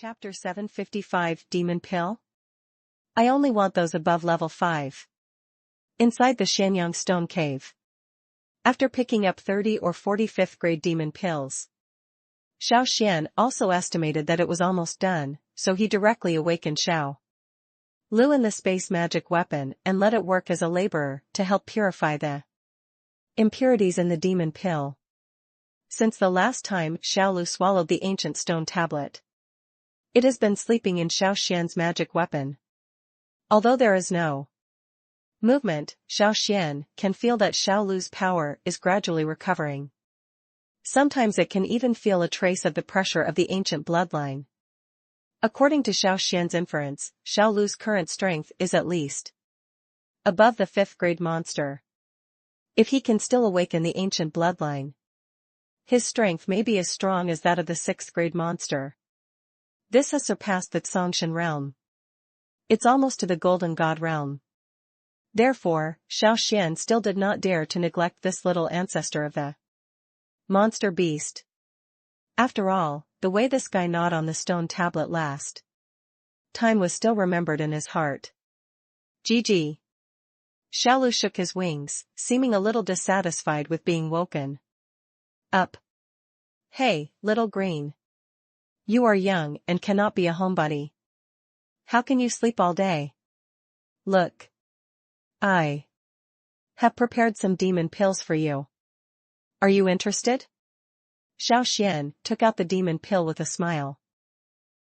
Chapter 755 Demon Pill? I only want those above level 5. Inside the Shanyang Stone Cave. After picking up 30 or 40 5th grade demon pills, Xiao Xuan also estimated that it was almost done, so he directly awakened Xiao Lu in the space magic weapon and let it work as a laborer to help purify the impurities in the demon pill. Since the last time Xiao Lu swallowed the ancient stone tablet, it has been sleeping in Xiao Xuan's magic weapon. Although there is no movement, Xiao Xuan can feel that Xiao Lu's power is gradually recovering. Sometimes it can even feel a trace of the pressure of the ancient bloodline. According to Xiao Xuan's inference, Xiao Lu's current strength is at least above the 5th grade monster. If he can still awaken the ancient bloodline, his strength may be as strong as that of the 6th grade monster. This has surpassed the Tsongshan realm. It's almost to the Golden God realm. Therefore, Xiao Xuan still did not dare to neglect this little ancestor of the monster beast. After all, the way this guy gnawed on the stone tablet last time was still remembered in his heart. GG. Xiao Lu shook his wings, seeming a little dissatisfied with being woken up. Hey, little green. You are young and cannot be a homebody. How can you sleep all day? Look. I have prepared some demon pills for you. Are you interested? Xiao Xuan took out the demon pill with a smile.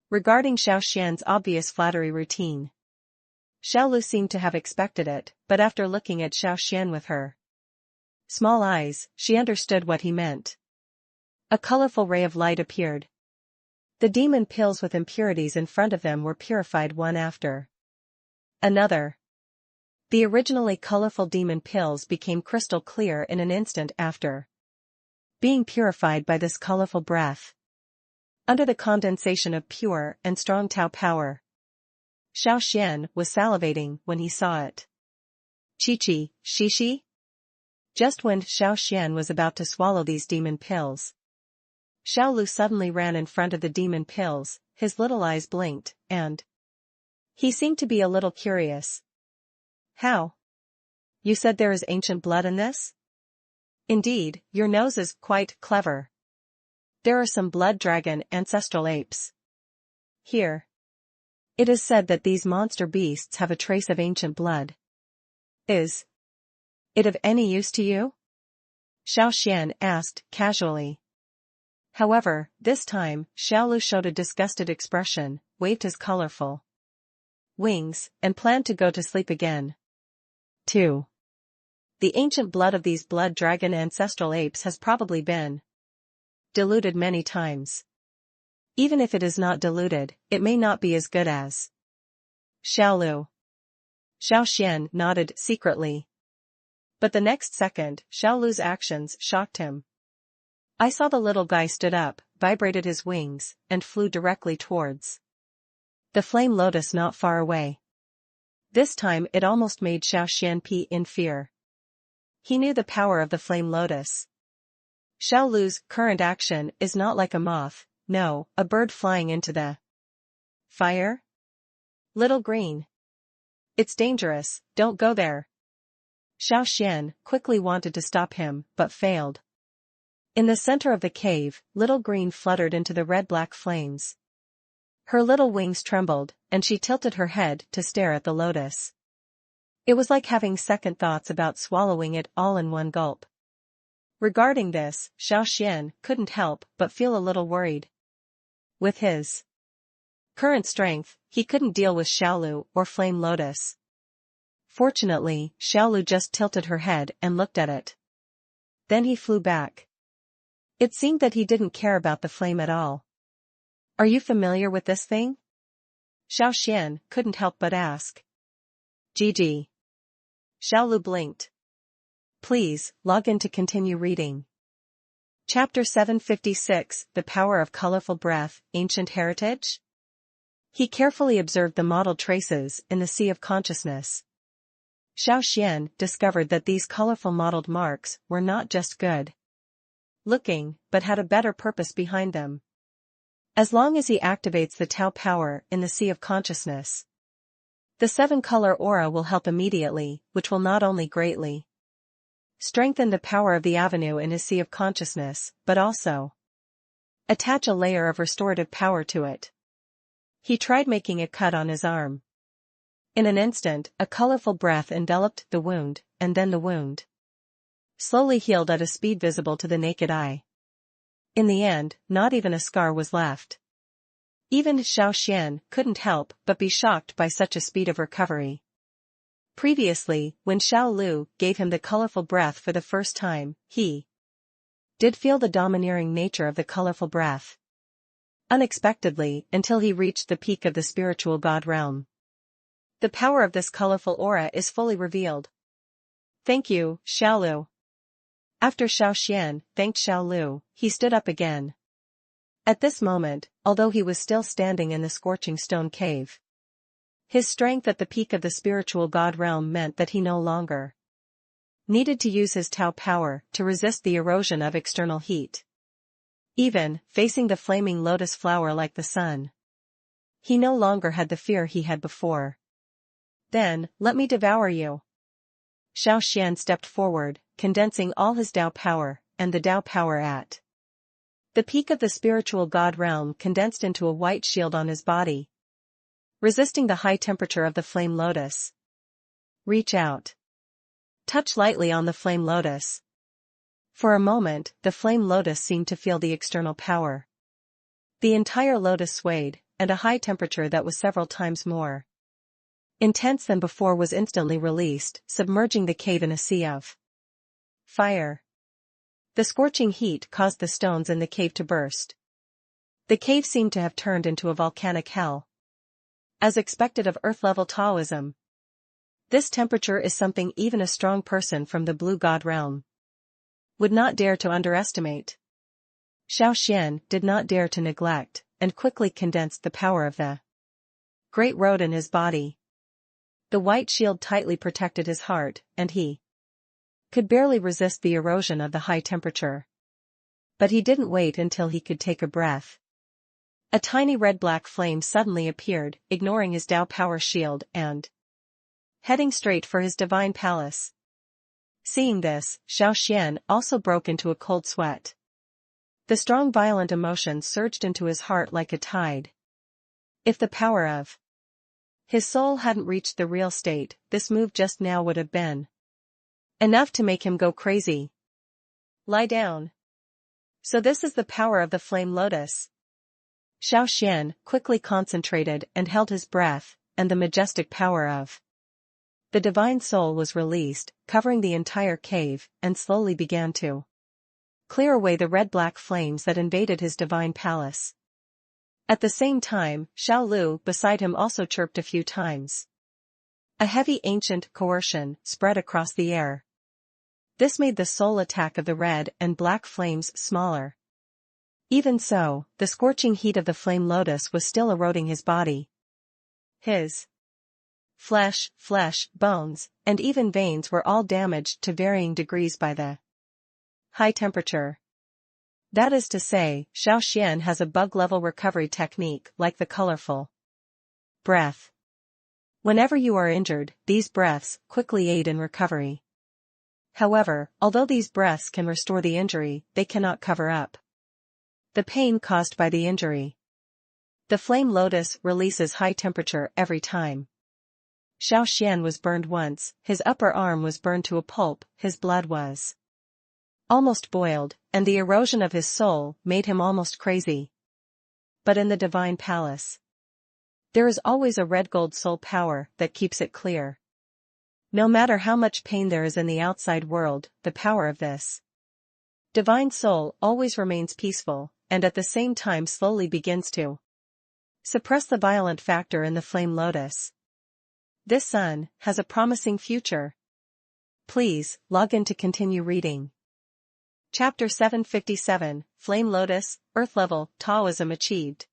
Regarding Xiao Xuan's obvious flattery routine, Xiao Lu seemed to have expected it, but after looking at Xiao Xuan with her small eyes, she understood what he meant. A colorful ray of light appeared. The demon pills with impurities in front of them were purified one after another. The originally colorful demon pills became crystal clear in an instant after being purified by this colorful breath. Under the condensation of pure and strong Tao power, Xiao Xuan was salivating when he saw it. Chi-chi, shishi? Just when Xiao Xuan was about to swallow these demon pills, Xiao Lu suddenly ran in front of the demon pills, his little eyes blinked, and he seemed to be a little curious. How? You said there is ancient blood in this? Indeed, your nose is quite clever. There are some blood dragon ancestral apes here. It is said that these monster beasts have a trace of ancient blood. Is it of any use to you? Xiao Xuan asked casually. However, this time, Xiao Lu showed a disgusted expression, waved his colorful wings, and planned to go to sleep again. 2. The ancient blood of these blood dragon ancestral apes has probably been diluted many times. Even if it is not diluted, it may not be as good as Xiao Lu. Xiao Xuan nodded secretly. But the next second, Xiao Lu's actions shocked him. I saw the little guy stood up, vibrated his wings, and flew directly towards the flame lotus not far away. This time it almost made Xiao Xuan pee in fear. He knew the power of the flame lotus. Xiao Lu's current action is not like a moth, no, a bird flying into the fire. Little green. It's dangerous, don't go there. Xiao Xuan quickly wanted to stop him, but failed. In the center of the cave, little green fluttered into the red-black flames. Her little wings trembled, and she tilted her head to stare at the lotus. It was like having second thoughts about swallowing it all in one gulp. Regarding this, Xiao Xuan couldn't help but feel a little worried. With his current strength, he couldn't deal with Xiao Lu or Flame Lotus. Fortunately, Xiao Lu just tilted her head and looked at it. Then he flew back. It seemed that he didn't care about the flame at all. Are you familiar with this thing? Xiao Xuan couldn't help but ask. GG. Xiao Lu blinked. Please, log in to continue reading. Chapter 756, The Power of Colorful Breath, Ancient Heritage? He carefully observed the mottled traces in the sea of consciousness. Xiao Xuan discovered that these colorful mottled marks were not just good looking, but had a better purpose behind them. As long as he activates the Tao power in the Sea of Consciousness, the 7-color aura will help immediately, which will not only greatly strengthen the power of the avenue in his Sea of Consciousness, but also attach a layer of restorative power to it. He tried making a cut on his arm. In an instant, a colorful breath enveloped the wound, and then the wound slowly healed at a speed visible to the naked eye. In the end, not even a scar was left. Even Xiao Xuan couldn't help but be shocked by such a speed of recovery. Previously, when Xiao Lu gave him the colorful breath for the first time, he did feel the domineering nature of the colorful breath. Unexpectedly, until he reached the peak of the spiritual god realm. The power of this colorful aura is fully revealed. Thank you, Xiao Lu. After Xiao Xuan thanked Xiao Lu, he stood up again. At this moment, although he was still standing in the scorching stone cave, his strength at the peak of the spiritual god realm meant that he no longer needed to use his Tao power to resist the erosion of external heat. Even facing the flaming lotus flower like the sun, he no longer had the fear he had before. Then, let me devour you. Xiao Xuan stepped forward, condensing all his Tao power, and the Tao power at the peak of the spiritual god realm condensed into a white shield on his body, resisting the high temperature of the flame lotus. Reach out. Touch lightly on the flame lotus. For a moment, the flame lotus seemed to feel the external power. The entire lotus swayed, and a high temperature that was several times more intense than before was instantly released, submerging the cave in a sea of fire. The scorching heat caused the stones in the cave to burst. The cave seemed to have turned into a volcanic hell. As expected of Earth-level Taoism, this temperature is something even a strong person from the Blue God realm would not dare to underestimate. Xiao Xuan did not dare to neglect, and quickly condensed the power of the great road in his body. The white shield tightly protected his heart, and he could barely resist the erosion of the high temperature. But he didn't wait until he could take a breath. A tiny red-black flame suddenly appeared, ignoring his Tao power shield and heading straight for his divine palace. Seeing this, Xiao Xuan also broke into a cold sweat. The strong violent emotion surged into his heart like a tide. If the power of his soul hadn't reached the real state, this move just now would have been enough to make him go crazy. Lie down. So this is the power of the flame lotus. Xiao Xuan quickly concentrated and held his breath, and the majestic power of the divine soul was released, covering the entire cave, and slowly began to clear away the red-black flames that invaded his divine palace. At the same time, Xiao Lu beside him also chirped a few times. A heavy ancient coercion spread across the air. This made the soul attack of the red and black flames smaller. Even so, the scorching heat of the flame lotus was still eroding his body. His flesh, bones, and even veins were all damaged to varying degrees by the high temperature. That is to say, Xiao Xuan has a bug-level recovery technique like the colorful breath. Whenever you are injured, these breaths quickly aid in recovery. However, although these breaths can restore the injury, they cannot cover up the pain caused by the injury. The flame lotus releases high temperature every time. Xiao Xuan was burned once, his upper arm was burned to a pulp, his blood was almost boiled, and the erosion of his soul made him almost crazy. But in the divine palace, there is always a red gold soul power that keeps it clear. No matter how much pain there is in the outside world, the power of this divine soul always remains peaceful, and at the same time slowly begins to suppress the violent factor in the flame lotus. This son has a promising future. Please, log in to continue reading. Chapter 757, Flame Lotus, Earth Level, Taoism Achieved.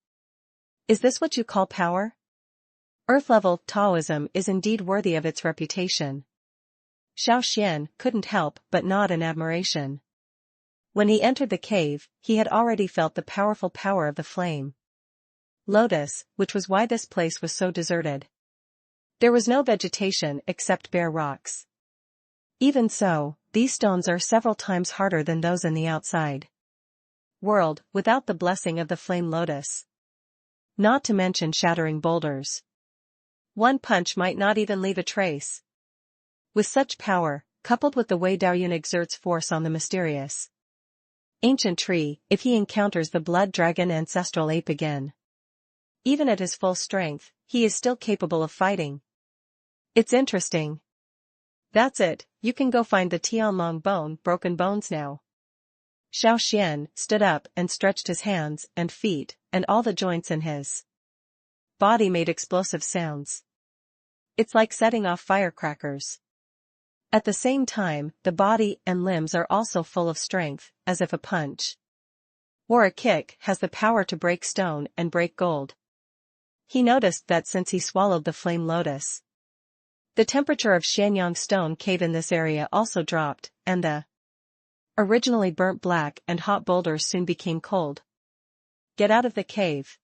Is this what you call power? Earth Level Taoism is indeed worthy of its reputation. Xiao Xuan couldn't help but nod in admiration. When he entered the cave, he had already felt the powerful power of the flame. lotus, which was why this place was so deserted. There was no vegetation except bare rocks. Even so, these stones are several times harder than those in the outside world without the blessing of the flame lotus. Not to mention shattering boulders. One punch might not even leave a trace. With such power, coupled with the way Daoyun exerts force on the mysterious ancient tree, if he encounters the blood dragon ancestral ape again, even at his full strength, he is still capable of fighting. It's interesting. That's it, you can go find the Tianlong broken bones now. Xiao Xuan stood up and stretched his hands and feet, and all the joints in his body made explosive sounds. It's like setting off firecrackers. At the same time, the body and limbs are also full of strength, as if a punch or a kick has the power to break stone and break gold. He noticed that since he swallowed the flame lotus, the temperature of Xianyang stone cave in this area also dropped, and the originally burnt black and hot boulders soon became cold. Get out of the cave.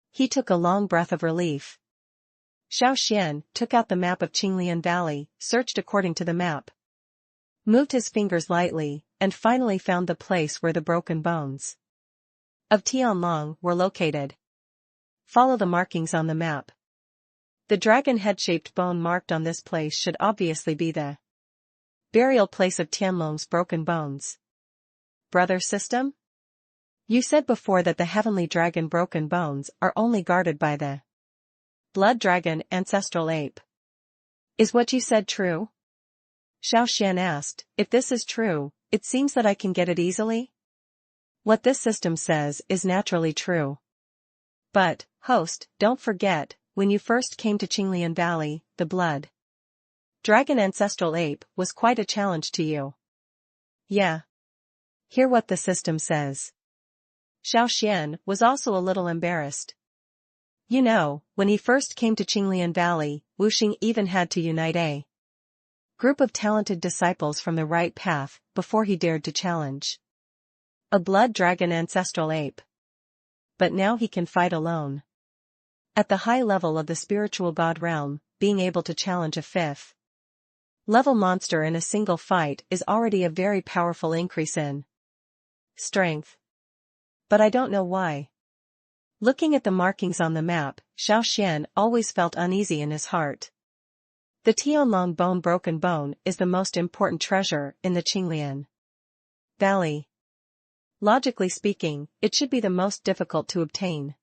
He took a long breath of relief. Xiao Xuan took out the map of Qinglian Valley, searched according to the map, moved his fingers lightly, and finally found the place where the broken bones of Tianlong were located. Follow the markings on the map. The dragon head-shaped bone marked on this place should obviously be the burial place of Tianlong's broken bones. Brother system? You said before that the heavenly dragon broken bones are only guarded by the blood dragon ancestral ape. Is what you said true? Xiao Xuan asked. If this is true, it seems that I can get it easily. What this system says is naturally true. But, host, don't forget, when you first came to Qinglian Valley, the blood dragon ancestral ape was quite a challenge to you. Yeah. Hear what the system says. Xiao Xuan was also a little embarrassed. You know, when he first came to Qinglian Valley, Wuxing even had to unite a group of talented disciples from the right path before he dared to challenge a blood dragon ancestral ape. But now he can fight alone. At the high level of the spiritual god realm, being able to challenge a fifth level monster in a single fight is already a very powerful increase in strength. But I don't know why. Looking at the markings on the map, Xiao Xuan always felt uneasy in his heart. The Tianlong broken bone is the most important treasure in the Qinglian Valley. Logically speaking, it should be the most difficult to obtain.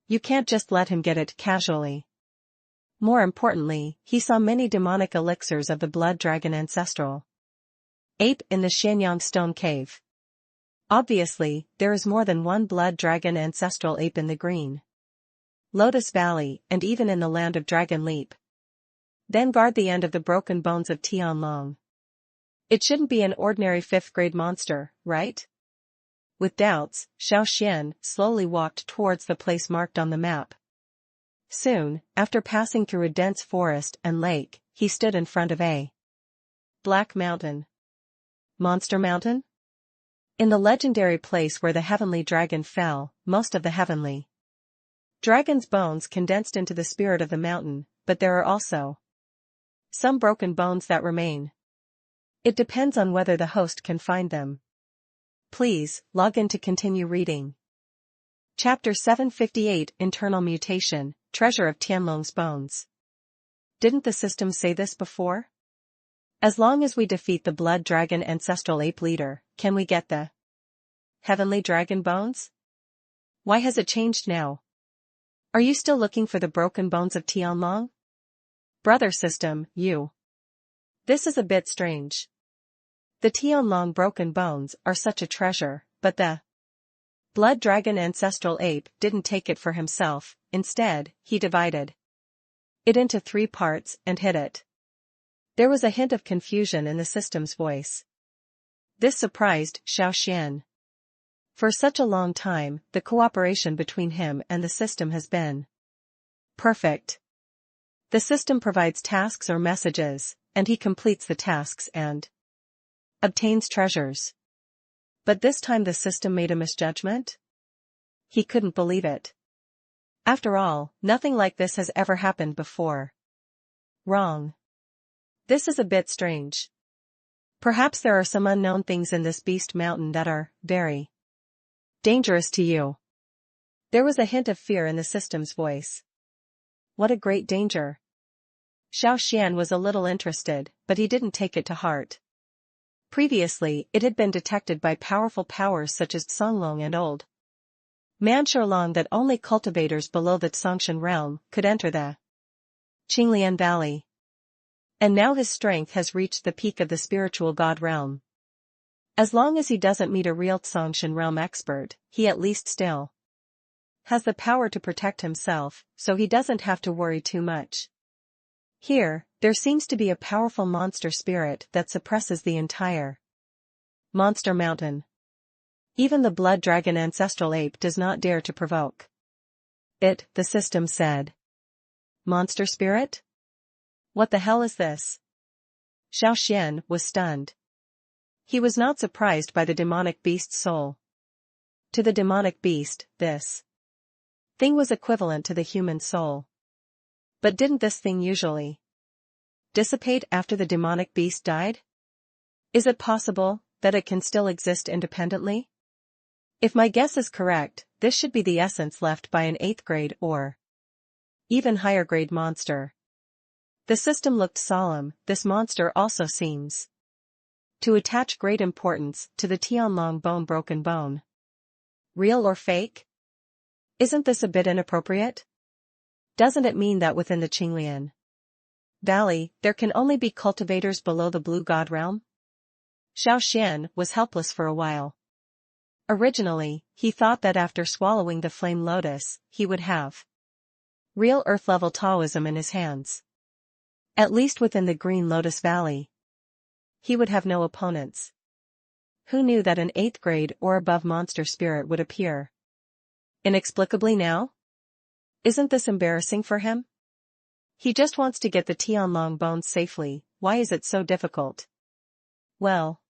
You can't just let him get it casually. More importantly, he saw many demonic elixirs of the blood dragon ancestral ape in the Xianyang stone cave. Obviously, there is more than one blood dragon ancestral ape in the green Lotus Valley and even in the land of Dragon Leap. Then guard the end of the broken bones of Tianlong. It shouldn't be an ordinary 5th grade monster, right? With doubts, Xiao Xuan slowly walked towards the place marked on the map. Soon, after passing through a dense forest and lake, he stood in front of a black mountain. Monster Mountain? In the legendary place where the heavenly dragon fell, most of the heavenly dragon's bones condensed into the spirit of the mountain, but there are also some broken bones that remain. It depends on whether the host can find them. Please, log in to continue reading. Chapter 758 Internal Mutation, Treasure of Tianlong's Bones. Didn't the system say this before? As long as we defeat the blood dragon ancestral ape leader, can we get the heavenly dragon bones? Why has it changed now? Are you still looking for the broken bones of Tianlong? Brother system, you. This is a bit strange. The Tianlong broken bones are such a treasure, but the blood dragon ancestral ape didn't take it for himself. Instead, he divided it into 3 parts and hid it. There was a hint of confusion in the system's voice. This surprised Xiao Xuan. For such a long time, the cooperation between him and the system has been perfect. The system provides tasks or messages, and he completes the tasks and obtains treasures. But this time the system made a misjudgment? He couldn't believe it. After all, nothing like this has ever happened before. Wrong. This is a bit strange. Perhaps there are some unknown things in this beast mountain that are very dangerous to you. There was a hint of fear in the system's voice. What a great danger. Xiao Xuan was a little interested, but he didn't take it to heart. Previously, it had been detected by powerful powers such as Songlong and Old Man Shurlong that only cultivators below the Tsongshan realm could enter the Qinglian Valley. And now his strength has reached the peak of the spiritual god realm. As long as he doesn't meet a real Tsongshan realm expert, he at least still has the power to protect himself, so he doesn't have to worry too much. Here, there seems to be a powerful monster spirit that suppresses the entire monster mountain. Even the blood dragon ancestral ape does not dare to provoke it, the system said. Monster spirit? What the hell is this? Xiao Xuan was stunned. He was not surprised by the demonic beast's soul. To the demonic beast, this thing was equivalent to the human soul. But didn't this thing usually dissipate after the demonic beast died? Is it possible that it can still exist independently? If my guess is correct, this should be the essence left by an 8th grade or even higher grade monster. The system looked solemn. This monster also seems to attach great importance to the Tianlong bone broken bone. Real or fake? Isn't this a bit inappropriate? Doesn't it mean that within the Qinglian Valley, there can only be cultivators below the blue god realm? Xiao Xuan was helpless for a while. Originally, he thought that after swallowing the flame lotus, he would have real earth-level Taoism in his hands. At least within the Green Lotus Valley. He would have no opponents. Who knew that an 8th grade or above monster spirit would appear inexplicably now? Isn't this embarrassing for him? He just wants to get the Tianlong bones safely. Why is it so difficult? Well,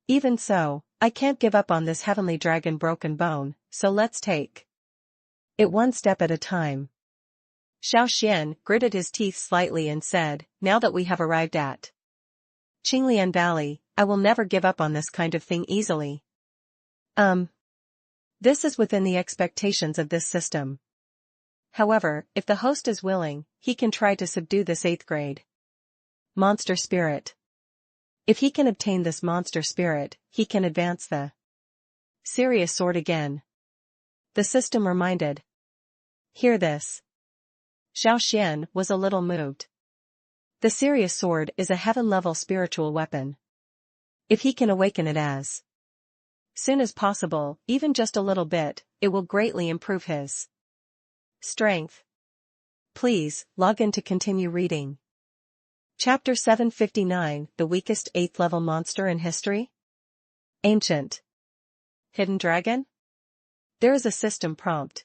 even so, I can't give up on this heavenly dragon broken bone, so let's take it one step at a time. Xiao Xuan gritted his teeth slightly and said, now that we have arrived at Qinglian Valley, I will never give up on this kind of thing easily. This is within the expectations of this system. However, if the host is willing, he can try to subdue this 8th grade monster spirit. If he can obtain this monster spirit, he can advance the serious sword again. The system reminded. Hear this. Xiao Xuan was a little moved. The serious sword is a heaven-level spiritual weapon. If he can awaken it as soon as possible, even just a little bit, it will greatly improve his strength. Please, log in to continue reading. Chapter 759, The Weakest 8th Level Monster in History? Ancient Hidden Dragon? There is a system prompt.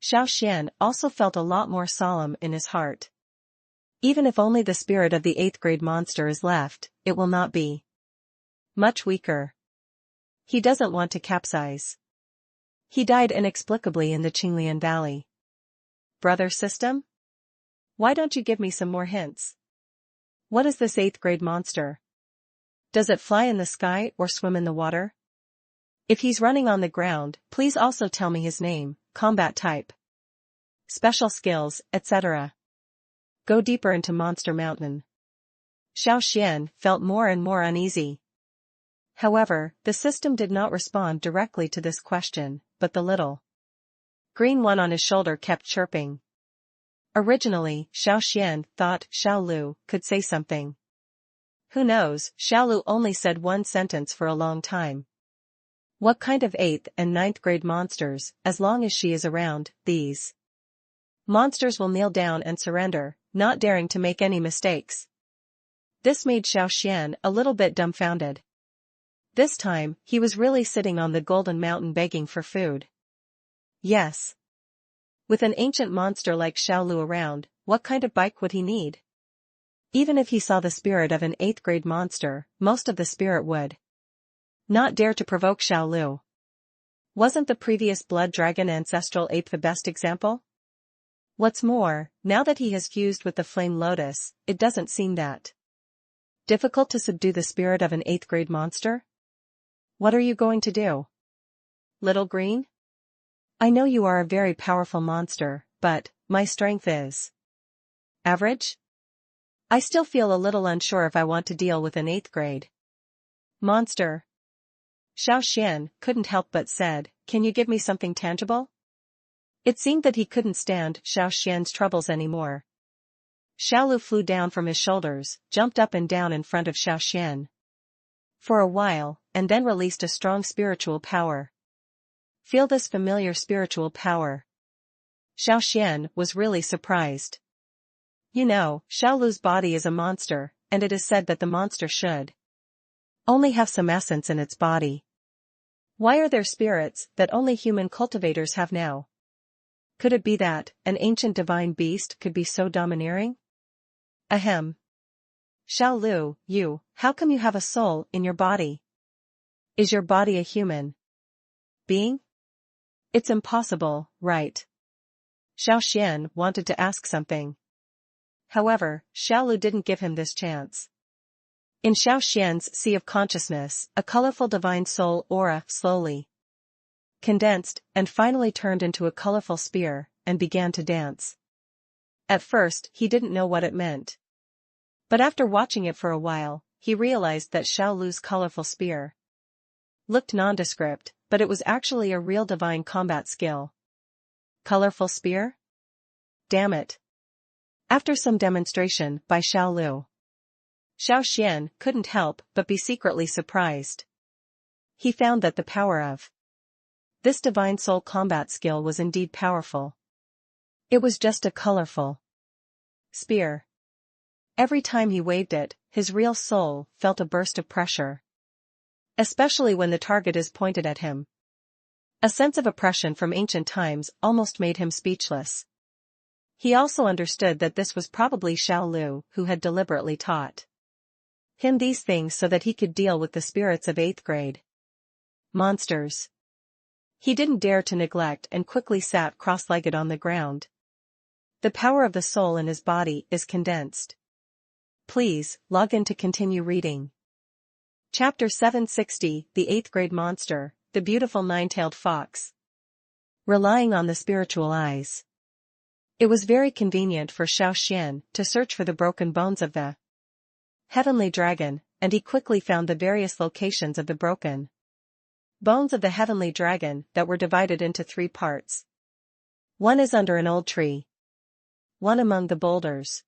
Xiao Xuan also felt a lot more solemn in his heart. Even if only the spirit of the 8th grade monster is left, it will not be much weaker. He doesn't want to capsize. He died inexplicably in the Qinglian Valley. Brother system? Why don't you give me some more hints? What is this 8th grade monster? Does it fly in the sky or swim in the water? If he's running on the ground, please also tell me his name, combat type, special skills, etc. Go deeper into Monster Mountain. Xiao Xuan felt more and more uneasy. However, the system did not respond directly to this question, but the little green one on his shoulder kept chirping. Originally, Xiao Xuan thought Xiao Lu could say something. Who knows, Xiao Lu only said one sentence for a long time. What kind of 8th and 9th grade monsters, as long as she is around, these monsters will kneel down and surrender, not daring to make any mistakes. This made Xiao Xuan a little bit dumbfounded. This time, he was really sitting on the golden mountain begging for food. Yes. With an ancient monster like Xiao Lu around, what kind of bike would he need? Even if he saw the spirit of an 8th grade monster, most of the spirit would not dare to provoke Xiao Lu. Wasn't the previous blood dragon ancestral ape the best example? What's more, now that he has fused with the flame lotus, it doesn't seem that difficult to subdue the spirit of an 8th grade monster? What are you going to do? Little Green? I know you are a very powerful monster, but my strength is average? I still feel a little unsure if I want to deal with an 8th grade monster. Xiao Xuan couldn't help but said, "Can you give me something tangible?" It seemed that he couldn't stand Xiao Xuan's troubles anymore. Xiaolu flew down from his shoulders, jumped up and down in front of Xiao Xuan for a while, and then released a strong spiritual power. Feel this familiar spiritual power. Xiao Xuan was really surprised. You know, Xiaolu's body is a monster, and it is said that the monster should only have some essence in its body. Why are there spirits that only human cultivators have now? Could it be that an ancient divine beast could be so domineering? Ahem. Xiaolu, how come you have a soul in your body? Is your body a human being? It's impossible, right? Xiao Xuan wanted to ask something. However, Xiaolu didn't give him this chance. In Xiao Xuan's sea of consciousness, a colorful divine soul aura slowly condensed and finally turned into a colorful spear and began to dance. At first, he didn't know what it meant. But after watching it for a while, he realized that Xiaolu's colorful spear looked nondescript, but it was actually a real divine combat skill. Colorful spear? Damn it. After some demonstration by Xiaolu, Xiao Xuan couldn't help but be secretly surprised. He found that the power of this divine soul combat skill was indeed powerful. It was just a colorful spear. Every time he waved it, his real soul felt a burst of pressure. Especially when the target is pointed at him. A sense of oppression from ancient times almost made him speechless. He also understood that this was probably Xiaolu who had deliberately taught him these things so that he could deal with the spirits of 8th grade monsters. He didn't dare to neglect and quickly sat cross-legged on the ground. The power of the soul in his body is condensed. Please, log in to continue reading. Chapter 760, The 8th Grade Monster, The Beautiful Nine-Tailed Fox. Relying on the spiritual eyes. It was very convenient for Xiao Xuan to search for the broken bones of the heavenly dragon, and he quickly found the various locations of the broken bones of the heavenly dragon that were divided into 3 parts. One is under an old tree. One among the boulders.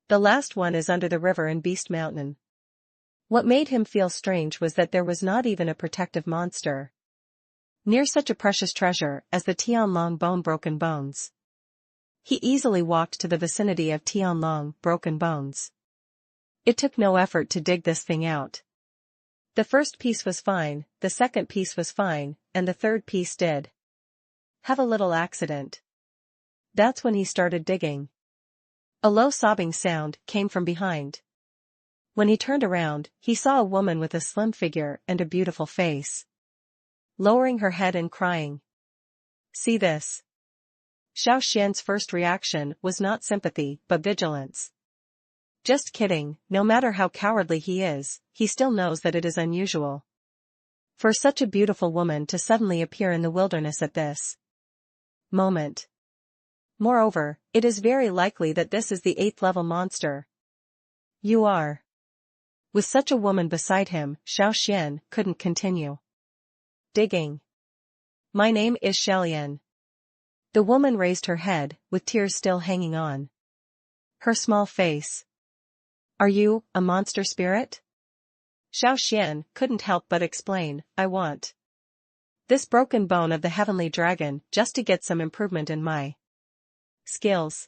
The last one is under the river in Beast Mountain. What made him feel strange was that there was not even a protective monster near such a precious treasure as the Tianlong bone broken bones. He easily walked to the vicinity of Tianlong broken bones. It took no effort to dig this thing out. The first piece was fine, the second piece was fine, and the third piece did have a little accident. That's when he started digging. A low sobbing sound came from behind. When he turned around, he saw a woman with a slim figure and a beautiful face, lowering her head and crying. See this? Xiao Xuan's first reaction was not sympathy but vigilance. Just kidding, no matter how cowardly he is, he still knows that it is unusual for such a beautiful woman to suddenly appear in the wilderness at this moment. Moreover, it is very likely that this is the 8th level monster. You are. With such a woman beside him, Xiao Xuan couldn't continue digging. My name is Xiaolian. The woman raised her head, with tears still hanging on her small face. Are you a monster spirit? Xiao Xuan couldn't help but explain, I want this broken bone of the heavenly dragon just to get some improvement in my skills.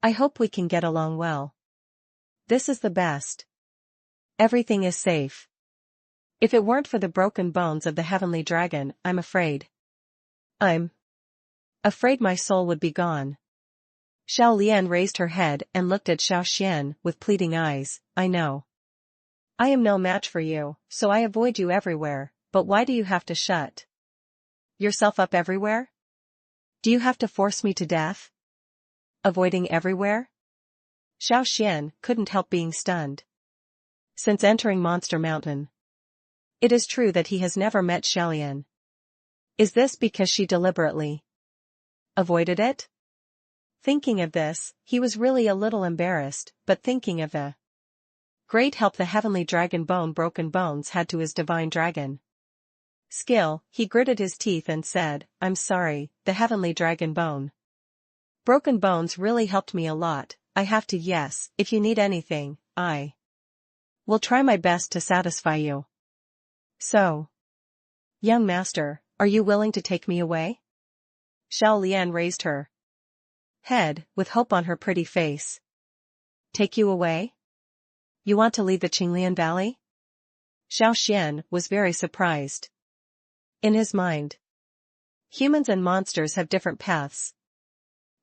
I hope we can get along well. This is the best. Everything is safe. If it weren't for the broken bones of the heavenly dragon, I'm afraid my soul would be gone. Xiao Lian raised her head and looked at Xiao Xuan with pleading eyes. I know I am no match for you, so I avoid you everywhere, but why do you have to shut Yourself up everywhere? Do you have to force me to death? Avoiding everywhere? Xiao Xuan couldn't help being stunned. Since entering Monster Mountain, it is true that he has never met Xiaolian. Is this because she deliberately avoided it? Thinking of this, he was really a little embarrassed, but thinking of the great help the heavenly dragon broken bones had to his divine dragon skill, he gritted his teeth and said, I'm sorry, the heavenly dragon broken bones really helped me a lot. I have to. Yes, if you need anything, I will try my best to satisfy you. So, young master, are you willing to take me away? Xiaolian raised her head, with hope on her pretty face. Take you away? You want to leave the Qinglian Valley? Xiao Xuan was very surprised. In his mind, humans and monsters have different paths.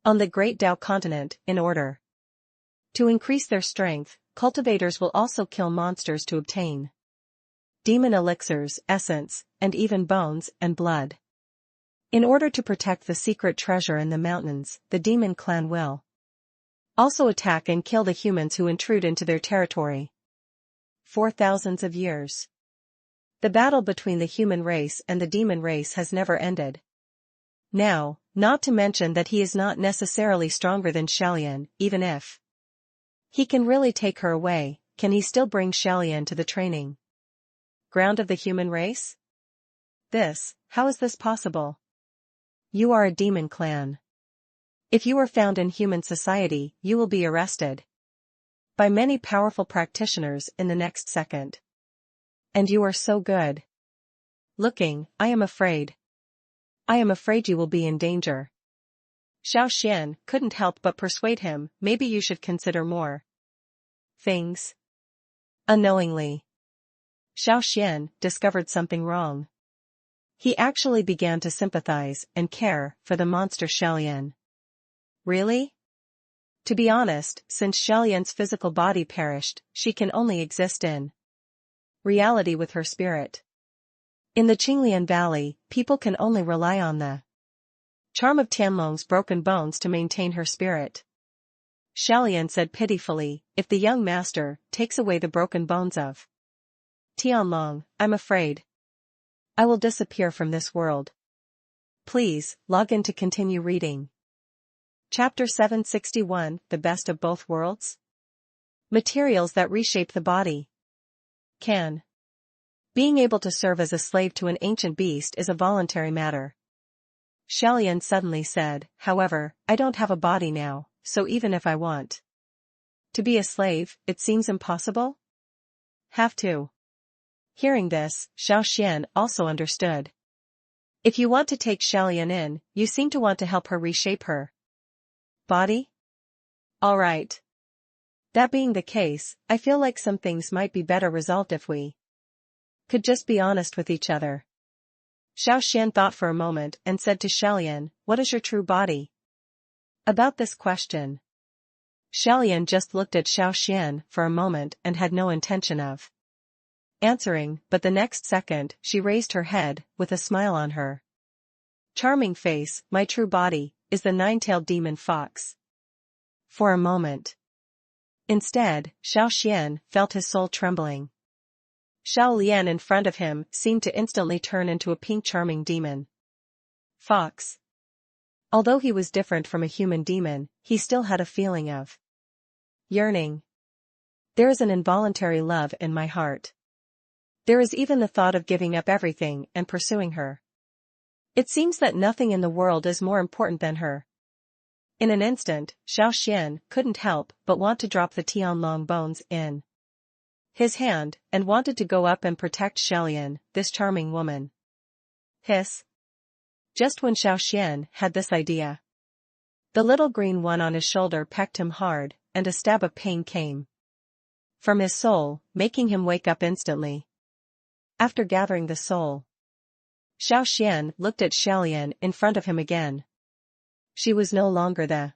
On the Great Dao continent, in order to increase their strength, cultivators will also kill monsters to obtain demon elixirs, essence, and even bones and blood. In order to protect the secret treasure in the mountains, the demon clan will also attack and kill the humans who intrude into their territory. For thousands of years, the battle between the human race and the demon race has never ended. Now, not to mention that he is not necessarily stronger than Xiaolian. Even if he can really take her away, can he still bring Xiaolian to the training ground of the human race? How is this possible? You are a demon clan. If you are found in human society, you will be arrested by many powerful practitioners in the next second. And you are so good looking, I am afraid. I am afraid you will be in danger. Xiao Xuan couldn't help but persuade him, maybe you should consider more things. Unknowingly, Xiao Xuan discovered something wrong. He actually began to sympathize and care for the monster Xiaolian. Really? To be honest, since Xiaolian's physical body perished, she can only exist in reality with her spirit. In the Qinglian Valley, people can only rely on the charm of Tianlong's broken bones to maintain her spirit. Xiaolian said pitifully, if the young master takes away the broken bones of Tianlong, I'm afraid I will disappear from this world. Please, log in to continue reading. Chapter 761, The Best of Both Worlds? Materials that reshape the body. Being able to serve as a slave to an ancient beast is a voluntary matter. Xiaolian suddenly said, however, I don't have a body now, so even if I want to be a slave, it seems impossible? Have to. Hearing this, Xiao Xuan also understood. If you want to take Xiaolian in, you seem to want to help her reshape her body? All right. That being the case, I feel like some things might be better resolved if we could just be honest with each other. Xiao Xuan thought for a moment and said to Xiaolian, what is your true body? About this question, Xiaolian just looked at Xiao Xuan for a moment and had no intention of answering, but the next second, she raised her head, with a smile on her charming face, my true body is the nine-tailed demon fox. For a moment. Instead, Xiao Xuan felt his soul trembling. Xiaolian in front of him seemed to instantly turn into a pink charming demon fox. Although he was different from a human demon, he still had a feeling of yearning. There is an involuntary love in my heart. There is even the thought of giving up everything and pursuing her. It seems that nothing in the world is more important than her. In an instant, Xiao Xuan couldn't help but want to drop the Tianlong bones in his hand, and wanted to go up and protect Xiaolian, this charming woman. Hiss. Just when Xiao Xuan had this idea, the little green one on his shoulder pecked him hard, and a stab of pain came from his soul, making him wake up instantly. After gathering the soul, Xiao Xuan looked at Xiaolian in front of him again. She was no longer the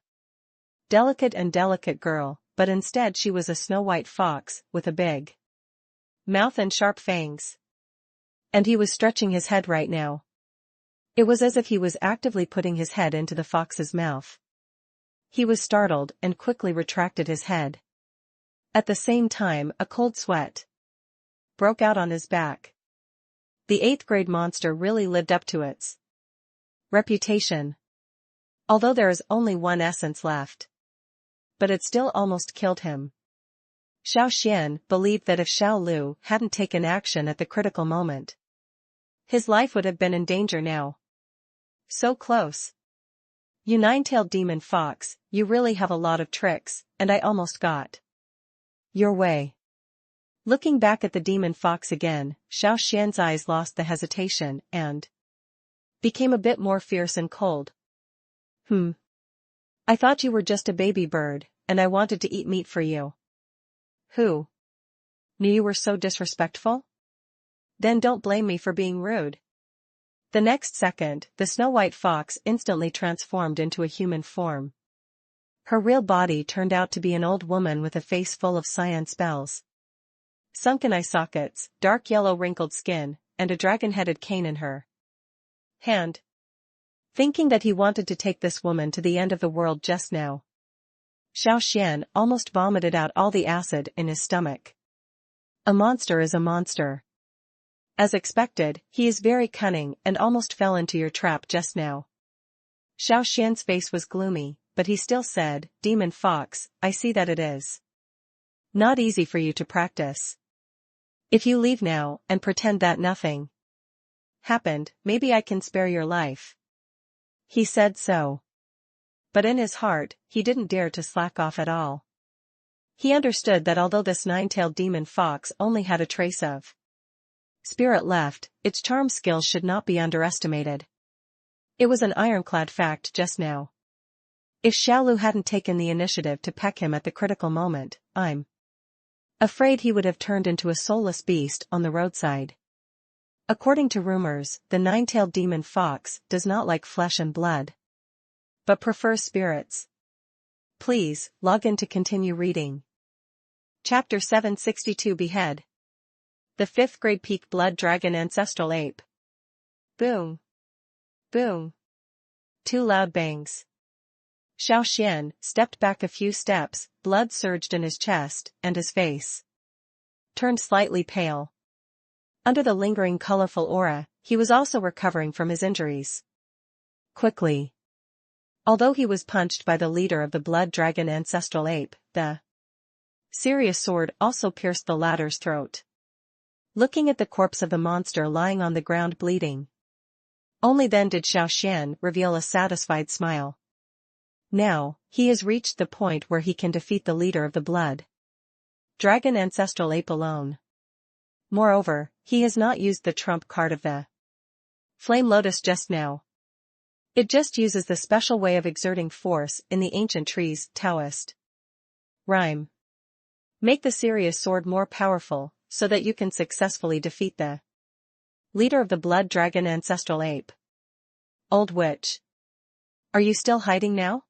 delicate girl, but instead she was a snow-white fox, with a big mouth and sharp fangs. And he was stretching his head right now. It was as if he was actively putting his head into the fox's mouth. He was startled and quickly retracted his head. At the same time, a cold sweat broke out on his back. The 8th grade monster really lived up to its reputation. Although there is only one essence left. But it still almost killed him. Xiao Xuan believed that if Xiao Lu hadn't taken action at the critical moment, his life would have been in danger now. So close. You 9-tailed demon fox, you really have a lot of tricks, and I almost got your way. Looking back at the demon fox again, Xiao Xuan's eyes lost the hesitation and became a bit more fierce and cold. I thought you were just a baby bird, and I wanted to eat meat for you. Who knew you were so disrespectful? Then don't blame me for being rude. The next second, the snow-white fox instantly transformed into a human form. Her real body turned out to be an old woman with a face full of cyan spells, sunken eye sockets, dark yellow wrinkled skin, and a dragon-headed cane in her hand. Thinking that he wanted to take this woman to the end of the world just now, Xiao Xuan almost vomited out all the acid in his stomach. A monster is a monster. As expected, he is very cunning and almost fell into your trap just now. Xiao Xuan's face was gloomy, but he still said, Demon Fox, I see that it is not easy for you to practice. If you leave now and pretend that nothing happened, maybe I can spare your life. He said so. But in his heart, he didn't dare to slack off at all. He understood that although this 9-tailed demon fox only had a trace of spirit left, its charm skills should not be underestimated. It was an ironclad fact just now. If Xiaolu hadn't taken the initiative to peck him at the critical moment, I'm afraid he would have turned into a soulless beast on the roadside. According to rumors, the 9-tailed demon fox does not like flesh and blood, but prefers spirits. Please, log in to continue reading. Chapter 762 Behead. The 5th grade peak blood dragon ancestral ape. Boom. Boom. 2 loud bangs. Xiao Xuan stepped back a few steps, blood surged in his chest, and his face turned slightly pale. Under the lingering colorful aura, he was also recovering from his injuries quickly. Although he was punched by the leader of the blood dragon ancestral ape, the serious sword also pierced the latter's throat. Looking at the corpse of the monster lying on the ground bleeding, only then did Xiao Xuan reveal a satisfied smile. Now, he has reached the point where he can defeat the leader of the blood dragon ancestral ape alone. Moreover, he has not used the trump card of the flame lotus just now. It just uses the special way of exerting force in the ancient trees, Taoist rhyme. Make the serious sword more powerful, so that you can successfully defeat the leader of the blood dragon ancestral ape. Old witch. Are you still hiding now?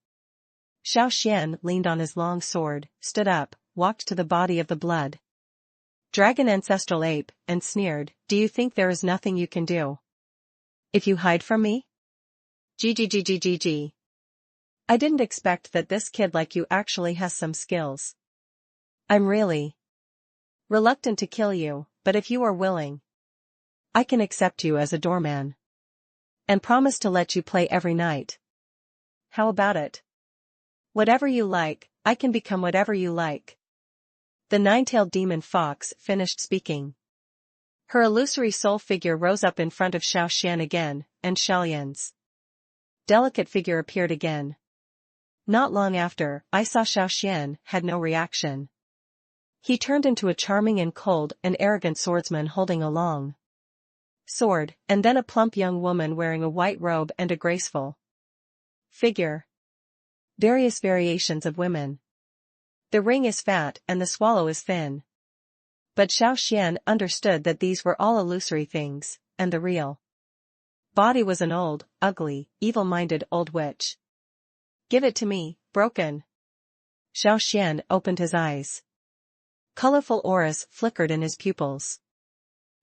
Xiao Xuan leaned on his long sword, stood up, walked to the body of the blood dragon ancestral ape, and sneered, Do you think there is nothing you can do if you hide from me? GGGGGG. I didn't expect that this kid like you actually has some skills. I'm really reluctant to kill you, but if you are willing, I can accept you as a doorman and promise to let you play every night. How about it? Whatever you like, I can become whatever you like. The 9-tailed demon fox finished speaking. Her illusory soul figure rose up in front of Xiao Xuan again, and Xiaoyan's delicate figure appeared again. Not long after, I saw Xiao Xuan had no reaction. He turned into a charming and cold and arrogant swordsman holding a long sword, and then a plump young woman wearing a white robe and a graceful figure. Various variations of women. The ring is fat and the swallow is thin. But Xiao Xuan understood that these were all illusory things, and the real body was an old, ugly, evil-minded old witch. Give it to me, broken. Xiao Xuan opened his eyes. Colorful auras flickered in his pupils.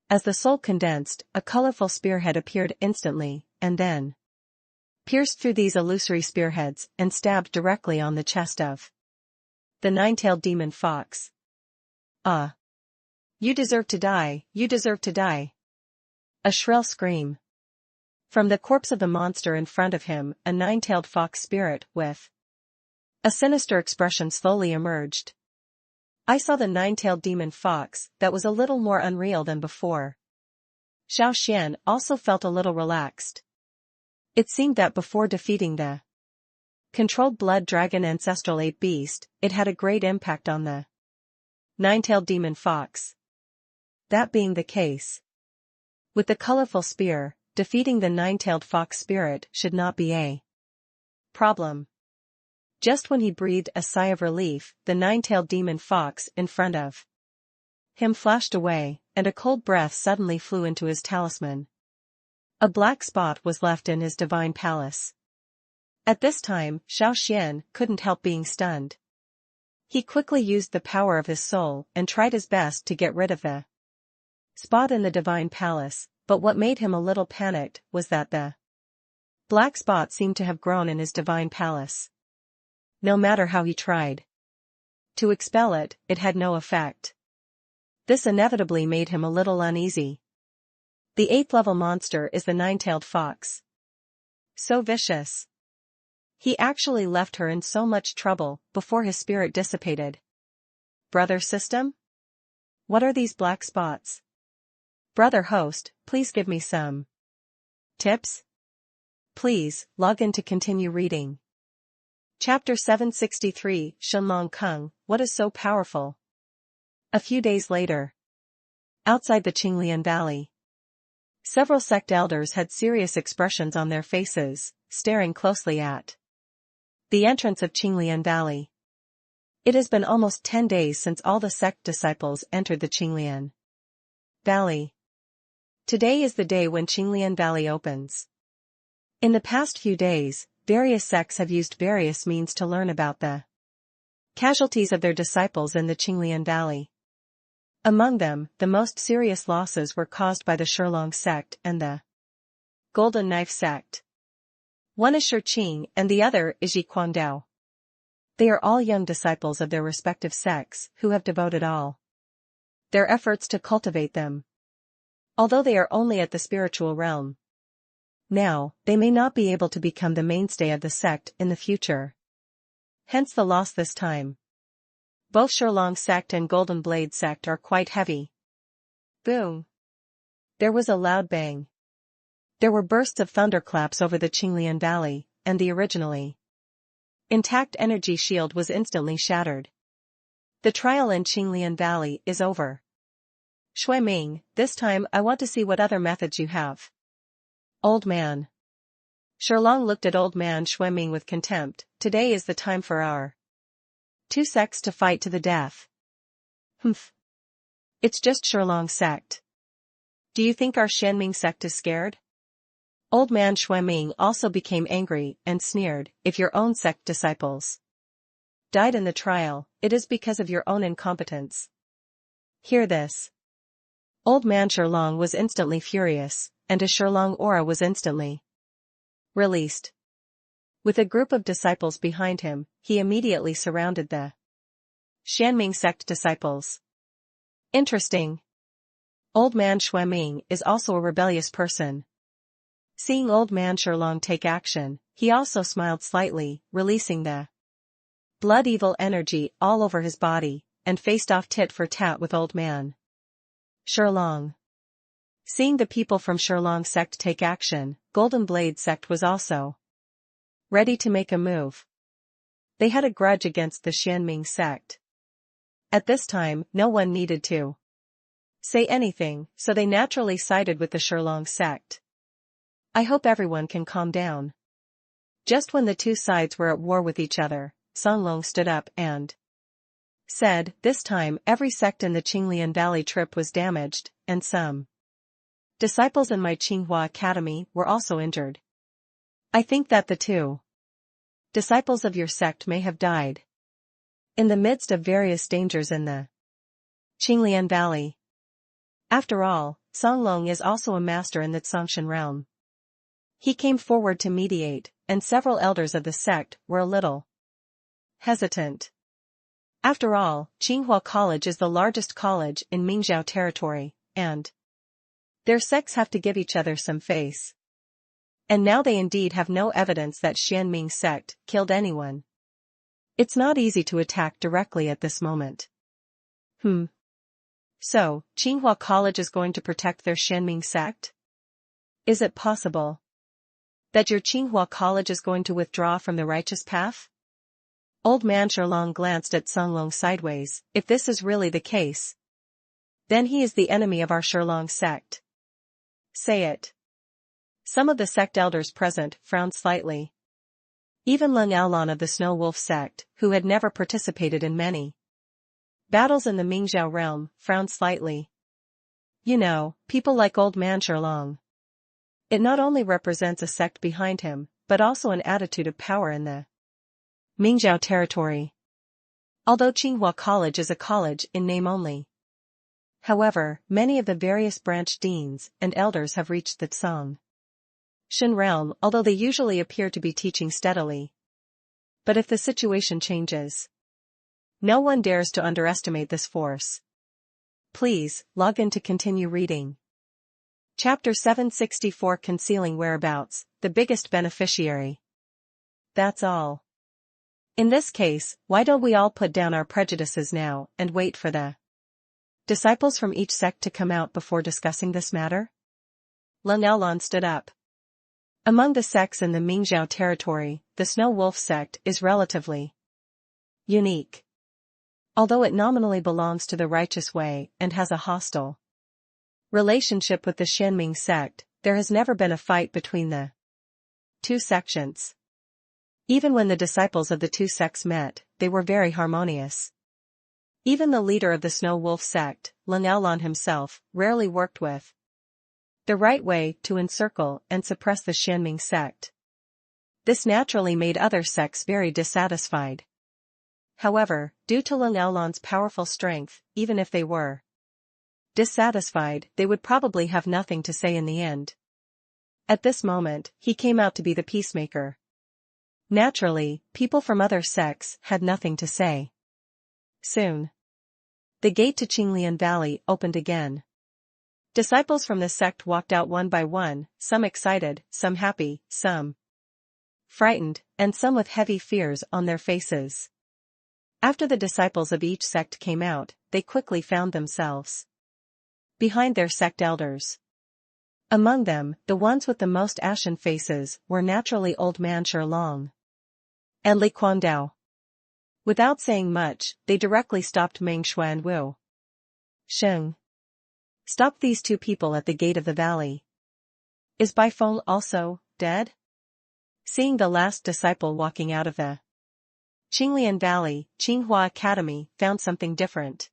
As the soul condensed, a colorful spearhead appeared instantly, and then pierced through these illusory spearheads and stabbed directly on the chest of the nine-tailed demon fox. Ah! You deserve to die, you deserve to die. A shrill scream. From the corpse of the monster in front of him, a nine-tailed fox spirit with a sinister expression slowly emerged. I saw the nine-tailed demon fox that was a little more unreal than before. Xiao Xuan also felt a little relaxed. It seemed that before defeating the controlled blood dragon ancestral ape beast, it had a great impact on the nine-tailed demon fox. That being the case, with the colorful spear, defeating the nine-tailed fox spirit should not be a problem. Just when he breathed a sigh of relief, the nine-tailed demon fox in front of him flashed away, and a cold breath suddenly flew into his talisman. A black spot was left in his divine palace. At this time, Xiao Xuan couldn't help being stunned. He quickly used the power of his soul and tried his best to get rid of the spot in the divine palace, but what made him a little panicked was that the black spot seemed to have grown in his divine palace. No matter how he tried to expel it, it had no effect. This inevitably made him a little uneasy. The 8th level monster is the nine-tailed fox. So vicious. He actually left her in so much trouble before his spirit dissipated. Brother system? What are these black spots? Brother host, please give me some tips. Please, log in to continue reading. Chapter 763, Shenlong Kung, what is so powerful? A few days later. Outside the Qinglian Valley. Several sect elders had serious expressions on their faces, staring closely at the entrance of Qinglian Valley. It has been almost 10 days since all the sect disciples entered the Qinglian Valley. Today is the day when Qinglian Valley opens. In the past few days, various sects have used various means to learn about the casualties of their disciples in the Qinglian Valley. Among them, the most serious losses were caused by the Sherlong sect and the Golden Knife sect. One is Shirqing and the other is Yiquangdao. They are all young disciples of their respective sects who have devoted all their efforts to cultivate them. Although they are only at the spiritual realm now, they may not be able to become the mainstay of the sect in the future. Hence the loss this time. Both Sherlong sect and Golden Blade sect are quite heavy. Boom! There was a loud bang. There were bursts of thunderclaps over the Qinglian Valley, and the originally intact energy shield was instantly shattered. The trial in Qinglian Valley is over. Shui Ming, this time I want to see what other methods you have. Old man. Sherlong looked at old man Shui Ming with contempt. Today is the time for our two sects to fight to the death. Humph. It's just Sherlong sect. Do you think our Shenming sect is scared? Old man Shui Ming also became angry and sneered. If your own sect disciples died in the trial, it is because of your own incompetence. Hear this. Old man Sherlong was instantly furious, and a Sherlong aura was instantly released. With a group of disciples behind him, he immediately surrounded the Shenming sect disciples. Interesting. Old man Shui Ming is also a rebellious person. Seeing old man Sherlong take action, he also smiled slightly, releasing the blood evil energy all over his body, and faced off tit for tat with old man Sherlong. Seeing the people from Sherlong sect take action, Golden Blade sect was also ready to make a move. They had a grudge against the Shenming sect. At this time, no one needed to say anything, so they naturally sided with the Sherlong sect. I hope everyone can calm down. Just when the two sides were at war with each other, Songlong stood up and said, this time every sect in the Qinglian Valley trip was damaged, and some disciples in my Qinghua Academy were also injured. I think that the two disciples of your sect may have died in the midst of various dangers in the Qinglian Valley. After all, Songlong is also a master in the Tsongshan realm. He came forward to mediate, and several elders of the sect were a little hesitant. After all, Tsinghua College is the largest college in Mingzhou territory, and their sects have to give each other some face. And now they indeed have no evidence that Xianming sect killed anyone. It's not easy to attack directly at this moment. So, Tsinghua College is going to protect their Xianming sect? Is it possible that your Tsinghua College is going to withdraw from the righteous path? Old man Shirlong glanced at Songlong sideways. If this is really the case, then he is the enemy of our Shirlong sect. Say it. Some of the sect elders present frowned slightly. Even Leng Aolon of the Snow Wolf sect, who had never participated in many battles in the Mingzhou realm, frowned slightly. You know, people like old man Shirlong. It not only represents a sect behind him, but also an attitude of power in the Mingzhou territory. Although Tsinghua College is a college in name only. However, many of the various branch deans and elders have reached the Tsang Shen realm, although they usually appear to be teaching steadily. But if the situation changes, no one dares to underestimate this force. Please, log in to continue reading. Chapter 764 Concealing Whereabouts, the Biggest Beneficiary. That's all. In this case, why don't we all put down our prejudices now and wait for the disciples from each sect to come out before discussing this matter? Leng Aolon stood up. Among the sects in the Mingzhou territory, the Snow Wolf sect is relatively unique. Although it nominally belongs to the righteous way and has a hostile relationship with the Xianming sect, there has never been a fight between the two sections. Even when the disciples of the two sects met, they were very harmonious. Even the leader of the Snow Wolf sect, Leng Aolon himself, rarely worked with the right way to encircle and suppress the Xianming sect. This naturally made other sects very dissatisfied. However, due to Leng Aolon's powerful strength, even if they were dissatisfied, they would probably have nothing to say in the end. At this moment, he came out to be the peacemaker. Naturally, people from other sects had nothing to say. Soon, the gate to Qinglian Valley opened again. Disciples from the sect walked out one by one, some excited, some happy, some frightened, and some with heavy fears on their faces. After the disciples of each sect came out, they quickly found themselves behind their sect elders. Among them, the ones with the most ashen faces were naturally old man Shirlong and Li Quandao. Without saying much, they directly stopped Meng Shuai and Wu Sheng. Stop these two people at the gate of the valley. Is Baifeng also dead? Seeing the last disciple walking out of the Qinglian Valley, Tsinghua Academy found something different.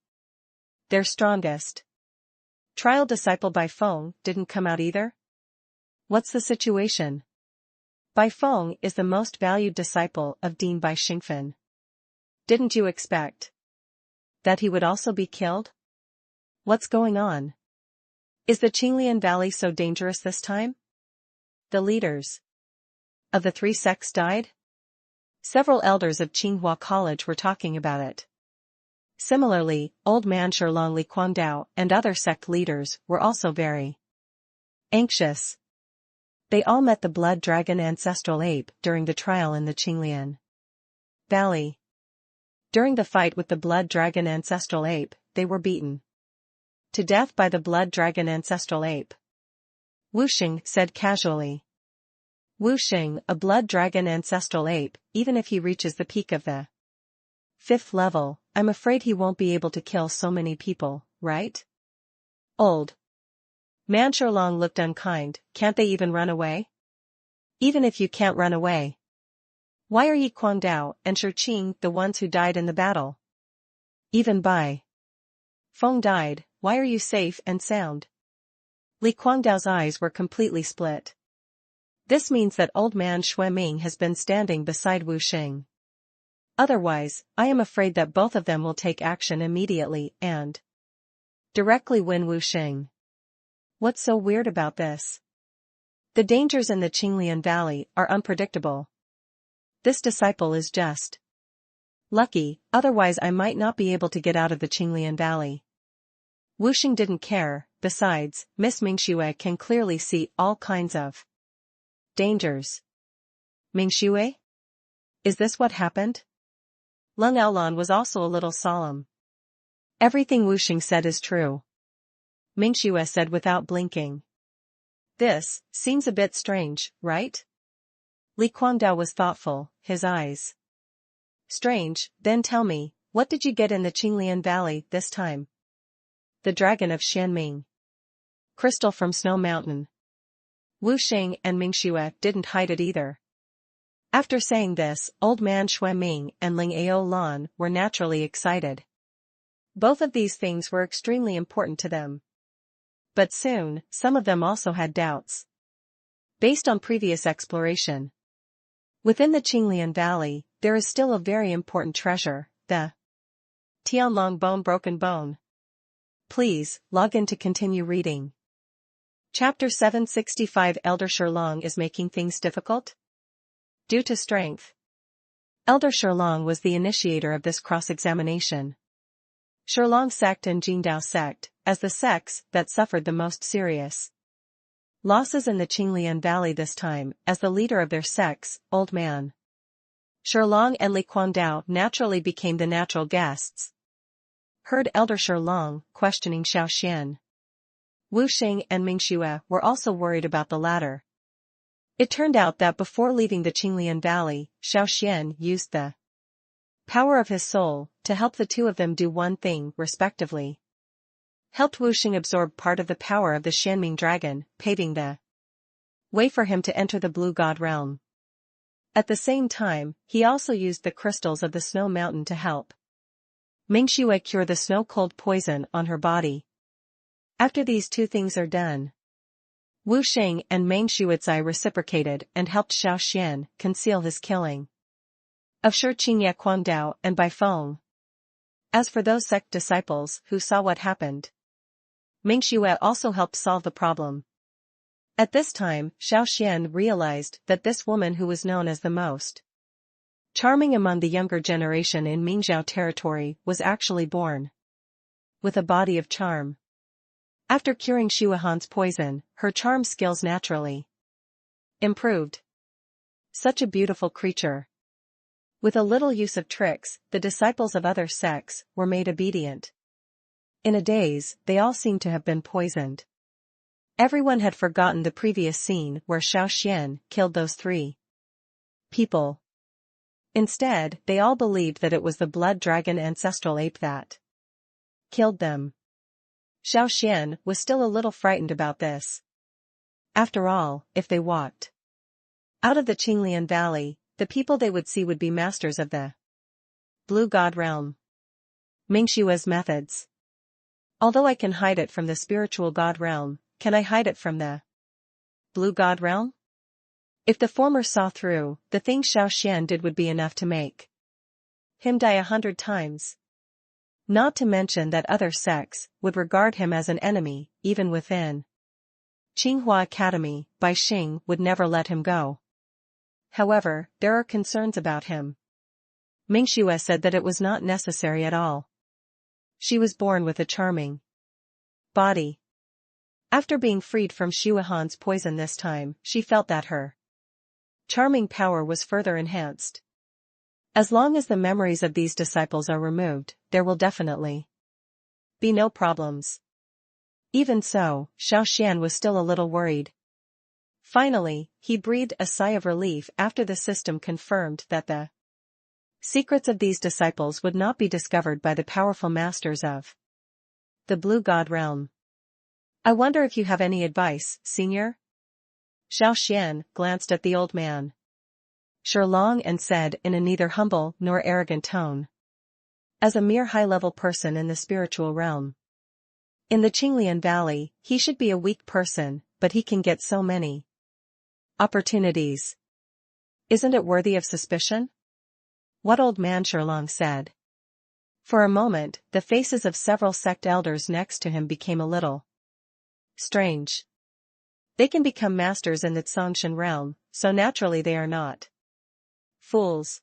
Their strongest trial disciple Baifeng didn't come out either? What's the situation? Baifeng is the most valued disciple of Dean Bai Xingfen. Didn't you expect that he would also be killed? What's going on? Is the Qinglian Valley so dangerous this time? The leaders of the three sects died? Several elders of Tsinghua College were talking about it. Similarly, old man Shirlong Li Quandao and other sect leaders were also very anxious. They all met the blood dragon ancestral ape during the trial in the Qinglian Valley. During the fight with the blood dragon ancestral ape, they were beaten to death by the blood dragon ancestral ape. Wu Xing said casually. Wu Xing, a blood dragon ancestral ape, even if he reaches the peak of the 5th level, I'm afraid he won't be able to kill so many people, right? Old man Shirlong looked unkind. Can't they even run away? Even if you can't run away, why are Yi Quangdao and Shirqing the ones who died in the battle? Even Bai Feng died, why are you safe and sound? Li Quangdao's eyes were completely split. This means that old man Xue Ming has been standing beside Wu Xing. Otherwise, I am afraid that both of them will take action immediately and directly win Wu Xing. What's so weird about this? The dangers in the Qinglian Valley are unpredictable. This disciple is just lucky, otherwise I might not be able to get out of the Qinglian Valley. Wuxing didn't care. Besides, Miss Mingxue can clearly see all kinds of dangers. Mingxue? Is this what happened? Leng Aolan was also a little solemn. Everything Wuxing said is true, Mingxue said without blinking. This seems a bit strange, right? Li Guangdao was thoughtful, his eyes strange. Then tell me, what did you get in the Qinglian Valley this time? The dragon of Xianming. Crystal from Snow Mountain. Wuxing and Mingxue didn't hide it either. After saying this, Old Man Xueming and Ling Aolan were naturally excited. Both of these things were extremely important to them. But soon, some of them also had doubts. Based on previous exploration, within the Qinglian Valley, there is still a very important treasure, the Tianlong Bone Broken Bone. Please, log in to continue reading. Chapter 765 Elder Shilong is making things difficult? Due to strength. Elder Shilong was the initiator of this cross-examination. Shilong sect and Jingdao sect, as the sects that suffered the most serious losses in the Qinglian Valley this time, as the leader of their sects, Old Man Shilong and Li Guangdao naturally became the natural guests. Heard Elder Shilong questioning Xiao Xuan. Wuxing and Mingxue were also worried about the latter. It turned out that before leaving the Qinglian Valley, Xiao Xuan used the power of his soul to help the two of them do one thing, respectively. Helped Wuxing absorb part of the power of the Xianming dragon, paving the way for him to enter the Blue God realm. At the same time, he also used the crystals of the Snow Mountain to help Mingxue cure the snow-cold poison on her body. After these two things are done, Wuxing and Mingxue's reciprocated and helped Xiao Xuan conceal his killing of Shi Qingye Guangdao and Bai Feng. As for those sect disciples who saw what happened, Mingxue also helped solve the problem. At this time, Xiao Xuan realized that this woman who was known as the most charming among the younger generation in Mingzhou territory was actually born with a body of charm. After curing Shuahan's poison, her charm skills naturally improved. Such a beautiful creature. With a little use of tricks, the disciples of other sects were made obedient. In a daze, they all seemed to have been poisoned. Everyone had forgotten the previous scene where Xiao Xuan killed those three people. Instead, they all believed that it was the blood dragon ancestral ape that killed them. Xiao Xuan was still a little frightened about this. After all, if they walked out of the Qinglian Valley, the people they would see would be masters of the Blue God realm. Mingxue's methods. Although I can hide it from the spiritual God realm, can I hide it from the Blue God realm? If the former saw through, the thing Xiao Xuan did would be enough to make him die 100 times. Not to mention that other sects would regard him as an enemy, even within Qinghua Academy. Bai Xing would never let him go. However, there are concerns about him. Mingxue said that it was not necessary at all. She was born with a charming body. After being freed from Shuahan's poison this time, she felt that her charming power was further enhanced. As long as the memories of these disciples are removed, there will definitely be no problems. Even so, Xiao Xuan was still a little worried. Finally, he breathed a sigh of relief after the system confirmed that the secrets of these disciples would not be discovered by the powerful masters of the Blue God realm. I wonder if you have any advice, Senior? Xiao Xuan glanced at the old man Shilong and said in a neither humble nor arrogant tone. As a mere high-level person in the spiritual realm in the Qinglian Valley, he should be a weak person, but he can get so many opportunities. Isn't it worthy of suspicion? What Old Man Shilong said. For a moment, the faces of several sect elders next to him became a little strange. They can become masters in the Tsongshan realm, so naturally they are not fools.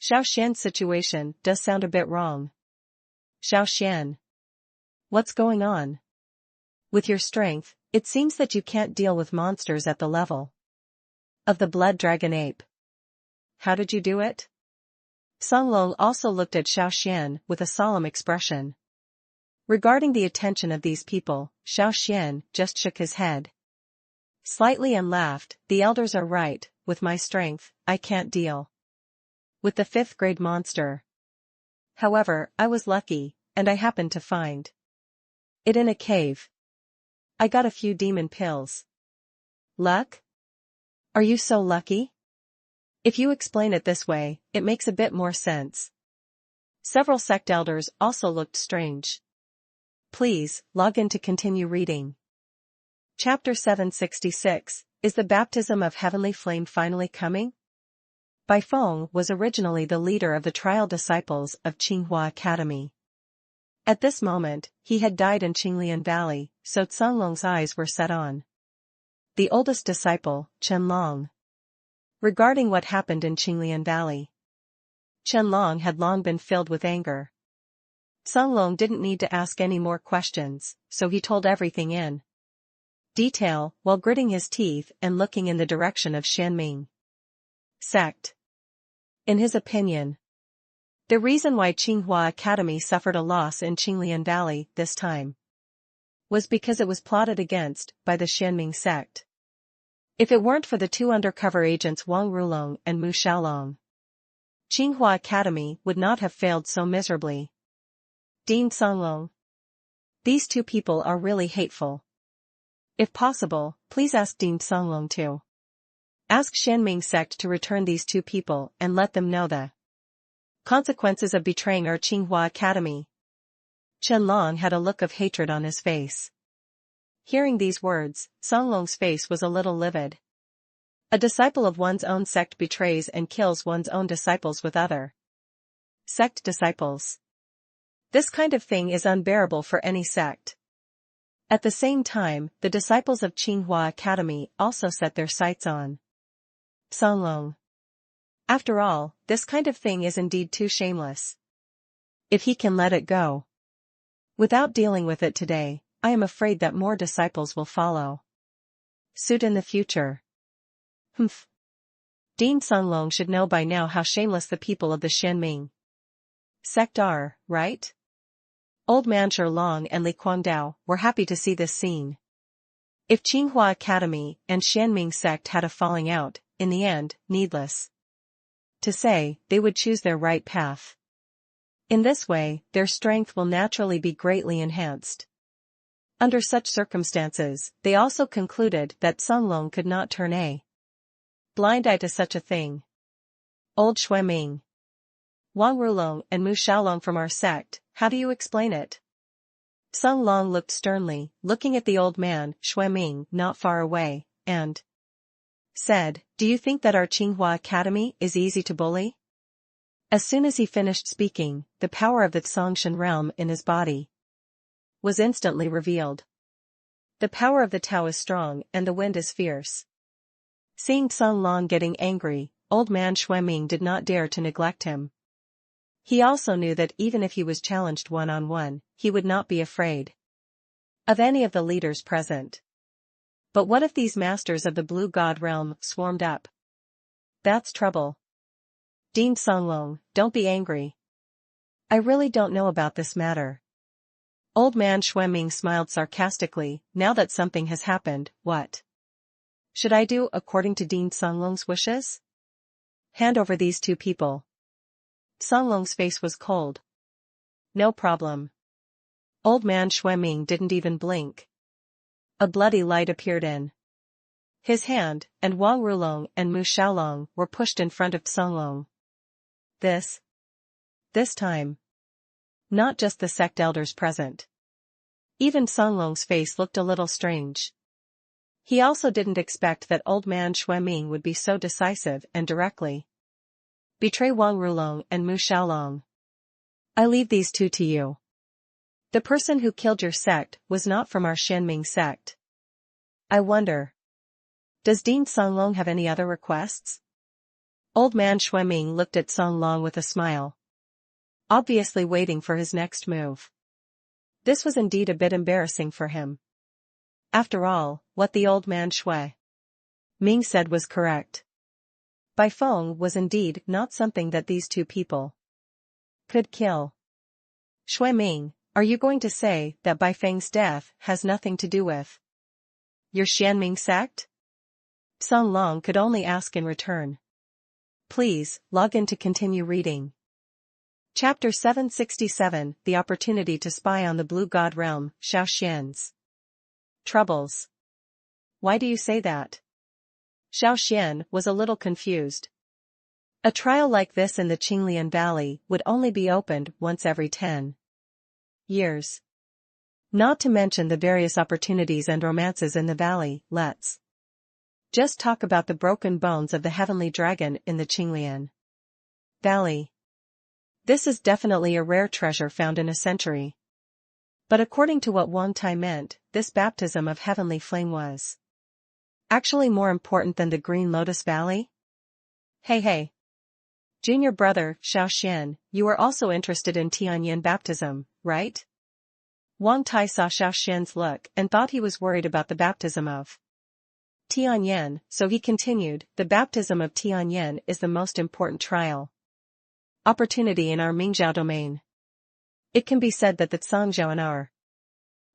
Xiao Xuan's situation does sound a bit wrong. Xiao Xuan. What's going on? With your strength, it seems that you can't deal with monsters at the level of the blood dragon ape. How did you do it? Songlong also looked at Xiao Xuan with a solemn expression. Regarding the attention of these people, Xiao Xuan just shook his head slightly and laughed. The elders are right, with my strength, I can't deal with the 5th grade monster. However, I was lucky, and I happened to find it in a cave. I got a few demon pills. Luck? Are you so lucky? If you explain it this way, it makes a bit more sense. Several sect elders also looked strange. Please, log in to continue reading. Chapter 766, Is the Baptism of Heavenly Flame Finally Coming? Bai Feng was originally the leader of the trial disciples of Qinghua Academy. At this moment, he had died in Qinglian Valley, so Cunlong's eyes were set on the oldest disciple, Qianlong. Regarding what happened in Qinglian Valley, Qianlong had long been filled with anger. Cunlong didn't need to ask any more questions, so he told everything in detail, while gritting his teeth and looking in the direction of Xianming sect. In his opinion, the reason why Qinghua Academy suffered a loss in Qinglian Valley this time was because it was plotted against by the Xianming sect. If it weren't for the 2 undercover agents Wang Rulong and Mu Xiaolong, Qinghua Academy would not have failed so miserably. Dean Songlong. These 2 people are really hateful. If possible, please ask Dean Songlong to ask Xianming sect to return these 2 people and let them know the consequences of betraying our Qinghua Academy. Qianlong had a look of hatred on his face. Hearing these words, Songlong's face was a little livid. A disciple of one's own sect betrays and kills one's own disciples with other sect disciples. This kind of thing is unbearable for any sect. At the same time, the disciples of Qinghua Academy also set their sights on Songlong. After all, this kind of thing is indeed too shameless. If he can let it go without dealing with it today, I am afraid that more disciples will follow suit in the future. Humph. Dean Songlong should know by now how shameless the people of the Xianming sect are, right? Old Man Long and Li Guangdao were happy to see this scene. If Qinghua Academy and Xianming sect had a falling out, in the end, needless to say, they would choose their right path. In this way, their strength will naturally be greatly enhanced. Under such circumstances, they also concluded that Songlong could not turn a blind eye to such a thing. Old Shueming, Wang Rulong and Mu Xiaolong from our sect, how do you explain it? Songlong looked sternly, looking at the old man, Shueming, not far away, and said, Do you think that our Qinghua Academy is easy to bully? As soon as he finished speaking, the power of the Tsongshan realm in his body was instantly revealed. The power of the Tao is strong and the wind is fierce. Seeing Songlong getting angry, old man Shueming did not dare to neglect him. He also knew that even if he was challenged one-on-one, he would not be afraid of any of the leaders present. But what if these masters of the Blue God realm swarmed up? That's trouble. Dean Songlong, don't be angry. I really don't know about this matter. Old man Shueming smiled sarcastically. Now that something has happened, what should I do according to Dean Songlong's wishes? Hand over these 2 people. Songlong's face was cold. No problem. Old man Shueming didn't even blink. A bloody light appeared in his hand, and Wang Rulong and Mu Xiaolong were pushed in front of Songlong. This time, not just the sect elders present. Even Songlong's face looked a little strange. He also didn't expect that old man Shueming would be so decisive and directly betray Wang Rulong and Mu Xiaolong. I leave these 2 to you. The person who killed your sect was not from our Xianming sect. I wonder. Does Dean Songlong have any other requests? Old man Xueming looked at Songlong with a smile, obviously waiting for his next move. This was indeed a bit embarrassing for him. After all, what the old man Ming said was correct. Bai Feng was indeed not something that these two people could kill. Ming, are you going to say that Bai Feng's death has nothing to do with your Xianming sect? Song Long could only ask in return. Please, log in to continue reading. Chapter 767, The Opportunity to Spy on the Blue God Realm, Xiao Xuan's troubles. Why do you say that? Xiao Xuan was a little confused. A trial like this in the Qinglian Valley would only be opened once every 10 years. Not to mention the various opportunities and romances in the valley. Let's just talk about the broken bones of the heavenly dragon in the Qinglian Valley. This is definitely a rare treasure found in a century. But according to what Wang Tai meant, this baptism of heavenly flame was actually more important than the Green Lotus Valley? Hey. Junior brother, Xiao Xuan, you are also interested in Tianyin baptism, right? Wang Tai saw Xiao Xuan's look and thought he was worried about the baptism of Tianyin, so he continued, the baptism of Tianyin is the most important trial opportunity in our Mingzhou domain. It can be said that the Zhangzhou in our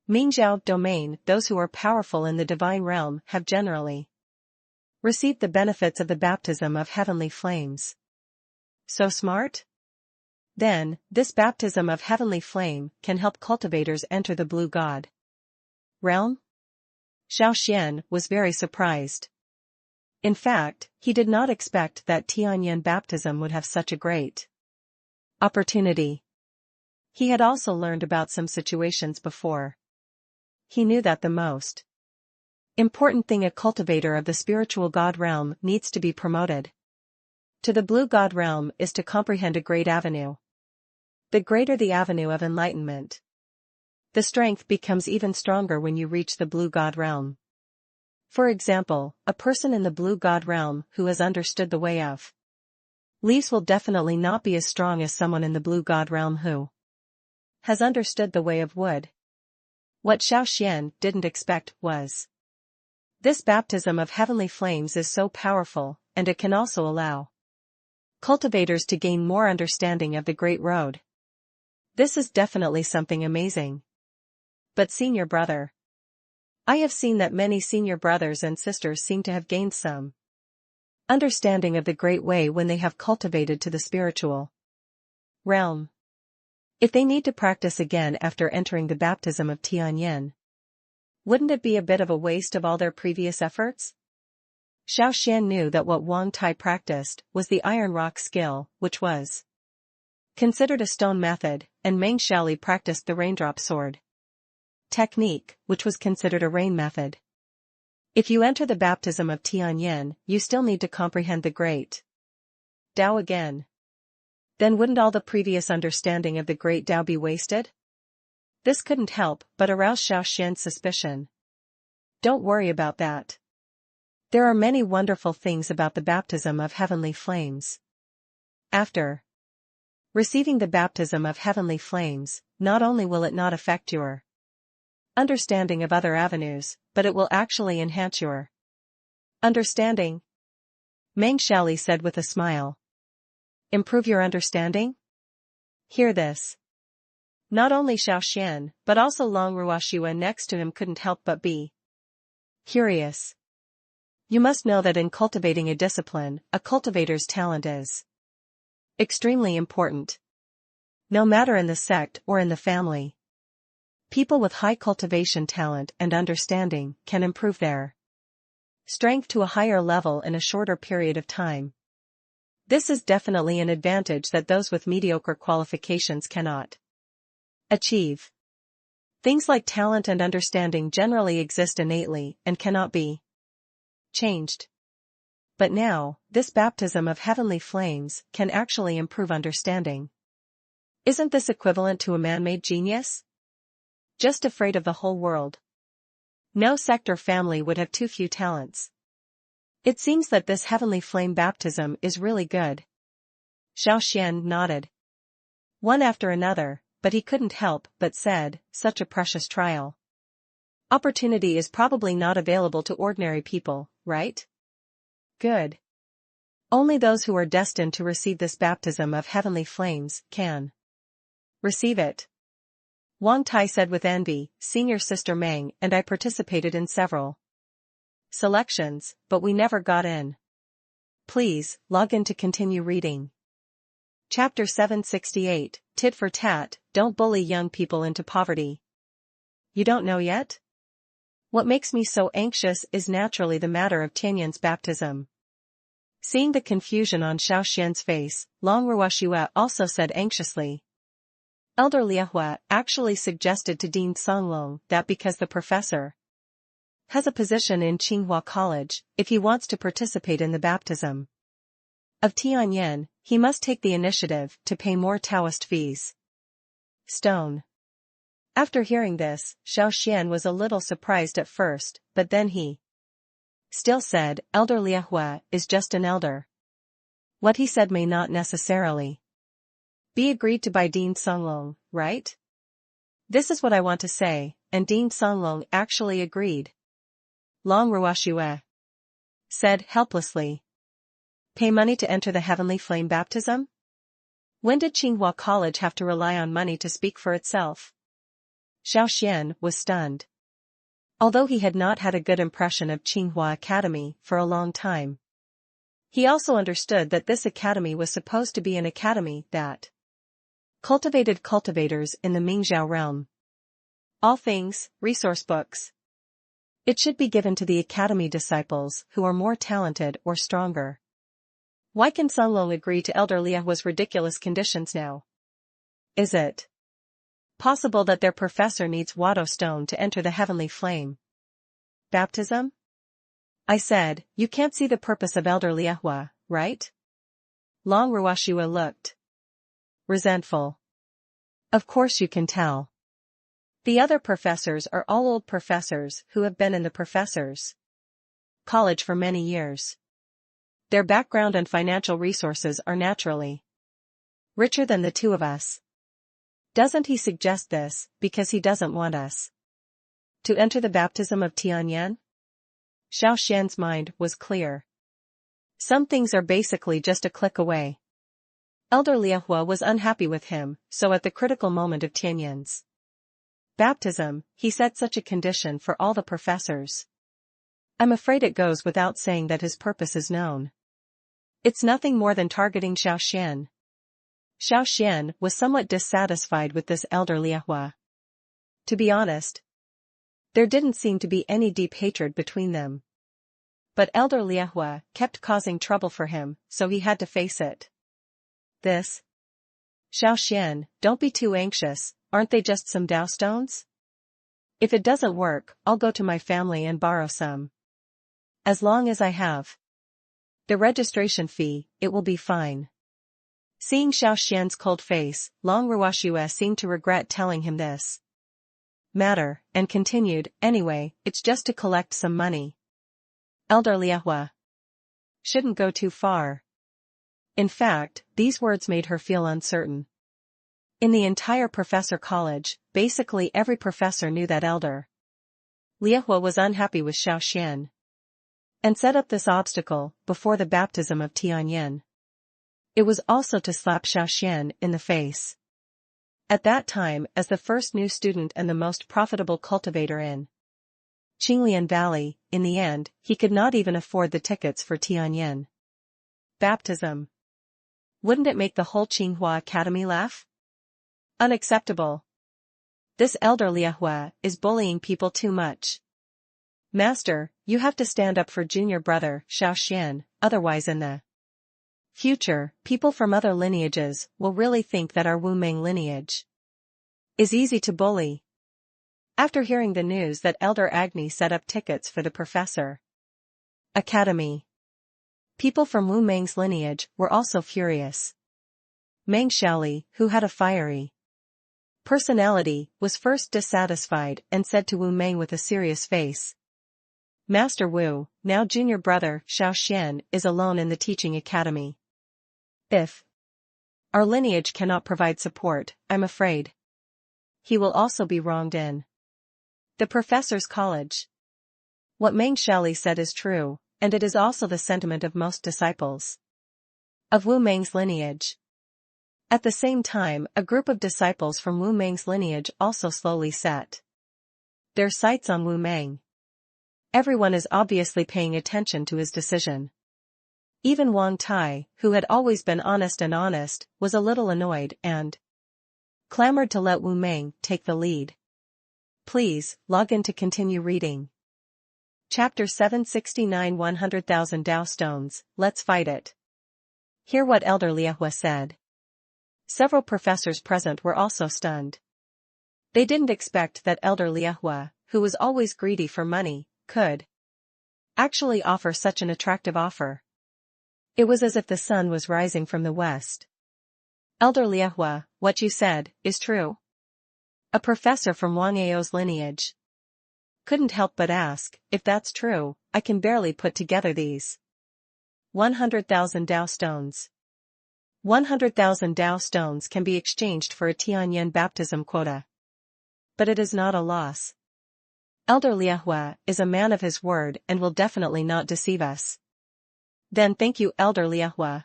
Mingzhou domain, those who are powerful in the divine realm have generally received the benefits of the baptism of heavenly flames. So smart? Then, this baptism of heavenly flame can help cultivators enter the blue god realm? Xiao Xuan was very surprised. In fact, he did not expect that Tianyin baptism would have such a great opportunity. He had also learned about some situations before. He knew that the most important thing a cultivator of the spiritual god realm needs to be promoted to the blue god realm is to comprehend a great avenue. The greater the avenue of enlightenment, the strength becomes even stronger when you reach the blue god realm. For example, a person in the blue god realm who has understood the way of leaves will definitely not be as strong as someone in the blue god realm who has understood the way of wood. What Xiao Xuan didn't expect was this baptism of heavenly flames is so powerful, and it can also allow cultivators to gain more understanding of the Great Road. This is definitely something amazing. But senior brother, I have seen that many senior brothers and sisters seem to have gained some understanding of the Great Way when they have cultivated to the spiritual realm. If they need to practice again after entering the baptism of Tianyin, wouldn't it be a bit of a waste of all their previous efforts? Xiao Xuan knew that what Wang Tai practiced was the iron rock skill, which was considered a stone method, and Meng Xiaoli practiced the raindrop sword technique, which was considered a rain method. If you enter the baptism of Tianyin, you still need to comprehend the great Tao again. Then wouldn't all the previous understanding of the great Tao be wasted? This couldn't help but arouse Xiao Xuan's suspicion. Don't worry about that. There are many wonderful things about the baptism of heavenly flames. After receiving the baptism of heavenly flames, not only will it not affect your understanding of other avenues, but it will actually enhance your understanding. Meng Xiaoli said with a smile. Improve your understanding? Hear this. Not only Xiao Xuan, but also Long Ruoxuan next to him couldn't help but be curious. You must know that in cultivating a discipline, a cultivator's talent is extremely important. No matter in the sect or in the family, people with high cultivation talent and understanding can improve their strength to a higher level in a shorter period of time. This is definitely an advantage that those with mediocre qualifications cannot achieve. Things like talent and understanding generally exist innately and cannot be changed. But now, this baptism of heavenly flames can actually improve understanding. Isn't this equivalent to a man-made genius? Just afraid of the whole world. No sect or family would have too few talents. It seems that this heavenly flame baptism is really good. Xiao Xuan nodded. One after another, but he couldn't help but said, such a precious trial. Opportunity is probably not available to ordinary people, right? Good. Only those who are destined to receive this baptism of heavenly flames can receive it. Wang Tai said with envy. Senior sister Meng and I participated in several selections, but we never got in. Please, log in to continue reading. Chapter 768, Tit for Tat, Don't Bully Young People into Poverty. You don't know yet? What makes me so anxious is naturally the matter of Tianyan's baptism. Seeing the confusion on Xiao Xuan's face, Long Ruoxue also said anxiously. Elder Liehua actually suggested to Dean Songlong that because the professor has a position in Tsinghua College, if he wants to participate in the baptism of Tianyan, he must take the initiative to pay more Taoist fees. Stone. After hearing this, Xiao Xuan was a little surprised at first, but then he still said, Elder Liehua is just an elder. What he said may not necessarily be agreed to by Dean Songlong, right? This is what I want to say, and Dean Songlong actually agreed. Long Ruoxue said helplessly. Pay money to enter the heavenly flame baptism? When did Tsinghua College have to rely on money to speak for itself? Xiao Xuan was stunned. Although he had not had a good impression of Tsinghua Academy for a long time, he also understood that this academy was supposed to be an academy that cultivated cultivators in the Mingzhou realm. All things, resource books. It should be given to the academy disciples who are more talented or stronger. Why can Songlong agree to Elder Liehua's ridiculous conditions now? Is it possible that their professor needs Wado stone to enter the heavenly flame baptism? I said, you can't see the purpose of Elder Liehua, right? Long Ruoxue looked resentful. Of course you can tell. The other professors are all old professors who have been in the professors' college for many years. Their background and financial resources are naturally richer than the two of us. Doesn't he suggest this because he doesn't want us to enter the baptism of Tianyan? Xiao Xuan's mind was clear. Some things are basically just a click away. Elder Liehua was unhappy with him, so at the critical moment of Tianyan's baptism, he set such a condition for all the professors. I'm afraid it goes without saying that his purpose is known. It's nothing more than targeting Xiao Xuan. Xiao Xuan was somewhat dissatisfied with this Elder Liehua. To be honest, there didn't seem to be any deep hatred between them. But Elder Liehua kept causing trouble for him, so he had to face it. This? Xiao Xuan, don't be too anxious, aren't they just some Dao stones? If it doesn't work, I'll go to my family and borrow some. As long as I have the registration fee, it will be fine. Seeing Xiao Xuan's cold face, Long Ruoxue seemed to regret telling him this matter, and continued, anyway, it's just to collect some money. Elder Liehua shouldn't go too far. In fact, these words made her feel uncertain. In the entire professor college, basically every professor knew that Elder Liehua was unhappy with Xiao Xuan and set up this obstacle before the baptism of Tianyan. It was also to slap Xiao Xuan in the face. At that time, as the first new student and the most profitable cultivator in Qinglian Valley, in the end, he could not even afford the tickets for Tianyan baptism. Wouldn't it make the whole Tsinghua Academy laugh? Unacceptable. This Elder Liehua is bullying people too much. Master, you have to stand up for junior brother Xiao Xuan, otherwise in the future, people from other lineages will really think that our Wu Meng lineage is easy to bully. After hearing the news that Elder Agni set up tickets for the Professor Academy, people from Wu Meng's lineage were also furious. Meng Xiaoli, who had a fiery Personality was first dissatisfied and said to Wu Meng with a serious face. Master Wu, now junior brother Xiao Xuan is alone in the teaching academy. If our lineage cannot provide support, I'm afraid he will also be wronged in the professor's college. What Meng Shali said is true, and it is also the sentiment of most disciples of Wu Meng's lineage. At the same time, a group of disciples from Wu Meng's lineage also slowly set their sights on Wu Meng. Everyone is obviously paying attention to his decision. Even Wang Tai, who had always been honest, was a little annoyed and clamored to let Wu Meng take the lead. Please, log in to continue reading. Chapter 769 100,000 Dao Stones, Let's Fight It. Hear what Elder Liehua said. Several professors present were also stunned. They didn't expect that Elder Liehua, who was always greedy for money, could actually offer such an attractive offer. It was as if the sun was rising from the west. Elder Liehua, what you said is true? A professor from Wang Ao's lineage couldn't help but ask. If that's true, I can barely put together these 100,000 Dao stones. 100,000 Dao stones can be exchanged for a Tianyan baptism quota. But it is not a loss. Elder Liehua is a man of his word and will definitely not deceive us. Then thank you, Elder Liehua.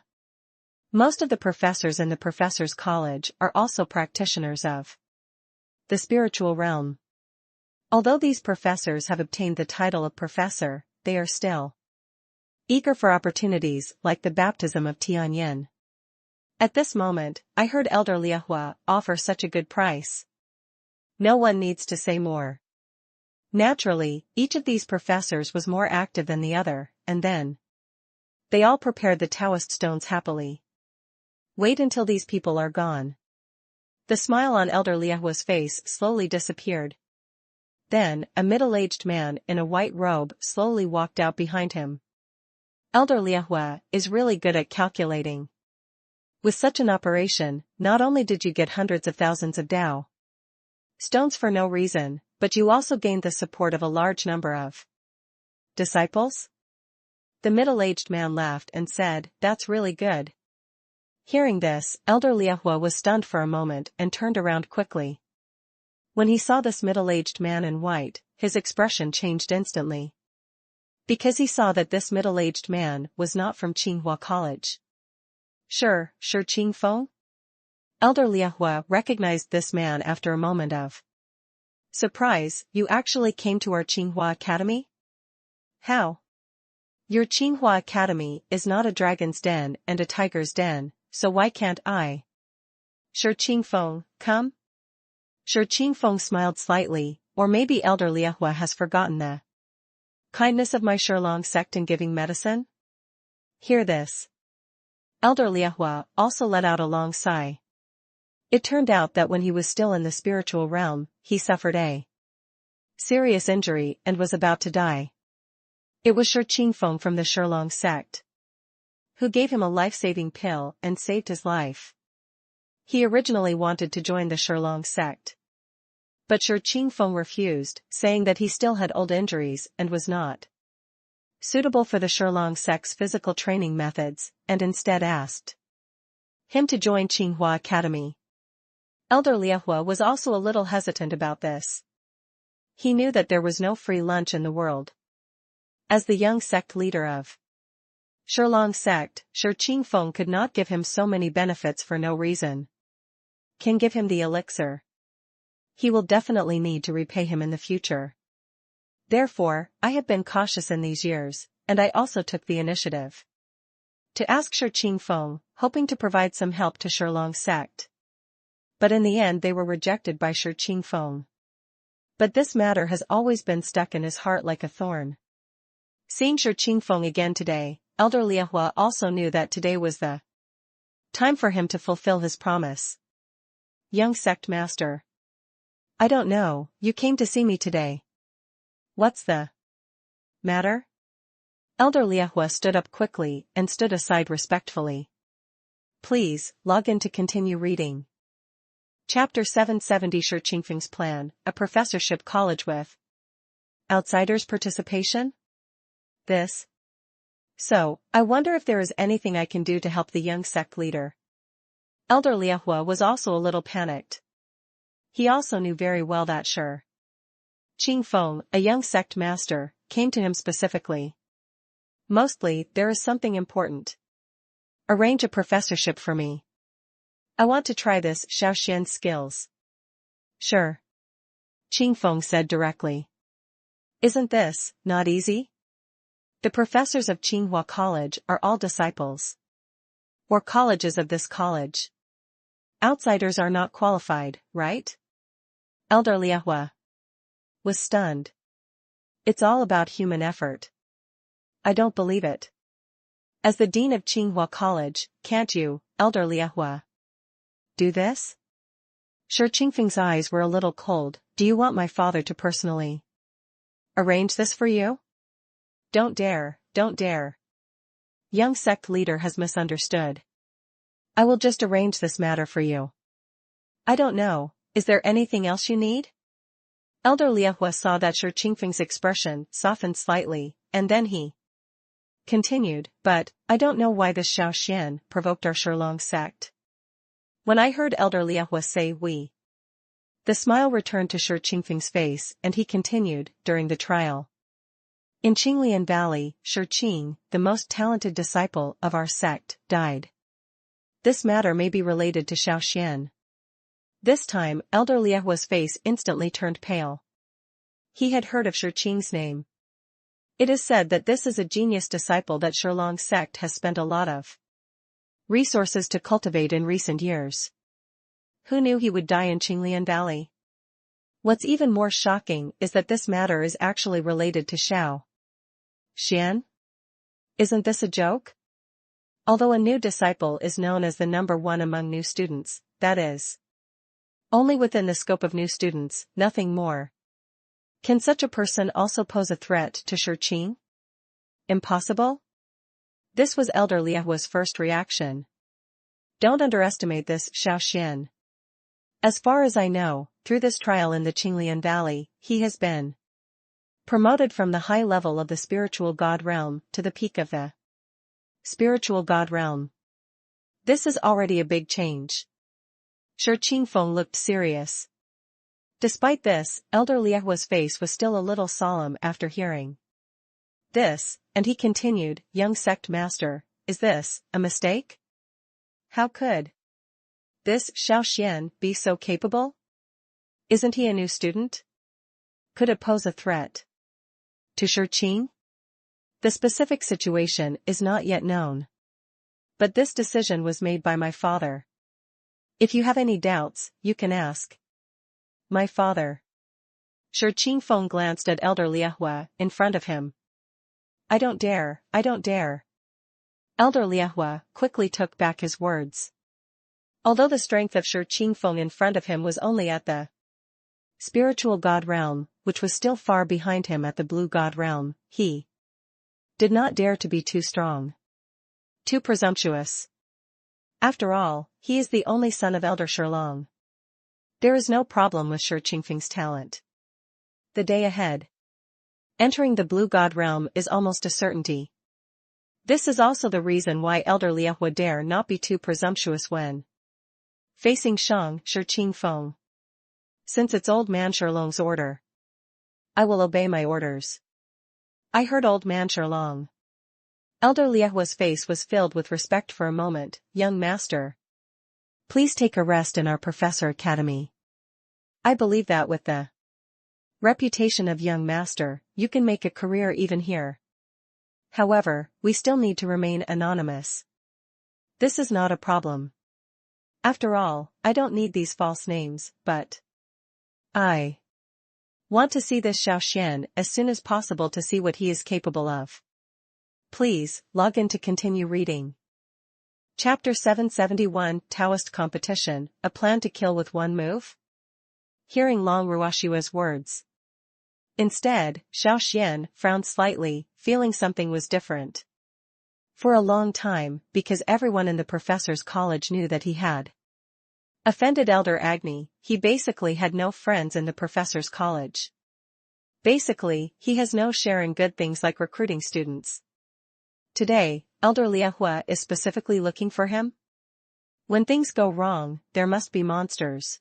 Most of the professors in the professors' college are also practitioners of the spiritual realm. Although these professors have obtained the title of professor, they are still eager for opportunities like the baptism of Tianyan. At this moment, I heard Elder Liehua offer such a good price. No one needs to say more. Naturally, each of these professors was more active than the other, and then they all prepared the Taoist stones happily. Wait until these people are gone. The smile on Elder Liehua's face slowly disappeared. Then, a middle-aged man in a white robe slowly walked out behind him. Elder Liehua is really good at calculating. With such an operation, not only did you get hundreds of thousands of Dao stones for no reason, but you also gained the support of a large number of disciples? The middle-aged man laughed and said, That's really good. Hearing this, Elder Liehua was stunned for a moment and turned around quickly. When he saw this middle-aged man in white, his expression changed instantly. Because he saw that this middle-aged man was not from Tsinghua College. Sure Qingfeng? Elder Liehua recognized this man after a moment of surprise. You actually came to our Tsinghua Academy? How? Your Tsinghua Academy is not a dragon's den and a tiger's den, so why can't I? Qingfeng, come? Qingfeng smiled slightly, or maybe Elder Liehua has forgotten the kindness of my Shilong sect in giving medicine? Hear this. Elder Liehua also let out a long sigh. It turned out that when he was still in the spiritual realm, he suffered a serious injury and was about to die. It was Qingfeng from the Shilong sect who gave him a life-saving pill and saved his life. He originally wanted to join the Shilong sect, but Qingfeng refused, saying that he still had old injuries and was not suitable for the Shilong sect's physical training methods, and instead asked him to join Tsinghua Academy. Elder Liehua was also a little hesitant about this. He knew that there was no free lunch in the world. As the young sect leader of Shilong sect, Qingfeng could not give him so many benefits for no reason. Can give him the elixir. He will definitely need to repay him in the future. Therefore, I have been cautious in these years, and I also took the initiative to ask Qingfeng, hoping to provide some help to Shilong sect. But in the end they were rejected by Qingfeng. But this matter has always been stuck in his heart like a thorn. Seeing Qingfeng again today, Elder Liehua also knew that today was the time for him to fulfill his promise. Young sect master. I don't know, you came to see me today. What's the matter? Elder Liehua stood up quickly and stood aside respectfully. Please, log in to continue reading. Chapter 770 Shi Qingfeng's plan, a professorship college with outsiders' participation? So, I wonder if there is anything I can do to help the young sect leader. Elder Liehua was also a little panicked. He also knew very well that Shi Qingfeng, a young sect master, came to him specifically. Mostly, there is something important. Arrange a professorship for me. I want to try this Xiao Xuan skills. Sure. Qingfeng said directly. Isn't this not easy? The professors of Tsinghua College are all disciples. Or colleges of this college. Outsiders are not qualified, right? Elder Liehua was stunned. It's all about human effort. I don't believe it. As the dean of Tsinghua College, can't you, Elder Liehua, do this? Shi Qingfeng's eyes were a little cold. Do you want my father to personally arrange this for you? Don't dare, don't dare. Young sect leader has misunderstood. I will just arrange this matter for you. I don't know, is there anything else you need? Elder Liehua saw that Shi Qingfeng's expression softened slightly, and then he continued, but, I don't know why this Xiao Xuan provoked our Shilong sect. When I heard Elder Liehua say we, the smile returned to Shi Qingfeng's face and he continued, during the trial. In Qinglian Valley, Shi Qing, the most talented disciple of our sect, died. This matter may be related to Xiao Xuan. This time, Elder Liehua's face instantly turned pale. He had heard of Shi Qing's name. It is said that this is a genius disciple that Shilong sect has spent a lot of resources to cultivate in recent years. Who knew he would die in Qinglian Valley? What's even more shocking is that this matter is actually related to Xiao Xuan? Isn't this a joke? Although a new disciple is known as the number one among new students, that is only within the scope of new students, nothing more. Can such a person also pose a threat to Shi Qing? Impossible? This was Elder Liehua's first reaction. Don't underestimate this Xiao Xuan. As far as I know, through this trial in the Qinglian Valley, he has been promoted from the high level of the spiritual god realm to the peak of the spiritual god realm. This is already a big change. Shi Qingfeng looked serious. Despite this, Elder Liehua's face was still a little solemn after hearing this, and he continued, young sect master, is this a mistake? How could this Xiao Xuan be so capable? Isn't he a new student? Could it pose a threat to Shi Qing? The specific situation is not yet known. But this decision was made by my father. If you have any doubts, you can ask my father. Shi Qingfeng glanced at Elder Liehua in front of him. I don't dare, I don't dare. Elder Liehua quickly took back his words. Although the strength of Shi Qingfeng in front of him was only at the spiritual god realm, which was still far behind him at the blue god realm, he did not dare to be too strong. Too presumptuous. After all, he is the only son of Elder Shilong. There is no problem with Shi Qingfeng's talent. The day ahead. Entering the blue god realm is almost a certainty. This is also the reason why Elder Liehua dare not be too presumptuous when facing Shi Qingfeng. Since it's old man Shilong's order, I will obey my orders. I heard old man Shilong. Elder Liehua's face was filled with respect for a moment. Young master, please take a rest in our professor academy. I believe that with the reputation of young master, you can make a career even here. However, we still need to remain anonymous. This is not a problem. After all, I don't need these false names, but I want to see this Xiao Xuan as soon as possible to see what he is capable of. Please, log in to continue reading. Chapter 771 Taoist Competition, A Plan to Kill with One Move? Hearing Long Ruoshua's words. Instead, Xiao Xuan frowned slightly, feeling something was different. For a long time, because everyone in the professor's college knew that he had Offended Elder Agni, he basically had no friends in the professor's college. Basically, he has no share in good things like recruiting students. Today, Elder Liahua is specifically looking for him? When things go wrong, there must be monsters.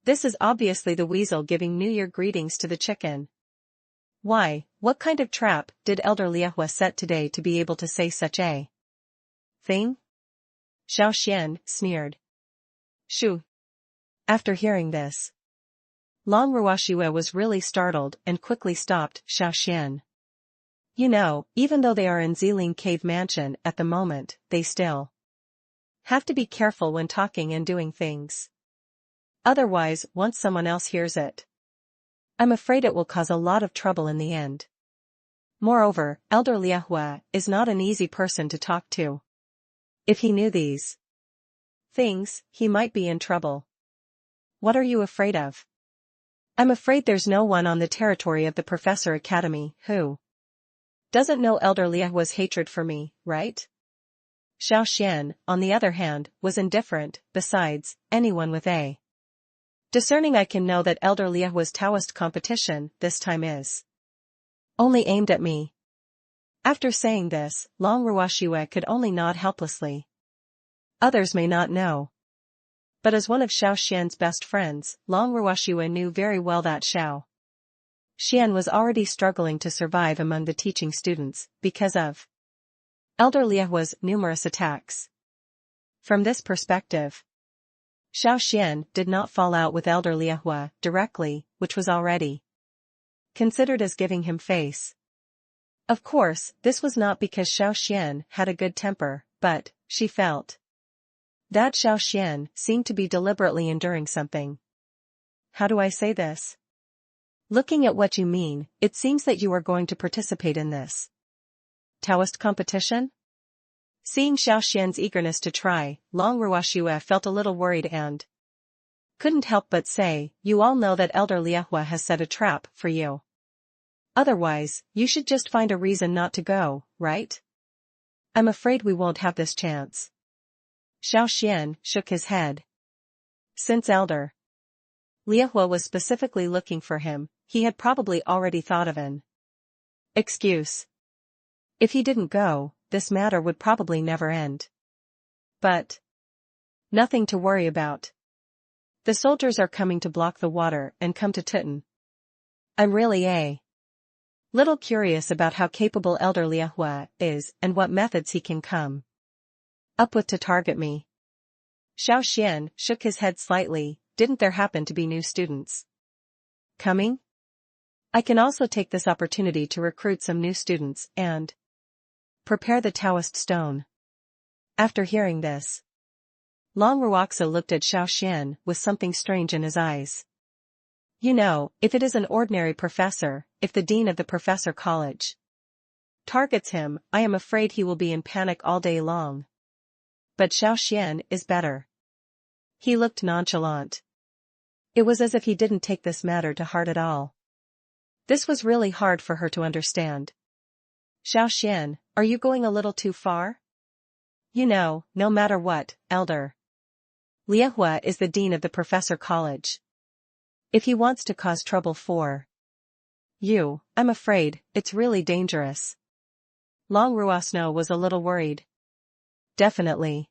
This is obviously the weasel giving New Year greetings to the chicken. Why, what kind of trap did Elder Liahua set today to be able to say such a thing? Xiao Xuan sneered. Shoo. After hearing this, Long Ruoxue was really startled and quickly stopped Xiao Xuan. You know, even though they are in Ziling Cave Mansion at the moment, they still have to be careful when talking and doing things. Otherwise, once someone else hears it, I'm afraid it will cause a lot of trouble in the end. Moreover, Elder Liahua is not an easy person to talk to. If he knew these things, he might be in trouble. What are you afraid of? I'm afraid there's no one on the territory of the Professor Academy who doesn't know Elder Liahua's hatred for me, right? Xiao Xuan, on the other hand, was indifferent. Besides, anyone with a discerning eye can know that Elder Liahua's Taoist competition this time is only aimed at me. After saying this, Long Ruoxue could only nod helplessly. Others may not know, but as one of Xiao Xian's best friends, Long Ruoxue knew very well that Xiao Xian was already struggling to survive among the teaching students because of Elder Liahua's numerous attacks. From this perspective, Xiao Xian did not fall out with Elder Liahua directly, which was already considered as giving him face. Of course, this was not because Xiao Xian had a good temper, but she felt that Xiao Xian seemed to be deliberately enduring something. How do I say this? Looking at what you mean, it seems that you are going to participate in this Taoist competition? Seeing Xiao Xian's eagerness to try, Long Ruoxue felt a little worried and couldn't help but say, you all know that Elder Liahua has set a trap for you. Otherwise, you should just find a reason not to go, right? I'm afraid we won't have this chance. Xiao Xian shook his head. Since Elder Liahua was specifically looking for him, he had probably already thought of an excuse. If he didn't go, this matter would probably never end. But nothing to worry about. The soldiers are coming to block the water and come to Titan. I'm really a little curious about how capable Elder Liahua is and what methods he can come up with to target me. Xiao Xian shook his head slightly. Didn't there happen to be new students coming? I can also take this opportunity to recruit some new students and prepare the Taoist stone. After hearing this, Long Ruoxue looked at Xiao Xian with something strange in his eyes. You know, if it is an ordinary professor, if the dean of the professor college targets him, I am afraid he will be in panic all day long. But Xiao Xian is better. He looked nonchalant. It was as if he didn't take this matter to heart at all. This was really hard for her to understand. Xiao Xian, are you going a little too far? You know, no matter what, Elder Liahua is the dean of the professor college. If he wants to cause trouble for you, I'm afraid, it's really dangerous. Long Ruoxue was a little worried. Definitely.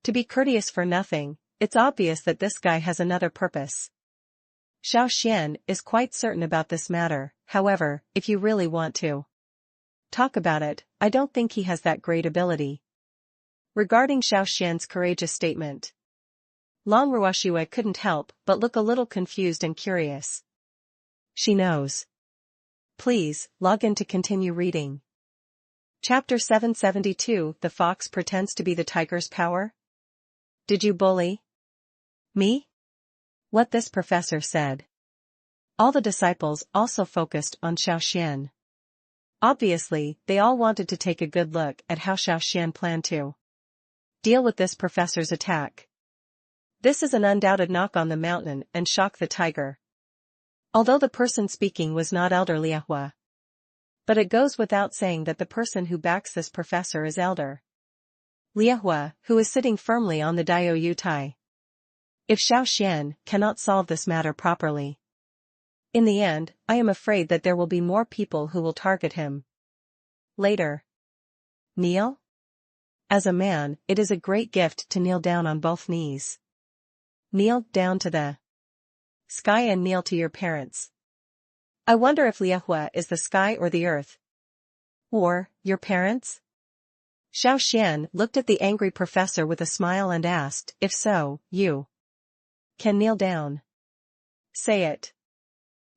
To be courteous for nothing, it's obvious that this guy has another purpose. Xiao Xian is quite certain about this matter, however, if you really want to talk about it, I don't think he has that great ability. Regarding Xiao Xian's courageous statement, Long Ruoxue couldn't help but look a little confused and curious. She knows. Please, log in to continue reading. Chapter 772, The Fox Pretends to be the Tiger's Power? Did you bully me? What this professor said. All the disciples also focused on Xiao Xian. Obviously, they all wanted to take a good look at how Xiao Xian planned to deal with this professor's attack. This is an undoubted knock on the mountain and shock the tiger. Although the person speaking was not Elder Liahua. But it goes without saying that the person who backs this professor is Elder Liahua, who is sitting firmly on the Dao Yutai. if Xiao Xuan cannot solve this matter properly. In the end, I am afraid that there will be more people who will target him. Later. Kneel? As a man, it is a great gift to kneel down on both knees. Kneel down to the sky and kneel to your parents. I wonder if Liahua is the sky or the earth. Or, your parents? Xiao Xuan looked at the angry professor with a smile and asked, if so, you can kneel down. Say it.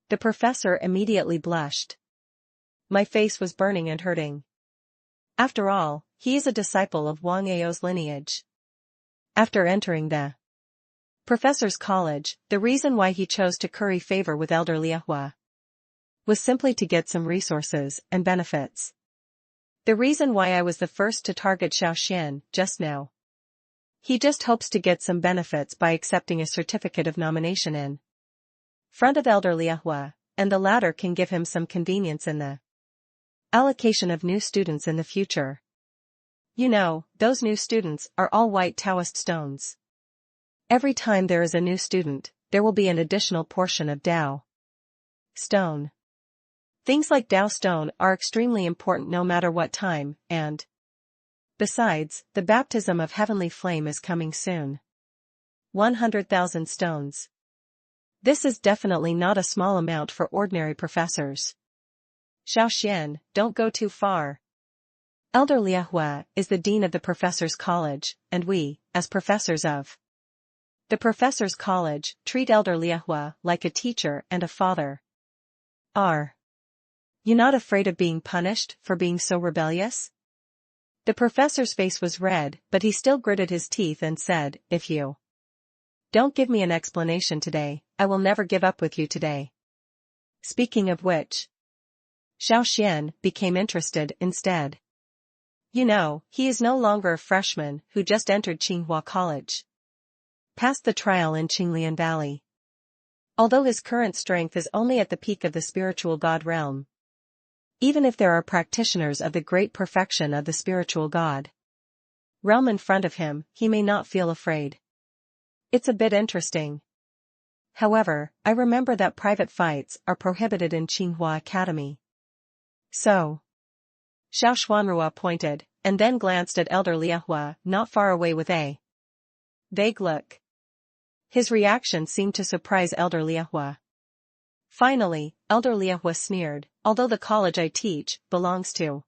The professor immediately blushed. My face was burning and hurting. After all, he is a disciple of Wang Ao's lineage. After entering the professor's college, the reason why he chose to curry favor with Elder Liahua was simply to get some resources and benefits. The reason why I was the first to target Xiao Xuan just now. He just hopes to get some benefits by accepting a certificate of nomination in front of Elder Liahua, and the latter can give him some convenience in the allocation of new students in the future. You know, those new students are all white Taoist stones. Every time there is a new student, there will be an additional portion of Dao stone. Things like Dao stone are extremely important no matter what time, and besides, the baptism of heavenly flame is coming soon. 100,000 stones. This is definitely not a small amount for ordinary professors. Xiao Xuan, don't go too far. Elder Liahua is the dean of the professors' college, and we, as professors of the professors' college, treat Elder Liahua like a teacher and a father. Are you not afraid of being punished for being so rebellious? The professor's face was red, but he still gritted his teeth and said, if you don't give me an explanation today, I will never give up with you today. Speaking of which, Xiao Xuan became interested instead. You know, he is no longer a freshman who just entered Tsinghua College. Passed the trial in Qinglian Valley. Although his current strength is only at the peak of the spiritual god realm. Even if there are practitioners of the great perfection of the spiritual god realm in front of him, he may not feel afraid. It's a bit interesting. However, I remember that private fights are prohibited in Tsinghua Academy. So. Xiao Xuanrua pointed, and then glanced at Elder Liahua not far away with a vague look. His reaction seemed to surprise Elder Liahua. Finally, Elder Liahua sneered, although the college I teach belongs to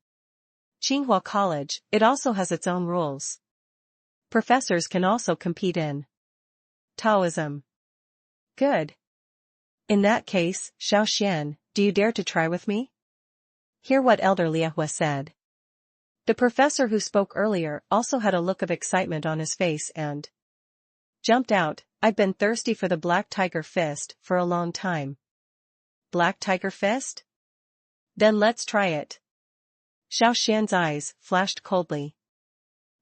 Tsinghua College, it also has its own rules. Professors can also compete in Taoism. Good. In that case, Xiao Xuan, do you dare to try with me? Hear what Elder Liahua said. The professor who spoke earlier also had a look of excitement on his face and jumped out, I've been thirsty for the Black Tiger Fist for a long time. Black Tiger Fist? Then let's try it. Xiao Xuan's eyes flashed coldly.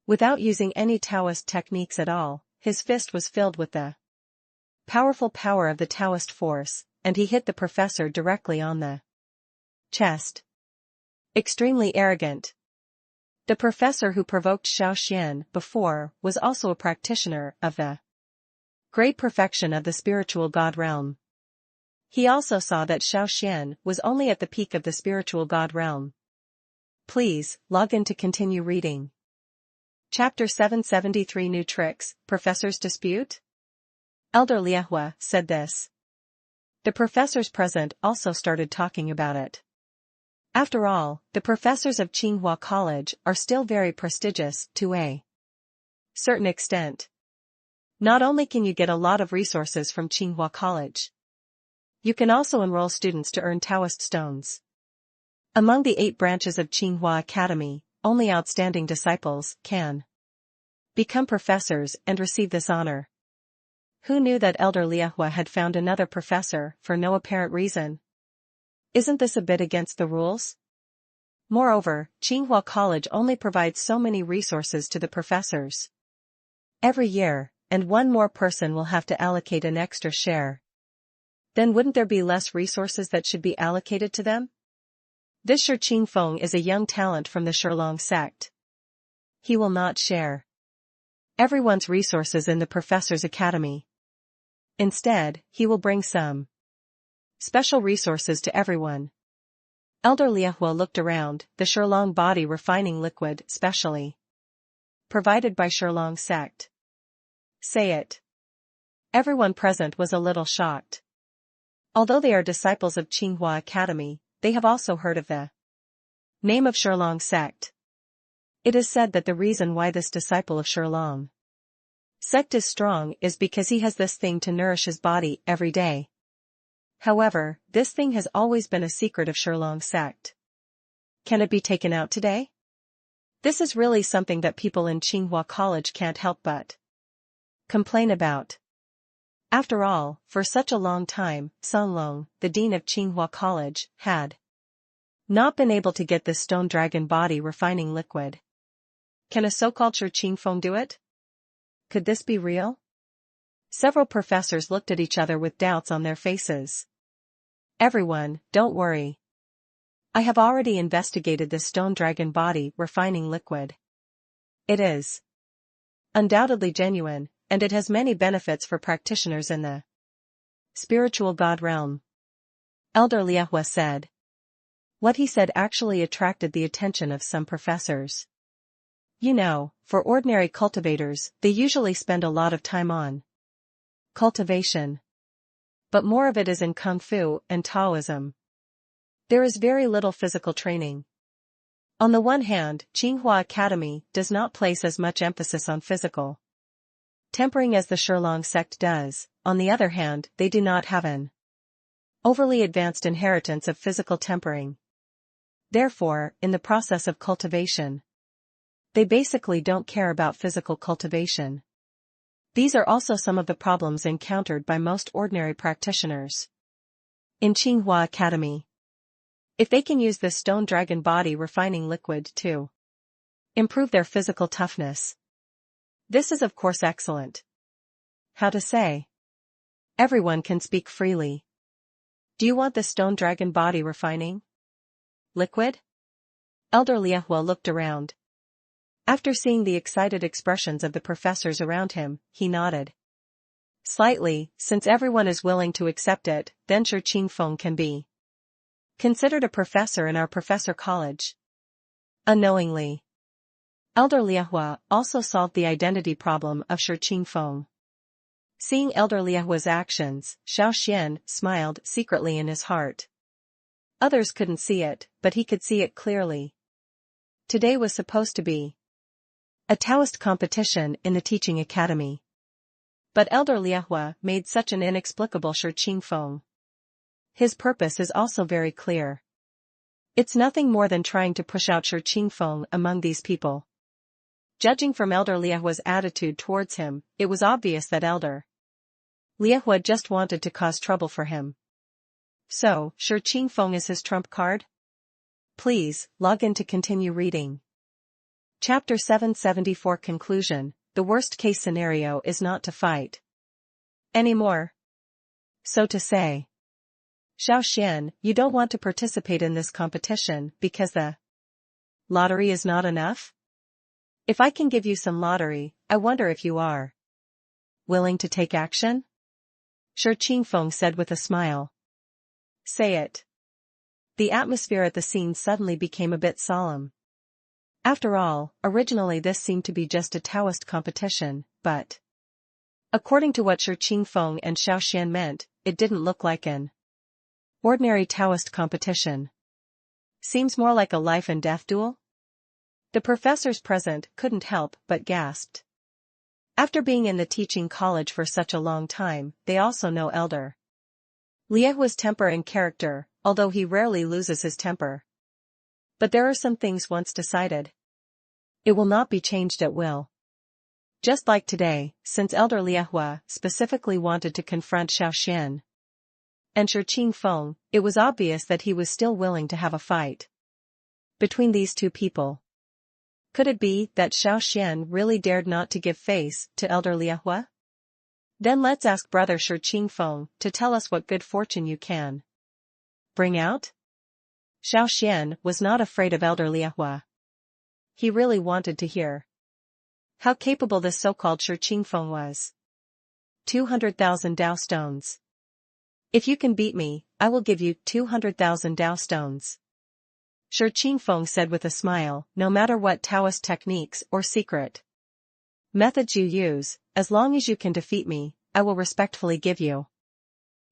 Without using any Taoist techniques at all, his fist was filled with the powerful power of the Taoist force, and he hit the professor directly on the chest. Extremely arrogant. The professor who provoked Xiao Xuan before was also a practitioner of the great perfection of the spiritual god realm. He also saw that Xiao Xuan was only at the peak of the spiritual god realm. Please, log in to continue reading. Chapter 773 New Tricks, Professor's Dispute? Elder Liahua said this. The professors present also started talking about it. After all, the professors of Tsinghua College are still very prestigious to a certain extent. Not only can you get a lot of resources from Tsinghua College, you can also enroll students to earn Taoist stones. Among the 8 branches of Tsinghua Academy, only outstanding disciples can become professors and receive this honor. Who knew that Elder Liahua had found another professor for no apparent reason? Isn't this a bit against the rules? Moreover, Tsinghua College only provides so many resources to the professors every year, and one more person will have to allocate an extra share. Then wouldn't there be less resources that should be allocated to them? This Shi Qingfeng is a young talent from the Shilong sect. He will not share everyone's resources in the Professor's Academy. Instead, he will bring some special resources to everyone. Elder Liahua looked around, the Shurlong body refining liquid specially provided by Shurlong sect. Say it. Everyone present was a little shocked. Although they are disciples of Qinghua Academy, they have also heard of the name of Shurlong sect. It is said that the reason why this disciple of Shurlong sect is strong is because he has this thing to nourish his body every day. However, this thing has always been a secret of Shurlong sect. Can it be taken out today? This is really something that people in Qinghua College can't help but complain about. After all, for such a long time, Songlong, the dean of Qinghua College, had not been able to get this stone dragon body refining liquid. Can a so-called Qingfeng do it? Could this be real? Several professors looked at each other with doubts on their faces. Everyone, don't worry. I have already investigated this stone dragon body refining liquid. It is undoubtedly genuine, and it has many benefits for practitioners in the spiritual god realm. Elder Liahua said. What he said actually attracted the attention of some professors. You know, for ordinary cultivators, they usually spend a lot of time on cultivation. But more of it is in Kung Fu and Taoism. There is very little physical training. On the one hand, Qinghua Academy does not place as much emphasis on physical tempering as the Shurlong sect does. On the other hand, they do not have an overly advanced inheritance of physical tempering. Therefore, in the process of cultivation, they basically don't care about physical cultivation. These are also some of the problems encountered by most ordinary practitioners in Qinghua Academy. If they can use this stone dragon body refining liquid to improve their physical toughness, this is of course excellent. How to say? Everyone can speak freely. Do you want the stone dragon body refining liquid? Elder Liahua looked around. After seeing the excited expressions of the professors around him, he nodded slightly. Since everyone is willing to accept it, then Shi Qingfeng can be considered a professor in our professor college. Unknowingly, Elder Liahua also solved the identity problem of Shi Qingfeng. Seeing Elder Liahua's actions, Xiao Xuan smiled secretly in his heart. Others couldn't see it, but he could see it clearly. Today was supposed to be a Taoist competition in the teaching academy. But Elder Liahua made such an inexplicable Shi Qingfeng. His purpose is also very clear. It's nothing more than trying to push out Shi Qingfeng among these people. Judging from Elder Liahua's attitude towards him, it was obvious that Elder Liahua just wanted to cause trouble for him. So, Shi Qingfeng is his trump card? Please, log in to continue reading. Chapter 774 Conclusion. The worst case scenario is not to fight anymore. So to say. Xiao Xuan, you don't want to participate in this competition because the lottery is not enough? If I can give you some lottery, I wonder if you are willing to take action? Shi Qingfeng said with a smile. Say it. The atmosphere at the scene suddenly became a bit solemn. After all, originally this seemed to be just a Taoist competition, but according to what Shi Qingfeng and Xiao Xuan meant, it didn't look like an ordinary Taoist competition. Seems more like a life and death duel? The professors present couldn't help but gasped. After being in the teaching college for such a long time, they also know Elder Liahua's temper and character, although he rarely loses his temper. But there are some things once decided. It will not be changed at will. Just like today, since Elder Liahua specifically wanted to confront Xiao Xuan and Shi Qingfeng, it was obvious that he was still willing to have a fight between these two people. Could it be that Xiao Xuan really dared not to give face to Elder Liahua? Then let's ask Brother Shi Qingfeng to tell us what good fortune you can bring out? Xiao Xuan was not afraid of Elder Liahua. He really wanted to hear how capable this so-called Shi Qingfeng was. 200,000 Dao stones. If you can beat me, I will give you 200,000 Dao stones. Shi Qingfeng said with a smile, no matter what Taoist techniques or secret methods you use, as long as you can defeat me, I will respectfully give you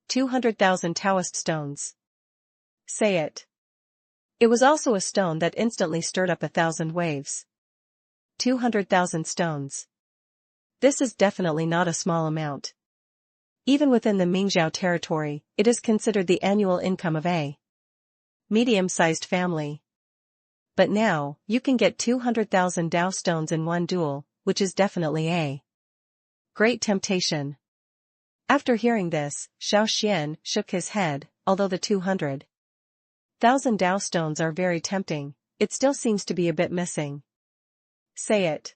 200,000 Taoist stones. Say it. It was also a stone that instantly stirred up 1,000 waves. 200,000 stones. This is definitely not a small amount. Even within the Mingzhou territory, it is considered the annual income of a medium-sized family. But now, you can get 200,000 Dao stones in one duel, which is definitely a great temptation. After hearing this, Xiao Xuan shook his head. Although the 200,000 Dao stones are very tempting, it still seems to be a bit missing. Say it.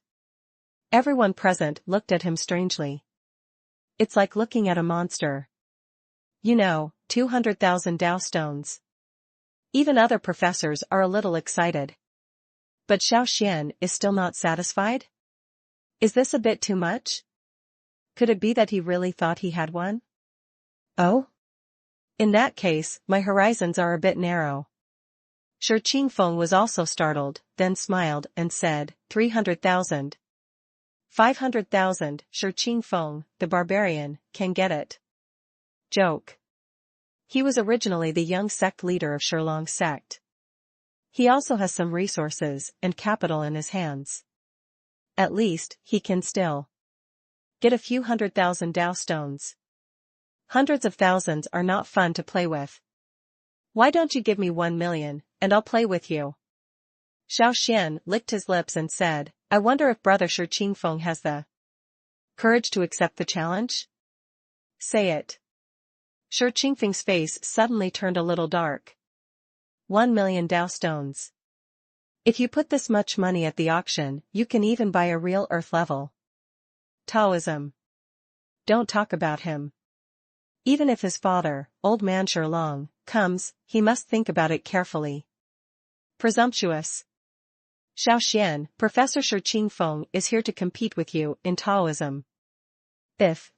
Everyone present looked at him strangely. It's like looking at a monster. 200,000 Dao stones. Even other professors are a little excited. But Xiao Xuan is still not satisfied? Is this a bit too much? Could it be that he really thought he had one? Oh? In that case, my horizons are a bit narrow. Shi Qingfeng was also startled, then smiled and said, 300,000. 500,000, Shi Qingfeng, the barbarian, can get it. Joke. He was originally the young sect leader of Shilong sect. He also has some resources and capital in his hands. At least, he can still get a few 100,000 Dao stones. Hundreds of thousands are not fun to play with. Why don't you give me 1 million, and I'll play with you? Xiao Xuan licked his lips and said, I wonder if brother Shi Qingfeng has the courage to accept the challenge? Say it. Shi Qingfeng's face suddenly turned a little dark. 1 million Dao stones. If you put this much money at the auction, you can even buy a real earth level Taoism. Don't talk about him. Even if his father, old man Shilong, comes, he must think about it carefully. Presumptuous. Xiao Xuan, Professor Shi Qingfeng is here to compete with you in Taoism. If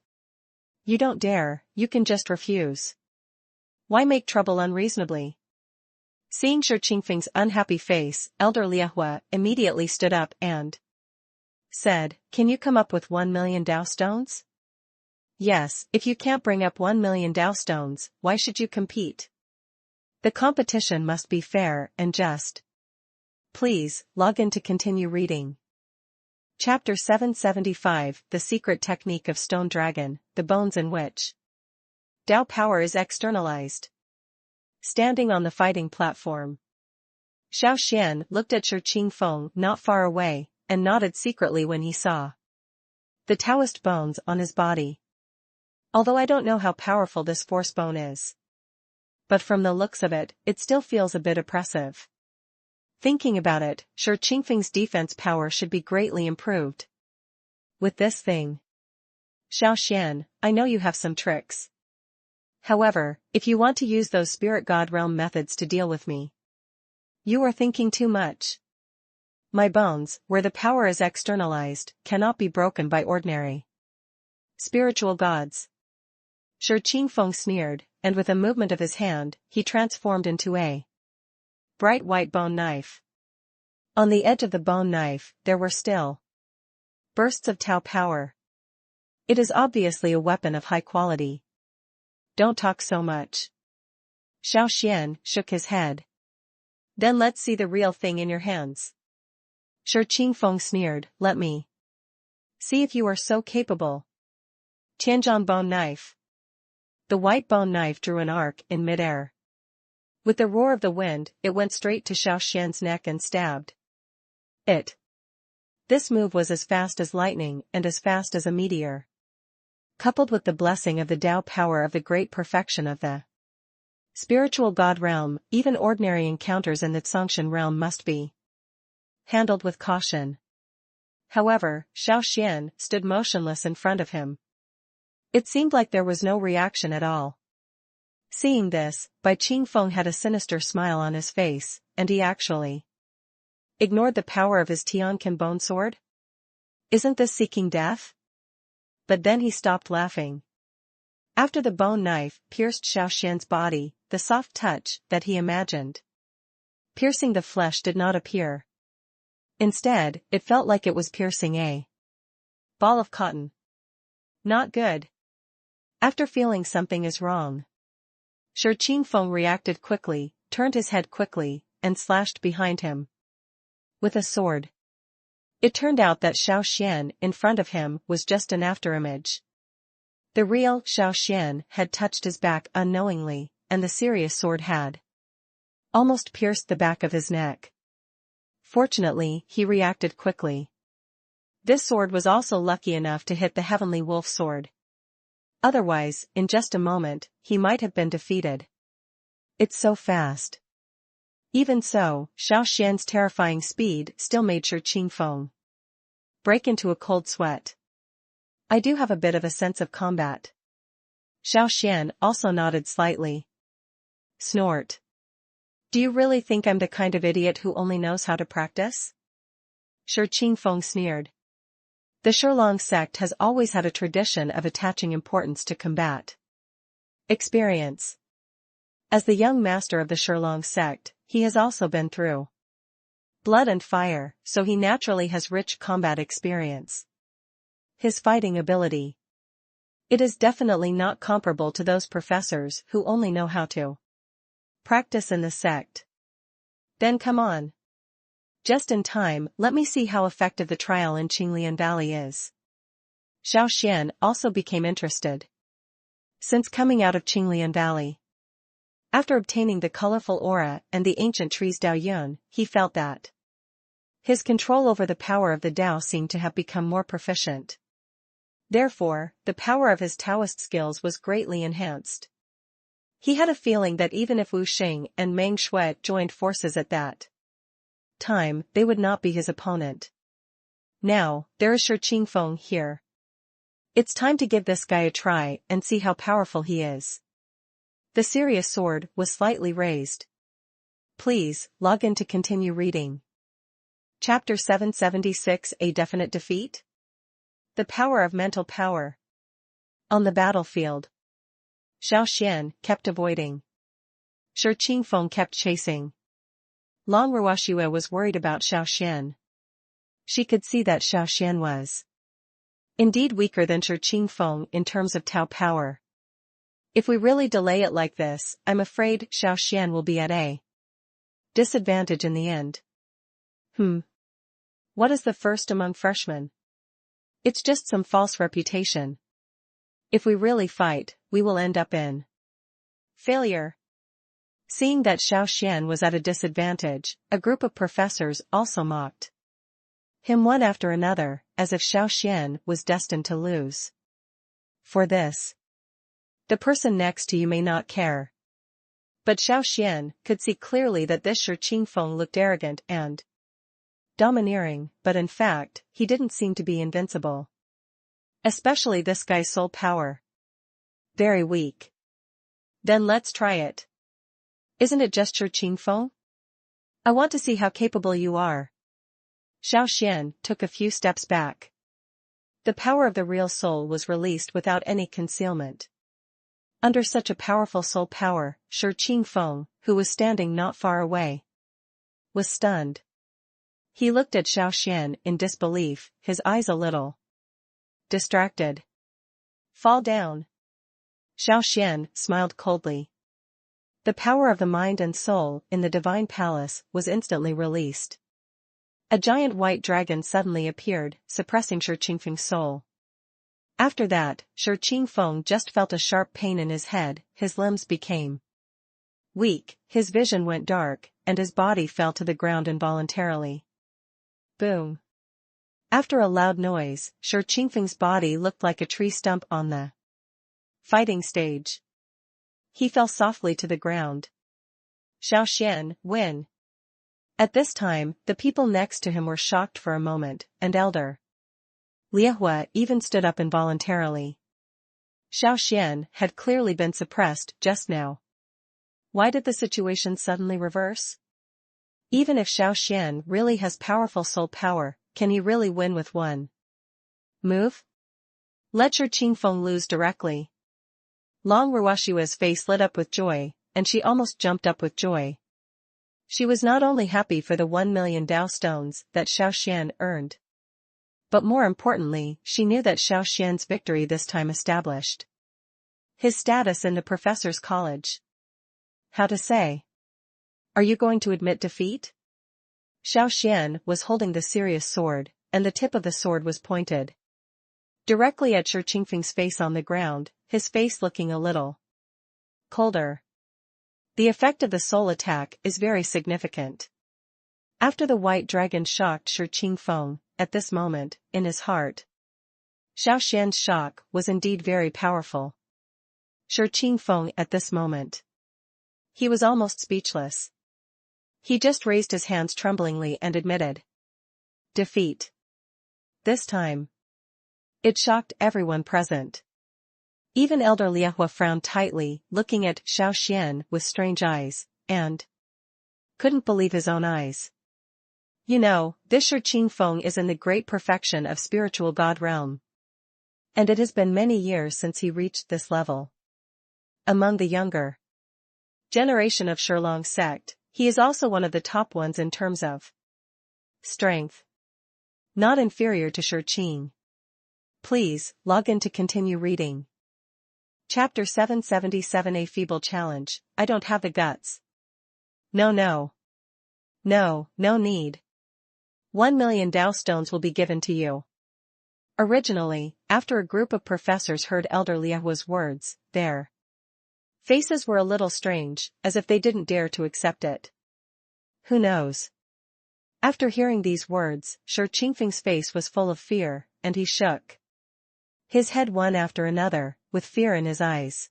you don't dare, you can just refuse. Why make trouble unreasonably? Seeing Shi Qingfeng's unhappy face, Elder Liehua immediately stood up and said, Can you come up with 1 million Dao stones? Yes, if you can't bring up 1 million Dao stones, why should you compete? The competition must be fair and just. Please, log in to continue reading. Chapter 775, The Secret Technique of Stone Dragon, the Bones in which Dao power is externalized. Standing on the fighting platform, Xiao Xuan looked at Shi Qingfeng not far away, and nodded secretly when he saw the Taoist bones on his body. Although I don't know how powerful this force bone is, but from the looks of it, it still feels a bit oppressive. Thinking about it, Shi Qingfeng's defense power should be greatly improved. With this thing, Xiao Xuan, I know you have some tricks. However, if you want to use those spirit god realm methods to deal with me, you are thinking too much. My bones, where the power is externalized, cannot be broken by ordinary spiritual gods. Shi Qingfeng sneered, and with a movement of his hand, he transformed into a bright white bone knife. On the edge of the bone knife, there were still bursts of Tao power. It is obviously a weapon of high quality. Don't talk so much. Xiao Xuan shook his head. Then let's see the real thing in your hands. Shi Qingfeng sneered, let me see if you are so capable. Tianzhan bone knife. The white bone knife drew an arc in midair. With the roar of the wind, it went straight to Xiao Xuan's neck and stabbed it. This move was as fast as lightning and as fast as a meteor. Coupled with the blessing of the Tao power of the great perfection of the spiritual god realm, even ordinary encounters in the Tsongshan realm must be handled with caution. However, Xiao Xuan stood motionless in front of him. It seemed like there was no reaction at all. Seeing this, Bai Qingfeng had a sinister smile on his face, and he actually ignored the power of his Tianqin bone sword? Isn't this seeking death? but then he stopped laughing. After the bone knife pierced Xiao Xuan's body, the soft touch that he imagined piercing the flesh did not appear. Instead, it felt like it was piercing a ball of cotton. Not good. After feeling something is wrong, Shi Qingfeng reacted quickly, turned his head quickly, and slashed behind him with a sword. It turned out that Xiao Xuan in front of him was just an afterimage. The real Xiao Xuan had touched his back unknowingly, and the serious sword had almost pierced the back of his neck. Fortunately, he reacted quickly. This sword was also lucky enough to hit the heavenly wolf sword. Otherwise, in just a moment, he might have been defeated. It's so fast. Even so, Xiao Xuan's terrifying speed still made Shi Qingfeng break into a cold sweat. I do have a bit of a sense of combat. Xiao Xuan also nodded slightly. Snort. Do you really think I'm the kind of idiot who only knows how to practice? Shi Qingfeng sneered. The Shilong sect has always had a tradition of attaching importance to combat experience. As the young master of the Shilong sect, he has also been through blood and fire, so he naturally has rich combat experience. His fighting ability. It is definitely not comparable to those professors who only know how to practice in the sect. Then come on. Just in time, let me see how effective the trial in Qinglian Valley is. Xiao Xuan also became interested. Since coming out of Qinglian Valley, after obtaining the colorful aura and the ancient tree's Daoyun, he felt that his control over the power of the Tao seemed to have become more proficient. Therefore, the power of his Taoist skills was greatly enhanced. He had a feeling that even if Wu Xing and Meng Shui joined forces at that time, they would not be his opponent. Now, there is Shi Qingfeng here. It's time to give this guy a try and see how powerful he is. The serious sword was slightly raised. Please, log in to continue reading. Chapter 776, A Definite Defeat? The Power of Mental Power. On the battlefield, Xiao Xuan kept avoiding. Shi Qingfeng kept chasing. Long Ruoxue was worried about Xiao Xuan. She could see that Xiao Xuan was indeed weaker than Shi Qingfeng in terms of Tao power. If we really delay it like this, I'm afraid Xiao Xuan will be at a disadvantage in the end. What is the first among freshmen? It's just some false reputation. If we really fight, we will end up in failure. Seeing that Xiao Xuan was at a disadvantage, a group of professors also mocked him one after another, as if Xiao Xuan was destined to lose. For this, the person next to you may not care. But Xiao Xuan could see clearly that this Shi Qingfeng looked arrogant and domineering, but in fact, he didn't seem to be invincible. Especially this guy's soul power. Very weak. Then let's try it. Isn't it just Shi Qingfeng? I want to see how capable you are. Xiao Xuan took a few steps back. The power of the real soul was released without any concealment. Under such a powerful soul power, Shi Qingfeng, who was standing not far away, was stunned. He looked at Xiao Xuan in disbelief, his eyes a little distracted. Fall down. Xiao Xuan smiled coldly. The power of the mind and soul in the divine palace was instantly released. A giant white dragon suddenly appeared, suppressing Shi Qingfeng's soul. After that, Shi Qingfeng just felt a sharp pain in his head, his limbs became weak, his vision went dark, and his body fell to the ground involuntarily. Boom. After a loud noise, Shi Qingfeng's body looked like a tree stump on the fighting stage. He fell softly to the ground. Xiao Xuan, win. At this time, the people next to him were shocked for a moment, and Elder Liehua even stood up involuntarily. Xiao Xuan had clearly been suppressed just now. Why did the situation suddenly reverse? Even if Xiao Xuan really has powerful soul power, can he really win with one move? Let Shi Qingfeng lose directly. Long Ruoshua's face lit up with joy, and she almost jumped up with joy. She was not only happy for the 1,000,000 Dao stones that Xiao Xuan earned, but more importantly, she knew that Xiao Xuan's victory this time established his status in the professor's college. How to say? Are you going to admit defeat? Xiao Xuan was holding the serious sword, and the tip of the sword was pointed directly at Shi Qingfeng's face on the ground, his face looking a little colder. The effect of the soul attack is very significant. After the white dragon shocked Shi Qingfeng, at this moment, in his heart, Xiao Xuan's shock was indeed very powerful. Shi Qingfeng at this moment, he was almost speechless. He just raised his hands tremblingly and admitted defeat. This time, it shocked everyone present. Even Elder Liehua frowned tightly, looking at Xiao Xuan with strange eyes, and couldn't believe his own eyes. You know, this Shi Qingfeng is in the great perfection of spiritual God realm. And it has been many years since he reached this level. Among the younger generation of Shilong sect, he is also one of the top ones in terms of strength. Not inferior to Shi Qing. Please, log in to continue reading. Chapter 777 A Feeble Challenge, I don't have the guts. No need. 1,000,000 Dao stones will be given to you. Originally, after a group of professors heard Elder Liehua's words, their faces were a little strange, as if they didn't dare to accept it. Who knows? After hearing these words, Shi Qingfeng's face was full of fear, and he shook his head one after another, with fear in his eyes.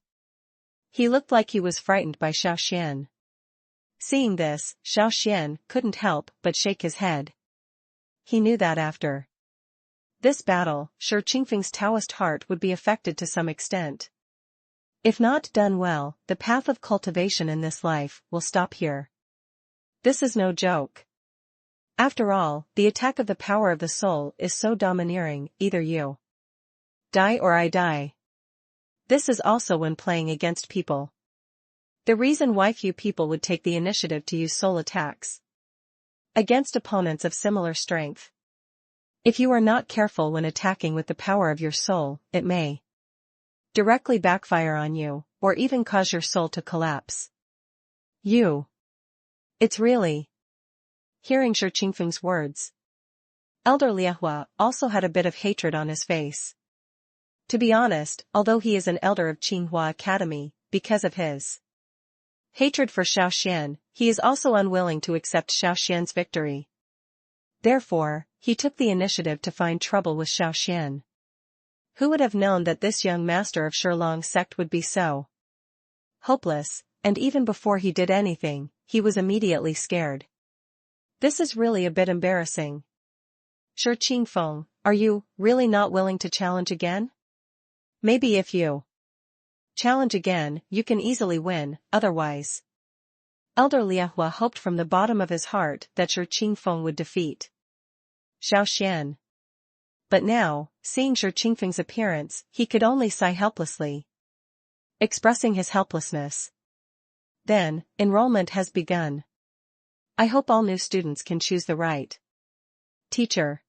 He looked like he was frightened by Xiao Xuan. Seeing this, Xiao Xuan couldn't help but shake his head. He knew that after this battle, Shi Qingfeng's Taoist heart would be affected to some extent. If not done well, the path of cultivation in this life will stop here. This is no joke. After all, the attack of the power of the soul is so domineering, either you die or I die. This is also when playing against people. The reason why few people would take the initiative to use soul attacks against opponents of similar strength. If you are not careful when attacking with the power of your soul, it may directly backfire on you, or even cause your soul to collapse. It's really. Hearing Shi Qingfeng's words, Elder Liehua also had a bit of hatred on his face. To be honest, although he is an elder of Qinghua Academy, because of his hatred for Xiao Xuan, he is also unwilling to accept Xiao Xuan's victory. Therefore, he took the initiative to find trouble with Xiao Xuan. Who would have known that this young master of Shilong sect would be so hopeless, and even before he did anything, he was immediately scared. This is really a bit embarrassing. Shi Qingfeng, are you really not willing to challenge again? Maybe if you challenge again, you can easily win, otherwise. Elder Liehua hoped from the bottom of his heart that Shi Qingfeng would defeat Xiao Xuan. But now, seeing Shi Qingfeng's appearance, he could only sigh helplessly, expressing his helplessness. Then, enrollment has begun. I hope all new students can choose the right teacher.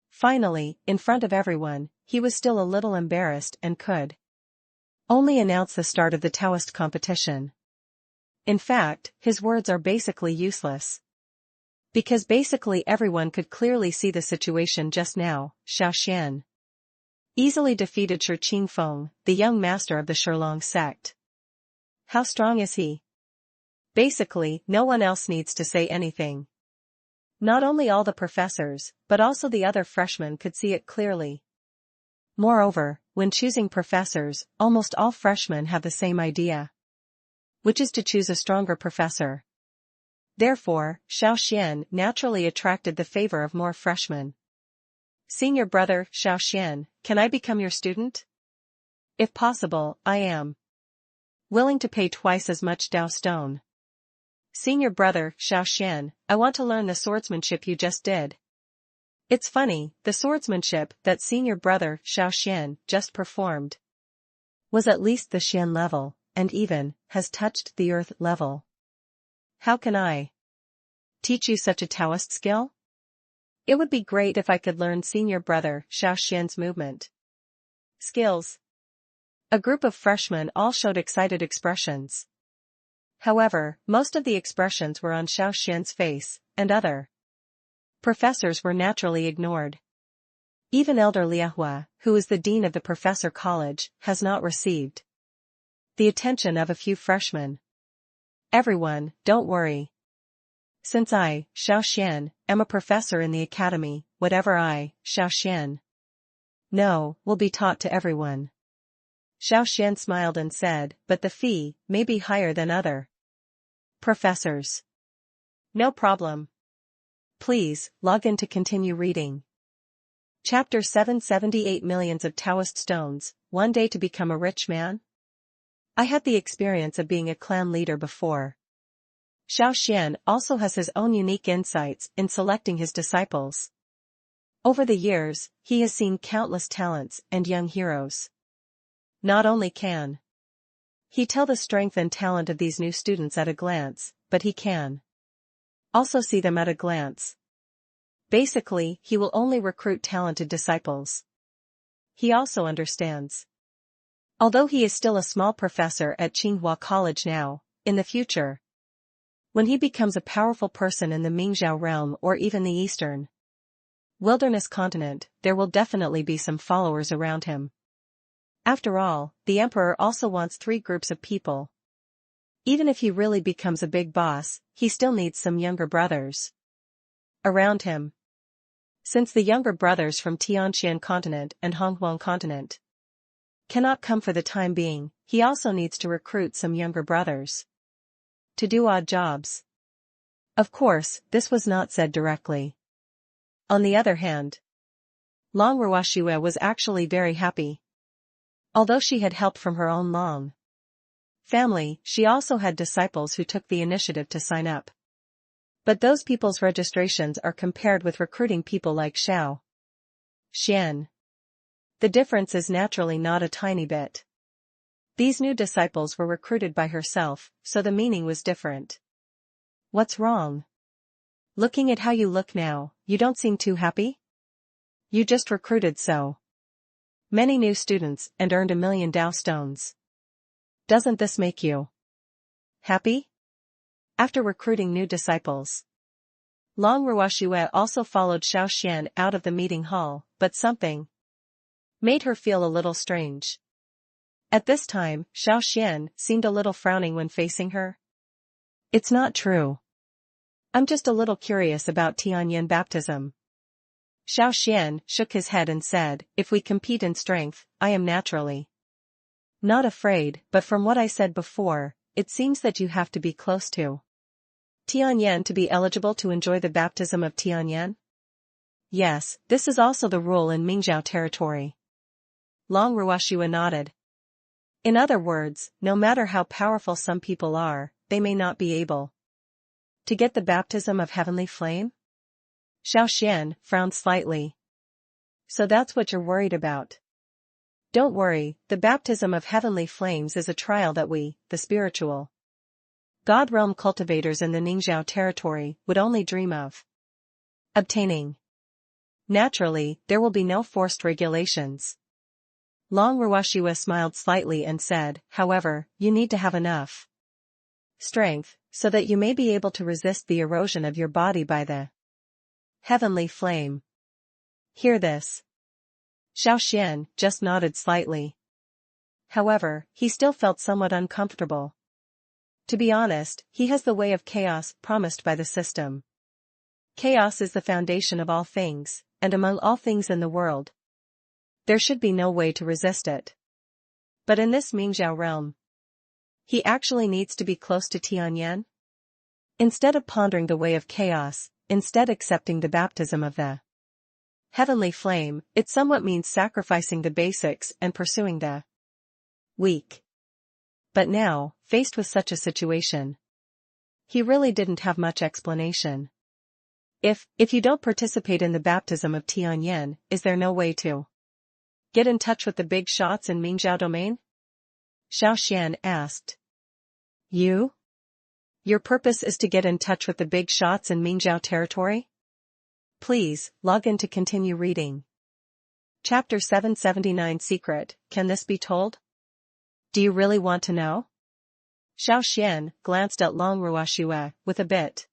Finally, in front of everyone, he was still a little embarrassed and could only announce the start of the Taoist competition. In fact, his words are basically useless. Because basically everyone could clearly see the situation just now. Xiao Xuan easily defeated Shi Qingfeng, the young master of the Shilong sect. How strong is he? Basically, no one else needs to say anything. Not only all the professors, but also the other freshmen could see it clearly. Moreover, when choosing professors, almost all freshmen have the same idea, which is to choose a stronger professor. Therefore, Xiao Xuan naturally attracted the favor of more freshmen. Senior brother, Xiao Xuan, can I become your student? If possible, I am willing to pay twice as much Dao stone. Senior brother, Xiao Xuan, I want to learn the swordsmanship you just did. It's funny, the swordsmanship that senior brother Xiao Xuan just performed was at least the Xian level, and even has touched the earth level. How can I teach you such a Taoist skill? It would be great if I could learn senior brother Xiao Xuan's movement skills. A group of freshmen all showed excited expressions. However, most of the expressions were on Xiao Xuan's face, and other professors were naturally ignored. Even Elder Liahua, who is the dean of the professor college, has not received the attention of a few freshmen. Everyone, don't worry. Since I, Xiao Xuan, am a professor in the academy, whatever I, Xiao Xuan, know, will be taught to everyone. Xiao Xuan smiled and said, but the fee may be higher than other professors. No problem. Please, log in to continue reading. Chapter 778 Millions of Taoist Stones, One Day to Become a Rich Man? I had the experience of being a clan leader before. Xiao Xuan also has his own unique insights in selecting his disciples. Over the years, he has seen countless talents and young heroes. Not only can he tell the strength and talent of these new students at a glance, but he can also see them at a glance. Basically, he will only recruit talented disciples. He also understands. Although he is still a small professor at Tsinghua College now, in the future, when he becomes a powerful person in the Mingzhou realm or even the Eastern Wilderness continent, there will definitely be some followers around him. After all, the emperor also wants 3 groups of people. Even if he really becomes a big boss, he still needs some younger brothers around him. Since the younger brothers from Tianxian continent and Honghuang continent cannot come for the time being, he also needs to recruit some younger brothers to do odd jobs. Of course, this was not said directly. On the other hand, Long Ruoxue was actually very happy. Although she had help from her own Long family, she also had disciples who took the initiative to sign up. But those people's registrations are compared with recruiting people like Xiao Xuan. The difference is naturally not a tiny bit. These new disciples were recruited by herself, so the meaning was different. What's wrong? Looking at how you look now, you don't seem too happy? You just recruited so many new students and earned 1,000,000 Dao stones. Doesn't this make you happy? After recruiting new disciples, Long Ruoxue also followed Xiao Xuan out of the meeting hall, but something made her feel a little strange. At this time, Xiao Xuan seemed a little frowning when facing her. It's not true. I'm just a little curious about Tianyan baptism. Xiao Xuan shook his head and said, if we compete in strength, I am naturally not afraid, but from what I said before, it seems that you have to be close to Tianyan to be eligible to enjoy the baptism of Tianyan? Yes, this is also the rule in Mingzhou territory. Long Ruoxue nodded. In other words, no matter how powerful some people are, they may not be able to get the baptism of heavenly flame? Xiao Xuan frowned slightly. So that's what you're worried about. Don't worry, the baptism of heavenly flames is a trial that we, the spiritual God realm cultivators in the Ningzhou territory, would only dream of obtaining. Naturally, there will be no forced regulations. Long Ruoxue smiled slightly and said, however, you need to have enough strength, so that you may be able to resist the erosion of your body by the heavenly flame. Hear this. Xiao Xuan just nodded slightly. However, he still felt somewhat uncomfortable. To be honest, he has the way of chaos promised by the system. Chaos is the foundation of all things, and among all things in the world, there should be no way to resist it. But in this Mingzhou realm, he actually needs to be close to Tianyan. Instead of pondering the way of chaos, instead accepting the baptism of the heavenly flame, it somewhat means sacrificing the basics and pursuing the weak. But now, faced with such a situation, he really didn't have much explanation. If you don't participate in the baptism of Tianyan, is there no way to get in touch with the big shots in Mingzhou domain? Xiao Xuan asked. Your purpose is to get in touch with the big shots in Mingzhou territory? Please, log in to continue reading. Chapter 779 Secret, can this be told? Do you really want to know? Xiao Xuan glanced at Long Ruoxue with a bit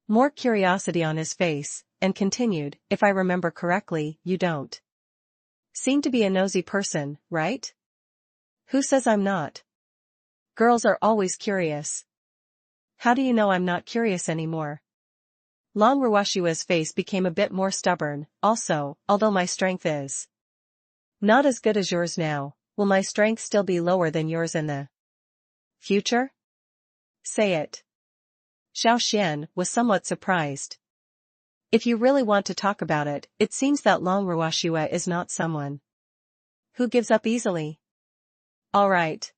more curiosity on his face, and continued, if I remember correctly, you don't seem to be a nosy person, right? Who says I'm not? Girls are always curious. How do you know I'm not curious anymore? Long Ruoxue's face became a bit more stubborn. Also, although my strength is not as good as yours now, will my strength still be lower than yours in the future? Say it. Xiao Xuan was somewhat surprised. If you really want to talk about it, it seems that Long Ruoxue is not someone who gives up easily. All right.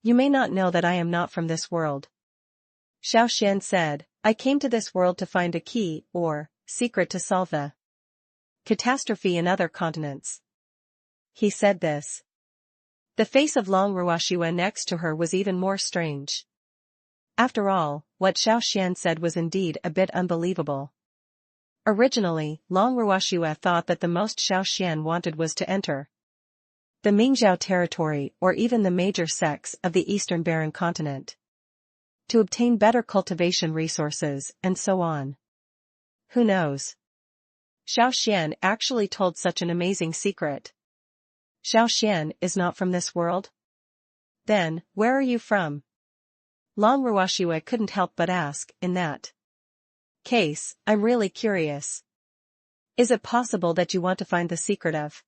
You may not know that I am not from this world. Xiao Xuan said, I came to this world to find a key, or secret to solve the catastrophe in other continents. He said this. The face of Long Ruoxue next to her was even more strange. After all, what Xiao Xuan said was indeed a bit unbelievable. Originally, Long Ruoxue thought that the most Xiao Xuan wanted was to enter the Mingzhou territory or even the major sects of the Eastern Barren Continent, to obtain better cultivation resources and so on. Who knows? Xiao Xuan actually told such an amazing secret. Xiao Xuan is not from this world? Then, where are you from? Long Ruoxue couldn't help but ask, in that case, I'm really curious. Is it possible that you want to find the secret of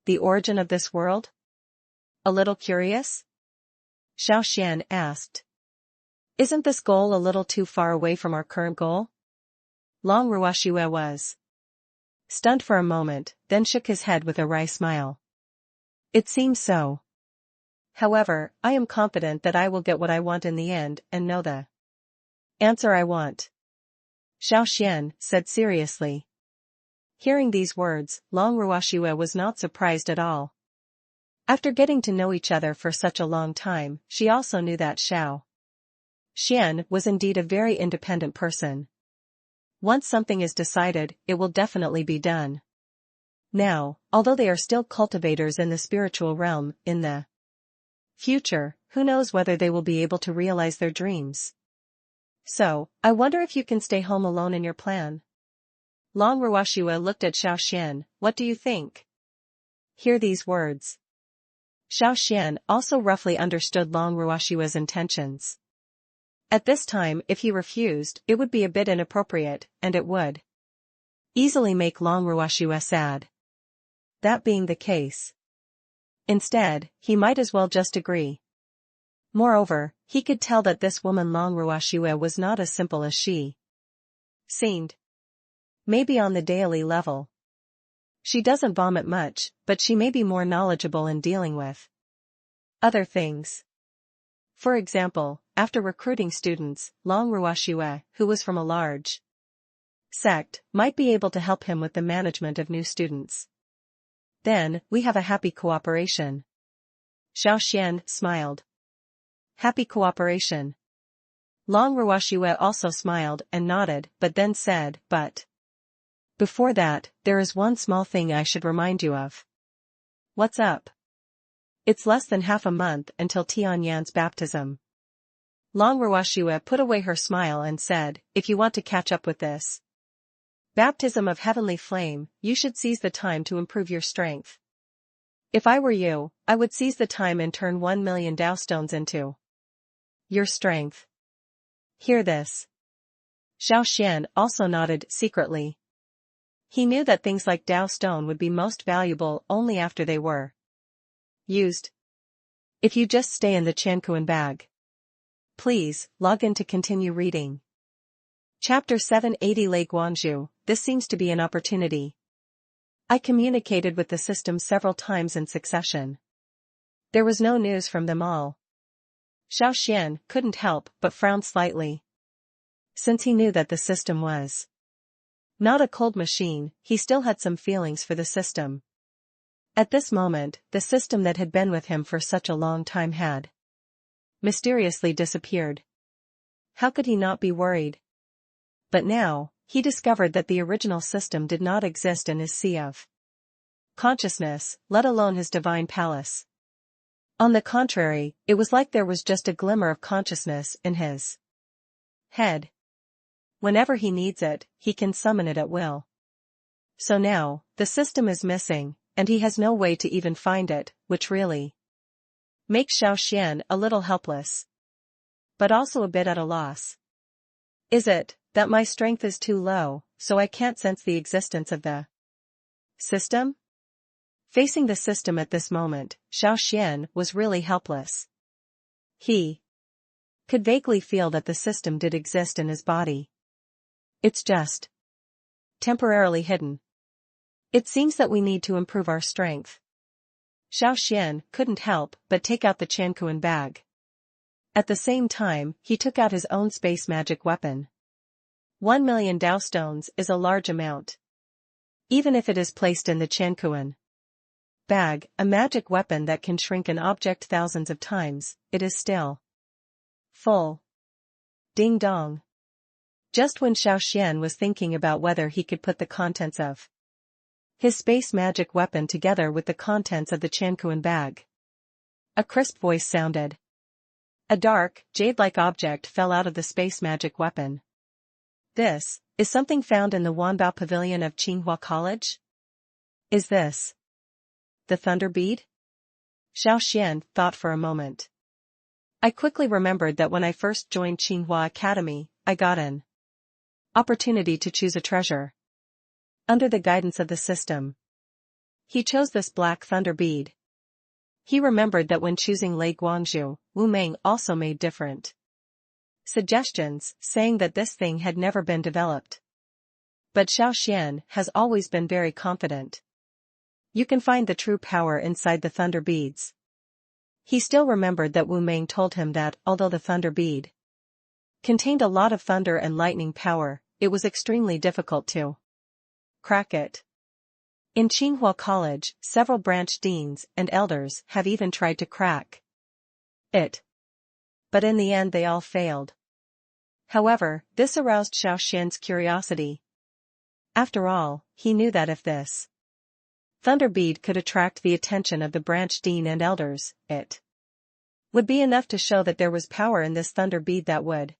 the origin of this world? A little curious? Xiao Xuan asked. Isn't this goal a little too far away from our current goal? Long Ruoxue was stunned for a moment, then shook his head with a wry smile. It seems so. However, I am confident that I will get what I want in the end and know the answer I want. Xiao Xuan said seriously. Hearing these words, Long Ruoxue was not surprised at all. After getting to know each other for such a long time, she also knew that Xiao Xuan was indeed a very independent person. Once something is decided, it will definitely be done. Now, although they are still cultivators in the spiritual realm, in the future, who knows whether they will be able to realize their dreams. So, I wonder if you can stay home alone in your plan. Long Ruoxue looked at Xiao Xuan, what do you think? Hear these words. Xiao Xuan also roughly understood Long Ruoxue's intentions. At this time, if he refused, it would be a bit inappropriate, and it would easily make Long Ruoxue sad. That being the case, instead, he might as well just agree. Moreover, he could tell that this woman Long Ruoxue was not as simple as she seemed. Maybe on the daily level. She doesn't vomit much, but she may be more knowledgeable in dealing with other things. For example, after recruiting students, Long Ruoxue, who was from a large sect, might be able to help him with the management of new students. Then, we have a happy cooperation. Xiao Xuan smiled. Happy cooperation. Long Ruoxue also smiled and nodded, but then said, but before that, there is one small thing I should remind you of. What's up? It's less than half a month until Tianyan's baptism. Long Ruoxue put away her smile and said, if you want to catch up with this baptism of heavenly flame, you should seize the time to improve your strength. If I were you, I would seize the time and turn 1 million Dao stones into your strength. Hear this. Xiao Xuan also nodded secretly. He knew that things like Dao stone would be most valuable only after they were used. If you just stay in the Chankuan bag. Please, log in to continue reading. Chapter 780 Lei Guanzhu, this seems to be an opportunity. I communicated with the system several times in succession. There was no news from them all. Xiao Xuan couldn't help but frown slightly, since he knew that the system was Not a cold machine, he still had some feelings for the system. At this moment, the system that had been with him for such a long time had mysteriously disappeared. How could he not be worried? But now, he discovered that the original system did not exist in his sea of consciousness, let alone his divine palace. On the contrary, it was like there was just a glimmer of consciousness in his head. Whenever he needs it, he can summon it at will. So now, the system is missing, and he has no way to even find it, which really makes Xiao Xuan a little helpless. But also a bit at a loss. Is it that my strength is too low, so I can't sense the existence of the system? Facing the system at this moment, Xiao Xuan was really helpless. He could vaguely feel that the system did exist in his body. It's just temporarily hidden. It seems that we need to improve our strength. Xiao Xuan couldn't help but take out the Chankuan bag. At the same time, he took out his own space magic weapon. 1,000,000 Dao stones is a large amount. Even if it is placed in the Chankuan bag, a magic weapon that can shrink an object thousands of times, it is still full. Ding dong. Just when Xiao Xuan was thinking about whether he could put the contents of his space magic weapon together with the contents of the Chankuan bag, a crisp voice sounded. A dark, jade-like object fell out of the space magic weapon. This is something found in the Wanbao Pavilion of Tsinghua College? Is this the thunder bead? Xiao Xuan thought for a moment. I quickly remembered that when I first joined Tsinghua Academy, I got an opportunity to choose a treasure. Under the guidance of the system, he chose this black thunder bead. He remembered that when choosing Lei Guangzhu, Wu Meng also made different suggestions, saying that this thing had never been developed. But Xiao Xuan has always been very confident. You can find the true power inside the thunder beads. He still remembered that Wu Meng told him that, although the thunder bead contained a lot of thunder and lightning power, it was extremely difficult to crack it. In Tsinghua College, several branch deans and elders have even tried to crack it. But in the end they all failed. However, this aroused Xiao Xuan's curiosity. After all, he knew that if this thunder bead could attract the attention of the branch dean and elders, it would be enough to show that there was power in this thunder bead that would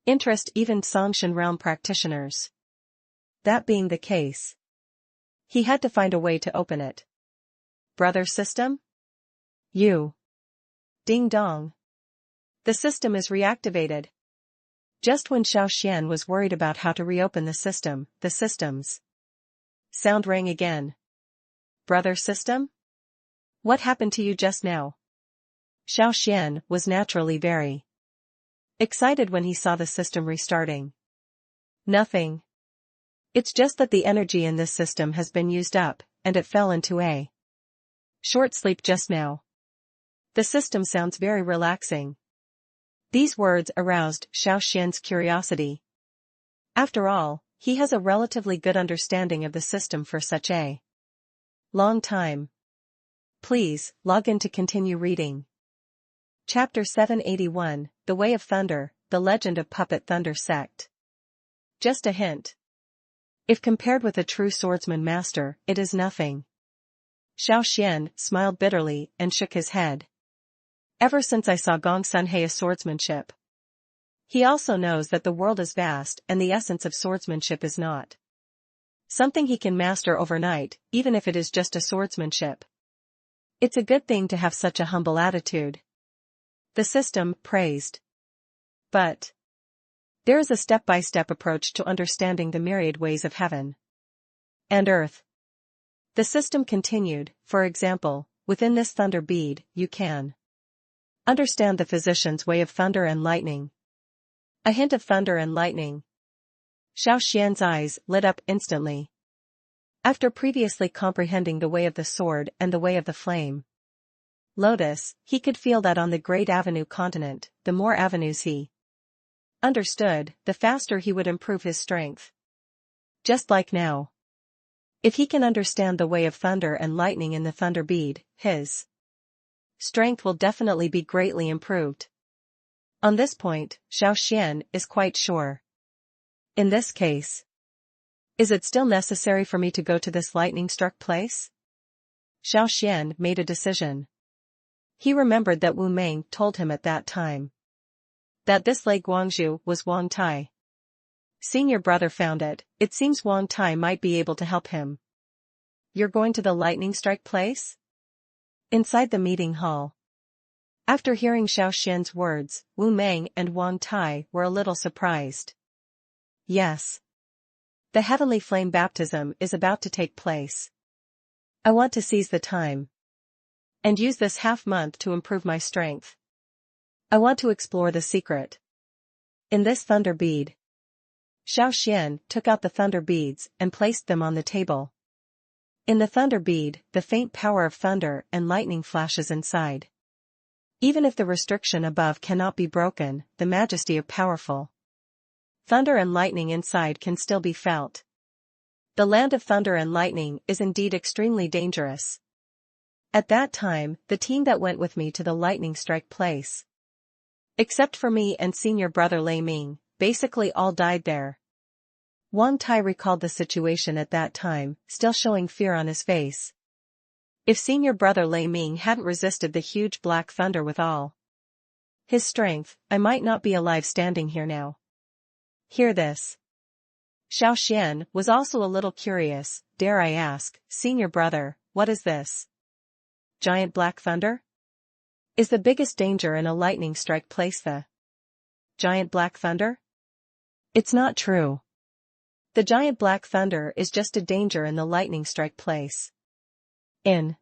interest even Songshan realm practitioners. That being the case, he had to find a way to open it. Brother system? You. Ding dong. The system is reactivated. Just when Xiao Xuan was worried about how to reopen the system's sound rang again. Brother system? What happened to you just now? Xiao Xuan was naturally very excited when he saw the system restarting. Nothing. It's just that the energy in this system has been used up, and it fell into a short sleep just now. The system sounds very relaxing. These words aroused Xiao Xuan's curiosity. After all, he has a relatively good understanding of the system for such a long time. Please, log in to continue reading. Chapter 781, The Way of Thunder, The Legend of Puppet Thunder Sect. Just a hint. If compared with a true swordsman master, it is nothing. Xiao Xuan smiled bitterly and shook his head. Ever since I saw Gong Sunhei's swordsmanship. He also knows that the world is vast and the essence of swordsmanship is not something he can master overnight, even if it is just a swordsmanship. It's a good thing to have such a humble attitude. The system praised. But there is a step-by-step approach to understanding the myriad ways of heaven and earth. The system continued, for example, within this thunder bead, you can understand the physician's way of thunder and lightning. A hint of thunder and lightning. Xiao Xuan's eyes lit up instantly. After previously comprehending the way of the sword and the way of the flame lotus, he could feel that on the Great Avenue continent, the more avenues he understood, the faster he would improve his strength. Just like now. If he can understand the way of thunder and lightning in the thunder bead, his strength will definitely be greatly improved. On this point, Xiao Xuan is quite sure. In this case, is it still necessary for me to go to this lightning-struck place? Xiao Xuan made a decision. He remembered that Wu Meng told him at that time that this Lake Guangzhou was Wang Tai. Senior brother found it. It seems Wang Tai might be able to help him. You're going to the lightning strike place? Inside the meeting hall. After hearing Xiao Xuan's words, Wu Meng and Wang Tai were a little surprised. Yes. The heavenly flame baptism is about to take place. I want to seize the time and use this half-month to improve my strength. I want to explore the secret in this thunder bead. Xiao Xuan took out the thunder beads and placed them on the table. In the thunder bead, the faint power of thunder and lightning flashes inside. Even if the restriction above cannot be broken, the majesty of powerful thunder and lightning inside can still be felt. The land of thunder and lightning is indeed extremely dangerous. At that time, the team that went with me to the lightning strike place, except for me and senior brother Lei Ming, basically all died there. Wang Tai recalled the situation at that time, still showing fear on his face. If senior brother Lei Ming hadn't resisted the huge black thunder with all his strength, I might not be alive standing here now. Hear this. Xiao Xuan was also a little curious. Dare I ask, senior brother, what is this? Giant black thunder? Is the biggest danger in a lightning strike place the giant black thunder? It's not true. The giant black thunder is just a danger in the lightning strike place. In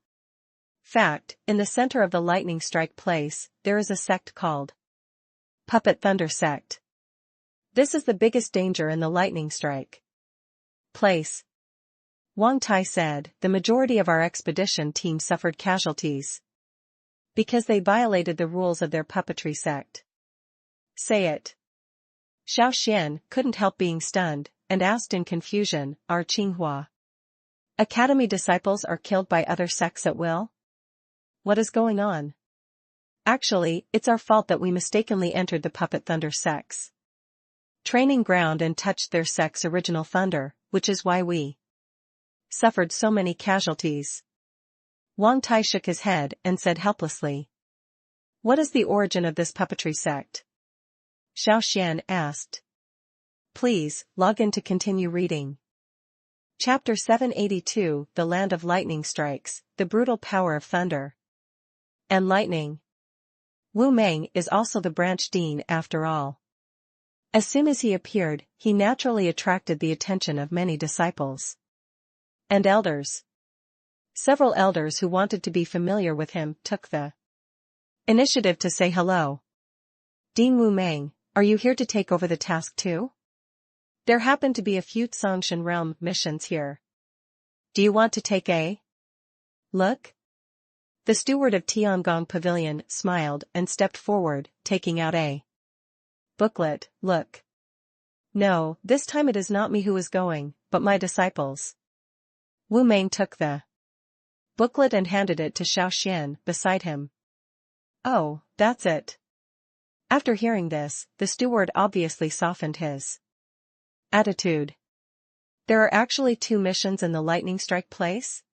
fact, in the center of the lightning strike place, there is a sect called Puppet Thunder Sect. This is the biggest danger in the lightning strike place. Wang Tai said, the majority of our expedition team suffered casualties because they violated the rules of their puppetry sect. Say it. Xiao Xuan couldn't help being stunned, and asked in confusion, our Qinghua Academy disciples are killed by other sects at will? What is going on? Actually, it's our fault that we mistakenly entered the Puppet Thunder sect's training ground and touched their sect's original thunder, which is why we suffered so many casualties. Wang Tai shook his head and said helplessly. What is the origin of this puppetry sect? Xiao Xuan asked. Please, log in to continue reading. Chapter 782, The Land of Lightning Strikes, The Brutal Power of Thunder and Lightning. Wu Meng is also the branch dean after all. As soon as he appeared, he naturally attracted the attention of many disciples and elders. Several elders who wanted to be familiar with him took the initiative to say hello. Dean Wu Meng, are you here to take over the task too? There happen to be a few Songshan realm missions here. Do you want to take a look? The steward of Tiangong Pavilion smiled and stepped forward, taking out a booklet. Look. No, this time it is not me who is going, but my disciples. Wu Meng took the booklet and handed it to Xiao Xuan beside him. Oh, that's it. After hearing this, the steward obviously softened his attitude. There are actually 2 missions in the lightning strike place?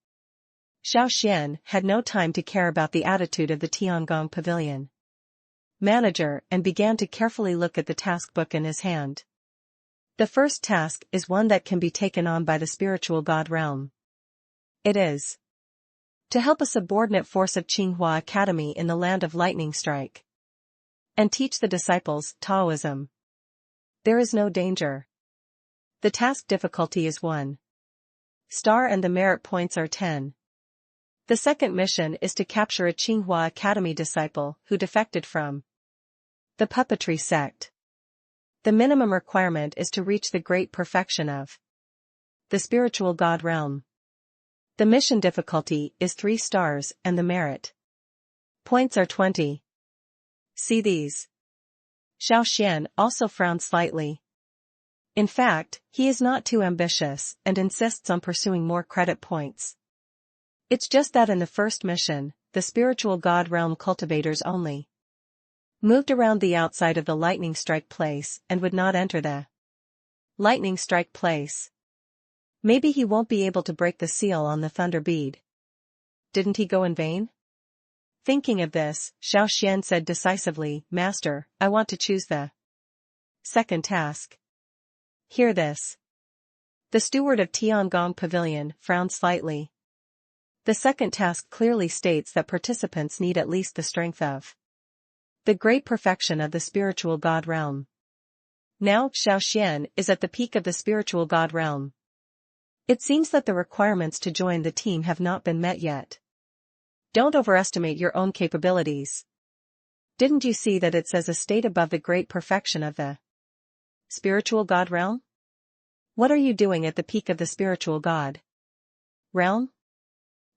Xiao Xuan had no time to care about the attitude of the Tiangong Pavilion manager and began to carefully look at the task book in his hand. The first task is one that can be taken on by the spiritual god realm. It is to help a subordinate force of Qinghua Academy in the land of lightning strike and teach the disciples Taoism. There is no danger. The task difficulty is 1 star and the merit points are 10. The second mission is to capture a Qinghua Academy disciple who defected from the puppetry sect. The minimum requirement is to reach the great perfection of the spiritual god realm. The mission difficulty is 3 stars and the merit points are 20. See these. Xiao Xuan also frowned slightly. In fact, he is not too ambitious and insists on pursuing more credit points. It's just that in the first mission, the spiritual god realm cultivators only moved around the outside of the lightning strike place and would not enter the lightning strike place. Maybe he won't be able to break the seal on the thunder bead. Didn't he go in vain? Thinking of this, Xiao Xuan said decisively, Master, I want to choose the second task. Hear this. The steward of Tiangong Pavilion frowned slightly. The second task clearly states that participants need at least the strength of the great perfection of the spiritual god realm. Now, Xiao Xuan is at the peak of the spiritual god realm. It seems that the requirements to join the team have not been met yet. Don't overestimate your own capabilities. Didn't you see that it says a state above the great perfection of the spiritual god realm? What are you doing at the peak of the spiritual god realm?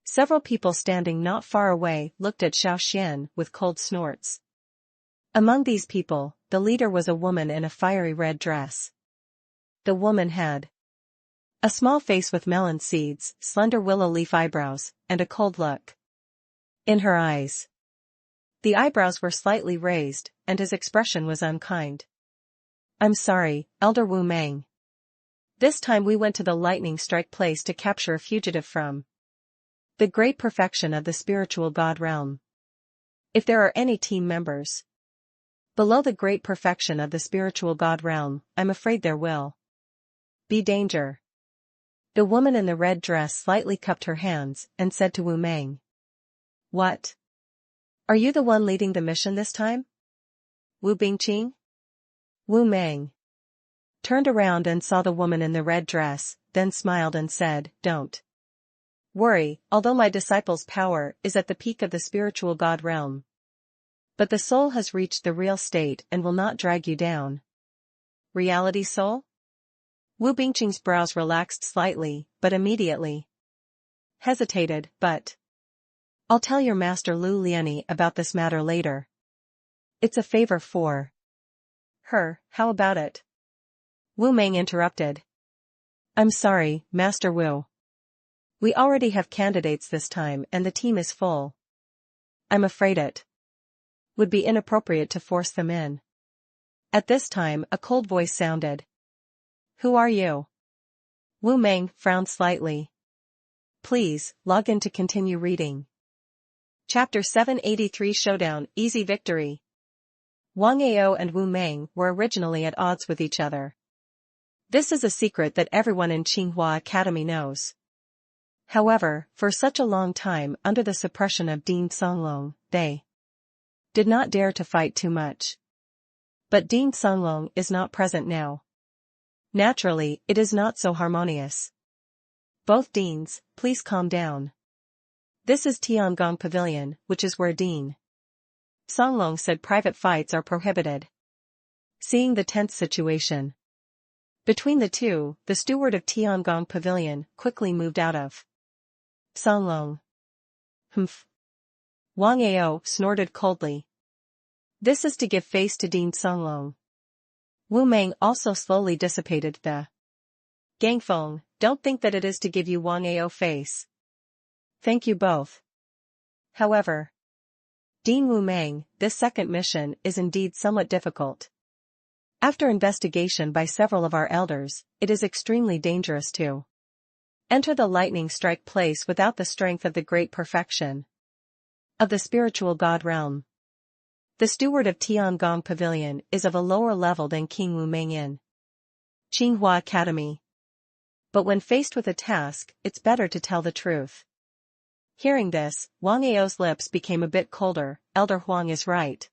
Several people standing not far away looked at Xiao Xuan with cold snorts. Among these people, the leader was a woman in a fiery red dress. The woman had a small face with melon seeds, slender willow leaf eyebrows, and a cold look in her eyes. The eyebrows were slightly raised, and his expression was unkind. I'm sorry, Elder Wu Meng. This time we went to the lightning strike place to capture a fugitive from the great perfection of the spiritual god realm. If there are any team members below the great perfection of the spiritual god realm, I'm afraid there will be danger. The woman in the red dress slightly cupped her hands and said to Wu Meng, What? Are you the one leading the mission this time? Wu Bingqing? Wu Meng turned around and saw the woman in the red dress, then smiled and said, Don't worry, although my disciple's power is at the peak of the spiritual god realm. But the soul has reached the real state and will not drag you down. Reality soul? Wu Bingqing's brows relaxed slightly, but immediately hesitated, but I'll tell your master Lu Liani about this matter later. It's a favor for her, how about it? Wu Meng interrupted. I'm sorry, Master Wu. We already have candidates this time and the team is full. I'm afraid it would be inappropriate to force them in. At this time a cold voice sounded. Who are you? Wu Meng frowned slightly. Please, log in to continue reading. Chapter 783 Showdown, Easy Victory. Wang Ao and Wu Meng were originally at odds with each other. This is a secret that everyone in Tsinghua Academy knows. However, for such a long time under the suppression of Dean Songlong, they did not dare to fight too much. But Dean Songlong is not present now. Naturally, it is not so harmonious. Both deans, please calm down. This is Tiangong Pavilion, which is where Dean Songlong said private fights are prohibited. Seeing the tense situation between the two, the steward of Tiangong Pavilion quickly moved out of Songlong. Humph. Wang Ao snorted coldly. This is to give face to Dean Songlong. Wu Meng also slowly dissipated the Gangfeng, don't think that it is to give you Wang Ao face. Thank you both. However, Dean Wu Meng, this second mission is indeed somewhat difficult. After investigation by several of our elders, it is extremely dangerous to enter the lightning strike place without the strength of the great perfection of the spiritual god realm. The steward of Tiangong Pavilion is of a lower level than King Wu Meng in Tsinghua Academy. But when faced with a task, it's better to tell the truth. Hearing this, Wang Ao's lips became a bit colder. Elder Huang is right.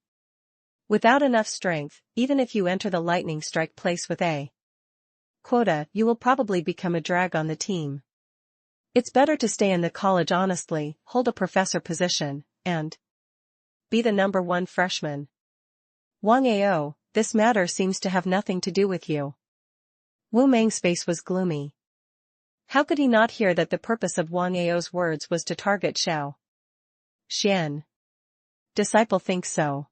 Without enough strength, even if you enter the lightning strike place with a quota, you will probably become a drag on the team. It's better to stay in the college honestly, hold a professor position, and be the number one freshman. Wang Ao, this matter seems to have nothing to do with you. Wu Meng's face was gloomy. How could he not hear that the purpose of Wang Ao's words was to target Xiao Xuan? Disciple thinks so.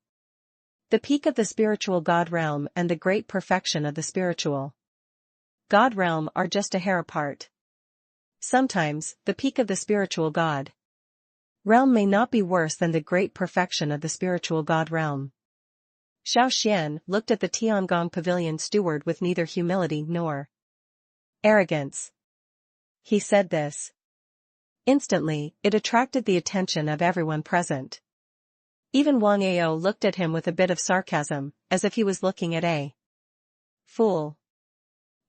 The peak of the spiritual god realm and the great perfection of the spiritual God realm are just a hair apart. Sometimes, the peak of the spiritual God realm may not be worse than the great perfection of the spiritual God realm. Xiao Xuan looked at the Tiangong pavilion steward with neither humility nor arrogance. He said this. Instantly, it attracted the attention of everyone present. Even Wang Ao looked at him with a bit of sarcasm, as if he was looking at a fool.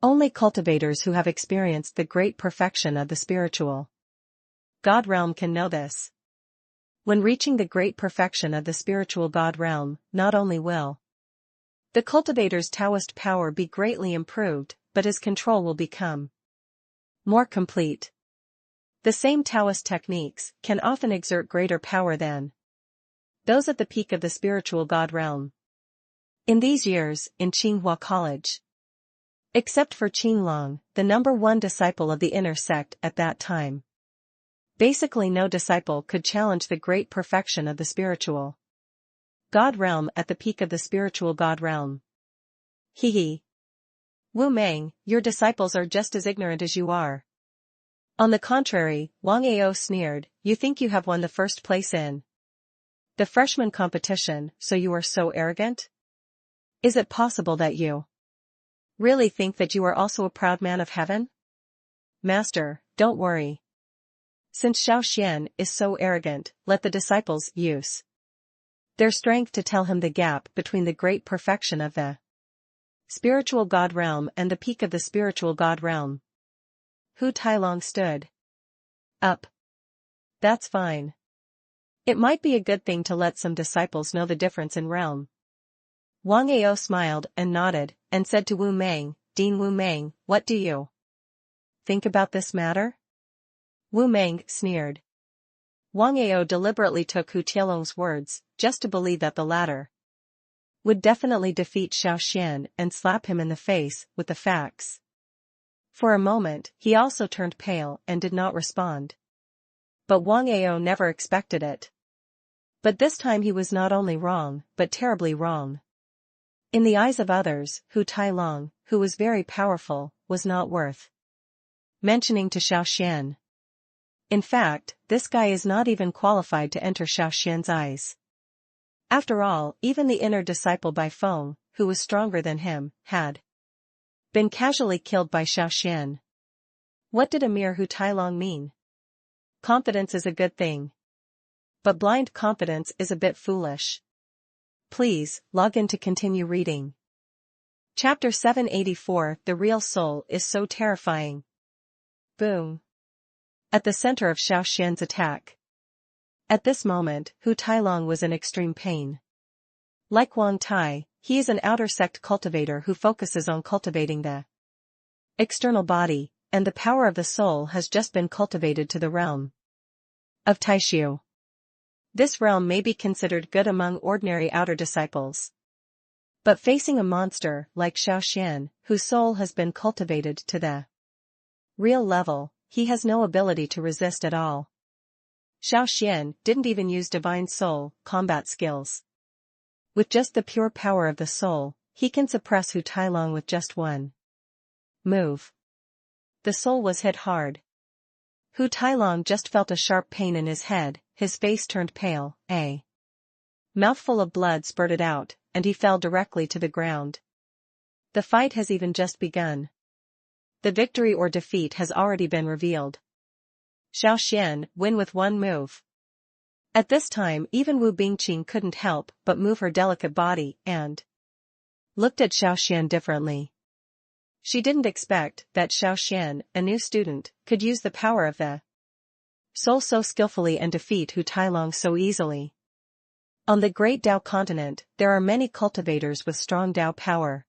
Only cultivators who have experienced the great perfection of the spiritual God realm can know this. When reaching the great perfection of the spiritual God realm, not only will the cultivator's Taoist power be greatly improved, but his control will become more complete. The same Taoist techniques can often exert greater power than those at the peak of the spiritual God realm. In these years, in Tsinghua College, except for Qinglong, the number one disciple of the inner sect at that time, basically no disciple could challenge the great perfection of the spiritual God realm at the peak of the spiritual God realm. Hee. Wu Meng, your disciples are just as ignorant as you are. On the contrary, Wang Ao sneered, you think you have won the first place in the freshman competition, so you are so arrogant? Is it possible that you really think that you are also a proud man of heaven? Master, don't worry. Since Xiao Xuan is so arrogant, let the disciples use their strength to tell him the gap between the great perfection of the spiritual God realm and the peak of the spiritual God realm. Hu Tailong stood up. That's fine. It might be a good thing to let some disciples know the difference in realm. Wang Ao smiled and nodded, and said to Wu Meng, Dean Wu Meng, what do you think about this matter? Wu Meng sneered. Wang Ao deliberately took Hu Tielong's words, just to believe that the latter would definitely defeat Xiao Xuan and slap him in the face with the facts. For a moment, he also turned pale and did not respond. But Wang Ao never expected it. But this time he was not only wrong, but terribly wrong. In the eyes of others, Hu Tailong, who was very powerful, was not worth mentioning to Xiao Xuan. In fact, this guy is not even qualified to enter Xiao Xuan's eyes. After all, even the inner disciple Bai Feng, who was stronger than him, had been casually killed by Xiao Xuan. What did a mere Hu Tailong mean? Confidence is a good thing. But blind confidence is a bit foolish. Please, log in to continue reading. Chapter 784, The Real Soul is so terrifying. Boom. At the center of Xiao Xuan's attack. At this moment, Hu Tailong was in extreme pain. Like Wang Tai, he is an outer sect cultivator who focuses on cultivating the external body, and the power of the soul has just been cultivated to the realm of Taishu. This realm may be considered good among ordinary outer disciples. But facing a monster like Xiao Xuan, whose soul has been cultivated to the real level, he has no ability to resist at all. Xiao Xuan didn't even use divine soul combat skills. With just the pure power of the soul, he can suppress Hu Tailong with just one move. The soul was hit hard. Hu Tailong just felt a sharp pain in his head, his face turned pale, a mouthful of blood spurted out, and he fell directly to the ground. The fight has even just begun. The victory or defeat has already been revealed. Xiao Xuan win with one move. At this time even Wu Bingqing couldn't help but move her delicate body and looked at Xiao Xuan differently. She didn't expect that Xiao Xuan, a new student, could use the power of the soul so skillfully and defeat Hu Tailong so easily. On the great Dao continent, there are many cultivators with strong Dao power.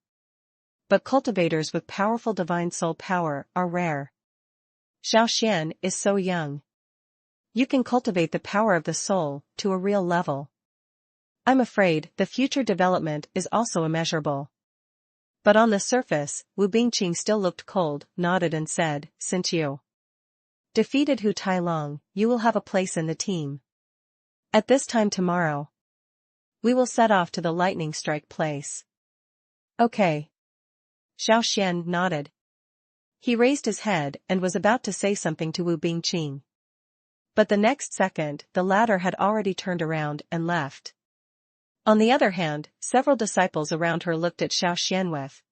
But cultivators with powerful divine soul power are rare. Xiao Xuan is so young. You can cultivate the power of the soul to a real level. I'm afraid the future development is also immeasurable. But on the surface, Wu Bingqing still looked cold, nodded and said, since you defeated Hu Tailong, you will have a place in the team. At this time tomorrow, we will set off to the lightning strike place. Okay. Xiao Xuan nodded. He raised his head and was about to say something to Wu Bingqing. But the next second, the latter had already turned around and left. On the other hand, several disciples around her looked at Xiao Xuan with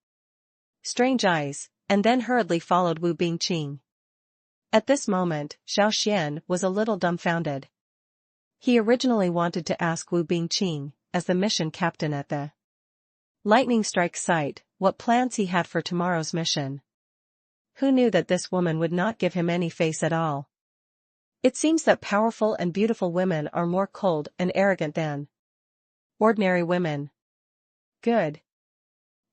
strange eyes, and then hurriedly followed Wu Bingqing. At this moment, Xiao Xuan was a little dumbfounded. He originally wanted to ask Wu Bingqing, as the mission captain at the lightning strike site, what plans he had for tomorrow's mission. Who knew that this woman would not give him any face at all? It seems that powerful and beautiful women are more cold and arrogant than ordinary women. Good.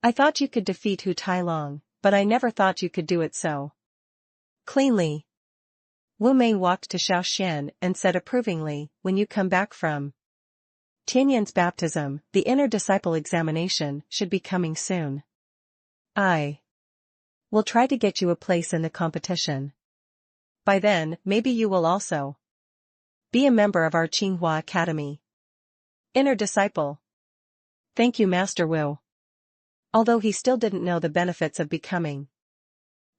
I thought you could defeat Hu Tailong, but I never thought you could do it so cleanly. Wu Meng walked to Xiao Xuan and said approvingly, when you come back from Tianyan's baptism, the inner disciple examination should be coming soon. I will try to get you a place in the competition. By then, maybe you will also be a member of our Qinghua Academy. Inner disciple. Thank you, Master Wu. Although he still didn't know the benefits of becoming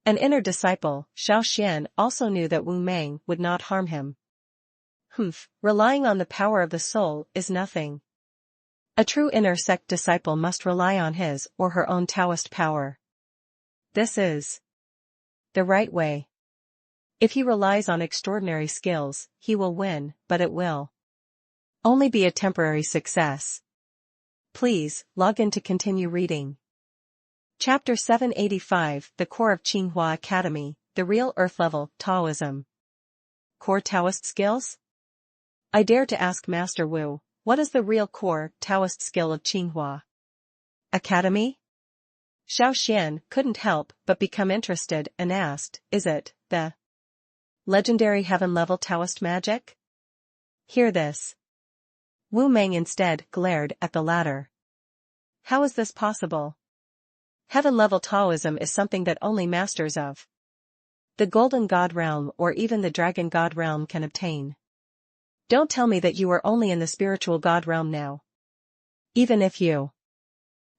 an inner disciple, Xiao Xuan also knew that Wu Meng would not harm him. Relying on the power of the soul is nothing. A true inner sect disciple must rely on his or her own Taoist power. This is the right way. If he relies on extraordinary skills, he will win, but it will only be a temporary success. Please, log in to continue reading. Chapter 785, The Core of Qinghua Academy, The Real Earth-Level, Taoism. Core Taoist Skills? I dare to ask Master Wu, what is the real core Taoist skill of Qinghua Academy? Xiao Xuan couldn't help but become interested and asked, is it the legendary heaven-level Taoist magic? Hear this. Wu Meng instead glared at the latter. How is this possible? Heaven-level Taoism is something that only masters of the Golden God Realm or even the Dragon God Realm can obtain. Don't tell me that you are only in the spiritual God Realm now. Even if you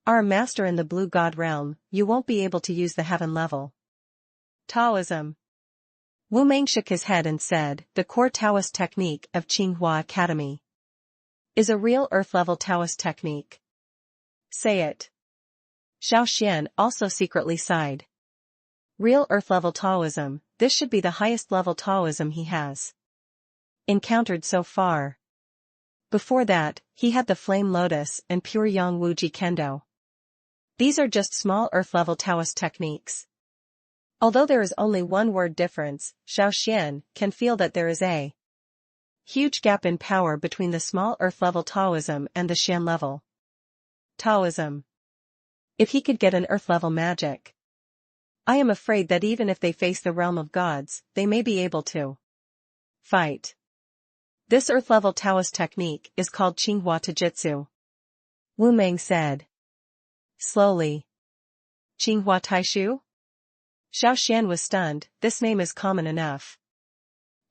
are a master in the Blue God Realm, you won't be able to use the heaven-level Taoism. Wu Meng shook his head and said, the core Taoist technique of Qinghua Academy is a real earth-level Taoist technique. Say it. Xiao Xuan also secretly sighed. Real earth-level Taoism, this should be the highest level Taoism he has encountered so far. Before that, he had the Flame Lotus and Pure Yang Wuji Kendo. These are just small earth-level Taoist techniques. Although there is only one word difference, Xiao Xuan can feel that there is a huge gap in power between the small earth-level Taoism and the Xian level Taoism. If he could get an earth-level magic, I am afraid that even if they face the realm of gods, they may be able to fight. This earth-level Taoist technique is called Qinghua Taijutsu. Wu Meng said slowly. Qinghua Taishu? Xiao Xuan was stunned. This name is common enough.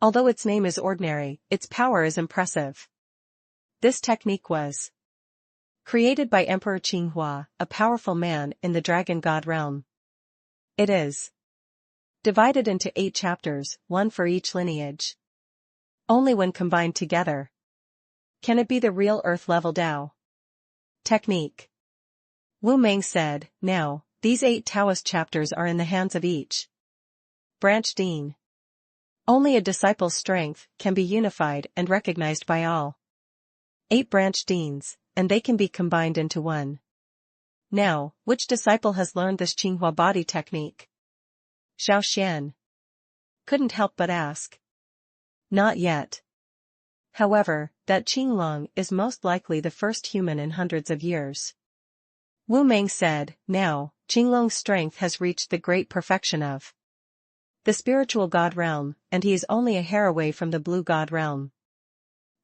Although its name is ordinary, its power is impressive. This technique was created by Emperor Qinghua, a powerful man in the Dragon God Realm. It is divided into 8 chapters, one for each lineage. Only when combined together can it be the real earth-level Tao technique. Wu Meng said, now, these 8 Taoist chapters are in the hands of each branch dean. Only a disciple's strength can be unified and recognized by all 8 branch deans, and they can be combined into one. Now, which disciple has learned this Qinghua body technique? Xiao Xuan couldn't help but ask. Not yet. However, that Qinglong is most likely the first human in hundreds of years. Wu Meng said, now, Qinglong's strength has reached the great perfection of the spiritual God Realm, and he is only a hair away from the Blue God Realm.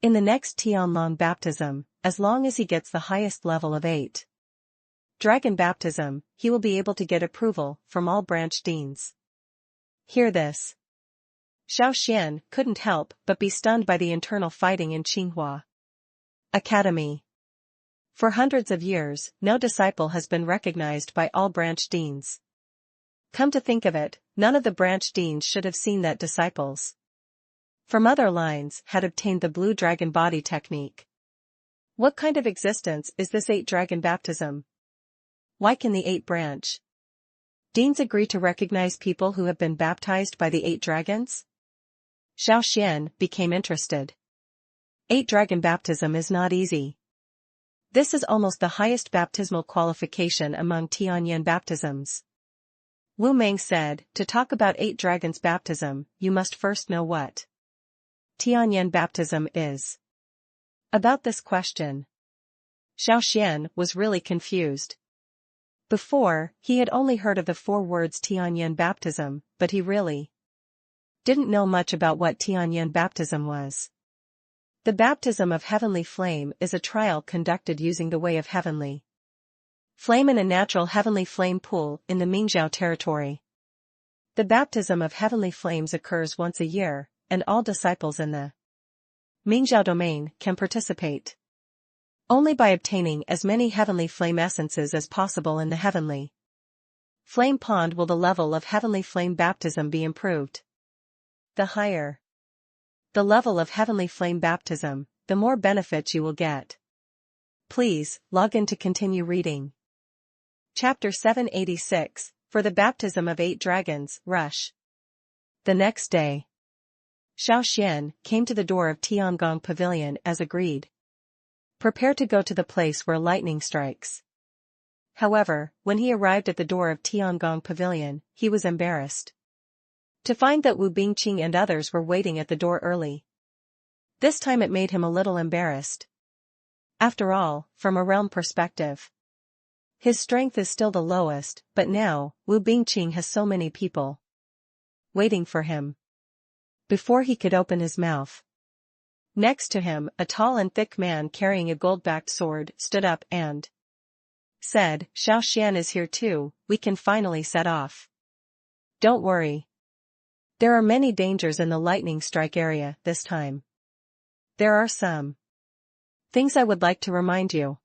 In the next Tianlong baptism, as long as he gets the highest level of 8 Dragon baptism, he will be able to get approval from all branch deans. Hear this. Xiao Xuan couldn't help but be stunned by the internal fighting in Qinghua Academy. For hundreds of years, no disciple has been recognized by all branch deans. Come to think of it, none of the branch deans should have seen that disciples from other lines had obtained the blue dragon body technique. What kind of existence is this 8-dragon baptism? Why can the 8 branch deans agree to recognize people who have been baptized by the 8 dragons? Xiao Xuan became interested. 8-dragon baptism is not easy. This is almost the highest baptismal qualification among Tianyan baptisms. Wu Meng said, to talk about 8 dragons baptism, you must first know what Tianyan baptism is. About this question, Xiao Xuan was really confused. Before, he had only heard of the 4 words Tianyan baptism, but he really didn't know much about what Tianyan baptism was. The baptism of heavenly flame is a trial conducted using the way of heavenly flame in a natural heavenly flame pool in the Mingzhou territory. The baptism of heavenly flames occurs once a year, and all disciples in the Mingzhou domain can participate. Only by obtaining as many heavenly flame essences as possible in the heavenly flame pond will the level of heavenly flame baptism be improved. The higher the level of heavenly flame baptism, the more benefits you will get. Please, log in to continue reading. Chapter 786, For the Baptism of 8 Dragons, Rush. The next day, Xiao Xuan came to the door of Tiangong Pavilion as agreed. Prepare to go to the place where lightning strikes. However, when he arrived at the door of Tiangong Pavilion, he was embarrassed to find that Wu Bingqing and others were waiting at the door early. This time it made him a little embarrassed. After all, from a realm perspective, his strength is still the lowest, but now, Wu Bingqing has so many people waiting for him. Before he could open his mouth, next to him, a tall and thick man carrying a gold-backed sword stood up and said, Xiao Xuan is here too, we can finally set off. Don't worry. There are many dangers in the lightning strike area this time. There are some things I would like to remind you.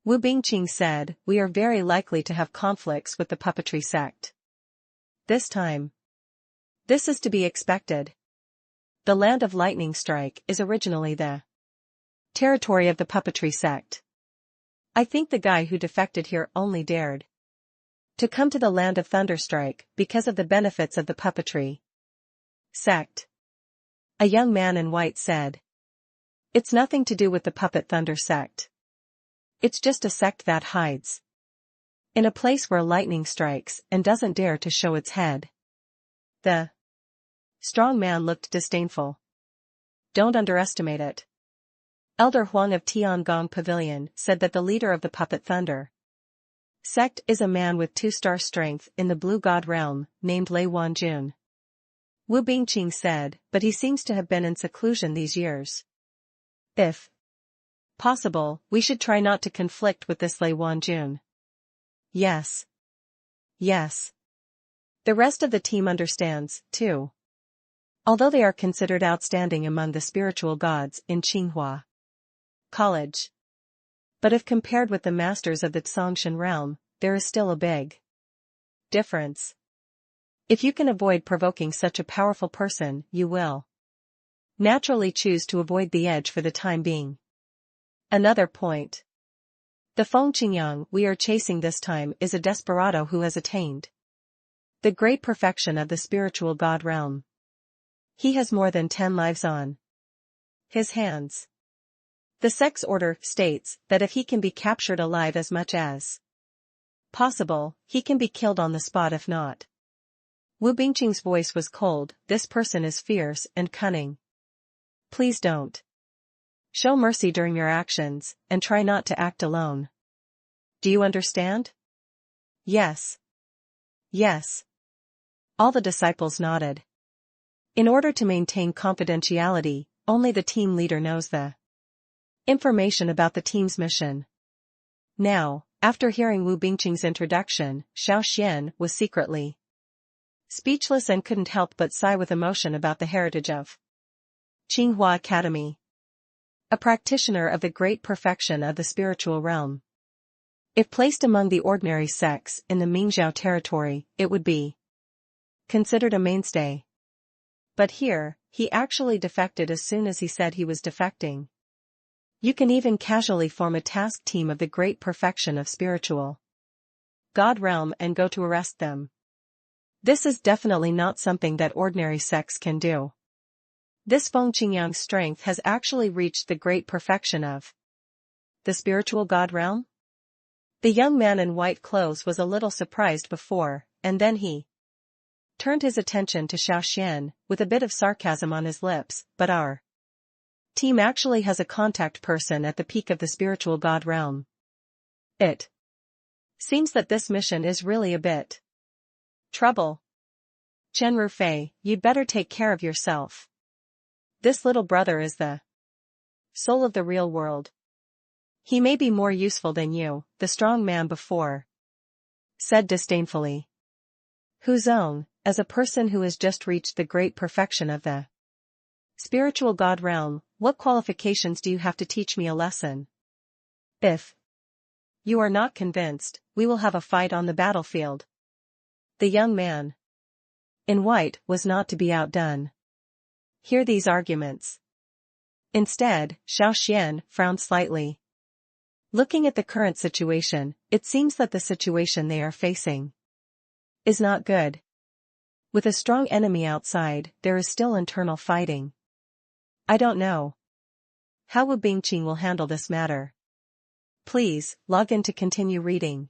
Wu Bingqing said, we are very likely to have conflicts with the puppetry sect this time. This is to be expected. The land of lightning strike is originally the territory of the puppetry sect. I think the guy who defected here only dared to come to the land of thunderstrike because of the benefits of the puppetry sect. A young man in white said. It's nothing to do with the puppet thunder sect. It's just a sect that hides in a place where lightning strikes and doesn't dare to show its head. The strong man looked disdainful. Don't underestimate it. Elder Huang of Tiangong Pavilion said that the leader of the puppet thunder sect is a man with 2-star strength in the blue god realm, named Lei Wanjun. Wu Bingqing said, but he seems to have been in seclusion these years. If possible, we should try not to conflict with this Lei Wanjun. Yes. Yes. The rest of the team understands, too. Although they are considered outstanding among the spiritual gods in Tsinghua College. But if compared with the masters of the Tsongshan realm, there is still a big difference. If you can avoid provoking such a powerful person, you will naturally choose to avoid the edge for the time being. Another point. The Feng Qingyang we are chasing this time is a desperado who has attained the great perfection of the spiritual god realm. He has more than 10 lives on his hands. The sect's order states that if he can be captured alive as much as possible, he can be killed on the spot if not. Wu Bingqing's voice was cold, this person is fierce and cunning. Please don't show mercy during your actions, and try not to act alone. Do you understand? Yes. Yes. All the disciples nodded. In order to maintain confidentiality, only the team leader knows the information about the team's mission. Now, after hearing Wu Bingqing's introduction, Xiao Xuan was secretly speechless and couldn't help but sigh with emotion about the heritage of Tsinghua Academy. A practitioner of the great perfection of the spiritual realm. If placed among the ordinary sects in the Mingzhou territory, it would be considered a mainstay. But here, he actually defected as soon as he said he was defecting. You can even casually form a task team of the great perfection of spiritual God realm and go to arrest them. This is definitely not something that ordinary sects can do. This Feng Qingyang's strength has actually reached the great perfection of the spiritual God realm? The young man in white clothes was a little surprised before, and then he turned his attention to Xiao Xuan, with a bit of sarcasm on his lips. But our team actually has a contact person at the peak of the spiritual God realm. It seems that this mission is really a bit trouble. Chen Rufei, you'd better take care of yourself. This little brother is the soul of the real world. He may be more useful than you, the strong man before said disdainfully. Hu Zong, as a person who has just reached the great perfection of the spiritual God realm, what qualifications do you have to teach me a lesson? If you are not convinced, we will have a fight on the battlefield. The young man in white was not to be outdone. Hear these arguments. Instead, Xiao Xuan frowned slightly. Looking at the current situation, it seems that the situation they are facing is not good. With a strong enemy outside, there is still internal fighting. I don't know how Wu Bingqing will handle this matter. Please, log in to continue reading.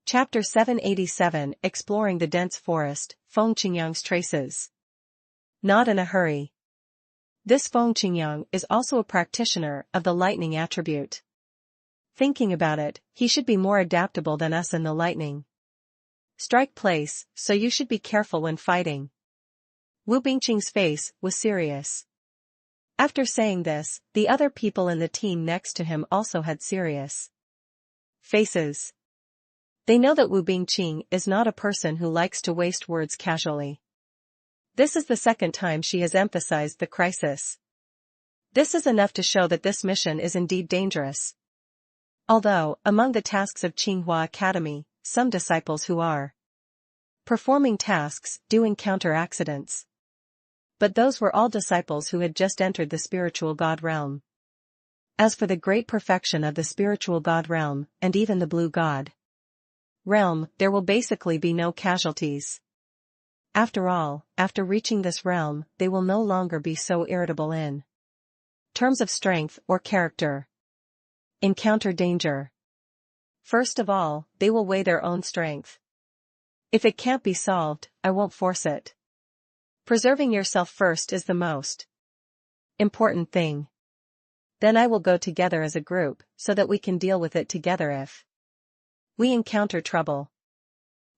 Chapter 787, Exploring the Dense Forest, Feng Qingyang's Traces. Not in a hurry. This Feng Qingyang is also a practitioner of the lightning attribute. Thinking about it, he should be more adaptable than us in the lightning strike place, so you should be careful when fighting. Wu Bingqing's face was serious. After saying this, the other people in the team next to him also had serious faces. They know that Wu Bingqing is not a person who likes to waste words casually. This is the second time she has emphasized the crisis. This is enough to show that this mission is indeed dangerous. Although, among the tasks of Tsinghua Academy, some disciples who are performing tasks do encounter accidents. But those were all disciples who had just entered the spiritual God realm. As for the great perfection of the spiritual God realm, and even the blue God realm, there will basically be no casualties. After all, after reaching this realm, they will no longer be so irritable in terms of strength or character. Encounter danger. First of all, they will weigh their own strength. If it can't be solved, I won't force it. Preserving yourself first is the most important thing. Then I will go together as a group, so that we can deal with it together if we encounter trouble.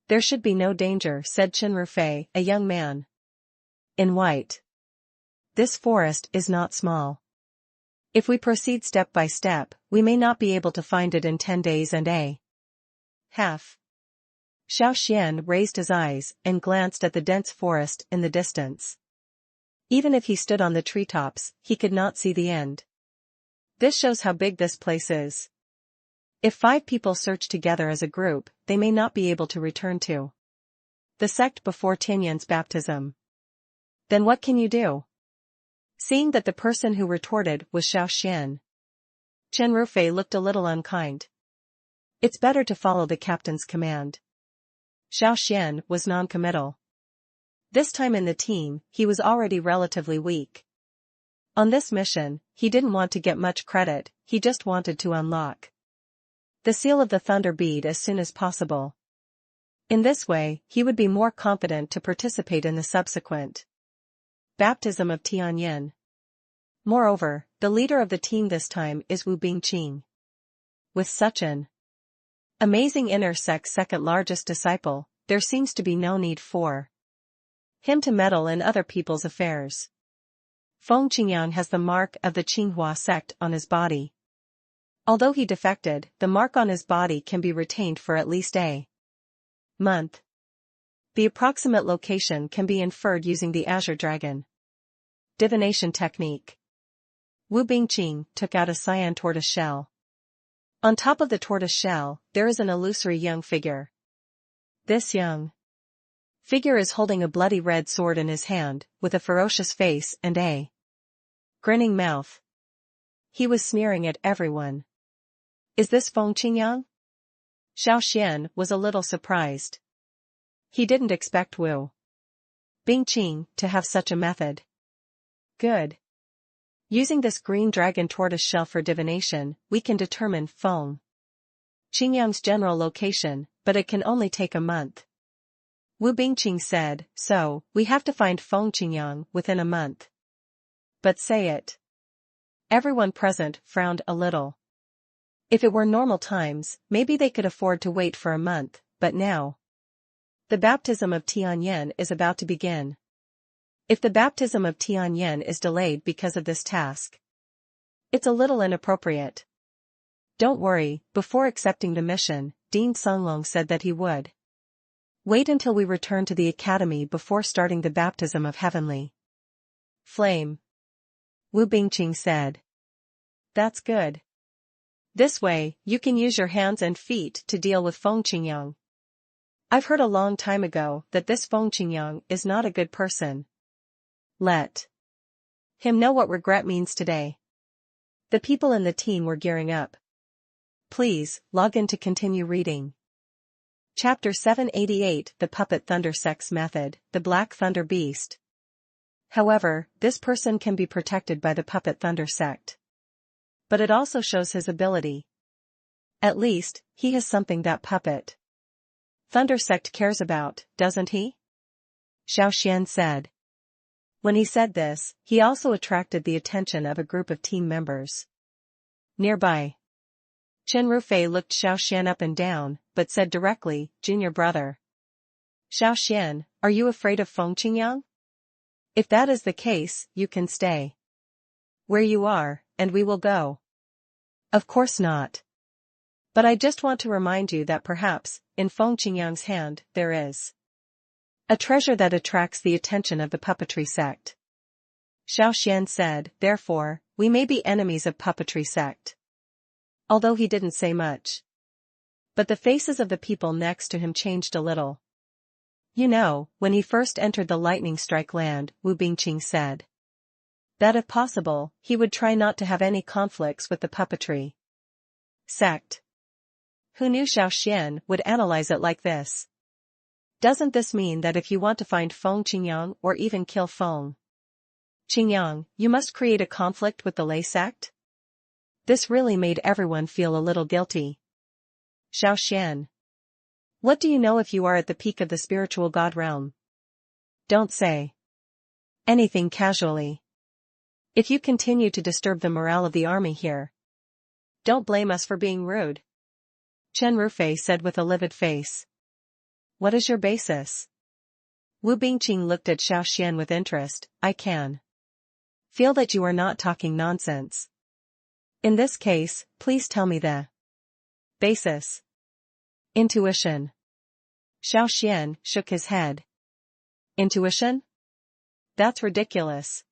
There should be no danger, said Chen Rufei, a young man in white. This forest is not small. If we proceed step by step, we may not be able to find it in 10 days and a half. Xiao Xuan raised his eyes and glanced at the dense forest in the distance. Even if he stood on the treetops, he could not see the end. This shows how big this place is. If 5 people search together as a group, they may not be able to return to the sect before Tianyan's baptism. Then what can you do? Seeing that the person who retorted was Xiao Xuan, Chen Rufei looked a little unkind. It's better to follow the captain's command. Xiao Xuan was non-committal. This time in the team, he was already relatively weak. On this mission, he didn't want to get much credit, he just wanted to unlock the seal of the thunder bead as soon as possible. In this way, he would be more confident to participate in the subsequent baptism of Tianyan. Moreover, the leader of the team this time is Wu Bingqing. With such an amazing inner sect's second largest disciple, there seems to be no need for him to meddle in other people's affairs. Feng Qingyang has the mark of the Tsinghua sect on his body. Although he defected, the mark on his body can be retained for at least a month. The approximate location can be inferred using the Azure Dragon divination technique. Wu Bingqing took out a cyan tortoise shell. On top of the tortoise shell, there is an illusory young figure. This young figure is holding a bloody red sword in his hand, with a ferocious face and a grinning mouth. He was sneering at everyone. Is this Feng Qingyang? Xiao Xuan was a little surprised. He didn't expect Wu Bingqing to have such a method. Good. Using this green dragon tortoise shell for divination, we can determine Feng Qingyang's general location, but it can only take a month. Wu Bingqing said, so, we have to find Feng Qingyang within a month. But say it. Everyone present frowned a little. If it were normal times, maybe they could afford to wait for a month, but now the baptism of Tianyan is about to begin. If the baptism of Tianyan is delayed because of this task, it's a little inappropriate. Don't worry, before accepting the mission, Dean Songlong said that he would wait until we return to the academy before starting the baptism of heavenly flame. Wu Bingqing said. That's good. This way, you can use your hands and feet to deal with Feng Qingyang. I've heard a long time ago that this Feng Qingyang is not a good person. Let him know what regret means today. The people in the team were gearing up. Please, log in to continue reading. Chapter 788 The Puppet Thunder Sex Method, the Black Thunder Beast. However, this person can be protected by the Puppet Thunder Sect. But it also shows his ability. At least, he has something that Puppet Thunder Sect cares about, doesn't he? Xiao Xuan said. When he said this, he also attracted the attention of a group of team members nearby. Chen Rufei looked Xiao Xuan up and down, but said directly, Junior brother. Xiao Xuan, are you afraid of Feng Qingyang? If that is the case, you can stay where you are, and we will go. Of course not. But I just want to remind you that perhaps, in Feng Qingyang's hand, there is a treasure that attracts the attention of the puppetry sect. Xiao Xuan said, therefore, we may be enemies of puppetry sect. Although he didn't say much. But the faces of the people next to him changed a little. You know, when he first entered the lightning strike land, Wu Bingqing said that if possible, he would try not to have any conflicts with the puppetry sect. Who knew Xiao Xuan would analyze it like this? Doesn't this mean that if you want to find Feng Qingyang or even kill Feng Qingyang, you must create a conflict with the Lei sect? This really made everyone feel a little guilty. Xiao Xuan. What do you know if you are at the peak of the spiritual god realm? Don't say anything casually. If you continue to disturb the morale of the army here, don't blame us for being rude. Chen Rufei said with a livid face. What is your basis? Wu Bingqing looked at Xiao Xuan with interest. I can feel that you are not talking nonsense. In this case, please tell me the basis. Intuition. Xiao Xuan shook his head. Intuition? That's ridiculous.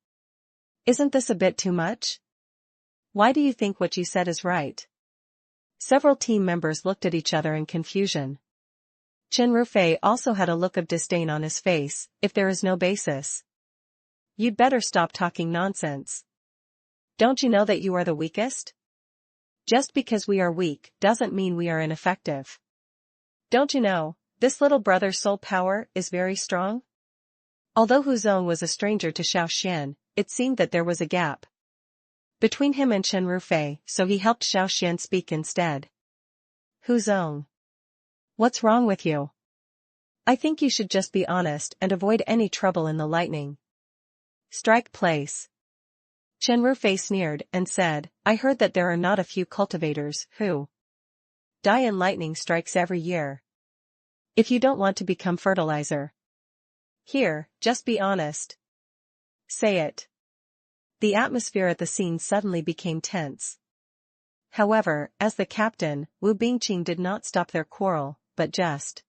Isn't this a bit too much? Why do you think what you said is right? Several team members looked at each other in confusion. Chen Rufei also had a look of disdain on his face. If there is no basis, you'd better stop talking nonsense. Don't you know that you are the weakest? Just because we are weak doesn't mean we are ineffective. Don't you know, this little brother's soul power is very strong? Although Hu Zong was a stranger to Xiao Xuan, it seemed that there was a gap between him and Chen Rufei, so he helped Xiao Xuan speak instead. Hu Zong. What's wrong with you? I think you should just be honest and avoid any trouble in the lightning strike place. Chen Rufei sneered and said, I heard that there are not a few cultivators who die in lightning strikes every year. If you don't want to become fertilizer. Here, just be honest. Say it. The atmosphere at the scene suddenly became tense. However, as the captain, Wu Bingqing did not stop their quarrel, but just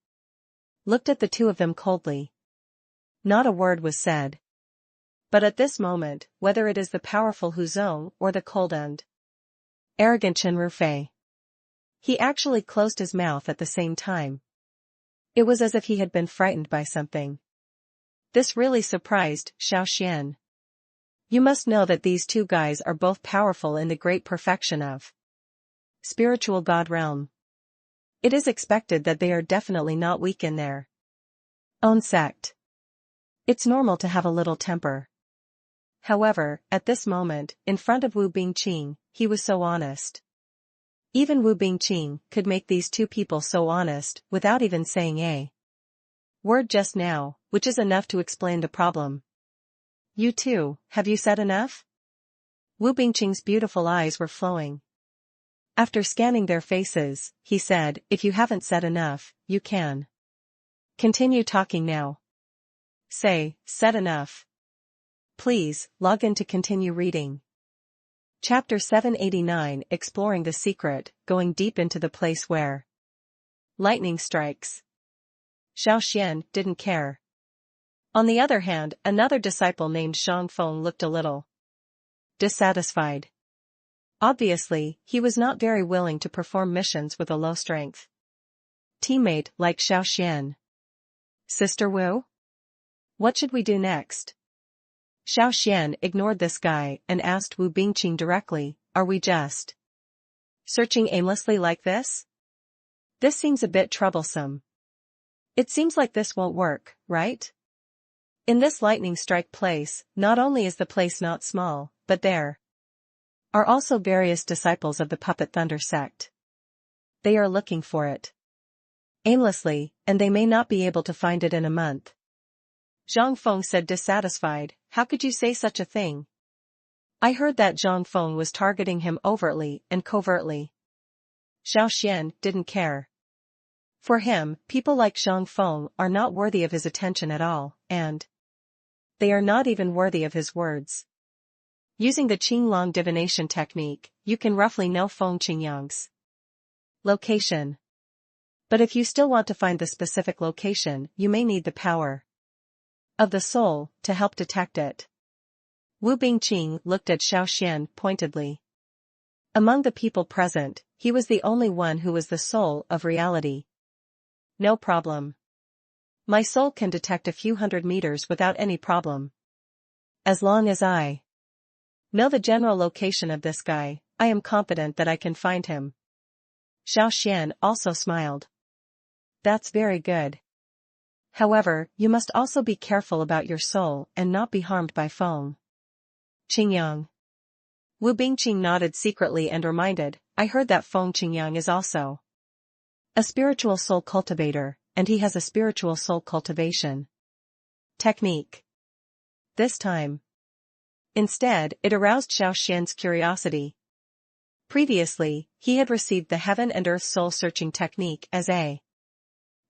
looked at the two of them coldly. Not a word was said. But at this moment, whether it is the powerful Hu Zong or the cold and arrogant Chen Rufei, He actually closed his mouth at the same time. It was as if he had been frightened by something. This really surprised Xiao Xuan. You must know that these two guys are both powerful in the great perfection of spiritual god realm. It is expected that they are definitely not weak in their own sect. It's normal to have a little temper. However, at this moment, in front of Wu Bingqing, he was so honest. Even Wu Bingqing could make these two people so honest without even saying a word just now, which is enough to explain the problem. You too, have you said enough? Wu Bingqing's beautiful eyes were flowing. After scanning their faces, he said, if you haven't said enough, you can continue talking now. Said enough. Please, log in to continue reading. Chapter 789 Exploring the Secret, going deep into the place where lightning strikes. Xiao Xuan didn't care. On the other hand, another disciple named Zhang Feng looked a little dissatisfied. Obviously, he was not very willing to perform missions with a low-strength teammate like Xiao Xuan. Sister Wu? What should we do next? Xiao Xuan ignored this guy and asked Wu Bingqing directly, are we just searching aimlessly like this? This seems a bit troublesome. It seems like this won't work, right? In this lightning strike place, not only is the place not small, but there are also various disciples of the Puppet Thunder sect. They are looking for it aimlessly, and they may not be able to find it in a month. Zhang Feng said dissatisfied, how could you say such a thing? I heard that Zhang Feng was targeting him overtly and covertly. Xiao Xuan didn't care. For him, people like Zhang Feng are not worthy of his attention at all, and they are not even worthy of his words. Using the Qinglong divination technique, you can roughly know Feng Qingyang's location. But if you still want to find the specific location, you may need the power of the soul to help detect it. Wu Bingqing looked at Xiao Xuan pointedly. Among the people present, he was the only one who was the soul of reality. No problem. My soul can detect a few hundred meters without any problem. As long as I know the general location of this guy, I am confident that I can find him. Xiao Xuan also smiled. That's very good. However, you must also be careful about your soul and not be harmed by Feng Qingyang. Wu Bingqing nodded secretly and reminded, I heard that Feng Qingyang is also a spiritual soul cultivator, and he has a spiritual soul cultivation technique. This time. Instead, it aroused Xiao Xuan's curiosity. Previously, he had received the heaven and earth soul-searching technique as a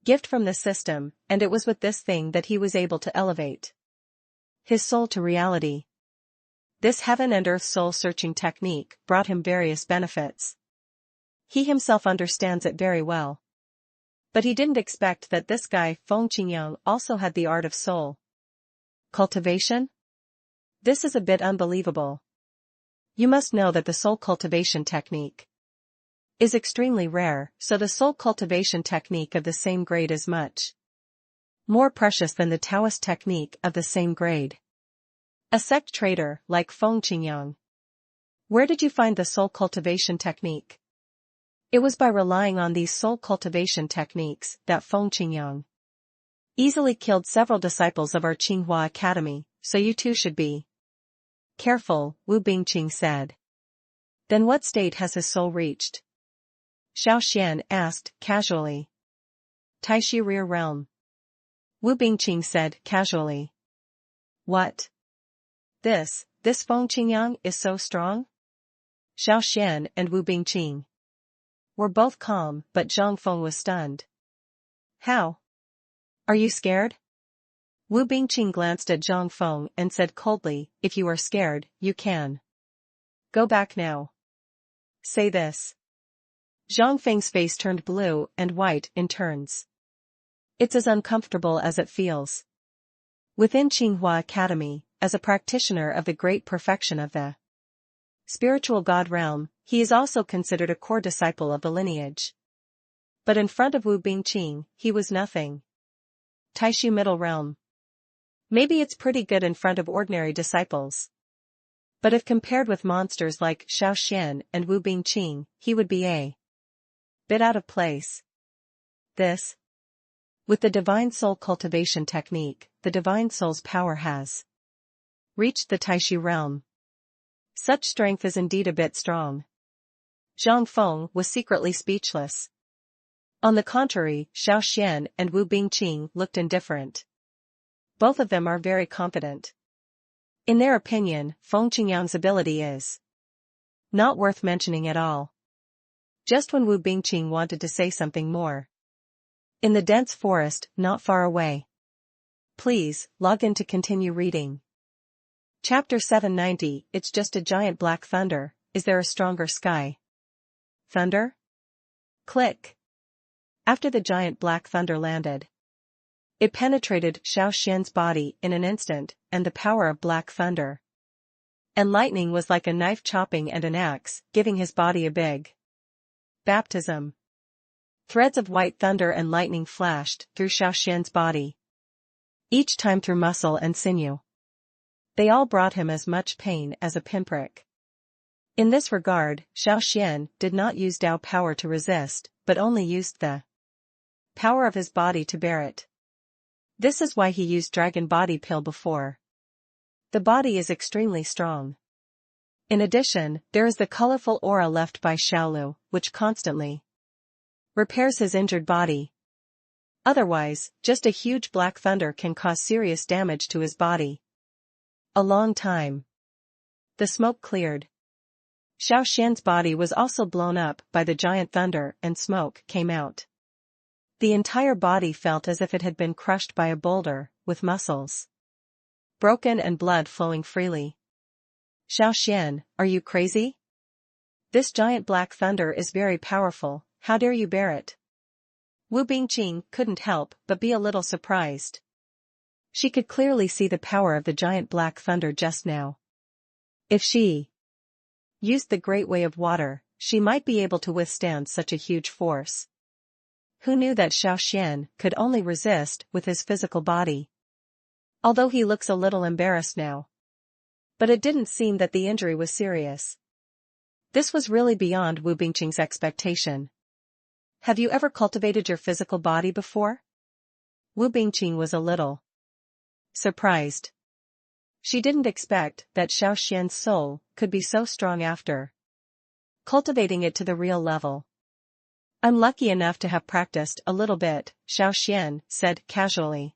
gift from the system, and it was with this thing that he was able to elevate his soul to reality. This heaven and earth soul-searching technique brought him various benefits. He himself understands it very well. But he didn't expect that this guy Feng Qingyang also had the art of soul cultivation? This is a bit unbelievable. You must know that the soul cultivation technique is extremely rare, so the soul cultivation technique of the same grade is much more precious than the Taoist technique of the same grade. A sect traitor like Feng Qingyang. Where did you find the soul cultivation technique? It was by relying on these soul cultivation techniques that Feng Qingyang easily killed several disciples of our Qinghua Academy, so you too should be careful, Wu Bingqing said. Then what state has his soul reached? Xiao Xuan asked casually. Taishi Rear Realm. Wu Bingqing said casually. What? This Feng Qingyang is so strong? Xiao Xuan and Wu Bingqing were both calm, but Zhang Feng was stunned. How? Are you scared? Wu Bingqing glanced at Zhang Feng and said coldly, if you are scared, you can go back now. Say this. Zhang Feng's face turned blue and white in turns. It's as uncomfortable as it feels. Within Qinghua Academy, as a practitioner of the great perfection of the spiritual god realm, he is also considered a core disciple of the lineage. But in front of Wu Bingqing, he was nothing. Taishu middle realm. Maybe it's pretty good in front of ordinary disciples. But if compared with monsters like Xiao Xuan and Wu Bingqing, he would be a bit out of place. This. With the divine soul cultivation technique, the divine soul's power has reached the Taishu realm. Such strength is indeed a bit strong. Zhang Feng was secretly speechless. On the contrary, Xiao Xuan and Wu Bingqing looked indifferent. Both of them are very confident. In their opinion, Feng Qingyang's ability is not worth mentioning at all. Just when Wu Bingqing wanted to say something more. In the dense forest, not far away. Please, log in to continue reading. Chapter 790, It's just a giant black thunder, is there a stronger sky? Thunder? Click. After the giant black thunder landed, it penetrated Xiao Xuan's body in an instant, and the power of black thunder and lightning was like a knife chopping and an axe, giving his body a big baptism. Threads of white thunder and lightning flashed through Xiao Xuan's body, each time through muscle and sinew. They all brought him as much pain as a pinprick. In this regard, Xiao Xuan did not use Dao power to resist, but only used the power of his body to bear it. This is why he used Dragon Body Pill before. The body is extremely strong. In addition, there is the colorful aura left by Xiaolu, which constantly repairs his injured body. Otherwise, just a huge black thunder can cause serious damage to his body. A long time. The smoke cleared. Xiao Xuan's body was also blown up by the giant thunder and smoke came out. The entire body felt as if it had been crushed by a boulder, with muscles broken and blood flowing freely. Xiao Xuan, are you crazy? This giant black thunder is very powerful, how dare you bear it? Wu Bingqing couldn't help but be a little surprised. She could clearly see the power of the giant black thunder just now. If she used the great way of water, she might be able to withstand such a huge force. Who knew that Xiao Xuan could only resist with his physical body? Although he looks a little embarrassed now. But it didn't seem that the injury was serious. This was really beyond Wu Bingqing's expectation. Have you ever cultivated your physical body before? Wu Bingqing was a little surprised. She didn't expect that Xiao Xuan's soul could be so strong after cultivating it to the real level. I'm lucky enough to have practiced a little bit, Xiao Xuan said casually.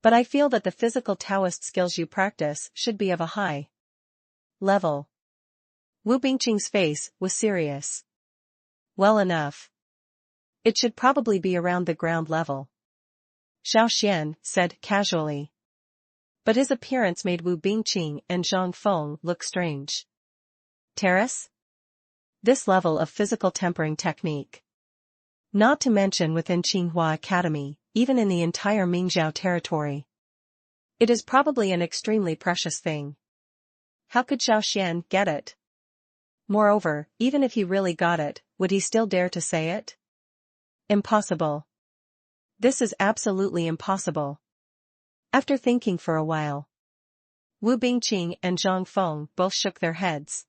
But I feel that the physical Taoist skills you practice should be of a high level. Wu Bingqing's face was serious. Well enough. It should probably be around the ground level. Xiao Xuan said casually. But his appearance made Wu Bingqing and Zhang Feng look strange. Terrace? This level of physical tempering technique. Not to mention within Qinghua Academy, even in the entire Mingzhou territory. It is probably an extremely precious thing. How could Xiao Xuan get it? Moreover, even if he really got it, would he still dare to say it? Impossible. This is absolutely impossible. After thinking for a while, Wu Bingqing and Zhang Feng both shook their heads.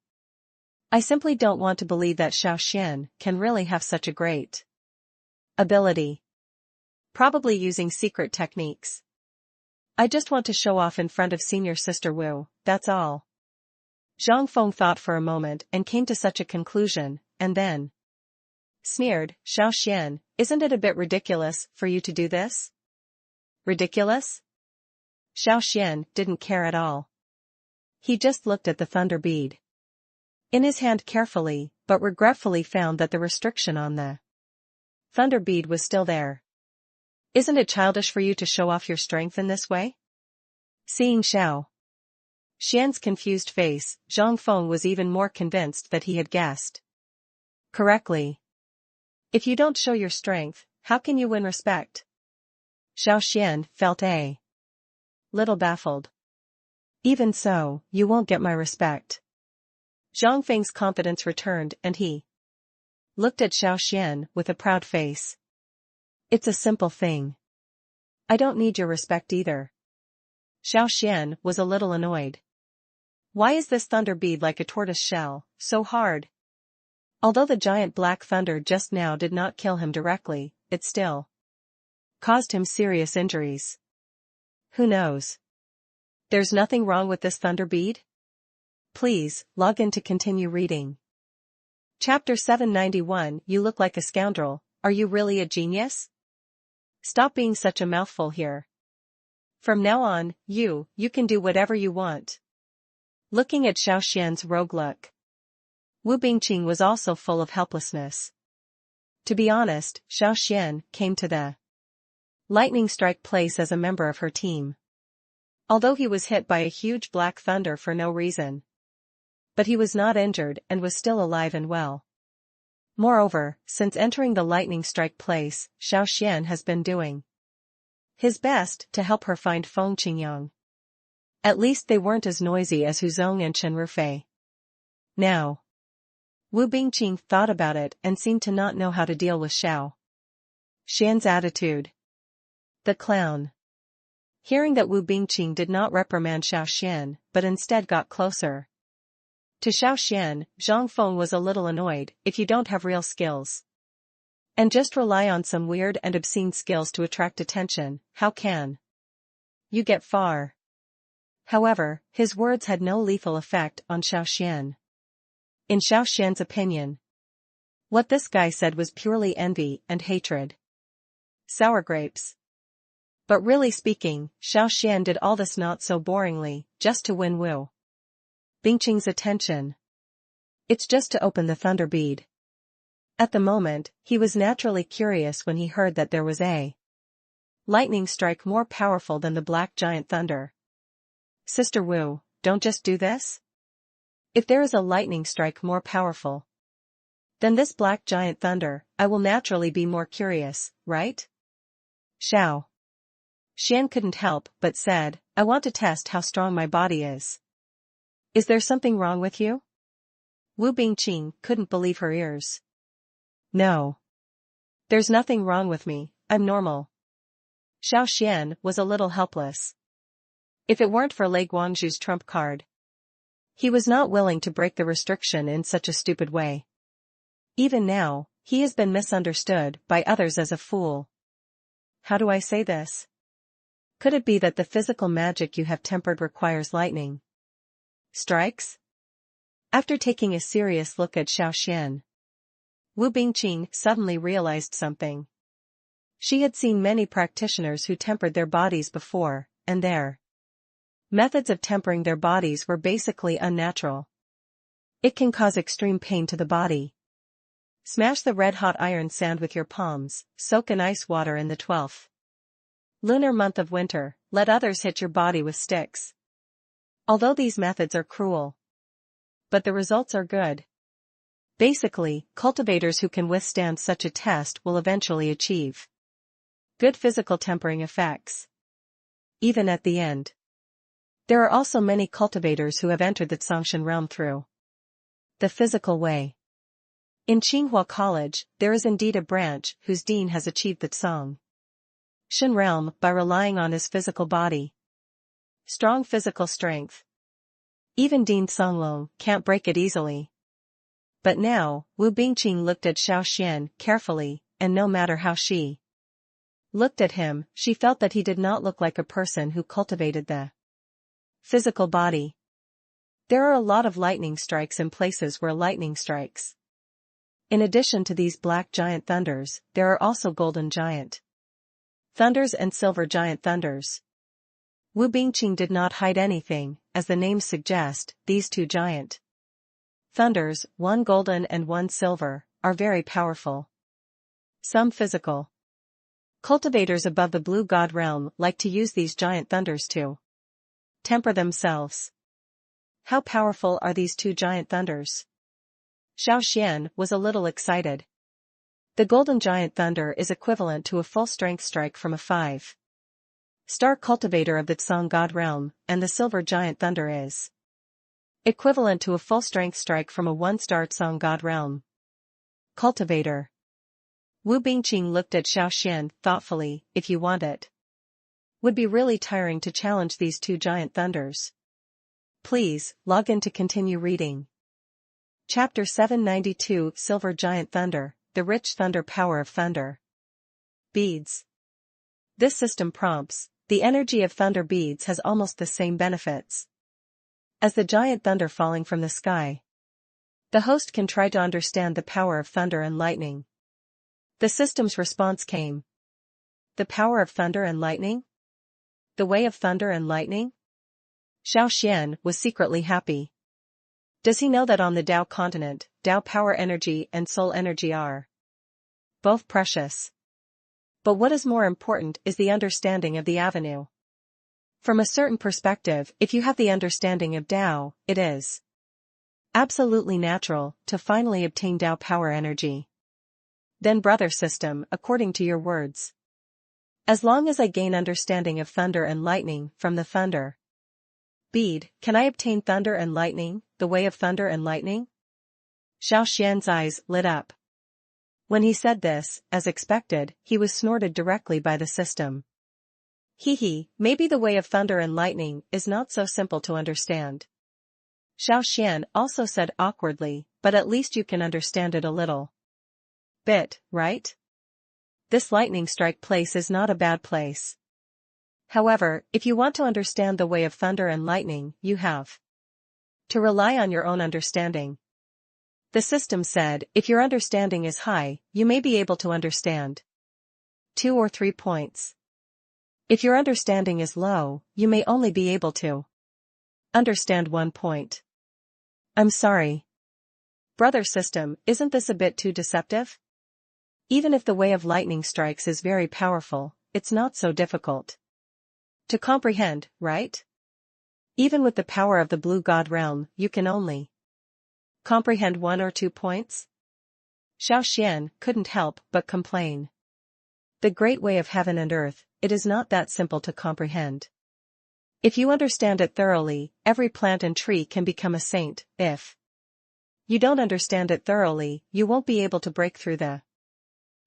I simply don't want to believe that Xiao Xuan can really have such a great ability. Probably using secret techniques. I just want to show off in front of senior sister Wu, that's all. Zhang Feng thought for a moment and came to such a conclusion, and then sneered, Xiao Xuan, isn't it a bit ridiculous for you to do this? Ridiculous? Xiao Xuan didn't care at all. He just looked at the thunder bead in his hand carefully, but regretfully found that the restriction on the thunder bead was still there. Isn't it childish for you to show off your strength in this way? Seeing Xiao Xuan's confused face, Zhang Feng was even more convinced that he had guessed correctly. If you don't show your strength, how can you win respect? Xiao Xuan felt a little baffled. Even so, you won't get my respect. Zhang Feng's confidence returned and he looked at Xiao Xuan with a proud face. It's a simple thing. I don't need your respect either. Xiao Xuan was a little annoyed. Why is this thunder bead like a tortoise shell, so hard? Although the giant black thunder just now did not kill him directly, it still caused him serious injuries. Who knows? There's nothing wrong with this thunder bead? Please, log in to continue reading. Chapter 791. You look like a scoundrel. Are you really a genius? Stop being such a mouthful here. From now on, you can do whatever you want. Looking at Xiao Xuan's rogue look, Wu Bingqing was also full of helplessness. To be honest, Xiao Xuan came to the lightning strike place as a member of her team. Although he was hit by a huge black thunder for no reason. But he was not injured and was still alive and well. Moreover, since entering the lightning strike place, Xiao Xuan has been doing his best to help her find Feng Qingyang. At least they weren't as noisy as Huzong and Chen Rufei. Now, Wu Bingqing thought about it and seemed to not know how to deal with Xiao Xuan's attitude. The clown. Hearing that Wu Bingqing did not reprimand Xiao Xuan, but instead got closer to Xiao Xuan, Zhang Feng was a little annoyed. If you don't have real skills and just rely on some weird and obscene skills to attract attention, how can you get far? However, his words had no lethal effect on Xiao Xuan. In Xiao Xuan's opinion, what this guy said was purely envy and hatred. Sour grapes. But really speaking, Xiao Xuan did all this not so boringly, just to win Wu Bingqing's attention. It's just to open the thunder bead. At the moment, he was naturally curious when he heard that there was a lightning strike more powerful than the black giant thunder. Sister Wu, don't just do this? If there is a lightning strike more powerful than this black giant thunder, I will naturally be more curious, right? Xiao Xuan couldn't help but said, I want to test how strong my body is. Is there something wrong with you? Wu Bingqing couldn't believe her ears. No. There's nothing wrong with me, I'm normal. Xiao Xuan was a little helpless. If it weren't for Lei Guangzhu's trump card, he was not willing to break the restriction in such a stupid way. Even now, he has been misunderstood by others as a fool. How do I say this? Could it be that the physical magic you have tempered requires lightning strikes? After taking a serious look at Xiao Xuan, Wu Bingqing suddenly realized something. She had seen many practitioners who tempered their bodies before, and their methods of tempering their bodies were basically unnatural. It can cause extreme pain to the body. Smash the red-hot iron sand with your palms, soak in ice water in the 12th lunar month of winter, let others hit your body with sticks. Although these methods are cruel, but the results are good. Basically, cultivators who can withstand such a test will eventually achieve good physical tempering effects. Even at the end. There are also many cultivators who have entered the Tsongshan realm through the physical way. In Tsinghua College, there is indeed a branch whose dean has achieved the Tsongshan realm by relying on his physical body. Strong physical strength. Even Dean Songlong can't break it easily. But now, Wu Bingqing looked at Xiao Xuan carefully, and no matter how she looked at him, she felt that he did not look like a person who cultivated the physical body. There are a lot of lightning strikes in places where lightning strikes. In addition to these black giant thunders, there are also golden giant thunders and silver giant thunders. Wu Bingqing did not hide anything, as the names suggest, these two giant thunders, one golden and one silver, are very powerful. Some physical cultivators above the blue god realm like to use these giant thunders to temper themselves. How powerful are these two giant thunders? Xiao Xuan was a little excited. The golden giant thunder is equivalent to a full-strength strike from a 5-star cultivator of the Tsong god realm, and the silver giant thunder is Equivalent to a full-strength strike from a one-star Song God realm. Cultivator. Wu Bingqing looked at Xiao Xuan thoughtfully. If you want it. Would be really tiring to challenge these two giant thunders. Please, log in to continue reading. Chapter 792 Silver Giant Thunder, the Rich Thunder Power of Thunder. Beads. This system prompts, the energy of thunder beads has almost the same benefits as the giant thunder falling from the sky. The host can try to understand the power of thunder and lightning. The system's response came. The power of thunder and lightning? The way of thunder and lightning? Xiao Xuan was secretly happy. Does he know that on the Tao continent, Tao power energy and soul energy are both precious? But what is more important is the understanding of the avenue. From a certain perspective, if you have the understanding of Tao, it is absolutely natural to finally obtain Tao power energy. Then brother system, according to your words. As long as I gain understanding of thunder and lightning from the thunder bead, can I obtain thunder and lightning, the way of thunder and lightning? Xiao Xuan's eyes lit up. When he said this, as expected, he was snorted directly by the system. Maybe the way of thunder and lightning is not so simple to understand. Xiao Xuan also said awkwardly, but at least you can understand it a little bit, right? This lightning strike place is not a bad place. However, if you want to understand the way of thunder and lightning, you have to rely on your own understanding. The system said, if your understanding is high, you may be able to understand 2 or 3 points. If your understanding is low, you may only be able to understand 1 point. I'm sorry. Brother system, isn't this a bit too deceptive? Even if the way of lightning strikes is very powerful, it's not so difficult to comprehend, right? Even with the power of the Blue God realm, you can only comprehend 1 or 2 points? Xiao Xuan couldn't help but complain. The great way of heaven and earth, it is not that simple to comprehend. If you understand it thoroughly, every plant and tree can become a saint. If you don't understand it thoroughly, you won't be able to break through the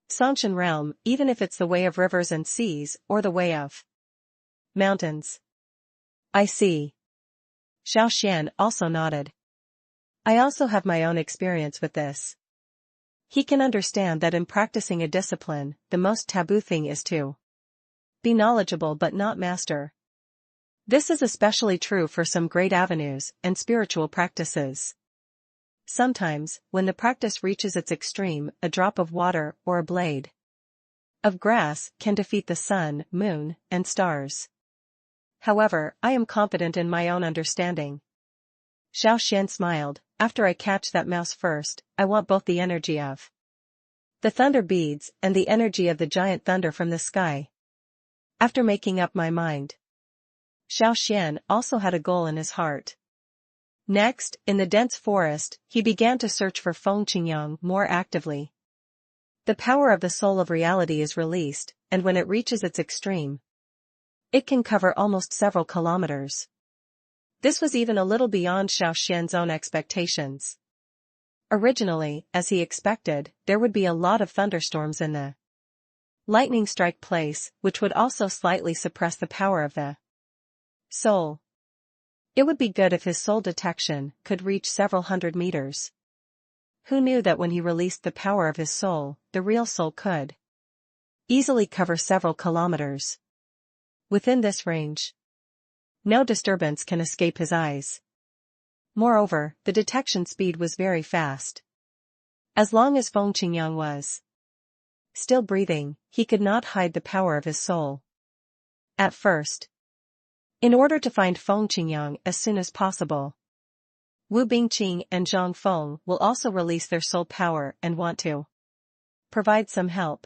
Songshan realm, even if it's the way of rivers and seas, or the way of mountains. I see. Xiao Xuan also nodded. I also have my own experience with this. He can understand that in practicing a discipline, the most taboo thing is to be knowledgeable but not master. This is especially true for some great avenues and spiritual practices. Sometimes, when the practice reaches its extreme, a drop of water or a blade of grass can defeat the sun, moon, and stars. However, I am confident in my own understanding. Xiao Xuan smiled. After I catch that mouse first, I want both the energy of the thunder beads and the energy of the giant thunder from the sky. After making up my mind, Xiao Xuan also had a goal in his heart. Next, in the dense forest, he began to search for Feng Qingyang more actively. The power of the soul of reality is released, and when it reaches its extreme, it can cover almost several kilometers. This was even a little beyond Xiao Xuan's own expectations. Originally, as he expected, there would be a lot of thunderstorms in the lightning strike place, which would also slightly suppress the power of the soul. It would be good if his soul detection could reach several hundred meters. Who knew that when he released the power of his soul, the real soul could easily cover several kilometers. Within this range, no disturbance can escape his eyes. Moreover, the detection speed was very fast. As long as Feng Qingyang was still breathing, he could not hide the power of his soul. At first, in order to find Feng Qingyang as soon as possible, Wu Bingqing and Zhang Feng will also release their soul power and want to provide some help.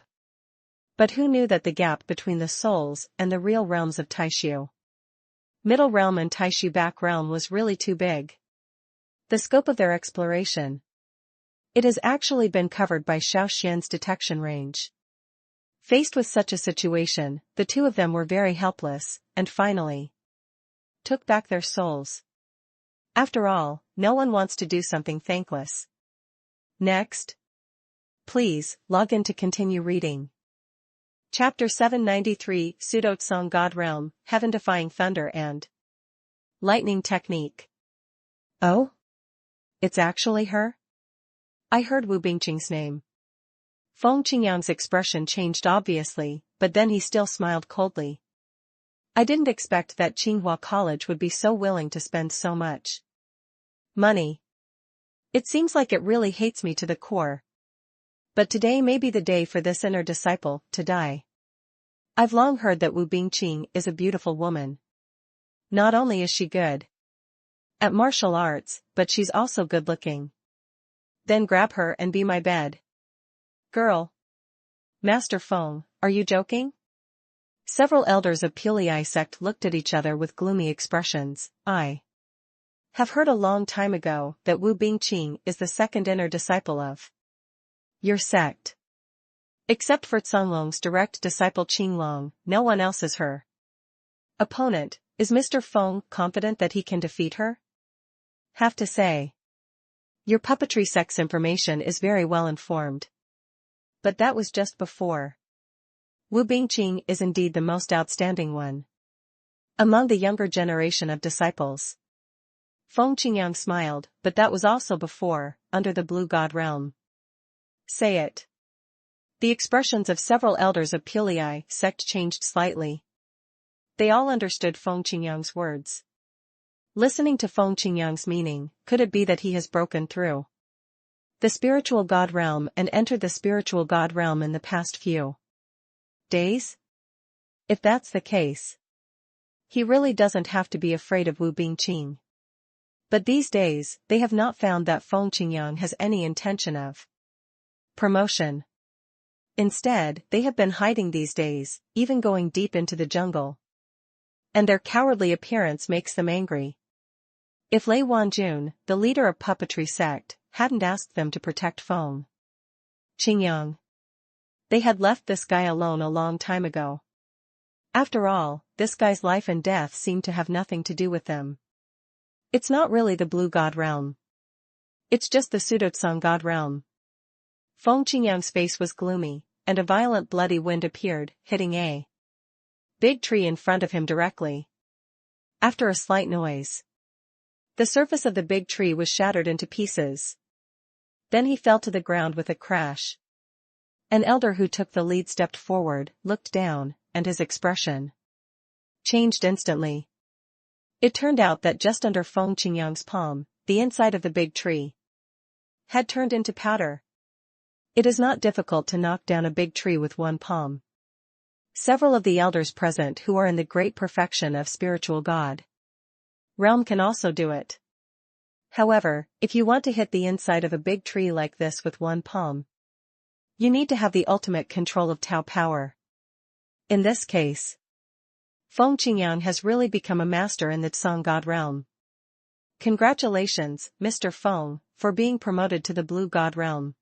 But who knew that the gap between the souls and the real realms of Taishu, Middle Realm and Taishu Back Realm was really too big. The scope of their exploration. It has actually been covered by Xiao Xuan's detection range. Faced with such a situation, the two of them were very helpless, and finally took back their souls. After all, no one wants to do something thankless. Next. Please, log in to continue reading. Chapter 793 Pseudo-Tsang God Realm, Heaven-Defying Thunder and Lightning Technique. Oh? It's actually her? I heard Wu Bingqing's name. Feng Qingyang's expression changed obviously, but then he still smiled coldly. I didn't expect that Tsinghua College would be so willing to spend so much money. It seems like it really hates me to the core. But today may be the day for this inner disciple to die. I've long heard that Wu Bingqing is a beautiful woman. Not only is she good at martial arts, but she's also good-looking. Then grab her and be my bed. Girl. Master Feng, are you joking? Several elders of Pulei sect looked at each other with gloomy expressions. I have heard a long time ago that Wu Bingqing is the second inner disciple of your sect. Except for Canglong's direct disciple Qinglong, no one else is her opponent. Is Mr. Feng confident that he can defeat her? Have to say, your puppetry sect's information is very well informed. But that was just before. Wu Bingqing is indeed the most outstanding one among the younger generation of disciples. Feng Qingyang smiled, but that was also before, under the Blue God Realm. Say it. The expressions of several elders of Pulei sect changed slightly. They all understood Feng Qingyang's words. Listening to Feng Qingyang's meaning, could it be that he has broken through the spiritual God realm and entered the spiritual God realm in the past few days? If that's the case, he really doesn't have to be afraid of Wu Bingqing. But these days, they have not found that Feng Qingyang has any intention of promotion. Instead, they have been hiding these days, even going deep into the jungle. And their cowardly appearance makes them angry. If Lei Wanjun, the leader of puppetry sect, hadn't asked them to protect Feng Qingyang, they had left this guy alone a long time ago. After all, this guy's life and death seemed to have nothing to do with them. It's not really the Blue God Realm. It's just the Pseudo-Tsang God Realm. Feng Qingyang's face was gloomy, and a violent bloody wind appeared, hitting a big tree in front of him directly. After a slight noise, the surface of the big tree was shattered into pieces. Then he fell to the ground with a crash. An elder who took the lead stepped forward, looked down, and his expression changed instantly. It turned out that just under Feng Qingyang's palm, the inside of the big tree had turned into powder. It is not difficult to knock down a big tree with one palm. Several of the elders present who are in the great perfection of spiritual God realm can also do it. However, if you want to hit the inside of a big tree like this with one palm, you need to have the ultimate control of Tao power. In this case, Feng Qingyang has really become a master in the Tsang God realm. Congratulations, Mr. Feng, for being promoted to the Blue God realm.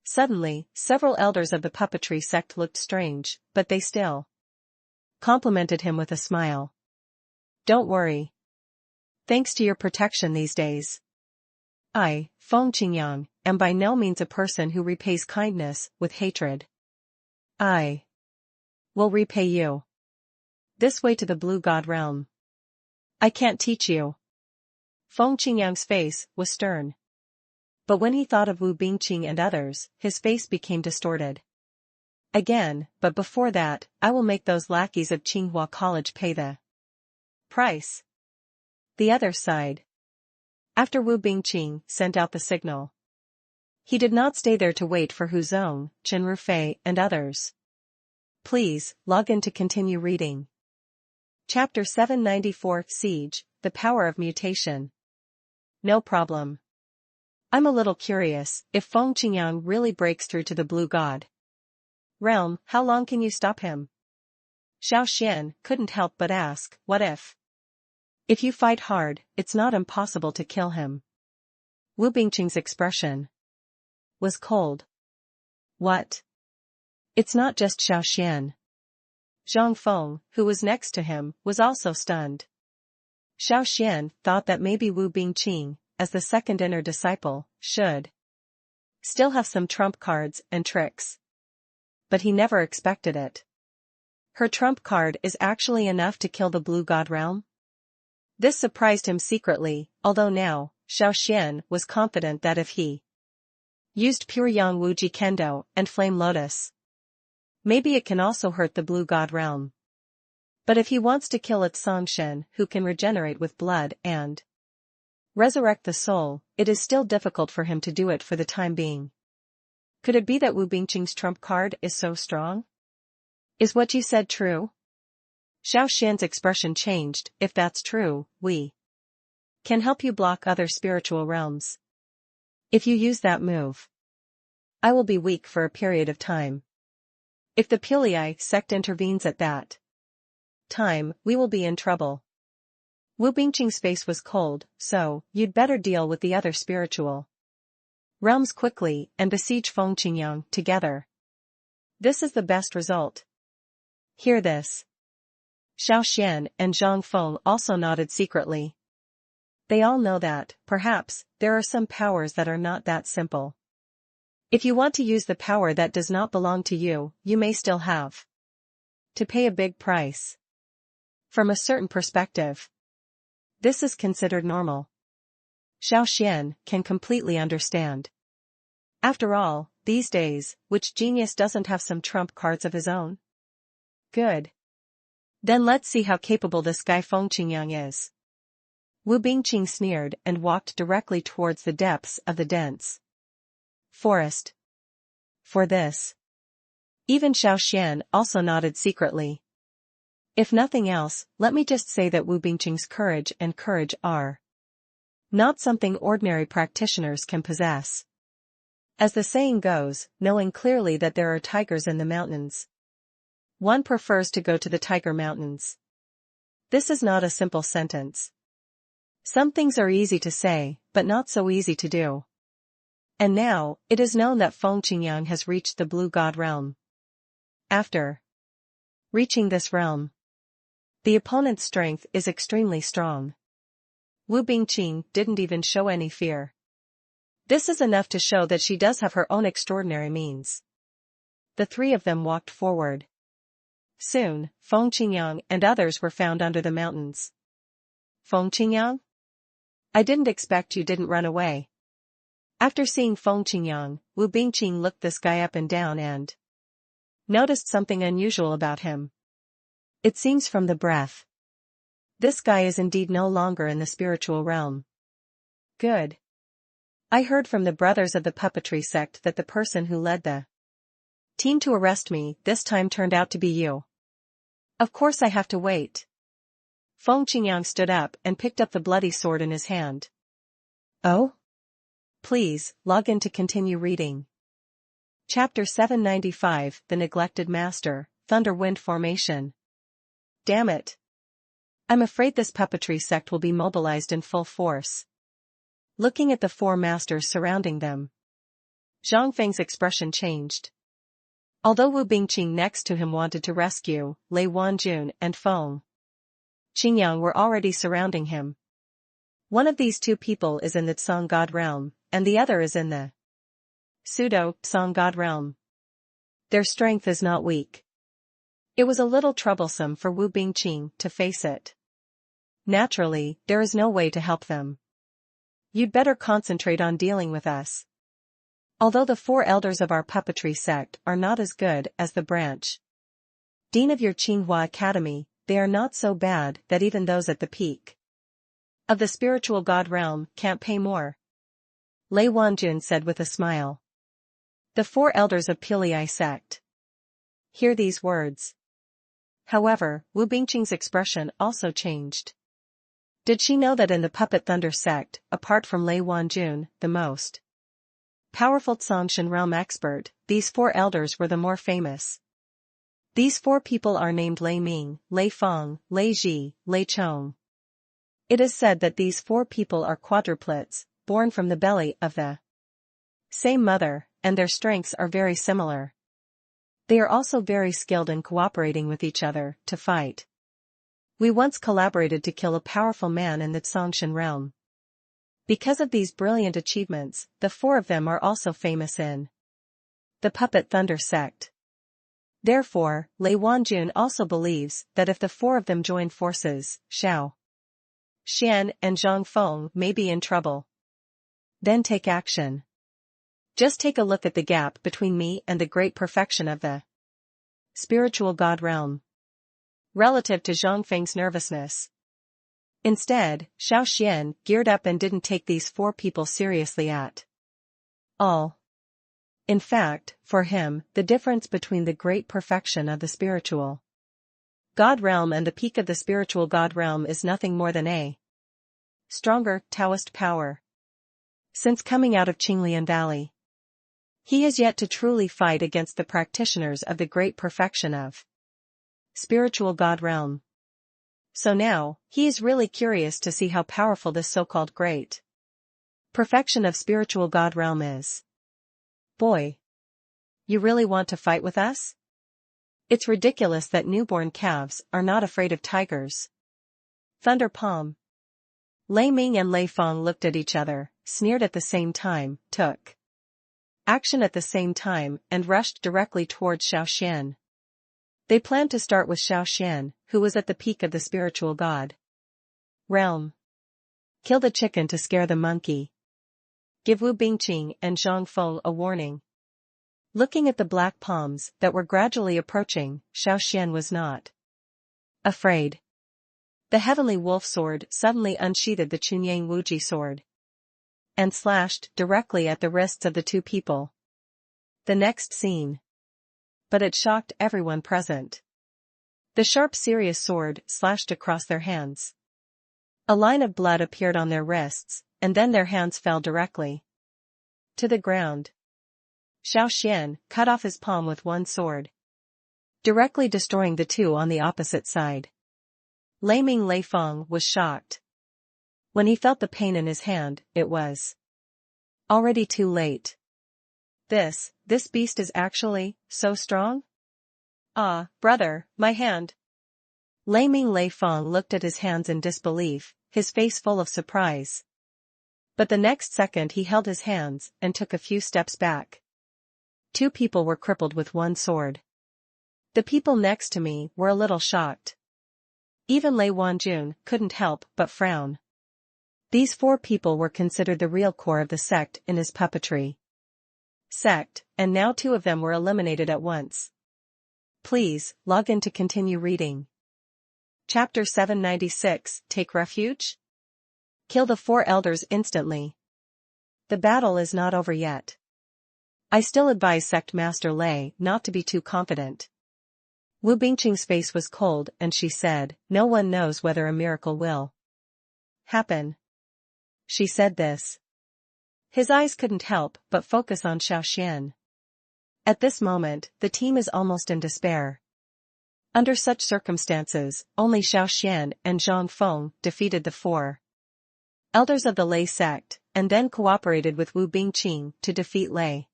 Suddenly, several elders of the puppetry sect looked strange, but they still complimented him with a smile. Don't worry. Thanks to your protection these days, I, Feng Qingyang, am by no means a person who repays kindness with hatred. I will repay you. This way to the Blue God realm. I can't teach you. Feng Qingyang's face was stern. But when he thought of Wu Bingqing and others, his face became distorted. Again, but before that, I will make those lackeys of Tsinghua College pay the price. The other side. After Wu Bingqing sent out the signal, he did not stay there to wait for Hu Zong, Chen Rufei, and others. Please, log in to continue reading. Chapter 794 Siege, The Power of Mutation. No problem. I'm a little curious, if Feng Qingyang really breaks through to the Blue God realm, how long can you stop him? Xiao Xuan couldn't help but ask, what if? If you fight hard, it's not impossible to kill him. Wu Bingqing's expression was cold. What? It's not just Xiao Xuan. Zhang Feng, who was next to him, was also stunned. Xiao Xuan thought that maybe Wu Bingqing, as the second inner disciple, should still have some trump cards and tricks. But he never expected it. Her trump card is actually enough to kill the blue god realm? This surprised him secretly, although now, Xiao Xuan was confident that if he used pure Yang Wuji Kendo and Flame Lotus, maybe it can also hurt the blue god realm. But if he wants to kill its Songshen, who can regenerate with blood and resurrect the soul, it is still difficult for him to do it for the time being. Could it be that Wu Bingqing's trump card is so strong? Is what you said true? Xiao Xuan's expression changed. If that's true, we can help you block other spiritual realms. If you use that move, I will be weak for a period of time. If the Pili sect intervenes at that time, we will be in trouble. Wu Bingqing's face was cold, so, you'd better deal with the other spiritual realms quickly and besiege Feng Qingyang together. This is the best result. Hear this. Xiao Xuan and Zhang Feng also nodded secretly. They all know that, perhaps, there are some powers that are not that simple. If you want to use the power that does not belong to you, you may still have to pay a big price. From a certain perspective, this is considered normal. Xiao Xuan can completely understand. After all, these days, which genius doesn't have some trump cards of his own? Good. Then let's see how capable this guy Feng Qingyang is. Wu Bingqing sneered and walked directly towards the depths of the dense forest. For this, even Xiao Xuan also nodded secretly. If nothing else, let me just say that Wu Bingqing's courage and courage are not something ordinary practitioners can possess. As the saying goes, knowing clearly that there are tigers in the mountains, one prefers to go to the Tiger Mountains. This is not a simple sentence. Some things are easy to say, but not so easy to do. And now, it is known that Feng Qingyang has reached the Blue God realm. After reaching this realm, the opponent's strength is extremely strong. Wu Bingqing didn't even show any fear. This is enough to show that she does have her own extraordinary means. The three of them walked forward. Soon, Feng Qingyang and others were found under the mountains. Feng Qingyang? I didn't expect you didn't run away. After seeing Feng Qingyang, Wu Bingqing looked this guy up and down and noticed something unusual about him. It seems from the breath. This guy is indeed no longer in the spiritual realm. Good. I heard from the brothers of the puppetry sect that the person who led the team to arrest me this time turned out to be you. Of course I have to wait. Feng Qingyang stood up and picked up the bloody sword in his hand. Oh? Please, log in to continue reading. Chapter 795, The Neglected Master, Thunder Wind Formation. Damn it. I'm afraid this puppetry sect will be mobilized in full force. Looking at the four masters surrounding them, Zhang Feng's expression changed. Although Wu Bingqing next to him wanted to rescue, Lei Wanjun and Feng Qingyang were already surrounding him. One of these two people is in the Song God realm, and the other is in the pseudo-Song God realm. Their strength is not weak. It was a little troublesome for Wu Bingqing to face it. Naturally, there is no way to help them. You'd better concentrate on dealing with us. Although the four elders of our puppetry sect are not as good as the branch dean of your Qinghua Academy, they are not so bad that even those at the peak of the spiritual god realm can't pay more. Lei Wanjun said with a smile. The four elders of Pili sect. Hear these words. However, Wu Bingqing's expression also changed. Did she know that in the Puppet Thunder sect, apart from Lei Wanjun, the most powerful Songshan realm expert, these four elders were the more famous. These four people are named Lei Ming, Lei Feng, Lei Ji, Lei Chong. It is said that these four people are quadruplets, born from the belly of the same mother, and their strengths are very similar. They are also very skilled in cooperating with each other to fight. We once collaborated to kill a powerful man in the Songshan realm. Because of these brilliant achievements, the four of them are also famous in the Puppet Thunder sect. Therefore, Lei Wanjun also believes that if the four of them join forces, Xiao Xuan and Zhang Feng may be in trouble. Then take action. Just take a look at the gap between me and the great perfection of the spiritual god realm. Relative to Zhang Feng's nervousness. Instead, Xiao Xuan geared up and didn't take these four people seriously at all. In fact, for him, the difference between the great perfection of the spiritual god realm and the peak of the spiritual god realm is nothing more than a stronger Taoist power. Since coming out of Qinglian Valley, he has yet to truly fight against the practitioners of the great perfection of spiritual god realm. So now, he is really curious to see how powerful this so-called great perfection of spiritual god realm is. Boy! You really want to fight with us? It's ridiculous that newborn calves are not afraid of tigers. Thunder Palm. Lei Ming and Lei Feng looked at each other, sneered at the same time, took action at the same time, and rushed directly towards Xiao Xuan. They planned to start with Xiao Xuan, who was at the peak of the spiritual god realm. Kill the chicken to scare the monkey. Give Wu Bingqing and Zhang Feng a warning. Looking at the black palms that were gradually approaching, Xiao Xuan was not afraid. The heavenly wolf sword suddenly unsheathed the Chunyang Wuji sword and slashed directly at the wrists of the two people. The next scene. But it shocked everyone present. The sharp serious sword slashed across their hands. A line of blood appeared on their wrists, and then their hands fell directly to the ground. Xiao Xuan cut off his palm with one sword, directly destroying the two on the opposite side. Lei Ming Lei Feng was shocked. When he felt the pain in his hand, it was already too late. This beast is actually so strong? Ah, brother, my hand. Lei Ming Lei Feng looked at his hands in disbelief, his face full of surprise. But the next second he held his hands and took a few steps back. Two people were crippled with one sword. The people next to me were a little shocked. Even Lei Wanjun couldn't help but frown. These four people were considered the real core of the sect in his puppetry sect, and now two of them were eliminated at once. Please, log in to continue reading. Chapter 796, Take Refuge? Kill the four elders instantly. The battle is not over yet. I still advise Sect Master Lei not to be too confident. Wu Bingqing's face was cold and she said, no one knows whether a miracle will happen. She said this. His eyes couldn't help but focus on Xiao Xuan. At this moment, the team is almost in despair. Under such circumstances, only Xiao Xuan and Zhang Feng defeated the four elders of the Lei sect, and then cooperated with Wu Bingqing to defeat Lei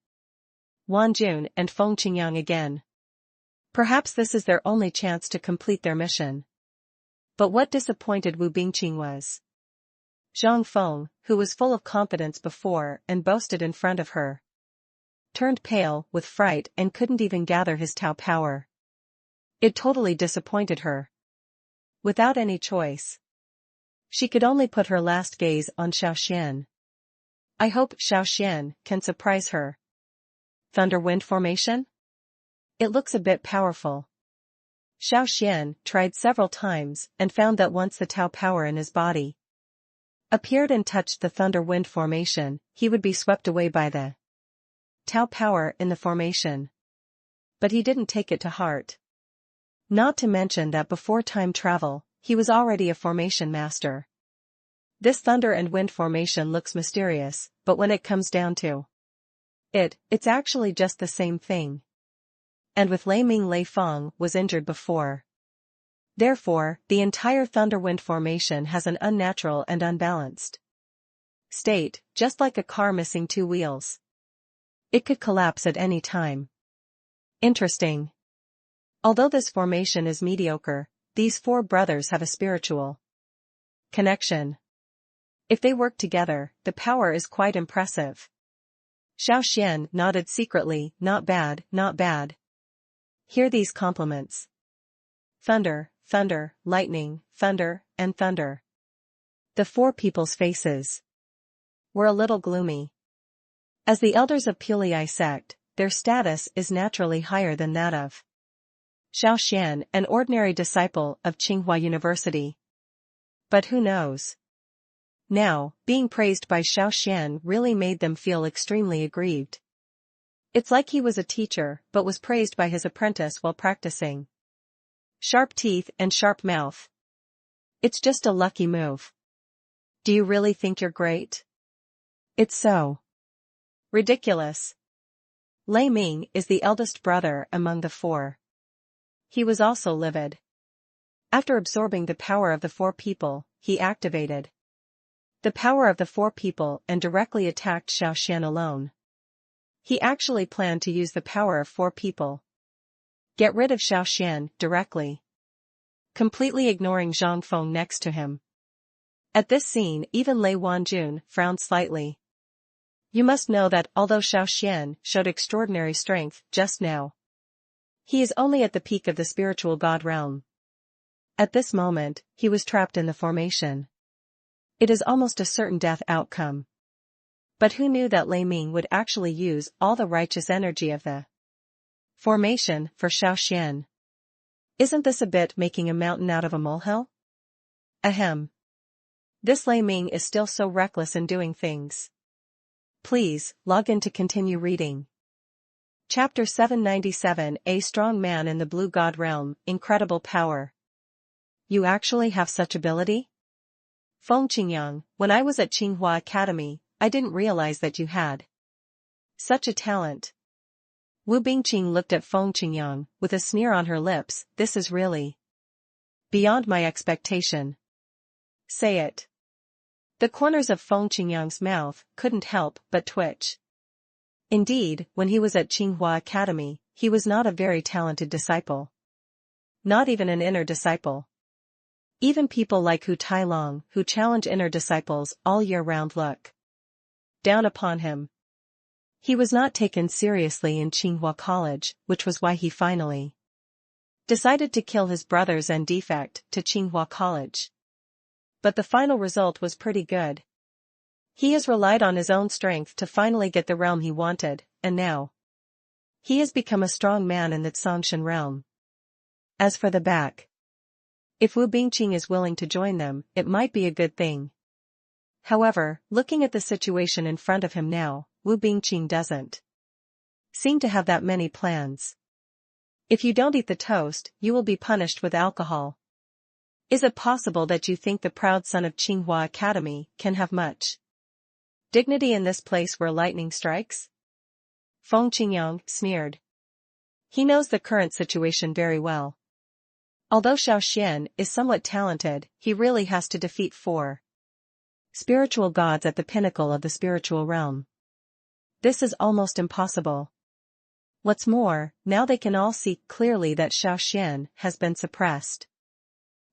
Wanjun and Feng Qingyang again. Perhaps this is their only chance to complete their mission. But what disappointed Wu Bingqing was Zhang Feng, who was full of confidence before and boasted in front of her, turned pale with fright and couldn't even gather his Tao power. It totally disappointed her. Without any choice, she could only put her last gaze on Xiao Xuan. I hope Xiao Xuan can surprise her. Thunder Wind Formation? It looks a bit powerful. Xiao Xuan tried several times and found that once the Tao power in his body appeared and touched the Thunder Wind Formation, he would be swept away by the Tao power in the formation. But he didn't take it to heart. Not to mention that before time travel, he was already a formation master. This Thunder and Wind Formation looks mysterious, but when it comes down to it's actually just the same thing. And with Lei Ming Lei Feng was injured before. Therefore, the entire Thunder Wind Formation has an unnatural and unbalanced state, just like a car missing two wheels. It could collapse at any time. Interesting. Although this formation is mediocre, these four brothers have a spiritual connection. If they work together, the power is quite impressive. Xiao Xuan nodded secretly, not bad, not bad. Hear these compliments. Thunder, thunder, lightning, thunder, and thunder. The four people's faces were a little gloomy. As the elders of Pulei sect, their status is naturally higher than that of Xiao Xuan, an ordinary disciple of Tsinghua University. But who knows? Now, being praised by Xiao Xuan really made them feel extremely aggrieved. It's like he was a teacher but was praised by his apprentice while practicing. Sharp teeth and sharp mouth. It's just a lucky move. Do you really think you're great? It's so ridiculous. Lei Ming is the eldest brother among the four. He was also livid. After absorbing the power of the four people, he activated the power of the four people and directly attacked Xiao Xuan alone. He actually planned to use the power of four people. Get rid of Xiao Xuan directly, completely ignoring Zhang Feng next to him. At this scene, even Lei Wanjun frowned slightly. You must know that although Xiao Xuan showed extraordinary strength just now, he is only at the peak of the spiritual god realm. At this moment, he was trapped in the formation. It is almost a certain death outcome. But who knew that Lei Ming would actually use all the righteous energy of the formation for Xiao Xuan? Isn't this a bit making a mountain out of a molehill? Ahem. This Lei Ming is still so reckless in doing things. Please, log in to continue reading. Chapter 797, A Strong Man in the Blue God Realm, Incredible Power. You actually have such ability? Feng Qingyang, when I was at Tsinghua Academy, I didn't realize that you had such a talent. Wu Bingqing looked at Feng Qingyang, with a sneer on her lips. This is really beyond my expectation. Say it. The corners of Feng Qingyang's mouth couldn't help but twitch. Indeed, when he was at Tsinghua Academy, he was not a very talented disciple. Not even an inner disciple. Even people like Hu Tailong, who challenge inner disciples all year round, look down upon him. He was not taken seriously in Tsinghua College, which was why he finally decided to kill his brothers and defect to Tsinghua College. But the final result was pretty good. He has relied on his own strength to finally get the realm he wanted, and now he has become a strong man in the Tsongshan realm. As for the back, if Wu Bingqing is willing to join them, it might be a good thing. However, looking at the situation in front of him now, Wu Bingqing doesn't seem to have that many plans. If you don't eat the toast, you will be punished with alcohol. Is it possible that you think the proud son of Tsinghua Academy can have much dignity in this place where lightning strikes? Feng Qingyang sneered. He knows the current situation very well. Although Xiao Xuan is somewhat talented, he really has to defeat four spiritual gods at the pinnacle of the spiritual realm. This is almost impossible. What's more, now they can all see clearly that Xiao Xuan has been suppressed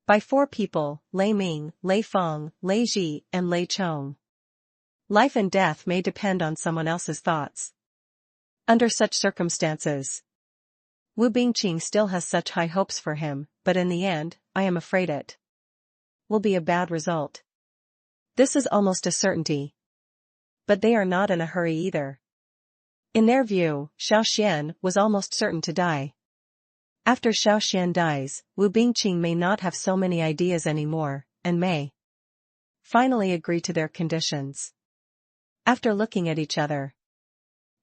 by four people: Lei Ming, Lei Feng, Lei Ji, and Lei Chong. Life and death may depend on someone else's thoughts. Under such circumstances, Wu Bingqing still has such high hopes for him, but in the end, I am afraid it will be a bad result. This is almost a certainty. But they are not in a hurry either. In their view, Xiao Xuan was almost certain to die. After Xiao Xuan dies, Wu Bingqing may not have so many ideas anymore, and may finally agree to their conditions. After looking at each other,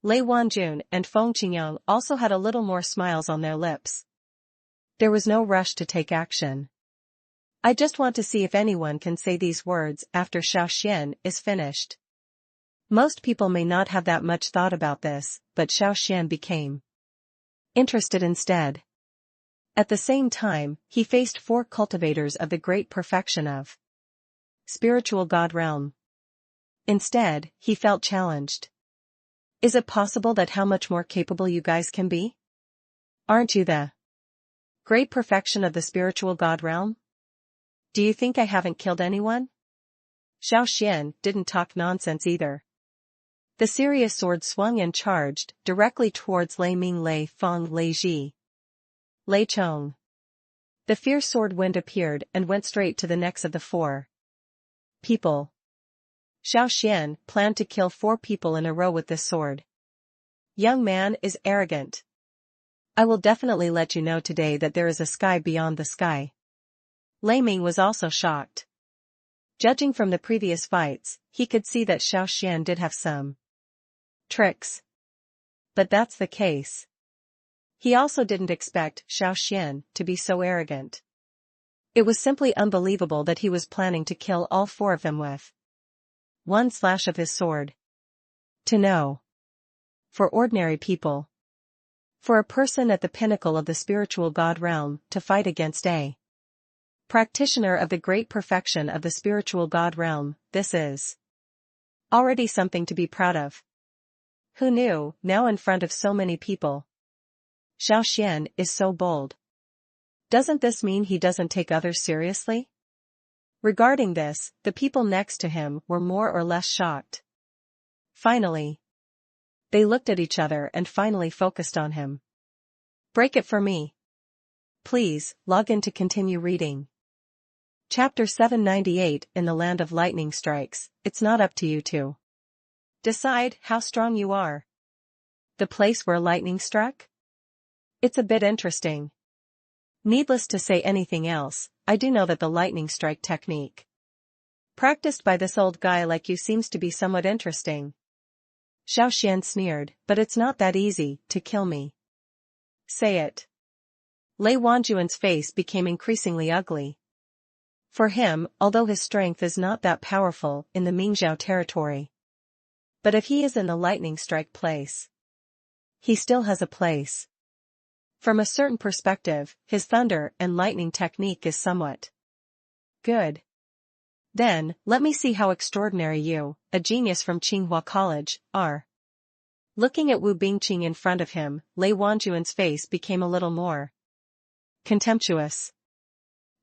Lei Wanjun and Feng Qingyang also had a little more smiles on their lips. There was no rush to take action. I just want to see if anyone can say these words after Xiao Xuan is finished. Most people may not have that much thought about this, but Xiao Xuan became interested instead. At the same time, he faced four cultivators of the great perfection of spiritual god realm. Instead, he felt challenged. Is it possible that how much more capable you guys can be? Aren't you the great perfection of the spiritual god realm? Do you think I haven't killed anyone? Xiao Xuan didn't talk nonsense either. The serious sword swung and charged directly towards Lei Ming, Lei Feng, Lei Ji. Lei Chong. The fierce sword wind appeared and went straight to the necks of the four people. Xiao Xuan planned to kill 4 people in a row with this sword. Young man is arrogant. I will definitely let you know today that there is a sky beyond the sky. Lei Ming was also shocked. Judging from the previous fights, he could see that Xiao Xuan did have some tricks. But that's the case. He also didn't expect Xiao Xuan to be so arrogant. It was simply unbelievable that he was planning to kill all 4 of them with one slash of his sword. To know. For ordinary people. For a person at the pinnacle of the spiritual god realm to fight against a practitioner of the great perfection of the spiritual god realm, this is already something to be proud of. Who knew, now in front of so many people? Xiao Xuan is so bold. Doesn't this mean he doesn't take others seriously? Regarding this, the people next to him were more or less shocked. Finally, they looked at each other and finally focused on him. Break it for me. Please, log in to continue reading. Chapter 798 In the Land of Lightning Strikes, it's not up to you to decide how strong you are. The place where lightning struck? It's a bit interesting. Needless to say anything else, I do know that the lightning strike technique practiced by this old guy like you seems to be somewhat interesting. Xiao Xuan sneered, but it's not that easy to kill me. Say it. Lei Wanjuan's face became increasingly ugly. For him, although his strength is not that powerful in the Mingzhou territory. But if he is in the lightning strike place, he still has a place. From a certain perspective, his thunder and lightning technique is somewhat good. Then, let me see how extraordinary you, a genius from Tsinghua College, are. Looking at Wu Bingqing in front of him, Lei Wanjuan's face became a little more contemptuous.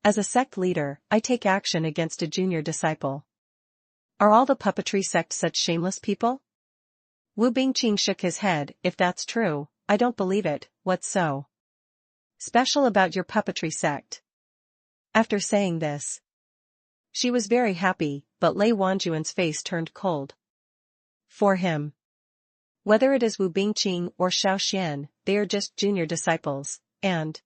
As a sect leader, I take action against a junior disciple. Are all the puppetry sect such shameless people? Wu Bingqing shook his head. If that's true, I don't believe it. What's so special about your puppetry sect? After saying this, she was very happy, but Lei Wanjuan's face turned cold. For him, whether it is Wu Bingqing or Xiao Xuan, they are just junior disciples, and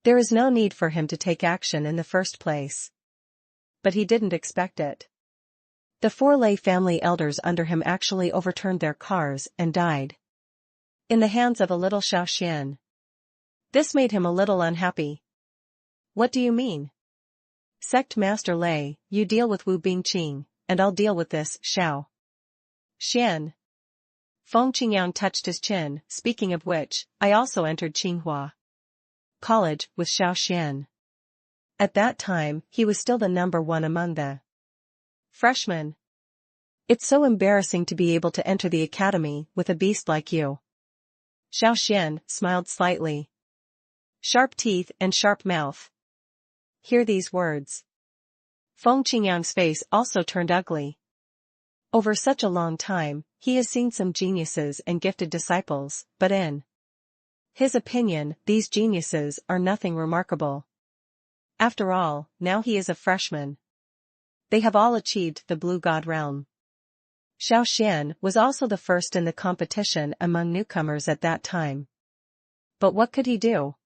there is no need for him to take action in the first place. But he didn't expect it. The 4 Lei family elders under him actually overturned their cars and died in the hands of a little Xiao Xuan. This made him a little unhappy. What do you mean? Sect Master Lei, you deal with Wu Bingqing, and I'll deal with this Xiao Xuan. Feng Qingyang touched his chin, speaking of which, I also entered Tsinghua College with Xiao Xuan. At that time, he was still the number 1 among the freshmen. It's so embarrassing to be able to enter the academy with a beast like you. Xiao Xuan smiled slightly. Sharp teeth and sharp mouth. Hear these words. Feng Qingyang's face also turned ugly. Over such a long time, he has seen some geniuses and gifted disciples, but in his opinion, these geniuses are nothing remarkable. After all, now he is a freshman. They have all achieved the Blue God realm. Xiao Xuan was also the first in the competition among newcomers at that time. But what could he do?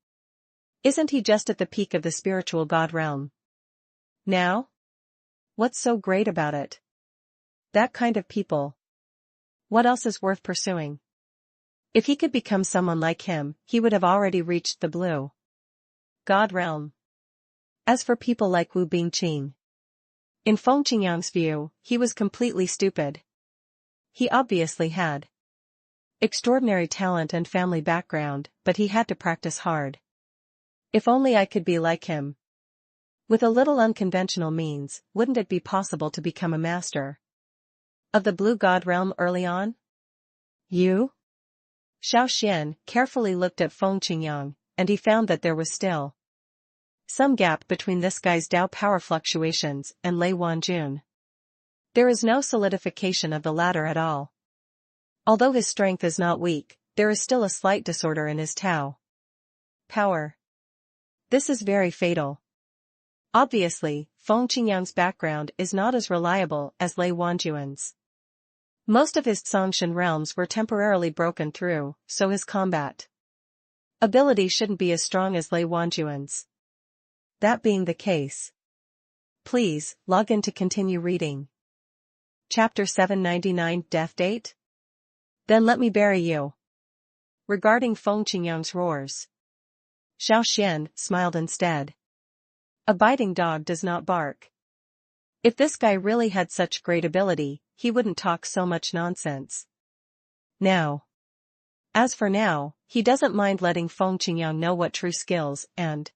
Isn't he just at the peak of the spiritual God realm? Now? What's so great about it? That kind of people. What else is worth pursuing? If he could become someone like him, he would have already reached the Blue God realm. As for people like Wu Bingqing, in Feng Qingyang's view, he was completely stupid. He obviously had extraordinary talent and family background, but he had to practice hard. If only I could be like him. With a little unconventional means, wouldn't it be possible to become a master of the Blue God realm early on? You? Xiao Xuan carefully looked at Feng Qingyang, and he found that there was still some gap between this guy's Dao power fluctuations and Lei Wanjun. There is no solidification of the latter at all. Although his strength is not weak, there is still a slight disorder in his Tao power. This is very fatal. Obviously, Feng Qingyang's background is not as reliable as Lei Wanjuan's. Most of his Songshan realms were temporarily broken through, so his combat ability shouldn't be as strong as Lei Wanjuan's. That being the case, please log in to continue reading. Chapter 799 Death Date? Then let me bury you. Regarding Feng Qingyang's roars, Xiao Xuan smiled instead. A biting dog does not bark. If this guy really had such great ability, he wouldn't talk so much nonsense. As for now, he doesn't mind letting Feng Qingyang know what true skills and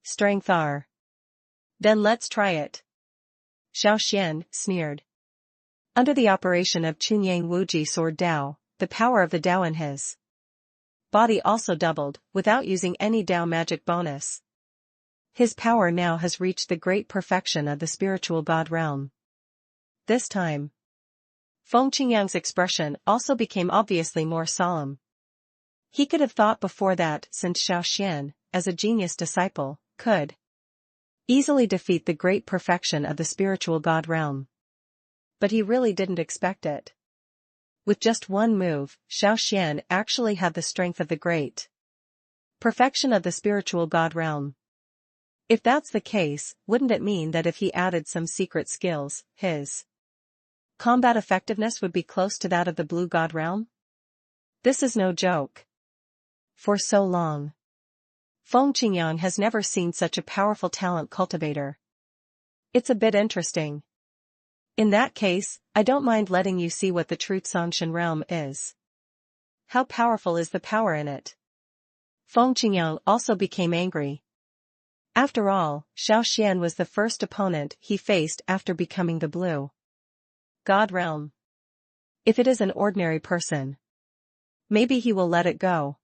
strength are. Then let's try it. Xiao Xuan sneered. Under the operation of Chunyang Wuji Sword Dao, the power of the Dao in his body also doubled, without using any Dao magic bonus. His power now has reached the great perfection of the spiritual God realm. This time, Feng Qingyang's expression also became obviously more solemn. He could have thought before that since Xiao Xuan, as a genius disciple, could easily defeat the great perfection of the spiritual God realm. But he really didn't expect it. With just one move, Xiao Xuan actually had the strength of the great perfection of the spiritual God realm. If that's the case, wouldn't it mean that if he added some secret skills, his combat effectiveness would be close to that of the blue God realm? This is no joke. For so long, Feng Qingyang has never seen such a powerful talent cultivator. It's a bit interesting. In that case, I don't mind letting you see what the true Songshan realm is. How powerful is the power in it? Feng Qingyang also became angry. After all, Xiao Xuan was the first opponent he faced after becoming the blue God realm. If it is an ordinary person, maybe he will let it go.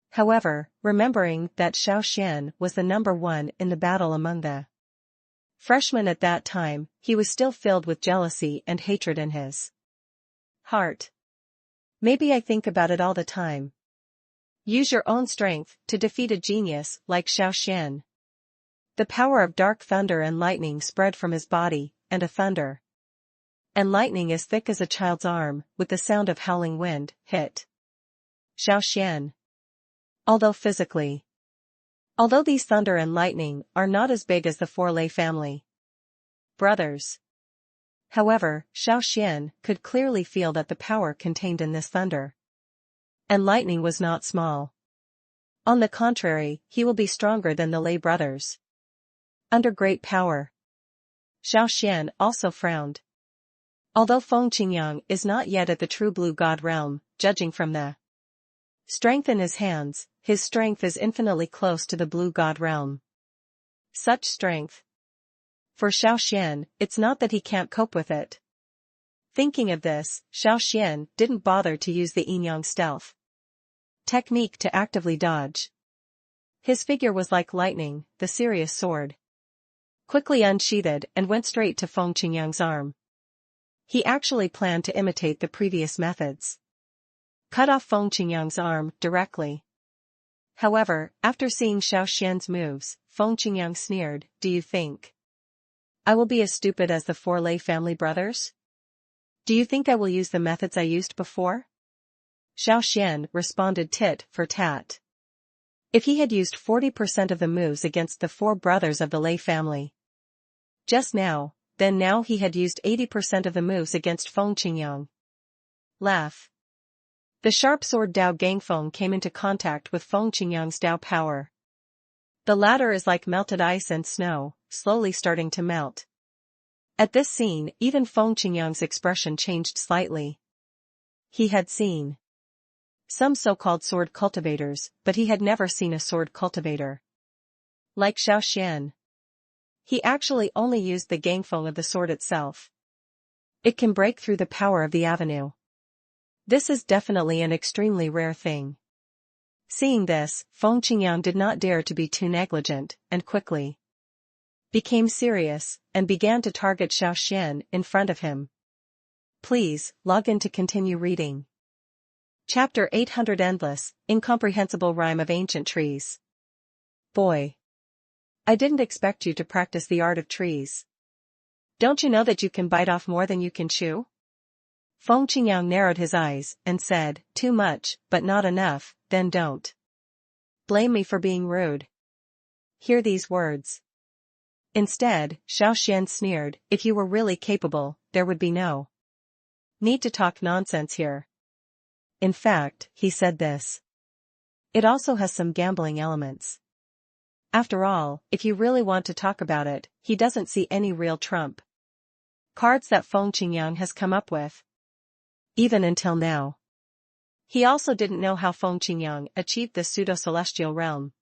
However, remembering that Xiao Xuan was the number one in the battle among the freshmen at that time, he was still filled with jealousy and hatred in his heart. Maybe I think about it all the time. Use your own strength to defeat a genius like Xiao Xuan. The power of dark thunder and lightning spread from his body, and a thunder and lightning as thick as a child's arm, with the sound of howling wind, hit Xiao Xuan. Although these thunder and lightning are not as big as the four Lei family brothers. However, Xiao Xuan could clearly feel that the power contained in this thunder and lightning was not small. On the contrary, he will be stronger than the Lei brothers. Under great power. Xiao Xuan also frowned. Although Feng Qingyang is not yet at the true blue God realm, judging from the strength in his hands, his strength is infinitely close to the blue God realm. Such strength. For Xiao Xuan, it's not that he can't cope with it. Thinking of this, Xiao Xuan didn't bother to use the yin-yang stealth technique to actively dodge. His figure was like lightning, the serious sword quickly unsheathed and went straight to Feng Qingyang's arm. He actually planned to imitate the previous methods. Cut off Feng Qingyang's arm directly. However, after seeing Xiao Xuan's moves, Feng Qingyang sneered, "Do you think I will be as stupid as the four Lei family brothers? Do you think I will use the methods I used before?" Xiao Xuan responded tit for tat. If he had used 40% of the moves against the four brothers of the Lei family just now, then now he had used 80% of the moves against Feng Qingyang. Laugh. The sharp sword Dao Gangfeng came into contact with Feng Qingyang's Dao power. The latter is like melted ice and snow, slowly starting to melt. At this scene, even Feng Qingyang's expression changed slightly. He had seen some so-called sword cultivators, but he had never seen a sword cultivator like Xiao Xuan. He actually only used the gangfeng of the sword itself. It can break through the power of the avenue. This is definitely an extremely rare thing. Seeing this, Feng Qingyang did not dare to be too negligent, and quickly became serious, and began to target Xiao Xuan in front of him. Please, log in to continue reading. Chapter 800 Endless, Incomprehensible Rhyme of Ancient Trees. Boy. I didn't expect you to practice the art of trees. Don't you know that you can bite off more than you can chew? Feng Qingyang narrowed his eyes and said, too much, but not enough, then don't blame me for being rude. Hear these words. Instead, Xiao Xuan sneered, if you were really capable, there would be no need to talk nonsense here. In fact, he said this. It also has some gambling elements. After all, if you really want to talk about it, he doesn't see any real trump cards that Feng Qingyang has come up with. Even until now. He also didn't know how Feng Qingyang achieved this pseudo-celestial realm.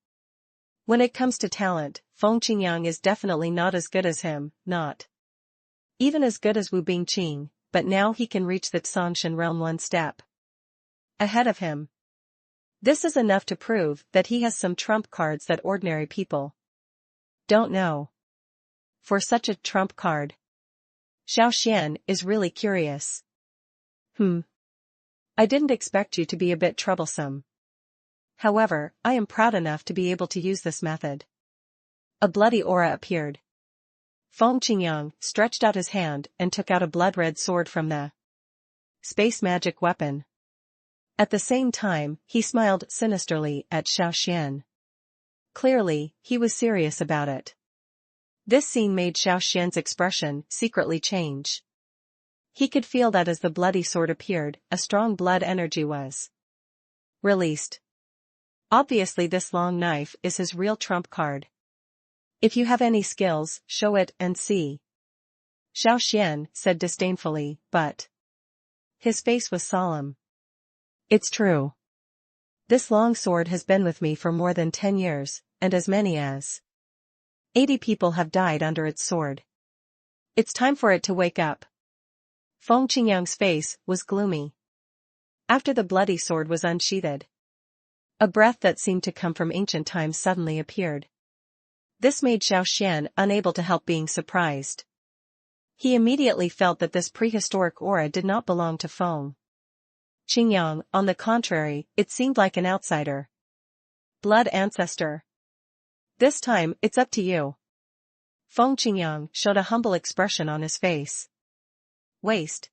When it comes to talent, Feng Qingyang is definitely not as good as him, not even as good as Wu Bingqing, but now he can reach the Tsongshan realm one step ahead of him. This is enough to prove that he has some trump cards that ordinary people don't know. For such a trump card, Xiao Xuan is really curious. I didn't expect you to be a bit troublesome. However, I am proud enough to be able to use this method. A bloody aura appeared. Feng Qingyang stretched out his hand and took out a blood-red sword from the space magic weapon. At the same time, he smiled sinisterly at Xiao Xuan. Clearly, he was serious about it. This scene made Xiao Xuan's expression secretly change. He could feel that as the bloody sword appeared, a strong blood energy was released. Obviously this long knife is his real trump card. If you have any skills, show it and see. Xiao Xuan said disdainfully, but his face was solemn. It's true. This long sword has been with me for more than 10 years, and as many as 80 people have died under its sword. It's time for it to wake up. Feng Qingyang's face was gloomy. After the bloody sword was unsheathed, a breath that seemed to come from ancient times suddenly appeared. This made Xiao Xuan unable to help being surprised. He immediately felt that this prehistoric aura did not belong to Feng Qingyang, on the contrary, it seemed like an outsider. Blood ancestor. This time, it's up to you. Feng Qingyang showed a humble expression on his face. Waste.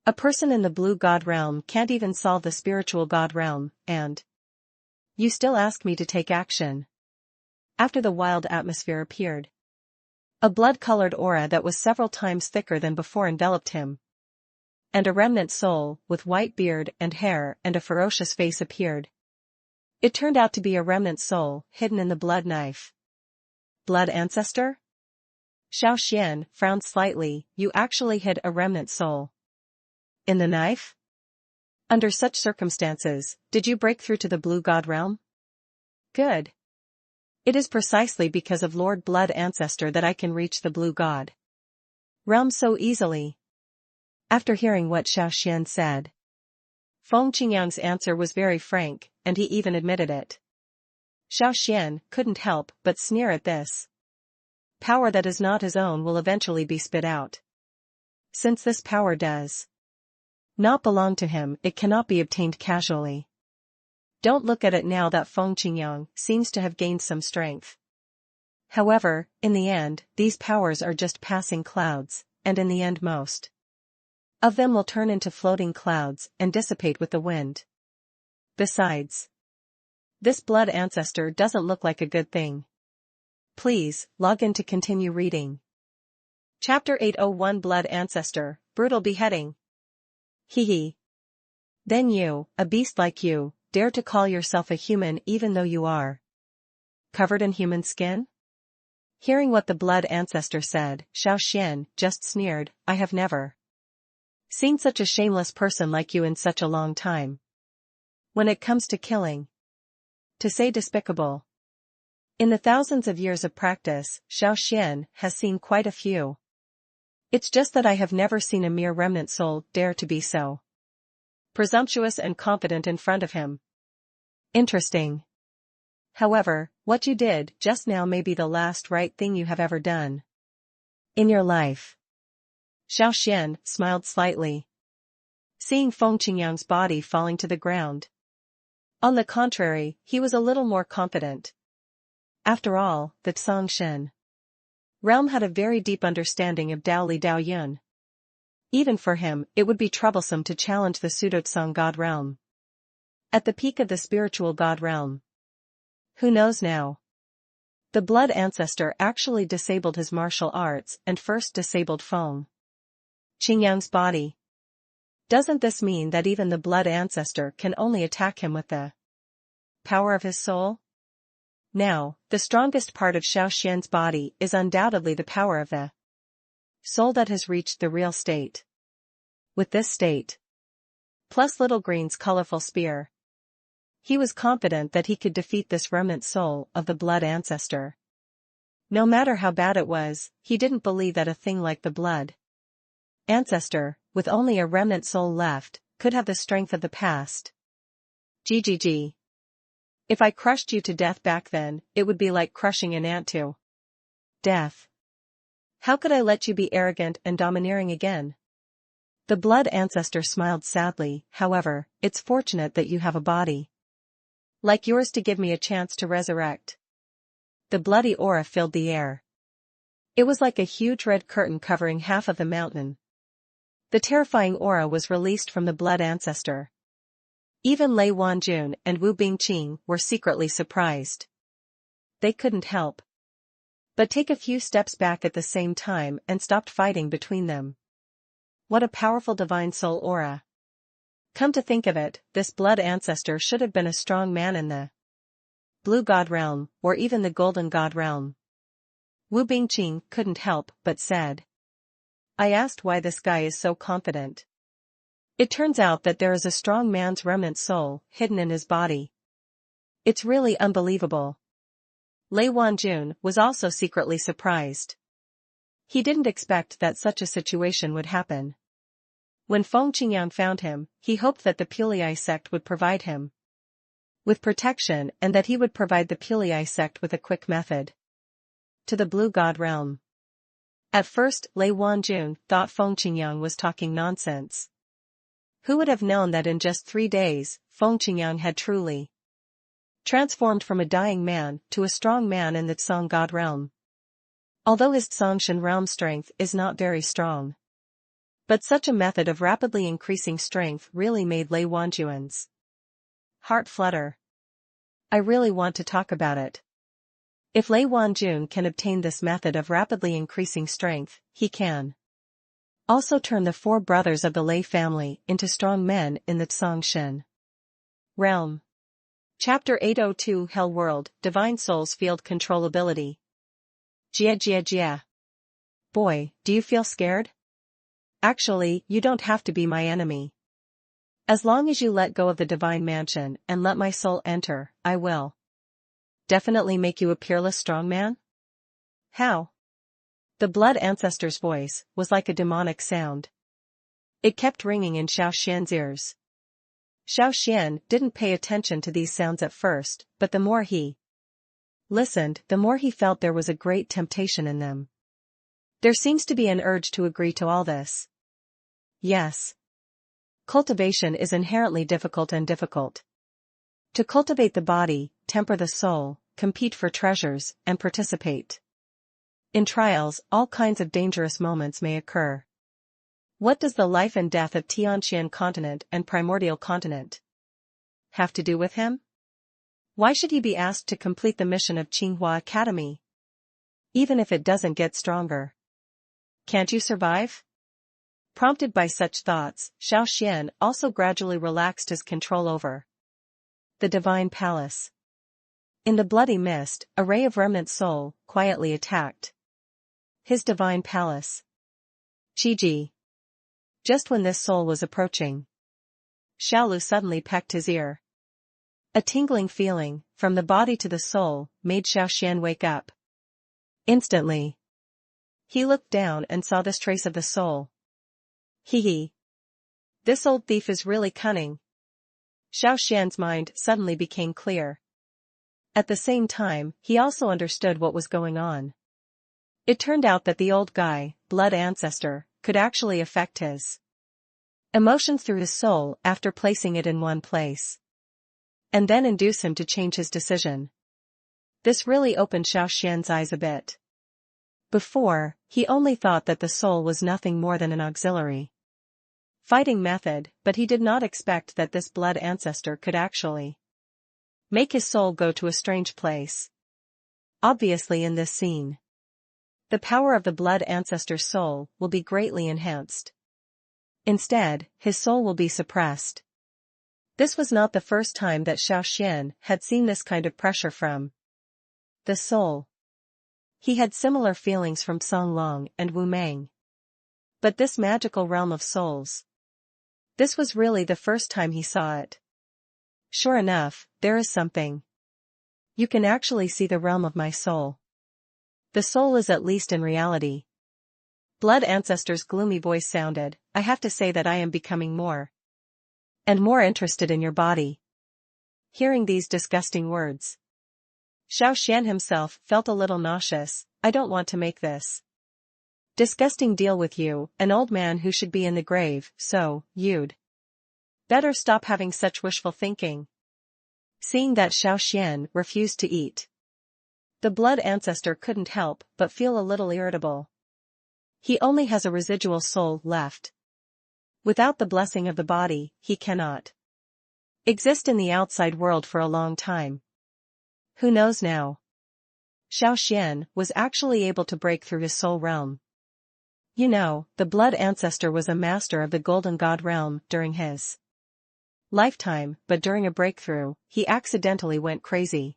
A person in the blue god realm can't even solve the spiritual god realm, and you still ask me to take action. After the wild atmosphere appeared, a blood-colored aura that was several times thicker than before enveloped him. And a remnant soul, with white beard and hair and a ferocious face appeared. It turned out to be a remnant soul, hidden in the blood knife. Blood ancestor? Xiao Xuan frowned slightly, you actually hid a remnant soul in the knife? Under such circumstances, did you break through to the blue god realm? Good. It is precisely because of Lord Blood Ancestor that I can reach the blue god realm so easily. After hearing what Xiao Xuan said, Feng Qingyang's answer was very frank, and he even admitted it. Xiao Xuan couldn't help but sneer at this. Power that is not his own will eventually be spit out. Since this power does not belong to him, it cannot be obtained casually. Don't look at it now that Feng Qingyang seems to have gained some strength. However, in the end, these powers are just passing clouds, and in the end most of them will turn into floating clouds and dissipate with the wind. Besides, this blood ancestor doesn't look like a good thing. Please, log in to continue reading. Chapter 801 Blood Ancestor, Brutal Beheading. Hee. Then you, a beast like you, dare to call yourself a human even though you are covered in human skin? Hearing what the blood ancestor said, Xiao Xuan just sneered, I have never seen such a shameless person like you in such a long time. When it comes to killing, to say despicable. In the thousands of years of practice, Xiao Xuan has seen quite a few. It's just that I have never seen a mere remnant soul dare to be so presumptuous and confident in front of him. Interesting. However, what you did just now may be the last right thing you have ever done in your life. Xiao Xuan smiled slightly, seeing Feng Qingyang's body falling to the ground. On the contrary, he was a little more confident. After all, the Zhongshan realm had a very deep understanding of Dao Li Dao Yun. Even for him, it would be troublesome to challenge the pseudo-Tsang God realm. At the peak of the spiritual God realm. Who knows now? The blood ancestor actually disabled his martial arts and first disabled Feng Qingyang's body. Doesn't this mean that even the blood ancestor can only attack him with the power of his soul? Now, the strongest part of Xiao Xuan's body is undoubtedly the power of the soul that has reached the real state. With this state, plus Little Green's colorful spear, he was confident that he could defeat this remnant soul of the blood ancestor. No matter how bad it was, he didn't believe that a thing like the blood ancestor, with only a remnant soul left, could have the strength of the past. GGG. If I crushed you to death back then, it would be like crushing an ant to death. How could I let you be arrogant and domineering again? The blood ancestor smiled sadly. However, it's fortunate that you have a body like yours to give me a chance to resurrect. The bloody aura filled the air. It was like a huge red curtain covering half of the mountain. The terrifying aura was released from the blood ancestor. Even Lei Wanjun and Wu Bingqing were secretly surprised. They couldn't help but take a few steps back at the same time and stopped fighting between them. What a powerful divine soul aura. Come to think of it, this blood ancestor should have been a strong man in the Blue God realm, or even the Golden God realm. Wu Bingqing couldn't help but said. I asked why this guy is so confident. It turns out that there is a strong man's remnant soul hidden in his body. It's really unbelievable. Lei Wanjun was also secretly surprised. He didn't expect that such a situation would happen. When Feng Qingyang found him, he hoped that the Pulei sect would provide him with protection and that he would provide the Pulei sect with a quick method to the Blue God realm. At first, Lei Wanjun thought Feng Qingyang was talking nonsense. Who would have known that in just 3 days, Feng Qingyang had truly transformed from a dying man to a strong man in the Tsang God realm. Although his Zhongshan realm strength is not very strong. But such a method of rapidly increasing strength really made Lei Wanjun's heart flutter. I really want to talk about it. If Lei Wanjun can obtain this method of rapidly increasing strength, he can also turn the 4 brothers of the Lei family into strong men in the Zhongshan realm. Chapter 802 Hell World, Divine Souls Field Controllability. Jia Jia Jia. Boy, do you feel scared? Actually, you don't have to be my enemy. As long as you let go of the divine mansion and let my soul enter, I will definitely make you a peerless strongman. How? The blood ancestor's voice was like a demonic sound. It kept ringing in Xiao Xuan's ears. Xiao Xuan didn't pay attention to these sounds at first, but the more he listened, the more he felt there was a great temptation in them. There seems to be an urge to agree to all this. Yes. Cultivation is inherently difficult. To cultivate the body, temper the soul, compete for treasures, and participate in trials, all kinds of dangerous moments may occur. What does the life and death of Tianqian continent and primordial continent have to do with him? Why should he be asked to complete the mission of Tsinghua Academy? Even if it doesn't get stronger. Can't you survive? Prompted by such thoughts, Xiao Xuan also gradually relaxed his control over the divine palace. In the bloody mist, a ray of remnant soul quietly attacked his divine palace. Qiji. Just when this soul was approaching, Xiaolu suddenly pecked his ear. A tingling feeling, from the body to the soul, made Xiao Xuan wake up. Instantly, he looked down and saw this trace of the soul. Hee. This old thief is really cunning. Xiao Xuan's mind suddenly became clear. At the same time, he also understood what was going on. It turned out that the old guy, blood ancestor, could actually affect his emotions through his soul after placing it in one place, and then induce him to change his decision. This really opened Xiao Xuan's eyes a bit. Before, he only thought that the soul was nothing more than an auxiliary fighting method, but he did not expect that this blood ancestor could actually make his soul go to a strange place. Obviously in this scene, the power of the blood ancestor's soul will be greatly enhanced. Instead, his soul will be suppressed. This was not the first time that Xiao Xuan had seen this kind of pressure from the soul. He had similar feelings from Song Long and Wu Meng. But this magical realm of souls, this was really the first time he saw it. Sure enough, there is something. You can actually see the realm of my soul. The soul is at least in reality. Blood ancestor's gloomy voice sounded. I have to say that I am becoming more and more interested in your body. Hearing these disgusting words, Xiao Xuan himself felt a little nauseous. I don't want to make this disgusting deal with you, an old man who should be in the grave, so, you'd better stop having such wishful thinking. Seeing that Xiao Xuan refused to eat, the blood ancestor couldn't help but feel a little irritable. He only has a residual soul left. Without the blessing of the body, he cannot exist in the outside world for a long time. Who knows now? Xiao Xuan was actually able to break through his soul realm. You know, the blood ancestor was a master of the Golden God realm during his lifetime, but during a breakthrough, he accidentally went crazy.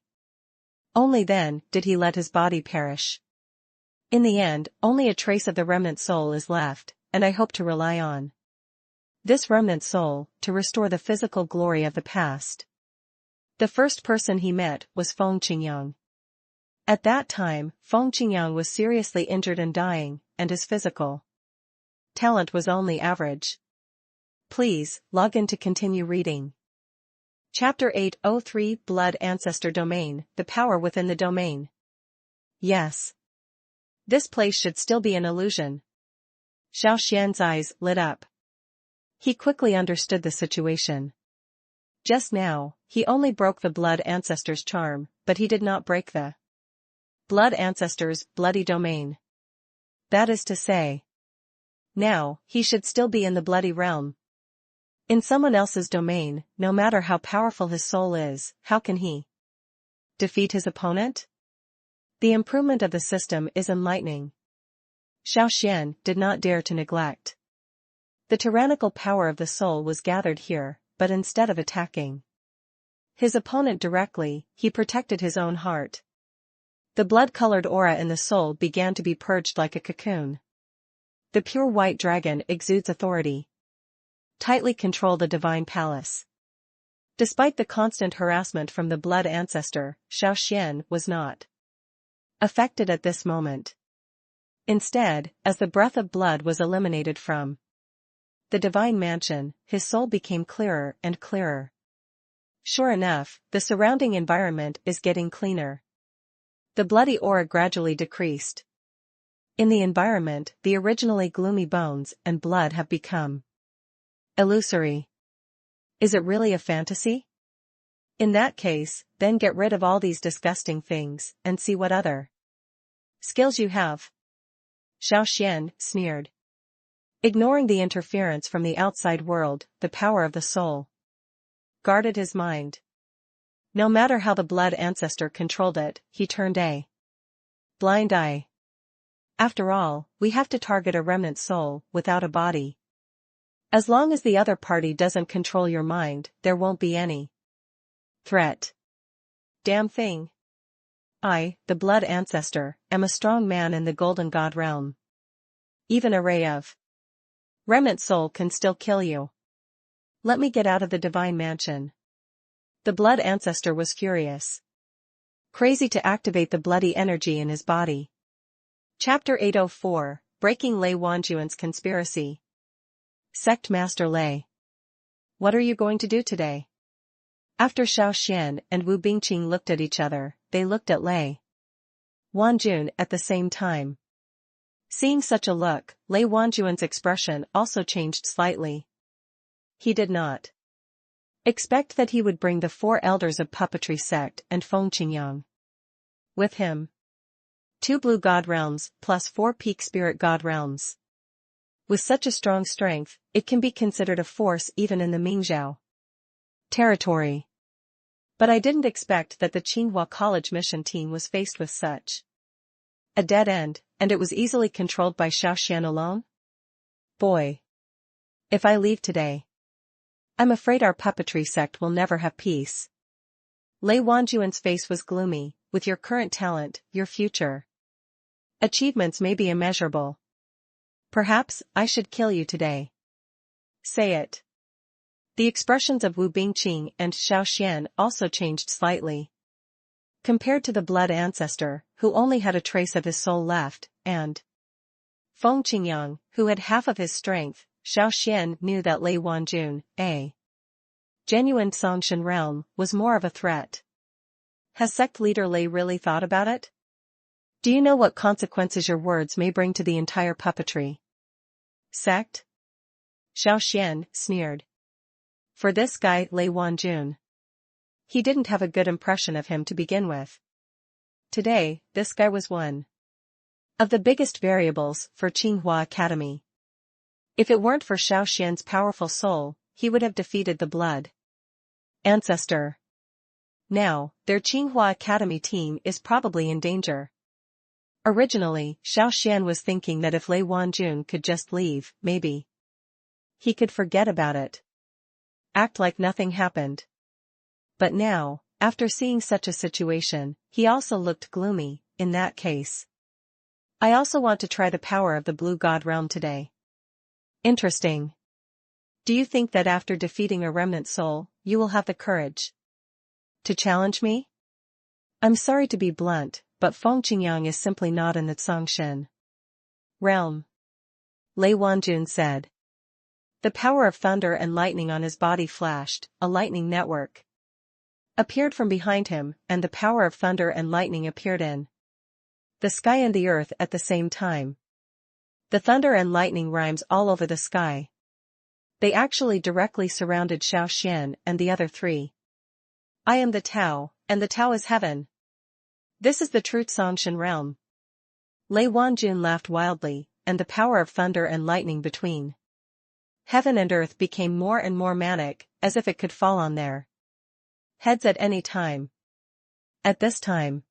Only then did he let his body perish. In the end, only a trace of the remnant soul is left, and I hope to rely on this remnant soul to restore the physical glory of the past. The first person he met was Feng Qingyang. At that time, Feng Qingyang was seriously injured and dying, and his physical talent was only average. Please, log in to continue reading. Chapter 803 Blood Ancestor Domain, the power within the domain. Yes. This place should still be an illusion. Xiao Xuan's eyes lit up. He quickly understood the situation. Just now, he only broke the blood ancestor's charm, but he did not break the blood ancestor's bloody domain. That is to say, now, he should still be in the bloody realm. In someone else's domain, no matter how powerful his soul is, how can he defeat his opponent? The improvement of the system is enlightening. Xiao Xuan did not dare to neglect. The tyrannical power of the soul was gathered here, but instead of attacking his opponent directly, he protected his own heart. The blood-colored aura in the soul began to be purged like a cocoon. The pure white dragon exudes authority. Tightly control the divine palace. Despite the constant harassment from the blood ancestor, Xiao Xuan was not affected at this moment. Instead, as the breath of blood was eliminated from the divine mansion, his soul became clearer and clearer. Sure enough, the surrounding environment is getting cleaner. The bloody aura gradually decreased. In the environment, the originally gloomy bones and blood have become illusory. Is it really a fantasy? In that case, then get rid of all these disgusting things, and see what other skills you have. Xiao Xuan sneered. Ignoring the interference from the outside world, the power of the soul guarded his mind. No matter how the blood ancestor controlled it, he turned a blind eye. After all, we have to target a remnant soul without a body. As long as the other party doesn't control your mind, there won't be any threat. Damn thing. I, the blood ancestor, am a strong man in the Golden God realm. Even a ray of remnant soul can still kill you. Let me get out of the divine mansion. The blood ancestor was furious. Crazy to activate the bloody energy in his body. Chapter 804, Breaking Lei Wanjuan's Conspiracy. Sect Master Lei. What are you going to do today? After Xiao Xuan and Wu Bingqing looked at each other, they looked at Lei Wanjun at the same time. Seeing such a look, Lei Wanjun's expression also changed slightly. He did not expect that he would bring the 4 elders of puppetry sect and Feng Qingyang with him. 2 blue god realms plus 4 peak spirit god realms. With such a strong strength, it can be considered a force even in the Mingzhou territory. But I didn't expect that the Tsinghua College mission team was faced with such a dead end, and it was easily controlled by Xiao Xuan alone? Boy. If I leave today, I'm afraid our puppetry sect will never have peace. Lei Wanjun's face was gloomy. With your current talent, your future achievements may be immeasurable. Perhaps I should kill you today. Say it. The expressions of Wu Bingqing and Xiao Xuan also changed slightly. Compared to the blood ancestor, who only had a trace of his soul left, and Feng Qingyang, who had half of his strength, Xiao Xuan knew that Lei Wanjun, a genuine Songshan realm, was more of a threat. Has sect leader Lei really thought about it? Do you know what consequences your words may bring to the entire puppetry sect? Xiao Xuan sneered. For this guy Lei Wanjun. He didn't have a good impression of him to begin with. Today, this guy was one of the biggest variables for Tsinghua Academy. If it weren't for Xiao Xuan's powerful soul, he would have defeated the blood ancestor. Now, their Tsinghua Academy team is probably in danger. Originally, Xiao Xuan was thinking that if Lei Wanjun could just leave, maybe he could forget about it. Act like nothing happened. But now, after seeing such a situation, he also looked gloomy. In that case, I also want to try the power of the Blue God Realm today. Interesting. Do you think that after defeating a remnant soul, you will have the courage to challenge me? I'm sorry to be blunt, but Feng Qingyang is simply not in the Songshan realm. Lei Wanjun said. The power of thunder and lightning on his body flashed. A lightning network appeared from behind him, and the power of thunder and lightning appeared in the sky and the earth at the same time. The thunder and lightning rhymes all over the sky. They actually directly surrounded Xiao Xuan and the other 3. I am the Tao, and the Tao is heaven. This is the true Songshan realm. Lei Wanjun laughed wildly, and the power of thunder and lightning between heaven and earth became more and more manic, as if it could fall on their heads at any time. At this time,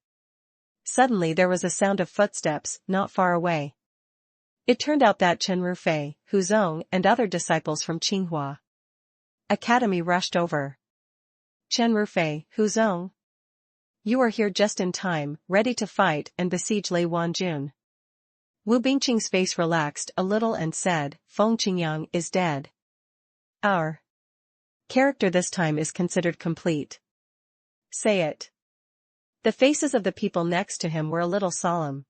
suddenly there was a sound of footsteps not far away. It turned out that Chen Rufei, Hu Zong and other disciples from Tsinghua Academy rushed over. Chen Rufei, Hu Zong. You are here just in time, ready to fight and besiege Lei Wanjun. Wu Bingqing's face relaxed a little and said, Feng Qingyang is dead. Our character this time is considered complete. Say it. The faces of the people next to him were a little solemn.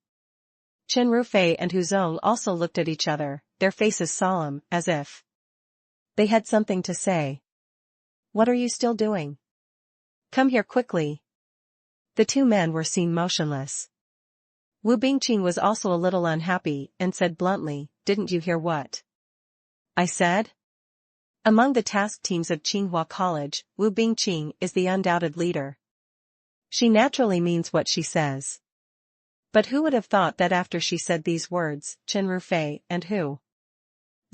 Chen Rufei and Hu Zong also looked at each other, their faces solemn, as if they had something to say. What are you still doing? Come here quickly. The 2 men were seen motionless. Wu Bingqing was also a little unhappy and said bluntly, didn't you hear what I said? Among the task teams of Tsinghua College, Wu Bingqing is the undoubted leader. She naturally means what she says. But who would have thought that after she said these words, Chen Rufei and Hu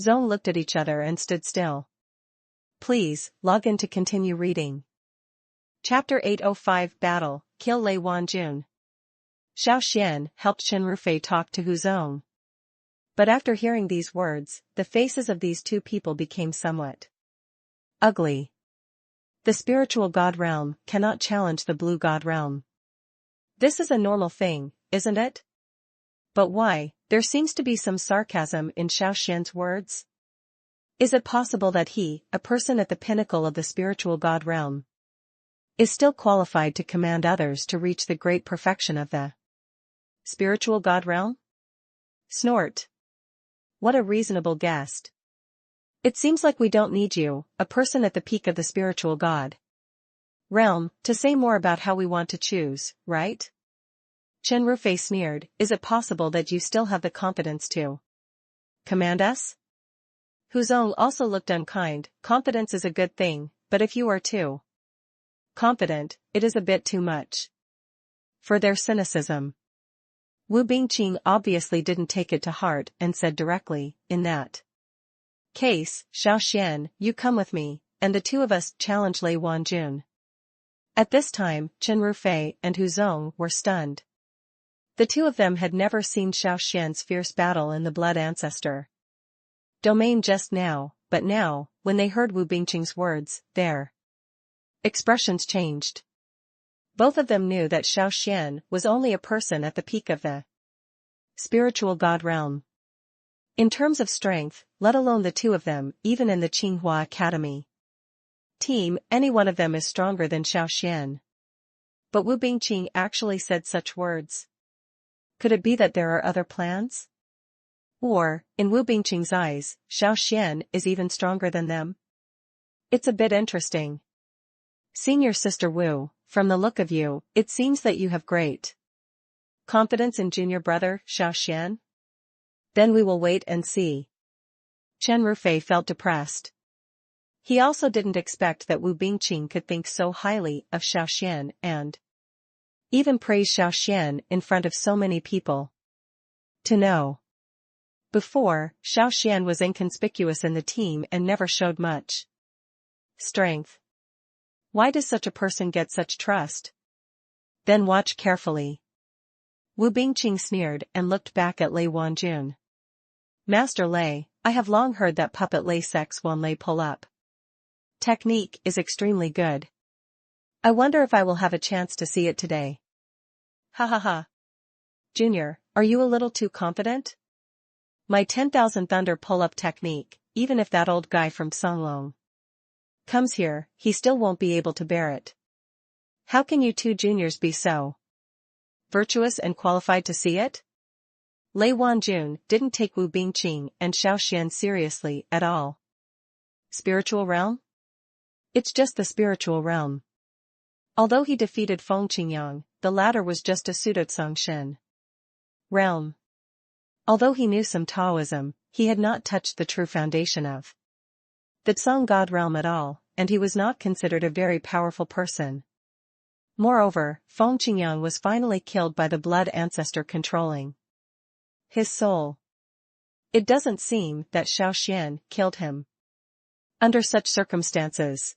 Zong looked at each other and stood still. Please, log in to continue reading. Chapter 805 Battle, Kill Lei Wanjun. Xiao Xuan helped Chen Rufei talk to Hu Zong. But after hearing these words, the faces of these 2 people became somewhat ugly. The spiritual god realm cannot challenge the blue god realm. This is a normal thing, isn't it? But why? There seems to be some sarcasm in Xiao Xuan's words. Is it possible that he, a person at the pinnacle of the spiritual god realm, is still qualified to command others to reach the great perfection of the spiritual god realm? Snort. What a reasonable guest. It seems like we don't need you, a person at the peak of the spiritual god realm, to say more about how we want to choose, right? Chen Rufei sneered, is it possible that you still have the confidence to command us? Hu Zong also looked unkind, confidence is a good thing, but if you are too confident, it is a bit too much. For their cynicism. Wu Bingqing obviously didn't take it to heart and said directly, in that case, Xiao Xuan, you come with me, and the two of us challenge Lei Wanjun. At this time, Chen Rufei and Hu Zong were stunned. The two of them had never seen Xiao Xuan's fierce battle in the blood ancestor domain just now, but now, when they heard Wu Bingqing's words, their expressions changed. Both of them knew that Xiao Xuan was only a person at the peak of the spiritual god realm. In terms of strength, let alone the two of them, even in the Qinghua Academy team, any one of them is stronger than Xiao Xuan. But Wu Bingqing actually said such words. Could it be that there are other plans? Or, in Wu Bingqing's eyes, Xiao Xuan is even stronger than them? It's a bit interesting. Senior Sister Wu, from the look of you, it seems that you have great confidence in junior brother, Xiao Xuan? Then we will wait and see. Chen Rufei felt depressed. He also didn't expect that Wu Bingqing could think so highly of Xiao Xuan and even praise Xiao Xuan in front of so many people. To know. Before, Xiao Xuan was inconspicuous in the team and never showed much strength. Why does such a person get such trust? Then watch carefully. Wu Bingqing sneered and looked back at Lei Wanjun. Master Lei, I have long heard that puppet Lei Xuan Lei pull up technique is extremely good. I wonder if I will have a chance to see it today. Ha ha ha. Junior, are you a little too confident? My 10,000 thunder pull-up technique, even if that old guy from Songlong comes here, he still won't be able to bear it. How can you two juniors be so virtuous and qualified to see it? Lei Wanjun didn't take Wu Bingqing and Xiao Xuan seriously at all. Spiritual realm? It's just the spiritual realm. Although he defeated Feng Qingyang, the latter was just a pseudo-Songshen realm. Although he knew some Taoism, he had not touched the true foundation of the Tsong God realm at all, and he was not considered a very powerful person. Moreover, Feng Qingyang was finally killed by the blood ancestor controlling his soul. It doesn't seem that Xiao Xuan killed him. Under such circumstances,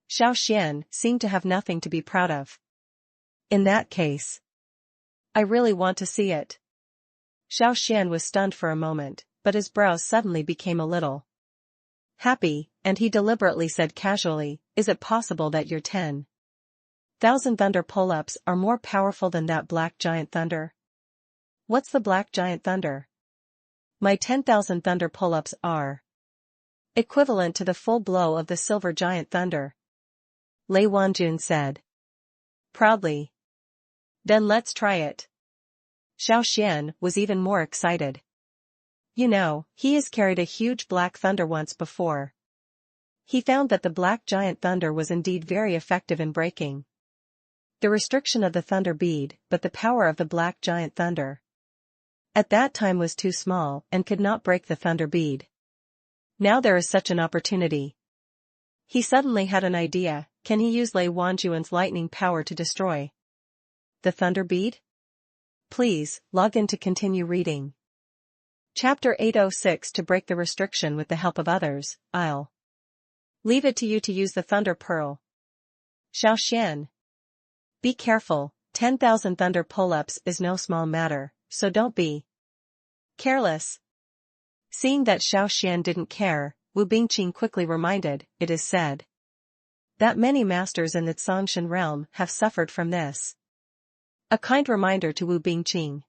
Xiao Xuan seemed to have nothing to be proud of. In that case, I really want to see it. Xiao Xuan was stunned for a moment, but his brows suddenly became a little happy, and he deliberately said casually, is it possible that your 10,000 thunder pull-ups are more powerful than that black giant thunder? What's the black giant thunder? My 10,000 thunder pull-ups are equivalent to the full blow of the silver giant thunder, Lei Wanjun said proudly. Then let's try it. Xiao Xuan was even more excited. You know, he has carried a huge black thunder once before. He found that the black giant thunder was indeed very effective in breaking the restriction of the thunder bead, but the power of the black giant thunder at that time was too small and could not break the thunder bead. Now there is such an opportunity. He suddenly had an idea. Can he use Lei Wanjun's lightning power to destroy the thunder bead? Please, log in to continue reading. Chapter 806 To break the restriction with the help of others, I'll leave it to you to use the thunder pearl. Xiao Xuan. Be careful, 10,000 thunder pull-ups is no small matter, so don't be careless. Seeing that Xiao Xuan didn't care, Wu Bingqing quickly reminded, it is said that many masters in the Tsongshan realm have suffered from this. A kind reminder to Wu Bingqing.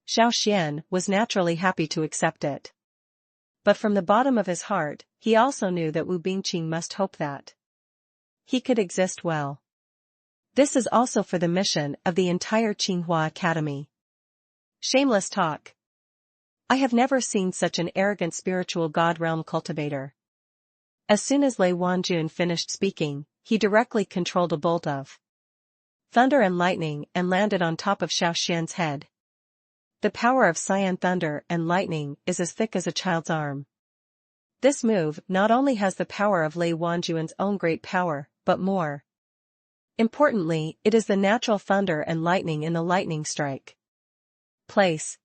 Xiao Xuan was naturally happy to accept it. But from the bottom of his heart, he also knew that Wu Bingqing must hope that he could exist well. This is also for the mission of the entire Qinghua Academy. Shameless talk. I have never seen such an arrogant spiritual god realm cultivator. As soon as Lei Wanjun finished speaking, he directly controlled a bolt of thunder and lightning and landed on top of Xiao Xuan's head. The power of Xian thunder and lightning is as thick as a child's arm. This move not only has the power of Lei Wanjuan's own great power, but more importantly, it is the natural thunder and lightning in the lightning strike place.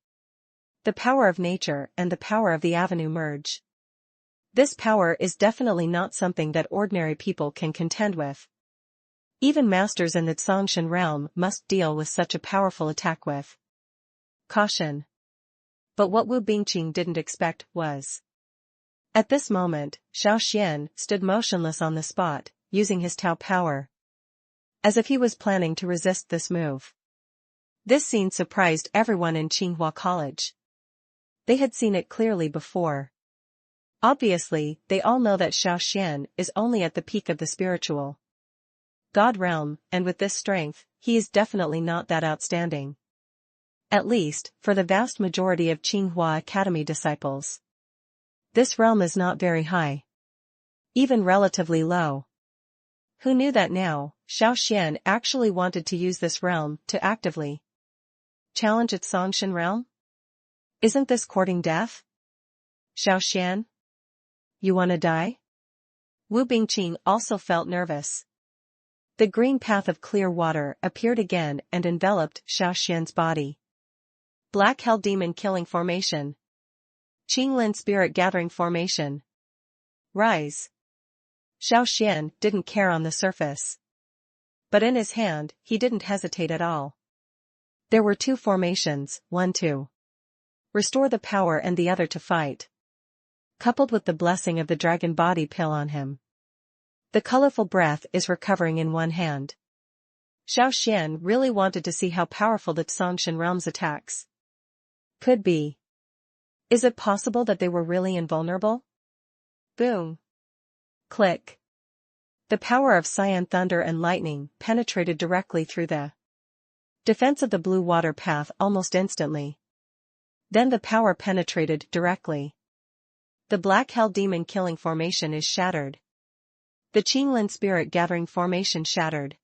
The power of nature and the power of the avenue merge. This power is definitely not something that ordinary people can contend with. Even masters in the Zhongshan realm must deal with such a powerful attack with caution. But what Wu Bingqing didn't expect was. At this moment, Xiao Xuan stood motionless on the spot, using his Tao power. As if he was planning to resist this move. This scene surprised everyone in Tsinghua College. They had seen it clearly before. Obviously, they all know that Xiao Xuan is only at the peak of the spiritual God realm, and with this strength, he is definitely not that outstanding. At least, for the vast majority of Tsinghua Academy disciples. This realm is not very high. Even relatively low. Who knew that now, Xiao Xuan actually wanted to use this realm to actively challenge its Zhongshan realm? Isn't this courting death? Xiao Xuan? You wanna die? Wu Bingqing also felt nervous. The green path of clear water appeared again and enveloped Xiao Xuan's body. Black Hell Demon Killing Formation. Qinglin Spirit Gathering Formation. Rise. Xiao Xuan didn't care on the surface. But in his hand, he didn't hesitate at all. There were two formations, one to restore the power and the other to fight. Coupled with the blessing of the dragon body pill on him. The colorful breath is recovering in one hand. Xiao Xuan really wanted to see how powerful the Zhongshan realm's attacks could be. Is it possible that they were really invulnerable? Boom. Click. The power of Xian thunder and lightning penetrated directly through the defense of the blue water path almost instantly. Then the power penetrated directly. The Black Hell Demon Killing Formation is shattered. The Qinglin Spirit Gathering Formation shattered.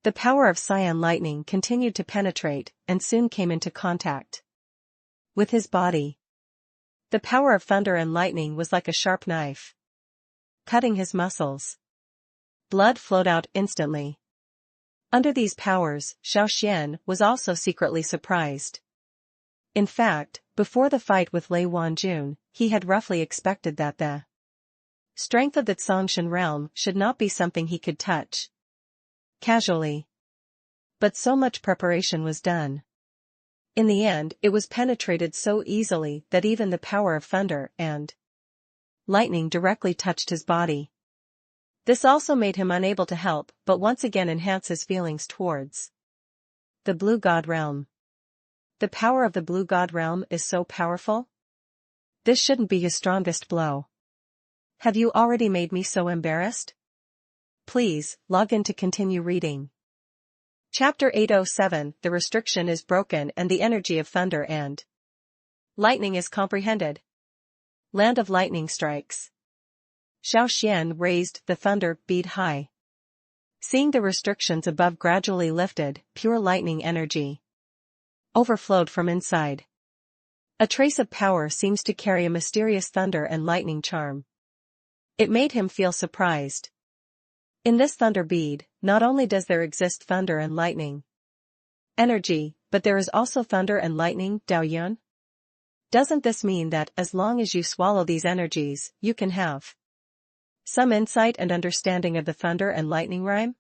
The power of Xian lightning continued to penetrate and soon came into contact with his body. The power of thunder and lightning was like a sharp knife, cutting his muscles. Blood flowed out instantly. Under these powers, Xiao Xuan was also secretly surprised. In fact, before the fight with Lei Wanjun, he had roughly expected that the strength of the Zhongshan realm should not be something he could touch casually. But so much preparation was done. In the end, it was penetrated so easily that even the power of thunder and lightning directly touched his body. This also made him unable to help but once again enhance his feelings towards the Blue God realm. The power of the Blue God realm is so powerful? This shouldn't be his strongest blow. Have you already made me so embarrassed? Please, log in to continue reading. Chapter 807, The restriction is broken and the energy of thunder and lightning is comprehended. Land of lightning strikes. Xiao Xuan raised the thunder bead high. Seeing the restrictions above gradually lifted, pure lightning energy overflowed from inside. A trace of power seems to carry a mysterious thunder and lightning charm. It made him feel surprised. In this thunder bead, not only does there exist thunder and lightning energy, but there is also thunder and lightning Daoyun. Doesn't this mean that as long as you swallow these energies, you can have some insight and understanding of the thunder and lightning rhyme?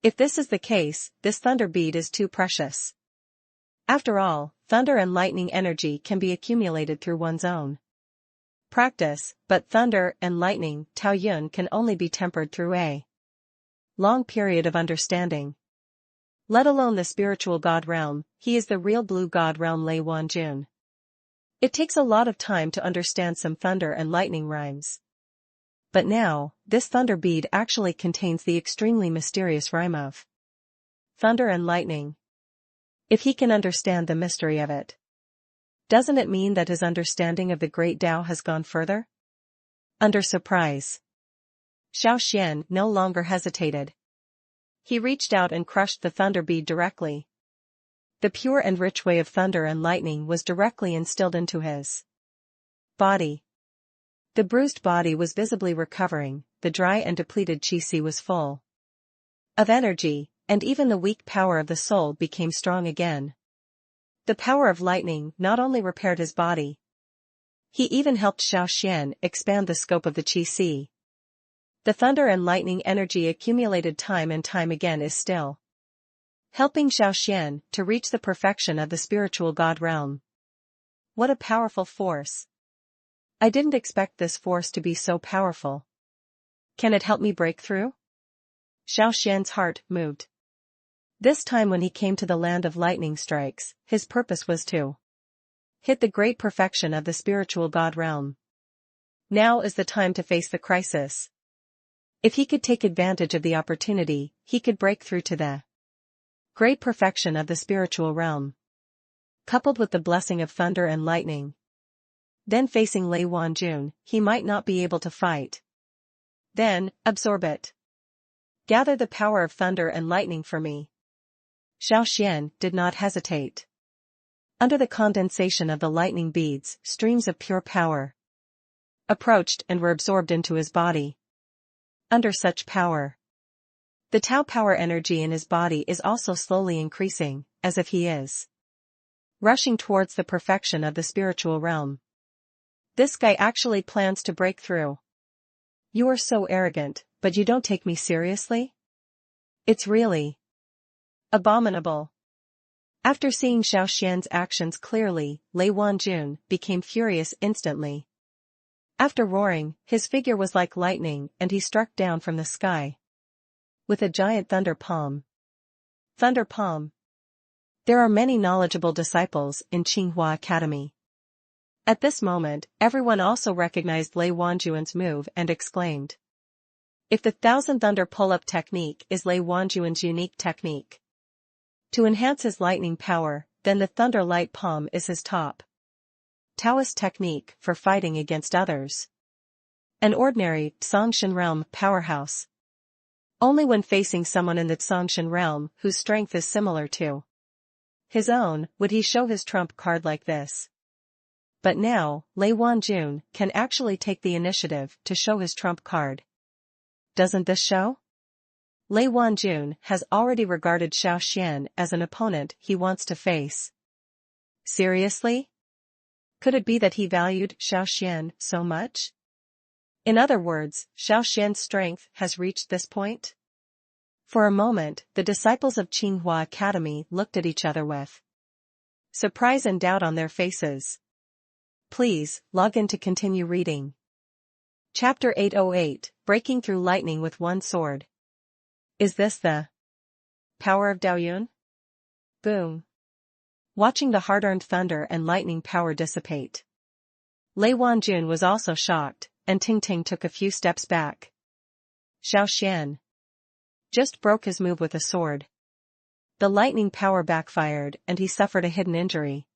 If this is the case, this thunder bead is too precious. After all, thunder and lightning energy can be accumulated through one's own practice, but thunder and lightning Taoyun can only be tempered through a long period of understanding. Let alone the spiritual God realm, he is the real blue God realm Lei Wanjun. It takes a lot of time to understand some thunder and lightning rhymes. But now, this thunder bead actually contains the extremely mysterious rhyme of thunder and lightning. If he can understand the mystery of it, doesn't it mean that his understanding of the great Tao has gone further? Under surprise, Xiao Xuan no longer hesitated. He reached out and crushed the thunder bead directly. The pure and rich way of thunder and lightning was directly instilled into his body. The bruised body was visibly recovering, the dry and depleted qi was full of energy, and even the weak power of the soul became strong again. The power of lightning not only repaired his body, he even helped Xiao Xuan expand the scope of the qi. The thunder and lightning energy accumulated time and time again is still helping Xiao Xuan to reach the perfection of the spiritual God realm. What a powerful force! I didn't expect this force to be so powerful. Can it help me break through? Xiao Xuan's heart moved. This time when he came to the land of lightning strikes, his purpose was to hit the great perfection of the spiritual God realm. Now is the time to face the crisis. If he could take advantage of the opportunity, he could break through to the great perfection of the spiritual realm. Coupled with the blessing of thunder and lightning. Then facing Lei Wanjun, he might not be able to fight. Then, absorb it. Gather the power of thunder and lightning for me. Xiao Xuan did not hesitate. Under the condensation of the lightning beads, streams of pure power approached and were absorbed into his body. Under such power, the Tao power energy in his body is also slowly increasing, as if he is rushing towards the perfection of the spiritual realm. This guy actually plans to break through. You are so arrogant, but you don't take me seriously? It's really abominable. After seeing Xiao Xuan's actions clearly, Lei Wanjun became furious instantly. After roaring, his figure was like lightning and he struck down from the sky with a giant thunder palm. Thunder palm. There are many knowledgeable disciples in Tsinghua Academy. At this moment, everyone also recognized Lei Wanjun's move and exclaimed. If the 1,000 thunder pull-up technique is Lei Wanjun's unique technique to enhance his lightning power, then the thunder light palm is his top Taoist technique for fighting against others. An ordinary Tsongshan realm powerhouse. Only when facing someone in the Tsongshan realm whose strength is similar to his own would he show his trump card like this. But now, Lei Wanjun can actually take the initiative to show his trump card. Doesn't this show? Lei Wanjun has already regarded Xiao Xuan as an opponent he wants to face. Seriously? Could it be that he valued Xiao Xuan so much? In other words, Xiao Xuan's strength has reached this point? For a moment, the disciples of Tsinghua Academy looked at each other with surprise and doubt on their faces. Please, log in to continue reading. Chapter 808, Breaking Through Lightning with One Sword. Is this the power of Daoyun? Boom. Watching the hard-earned thunder and lightning power dissipate. Lei Wanjun was also shocked, and Ting Ting took a few steps back. Xiao Xuan just broke his move with a sword. The lightning power backfired and he suffered a hidden injury.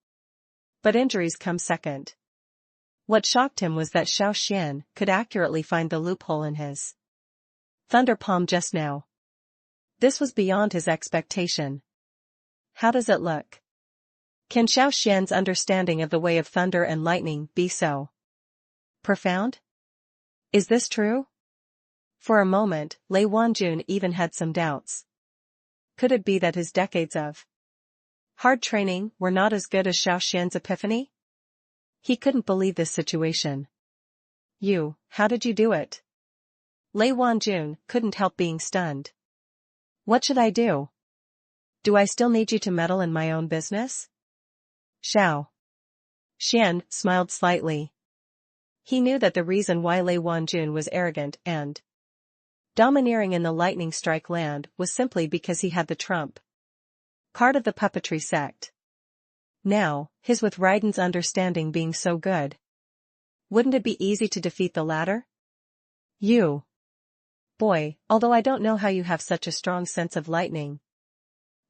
But injuries come second. What shocked him was that Xiao Xuan could accurately find the loophole in his thunder palm just now. This was beyond his expectation. How does it look? Can Xiao Xuan's understanding of the way of thunder and lightning be so profound? Is this true? For a moment, Lei Wanjun even had some doubts. Could it be that his decades of hard training were not as good as Xiao Xuan's epiphany? He couldn't believe this situation. How did you do it? Lei Wanjun couldn't help being stunned. What should I do? Do I still need you to meddle in my own business? Xiao Xuan smiled slightly. He knew that the reason why Lei Wanjun was arrogant and domineering in the lightning strike land was simply because he had the trump card of the puppetry sect. Now, his with Raiden's understanding being so good. Wouldn't it be easy to defeat the latter? Boy, although I don't know how you have such a strong sense of lightning.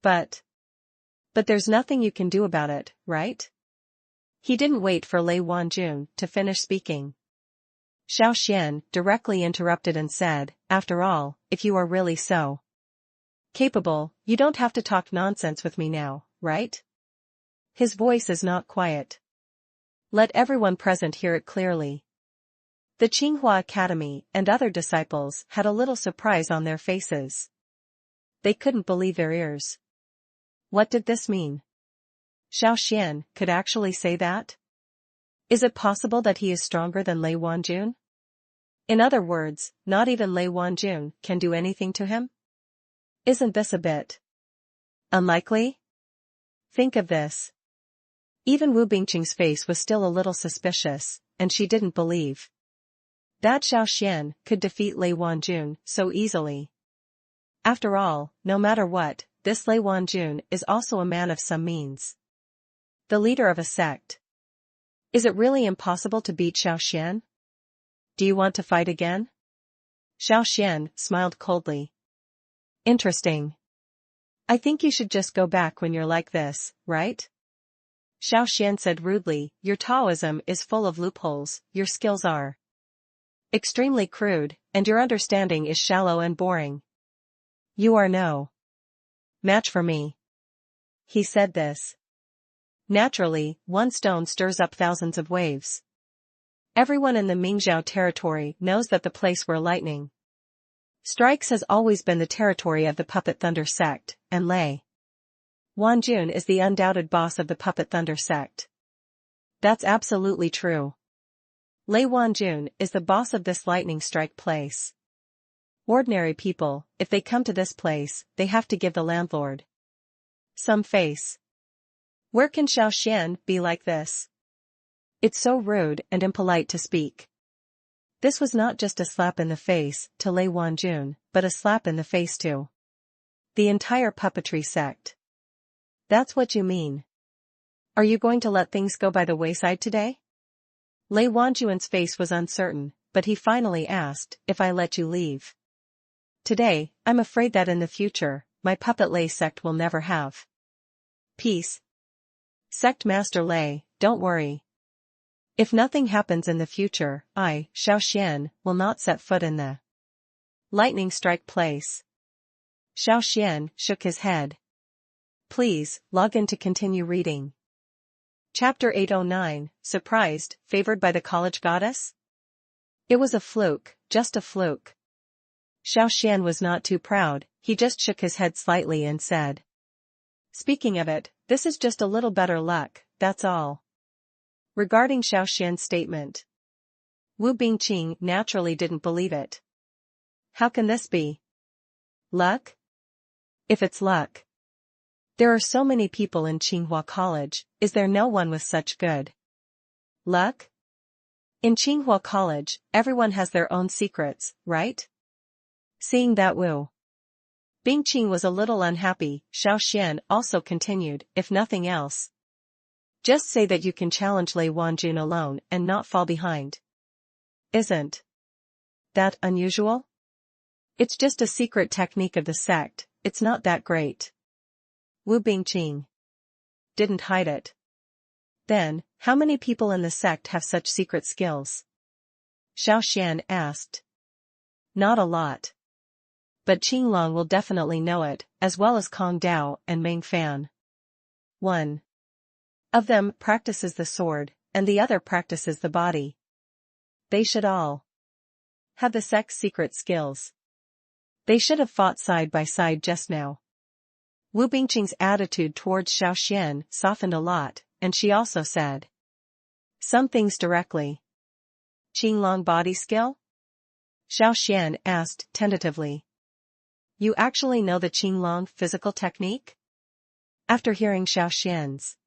But there's nothing you can do about it, right? He didn't wait for Lei Wanjun to finish speaking. Xiao Xuan directly interrupted and said, after all, if you are really so capable, you don't have to talk nonsense with me now, right? His voice is not quiet. Let everyone present hear it clearly. The Tsinghua Academy and other disciples had a little surprise on their faces. They couldn't believe their ears. What did this mean? Xiao Xuan could actually say that? Is it possible that he is stronger than Lei Wanjun? In other words, not even Lei Wanjun can do anything to him? Isn't this a bit unlikely? Think of this. Even Wu Bingqing's face was still a little suspicious, and she didn't believe that Xiao Xuan could defeat Lei Wanjun so easily. After all, no matter what, this Lei Wanjun is also a man of some means. The leader of a sect. Is it really impossible to beat Xiao Xuan? Do you want to fight again? Xiao Xuan smiled coldly. Interesting. I think you should just go back when you're like this, right? Xiao Xuan said rudely, your Taoism is full of loopholes, your skills are extremely crude, and your understanding is shallow and boring. You are no match for me. He said this. Naturally, one stone stirs up thousands of waves. Everyone in the Mingzhou territory knows that the place where lightning strikes has always been the territory of the Puppet Thunder sect, and Lei Wanjun is the undoubted boss of the Puppet Thunder sect. That's absolutely true. Lei Wanjun is the boss of this lightning strike place. Ordinary people, if they come to this place, they have to give the landlord some face. Where can Xiao Xuan be like this? It's so rude and impolite to speak. This was not just a slap in the face to Lei Wanjun, but a slap in the face to the entire puppetry sect. That's what you mean. Are you going to let things go by the wayside today? Lei Wanjun's face was uncertain, but he finally asked, if I let you leave today, I'm afraid that in the future, my puppet Lei sect will never have peace. Sect Master Lei, don't worry. If nothing happens in the future, I, Xiao Xuan, will not set foot in the lightning strike place. Xiao Xuan shook his head. Please, log in to continue reading. Chapter 809, Surprised, Favored by the College Goddess? It was a fluke, just a fluke. Xiao Xuan was not too proud, he just shook his head slightly and said. Speaking of it, this is just a little better luck, that's all. Regarding Xiao Xuan's statement, Wu Bingqing naturally didn't believe it. How can this be? Luck? If it's luck. There are so many people in Tsinghua College, is there no one with such good luck? In Tsinghua College, everyone has their own secrets, right? Seeing that Wu Bingqing was a little unhappy, Xiao Xuan also continued, if nothing else, just say that you can challenge Lei Wanjun alone and not fall behind. Isn't that unusual? It's just a secret technique of the sect, it's not that great. Wu Bingqing didn't hide it. Then, how many people in the sect have such secret skills? Xiao Xuan asked. Not a lot. But Qinglong will definitely know it, as well as Kong Dao and Meng Fan. One of them practices the sword, and the other practices the body. They should all have the sect's secret skills. They should have fought side by side just now. Wu Bingqing's attitude towards Xiao Xuan softened a lot, and she also said some things directly. Qinglong body skill? Xiao Xuan asked tentatively. You actually know the Qinglong physical technique? After hearing Xiao Xuan's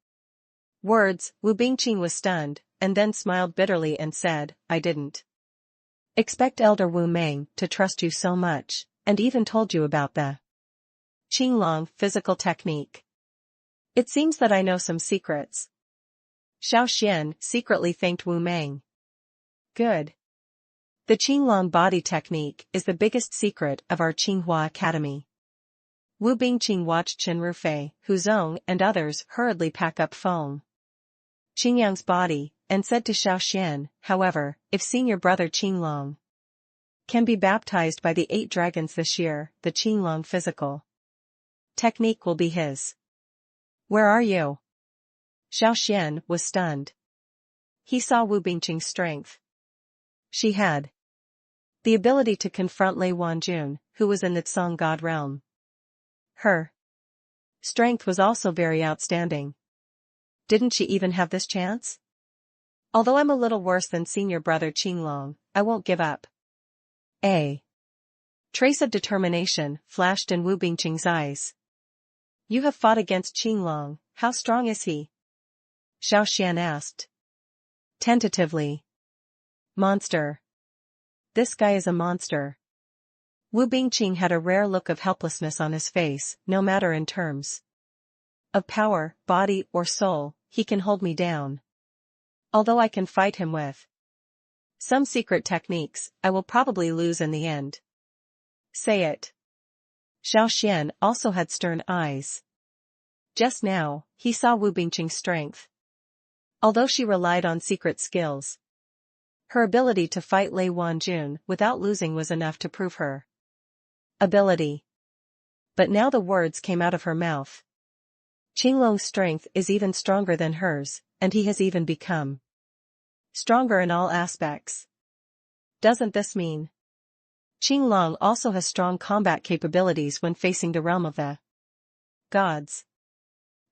words, Wu Bingqing was stunned, and then smiled bitterly and said, I didn't expect Elder Wu Meng to trust you so much, and even told you about the Qinglong physical technique. It seems that I know some secrets. Xiao Xuan secretly thanked Wu Meng. Good. The Qinglong body technique is the biggest secret of our Tsinghua Academy. Wu Bingqing watched Chen Rufei, Hu Zong and others hurriedly pack up foam. Qingyang's body, and said to Xiao Xuan, however, if senior brother Qinglong can be baptized by the 8 dragons this year, the Qinglong physical technique will be his. Where are you? Xiao Xuan was stunned. He saw Wu Bingqing's strength. She had the ability to confront Lei Wanjun, who was in the Tsang God realm. Her strength was also very outstanding. Didn't she even have this chance? Although I'm a little worse than senior brother Qinglong, I won't give up. A trace of determination flashed in Wu Bingqing's eyes. You have fought against Qinglong, how strong is he? Xiao Xuan asked. Tentatively. Monster. This guy is a monster. Wu Bingqing had a rare look of helplessness on his face, no matter in terms of power, body or soul, he can hold me down. Although I can fight him with some secret techniques, I will probably lose in the end. Say it. Xiao Xuan also had stern eyes. Just now, he saw Wu Bingqing's strength. Although she relied on secret skills, her ability to fight Lei Wanjun without losing was enough to prove her ability. But now the words came out of her mouth. Qinglong's strength is even stronger than hers, and he has even become stronger in all aspects. Doesn't this mean Qinglong also has strong combat capabilities when facing the realm of the gods?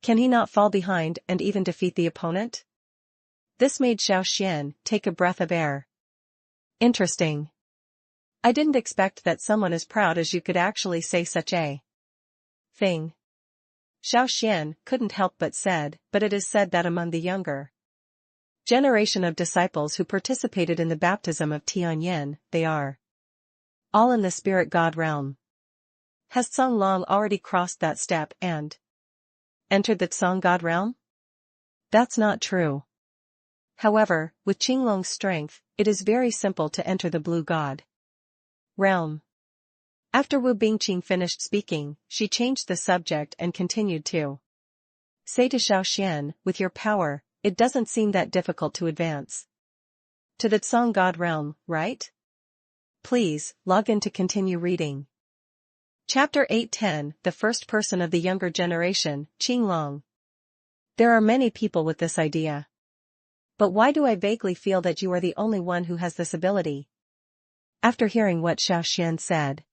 Can he not fall behind and even defeat the opponent? This made Xiao Xuan take a breath of air. Interesting. I didn't expect that someone as proud as you could actually say such a thing. Xiao Xuan couldn't help but said, but it is said that among the younger generation of disciples who participated in the baptism of Tianyan, they are all in the spirit god realm. Has Tsang Long already crossed that step and entered the Tsang god realm? That's not true. However, with Qinglong's strength, it is very simple to enter the blue god realm. After Wu Bingqing finished speaking, she changed the subject and continued to say to Xiao Xuan, with your power, it doesn't seem that difficult to advance to the Tsang god realm, right? Please, log in to continue reading. Chapter 810, the first person of the younger generation, Qinglong. There are many people with this idea. But why do I vaguely feel that you are the only one who has this ability? After hearing what Xiao Xuan said,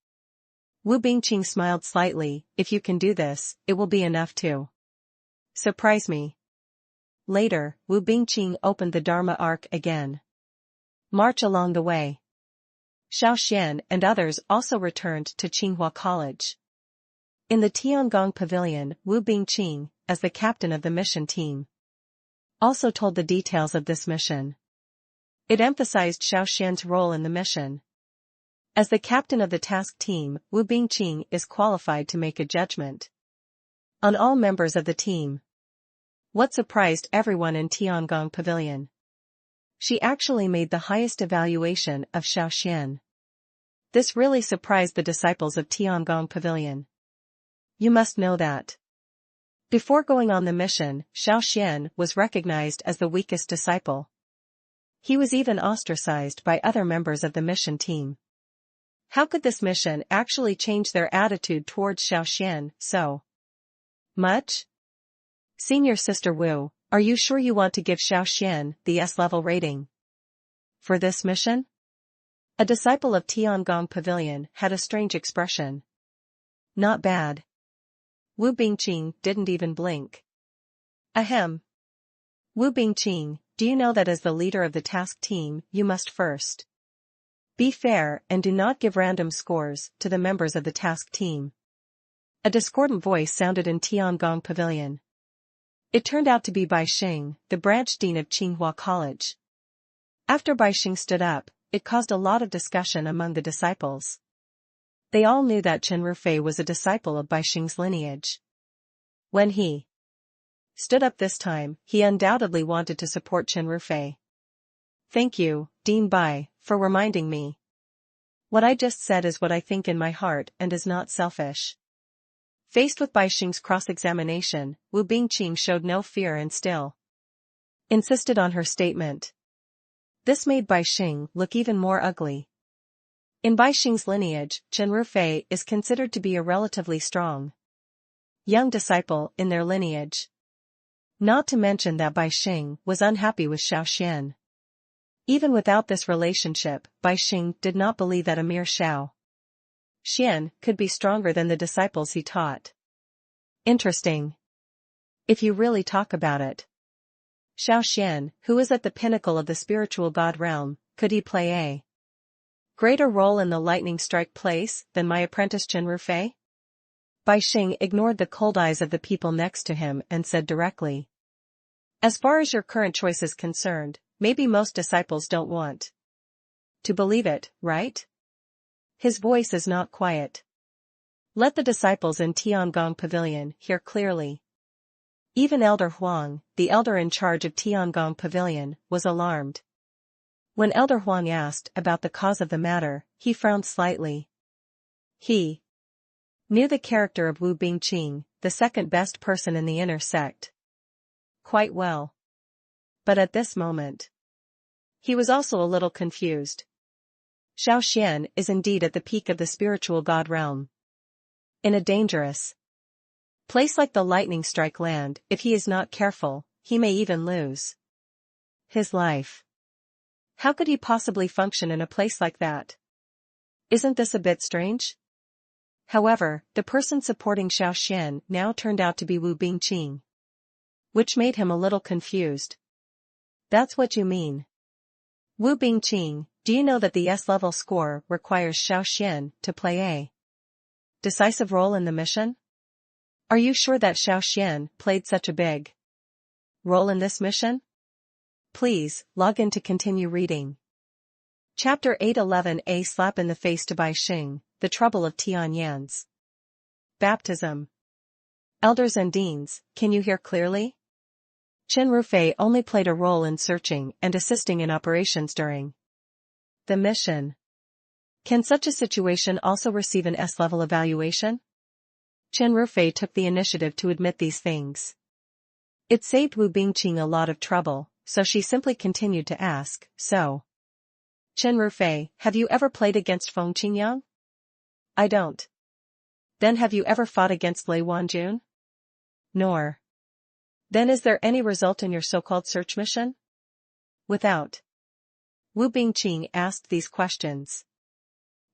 Wu Bingqing smiled slightly. If you can do this, it will be enough to surprise me. Later, Wu Bingqing opened the Dharma arc again. March along the way. Xiao Xuan and others also returned to Tsinghua College. In the Tiangong Pavilion, Wu Bingqing, as the captain of the mission team, also told the details of this mission. It emphasized Xiao Xuan's role in the mission. As the captain of the task team, Wu Bingqing is qualified to make a judgment on all members of the team. What surprised everyone in Tiangong Pavilion? She actually made the highest evaluation of Xiao Xuan. This really surprised the disciples of Tiangong Pavilion. You must know that before going on the mission, Xiao Xuan was recognized as the weakest disciple. He was even ostracized by other members of the mission team. How could this mission actually change their attitude towards Xiao Xuan so much? Senior Sister Wu, are you sure you want to give Xiao Xuan the S-level rating for this mission? A disciple of Tiangong Pavilion had a strange expression. Not bad. Wu Bingqing didn't even blink. Ahem. Wu Bingqing, do you know that as the leader of the task team, you must first be fair and do not give random scores to the members of the task team? A discordant voice sounded in Tiangong Pavilion. It turned out to be Bai Xing, the branch dean of Tsinghua College. After Bai Xing stood up, it caused a lot of discussion among the disciples. They all knew that Chen Rufei was a disciple of Bai Xing's lineage. When he stood up this time, he undoubtedly wanted to support Chen Rufei. Thank you, Dean Bai, for reminding me. What I just said is what I think in my heart and is not selfish. Faced with Bai Xing's cross-examination, Wu Bingqing showed no fear and still insisted on her statement. This made Bai Xing look even more ugly. In Bai Xing's lineage, Chen Rufei is considered to be a relatively strong young disciple in their lineage. Not to mention that Bai Xing was unhappy with Xiao Xuan. Even without this relationship, Bai Xing did not believe that a mere Xiao Xuan could be stronger than the disciples he taught. Interesting. If you really talk about it. Xiao Xuan, who is at the pinnacle of the spiritual god realm, could he play a greater role in the lightning strike place than my apprentice Chen Rufei? Bai Xing ignored the cold eyes of the people next to him and said directly. As far as your current choice is concerned, maybe most disciples don't want to believe it, right? His voice is not quiet. Let the disciples in Tiangong Pavilion hear clearly. Even Elder Huang, the elder in charge of Tiangong Pavilion, was alarmed. When Elder Huang asked about the cause of the matter, he frowned slightly. He knew the character of Wu Bingqing, the second best person in the inner sect, quite well. But at this moment, he was also a little confused. Xiao Xuan is indeed at the peak of the spiritual god realm. In a dangerous place like the lightning strike land, if he is not careful, he may even lose his life. How could he possibly function in a place like that? Isn't this a bit strange? However, the person supporting Xiao Xuan now turned out to be Wu Bingqing, which made him a little confused. That's what you mean. Wu Bingqing, do you know that the S-level score requires Xiao Xuan to play a decisive role in the mission? Are you sure that Xiao Xuan played such a big role in this mission? Please, log in to continue reading. Chapter 811. A slap in the face to Bai Xing, the trouble of Tianyan's baptism. Elders and deans, can you hear clearly? Chen Rufei only played a role in searching and assisting in operations during the mission. Can such a situation also receive an S-level evaluation? Chen Rufei took the initiative to admit these things. It saved Wu Bingqing a lot of trouble, so she simply continued to ask, so. Chen Rufei, have you ever played against Feng Qingyang? I don't. Then have you ever fought against Lei Wanjun? Nor. Then is there any result in your so-called search mission? Without. Wu Bingqing asked these questions.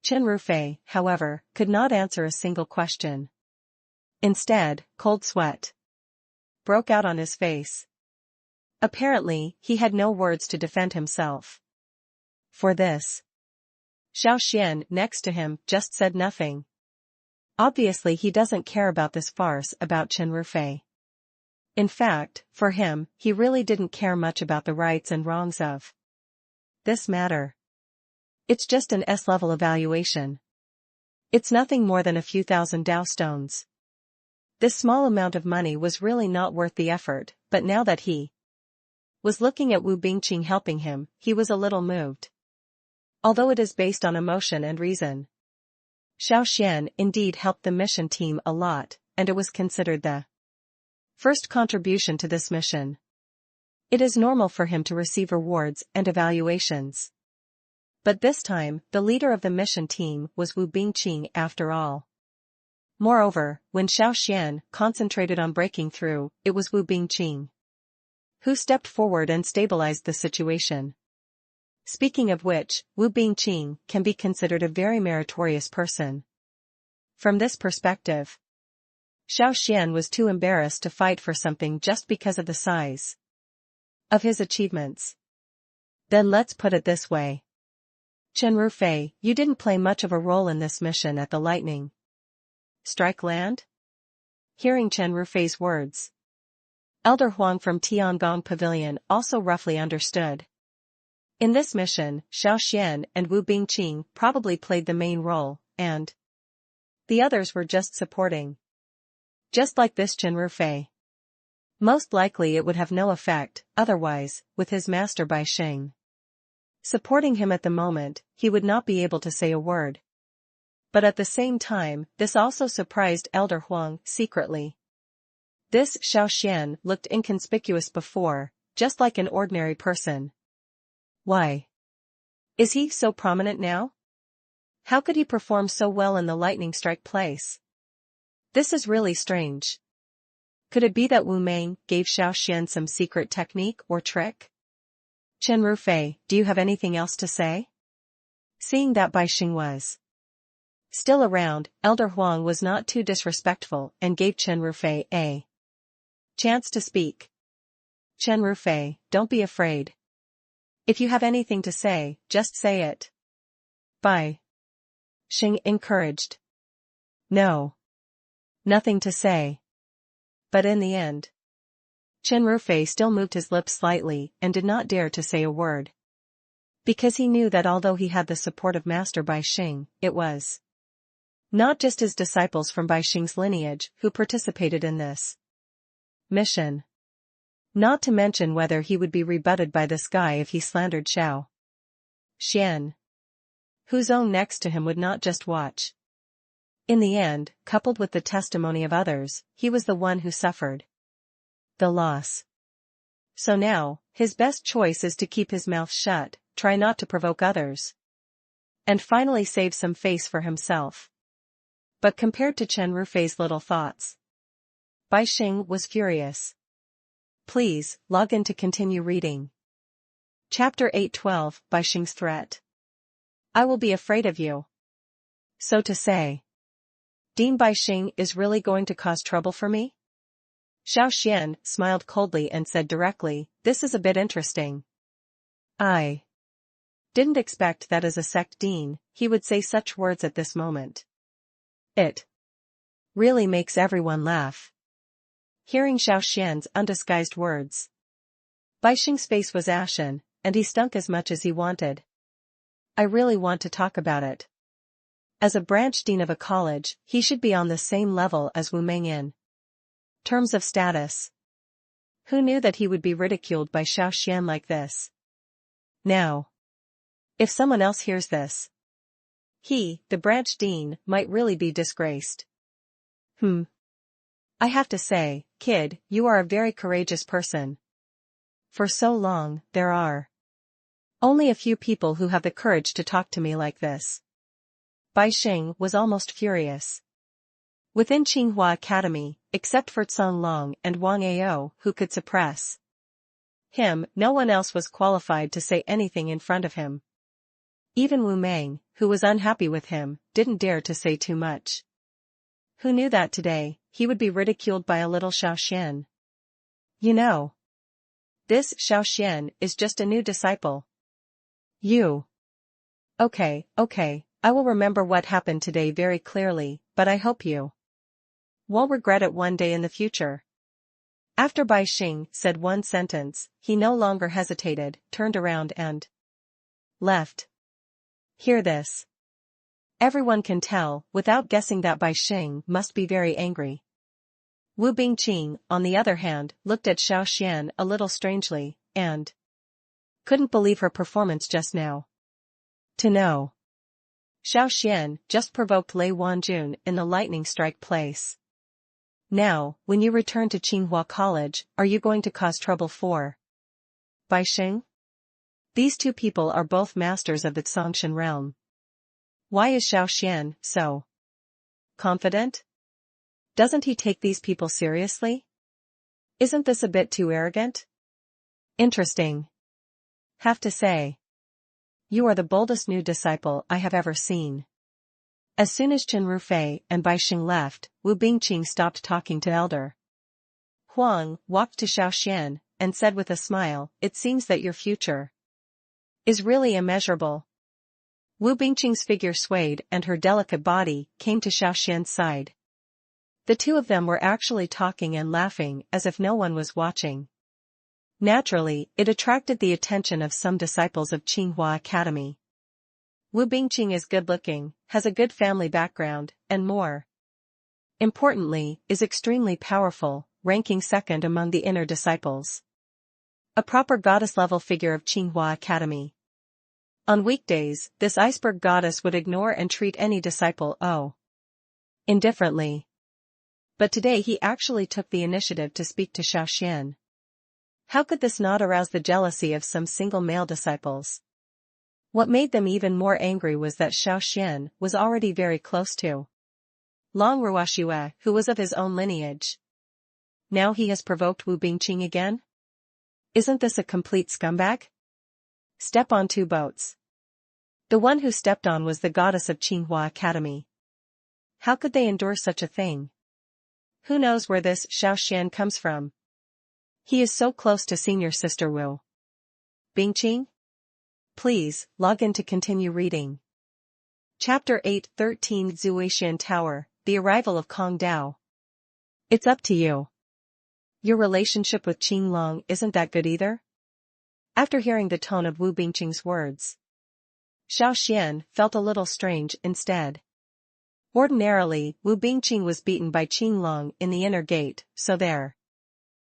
Chen Rufei, however, could not answer a single question. Instead, cold sweat broke out on his face. Apparently, he had no words to defend himself. For this, Xiao Xuan next to him just said nothing. Obviously he doesn't care about this farce about Chen Rufei. In fact, for him, he really didn't care much about the rights and wrongs of this matter. It's just an S-level evaluation. It's nothing more than a few thousand Dao stones. This small amount of money was really not worth the effort, but now that he was looking at Wu Bingqing helping him, he was a little moved. Although it is based on emotion and reason. Xiao Xuan indeed helped the mission team a lot, and it was considered the first contribution to this mission. It is normal for him to receive rewards and evaluations. But this time, the leader of the mission team was Wu Bingqing after all. Moreover, when Xiao Xuan concentrated on breaking through, it was Wu Bingqing who stepped forward and stabilized the situation. Speaking of which, Wu Bingqing can be considered a very meritorious person. From this perspective, Xiao Xuan was too embarrassed to fight for something just because of the size of his achievements. Then let's put it this way. Chen Rufei, you didn't play much of a role in this mission at the lightning strike land? Hearing Chen Rufei's words, Elder Huang from Tiangong Pavilion also roughly understood. In this mission, Xiao Xuan and Wu Bingqing probably played the main role, and the others were just supporting. Just like this Chen Rufei. Most likely it would have no effect, otherwise, with his master Bai Xing supporting him at the moment, he would not be able to say a word. But at the same time, this also surprised Elder Huang secretly. This Xiao Xuan looked inconspicuous before, just like an ordinary person. Why? Is he so prominent now? How could he perform so well in the lightning strike place? This is really strange. Could it be that Wu Meng gave Xiao Xuan some secret technique or trick? Chen Rufei, do you have anything else to say? Seeing that Bai Xing was still around, Elder Huang was not too disrespectful and gave Chen Rufei a chance to speak. Chen Rufei, don't be afraid. If you have anything to say, just say it. Bai Xing encouraged. No. Nothing to say. But in the end, Chen Rufei still moved his lips slightly and did not dare to say a word. Because he knew that although he had the support of Master Bai Xing, it was not just his disciples from Bai Xing's lineage who participated in this mission. Not to mention whether he would be rebutted by this guy if he slandered Xiao Xuan, whose own next to him would not just watch. In the end, coupled with the testimony of others, he was the one who suffered the loss. So now, his best choice is to keep his mouth shut, try not to provoke others, and finally save some face for himself. But compared to Chen Rufei's little thoughts, Bai Xing was furious. Please, log in to continue reading. Chapter 8:12, Bai Xing's threat. I will be afraid of you. So to say, Dean Bai Xing is really going to cause trouble for me? Xiao Xuan smiled coldly and said directly, this is a bit interesting. I didn't expect that as a sect dean, he would say such words at this moment. It really makes everyone laugh. Hearing Xiao Xuan's undisguised words, Bai Xing's face was ashen, and he stunk as much as he wanted. I really want to talk about it. As a branch dean of a college, he should be on the same level as Wu Meng in terms of status. Who knew that he would be ridiculed by Xiao Xuan like this? Now, if someone else hears this, he, the branch dean, might really be disgraced. I have to say, kid, you are a very courageous person. For so long, there are only a few people who have the courage to talk to me like this. Bai Xing was almost furious. Within Tsinghua Academy, except for Tsang Long and Wang Ao who could suppress him, no one else was qualified to say anything in front of him. Even Wu Meng, who was unhappy with him, didn't dare to say too much. Who knew that today, he would be ridiculed by a little Xiao Xuan? You know, this Xiao Xuan is just a new disciple. You. Okay, I will remember what happened today very clearly, but I hope you won't regret it one day in the future. After Bai Xing said one sentence, he no longer hesitated, turned around and left. Hear this. Everyone can tell, without guessing, that Bai Xing must be very angry. Wu Bingqing, on the other hand, looked at Xiao Xuan a little strangely, and couldn't believe her performance just now. To know Xiao Xuan just provoked Lei Wanjun in the lightning strike place. Now, when you return to Tsinghua College, are you going to cause trouble for Bai Xing? These two people are both masters of the Tsongshan realm. Why is Xiao Xuan so confident? Doesn't he take these people seriously? Isn't this a bit too arrogant? Interesting. Have to say, you are the boldest new disciple I have ever seen. As soon as Chen Rufei and Bai Xing left, Wu Bingqing stopped talking to Elder Huang, walked to Xiao Xuan, and said with a smile, it seems that your future is really immeasurable. Wu Bingqing's figure swayed and her delicate body came to Xiao Xuan's side. The two of them were actually talking and laughing as if no one was watching. Naturally, it attracted the attention of some disciples of Tsinghua Academy. Wu Bingqing is good-looking, has a good family background, and more importantly, is extremely powerful, ranking second among the inner disciples. A proper goddess-level figure of Tsinghua Academy. On weekdays, this iceberg goddess would ignore and treat any disciple indifferently. But today he actually took the initiative to speak to Xiao Xuan. How could this not arouse the jealousy of some single male disciples? What made them even more angry was that Xiao Xuan was already very close to Long Ruoxue, who was of his own lineage. Now he has provoked Wu Bingqing again? Isn't this a complete scumbag? Step on two boats. The one who stepped on was the goddess of Qinghua Academy. How could they endure such a thing? Who knows where this Xiao Xuan comes from? He is so close to senior sister Wu Bingqing? Please, log in to continue reading. Chapter 8:13 Zuishan Tower, The Arrival of Kong Dao. It's up to you. Your relationship with Qing Long isn't that good either? After hearing the tone of Wu Bingqing's words, Xiao Xuan felt a little strange instead. Ordinarily, Wu Bingqing was beaten by Qing Long in the inner gate, so there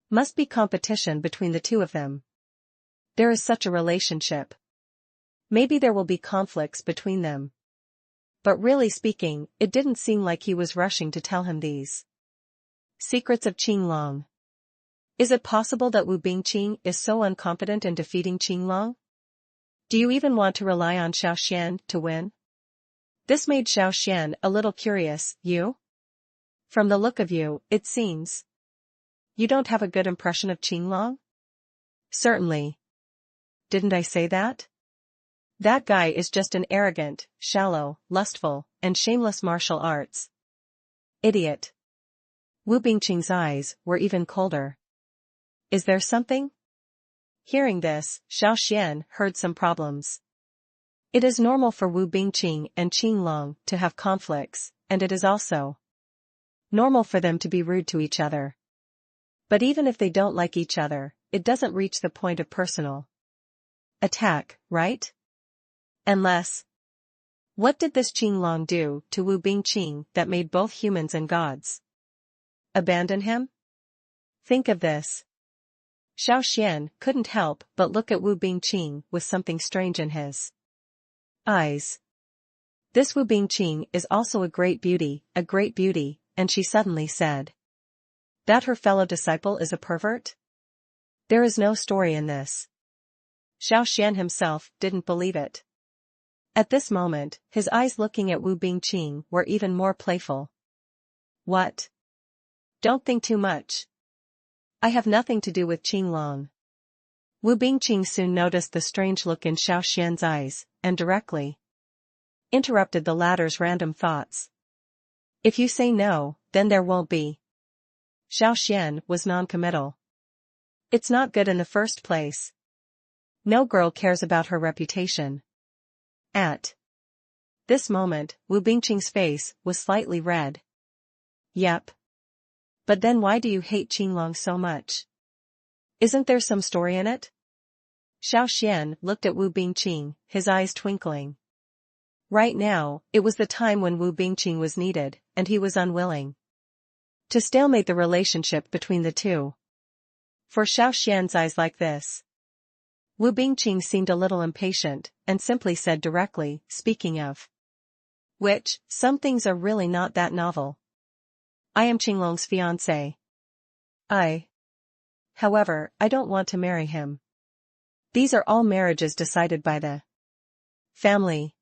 must be competition between the two of them. There is such a relationship. Maybe there will be conflicts between them. But really speaking, it didn't seem like he was rushing to tell him these secrets of Qing Long. Is it possible that Wu Bingqing is so unconfident in defeating Qing Long? Do you even want to rely on Xiao Xuan to win? This made Xiao Xuan a little curious. You? From the look of you, it seems you don't have a good impression of Qing Long? Certainly. Didn't I say that? That guy is just an arrogant, shallow, lustful, and shameless martial arts idiot. Wu Bingqing's eyes were even colder. Is there something? Hearing this, Xiao Xuan heard some problems. It is normal for Wu Bingqing and Qing Long to have conflicts, and it is also normal for them to be rude to each other. But even if they don't like each other, it doesn't reach the point of personal attack, right? Unless, what did this Qing Long do to Wu Bingqing that made both humans and gods abandon him? Think of this. Xiao Xuan couldn't help but look at Wu Bingqing with something strange in his eyes. This Wu Bingqing is also a great beauty, and she suddenly said that her fellow disciple is a pervert? There is no story in this. Xiao Xuan himself didn't believe it. At this moment, his eyes looking at Wu Bingqing were even more playful. What? Don't think too much. I have nothing to do with Qing Long. Wu Bingqing soon noticed the strange look in Xiao Xuan's eyes, and directly interrupted the latter's random thoughts. If you say no, then there won't be. Xiao Xuan was non-committal. It's not good in the first place. No girl cares about her reputation. At this moment, Wu Bingqing's face was slightly red. Yep. But then why do you hate Qing Long so much? Isn't there some story in it? Xiao Xuan looked at Wu Bingqing, his eyes twinkling. Right now, it was the time when Wu Bingqing was needed, and he was unwilling to stalemate the relationship between the two. For Xiao Xuan's eyes like this, Wu Bingqing seemed a little impatient, and simply said directly, speaking of which, some things are really not that novel. I am Qing Long's fiancé. However, I don't want to marry him. These are all marriages decided by the family.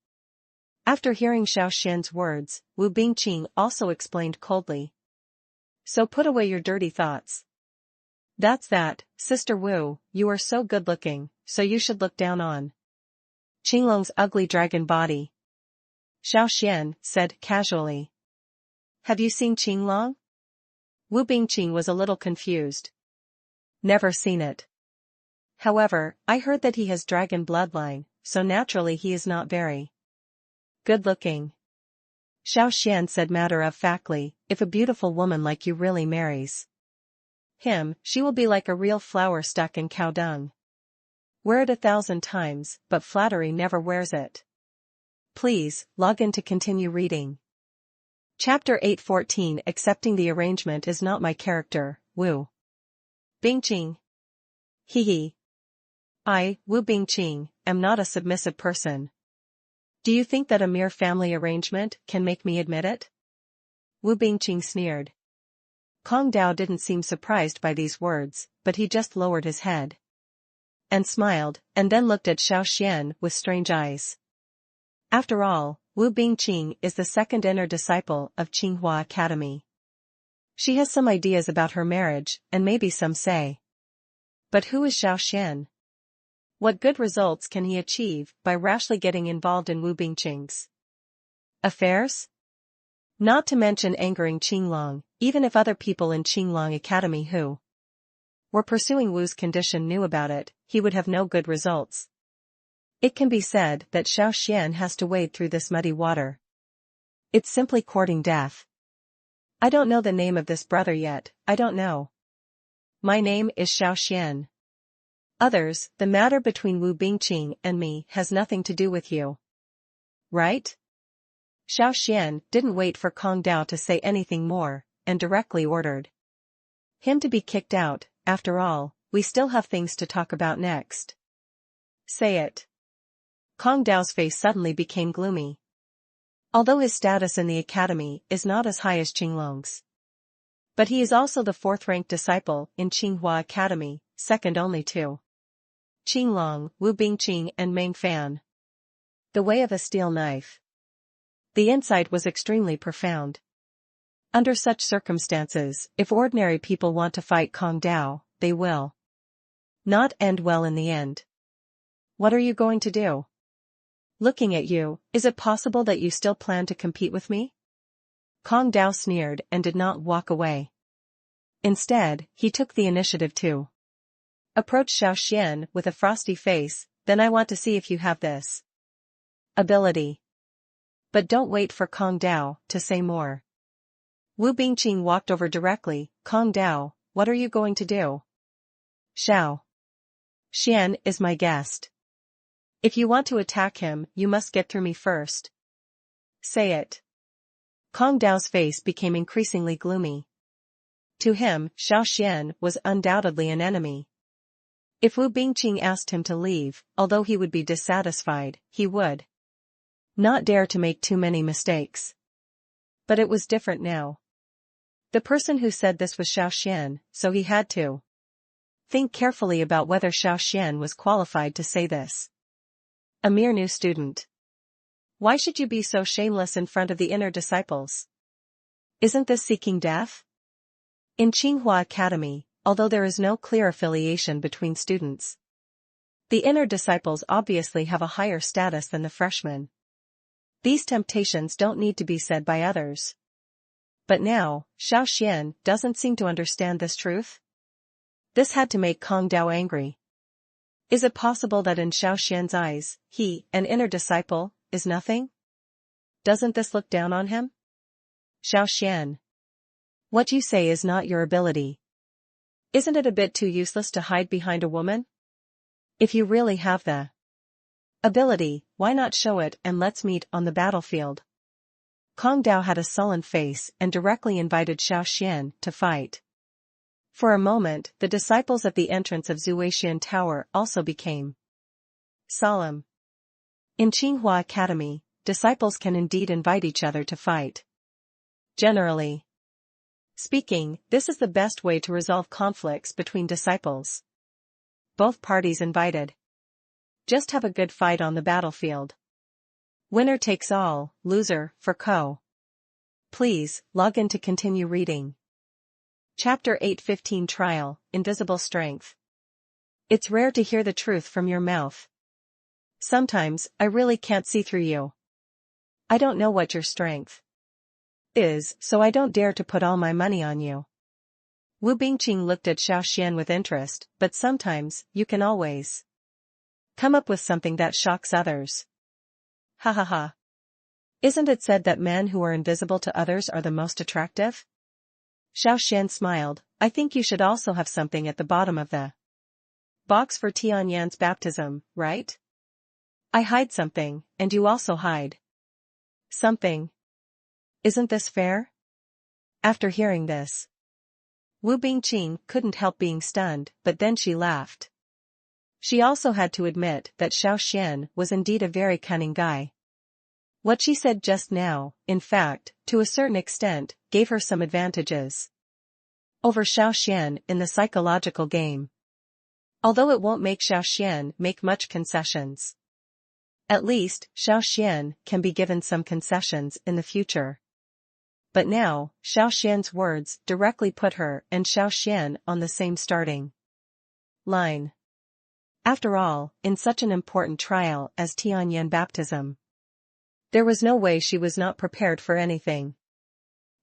After hearing Xiao Xuan's words, Wu Bingqing also explained coldly. So put away your dirty thoughts. That's that, Sister Wu, you are so good-looking, so you should look down on Qing Long's ugly dragon body. Xiao Xuan said casually. Have you seen Qing Long? Wu Bingqing was a little confused. Never seen it. However, I heard that he has dragon bloodline, so naturally he is not very good-looking. Xiao Xuan said matter-of-factly, if a beautiful woman like you really marries him, she will be like a real flower stuck in cow dung. Wear it 1,000 times, but flattery never wears it. Please, log in to continue reading. Chapter 8:14 Accepting the arrangement is not my character, Wu Bingqing. Hee. I, Wu Bingqing, am not a submissive person. Do you think that a mere family arrangement can make me admit it? Wu Bingqing sneered. Kong Dao didn't seem surprised by these words, but he just lowered his head and smiled, and then looked at Xiao Xuan with strange eyes. After all, Wu Bingqing is the second inner disciple of Tsinghua Academy. She has some ideas about her marriage, and maybe some say. But who is Xiao Xuan? What good results can he achieve by rashly getting involved in Wu Bingqing's affairs? Not to mention angering Qinglong, even if other people in Qinglong Academy who were pursuing Wu's condition knew about it, he would have no good results. It can be said that Xiao Xuan has to wade through this muddy water. It's simply courting death. I don't know the name of this brother yet, I don't know. My name is Xiao Xuan. Others, the matter between Wu Bingqing and me has nothing to do with you. Right? Xiao Xuan didn't wait for Kong Dao to say anything more, and directly ordered him to be kicked out. After all, we still have things to talk about next. Say it. Kong Dao's face suddenly became gloomy. Although his status in the academy is not as high as Qinglong's, but he is also the fourth-ranked disciple in Tsinghua Academy, second only to Qinglong, Wu Bingqing and Meng Fan. The way of a steel knife. The insight was extremely profound. Under such circumstances, if ordinary people want to fight Kong Dao, they will not end well in the end. What are you going to do? Looking at you, is it possible that you still plan to compete with me? Kong Dao sneered and did not walk away. Instead, he took the initiative to approach Xiao Xuan with a frosty face. Then I want to see if you have this ability. But don't wait for Kong Dao to say more. Wu Bingqing walked over directly. Kong Dao, what are you going to do? Xiao Xuan is my guest. If you want to attack him, you must get through me first. Say it. Kong Dao's face became increasingly gloomy. To him, Xiao Xuan was undoubtedly an enemy. If Wu Bingqing asked him to leave, although he would be dissatisfied, he would not dare to make too many mistakes. But it was different now. The person who said this was Xiao Xuan, so he had to think carefully about whether Xiao Xuan was qualified to say this. A mere new student. Why should you be so shameless in front of the inner disciples? Isn't this seeking death? In Tsinghua Academy, although there is no clear affiliation between students, the inner disciples obviously have a higher status than the freshmen. These temptations don't need to be said by others. But now, Xiao Xuan doesn't seem to understand this truth. This had to make Kong Dao angry. Is it possible that in Xiao Xuan's eyes, he, an inner disciple, is nothing? Doesn't this look down on him? Xiao Xuan. What you say is not your ability. Isn't it a bit too useless to hide behind a woman? If you really have the ability, why not show it and let's meet on the battlefield? Kong Dao had a sullen face and directly invited Xiao Xuan to fight. For a moment, the disciples at the entrance of Zuishan Tower also became solemn. In Tsinghua Academy, disciples can indeed invite each other to fight. Generally speaking, this is the best way to resolve conflicts between disciples. Both parties invited. Just have a good fight on the battlefield. Winner takes all, loser, for co. Please, log in to continue reading. Chapter 8:15 Trial, Invisible Strength. It's rare to hear the truth from your mouth. Sometimes, I really can't see through you. I don't know what your strength is, so I don't dare to put all my money on you. Wu Bingqing looked at Xiao Xuan with interest, but sometimes, you can always come up with something that shocks others. Ha ha ha. Isn't it said that men who are invisible to others are the most attractive? Xiao Xuan smiled. I think you should also have something at the bottom of the box for Tianyan's baptism, right? I hide something, and you also hide something. Isn't this fair? After hearing this, Wu Bingqing couldn't help being stunned, but then she laughed. She also had to admit that Xiao Xuan was indeed a very cunning guy. What she said just now, in fact, to a certain extent, gave her some advantages. over Xiao Xuan in the psychological game. Although it won't make Xiao Xuan make much concessions. At least, Xiao Xuan can be given some concessions in the future. But now, Xiao Xuan's words directly put her and Xiao Xuan on the same starting line. After all, in such an important trial as Tianyan baptism, there was no way she was not prepared for anything.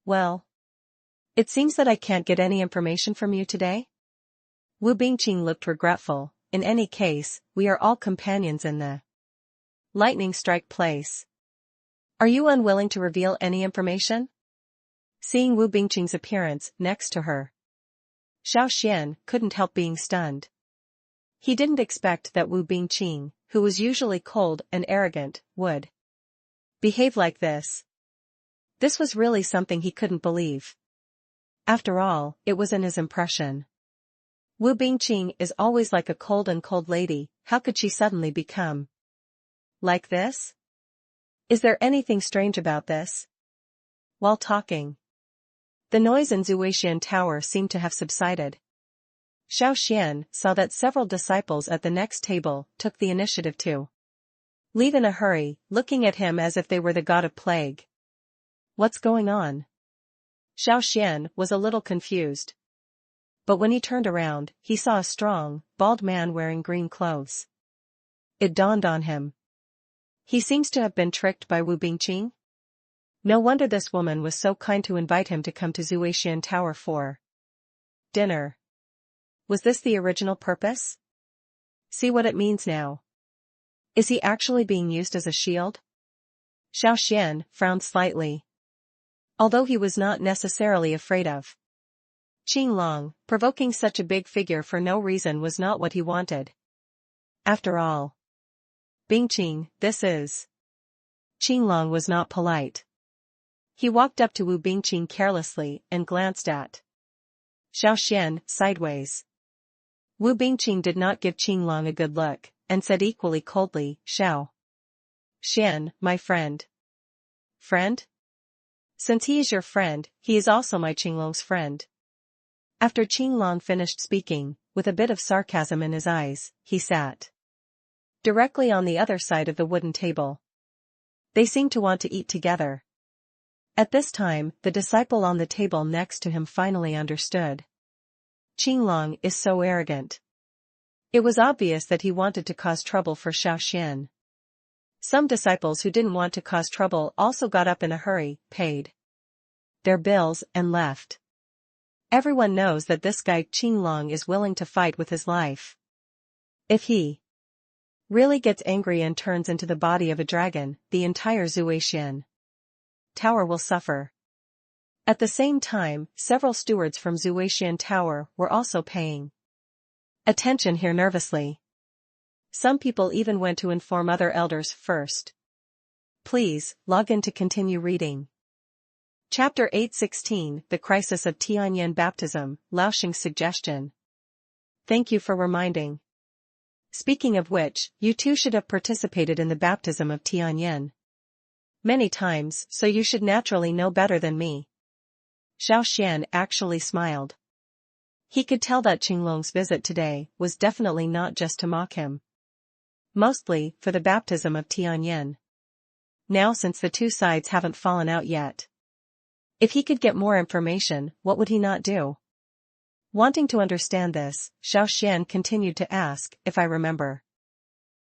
Well, it seems that I can't get any information from you today? Wu Bingqing looked regretful. In any case, we are all companions in the lightning strike place. Are you unwilling to reveal any information? Seeing Wu Bingqing's appearance next to her, Xiao Xuan couldn't help being stunned. He didn't expect that Wu Bingqing, who was usually cold and arrogant, would behave like this. This was really something he couldn't believe. After all, it was in his impression. Wu Bingqing is always like a cold lady. How could she suddenly become like this? Is there anything strange about this? While talking, the noise in Zuixian Tower seemed to have subsided. Xiao Xuan saw that several disciples at the next table took the initiative to leave in a hurry, looking at him as if they were the god of plague. What's going on? Xiao Xuan was a little confused. But when he turned around, he saw a strong, bald man wearing green clothes. It dawned on him. He seems to have been tricked by Wu Bingqing. No wonder this woman was so kind to invite him to come to Zuixian Tower for dinner. Was this the original purpose? See what it means now. Is he actually being used as a shield? Xiao Xuan frowned slightly. Although he was not necessarily afraid of Qinglong, provoking such a big figure for no reason was not what he wanted. After all, Bingqing, this is. Qinglong was not polite. He walked up to Wu Bingqing carelessly and glanced at Xiao Xuan sideways. Wu Bingqing did not give Qinglong a good look, and said equally coldly, Xiao Xuan, my friend. Friend? Since he is your friend, he is also my Qinglong's friend. After Qinglong finished speaking, with a bit of sarcasm in his eyes, he sat directly on the other side of the wooden table. They seemed to want to eat together. At this time, the disciple on the table next to him finally understood. Qinglong is so arrogant. It was obvious that he wanted to cause trouble for Xiao Xuan. Some disciples who didn't want to cause trouble also got up in a hurry, paid their bills and left. Everyone knows that this guy Qinglong is willing to fight with his life. If he really gets angry and turns into the body of a dragon, the entire Zuixian Tower will suffer. At the same time, several stewards from Zuixian Tower were also paying attention here nervously. Some people even went to inform other elders first. Please, log in to continue reading. Chapter 8:16, The Crisis of Tianyan Baptism, Laoxing's Suggestion. Thank you for reminding. Speaking of which, you too should have participated in the baptism of Tianyan many times, so you should naturally know better than me. Xiao Xuan actually smiled. He could tell that Qinglong's visit today was definitely not just to mock him. Mostly, for the baptism of Tianyan. Now since the two sides haven't fallen out yet. If he could get more information, what would he not do? Wanting to understand this, Xiao Xuan continued to ask, if I remember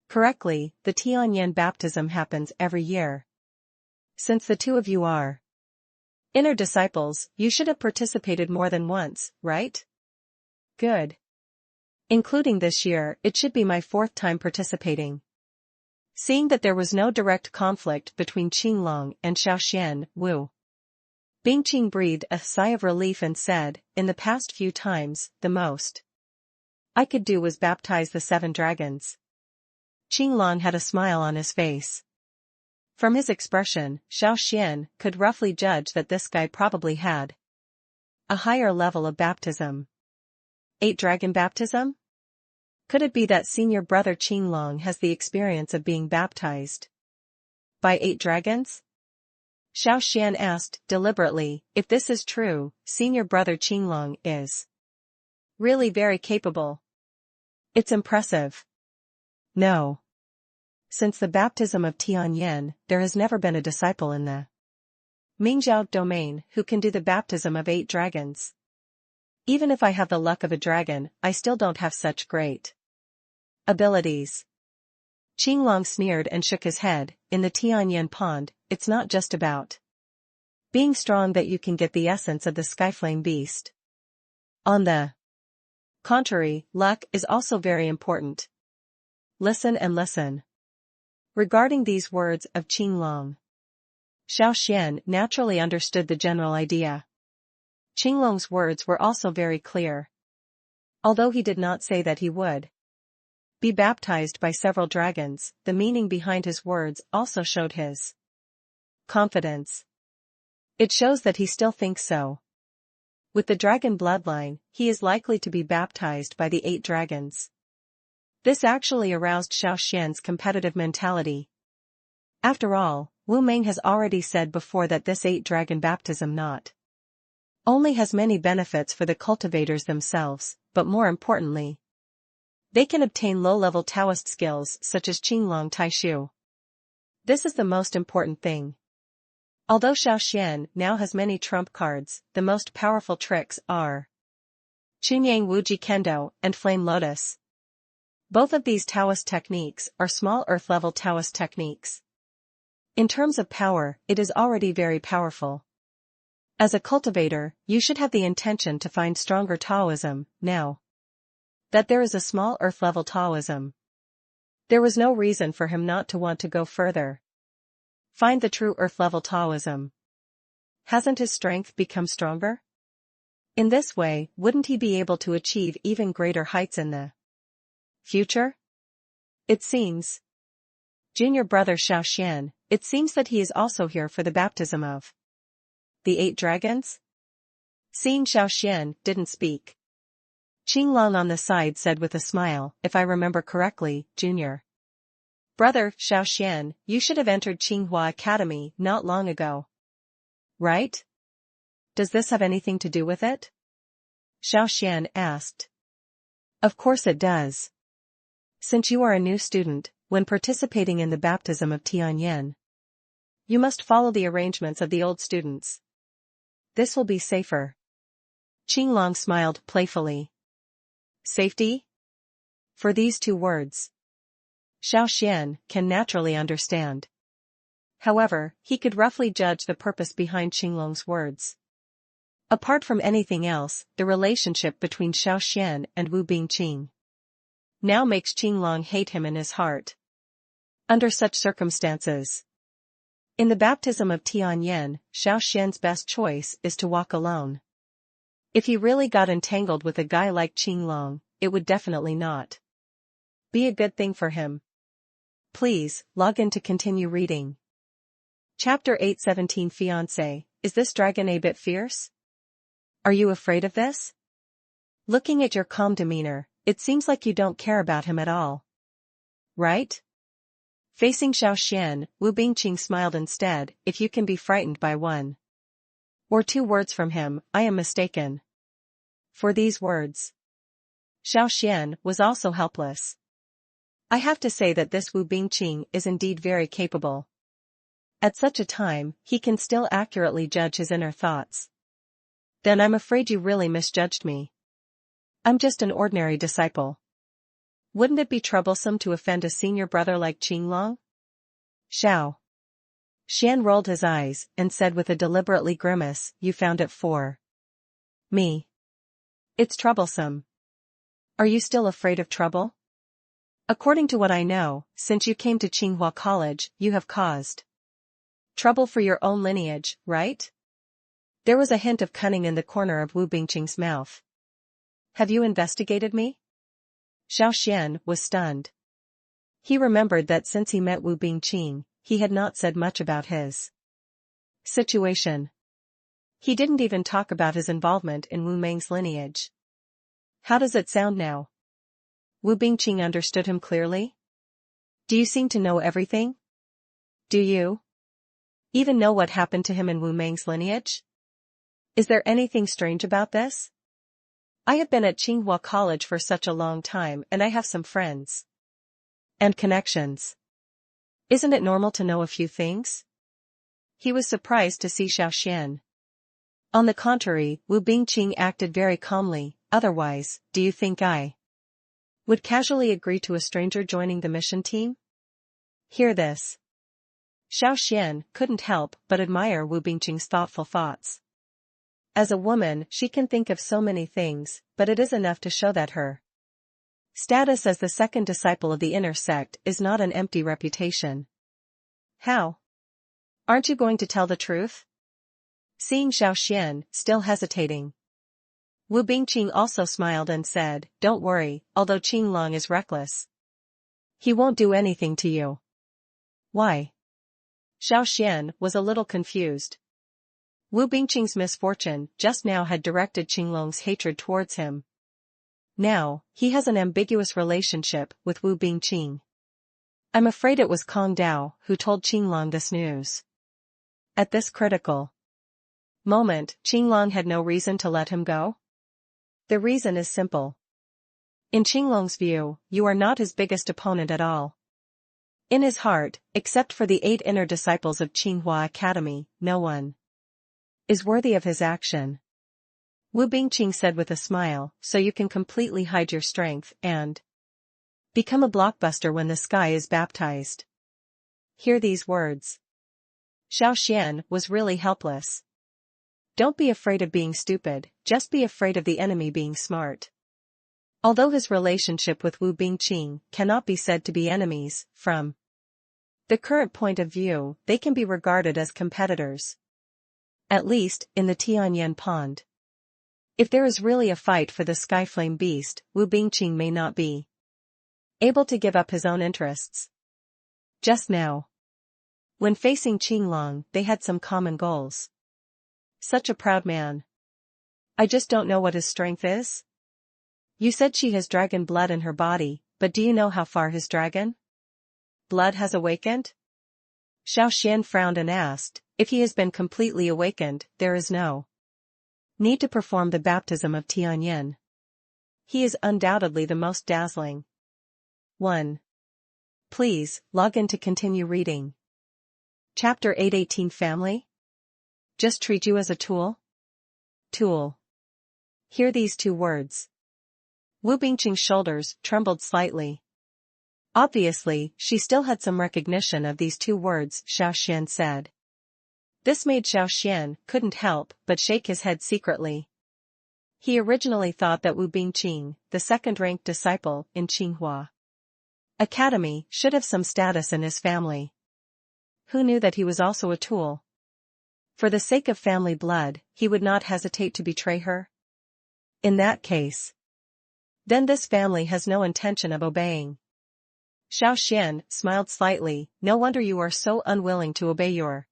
correctly, the Tianyan baptism happens every year. Since the two of you are inner disciples, you should have participated more than once, right? Good. Including this year, it should be my fourth time participating. Seeing that there was no direct conflict between Qinglong and Xiao Xuan, Wu Bingqing breathed a sigh of relief and said, in the past few times, the most I could do was baptize the 7 dragons. Qinglong had a smile on his face. From his expression, Xiao Xuan could roughly judge that this guy probably had a higher level of baptism. 8 dragon baptism? Could it be that senior brother Qinglong has the experience of being baptized by 8 dragons? Xiao Xuan asked deliberately, if this is true, senior brother Qinglong is really very capable. It's impressive. No. Since the baptism of Tianyan, there has never been a disciple in the Mingzhou domain who can do the baptism of 8 dragons. Even if I have the luck of a dragon, I still don't have such great abilities. Qinglong sneered and shook his head. In the Tianyan pond, it's not just about being strong that you can get the essence of the skyflame beast. On the contrary, luck is also very important. Listen and listen. Regarding these words of Qinglong, Xiao Xuan naturally understood the general idea. Qinglong's words were also very clear. Although he did not say that he would be baptized by several dragons, the meaning behind his words also showed his confidence. It shows that he still thinks so. With the dragon bloodline, he is likely to be baptized by the 8 dragons. This actually aroused Xiao Xuan's competitive mentality. After all, Wu Meng has already said before that this 8-dragon baptism not only has many benefits for the cultivators themselves, but more importantly, they can obtain low-level Taoist skills such as Qinglong Taishu. This is the most important thing. Although Xiao Xuan now has many trump cards, the most powerful tricks are Chunyang Wuji Kendo and Flame Lotus. Both of these Taoist techniques are small earth-level Taoist techniques. In terms of power, it is already very powerful. As a cultivator, you should have the intention to find stronger Taoism, now that there is a small earth-level Taoism. There was no reason for him not to want to go further. Find the true earth-level Taoism. Hasn't his strength become stronger? In this way, wouldn't he be able to achieve even greater heights in the future? It seems. Junior brother Xiao Xuan, it seems that he is also here for the baptism of the 8 dragons? Seeing Xiao Xuan didn't speak, Qinglong on the side said with a smile, if I remember correctly, Junior brother Xiao Xuan, you should have entered Tsinghua Academy not long ago. Right? Does this have anything to do with it? Xiao Xuan asked. Of course it does. Since you are a new student, when participating in the baptism of Tianyan, you must follow the arrangements of the old students. This will be safer. Qinglong smiled playfully. Safety? For these 2 words, Xiao Xuan can naturally understand. However, he could roughly judge the purpose behind Qinglong's words. Apart from anything else, the relationship between Xiao Xuan and Wu Bingqing now makes Qinglong hate him in his heart. Under such circumstances, in the baptism of Tianyan, Xiao Xuan's best choice is to walk alone. If he really got entangled with a guy like Qinglong, it would definitely not be a good thing for him. Please, log in to continue reading. Chapter 8:17 Fiancé, is this dragon a bit fierce? Are you afraid of this? Looking at your calm demeanor, it seems like you don't care about him at all. Right? Facing Xiao Xuan, Wu Bingqing smiled instead, if you can be frightened by 1 or 2 words from him, I am mistaken. For these words, Xiao Xuan was also helpless. I have to say that this Wu Bingqing is indeed very capable. At such a time, he can still accurately judge his inner thoughts. Then I'm afraid you really misjudged me. I'm just an ordinary disciple. Wouldn't it be troublesome to offend a senior brother like Qinglong? Xiao Xuan rolled his eyes and said with a deliberately grimace, you found it for me. It's troublesome. Are you still afraid of trouble? According to what I know, since you came to Tsinghua College, you have caused trouble for your own lineage, right? There was a hint of cunning in the corner of Wu Bingqing's mouth. Have you investigated me? Xiao Xuan was stunned. He remembered that since he met Wu Bingqing, he had not said much about his situation. He didn't even talk about his involvement in Wu Meng's lineage. How does it sound now? Wu Bingqing understood him clearly. Do you seem to know everything? Do you? Even know what happened to him in Wu Meng's lineage? Is there anything strange about this? I have been at Tsinghua College for such a long time and I have some friends. And connections. Isn't it normal to know a few things? He was surprised to see Xiao Xuan. On the contrary, Wu Bingqing acted very calmly. Otherwise, do you think I would casually agree to a stranger joining the mission team? Hear this. Xiao Xuan couldn't help but admire Wu Bingqing's thoughtful thoughts. As a woman, she can think of so many things, but it is enough to show that her status as the second disciple of the inner sect is not an empty reputation. How? Aren't you going to tell the truth? Seeing Xiao Xuan still hesitating, Wu Bingqing also smiled and said, "Don't worry, although Qinglong is reckless, he won't do anything to you." Why? Xiao Xuan was a little confused. Wu Bingqing's misfortune just now had directed Qinglong's hatred towards him. Now, he has an ambiguous relationship with Wu Bingqing. I'm afraid it was Kong Dao who told Qinglong this news. At this critical moment, Qinglong had no reason to let him go. The reason is simple. In Qinglong's view, you are not his biggest opponent at all. In his heart, except for the 8 inner disciples of Tsinghua Academy, no one is worthy of his action. Wu Bingqing said with a smile, so you can completely hide your strength and become a blockbuster when the sky is baptized. Hear these words. Xiao Xuan was really helpless. Don't be afraid of being stupid, just be afraid of the enemy being smart. Although his relationship with Wu Bingqing cannot be said to be enemies, from the current point of view, they can be regarded as competitors. At least, in the Tianyan Pond. If there is really a fight for the Skyflame Beast, Wu Bingqing may not be able to give up his own interests. Just now, when facing Qinglong, they had some common goals. Such a proud man. I just don't know what his strength is. You said she has dragon blood in her body, but do you know how far his dragon blood has awakened? Xiao Xuan frowned and asked, if he has been completely awakened, there is no need to perform the baptism of Tianyin. He is undoubtedly the most dazzling. 1. Please, log in to continue reading. Chapter 818 Family? Just treat you as a tool? Tool. Hear these 2 words. Wu Bingqing's shoulders trembled slightly. Obviously, she still had some recognition of these 2 words Xiao Xuan said. This made Xiao Xuan couldn't help but shake his head secretly. He originally thought that Wu Bingqing, the second-ranked disciple in Tsinghua Academy, should have some status in his family. Who knew that he was also a tool? For the sake of family blood, he would not hesitate to betray her? In that case, then this family has no intention of obeying. Xiao Xuan smiled slightly. No wonder you are so unwilling to obey your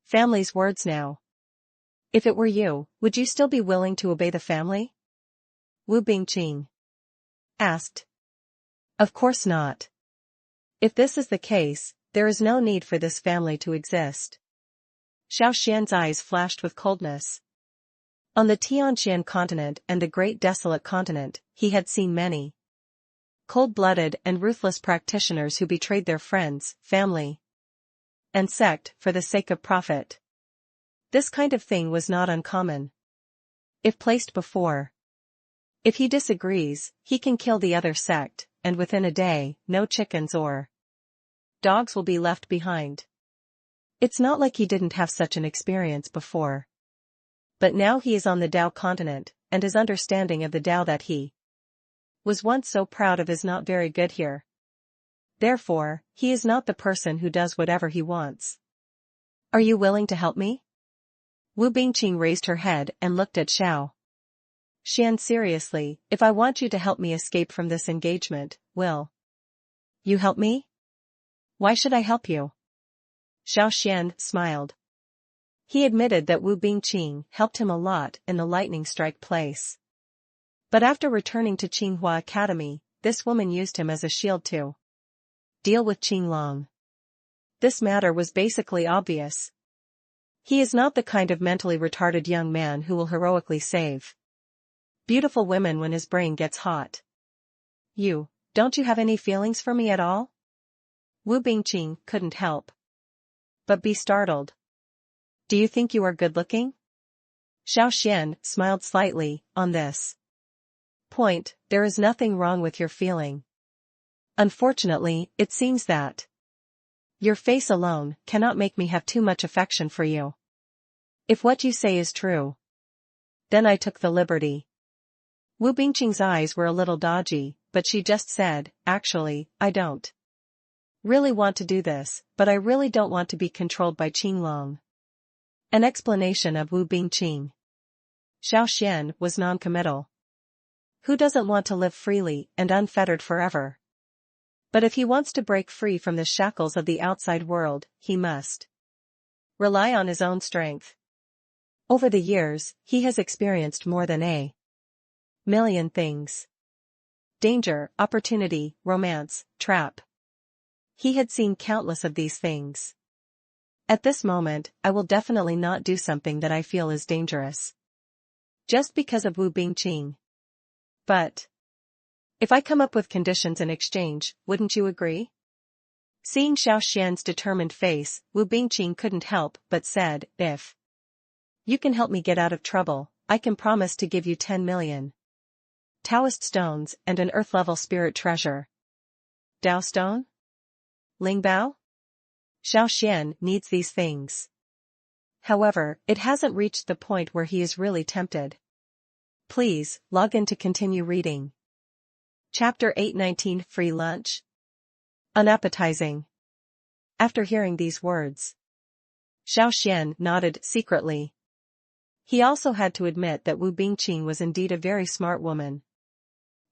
family's words now. If it were you, would you still be willing to obey the family? Wu Bingqing asked. Of course not. If this is the case, there is no need for this family to exist. Xiao Xuan's eyes flashed with coldness. On the Tianxian continent and the Great Desolate Continent, he had seen many cold-blooded and ruthless practitioners who betrayed their friends, family, and sect for the sake of profit. This kind of thing was not uncommon. If placed before, if he disagrees, he can kill the other sect, and within a day, no chickens or dogs will be left behind. It's not like he didn't have such an experience before. But now he is on the Dao continent, and his understanding of the Dao that he was once so proud of is not very good here. Therefore, he is not the person who does whatever he wants. Are you willing to help me? Wu Bingqing raised her head and looked at Xiao Xuan seriously. If I want you to help me escape from this engagement, will you help me? Why should I help you? Xiao Xuan smiled. He admitted that Wu Bingqing helped him a lot in the lightning strike place. But after returning to Tsinghua Academy, this woman used him as a shield to deal with Qinglong. This matter was basically obvious. He is not the kind of mentally retarded young man who will heroically save beautiful women when his brain gets hot. Don't you have any feelings for me at all? Wu Bingqing couldn't help but be startled. Do you think you are good-looking? Xiao Xuan smiled slightly. On this point, there is nothing wrong with your feeling. Unfortunately, it seems that your face alone cannot make me have too much affection for you. If what you say is true, then I took the liberty. Wu Bingqing's eyes were a little dodgy, but she just said, actually, I don't really want to do this, but I really don't want to be controlled by Qinglong. An explanation of Wu Bingqing. Xiao Xuan was non-committal. Who doesn't want to live freely and unfettered forever? But if he wants to break free from the shackles of the outside world, he must rely on his own strength. Over the years, he has experienced more than a million things. Danger, opportunity, romance, trap. He had seen countless of these things. At this moment, I will definitely not do something that I feel is dangerous. Just because of Wu Bingqing. But if I come up with conditions in exchange, wouldn't you agree? Seeing Xiao Xuan's determined face, Wu Bingqing couldn't help but said, if you can help me get out of trouble, I can promise to give you 10 million Taoist stones and an earth-level spirit treasure. Dao stone? Lingbao? Xiao Xuan needs these things. However, it hasn't reached the point where he is really tempted. Please, log in to continue reading. Chapter 819 Free Lunch. Unappetizing. After hearing these words, Xiao Xuan nodded secretly. He also had to admit that Wu Bingqing was indeed a very smart woman.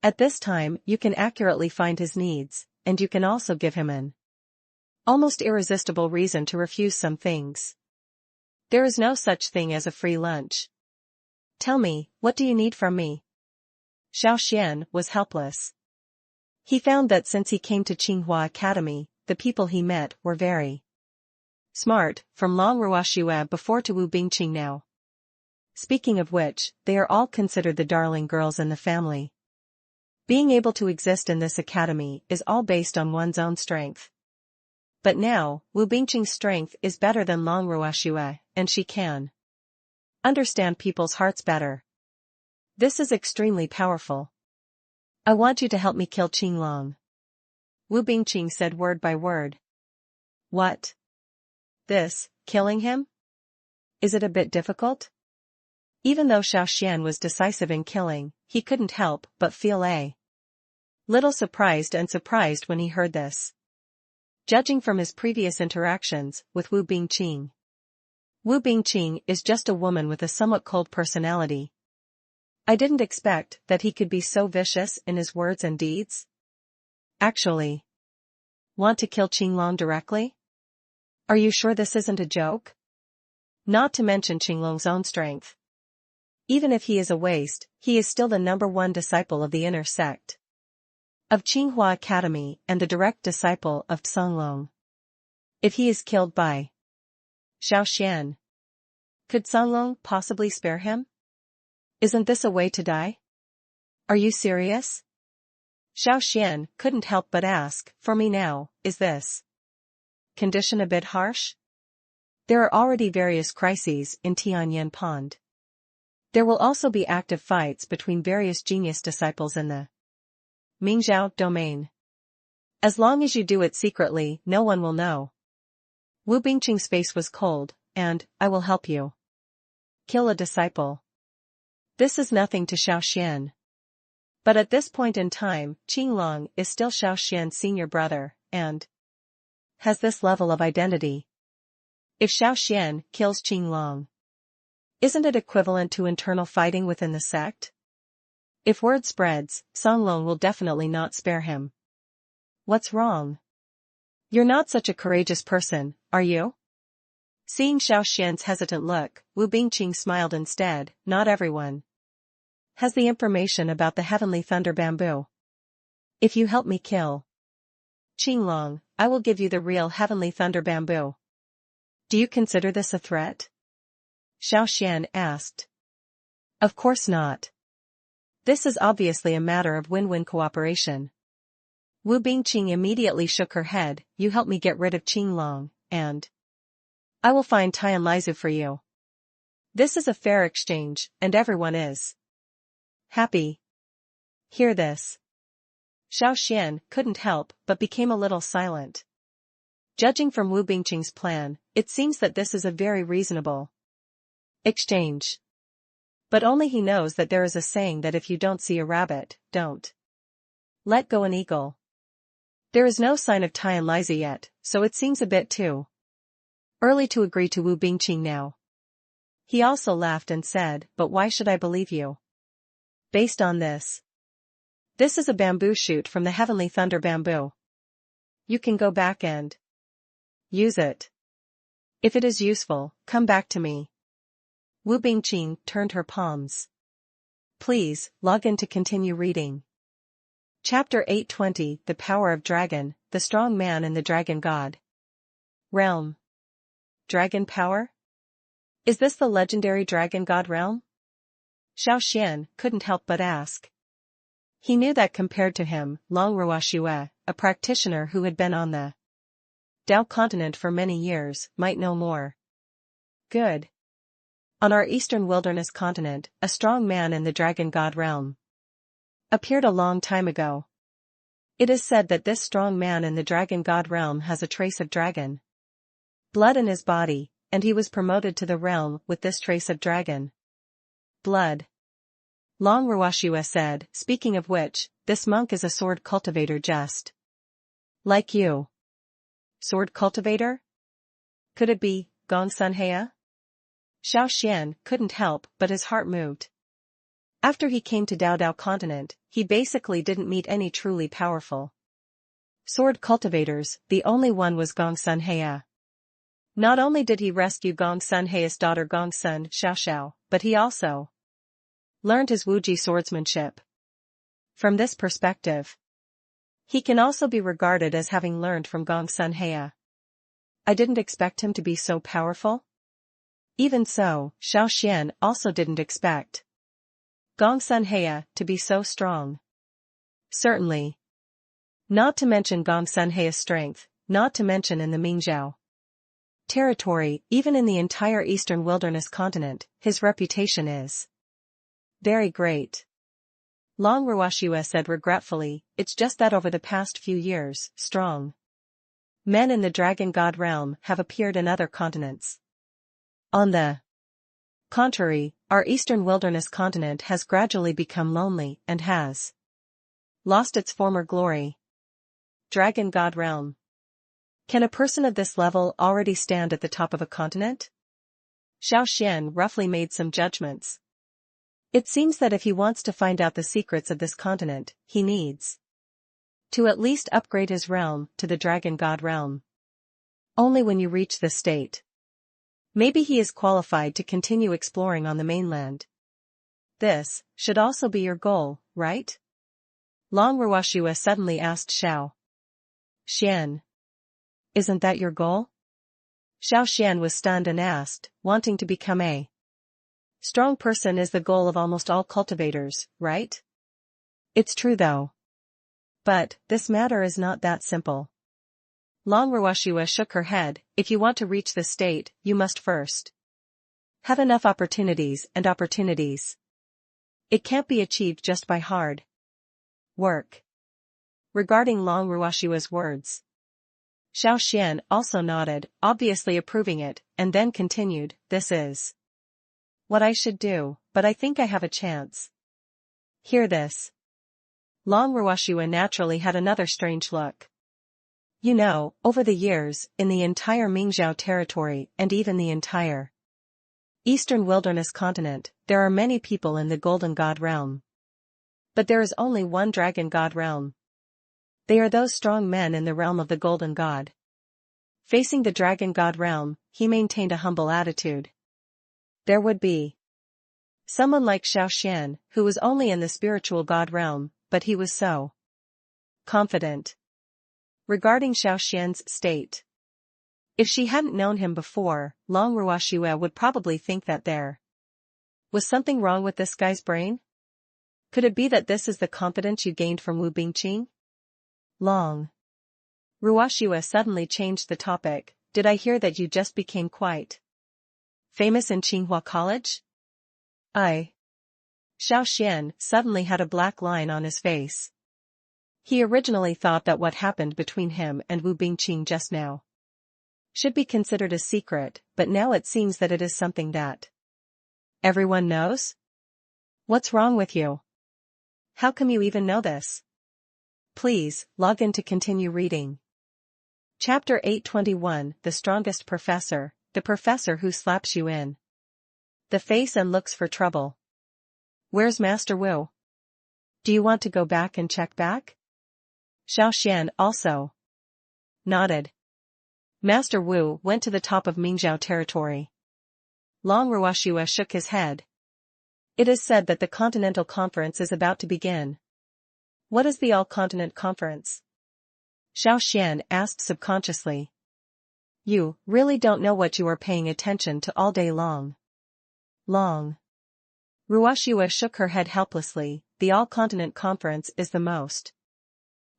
At this time, you can accurately find his needs, and you can also give him an almost irresistible reason to refuse some things. There is no such thing as a free lunch. Tell me, what do you need from me? Xiao Xuan was helpless. He found that since he came to Tsinghua Academy, the people he met were very smart, from Long Ruoxue before to Wu Bingqing now. Speaking of which, they are all considered the darling girls in the family. Being able to exist in this academy is all based on one's own strength. But now, Wu Bingqing's strength is better than Long Ruoxue, and she can understand people's hearts better. This is extremely powerful. I want you to help me kill Qinglong. Wu Bingqing said word by word. What? Killing him? Is it a bit difficult? Even though Xiao Xuan was decisive in killing, he couldn't help but feel a little surprised when he heard this. Judging from his previous interactions with Wu Bingqing, Wu Bingqing is just a woman with a somewhat cold personality. I didn't expect that he could be so vicious in his words and deeds. Actually, want to kill Qinglong directly? Are you sure this isn't a joke? Not to mention Qinglong's own strength. Even if he is a waste, he is still the #1 disciple of the inner sect of Tsinghua Academy and the direct disciple of Songlong. If he is killed by Xiao Xuan, could Songlong possibly spare him? Isn't this a way to die? Are you serious? Xiao Xuan couldn't help but ask, for me now, is this condition a bit harsh? There are already various crises in Tianyan Pond. There will also be active fights between various genius disciples in the Mingzhou domain. As long as you do it secretly, no one will know. Wu Bingqing's face was cold, and, I will help you kill a disciple. This is nothing to Xiao Xuan. But at this point in time, Qinglong is still Xiao Xuan's senior brother, and has this level of identity. If Xiao Xuan kills Qinglong, isn't it equivalent to internal fighting within the sect? If word spreads, Songlong will definitely not spare him. What's wrong? You're not such a courageous person, are you? Seeing Xiao Xuan's hesitant look, Wu Bingqing smiled instead. Not everyone has the information about the heavenly thunder bamboo. If you help me kill Qinglong, I will give you the real heavenly thunder bamboo. Do you consider this a threat? Xiao Xuan asked. Of course not. This is obviously a matter of win-win cooperation. Wu Bingqing immediately shook her head. You help me get rid of Qinglong, and I will find Tian Lizu for you. This is a fair exchange, and everyone is happy. Hear this. Xiao Xuan couldn't help but became a little silent. Judging from Wu Bingqing's plan, it seems that this is a very reasonable exchange. But only he knows that there is a saying that if you don't see a rabbit, don't let go an eagle. There is no sign of Tian Lizu yet, so it seems a bit too early to agree to Wu Bingqing now. He also laughed and said, but why should I believe you? Based on this. This is a bamboo shoot from the heavenly thunder bamboo. You can go back and use it. If it is useful, come back to me. Wu Bingqing turned her palms. Please, log in to continue reading. Chapter 820, The Power of Dragon, the Strong Man and the Dragon God. Realm. Dragon power? Is this the legendary Dragon God realm? Xiao Xuan couldn't help but ask. He knew that compared to him, Long Ruoxue, a practitioner who had been on the Dao continent for many years, might know more. Good. On our eastern wilderness continent, a strong man in the Dragon God realm appeared a long time ago. It is said that this strong man in the Dragon God realm has a trace of dragon blood in his body, and he was promoted to the realm with this trace of dragon blood. Long Ruoxue said, speaking of which, this monk is a sword cultivator just like you. Sword cultivator? Could it be Gongsun Heya? Xiao Xuan couldn't help but his heart moved. After he came to Dao continent, he basically didn't meet any truly powerful sword cultivators, the only one was Gongsun Heya. Not only did he rescue Gongsun Heya's daughter Gongsun Xiaoxiao, but he also learned his Wuji swordsmanship. From this perspective, he can also be regarded as having learned from Gongsun Heya. I didn't expect him to be so powerful. Even so, Xiao Xuan also didn't expect Gongsun Heya to be so strong. Certainly. Not to mention Gongsun Heya's strength, not to mention in the Mingzhou territory, even in the entire eastern wilderness continent, his reputation is very great. Long Ruoxue said regretfully, it's just that over the past few years, strong men in the Dragon God realm have appeared in other continents. On the contrary, our eastern wilderness continent has gradually become lonely and has lost its former glory. Dragon God realm. Can a person of this level already stand at the top of a continent? Xiao Xuan roughly made some judgments. It seems that if he wants to find out the secrets of this continent, he needs to at least upgrade his realm to the Dragon God realm. Only when you reach this state, maybe he is qualified to continue exploring on the mainland. This should also be your goal, right? Long Ruoxue suddenly asked Xiao Xuan. Isn't that your goal? Xiao Xuan was stunned and asked, wanting to become a strong person is the goal of almost all cultivators, right? It's true though. But, this matter is not that simple. Long Ruoxue shook her head, if you want to reach this state, you must first have enough opportunities and opportunities. It can't be achieved just by hard work. Regarding Long Ruoxue's words, Xiao Xuan also nodded, obviously approving it, and then continued, this is what I should do, but I think I have a chance. Hear this. Long Ruoxue naturally had another strange look. You know, over the years, in the entire Mingzhou territory and even the entire eastern wilderness continent, there are many people in the Golden God realm. But there is only one Dragon God realm. They are those strong men in the realm of the Golden God. Facing the Dragon God realm, he maintained a humble attitude. There would be someone like Xiao Xuan, who was only in the spiritual God realm, but he was so confident. regarding Xiao Xuan's state. If she hadn't known him before, Long Ruoxue would probably think that there was something wrong with this guy's brain? Could it be that this is the confidence you gained from Wu Bingqing? Long Ruoxue suddenly changed the topic. Did I hear that you just became quite famous in Tsinghua College? Xiao Xuan suddenly had a black line on his face. He originally thought that what happened between him and Wu Bingqing just now should be considered a secret, but now it seems that it is something that everyone knows? What's wrong with you? How come you even know this? Please, log in to continue reading. Chapter 821, The Strongest Professor, the professor who slaps you in the face and looks for trouble. Where's Master Wu? Do you want to go back and check back? Xiao Xuan also nodded. Master Wu went to the top of Mingzhou territory. Long Ruoxue shook his head. It is said that the Continental Conference is about to begin. What is the All-Continent Conference? Xiao Xuan asked subconsciously. You really don't know what you are paying attention to all day long. Long Ruoxue shook her head helplessly. The All-Continent Conference is the most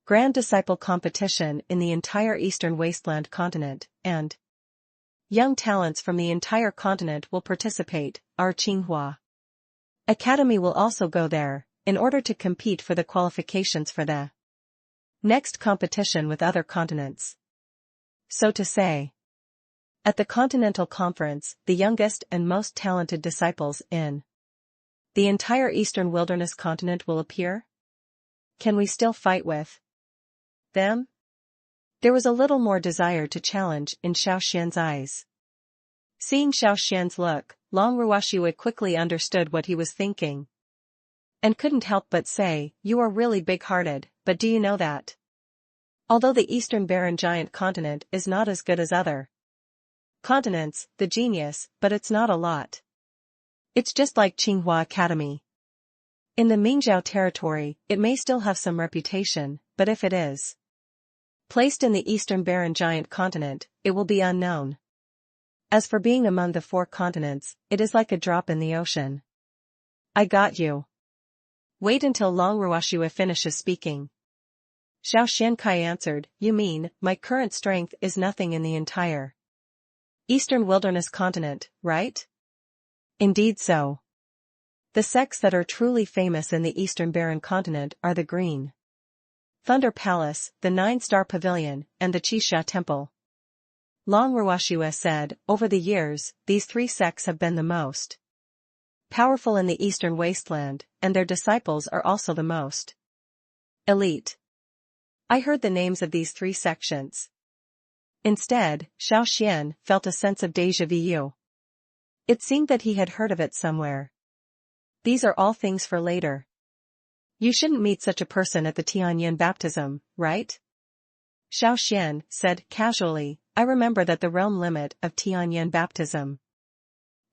grand disciple competition in the entire Eastern Wasteland continent, and young talents from the entire continent will participate. Our Tsinghua Academy will also go there, in order to compete for the qualifications for the next competition with other continents. So to say, at the Continental Conference, the youngest and most talented disciples in the entire Eastern Wilderness continent will appear? Can we still fight with them? There was a little more desire to challenge in Xiao Xuan's eyes. Seeing Xiao Xuan's look, Long Ruoxue quickly understood what he was thinking, and couldn't help but say, "You are really big-hearted, but do you know that although the Eastern Barren Giant continent is not as good as other continents, the genius, but it's not a lot. It's just like Tsinghua Academy. In the Mingzhou territory, it may still have some reputation, but if it is placed in the Eastern Barren Giant continent, it will be unknown. As for being among the 4 continents, it is like a drop in the ocean." I got you. Wait until Long Ruoxue finishes speaking. Xiao Xiankai answered, You mean, my current strength is nothing in the entire Eastern Wilderness continent, right? Indeed so. The sects that are truly famous in the Eastern Barren continent are the Green Thunder Palace, the 9-Star Pavilion, and the Qixia Temple. Long Ruoxue said, over the years, these 3 sects have been the most powerful in the Eastern Wasteland, and their disciples are also the most elite. I heard the names of these 3 sections. Instead, Xiao Xuan felt a sense of déjà vu. It seemed that he had heard of it somewhere. These are all things for later. You shouldn't meet such a person at the Tianyin baptism, right? Xiao Xuan said casually, I remember that the realm limit of Tianyin baptism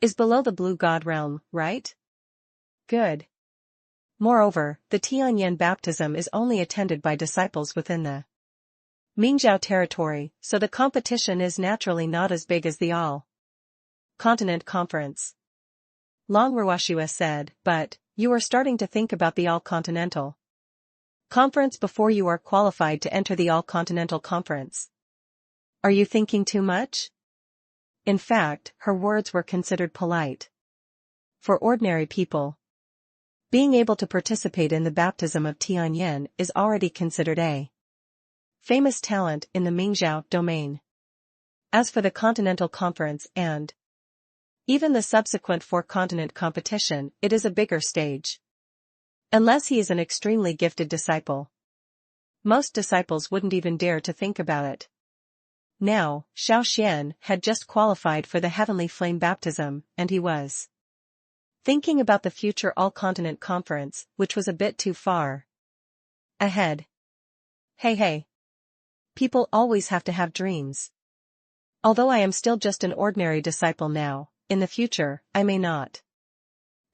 is below the Blue God realm, right? Good. Moreover, the Tianyin baptism is only attended by disciples within the Mingzhou territory, so the competition is naturally not as big as the All-Continent Conference. Long Ruoxue said, but, you are starting to think about the All-Continental Conference before you are qualified to enter the All-Continental Conference. Are you thinking too much? In fact, her words were considered polite. For ordinary people, being able to participate in the baptism of Tianyin is already considered a famous talent in the Mingzhou domain. As for the Continental Conference and even the subsequent 4-continent competition, it is a bigger stage. Unless he is an extremely gifted disciple, most disciples wouldn't even dare to think about it. Now, Xiao Xuan had just qualified for the Heavenly Flame baptism, and he was thinking about the future All-Continent Conference, which was a bit too far ahead. Hey. People always have to have dreams. Although I am still just an ordinary disciple now, in the future, I may not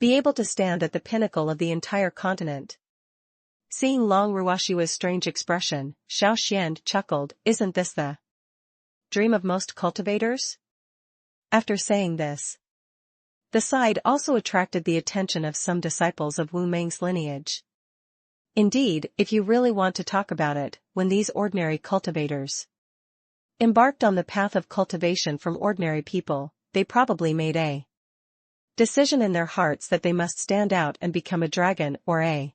be able to stand at the pinnacle of the entire continent. Seeing Long Ruoshua's strange expression, Xiao Xuan chuckled, "Isn't this the dream of most cultivators?" After saying this, the side also attracted the attention of some disciples of Wu Meng's lineage. Indeed, if you really want to talk about it, when these ordinary cultivators embarked on the path of cultivation from ordinary people, they probably made a decision in their hearts that they must stand out and become a dragon or a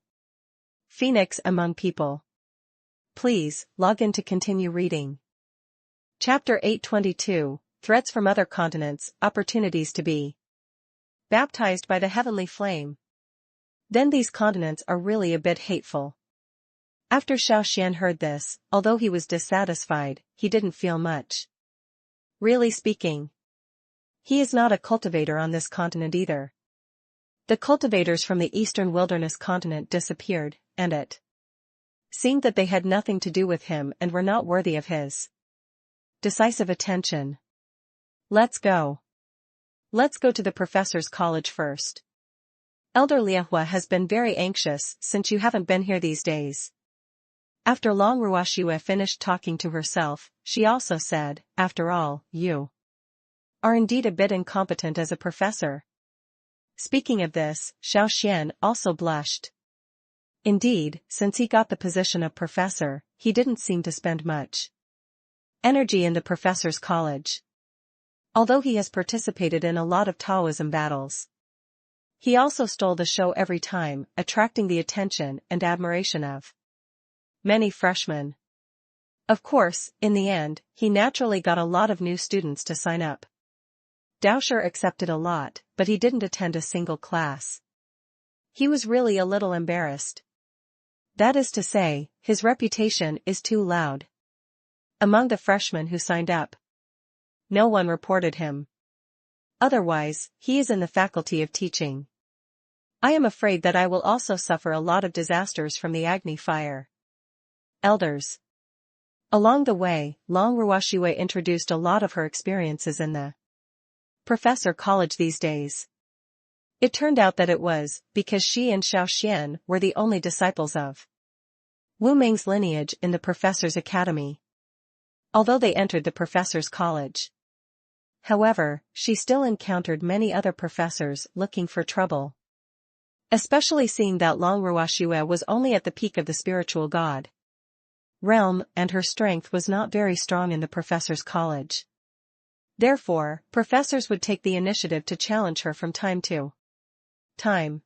phoenix among people. Please, log in to continue reading. Chapter 822, Threats from Other Continents, Opportunities to be baptized by the heavenly flame. Then these continents are really a bit hateful. After Xiao Xuan heard this, although he was dissatisfied, he didn't feel much. Really speaking, he is not a cultivator on this continent either. The cultivators from the eastern wilderness continent disappeared, and it seemed that they had nothing to do with him and were not worthy of his decisive attention. Let's go. Let's go to the professor's college first. Elder Liahua has been very anxious since you haven't been here these days. After Long Ruoshua finished talking to herself, she also said, "After all, you are indeed a bit incompetent as a professor." Speaking of this, Xiao Xuan also blushed. Indeed, since he got the position of professor, he didn't seem to spend much energy in the professor's college. Although he has participated in a lot of Taoism battles, he also stole the show every time, attracting the attention and admiration of many freshmen. Of course, in the end, he naturally got a lot of new students to sign up. Daosher accepted a lot, but he didn't attend a single class. He was really a little embarrassed. That is to say, his reputation is too loud. Among the freshmen who signed up, no one reported him. Otherwise, he is in the faculty of teaching. I am afraid that I will also suffer a lot of disasters from the Agni fire. Elders. Along the way, Long Ruoshua introduced a lot of her experiences in the professor college these days. It turned out that it was because she and Xiao Xuan were the only disciples of Wu Meng's lineage in the professor's academy. Although they entered the professor's college, however, she still encountered many other professors looking for trouble. Especially seeing that Long Ruoshua was only at the peak of the spiritual god realm and her strength was not very strong in the professor's college. Therefore, professors would take the initiative to challenge her from time to time.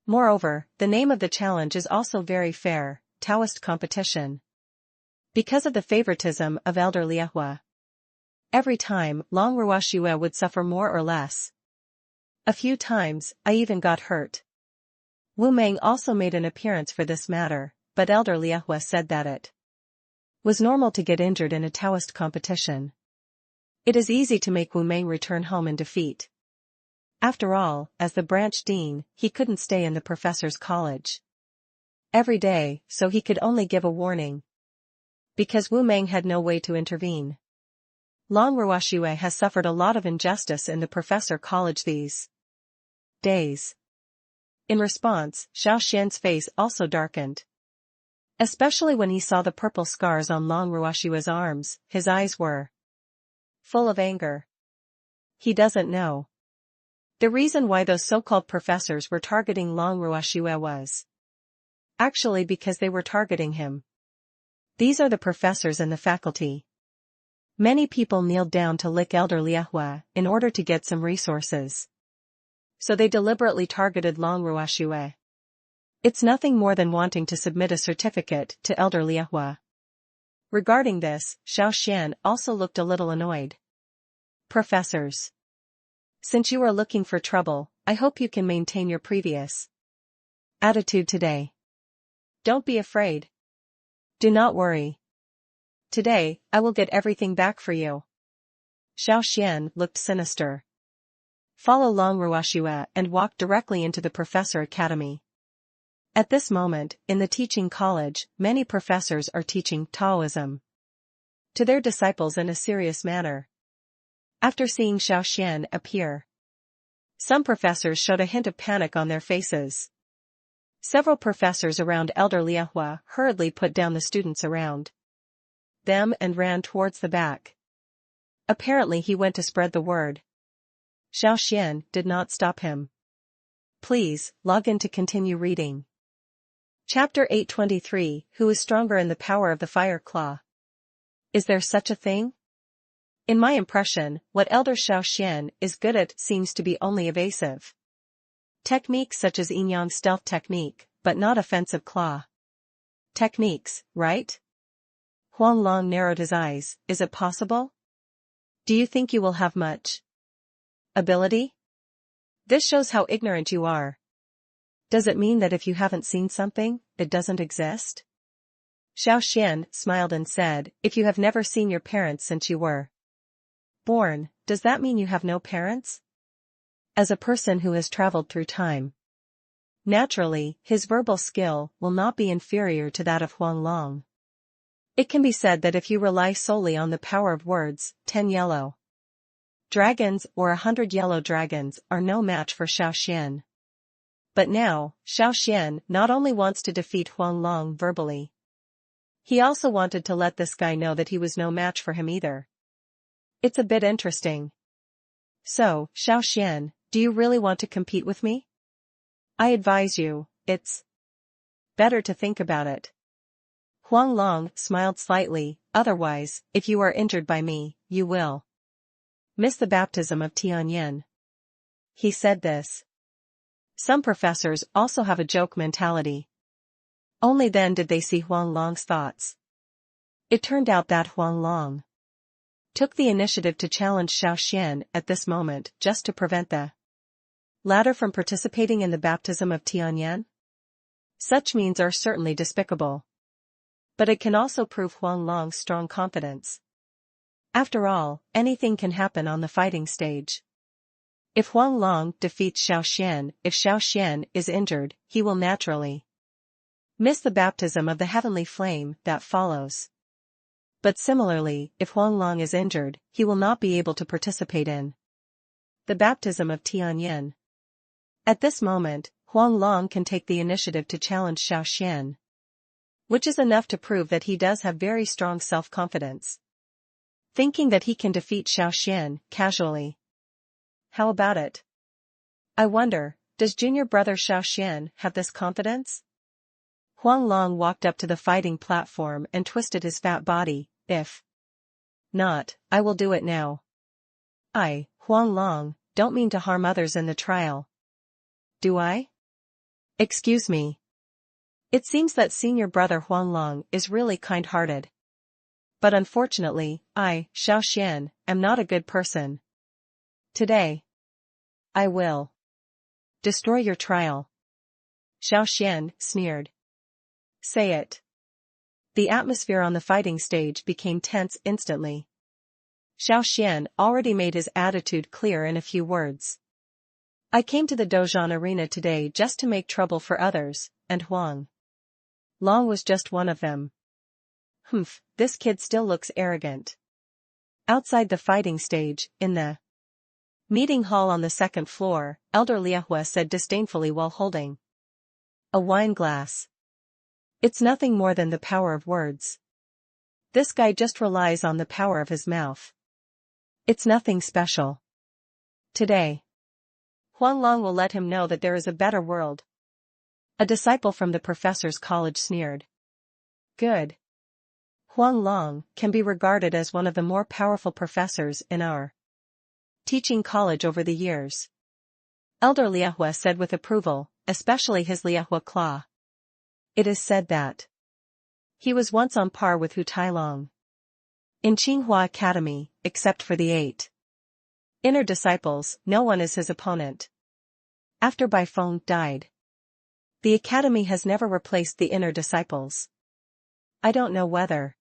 Moreover, the name of the challenge is also very fair, Taoist competition. Because of the favoritism of Elder Liahua, every time Long Ruoshua would suffer more or less. A few times, I even got hurt. Wu Meng also made an appearance for this matter, but Elder Liahua said that it was normal to get injured in a Taoist competition. It is easy to make Wu Meng return home in defeat. After all, as the branch dean, he couldn't stay in the professor's college every day, so he could only give a warning. Because Wu Meng had no way to intervene. Long Ruoshua has suffered a lot of injustice in the professor college these days. In response, Xiao Xuan's face also darkened. Especially when he saw the purple scars on Long Ruoshua's arms, his eyes were full of anger. He doesn't know. The reason why those so-called professors were targeting Long Ruoshua was actually because they were targeting him. These are the professors in the faculty. Many people kneeled down to lick Elder Liahua in order to get some resources. So they deliberately targeted Long Ruoshua. It's nothing more than wanting to submit a certificate to Elder Liahua. Regarding this, Xiao Xuan also looked a little annoyed. Professors. Since you are looking for trouble, I hope you can maintain your previous attitude today. Don't be afraid. Do not worry. Today, I will get everything back for you. Xiao Xuan looked sinister. Follow Long Ruoshua and walk directly into the professor academy. At this moment, in the teaching college, many professors are teaching Taoism to their disciples in a serious manner. After seeing Xiao Xuan appear, some professors showed a hint of panic on their faces. Several professors around Elder Liahua hurriedly put down the students around them and ran towards the back. Apparently he went to spread the word. Xiao Xuan did not stop him. Please, log in to continue reading. Chapter 823, Who is stronger in the power of the fire claw? Is there such a thing? In my impression, what Elder Xiao Xuan is good at seems to be only evasive techniques such as Yin-Yang stealth technique, but not offensive claw techniques, right? Huang Long narrowed his eyes. Is it possible? Do you think you will have much ability? This shows how ignorant you are. Does it mean that if you haven't seen something, it doesn't exist? Xiao Xuan smiled and said, if you have never seen your parents since you were born, does that mean you have no parents? As a person who has traveled through time, naturally, his verbal skill will not be inferior to that of Huang Long. It can be said that if you rely solely on the power of words, 10 yellow dragons or 100 yellow dragons are no match for Xiao Xuan. But now, Xiao Xuan not only wants to defeat Huang Long verbally, he also wanted to let this guy know that he was no match for him either. It's a bit interesting. So, Xiao Xuan, do you really want to compete with me? I advise you, it's better to think about it. Huang Long smiled slightly, otherwise, if you are injured by me, you will miss the baptism of Tianyin. He said this. Some professors also have a joke mentality. Only then did they see Huang Long's thoughts. It turned out that Huang Long took the initiative to challenge Xiao Xuan at this moment just to prevent the latter from participating in the baptism of Tianyin. Such means are certainly despicable. But it can also prove Huang Long's strong confidence. After all, anything can happen on the fighting stage. If Huang Long defeats Xiao Xuan, if Xiao Xuan is injured, he will naturally miss the baptism of the heavenly flame that follows. But similarly, if Huang Long is injured, he will not be able to participate in the baptism of Tianyin. At this moment, Huang Long can take the initiative to challenge Xiao Xuan, which is enough to prove that he does have very strong self-confidence. Thinking that he can defeat Xiao Xuan casually. How about it? I wonder, does junior brother Xiao Xuan have this confidence? Huang Long walked up to the fighting platform and twisted his fat body. If not, I will do it now. I, Huang Long, don't mean to harm others in the trial. Do I? Excuse me. It seems that senior brother Huang Long is really kind-hearted. But unfortunately, I, Xiao Xuan, am not a good person. Today, I will destroy your trial. Xiao Xuan sneered. Say it. The atmosphere on the fighting stage became tense instantly. Xiao Xuan already made his attitude clear in a few words. I came to the Dozhan arena today just to make trouble for others, and Huang Long was just one of them. Humph, this kid still looks arrogant. Outside the fighting stage, in the meeting hall on the second floor, Elder Liahua said disdainfully while holding a wine glass. It's nothing more than the power of words. This guy just relies on the power of his mouth. It's nothing special. Today, Huang Long will let him know that there is a better world. A disciple from the professor's college sneered. Good. Huang Long can be regarded as one of the more powerful professors in our teaching college over the years. Elder Liahua said with approval, especially his Liahua claw. It is said that he was once on par with Hu Tailong in Tsinghua Academy, except for the 8 inner disciples, no one is his opponent. After Bai Feng died, the academy has never replaced the inner disciples. I don't know whether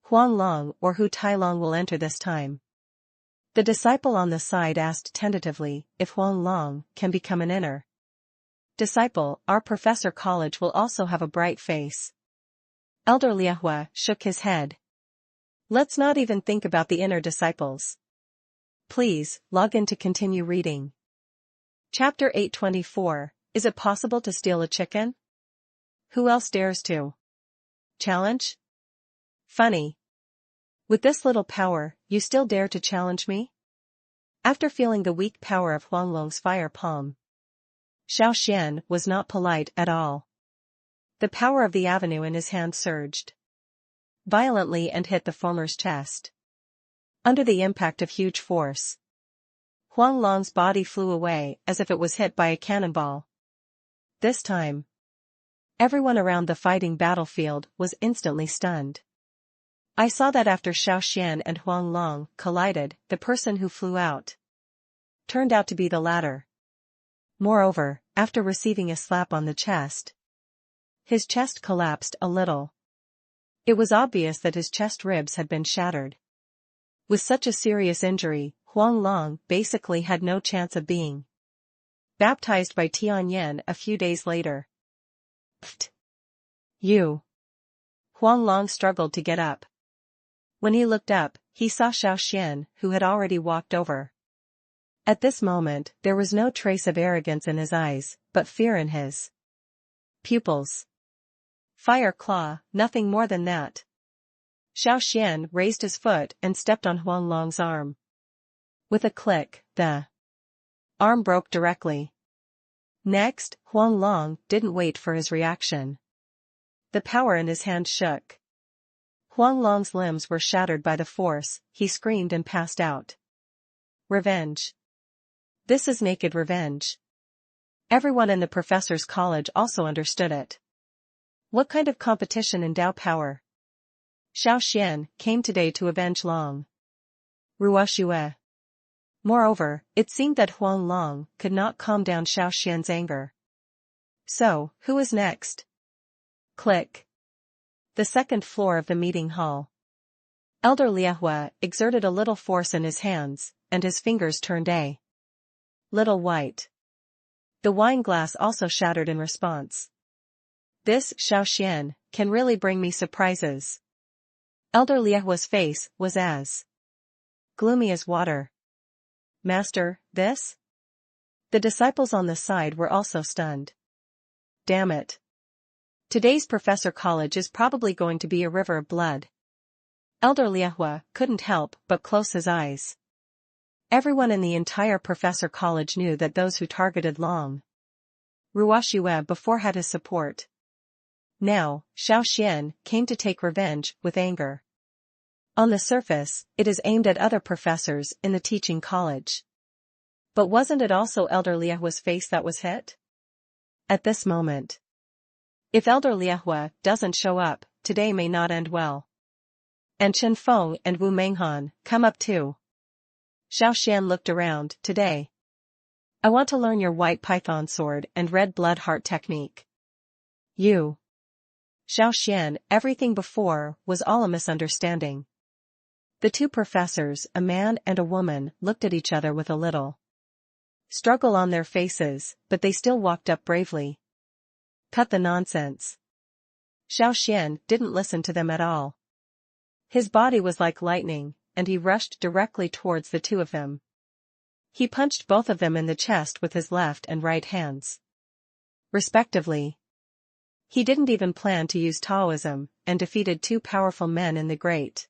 Huang Long or Hu Tailong will enter this time. The disciple on the side asked tentatively if Huang Long can become an inner disciple. Our professor college will also have a bright face. Elder Liahua shook his head. Let's not even think about the inner disciples. Please, log in to continue reading. Chapter 824, Is it possible to steal a chicken? Who else dares to challenge? Funny. With this little power, you still dare to challenge me? After feeling the weak power of Huanglong's fire palm, Xiao Xuan was not polite at all. The power of the avenue in his hand surged violently and hit the former's chest. Under the impact of huge force, Huanglong's body flew away as if it was hit by a cannonball. This time, everyone around the fighting battlefield was instantly stunned. I saw that after Xiao Xuan and Huanglong collided, the person who flew out turned out to be the latter. Moreover, after receiving a slap on the chest, his chest collapsed a little. It was obvious that his chest ribs had been shattered. With such a serious injury, Huanglong basically had no chance of being baptized by Tianyan a few days later. Pfft. You. Huanglong struggled to get up. When he looked up, he saw Xiao Xuan, who had already walked over. At this moment, there was no trace of arrogance in his eyes, but fear in his pupils. Fire claw, nothing more than that. Xiao Xuan raised his foot and stepped on Huanglong's arm. With a click, the arm broke directly. Next, Huanglong didn't wait for his reaction. The power in his hand shook. Huanglong's limbs were shattered by the force, he screamed and passed out. Revenge. This is naked revenge. Everyone in the professor's college also understood it. What kind of competition endow power? Xiao Xuan came today to avenge Long Ruoxue. Moreover, it seemed that Huanglong could not calm down Xiao Xuan's anger. So, who is next? Click. The second floor of the meeting hall. Elder Liehua exerted a little force in his hands, and his fingers turned a little white. The wine glass also shattered in response. This Xiao Xuan can really bring me surprises. Elder Liehua's face was as gloomy as water. Master, this? The disciples on the side were also stunned. Damn it. Today's professor college is probably going to be a river of blood. Elder Liehua couldn't help but close his eyes. Everyone in the entire professor college knew that those who targeted Long Ruoxue before had his support. Now, Xiao Xuan came to take revenge with anger. On the surface, it is aimed at other professors in the teaching college. But wasn't it also Elder Liehua's face that was hit? At this moment, if Elder Liehua doesn't show up, today may not end well. And Chen Feng and Wu Menghan come up too. Xiao Xuan looked around. Today, I want to learn your white python sword and red blood heart technique. You. Xiao Xuan, everything before was all a misunderstanding. The two professors, a man and a woman, looked at each other with a little struggle on their faces, but they still walked up bravely. Cut the nonsense. Xiao Xuan didn't listen to them at all. His body was like lightning, and he rushed directly towards the two of them. He punched both of them in the chest with his left and right hands, respectively. He didn't even plan to use Taoism, and defeated two powerful men in the great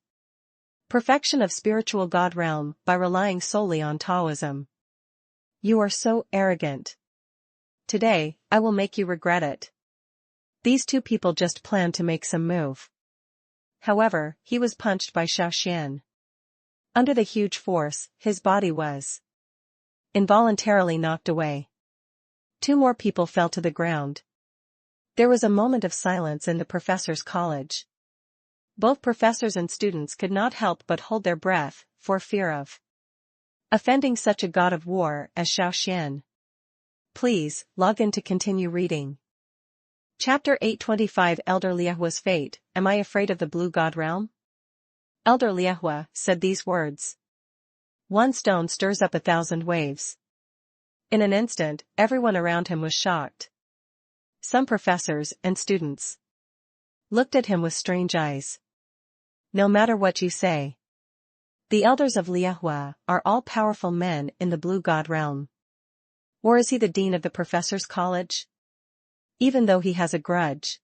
perfection of spiritual God realm by relying solely on Taoism. You are so arrogant. Today, I will make you regret it. These two people just planned to make some move. However, he was punched by Xiao Xuan. Under the huge force, his body was involuntarily knocked away. Two more people fell to the ground. There was a moment of silence in the professor's college. Both professors and students could not help but hold their breath, for fear of offending such a god of war as Xiao Xuan. Please, log in to continue reading. Chapter 825 Elder Liehua's Fate. Am I afraid of the Blue God Realm? Elder Liehua said these words. One stone stirs up 1,000 waves. In an instant, everyone around him was shocked. Some professors and students looked at him with strange eyes. No matter what you say, the elders of Liehua are all powerful men in the Blue God Realm. Or is he the dean of the professor's college? Even though he has a grudge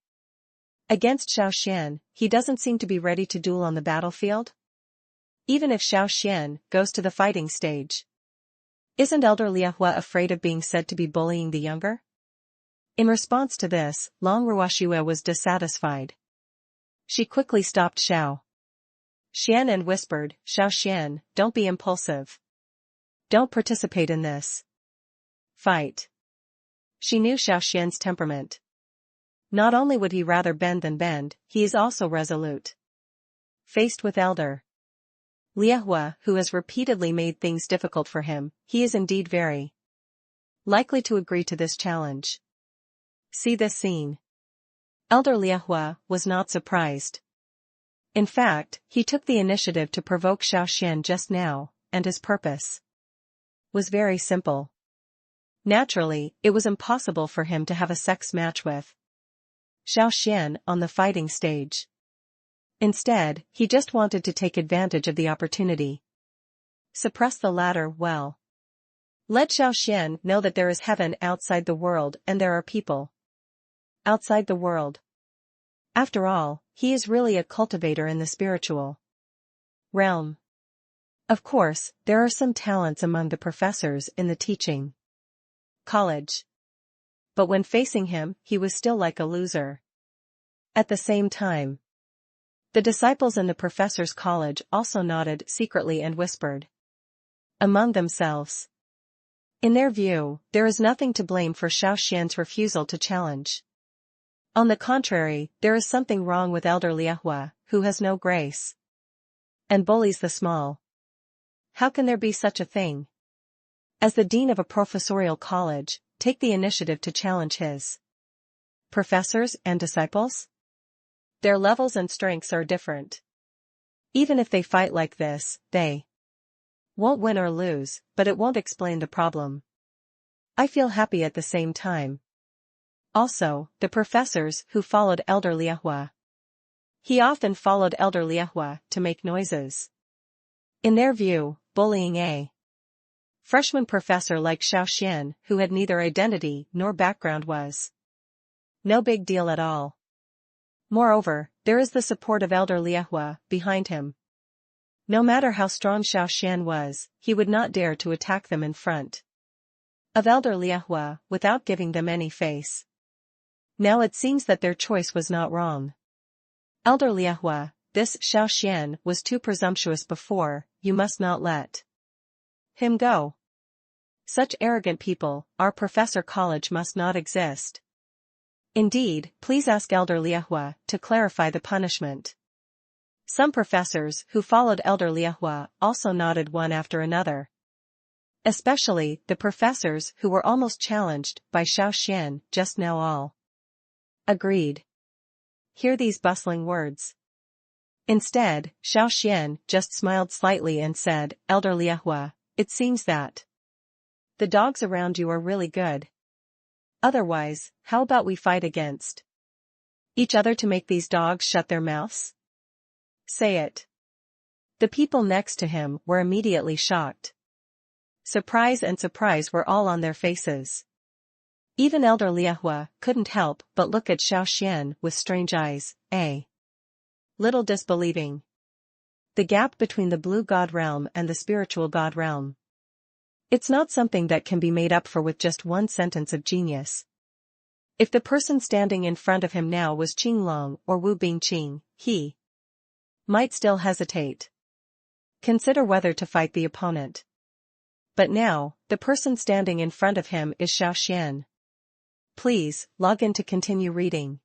against Xiao Xuan, he doesn't seem to be ready to duel on the battlefield? Even if Xiao Xuan goes to the fighting stage, isn't elder Liehua afraid of being said to be bullying the younger? In response to this, Long Ruoxue was dissatisfied. She quickly stopped Xiao Xuan and whispered, "Xiao Xuan, don't be impulsive. Don't participate in this fight." She knew Xiao Xuan's temperament. Not only would he rather bend than bend, he is also resolute. Faced with elder Liehua, who has repeatedly made things difficult for him, he is indeed very likely to agree to this challenge. See this scene. Elder Liehua was not surprised. In fact, he took the initiative to provoke Xiao Xuan just now, and his purpose was very simple. Naturally, it was impossible for him to have a sex match with Xiao Xuan on the fighting stage. Instead, he just wanted to take advantage of the opportunity. Suppress the latter well. Let Xiao Xuan know that there is heaven outside the world and there are people outside the world. After all, he is really a cultivator in the spiritual realm. Of course, there are some talents among the professors in the teaching college. But when facing him, he was still like a loser. At the same time, the disciples in the professor's college also nodded secretly and whispered among themselves. In their view, there is nothing to blame for Xiao Xuan's refusal to challenge. On the contrary, there is something wrong with elder Liehua, who has no grace and bullies the small. How can there be such a thing? As the dean of a professorial college, take the initiative to challenge his professors and disciples? Their levels and strengths are different. Even if they fight like this, they won't win or lose, but it won't explain the problem. I feel happy at the same time. Also, the professors who followed elder Liehua. He often followed elder Liehua to make noises. In their view, bullying a freshman professor like Xiao Xuan, who had neither identity nor background, was no big deal at all. Moreover, there is the support of elder Liehua behind him. No matter how strong Xiao Xuan was, he would not dare to attack them in front of elder Liehua without giving them any face. Now it seems that their choice was not wrong. Elder Liehua, this Xiao Xuan was too presumptuous before, you must not let him go. Such arrogant people, our professor college must not exist. Indeed, please ask elder Liehua to clarify the punishment. Some professors who followed elder Liehua also nodded one after another. Especially the professors who were almost challenged by Xiao Xuan just now all agreed. Hear these bustling words. Instead, Xiao Xuan just smiled slightly and said, "Elder Liehua, it seems that the dogs around you are really good. Otherwise, how about we fight against each other to make these dogs shut their mouths? Say it." The people next to him were immediately shocked. Surprise and surprise were all on their faces. Even elder Liehua couldn't help but look at Xiao Xuan with strange eyes, a little disbelieving. The gap between the blue god realm and the spiritual god realm. It's not something that can be made up for with just one sentence of genius. If the person standing in front of him now was Qinglong or Wu Bingqing, he might still hesitate. Consider whether to fight the opponent. But now, the person standing in front of him is Xiao Xuan. Please, log in to continue reading.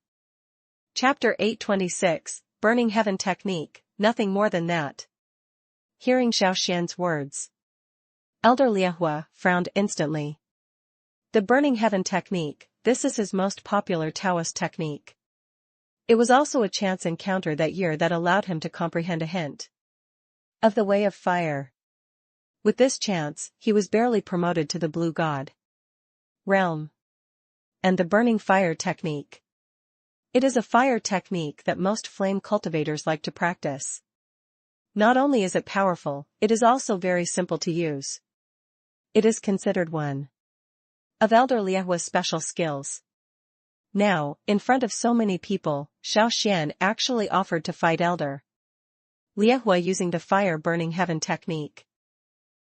Chapter 826, Burning Heaven Technique, nothing more than that. Hearing Xiao Xuan's words, elder Liehua frowned instantly. The Burning Heaven Technique, this is his most popular Taoist technique. It was also a chance encounter that year that allowed him to comprehend a hint of the way of fire. With this chance, he was barely promoted to the blue god realm. And the burning fire technique. It is a fire technique that most flame cultivators like to practice. Not only is it powerful, it is also very simple to use. It is considered one of Elder Liahua's special skills. Now, in front of so many people, Xiao Xuan actually offered to fight Elder Liahua using the fire-burning heaven technique.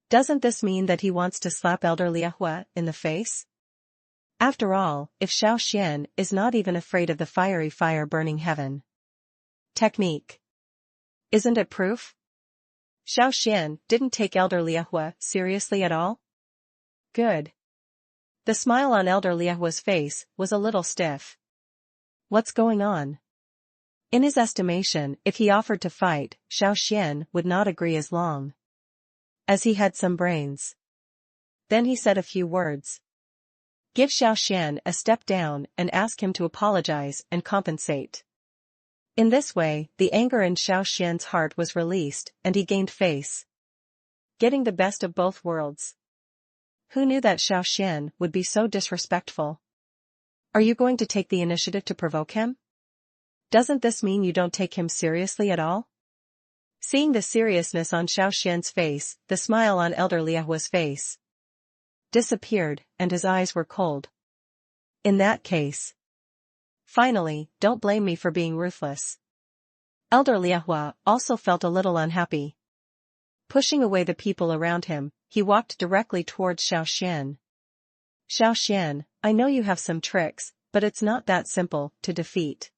Doesn't this mean that he wants to slap Elder Liahua in the face? After all, if Xiao Xuan is not even afraid of the fiery fire-burning heaven technique, isn't it proof? Xiao Xuan didn't take Elder Liahua seriously at all? Good. The smile on Elder Liahua's face was a little stiff. What's going on? In his estimation, if he offered to fight, Xiao Xuan would not agree as long as he had some brains. Then he said a few words. Give Xiao Xuan a step down and ask him to apologize and compensate. In this way, the anger in Xiao Xuan's heart was released, and he gained face. Getting the best of both worlds. Who knew that Xiao Xuan would be so disrespectful? Are you going to take the initiative to provoke him? Doesn't this mean you don't take him seriously at all? Seeing the seriousness on Xiao Xuan's face, the smile on Elder Liahua's face disappeared, and his eyes were cold. In that case. Finally, don't blame me for being ruthless. Elder Liahua also felt a little unhappy. Pushing away the people around him, he walked directly towards Xiao Xuan. Xiao Xuan, I know you have some tricks, but it's not that simple to defeat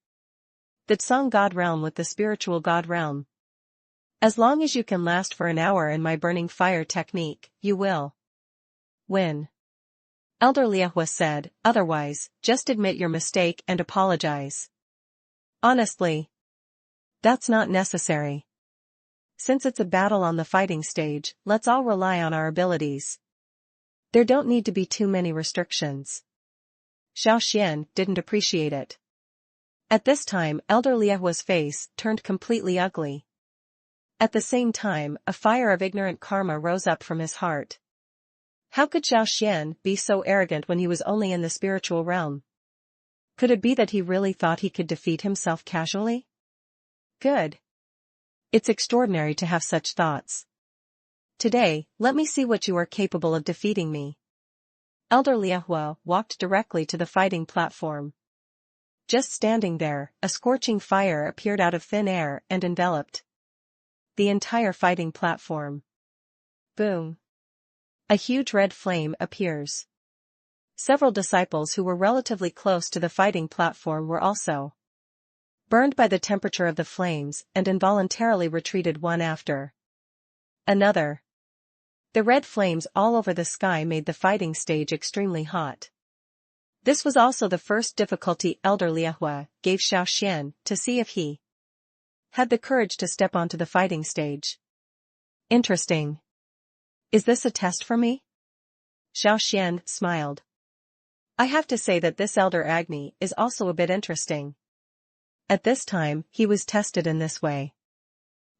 the Tsang God realm with the spiritual God realm. As long as you can last for an hour in my burning fire technique, you will win. Elder Liahua said, otherwise, just admit your mistake and apologize. Honestly, that's not necessary. Since it's a battle on the fighting stage, let's all rely on our abilities. There don't need to be too many restrictions. Xiao Xuan didn't appreciate it. At this time, Elder Liahua's face turned completely ugly. At the same time, a fire of ignorant karma rose up from his heart. How could Xiao Xuan be so arrogant when he was only in the spiritual realm? Could it be that he really thought he could defeat himself casually? Good. It's extraordinary to have such thoughts. Today, let me see what you are capable of defeating me. Elder Liahua walked directly to the fighting platform. Just standing there, a scorching fire appeared out of thin air and enveloped the entire fighting platform. Boom. A huge red flame appears. Several disciples who were relatively close to the fighting platform were also burned by the temperature of the flames and involuntarily retreated one after another. The red flames all over the sky made the fighting stage extremely hot. This was also the first difficulty Elder Liahua gave Xiao Xuan to see if he had the courage to step onto the fighting stage. Interesting. Is this a test for me? Xiao Xuan smiled. I have to say that this Elder Agni is also a bit interesting. At this time, he was tested in this way.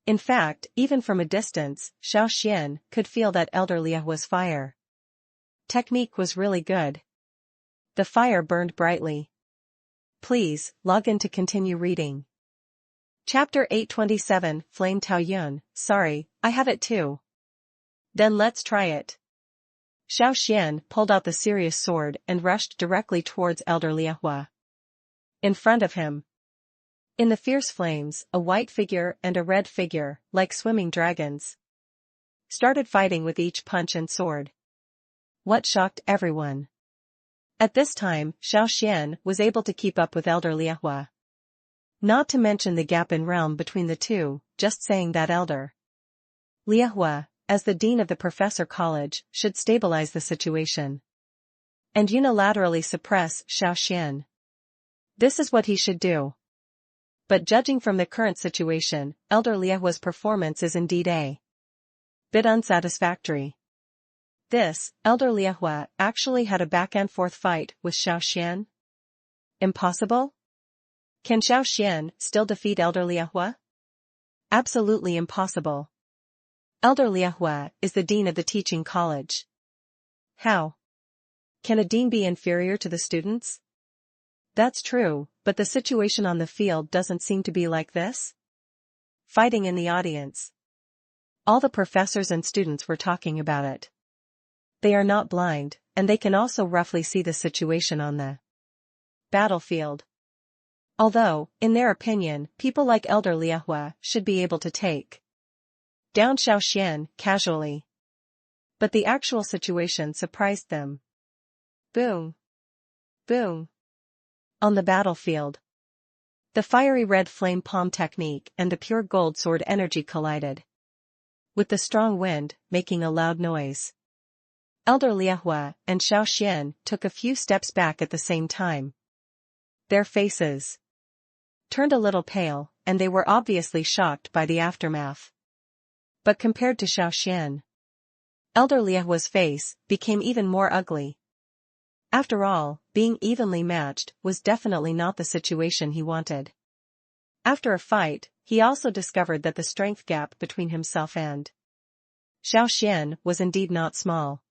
In fact, even from a distance, Xiao Xuan could feel that Elder Liahua's fire technique was really good. The fire burned brightly. Please, log in to continue reading. Chapter 827, Flame Taoyun, sorry, I have it too. Then let's try it. Xiao Xuan pulled out the serious sword and rushed directly towards Elder Liahua. In front of him, in the fierce flames, a white figure and a red figure, like swimming dragons, started fighting with each punch and sword. What shocked everyone. At this time, Xiao Xuan was able to keep up with Elder Liahua. Not to mention the gap in realm between the two, just saying that Elder Liahua, as the dean of the professor college, should stabilize the situation and unilaterally suppress Xiao Xuan. This is what he should do. But judging from the current situation, Elder Liahua's performance is indeed a bit unsatisfactory. This, Elder Liahua actually had a back-and-forth fight with Xiao Xuan? Impossible? Can Xiao Xuan still defeat Elder Liahua? Absolutely impossible. Elder Liahua is the dean of the teaching college. How can a dean be inferior to the students? That's true, but the situation on the field doesn't seem to be like this. Fighting in the audience. All the professors and students were talking about it. They are not blind, and they can also roughly see the situation on the battlefield. Although, in their opinion, people like Elder Liahua should be able to take down Xiao Xuan casually. But the actual situation surprised them. Boom! Boom! On the battlefield, the fiery red flame palm technique and the pure gold sword energy collided, with the strong wind making a loud noise. Elder Liahua and Xiao Xuan took a few steps back at the same time. Their faces turned a little pale, and they were obviously shocked by the aftermath. But compared to Xiao Xuan, Elder Liahua's face became even more ugly. After all, being evenly matched was definitely not the situation he wanted. After a fight, he also discovered that the strength gap between himself and Xiao Xuan was indeed not small.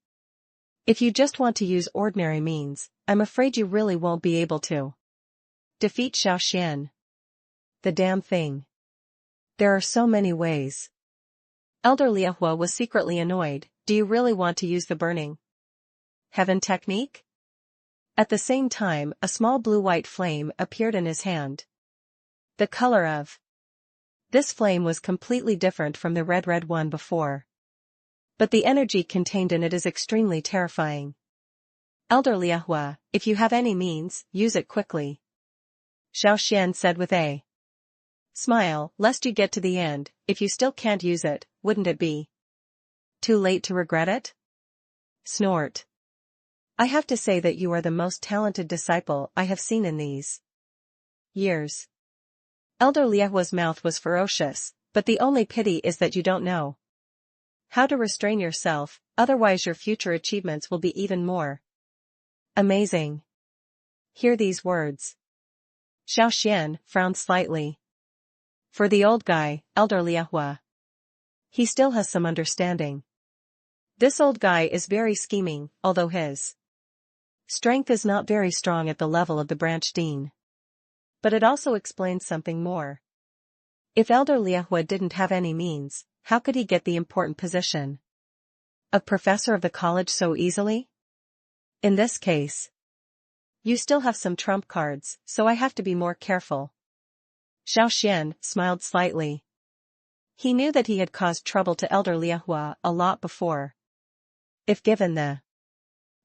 If you just want to use ordinary means, I'm afraid you really won't be able to defeat Xiao Xuan. The damn thing. There are so many ways. Elder Liahua was secretly annoyed. Do you really want to use the burning heaven technique? At the same time, a small blue-white flame appeared in his hand. The color of this flame was completely different from the red one before. But the energy contained in it is extremely terrifying. Elder Liahua, if you have any means, use it quickly, Xiao Xuan said with a smile, lest you get to the end. If you still can't use it, wouldn't it be too late to regret it? Snort. I have to say that you are the most talented disciple I have seen in these years. Elder Liahua's mouth was ferocious, but the only pity is that you don't know how to restrain yourself, otherwise your future achievements will be even more amazing. Hear these words. Xiao Xuan frowned slightly. For the old guy, Elder Liahua, he still has some understanding. This old guy is very scheming, although his strength is not very strong at the level of the branch dean. But it also explains something more. If Elder Liahua didn't have any means, how could he get the important position of professor of the college so easily? In this case, you still have some trump cards, so I have to be more careful. Xiao Xuan smiled slightly. He knew that he had caused trouble to Elder Liahua a lot before. If given the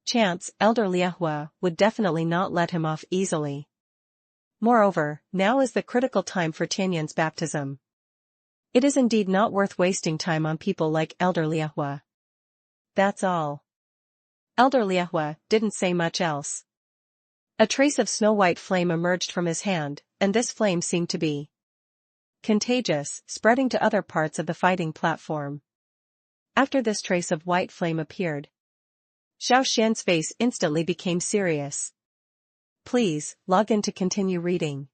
chance, Elder Liahua would definitely not let him off easily. Moreover, now is the critical time for Tianyan's baptism. It is indeed not worth wasting time on people like Elder Liahua. That's all. Elder Liahua didn't say much else. A trace of snow-white flame emerged from his hand, and this flame seemed to be contagious, spreading to other parts of the fighting platform. After this trace of white flame appeared, Xiao Xuan's face instantly became serious. Please, log in to continue reading.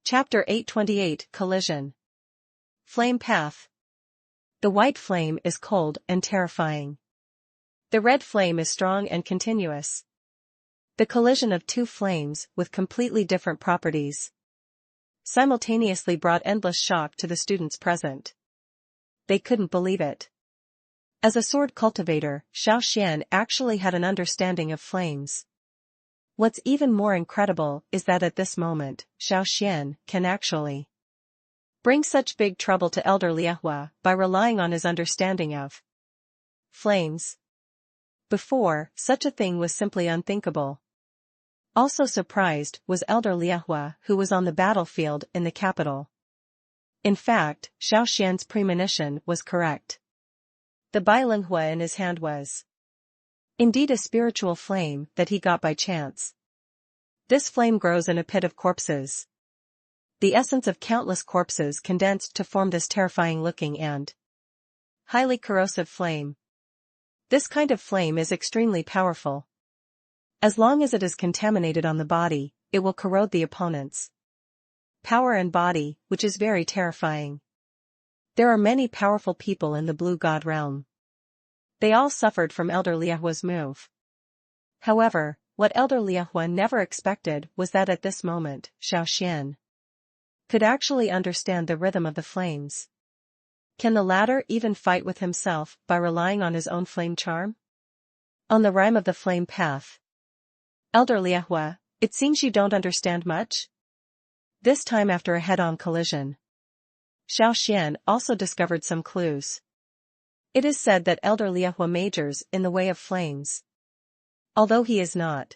Chapter 828, Collision. Flame Path. The white flame is cold and terrifying. The red flame is strong and continuous. The collision of two flames with completely different properties simultaneously brought endless shock to the students present. They couldn't believe it. As a sword cultivator, Xiao Xuan actually had an understanding of flames. What's even more incredible is that at this moment, Xiao Xuan can actually bring such big trouble to Elder Liahua by relying on his understanding of flames. Before, such a thing was simply unthinkable. Also surprised was Elder Liahua, who was on the battlefield in the capital. In fact, Xiao Xuan's premonition was correct. The Bailonghua in his hand was indeed a spiritual flame that he got by chance. This flame grows in a pit of corpses. The essence of countless corpses condensed to form this terrifying-looking and highly corrosive flame. This kind of flame is extremely powerful. As long as it is contaminated on the body, it will corrode the opponent's power and body, which is very terrifying. There are many powerful people in the Blue God realm. They all suffered from Elder Liahua's move. However, what Elder Liahua never expected was that at this moment, Xiao Xuan could actually understand the rhythm of the flames. Can the latter even fight with himself by relying on his own flame charm? On the rime of the flame path. Elder Liehua, it seems you don't understand much? This time after a head-on collision. Xiao Xuan also discovered some clues. It is said that Elder Liehua majors in the way of flames. Although he is not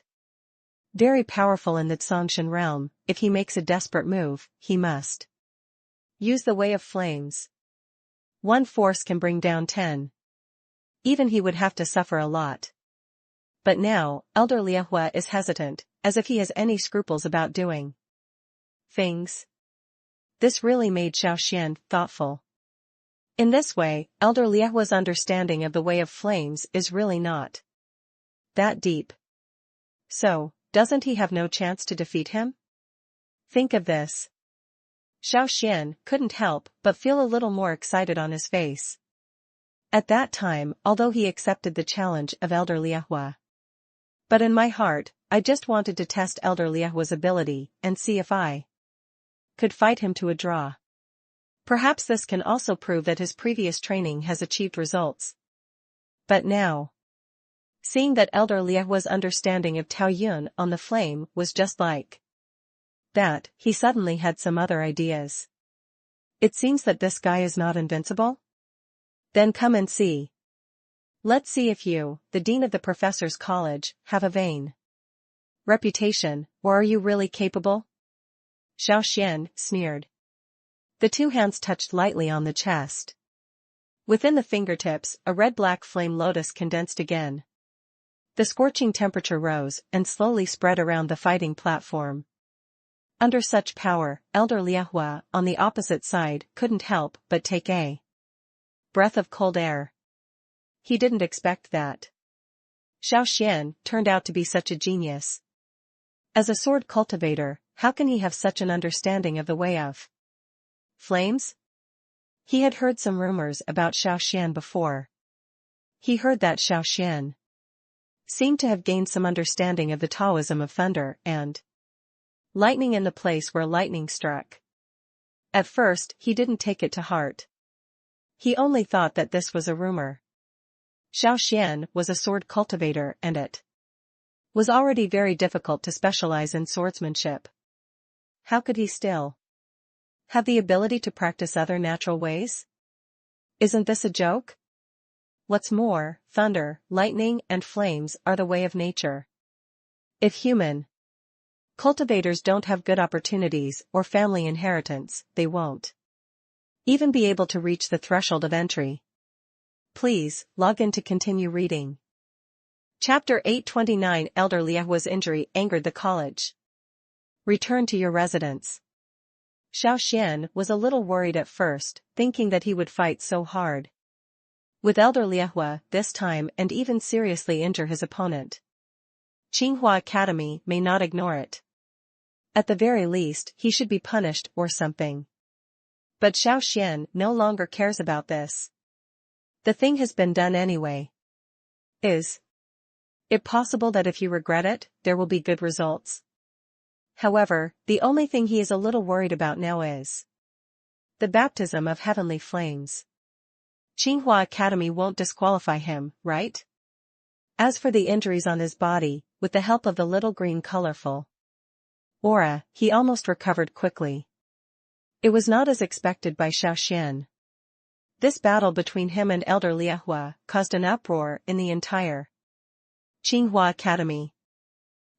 very powerful in the Zhongshan realm, if he makes a desperate move, he must use the way of flames. One force can bring down 10. Even he would have to suffer a lot. But now, Elder Liehua is hesitant, as if he has any scruples about doing things. This really made Xiao Xuan thoughtful. In this way, Elder Liehua's understanding of the way of flames is really not that deep. So, doesn't he have no chance to defeat him? Think of this. Xiao Xuan couldn't help but feel a little more excited on his face. At that time, although he accepted the challenge of Elder Liehua. But in my heart, I just wanted to test Elder Liehua's ability and see if I could fight him to a draw. Perhaps this can also prove that his previous training has achieved results. But now, seeing that Elder Liehua's understanding of Taoyuan on the flame was just like that, he suddenly had some other ideas. It seems that this guy is not invincible? Then come and see. Let's see if you, the dean of the professor's college, have a vain reputation, or are you really capable? Xiao Xuan sneered. The two hands touched lightly on the chest. Within the fingertips, a red-black flame lotus condensed again. The scorching temperature rose and slowly spread around the fighting platform. Under such power, Elder Liehua, on the opposite side, couldn't help but take a breath of cold air. He didn't expect that Xiao Xuan turned out to be such a genius. As a sword cultivator, how can he have such an understanding of the way of flames? He had heard some rumors about Xiao Xuan before. He heard that Xiao Xuan seemed to have gained some understanding of the Taoism of thunder and lightning in the place where lightning struck. At first, he didn't take it to heart. He only thought that this was a rumor. Xiao Xuan was a sword cultivator and it was already very difficult to specialize in swordsmanship. How could he still have the ability to practice other natural ways? Isn't this a joke? What's more, thunder, lightning, and flames are the way of nature. If human cultivators don't have good opportunities or family inheritance, they won't even be able to reach the threshold of entry. Please, log in to continue reading. Chapter 829. Elder Liehua's injury angered the college. Return to your residence. Xiao Xuan was a little worried at first, thinking that he would fight so hard with Elder Liehua this time and even seriously injure his opponent. Tsinghua Academy may not ignore it. At the very least, he should be punished or something. But Xiao Xuan no longer cares about this. The thing has been done anyway. Is it possible that if you regret it, there will be good results? However, the only thing he is a little worried about now is the baptism of heavenly flames. Tsinghua Academy won't disqualify him, right? As for the injuries on his body, with the help of the little green colorful aura, he almost recovered quickly. It was not as expected by Xiao Xuan. This battle between him and Elder Liehua caused an uproar in the entire Tsinghua Academy.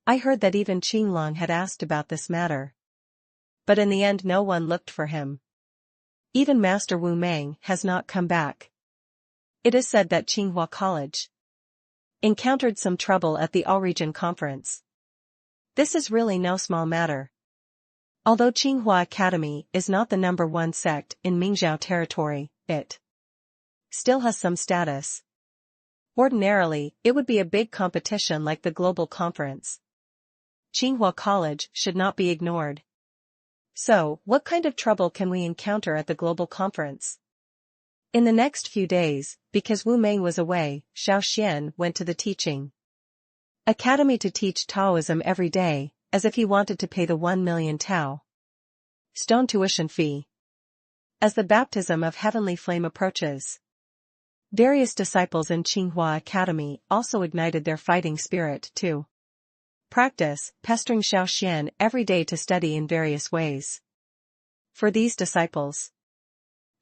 I heard that even Qinglong had asked about this matter. But in the end no one looked for him. Even Master Wu Meng has not come back. It is said that Tsinghua College encountered some trouble at the all-region conference. This is really no small matter. Although Tsinghua Academy is not the #1 sect in Mingzhou territory, it still has some status. Ordinarily, it would be a big competition like the global conference. Tsinghua College should not be ignored. So, what kind of trouble can we encounter at the global conference? In the next few days, because Wu Meng was away, Xiao Xuan went to the teaching academy to teach Taoism every day, as if he wanted to pay the 1 million Tao stone tuition fee. As the baptism of heavenly flame approaches, Various disciples in Tsinghua Academy also ignited their fighting spirit too. Practice, pestering Xiao Xuan every day to study in various ways. For these disciples,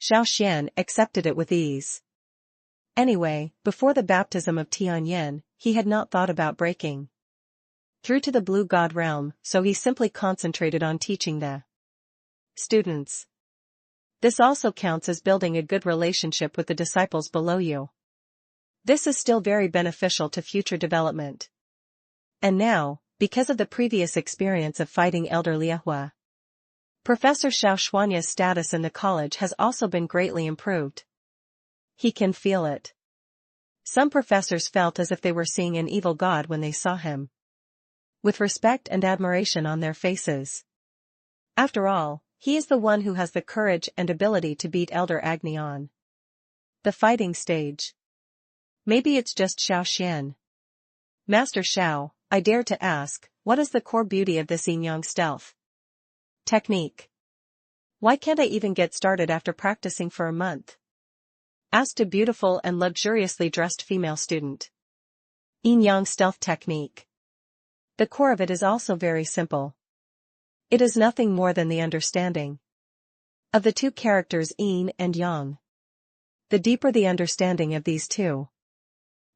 Xiao Xuan accepted it with ease. Anyway, before the baptism of Tianyan, he had not thought about breaking through to the blue god realm, so he simply concentrated on teaching the students. This also counts as building a good relationship with the disciples below you. This is still very beneficial to future development. And now, because of the previous experience of fighting Elder Liehua, Professor Xiao Xuan's status in the college has also been greatly improved. He can feel it. Some professors felt as if they were seeing an evil god when they saw him, with respect and admiration on their faces. After all, he is the one who has the courage and ability to beat Elder Agni on the fighting stage. Maybe it's just Xiao Xuan. Master Xiao, I dare to ask, what is the core beauty of this yin-yang stealth technique? Why can't I even get started after practicing for a month? Asked a beautiful and luxuriously dressed female student. Yin-yang stealth technique. The core of it is also very simple. It is nothing more than the understanding of the two characters yin and yang. The deeper the understanding of these two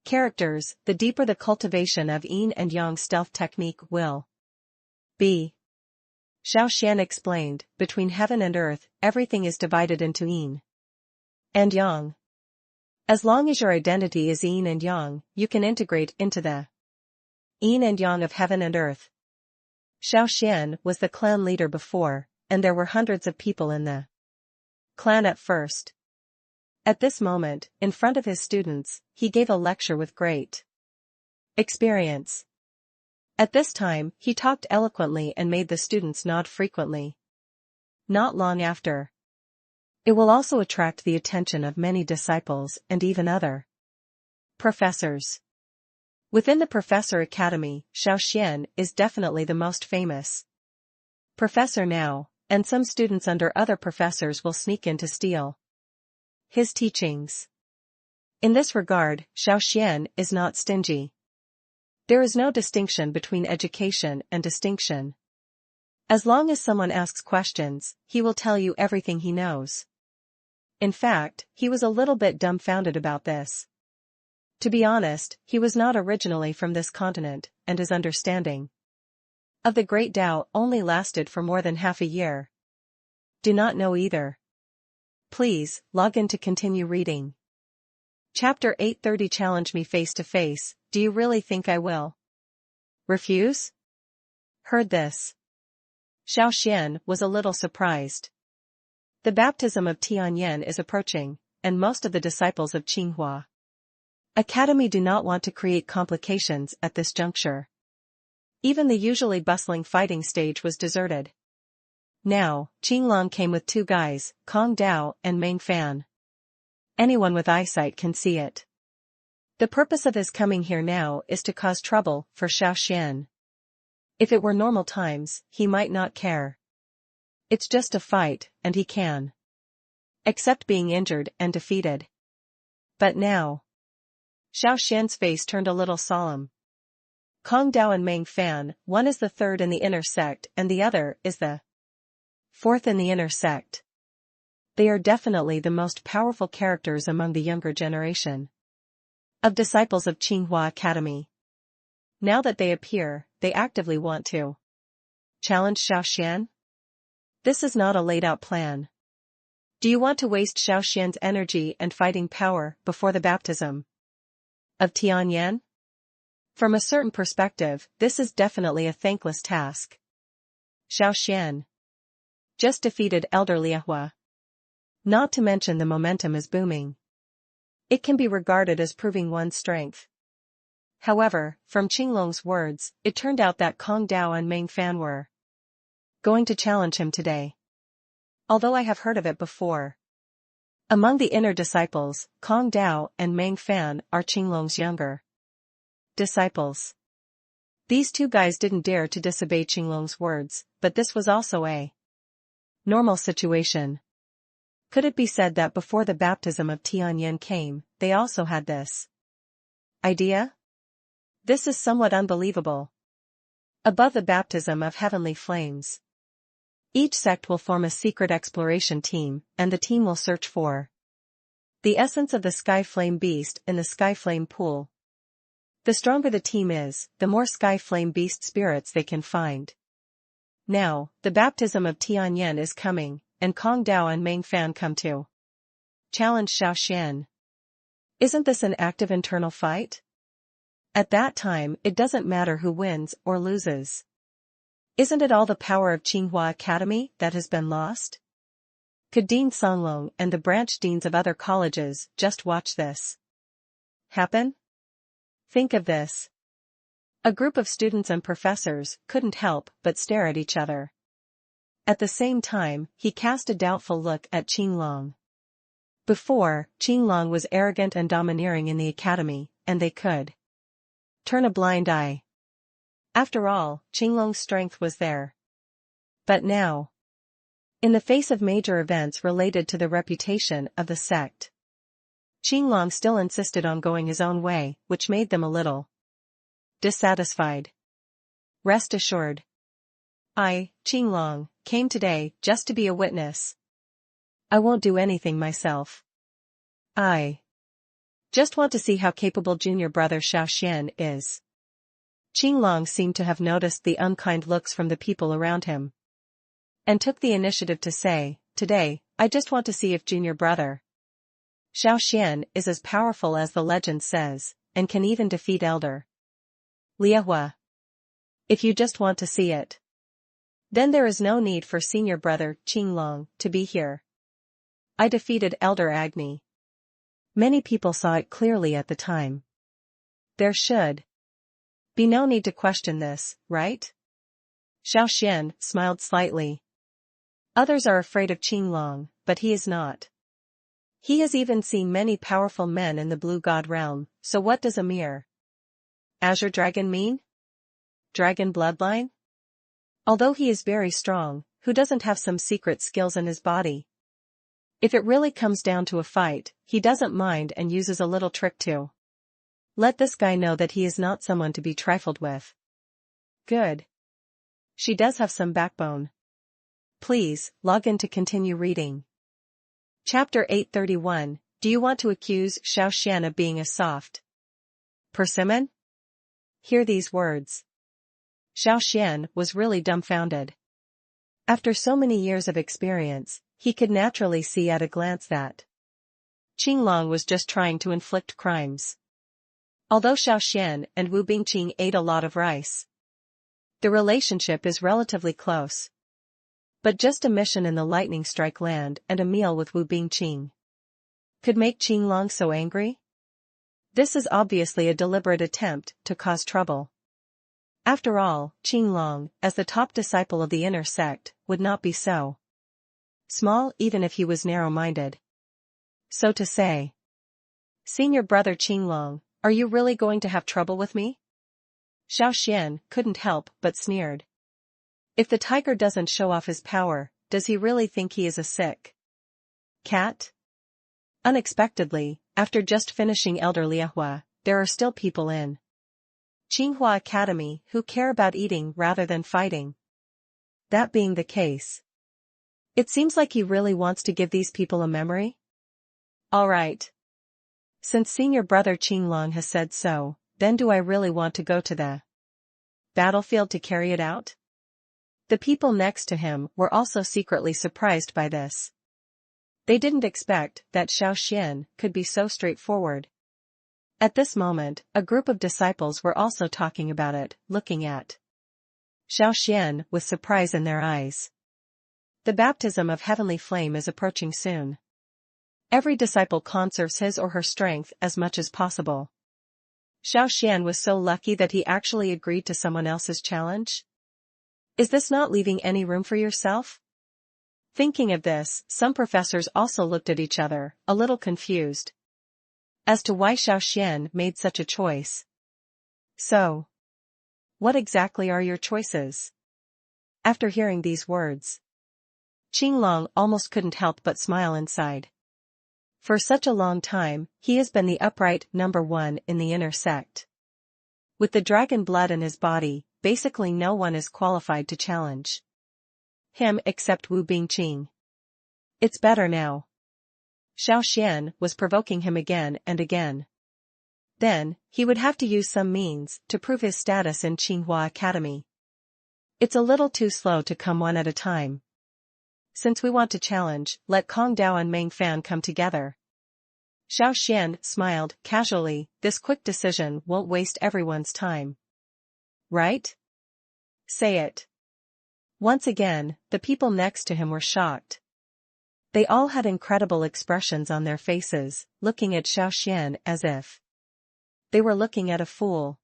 characters, the deeper the cultivation of yin and yang stealth technique will be. Xiao Xuan explained, between heaven and earth, everything is divided into yin and yang. As long as your identity is yin and yang, you can integrate into the yin and yang of heaven and earth. Xiao Xuan was the clan leader before, and there were hundreds of people in the clan at first. At this moment, in front of his students, he gave a lecture with great experience. At this time, he talked eloquently and made the students nod frequently. Not long after, it will also attract the attention of many disciples and even other professors. Within the Professor Academy, Xiao Xuan is definitely the most famous professor now, and some students under other professors will sneak in to steal his teachings. In this regard, Xiao Xuan is not stingy. There is no distinction between education and distinction. As long as someone asks questions, he will tell you everything he knows. In fact, he was a little bit dumbfounded about this. To be honest, he was not originally from this continent, and his understanding of the Great Tao only lasted for more than half a year. Do not know either. Please, log in to continue reading. Chapter 830. Challenge me face to face, do you really think I will refuse? Heard this, Xiao Xuan was a little surprised. The baptism of Tianyan is approaching, and most of the disciples of Tsinghua Academy do not want to create complications at this juncture. Even the usually bustling fighting stage was deserted. Now, Qinglong came with two guys, Kong Dao and Meng Fan. Anyone with eyesight can see it. The purpose of his coming here now is to cause trouble for Xiao Xuan. If it were normal times, he might not care. It's just a fight, and he can accept being injured and defeated. But now, Xiao Xuan's face turned a little solemn. Kong Dao and Meng Fan, one is the third in the inner sect and the other is the fourth in the inner sect. They are definitely the most powerful characters among the younger generation of disciples of Tsinghua Academy. Now that they appear, they actively want to challenge Xiao Xuan. This is not a laid-out plan. Do you want to waste Xiao Xuan's energy and fighting power before the baptism of Tianyan? From a certain perspective, this is definitely a thankless task. Xiao Xuan just defeated Elder Liehua. Not to mention the momentum is booming. It can be regarded as proving one's strength. However, from Qinglong's words, it turned out that Kong Dao and Meng Fan were going to challenge him today. Although I have heard of it before. Among the inner disciples, Kong Dao and Meng Fan are Qinglong's younger disciples. These two guys didn't dare to disobey Qinglong's words, but this was also a normal situation. Could it be said that before the baptism of Tianyan came, they also had this idea? This is somewhat unbelievable. Above the baptism of heavenly flames, each sect will form a secret exploration team, and the team will search for the essence of the sky flame beast in the sky flame pool. The stronger the team is, the more sky flame beast spirits they can find. Now, the baptism of Tianyan is coming, and Kong Dao and Meng Fan come too. Challenge Xiao Xuan. Isn't this an active internal fight? At that time, it doesn't matter who wins or loses. Isn't it all the power of Tsinghua Academy that has been lost? Could Dean Songlong and the branch deans of other colleges just watch this happen? Think of this. A group of students and professors couldn't help but stare at each other. At the same time, he cast a doubtful look at Qinglong. Before, Qinglong was arrogant and domineering in the academy, and they could turn a blind eye. After all, Qinglong's strength was there. But now, in the face of major events related to the reputation of the sect, Qinglong still insisted on going his own way, which made them a little dissatisfied. Rest assured, I, Qinglong, came today just to be a witness. I won't do anything myself. I just want to see how capable junior brother Xiao Xuan is. Qinglong seemed to have noticed the unkind looks from the people around him, and took the initiative to say, today, I just want to see if junior brother Xiao Xuan is as powerful as the legend says, and can even defeat elder Liehua. If you just want to see it, then there is no need for senior brother Qinglong to be here. I defeated elder Agni. Many people saw it clearly at the time. There should be no need to question this, right? Xiao Xuan smiled slightly. Others are afraid of Qinglong, but he is not. He has even seen many powerful men in the Blue God realm, so what does a mere Azure Dragon mean? Dragon bloodline? Although he is very strong, who doesn't have some secret skills in his body? If it really comes down to a fight, he doesn't mind and uses a little trick too. Let this guy know that he is not someone to be trifled with. Good. She does have some backbone. Please, log in to continue reading. Chapter 831, do you want to accuse Xiao Xuan of being a soft persimmon? Hear these words. Xiao Xuan was really dumbfounded. After so many years of experience, he could naturally see at a glance that Qinglong was just trying to inflict crimes. Although Xiao Xuan and Wu Bingqing ate a lot of rice, the relationship is relatively close. But just a mission in the lightning strike land and a meal with Wu Bingqing could make Qinglong so angry? This is obviously a deliberate attempt to cause trouble. After all, Qinglong, as the top disciple of the inner sect, would not be so small even if he was narrow-minded. So to say, senior brother Qinglong, are you really going to have trouble with me? Xiao Xuan couldn't help but sneered. If the tiger doesn't show off his power, does he really think he is a sick cat? Unexpectedly, after just finishing elder Liehua, there are still people in Tsinghua Academy who care about eating rather than fighting. That being the case, it seems like he really wants to give these people a memory. All right. Since senior brother Qinglong has said so, then do I really want to go to the battlefield to carry it out? The people next to him were also secretly surprised by this. They didn't expect that Xiao Xuan could be so straightforward. At this moment, a group of disciples were also talking about it, looking at Xiao Xuan with surprise in their eyes. The baptism of heavenly flame is approaching soon. Every disciple conserves his or her strength as much as possible. Xiao Xuan was so lucky that he actually agreed to someone else's challenge. Is this not leaving any room for yourself? Thinking of this, some professors also looked at each other, a little confused as to why Xiao Xuan made such a choice. So, what exactly are your choices? After hearing these words, Qinglong almost couldn't help but smile inside. For such a long time, he has been the upright number one in the inner sect. With the dragon blood in his body, basically no one is qualified to challenge him except Wu Bingqing. It's better now. Xiao Xuan was provoking him again and again. Then, he would have to use some means to prove his status in Tsinghua Academy. It's a little too slow to come one at a time. Since we want to challenge, let Kong Dao and Meng Fan come together. Xiao Xuan smiled casually. This quick decision won't waste everyone's time. Right? Say it. Once again, the people next to him were shocked. They all had incredible expressions on their faces, looking at Xiao Xuan as if they were looking at a fool.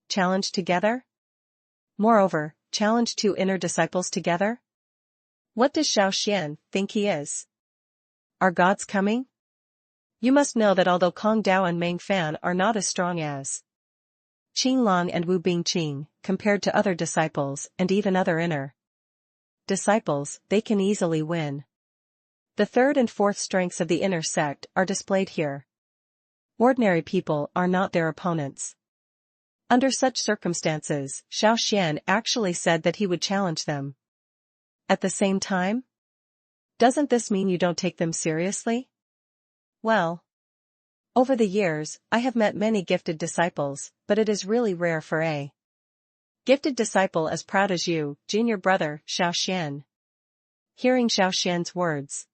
Challenge together? Moreover, challenge two inner disciples together? What does Xiao Xuan think he is? Are gods coming? You must know that although Kong Dao and Meng Fan are not as strong as Qing Long and Wu Bingqing, compared to other disciples and even other inner disciples, they can easily win. The third and fourth strengths of the inner sect are displayed here. Ordinary people are not their opponents. Under such circumstances, Xiao Xuan actually said that he would challenge them. At the same time? Doesn't this mean you don't take them seriously? Well, over the years, I have met many gifted disciples, but it is really rare for a gifted disciple as proud as you, junior brother, Xiao Xuan. Hearing Xiao Xuan's words,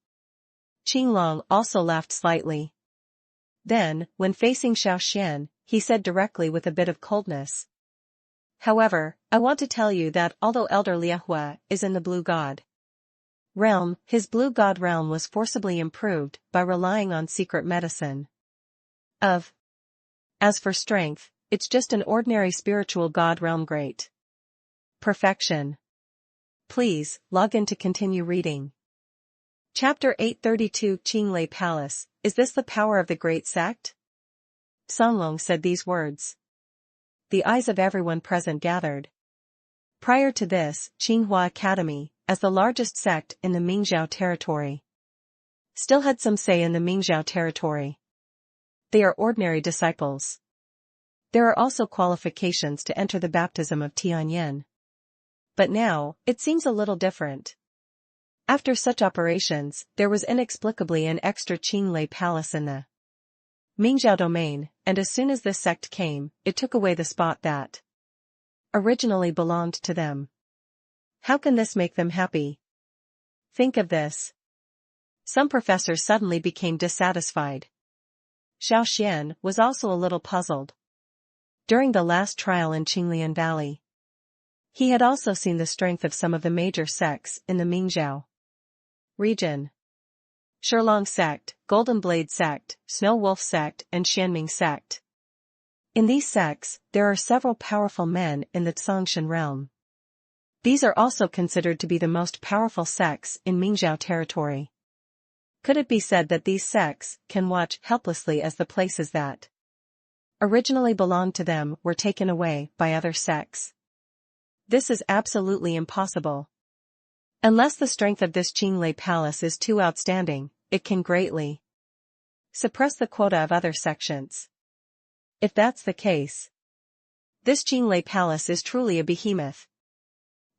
Qinglong also laughed slightly. Then, when facing Xiao Xuan, he said directly with a bit of coldness. However, I want to tell you that although Elder Liahua is in the Blue God realm, his Blue God realm was forcibly improved by relying on secret medicine. As for strength, it's just an ordinary spiritual God realm great perfection. Please, log in to continue reading. Chapter 832 Qinglei Palace, is this the power of the great sect? Songlong said these words. The eyes of everyone present gathered. Prior to this, Tsinghua Academy, as the largest sect in the Mingzhou territory, still had some say in the Mingzhou territory. They are ordinary disciples. There are also qualifications to enter the baptism of Tianyin. But now, it seems a little different. After such operations, there was inexplicably an extra Qinglei Palace in the Mingzhou domain, and as soon as this sect came, it took away the spot that originally belonged to them. How can this make them happy? Think of this. Some professors suddenly became dissatisfied. Xiao Xuan was also a little puzzled. During the last trial in Qinglian Valley, he had also seen the strength of some of the major sects in the Mingzhou region. Shilong sect, Golden Blade sect, Snow Wolf sect and Xianming sect. In these sects, there are several powerful men in the Tsongshan realm. These are also considered to be the most powerful sects in Mingzhou territory. Could it be said that these sects can watch helplessly as the places that originally belonged to them were taken away by other sects? This is absolutely impossible. Unless the strength of this Qinglei Palace is too outstanding, it can greatly suppress the quota of other sections. If that's the case, this Qinglei Palace is truly a behemoth.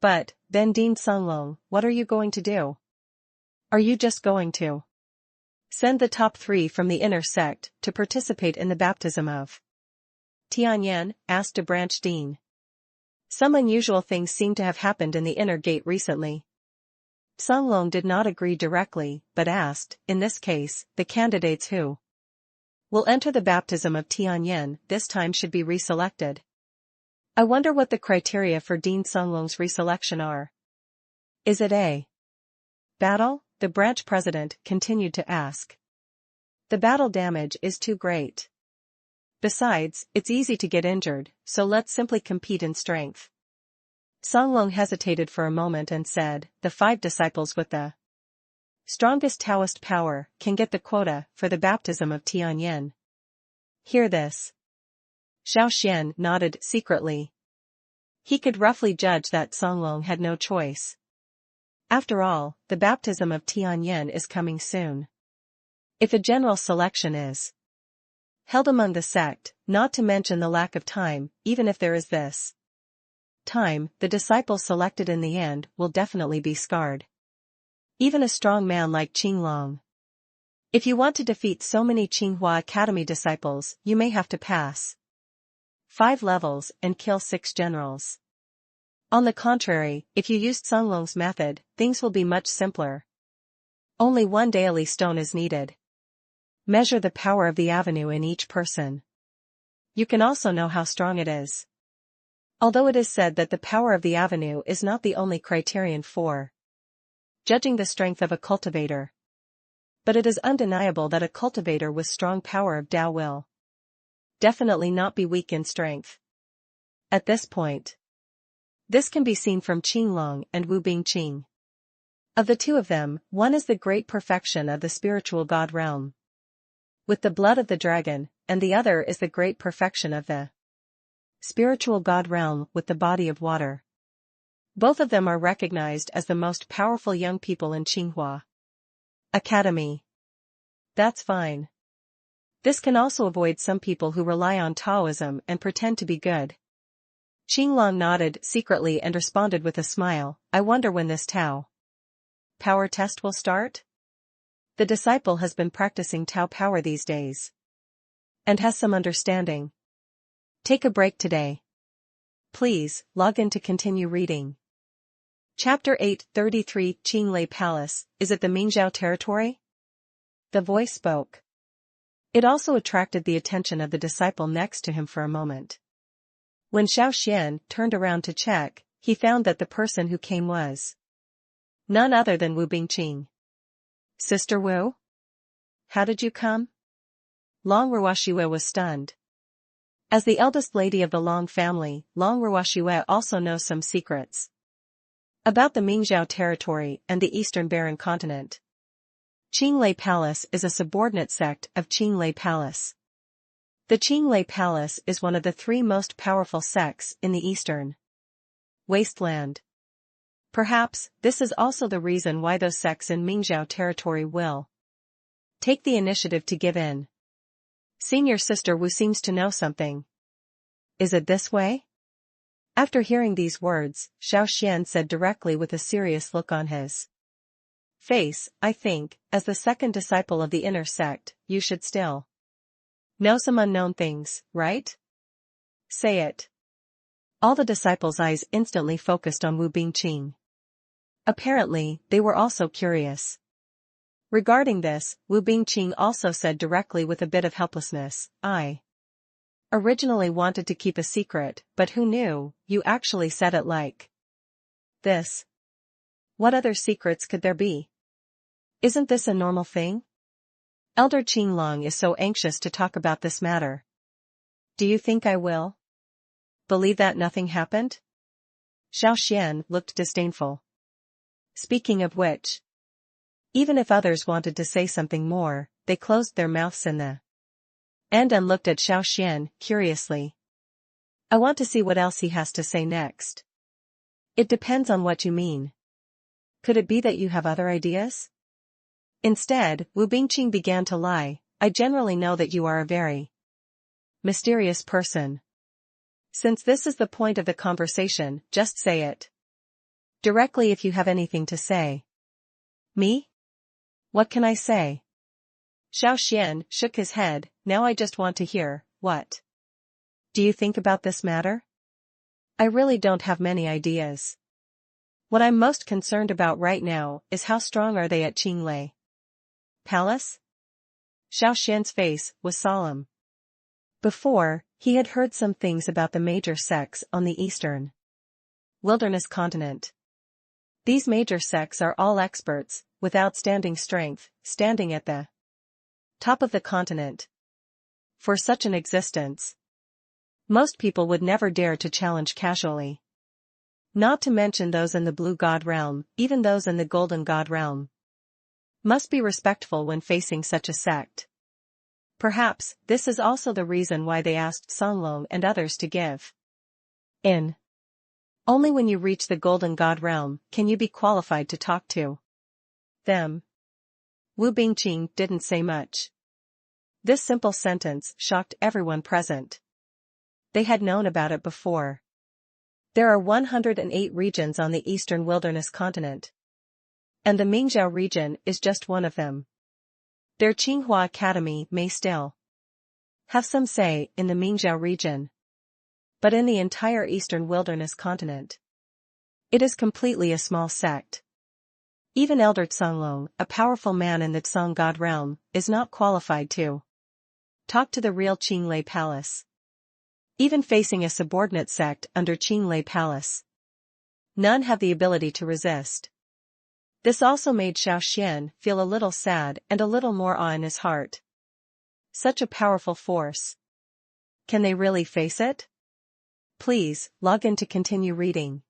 But, then Dean Songlong, what are you going to do? Are you just going to send the top 3 from the inner sect to participate in the baptism of Tianyin? Asked a branch dean. Some unusual things seem to have happened in the inner gate recently. Songlong did not agree directly, but asked, in this case, the candidates who will enter the baptism of Tianyin this time should be reselected. I wonder what the criteria for Dean Songlong's reselection are. Is it a battle? The branch president continued to ask. The battle damage is too great. Besides, it's easy to get injured, so let's simply compete in strength. Songlong hesitated for a moment and said, the 5 disciples with the strongest Taoist power can get the quota for the baptism of Tianyin. Hear this. Xiao Xuan nodded secretly. He could roughly judge that Songlong had no choice. After all, the baptism of Tianyin is coming soon. If a general selection is held among the sect, not to mention the lack of time, even if there is this time, the disciples selected in the end will definitely be scarred. Even a strong man like Qinglong. If you want to defeat so many Tsinghua Academy disciples, you may have to pass 5 levels and kill 6 generals. On the contrary, if you used Songlong's method, things will be much simpler. Only 1 daily stone is needed. Measure the power of the avenue in each person. You can also know how strong it is. Although it is said that the power of the avenue is not the only criterion for judging the strength of a cultivator. But it is undeniable that a cultivator with strong power of Tao will definitely not be weak in strength. At this point, this can be seen from Qinglong and Wu Bingqing. Of the two of them, one is the great perfection of the spiritual god realm, with the blood of the dragon, and the other is the great perfection of the spiritual god realm with the body of water. Both of them are recognized as the most powerful young people in Tsinghua Academy. That's fine. This can also avoid some people who rely on Taoism and pretend to be good. Qinglong nodded secretly and responded with a smile, I wonder when this Tao power test will start? The disciple has been practicing Tao power these days and has some understanding. Take a break today. Please, log in to continue reading. Chapter 8:33 Qinglei Palace, is it the Mingzhou territory? The voice spoke. It also attracted the attention of the disciple next to him for a moment. When Xiao Xuan turned around to check, he found that the person who came was none other than Wu Bingqing. Sister Wu? How did you come? Long Ruoxiwe was stunned. As the eldest lady of the Long family, Long Ruoxiwe also knows some secrets about the Mingzhou territory and the Eastern Barren continent. Qinglei Palace is a subordinate sect of Qinglei Palace. The Qinglei Palace is one of the 3 most powerful sects in the Eastern Wasteland. Perhaps, this is also the reason why those sects in Mingzhou territory will take the initiative to give in. Senior Sister Wu seems to know something. Is it this way? After hearing these words, Xiao Xuan said directly with a serious look on his face, I think, as the second disciple of the inner sect, you should still know some unknown things, right? Say it. All the disciples' eyes instantly focused on Wu Bingqing. Apparently, they were also curious. Regarding this, Wu Bingqing also said directly with a bit of helplessness, I originally wanted to keep a secret, but who knew, you actually said it like this. What other secrets could there be? Isn't this a normal thing? Elder Qinglong is so anxious to talk about this matter. Do you think I will believe that nothing happened? Xiao Xuan looked disdainful. Speaking of which, even if others wanted to say something more, they closed their mouths in the end and looked at Xiao Xuan curiously. I want to see what else he has to say next. It depends on what you mean. Could it be that you have other ideas? Instead, Wu Bingqing began to lie, I generally know that you are a very mysterious person. Since this is the point of the conversation, just say it directly if you have anything to say. Me? What can I say? Xiao Xuan shook his head, now I just want to hear, what do you think about this matter? I really don't have many ideas. What I'm most concerned about right now is how strong are they at Qinglei Palace? Xiao Xuan's face was solemn. Before, he had heard some things about the major sects on the eastern wilderness continent. These major sects are all experts, with outstanding strength, standing at the top of the continent. For such an existence, most people would never dare to challenge casually. Not to mention those in the Blue God realm, even those in the Golden God realm must be respectful when facing such a sect. Perhaps, this is also the reason why they asked Songlong and others to give in. Only when you reach the Golden God realm can you be qualified to talk to them. Wu Bingqing didn't say much. This simple sentence shocked everyone present. They had known about it before. There are 108 regions on the eastern wilderness continent. And the Mingzhou region is just one of them. Their Tsinghua Academy may still have some say in the Mingzhou region. But in the entire eastern wilderness continent, it is completely a small sect. Even Elder Canglong, a powerful man in the Tsang God realm, is not qualified to talk to the real Qinglei Palace. Even facing a subordinate sect under Qinglei Palace, none have the ability to resist. This also made Xiao Xuan feel a little sad and a little more awe in his heart. Such a powerful force. Can they really face it? Please, log in to continue reading.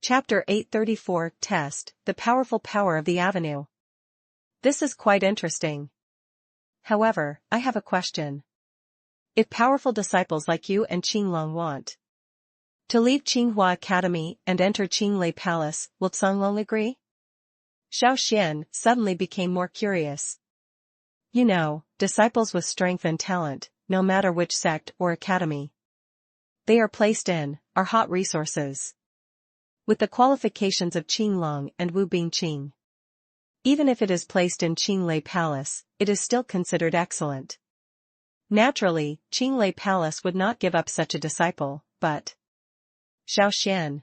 Chapter 834 Test, the Powerful Power of the Avenue. This is quite interesting. However, I have a question. If powerful disciples like you and Qinglong want to leave Tsinghua Academy and enter Qinglei Palace, will Canglong agree? Xiao Xuan suddenly became more curious. You know, disciples with strength and talent, no matter which sect or academy they are placed in, are hot resources. With the qualifications of Qinglong and Wu Bingqing, even if it is placed in Qinglei Palace, it is still considered excellent. Naturally, Qinglei Palace would not give up such a disciple, but Xiao Xuan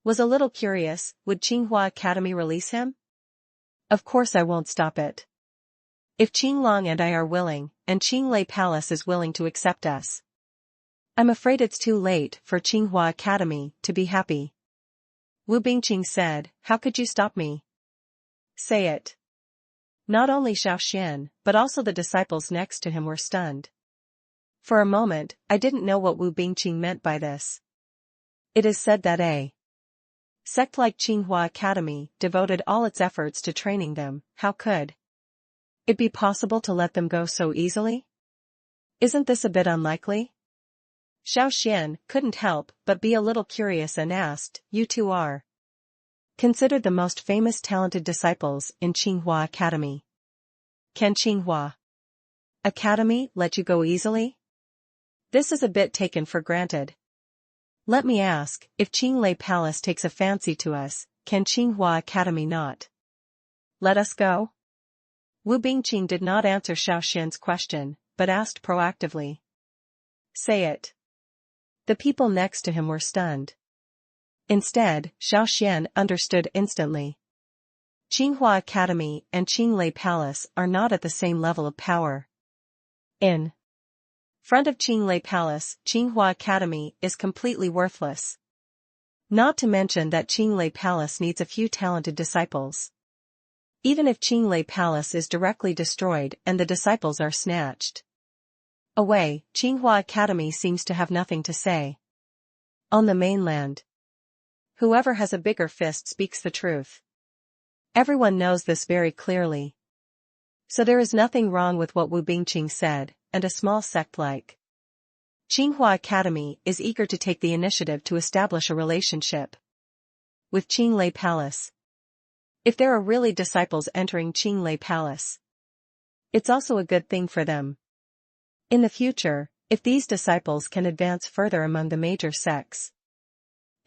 was a little curious. Would Tsinghua Academy release him? Of course I won't stop it. If Qinglong and I are willing, and Qinglei Palace is willing to accept us, I'm afraid it's too late for Tsinghua Academy to be happy. Wu Bingqing said, how could you stop me? Say it. Not only Xiao Xuan, but also the disciples next to him were stunned. For a moment, I didn't know what Wu Bingqing meant by this. It is said that a sect like Tsinghua Academy devoted all its efforts to training them. How could it be possible to let them go so easily? Isn't this a bit unlikely? Xiao Xuan couldn't help but be a little curious and asked, you two are considered the most famous talented disciples in Tsinghua Academy. Can Tsinghua Academy let you go easily? This is a bit taken for granted. Let me ask, if Qinglei Palace takes a fancy to us, can Tsinghua Academy not let us go? Wu Bingqing did not answer Xiao Xuan's question, but asked proactively. Say it. The people next to him were stunned. Instead, Xiao Xuan understood instantly. Tsinghua Academy and Qinglei Palace are not at the same level of power. In front of Qinglei Palace, Tsinghua Academy is completely worthless. Not to mention that Qinglei Palace needs a few talented disciples. Even if Qinglei Palace is directly destroyed and the disciples are snatched away, Tsinghua Academy seems to have nothing to say. On the mainland, whoever has a bigger fist speaks the truth. Everyone knows this very clearly. So there is nothing wrong with what Wu Bingqing said, and a small sect like Tsinghua Academy is eager to take the initiative to establish a relationship with Qinglei Palace. If there are really disciples entering Qinglei Palace, it's also a good thing for them. In the future, if these disciples can advance further among the major sects,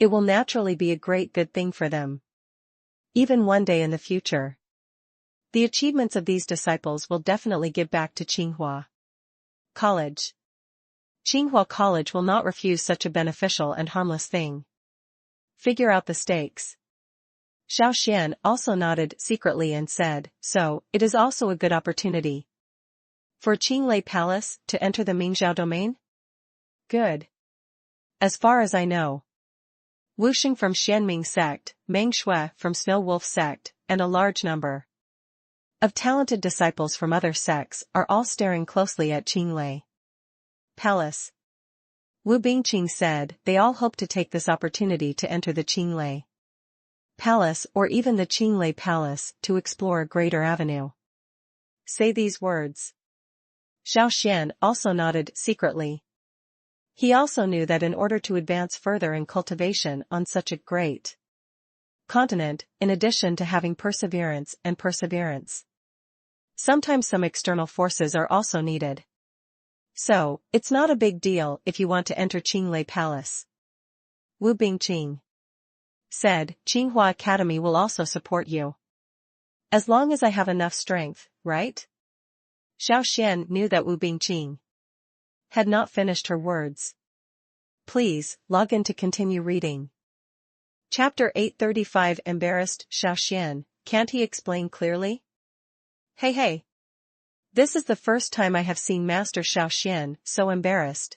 it will naturally be a great good thing for them. Even one day in the future, the achievements of these disciples will definitely give back to Tsinghua College. Tsinghua College will not refuse such a beneficial and harmless thing. Figure out the stakes. Xiao Xuan also nodded secretly and said, so, it is also a good opportunity for Qinglei Palace to enter the Mingzhou domain? Good. As far as I know, Wuxing from Xianming sect, Meng Shui from Snow Wolf sect, and a large number of talented disciples from other sects are all staring closely at Qinglei Palace. Wu Bingqing said they all hope to take this opportunity to enter the Qinglei Palace or even the Qinglei Palace to explore a greater avenue. Say these words. Xiao Xuan also nodded secretly. He also knew that in order to advance further in cultivation on such a great continent, in addition to having perseverance, Sometimes some external forces are also needed. So, it's not a big deal if you want to enter Qinglei Palace. Wu Bingqing said, Qinghua Academy will also support you. As long as I have enough strength, right? Xiao Xuan knew that Wu Bingqing had not finished her words. Please, log in to continue reading. Chapter 835 Embarrassed Xiao Xuan, can't he explain clearly? Hey. This is the first time I have seen Master Xiao Xuan so embarrassed.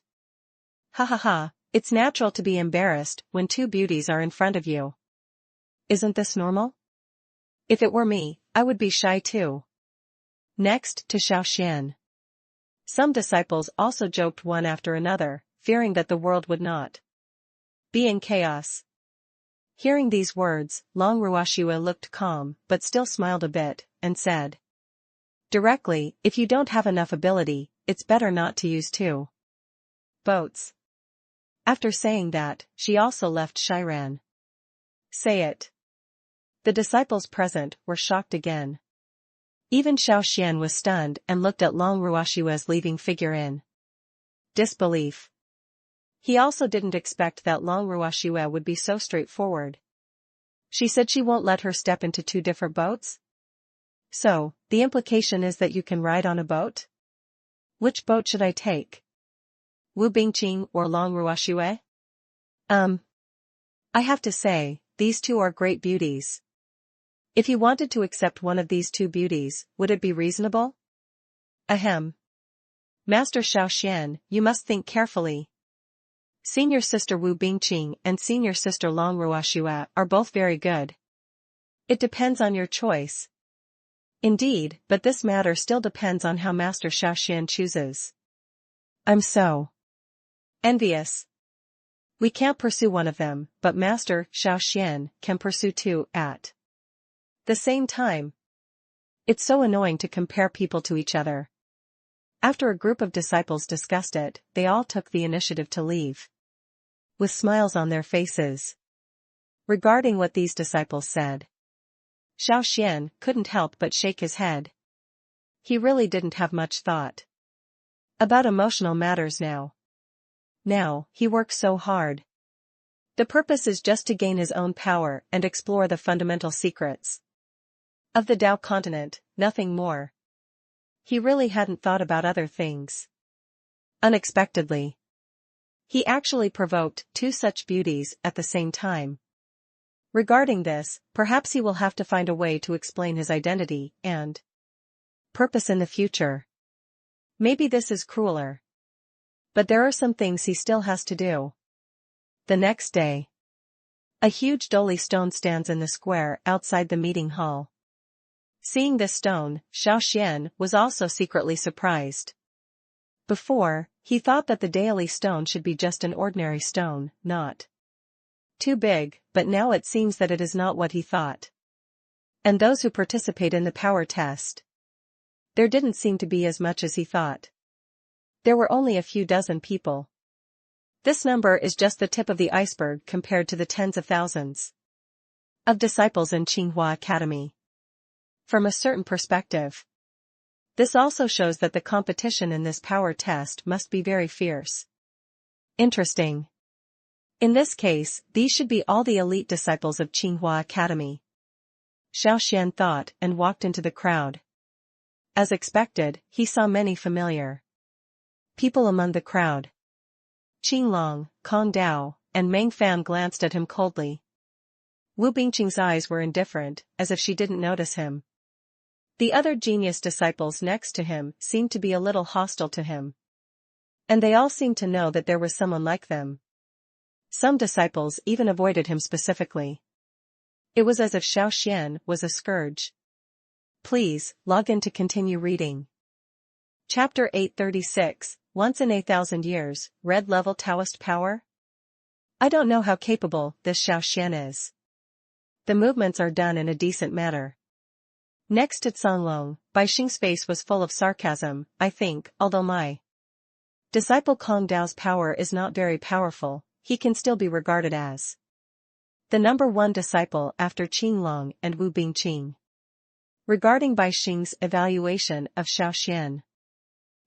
Ha, it's natural to be embarrassed when two beauties are in front of you. Isn't this normal? If it were me, I would be shy too. Next to Xiao Xuan. Some disciples also joked one after another, fearing that the world would not be in chaos. Hearing these words, Long Ruoxue looked calm but still smiled a bit, and said directly, if you don't have enough ability, it's better not to use two boats. After saying that, she also left Shiran. Say it. The disciples present were shocked again. Even Xiao Xuan was stunned and looked at Long Ruoxue's leaving figure in disbelief. He also didn't expect that Long Ruoxue would be so straightforward. She said she won't let her step into two different boats? So, the implication is that you can ride on a boat? Which boat should I take? Wu Bingqing or Long Ruoxue? I have to say, these two are great beauties. If you wanted to accept one of these two beauties, would it be reasonable? Ahem. Master Xiao Xuan, you must think carefully. Senior sister Wu Bingqing and senior sister Long Ruoxue are both very good. It depends on your choice. Indeed, but this matter still depends on how Master Xiao Xuan chooses. I'm so envious. We can't pursue one of them, but Master Xiao Xuan can pursue two at the same time. It's so annoying to compare people to each other. After a group of disciples discussed it, they all took the initiative to leave, with smiles on their faces. Regarding what these disciples said, Xiao Xuan couldn't help but shake his head. He really didn't have much thought about emotional matters now. Now, he works so hard. The purpose is just to gain his own power and explore the fundamental secrets of the Tao continent, nothing more. He really hadn't thought about other things. Unexpectedly, he actually provoked two such beauties at the same time. Regarding this, perhaps he will have to find a way to explain his identity and purpose in the future. Maybe this is crueler. But there are some things he still has to do. The next day, a huge Doli stone stands in the square outside the meeting hall. Seeing this stone, Xiao Xuan was also secretly surprised. Before, he thought that the Daily stone should be just an ordinary stone, not too big, but now it seems that it is not what he thought. And those who participate in the power test, there didn't seem to be as much as he thought. There were only a few dozen people. This number is just the tip of the iceberg compared to the tens of thousands of disciples in Qinghua Academy. From a certain perspective, this also shows that the competition in this power test must be very fierce. Interesting. In this case, these should be all the elite disciples of Qinghua Academy. Xiao Xuan thought and walked into the crowd. As expected, he saw many familiar people among the crowd. Qinglong, Kong Dao, and Meng Fan glanced at him coldly. Wu Bingqing's eyes were indifferent, as if she didn't notice him. The other genius disciples next to him seemed to be a little hostile to him. And they all seemed to know that there was someone like them. Some disciples even avoided him specifically. It was as if Xiao Xuan was a scourge. Please, log in to continue reading. Chapter 836, Once in 8,000 Years, Red Level Taoist Power? I don't know how capable this Xiao Xuan is. The movements are done in a decent manner. Next to Songlong, Bai Xing's face was full of sarcasm, I think, although my disciple Kong Dao's power is not very powerful, he can still be regarded as the number one disciple after Qinglong and Wu Bingqing. Regarding Bai Xing's evaluation of Xiao Xuan,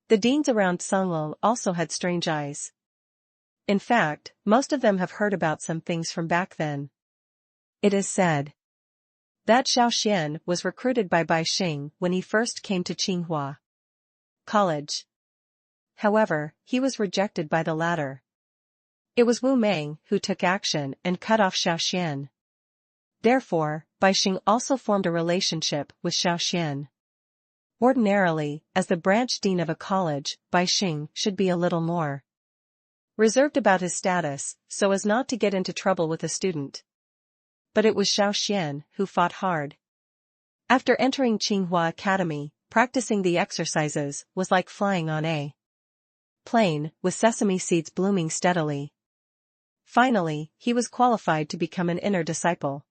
the deans around Songlong also had strange eyes. In fact, most of them have heard about some things from back then. It is said that Xiao Xuan was recruited by Bai Xing when he first came to Tsinghua College. However, he was rejected by the latter. It was Wu Meng who took action and cut off Xiao Xuan. Therefore, Bai Xing also formed a relationship with Xiao Xuan. Ordinarily, as the branch dean of a college, Bai Xing should be a little more reserved about his status, so as not to get into trouble with a student. But it was Xiao Xuan who fought hard. After entering Tsinghua Academy, practicing the exercises was like flying on a plane, with sesame seeds blooming steadily. Finally, he was qualified to become an inner disciple.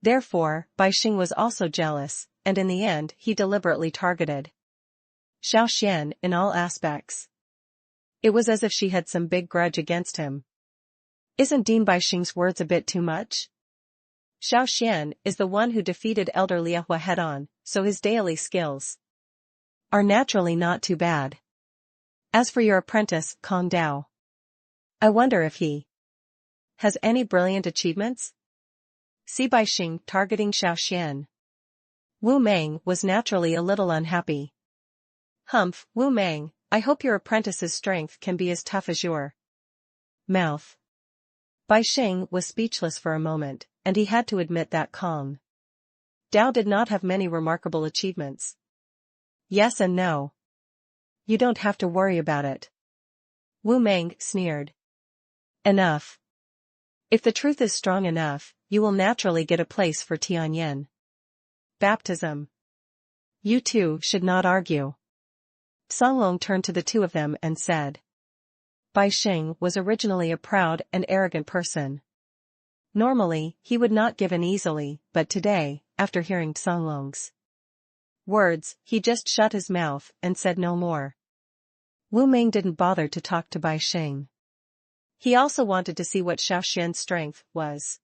Therefore, Bai Xing was also jealous, and in the end he deliberately targeted Xiao Xuan in all aspects. It was as if she had some big grudge against him. Isn't Dean Bai Xing's words a bit too much? Xiao Xuan is the one who defeated Elder Liehua head-on, so his daily skills are naturally not too bad. As for your apprentice, Kong Dao, I wonder if he has any brilliant achievements? See Bai Xing targeting Xiao Xuan. Wu Meng was naturally a little unhappy. Humph, Wu Meng, I hope your apprentice's strength can be as tough as your mouth. Bai Xing was speechless for a moment, and he had to admit that Kong Dao did not have many remarkable achievements. Yes and no. You don't have to worry about it. Wu Meng sneered. Enough. If the truth is strong enough, you will naturally get a place for Tianyan baptism. You two should not argue. Songlong turned to the two of them and said, Bai Xing was originally a proud and arrogant person. Normally, he would not give in easily, but today, after hearing Songlong's words, he just shut his mouth and said no more. Wu Meng didn't bother to talk to Bai Xing. He also wanted to see what Xiao Xuan's strength was.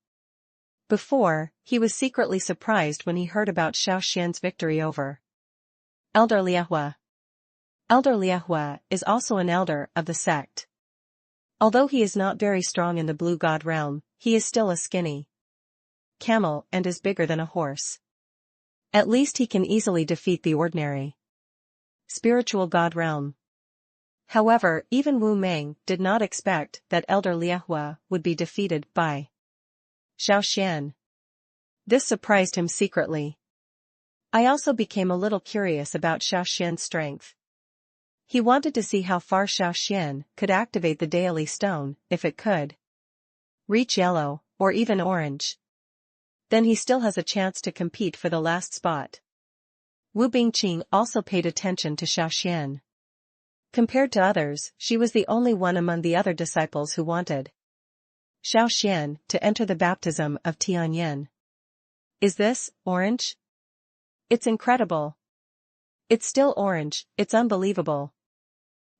Before, he was secretly surprised when he heard about Xiao Xuan's victory over Elder Liehua. Elder Liehua is also an elder of the sect. Although he is not very strong in the Blue God realm, he is still a skinny camel and is bigger than a horse. At least he can easily defeat the ordinary spiritual God realm. However, even Wu Meng did not expect that Elder Liehua would be defeated by Xiao Xuan. This surprised him secretly. I also became a little curious about Xiao Xuan's strength. He wanted to see how far Xiao Xuan could activate the daily stone, if it could reach yellow, or even orange. Then he still has a chance to compete for the last spot. Wu Bingqing also paid attention to Xiao Xuan. Compared to others, she was the only one among the other disciples who wanted Xiao Xuan to enter the baptism of Tianyan. Is this orange? It's incredible. It's still orange, it's unbelievable.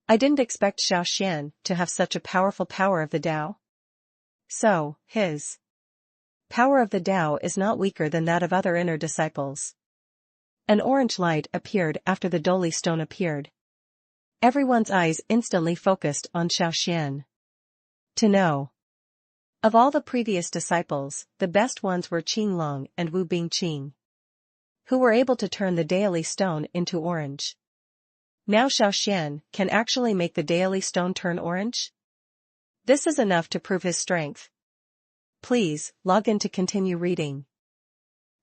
I didn't expect Xiao Xuan to have such a powerful power of the Tao. So, his power of the Tao is not weaker than that of other inner disciples. An orange light appeared after the Doli stone appeared. Everyone's eyes instantly focused on Xiao Xuan. To know. Of all the previous disciples, the best ones were Qinglong and Wu Bingqing, who were able to turn the daily stone into orange. Now Xiao Xuan can actually make the daily stone turn orange? This is enough to prove his strength. Please, log in to continue reading.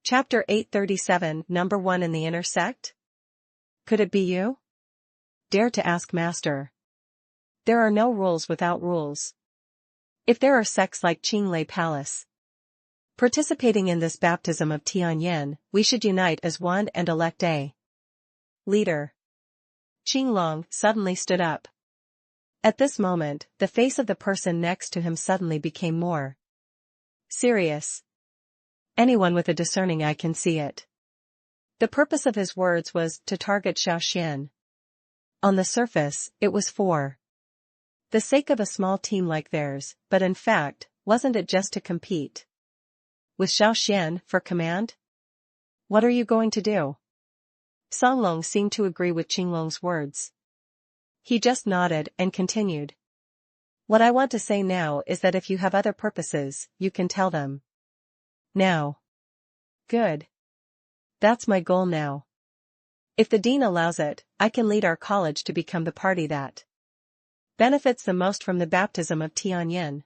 Chapter 837, Number 1 in the Inner Sect? Could it be you? Dare to ask Master. There are no rules without rules. If there are sects like Qinglei Palace participating in this baptism of Tianyan, we should unite as one and elect a leader. Qinglong suddenly stood up. At this moment, the face of the person next to him suddenly became more serious. Anyone with a discerning eye can see it. The purpose of his words was to target Xiao Xuan. On the surface, it was for the sake of a small team like theirs, but in fact, wasn't it just to compete with Xiao Xuan for command? What are you going to do? Songlong seemed to agree with Qinglong's words. He just nodded and continued. What I want to say now is that if you have other purposes, you can tell them. Now. Good. That's my goal now. If the dean allows it, I can lead our college to become the party that benefits the most from the baptism of Tianyin.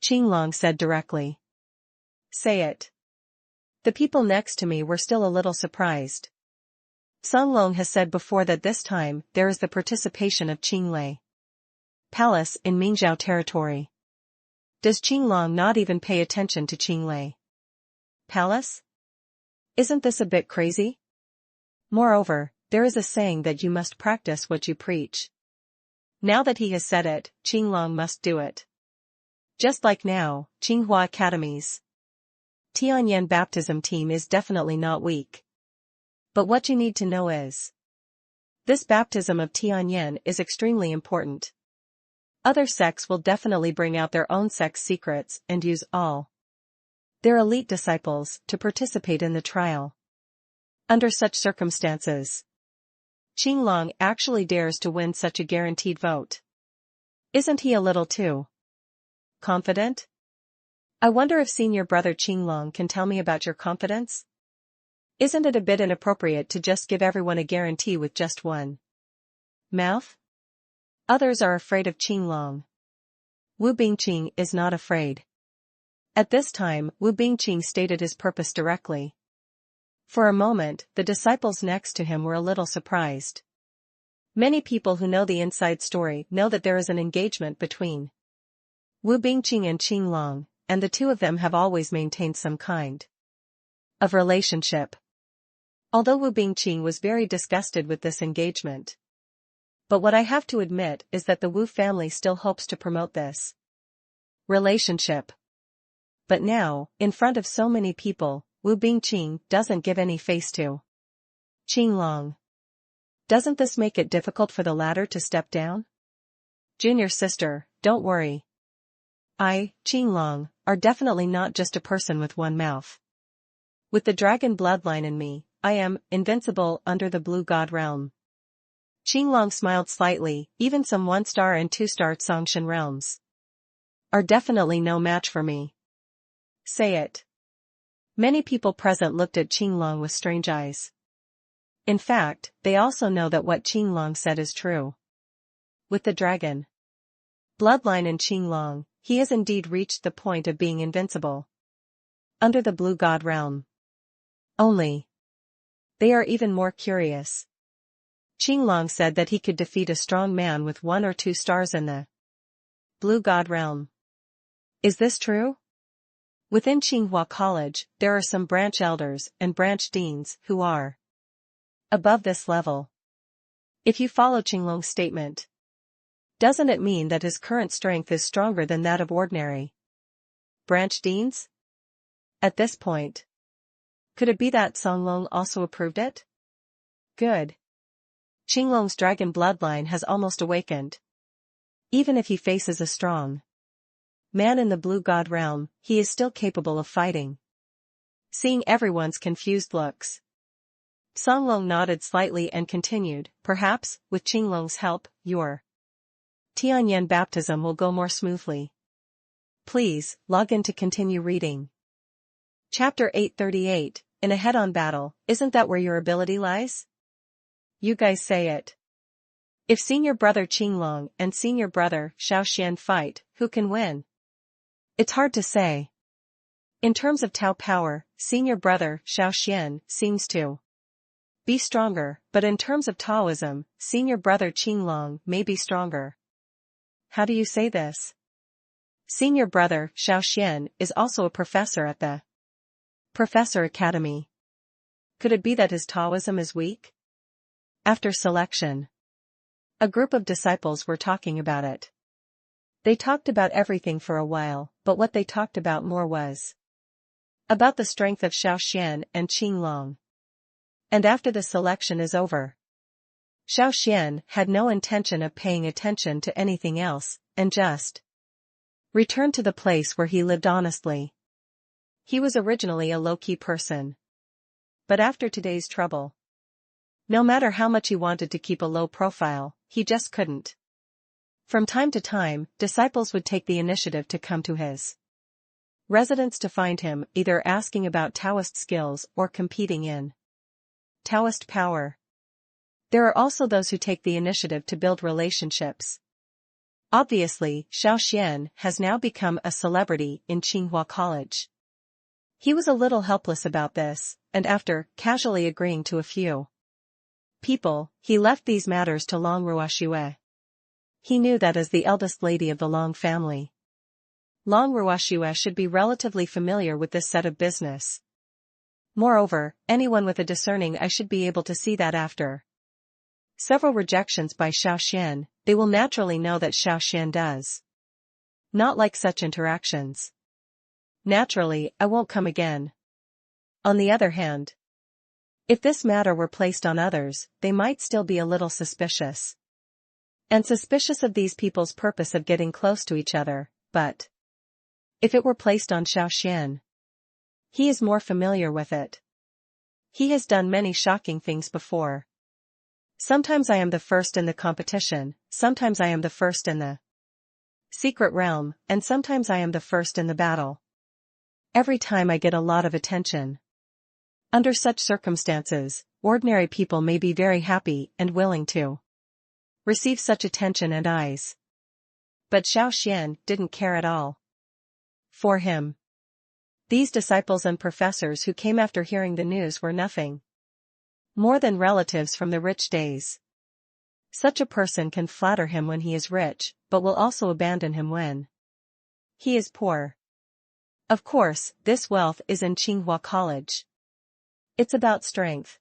Qinglong said directly. Say it. The people next to me were still a little surprised. Songlong has said before that this time there is the participation of Qinglei Palace in Mingzhou territory. Does Qinglong not even pay attention to Qinglei Palace? Isn't this a bit crazy? Moreover, there is a saying that you must practice what you preach. Now that he has said it, Qinglong must do it. Just like now, Tsinghua Academy's Tianyin baptism team is definitely not weak. But what you need to know is, this baptism of Tianyin is extremely important. Other sects will definitely bring out their own sect's secrets and use all their elite disciples to participate in the trial. Under such circumstances, Qinglong actually dares to win such a guaranteed vote. Isn't he a little too confident? I wonder if senior brother Qinglong can tell me about your confidence? Isn't it a bit inappropriate to just give everyone a guarantee with just one mouth? Others are afraid of Qinglong. Wu Bingqing is not afraid. At this time, Wu Bingqing stated his purpose directly. For a moment, the disciples next to him were a little surprised. Many people who know the inside story know that there is an engagement between Wu Bingqing and Qinglong, and the two of them have always maintained some kind of relationship. Although Wu Bingqing was very disgusted with this engagement. But what I have to admit is that the Wu family still hopes to promote this relationship. But now, in front of so many people, Wu Bingqing doesn't give any face to Qinglong. Doesn't this make it difficult for the latter to step down? Junior sister, don't worry. I, Qinglong, are definitely not just a person with one mouth. With the dragon bloodline in me, I am invincible under the blue god realm. Qinglong smiled slightly. Even some 1-star and 2-star Songshan realms are definitely no match for me. Say it. Many people present looked at Qinglong with strange eyes. In fact, they also know that what Qinglong said is true. With the dragon bloodline in Qinglong, he has indeed reached the point of being invincible under the blue god realm. Only, they are even more curious. Qinglong said that he could defeat a strong man with 1 or 2 stars in the blue god realm. Is this true? Within Tsinghua College, there are some branch elders and branch deans who are above this level. If you follow Qinglong's statement, doesn't it mean that his current strength is stronger than that of ordinary branch deans? At this point, could it be that Songlong also approved it? Good. Qinglong's dragon bloodline has almost awakened. Even if he faces a strong man in the blue god realm, he is still capable of fighting. Seeing everyone's confused looks, Songlong nodded slightly and continued, perhaps, with Qinglong's help, your Tianyin baptism will go more smoothly. Please, log in to continue reading. Chapter 838, in a head-on battle, isn't that where your ability lies? You guys say it. If senior brother Qinglong and senior brother Xiao Xuan fight, who can win? It's hard to say. In terms of Tao power, senior brother Xiao Xuan seems to be stronger, but in terms of Taoism, senior brother Qinglong may be stronger. How do you say this? Senior brother Xiao Xuan is also a professor at the Professor Academy. Could it be that his Taoism is weak? After selection, a group of disciples were talking about it. They talked about everything for a while, but what they talked about more was about the strength of Xiao Xuan and Qinglong. And after the selection is over, Xiao Xuan had no intention of paying attention to anything else, and just returned to the place where he lived honestly. He was originally a low-key person. but after today's trouble. No matter how much he wanted to keep a low profile, he just couldn't. From time to time, disciples would take the initiative to come to his residence to find him, either asking about Taoist skills or competing in Taoist power. There are also those who take the initiative to build relationships. Obviously, Xiao Xuan has now become a celebrity in Tsinghua College. He was a little helpless about this, and after casually agreeing to a few people, he left these matters to Long Ruoxue. He knew that as the eldest lady of the Long family, Long Ruoxue should be relatively familiar with this set of business. Moreover, anyone with a discerning eye should be able to see that after several rejections by Xiao Xuan, they will naturally know that Xiao Xuan does not like such interactions. Naturally, I won't come again. On the other hand, if this matter were placed on others, they might still be a little suspicious. And suspicious of these people's purpose of getting close to each other, but if it were placed on Xiao Xuan, he is more familiar with it. He has done many shocking things before. Sometimes I am the first in the competition, sometimes I am the first in the secret realm, and sometimes I am the first in the battle. Every time I get a lot of attention. Under such circumstances, ordinary people may be very happy and willing to receive such attention and eyes. But Xiao Xuan didn't care at all. For him, these disciples and professors who came after hearing the news were nothing more than relatives from the rich days. Such a person can flatter him when he is rich, but will also abandon him when he is poor. Of course, this wealth is in Tsinghua College. It's about strength.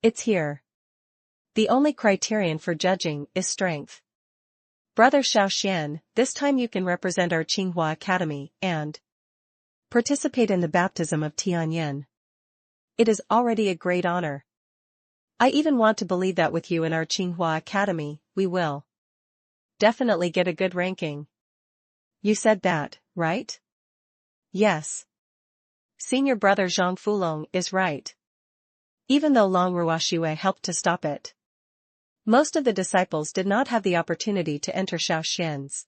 It's here. The only criterion for judging is strength. Brother Xiao Xuan, this time you can represent our Tsinghua Academy and participate in the baptism of Tianyin. It is already a great honor. I even want to believe that with you in our Tsinghua Academy, we will definitely get a good ranking. You said that, right? Yes. Senior brother Zhang Fulong is right. Even though Long Ruoxue helped to stop it, most of the disciples did not have the opportunity to enter Xiao Xuan's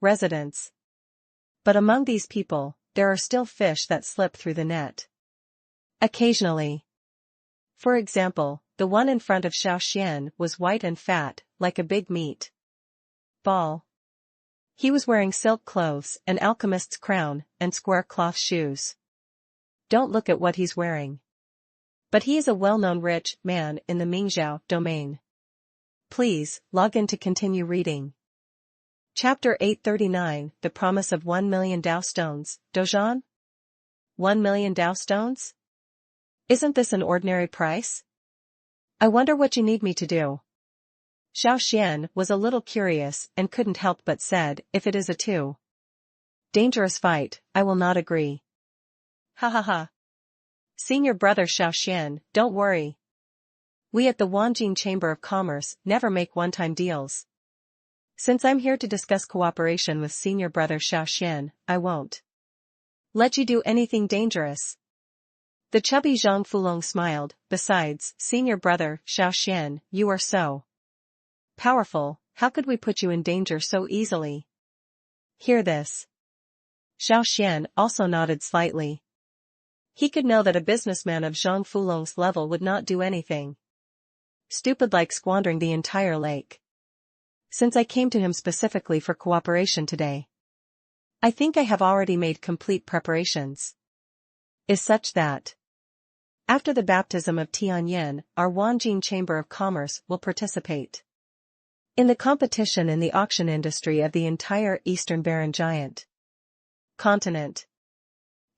residence. But among these people, there are still fish that slip through the net. Occasionally. For example, the one in front of Xiao Xuan was white and fat, like a big meat ball. He was wearing silk clothes, an alchemist's crown, and square cloth shoes. Don't look at what he's wearing. But he is a well-known rich man in the Mingzhou domain. Please, log in to continue reading. Chapter 839, The Promise of 1 Million Dao Stones, Dozhan? 1 million Dao Stones? Isn't this an ordinary price? I wonder what you need me to do. Xiao Xuan was a little curious and couldn't help but said, if it is a too dangerous fight, I will not agree. Ha ha ha. Senior brother Xiao Xuan, don't worry. We at the Wanjing Chamber of Commerce never make one-time deals. Since I'm here to discuss cooperation with senior brother Xiao Xuan, I won't let you do anything dangerous. The chubby Zhang Fulong smiled. Besides, senior brother Xiao Xuan, you are so powerful, how could we put you in danger so easily? Hear this. Xiao Xuan also nodded slightly. He could know that a businessman of Zhang Fulong's level would not do anything stupid like squandering the entire lake. Since I came to him specifically for cooperation today, I think I have already made complete preparations. Is such that after the baptism of Tianyin, our Wanjing Chamber of Commerce will participate in the competition in the auction industry of the entire Eastern Barren Giant continent.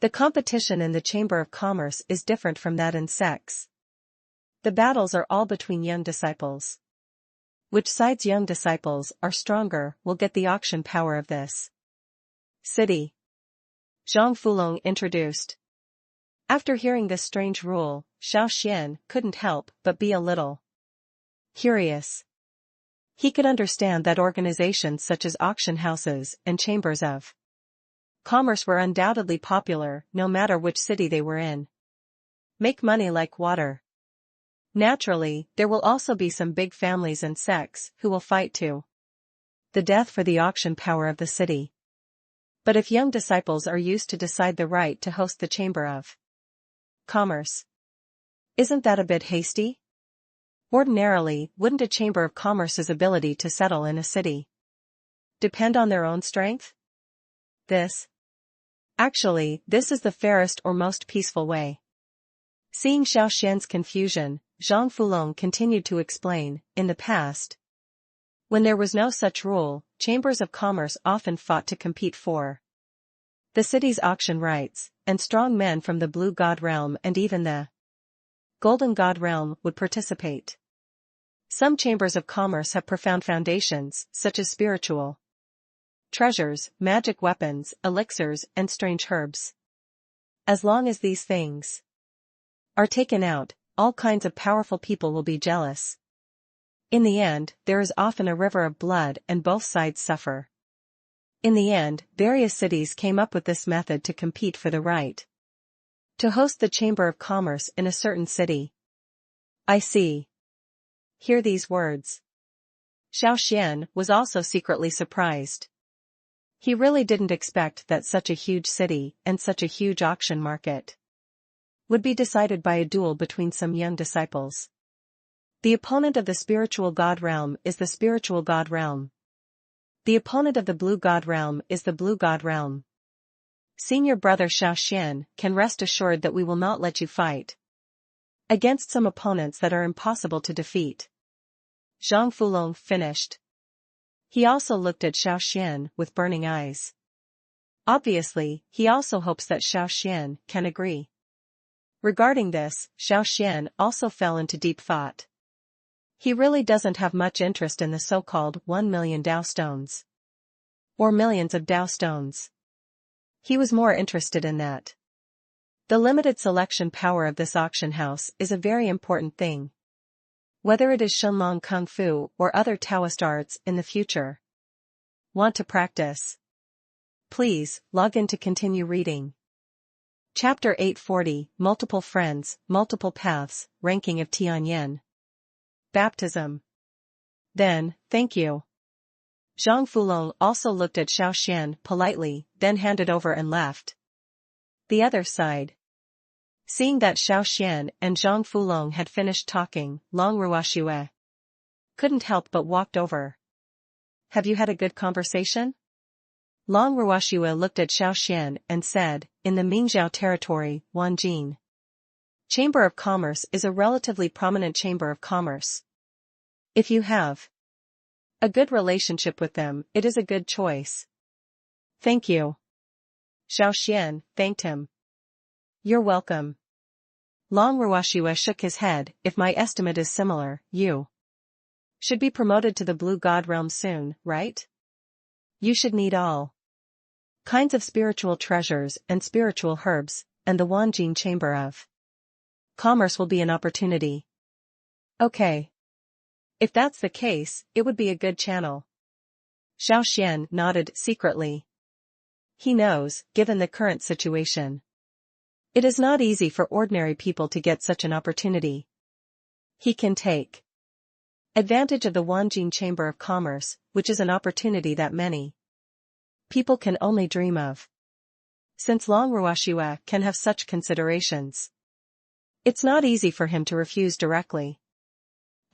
The competition in the Chamber of Commerce is different from that in sex. The battles are all between young disciples. Which side's young disciples are stronger will get the auction power of this city. Zhang Fulong introduced. After hearing this strange rule, Xiao Xuan couldn't help but be a little curious. He could understand that organizations such as auction houses and chambers of commerce were undoubtedly popular no matter which city they were in. make money like water. Naturally, there will also be some big families and sects who will fight to the death for the auction power of the city. But if young disciples are used to decide the right to host the Chamber of Commerce, isn't that a bit hasty? Ordinarily, wouldn't a Chamber of Commerce's ability to settle in a city depend on their own strength? Actually, this is the fairest or most peaceful way. Seeing Xiao Xuan's confusion, Zhang Fulong continued to explain, in the past, when there was no such rule, chambers of commerce often fought to compete for the city's auction rights, and strong men from the Blue God realm and even the Golden God realm would participate. Some chambers of commerce have profound foundations, such as spiritual treasures, magic weapons, elixirs, and strange herbs. As long as these things are taken out, all kinds of powerful people will be jealous. In the end, there is often a river of blood and both sides suffer. In the end, various cities came up with this method to compete for the right to host the Chamber of Commerce in a certain city. I see. Hear these words. Xiao Xuan was also secretly surprised. He really didn't expect that such a huge city and such a huge auction market would be decided by a duel between some young disciples. The opponent of the spiritual God realm is the spiritual God realm. The opponent of the Blue God realm is the Blue God realm. Senior brother Xiao Xuan can rest assured that we will not let you fight against some opponents that are impossible to defeat. Zhang Fulong finished. He also looked at Xiao Xuan with burning eyes. Obviously, he also hopes that Xiao Xuan can agree. Regarding this, Xiao Xuan also fell into deep thought. He really doesn't have much interest in the so-called 1 million Dao stones. Or millions of Dao stones. He was more interested in that the limited selection power of this auction house is a very important thing. Whether it is Shenlong Kung Fu or other Taoist arts in the future. Want to practice? Please, log in to continue reading. Chapter 840, Multiple Friends, Multiple Paths, Ranking of Tianyan. Baptism. Then, thank you. Zhang Fulong also looked at Xiao Xuan politely, then handed over and left. The other side. Seeing that Xiao Xuan and Zhang Fulong had finished talking, Long Ruoxue couldn't help but walked over. Have you had a good conversation? Long Ruoxue looked at Xiao Xuan and said, in the Mingzhou territory, Wanjin Chamber of Commerce is a relatively prominent chamber of commerce. If you have a good relationship with them, it is a good choice. Thank you. Xiao Xuan thanked him. You're welcome. Long Ruoxue shook his head. If my estimate is similar, you should be promoted to the Blue God realm soon, right? You should need all kinds of spiritual treasures and spiritual herbs, and the Wanjin Chamber of Commerce will be an opportunity. Okay. If that's the case, it would be a good channel. Xiao Xuan nodded secretly. He knows, given the current situation, it is not easy for ordinary people to get such an opportunity. He can take advantage of the Wanjin Chamber of Commerce, which is an opportunity that many people can only dream of. Since Long Ruoxue can have such considerations, it's not easy for him to refuse directly.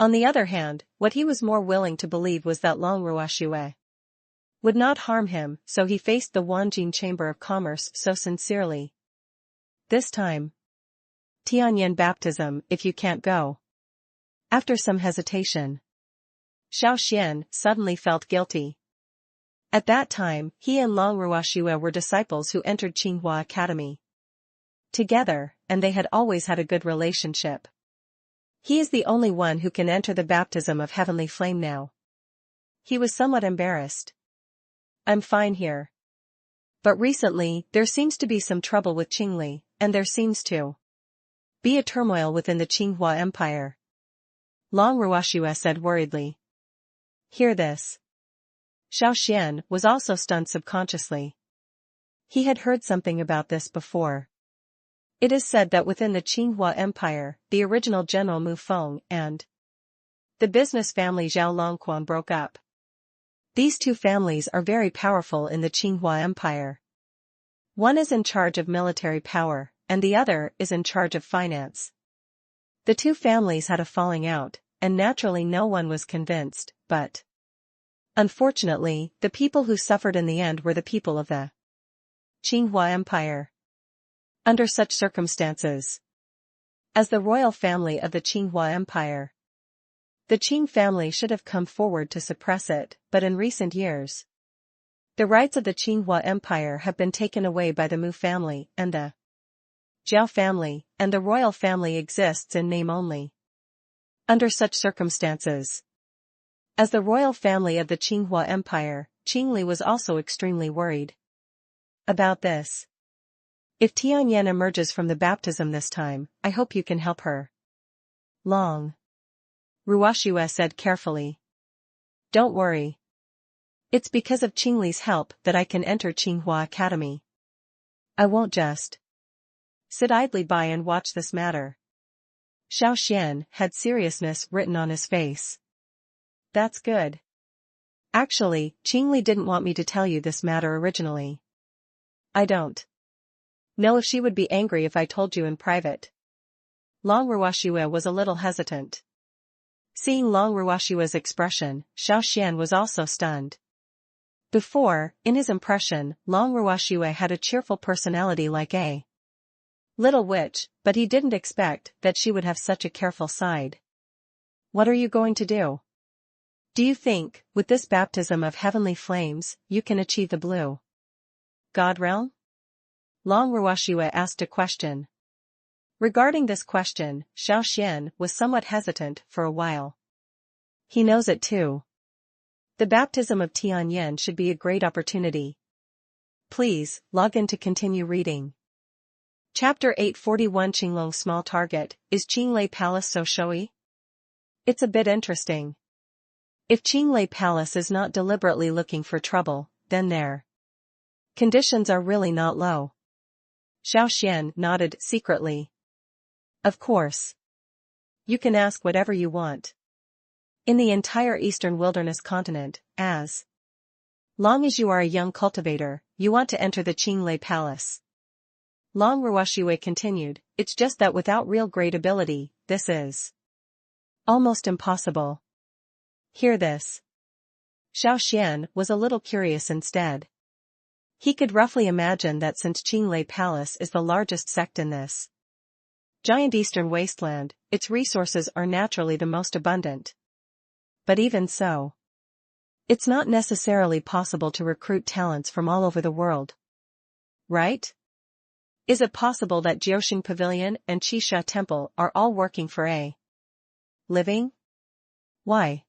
On the other hand, what he was more willing to believe was that Long Ruoxue would not harm him, so he faced the Wanjin Chamber of Commerce so sincerely. This time. Tianyan baptism if you can't go. After some hesitation, Xiao Xuan suddenly felt guilty. At that time, he and Long Ruoxue were disciples who entered Tsinghua Academy together, and they had always had a good relationship. He is the only one who can enter the baptism of heavenly flame now. He was somewhat embarrassed. I'm fine here. But recently, there seems to be some trouble with Qingli, and there seems to be a turmoil within the Tsinghua Empire. Long Ruoxue said worriedly. Hear this. Xiao Xuan was also stunned subconsciously. He had heard something about this before. It is said that within the Qinghua Empire, the original General Mu Feng and the business family Zhao Longquan broke up. These two families are very powerful in the Qinghua Empire. One is in charge of military power, and the other is in charge of finance. The two families had a falling out, and naturally no one was convinced, but unfortunately, the people who suffered in the end were the people of the Qinghua Empire. Under such circumstances, as the royal family of the Qinghua Empire, the Qing family should have come forward to suppress it, but in recent years, the rights of the Qinghua Empire have been taken away by the Mu family and the Zhao family, and the royal family exists in name only. Under such circumstances, as the royal family of the Qinghua Empire, Qingli was also extremely worried about this. If Tianyan emerges from the baptism this time, I hope you can help her. Long Ruoxue said carefully. Don't worry. It's because of Qingli's help that I can enter Qinghua Academy. I won't just sit idly by and watch this matter. Xiao Xuan had seriousness written on his face. That's good. Actually, Qingli didn't want me to tell you this matter originally. I don't know if she would be angry if I told you in private. Long Ruoxue was a little hesitant. Seeing Long Ruoxue's expression, Xiao Xuan was also stunned. Before, in his impression, Long Ruoxue had a cheerful personality like a little witch, but he didn't expect that she would have such a careful side. What are you going to do? Do you think, with this baptism of heavenly flames, you can achieve the blue God realm? Long Ruoxue asked a question. Regarding this question, Xiao Xuan was somewhat hesitant for a while. He knows it too. The baptism of Tianyan should be a great opportunity. Please, log in to continue reading. Chapter 841 Qinglong's small target, is Qinglei Palace so showy? It's a bit interesting. If Qinglei Palace is not deliberately looking for trouble, then their conditions are really not low. Xiao Xuan nodded secretly. Of course. You can ask whatever you want. In the entire eastern wilderness continent, as long as you are a young cultivator, you want to enter the Qinglei Palace. Long Ruoxue continued, it's just that without real great ability, this is almost impossible. Hear this. Xiao Xuan was a little curious instead. He could roughly imagine that since Qinglei Palace is the largest sect in this giant eastern wasteland, its resources are naturally the most abundant. But even so, it's not necessarily possible to recruit talents from all over the world. Right? Is it possible that Jiuxing Pavilion and Qisha Temple are all working for a living? Why?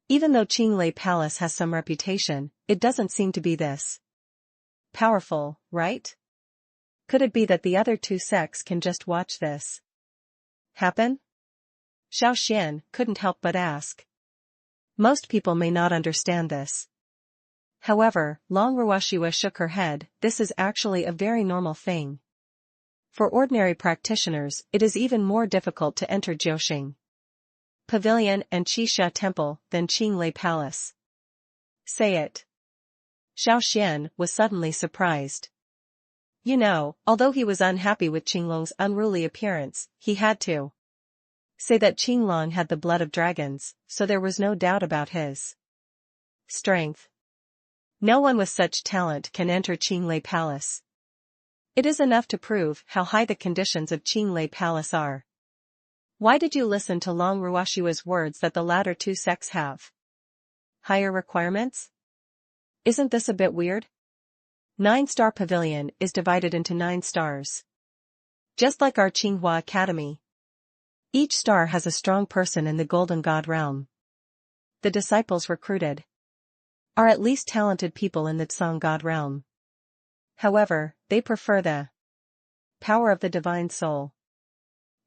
Even though Qinglei Palace has some reputation, it doesn't seem to be this powerful, right? Could it be that the other two sects can just watch this happen? Xiao Xuan couldn't help but ask. Most people may not understand this. However, Long Ruoxue shook her head, this is actually a very normal thing. For ordinary practitioners, it is even more difficult to enter Jiuxing Pavilion and Qisha Temple than Qinglei Palace. Say it. Xiao Xuan was suddenly surprised. You know, although he was unhappy with Qinglong's unruly appearance, he had to say that Qinglong had the blood of dragons, so there was no doubt about his strength. No one with such talent can enter Qinglei Palace. It is enough to prove how high the conditions of Qinglei Palace are. Why did you listen to Long Ruoxue's words that the latter two sects have higher requirements? Isn't this a bit weird? 9-star pavilion is divided into 9 stars. Just like our Qinghua Academy. Each star has a strong person in the Golden God realm. The disciples recruited are at least talented people in the Song God realm. However, they prefer the power of the divine soul.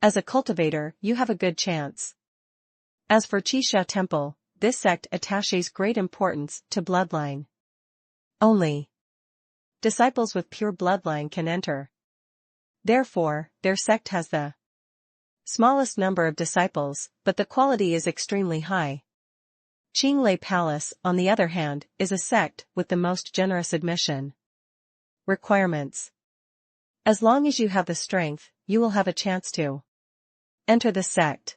As a cultivator, you have a good chance. As for Qisha Temple, this sect attaches great importance to bloodline. Only disciples with pure bloodline can enter. Therefore, their sect has the smallest number of disciples, but the quality is extremely high. Qinglei Palace, on the other hand, is a sect with the most generous admission requirements. As long as you have the strength, you will have a chance to enter the sect.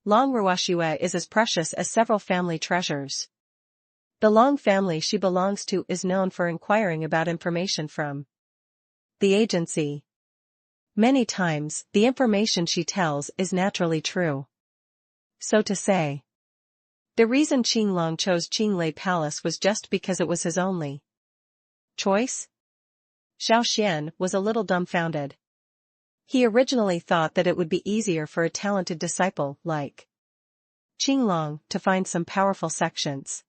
Long Ruoxue is as precious as several family treasures. The Long family she belongs to is known for inquiring about information from the agency. Many times, the information she tells is naturally true. So to say, the reason Qinglong chose Qinglei Palace was just because it was his only choice? Xiao Xuan was a little dumbfounded. He originally thought that it would be easier for a talented disciple like Qinglong to find some powerful sections.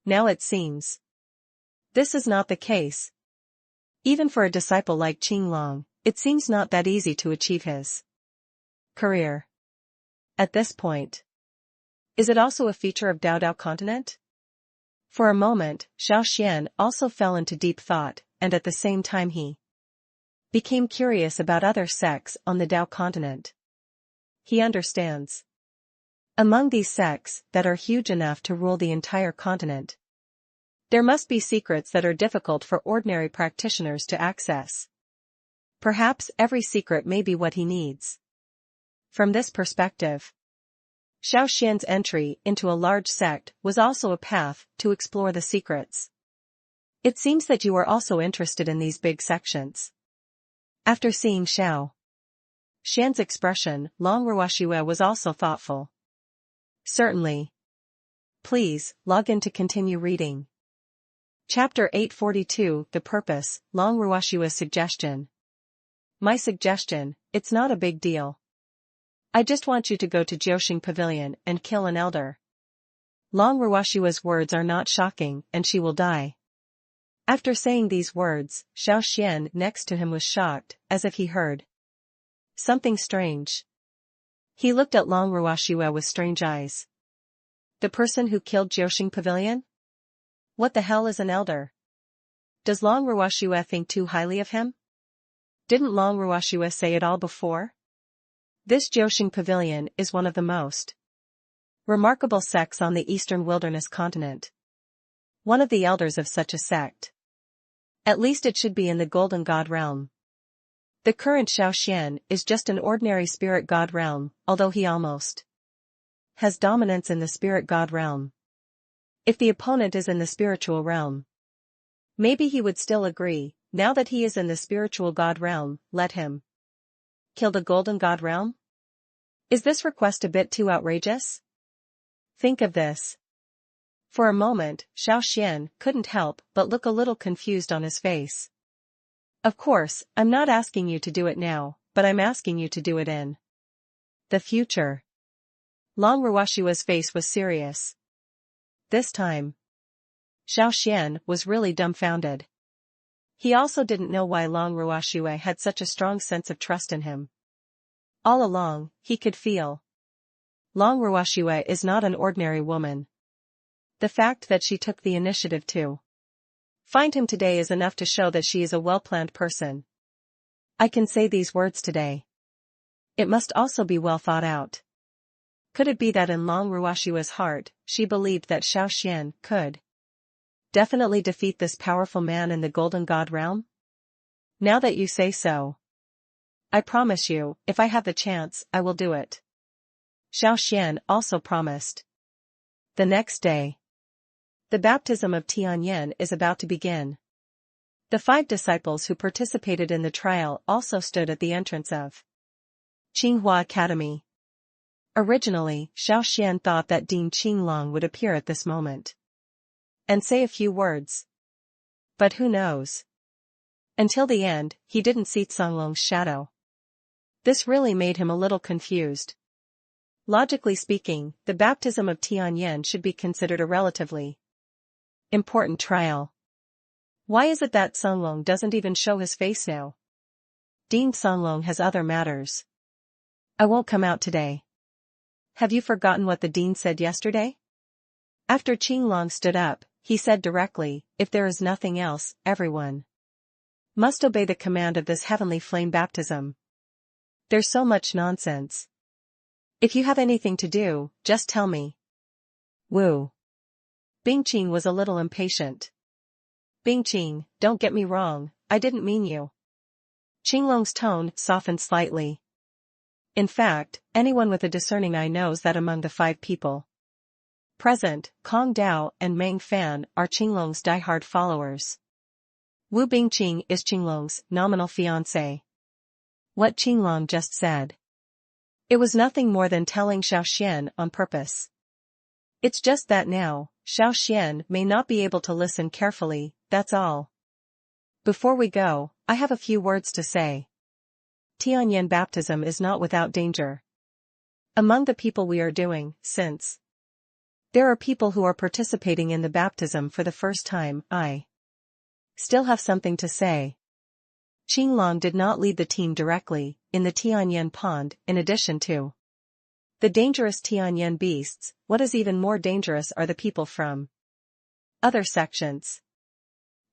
Now it seems this is not the case. Even for a disciple like Qinglong, it seems not that easy to achieve his career. At this point, is it also a feature of Dao continent? For a moment, Xiao Xuan also fell into deep thought, and at the same time he became curious about other sects on the Dao continent. He understands. Among these sects that are huge enough to rule the entire continent, there must be secrets that are difficult for ordinary practitioners to access. Perhaps every secret may be what he needs. From this perspective, Xiao Xuan's entry into a large sect was also a path to explore the secrets. It seems that you are also interested in these big sections. After seeing Xiao Xuan's expression, Long Ruoxue was also thoughtful. Certainly. Please, log in to continue reading. Chapter 842, The Purpose, Long Ruoxue's suggestion. My suggestion, it's not a big deal. I just want you to go to Jiuxing Pavilion and kill an elder. Long Ruoxue's words are not shocking, and she will die. After saying these words, Xiao Xuan next to him was shocked, as if he heard something strange. He looked at Long Ruoxue with strange eyes. The person who killed Jiuxing Pavilion? What the hell is an elder? Does Long Ruoxue think too highly of him? Didn't Long Ruoxue say it all before? This Jiuxing Pavilion is one of the most remarkable sects on the eastern wilderness continent. One of the elders of such a sect. At least it should be in the Golden God realm. The current Xiao Xuan is just an ordinary spirit god realm, although he almost has dominance in the spirit god realm. If the opponent is in the spiritual realm, maybe he would still agree. Now that he is in the spiritual god realm, let him kill the Golden God realm? Is this request a bit too outrageous? Think of this. For a moment, Xiao Xuan couldn't help but look a little confused on his face. Of course, I'm not asking you to do it now, but I'm asking you to do it in the future. Long Ruoxue's face was serious. This time, Xiao Xuan was really dumbfounded. He also didn't know why Long Ruoxue had such a strong sense of trust in him. All along, he could feel. Long Ruoxue is not an ordinary woman. The fact that she took the initiative to find him today is enough to show that she is a well-planned person. I can say these words today. It must also be well thought out. Could it be that in Long Ruoxue's heart, she believed that Xiao Xuan could definitely defeat this powerful man in the Golden God realm? Now that you say so, I promise you, if I have the chance, I will do it. Xiao Xuan also promised. The next day, the baptism of Tianyan is about to begin. The 5 disciples who participated in the trial also stood at the entrance of Qinghua Academy. Originally, Xiao Xuan thought that Dean Qinglong would appear at this moment and say a few words. But who knows? Until the end, he didn't see Songlong's shadow. This really made him a little confused. Logically speaking, the baptism of Tianyan should be considered a relatively important trial. Why is it that Songlong doesn't even show his face now? Dean Songlong has other matters. I won't come out today. Have you forgotten what the dean said yesterday? After Qinglong stood up, he said directly, if there is nothing else, everyone Must obey the command of this heavenly flame baptism. There's so much nonsense. If you have anything to do, just tell me. Woo. Bingqing was a little impatient. Bingqing, don't get me wrong, I didn't mean you. Qinglong's tone softened slightly. In fact, anyone with a discerning eye knows that among the 5 people present, Kong Dao and Meng Fan are Qinglong's diehard followers. Wu Bingqing is Qinglong's nominal fiancé. What Qinglong just said. It was nothing more than telling Xiao Xuan on purpose. It's just that now, Xiao Xuan may not be able to listen carefully, that's all. Before we go, I have a few words to say. Tianyan baptism is not without danger. Among the people we are doing, since there are people who are participating in the baptism for the first time, I still have something to say. Qinglong did not lead the team directly, in the Tianyan pond, in addition to the dangerous Tianyan beasts, what is even more dangerous are the people from other sections.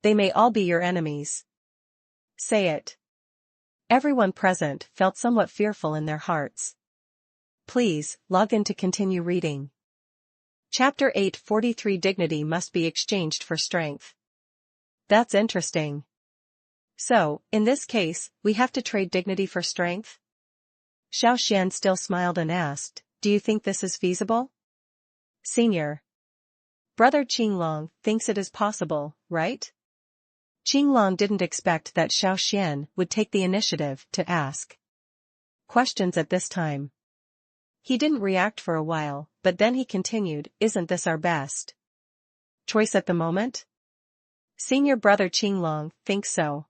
They may all be your enemies. Say it. Everyone present felt somewhat fearful in their hearts. Please, log in to continue reading. Chapter 843 Dignity must be exchanged for strength. That's interesting. So, in this case, we have to trade dignity for strength? Xiao Xuan still smiled and asked, do you think this is feasible? Senior brother Qinglong thinks it is possible, right? Qinglong didn't expect that Xiao Xuan would take the initiative to ask questions at this time. He didn't react for a while, but then he continued, isn't this our best choice at the moment? Senior brother Qinglong thinks so.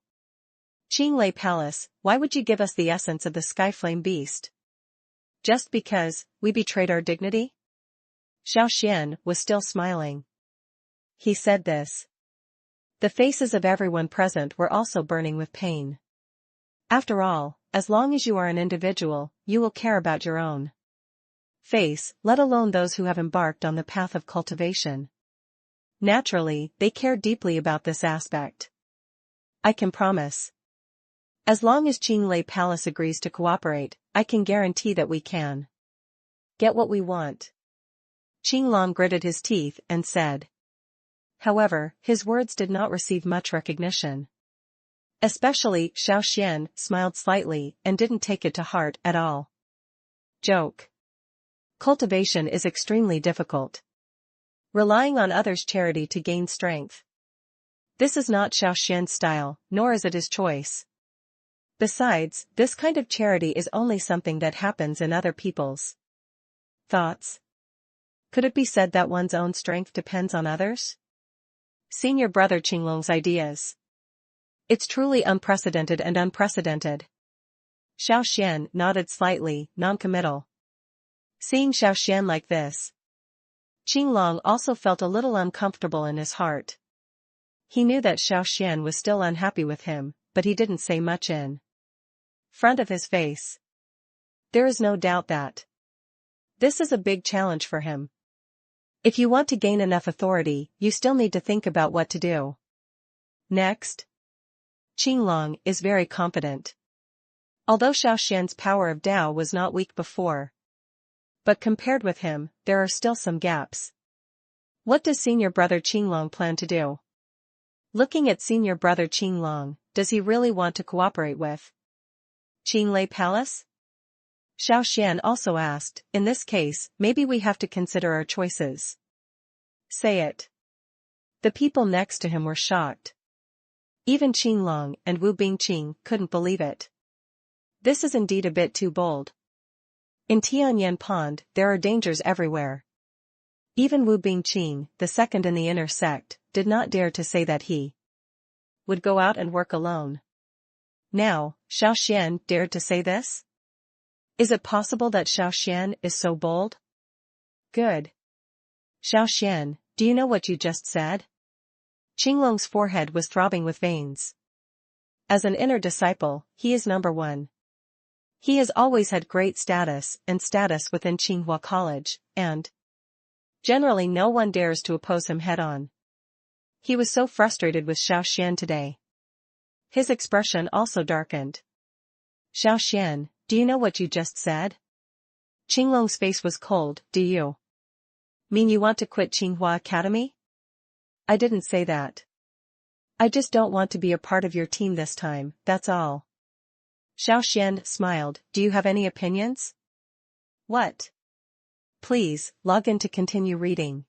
Qinglei Palace, why would you give us the essence of the Skyflame beast? Just because we betrayed our dignity? Xiao Xuan was still smiling. He said this. The faces of everyone present were also burning with pain. After all, as long as you are an individual, you will care about your own face, let alone those who have embarked on the path of cultivation. Naturally, they care deeply about this aspect. I can promise. As long as Qinglei Palace agrees to cooperate, I can guarantee that we can get what we want. Qinglong gritted his teeth and said. However, his words did not receive much recognition. Especially, Xiao Xuan smiled slightly and didn't take it to heart at all. Joke. Cultivation is extremely difficult. Relying on others' charity to gain strength. This is not Xiao Xuan's style, nor is it his choice. Besides, this kind of charity is only something that happens in other people's thoughts. Could it be said that one's own strength depends on others? Senior brother Qinglong's ideas. It's truly unprecedented and unprecedented. Xiao Xuan nodded slightly, non-committal. Seeing Xiao Xuan like this, Qinglong also felt a little uncomfortable in his heart. He knew that Xiao Xuan was still unhappy with him, but he didn't say much in front of his face. There is no doubt that this is a big challenge for him. If you want to gain enough authority, you still need to think about what to do next. Qinglong is very confident. Although Xiao Xuan's power of Dao was not weak before, but compared with him, there are still some gaps. What does senior brother Qinglong plan to do? Looking at senior brother Qinglong, does he really want to cooperate with Qinglei Palace? Xiao Xuan also asked, in this case, maybe we have to consider our choices. Say it. The people next to him were shocked. Even Qinglong and Wu Bingqing couldn't believe it. This is indeed a bit too bold. In Tianyan Pond, there are dangers everywhere. Even Wu Bingqing, the second in the inner sect, did not dare to say that he would go out and work alone. Now, Xiao Xuan dared to say this? Is it possible that Xiao Xuan is so bold? Good. Xiao Xuan, do you know what you just said? Qinglong's forehead was throbbing with veins. As an inner disciple, he is number one. He has always had great status within Tsinghua College, and generally no one dares to oppose him head-on. He was so frustrated with Xiao Xuan today. His expression also darkened. Xiao Xuan, do you know what you just said? Qinglong's face was cold. Do you mean you want to quit Tsinghua Academy? I didn't say that. I just don't want to be a part of your team this time, that's all. Xiao Xuan smiled. Do you have any opinions? What? Please, log in to continue reading.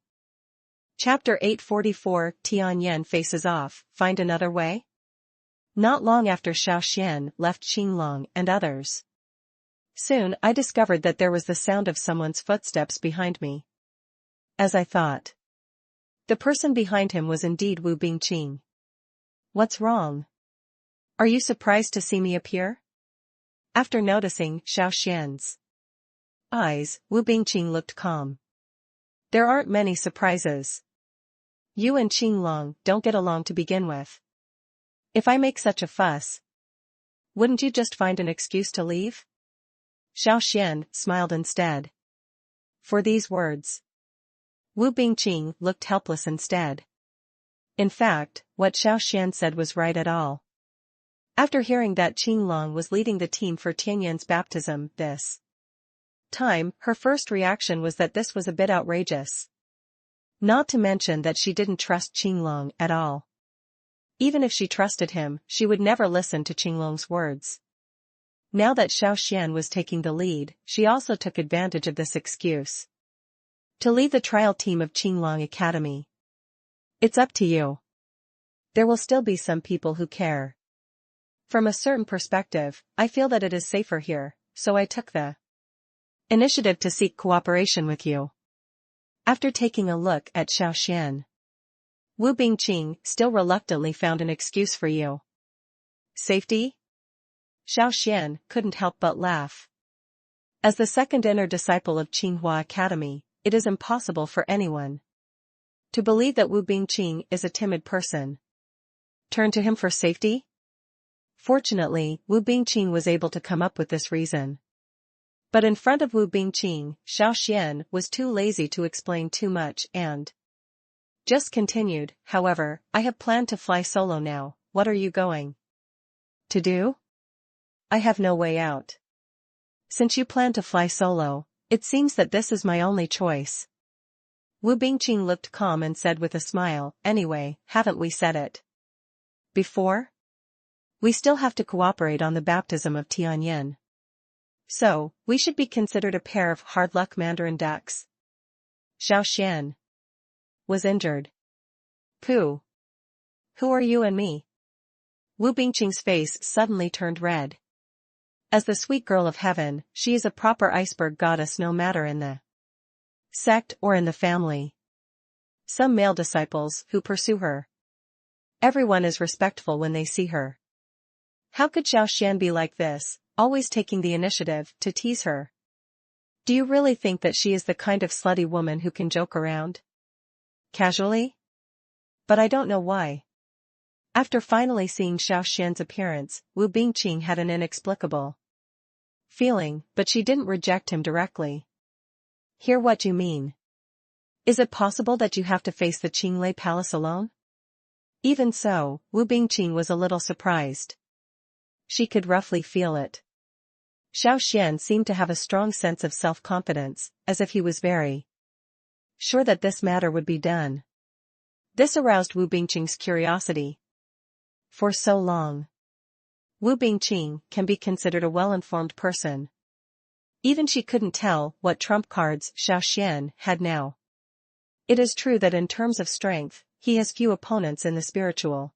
Chapter 844 Tianyan faces off, find another way? Not long after Xiao Xuan left Qinglong and others. Soon I discovered that there was the sound of someone's footsteps behind me. As I thought. The person behind him was indeed Wu Bingqing. What's wrong? Are you surprised to see me appear? After noticing Xiao Xuan's eyes, Wu Bingqing looked calm. There aren't many surprises. You and Qinglong don't get along to begin with. If I make such a fuss, wouldn't you just find an excuse to leave? Xiao Xuan smiled instead. For these words, Wu Bingqing looked helpless instead. In fact, what Xiao Xuan said was right at all. After hearing that Qinglong was leading the team for Tianyan's baptism this time, her first reaction was that this was a bit outrageous. Not to mention that she didn't trust Qinglong at all. Even if she trusted him, she would never listen to Qinglong's words. Now that Xiao Xuan was taking the lead, she also took advantage of this excuse to lead the trial team of Qinglong Academy. It's up to you. There will still be some people who care. From a certain perspective, I feel that it is safer here, so I took the initiative to seek cooperation with you. After taking a look at Xiao Xuan, Wu Bingqing still reluctantly found an excuse for you. Safety? Xiao Xuan couldn't help but laugh. As the second inner disciple of Tsinghua Academy, it is impossible for anyone to believe that Wu Bingqing is a timid person. Turn to him for safety? Fortunately, Wu Bingqing was able to come up with this reason. But in front of Wu Bingqing, Xiao Xuan was too lazy to explain too much and just continued. However, I have planned to fly solo now. What are you going to do? I have no way out. Since you plan to fly solo, it seems that this is my only choice. Wu Bingqing looked calm and said with a smile, anyway, haven't we said it before? We still have to cooperate on the baptism of Tianyan. So, we should be considered a pair of hard-luck Mandarin ducks. Xiao Xuan was injured. Pooh. Who are you and me? Wu Bingqing's face suddenly turned red. As the sweet girl of heaven, she is a proper iceberg goddess no matter in the sect or in the family. Some male disciples who pursue her. Everyone is respectful when they see her. How could Xiao Xuan be like this, always taking the initiative to tease her? Do you really think that she is the kind of slutty woman who can joke around casually? But I don't know why. After finally seeing Xiao Xuan's appearance, Wu Bingqing had an inexplicable feeling, but she didn't reject him directly. Hear what you mean. Is it possible that you have to face the Qinglei Palace alone? Even so, Wu Bingqing was a little surprised. She could roughly feel it. Xiao Xuan seemed to have a strong sense of self-confidence, as if he was very sure that this matter would be done. This aroused Wu Bingqing's curiosity. For so long, Wu Bingqing can be considered a well-informed person. Even she couldn't tell what trump cards Xiao Xuan had now. It is true that in terms of strength, he has few opponents in the spiritual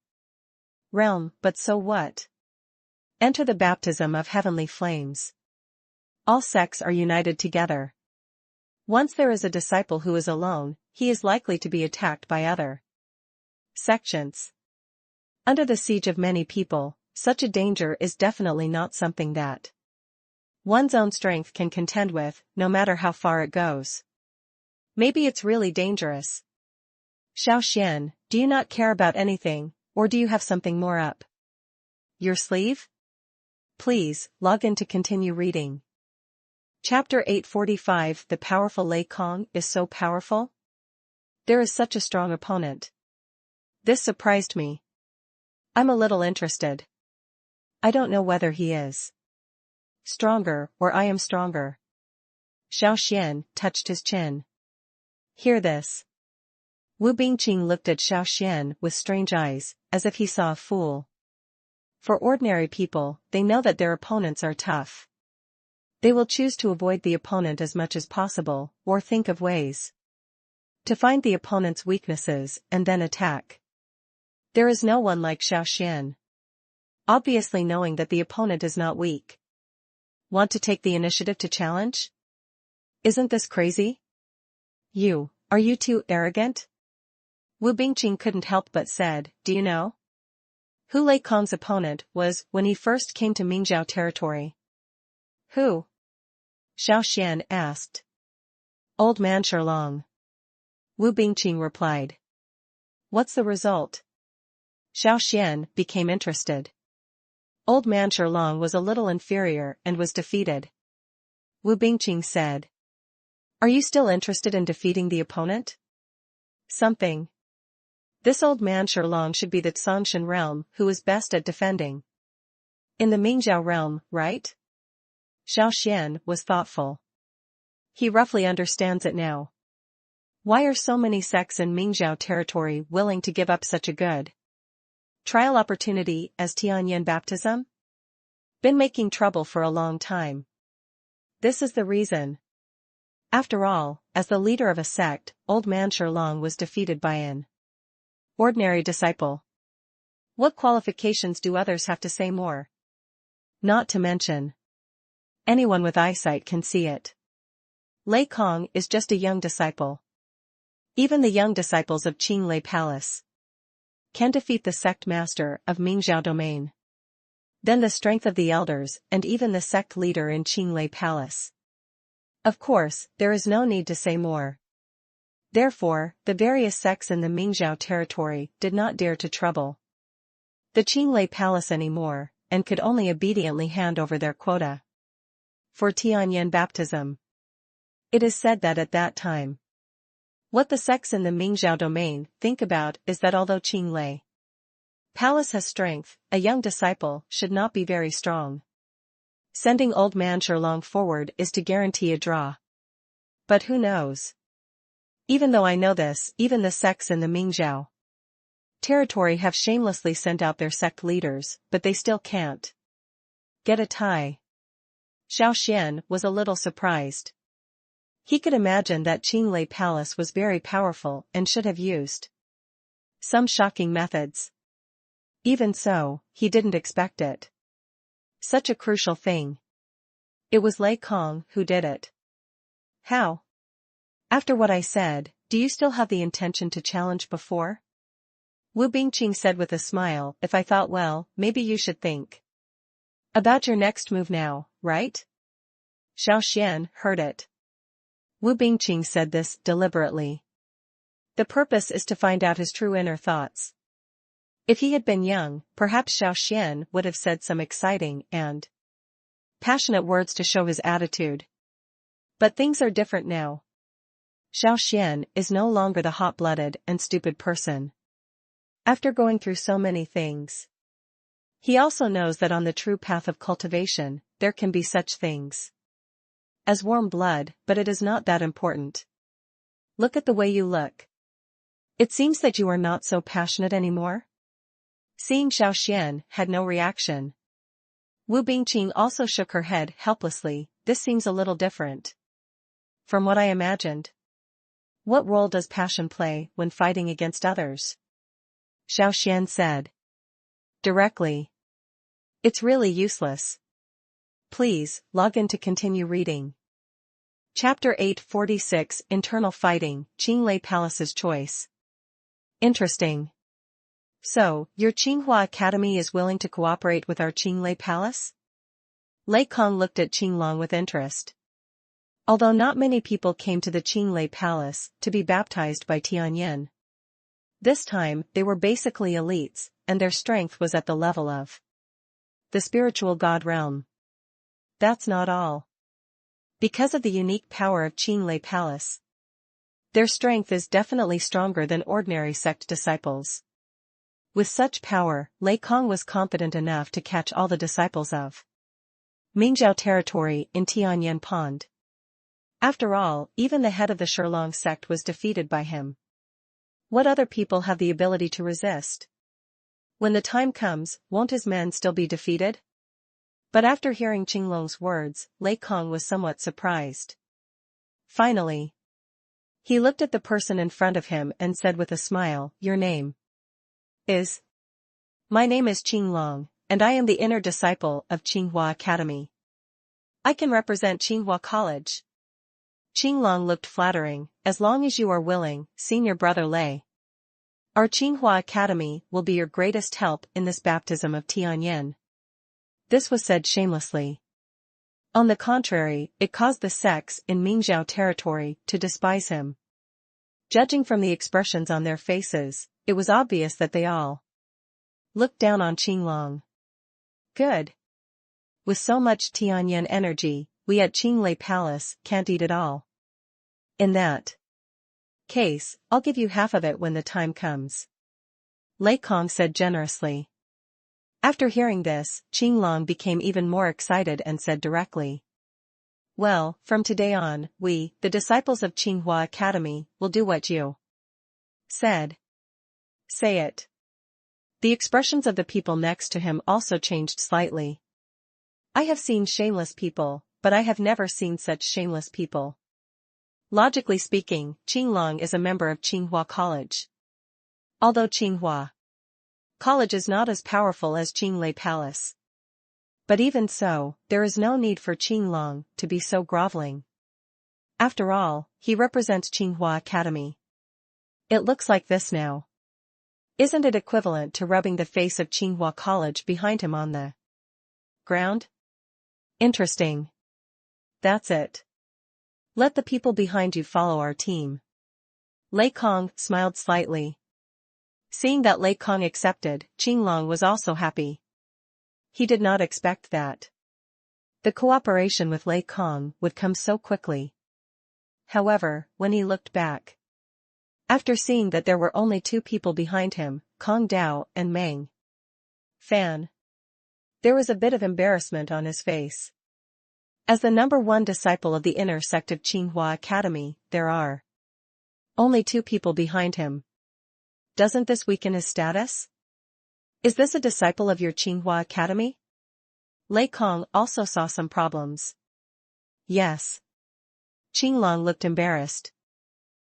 realm, but so what? Enter the baptism of heavenly flames. All sects are united together. Once there is a disciple who is alone, he is likely to be attacked by other sections. Under the siege of many people, such a danger is definitely not something that one's own strength can contend with, no matter how far it goes. Maybe it's really dangerous. Xiao Xuan, do you not care about anything, or do you have something more up your sleeve? Please, log in to continue reading. Chapter 845 The powerful Lei Kong is so powerful? There is such a strong opponent. This surprised me. I'm a little interested. I don't know whether he is stronger or I am stronger. Xiao Xuan touched his chin. Hear this. Wu Bingqing looked at Xiao Xuan with strange eyes, as if he saw a fool. For ordinary people, they know that their opponents are tough. They will choose to avoid the opponent as much as possible, or think of ways to find the opponent's weaknesses and then attack. There is no one like Xiao Xuan. Obviously knowing that the opponent is not weak. Want to take the initiative to challenge? Isn't this crazy? Are you too arrogant? Wu Bingqing couldn't help but said, do you know who Lei Kong's opponent was when he first came to Mingzhou territory? Who? Xiao Xuan asked. Old man Sherlong. Wu Bingqing replied. What's the result? Xiao Xuan became interested. Old man Sherlong was a little inferior and was defeated. Wu Bingqing said. Are you still interested in defeating the opponent? Something. This old man Sherlong should be the Songshan realm who is best at defending. In the Mingzhou realm, right? Xiao Xuan was thoughtful. He roughly understands it now. Why are so many sects in Mingzhou territory willing to give up such a good trial opportunity as Tianyin baptism? Been making trouble for a long time. This is the reason. After all, as the leader of a sect, old man Sherlong was defeated by an ordinary disciple. What qualifications do others have to say more? Not to mention, anyone with eyesight can see it. Lei Kong is just a young disciple. Even the young disciples of Qinglei Palace can defeat the sect master of Mingzhou domain. Then the strength of the elders and even the sect leader in Qinglei Palace. Of course, there is no need to say more. Therefore, the various sects in the Mingzhou territory did not dare to trouble the Qinglei Palace anymore, and could only obediently hand over their quota for Tianyin baptism. It is said that at that time, what the sects in the Mingzhou domain think about is that although Qinglei Palace has strength, a young disciple should not be very strong. Sending old man Sherlong forward is to guarantee a draw. But who knows? Even though I know this, even the sects in the Mingzhou territory have shamelessly sent out their sect leaders, but they still can't get a tie. Xiao Xuan was a little surprised. He could imagine that Qinglei Palace was very powerful and should have used some shocking methods. Even so, he didn't expect it. Such a crucial thing. It was Lei Kong who did it. How? After what I said, do you still have the intention to challenge before? Wu Bingqing said with a smile, if I thought well, maybe you should think about your next move now, right? Xiao Xuan heard it. Wu Bingqing said this deliberately. The purpose is to find out his true inner thoughts. If he had been young, perhaps Xiao Xuan would have said some exciting and passionate words to show his attitude. But things are different now. Xiao Xuan is no longer the hot-blooded and stupid person. After going through so many things, he also knows that on the true path of cultivation, there can be such things as warm blood, but it is not that important. Look at the way you look. It seems that you are not so passionate anymore. Seeing Xiao Xuan had no reaction. Wu Bingqing also shook her head helplessly. This seems a little different from what I imagined. What role does passion play when fighting against others? Xiao Xuan said directly. It's really useless. Please, log in to continue reading. Chapter 846 Internal Fighting, Qinglei Palace's Choice. Interesting. So, your Qinghua Academy is willing to cooperate with our Qinglei Palace? Lei Kong looked at Qinglong with interest. Although not many people came to the Qinglei Palace to be baptized by Tianyin, this time they were basically elites, and their strength was at the level of the spiritual god realm. That's not all. Because of the unique power of Qinglei Palace, their strength is definitely stronger than ordinary sect disciples. With such power, Lei Kong was confident enough to catch all the disciples of Mingzhou territory in Tianyan Pond. After all, even the head of the Shilong sect was defeated by him. What other people have the ability to resist? When the time comes, won't his men still be defeated? But after hearing Qinglong's words, Lei Kong was somewhat surprised. Finally, he looked at the person in front of him and said with a smile, "Your name is?" "My name is Qinglong, and I am the inner disciple of Tsinghua Academy. I can represent Tsinghua College." Qinglong looked flattering. "As long as you are willing, senior brother Lei. Our Tsinghua Academy will be your greatest help in this baptism of Tianyan." This was said shamelessly. On the contrary, it caused the sects in Mingzhou territory to despise him. Judging from the expressions on their faces, it was obvious that they all looked down on Qinglong. Good. With so much Tianyan energy, we at Qinglei Palace can't eat it all. In that case, I'll give you half of it when the time comes. Lei Kong said generously. After hearing this, Qinglong became even more excited and said directly, "Well, from today on, we, the disciples of Tsinghua Academy, will do what you said." "Say it." The expressions of the people next to him also changed slightly. "I have seen shameless people, but I have never seen such shameless people." Logically speaking, Qinglong is a member of Tsinghua College. Although Tsinghua College is not as powerful as Qinglei Palace. But even so, there is no need for Qinglong to be so groveling. After all, he represents Tsinghua Academy. It looks like this now. Isn't it equivalent to rubbing the face of Tsinghua College behind him on the ground? Interesting. That's it. Let the people behind you follow our team. Lei Kong smiled slightly. Seeing that Lei Kong accepted, Qinglong was also happy. He did not expect that the cooperation with Lei Kong would come so quickly. However, when he looked back, after seeing that there were only two people behind him, Kong Dao and Meng Fan, there was a bit of embarrassment on his face. As the number one disciple of the inner sect of Tsinghua Academy, there are only two people behind him. Doesn't this weaken his status? Is this a disciple of your Tsinghua Academy? Lei Kong also saw some problems. Yes. Qinglong looked embarrassed.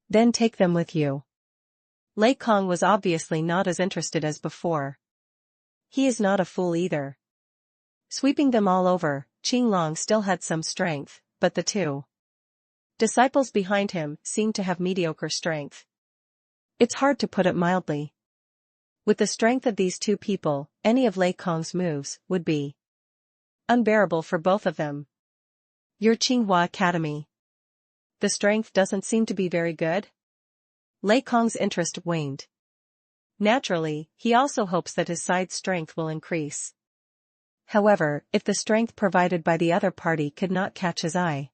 Then take them with you. Lei Kong was obviously not as interested as before. He is not a fool either. Sweeping them all over, Qinglong still had some strength, but the two disciples behind him seemed to have mediocre strength. It's hard to put it mildly. With the strength of these two people, any of Lei Kong's moves would be unbearable for both of them. Your Tsinghua Academy. The strength doesn't seem to be very good? Lei Kong's interest waned. Naturally, he also hopes that his side's strength will increase. However, if the strength provided by the other party could not catch his eye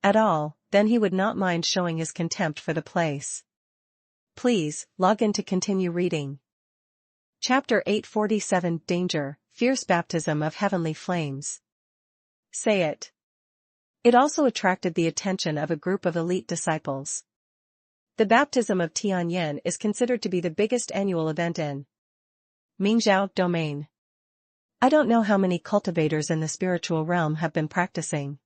at all, then he would not mind showing his contempt for the place. Please, log in to continue reading. Chapter 847 Danger, Fierce Baptism of Heavenly Flames. Say it. It also attracted the attention of a group of elite disciples. The baptism of Tianyan is considered to be the biggest annual event in Mingzhou domain. I don't know how many cultivators in the spiritual realm have been practicing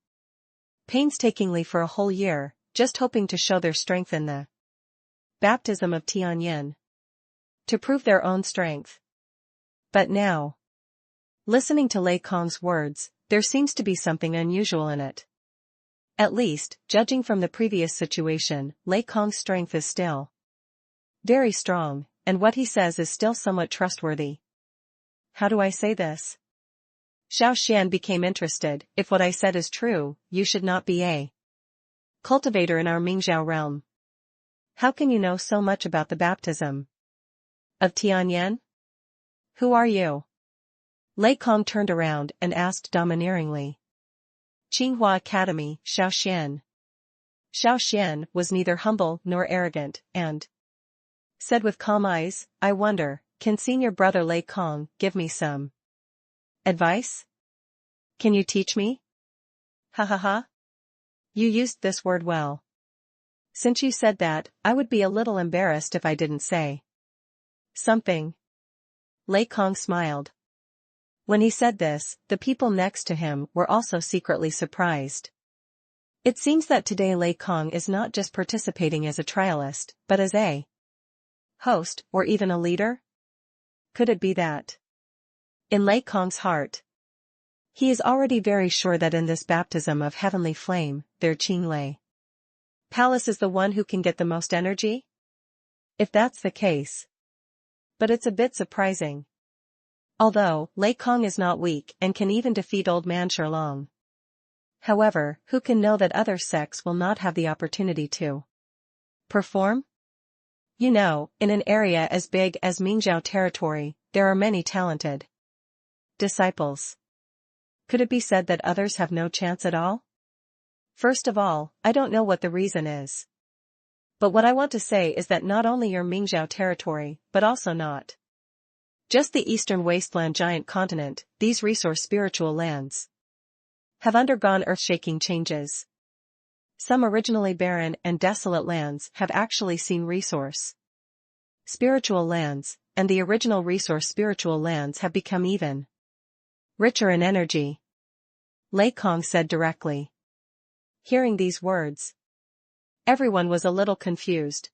painstakingly for a whole year, just hoping to show their strength in the baptism of Tianyan, to prove their own strength. But now, listening to Lei Kong's words, there seems to be something unusual in it. At least, judging from the previous situation, Lei Kong's strength is still very strong, and what he says is still somewhat trustworthy. How do I say this? Xiao Xuan became interested. If what I said is true, you should not be a cultivator in our Mingzhou realm. How can you know so much about the baptism of Tianyan? Who are you? Lei Kong turned around and asked domineeringly. Tsinghua Academy, Xiao Xuan. Xiao Xuan was neither humble nor arrogant, and said with calm eyes, I wonder, can senior brother Lei Kong give me some advice? Can you teach me? Ha ha ha. You used this word well. Since you said that, I would be a little embarrassed if I didn't say something. Lei Kong smiled. When he said this, the people next to him were also secretly surprised. It seems that today Lei Kong is not just participating as a trialist, but as a host, or even a leader? Could it be that? In Lei Kong's heart, he is already very sure that in this baptism of heavenly flame, their Qinglei Palace is the one who can get the most energy? If that's the case. But it's a bit surprising. Although, Lei Kong is not weak and can even defeat old man Sherlong. However, who can know that other sects will not have the opportunity to perform? You know, in an area as big as Mingzhou territory, there are many talented disciples. Could it be said that others have no chance at all? First of all, I don't know what the reason is. But what I want to say is that not only your Mingzhou territory, but also not just the eastern wasteland giant continent, these resource spiritual lands have undergone earth-shaking changes. Some originally barren and desolate lands have actually seen resource spiritual lands, and the original resource spiritual lands have become even richer in energy. Lei Kong said directly. Hearing these words, everyone was a little confused.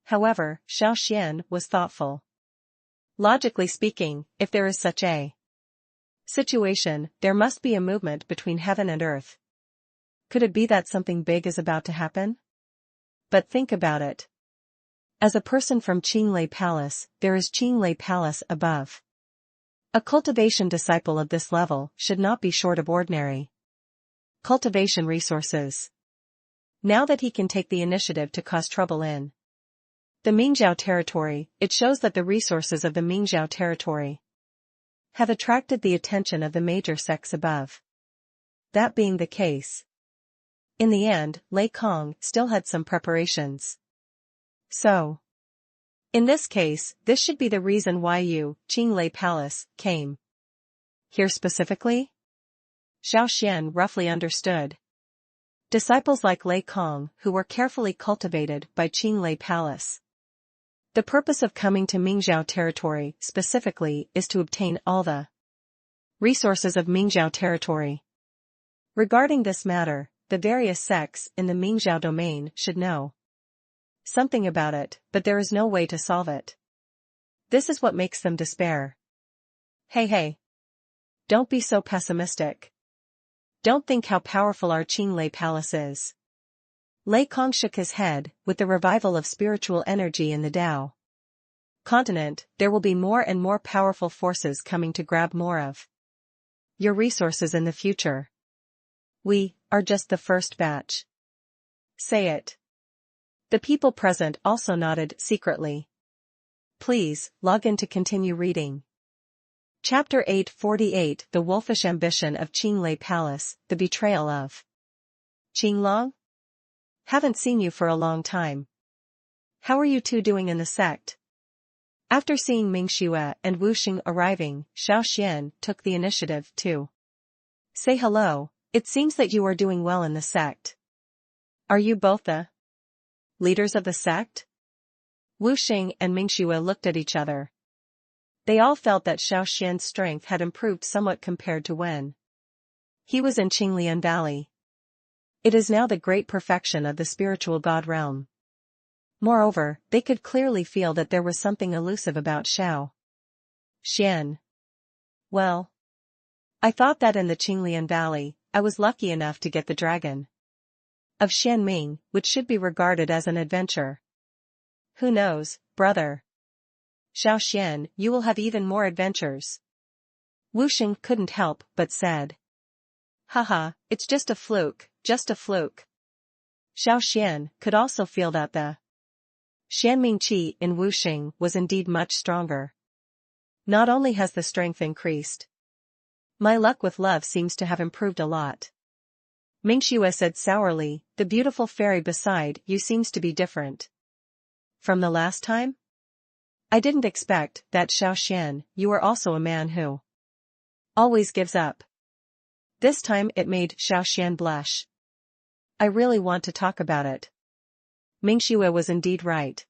However, Xiao Xuan was thoughtful. Logically speaking, if there is such a situation, there must be a movement between heaven and earth. Could it be that something big is about to happen? But think about it. As a person from Qinglei Palace, there is Qinglei Palace above. A cultivation disciple of this level should not be short of ordinary cultivation resources. Now that he can take the initiative to cause trouble in the Mingzhou territory, it shows that the resources of the Mingzhou territory have attracted the attention of the major sects above. That being the case, in the end, Lei Kong still had some preparations. So, in this case, this should be the reason why you, Qinglei Palace, came here specifically? Xiao Xuan roughly understood. Disciples like Lei Kong who were carefully cultivated by Qinglei Palace. The purpose of coming to Mingzhou territory specifically is to obtain all the resources of Mingzhou territory. Regarding this matter, the various sects in the Mingzhou domain should know something about it, but there is no way to solve it. This is what makes them despair. Hey. Don't be so pessimistic. Don't think how powerful our Qinglei Palace is. Lei Kong shook his head. With the revival of spiritual energy in the Tao continent, there will be more and more powerful forces coming to grab more of your resources in the future. We are just the first batch. Say it. The people present also nodded secretly. Please, log in to continue reading. Chapter 848 The Wolfish Ambition of Qinglei Palace, The Betrayal of Qinglong? Haven't seen you for a long time. How are you two doing in the sect? After seeing Ming Xue and Wu Xing arriving, Xiao Xuan took the initiative to say hello. It seems that you are doing well in the sect. Are you both the leaders of the sect? Wu Xing and Ming Xue looked at each other. They all felt that Xiao Xuan's strength had improved somewhat compared to when he was in Qinglian Valley. It is now the great perfection of the spiritual god realm. Moreover, they could clearly feel that there was something elusive about Xiao Xuan. Well, I thought that in the Qinglian Valley, I was lucky enough to get the dragon of Xianming, which should be regarded as an adventure. Who knows, brother? Xiao Xuan, you will have even more adventures. Wu Xing couldn't help but said. Haha, it's just a fluke, just a fluke. Xiao Xuan could also feel that the Xianming Qi in Wu Xing was indeed much stronger. Not only has the strength increased, my luck with love seems to have improved a lot. Ming Xue said sourly, the beautiful fairy beside you seems to be different from the last time? I didn't expect that, Xiao Xuan. You are also a man who always gives up. This time it made Xiao Xuan blush. I really want to talk about it. Mingxue was indeed right.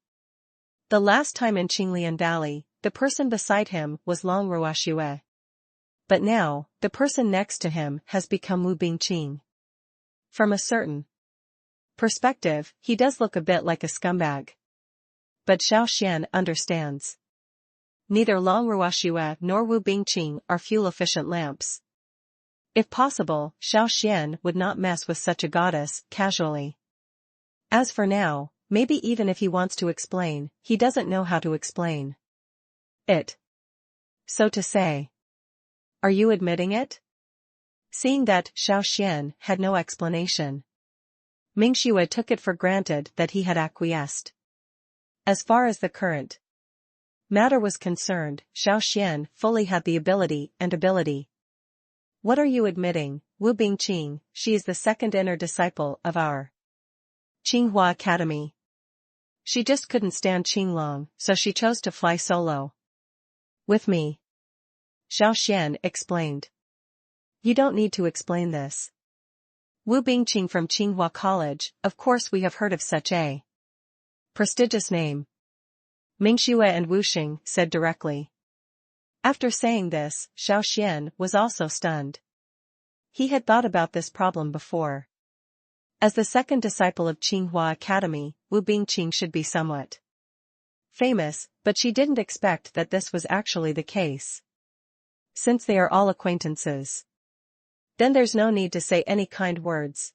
The last time in Qinglian Valley, the person beside him was Long Ruoxue. But now, the person next to him has become Wu Bingqing. From a certain perspective, he does look a bit like a scumbag. But Xiao Xuan understands. Neither Long Ruoxue nor Wu Bingqing are fuel-efficient lamps. If possible, Xiao Xuan would not mess with such a goddess casually. As for now, maybe even if he wants to explain, he doesn't know how to explain it. So to say. Are you admitting it? Seeing that Xiao Xuan had no explanation, Mingxue took it for granted that he had acquiesced. As far as the current matter was concerned, Xiao Xuan fully had the ability. What are you admitting, Wu Bingqing? She is the second inner disciple of our Qinghua Academy. She just couldn't stand Qinglong, so she chose to fly solo with me. Xiao Xuan explained. You don't need to explain this. Wu Bingqing from Qinghua College, of course we have heard of such a prestigious name. Mingxue and Wuxing said directly. After saying this, Xiao Xuan was also stunned. He had thought about this problem before. As the second disciple of Qinghua Academy, Wu Bingqing should be somewhat famous, but she didn't expect that this was actually the case. Since they are all acquaintances, then there's no need to say any kind words.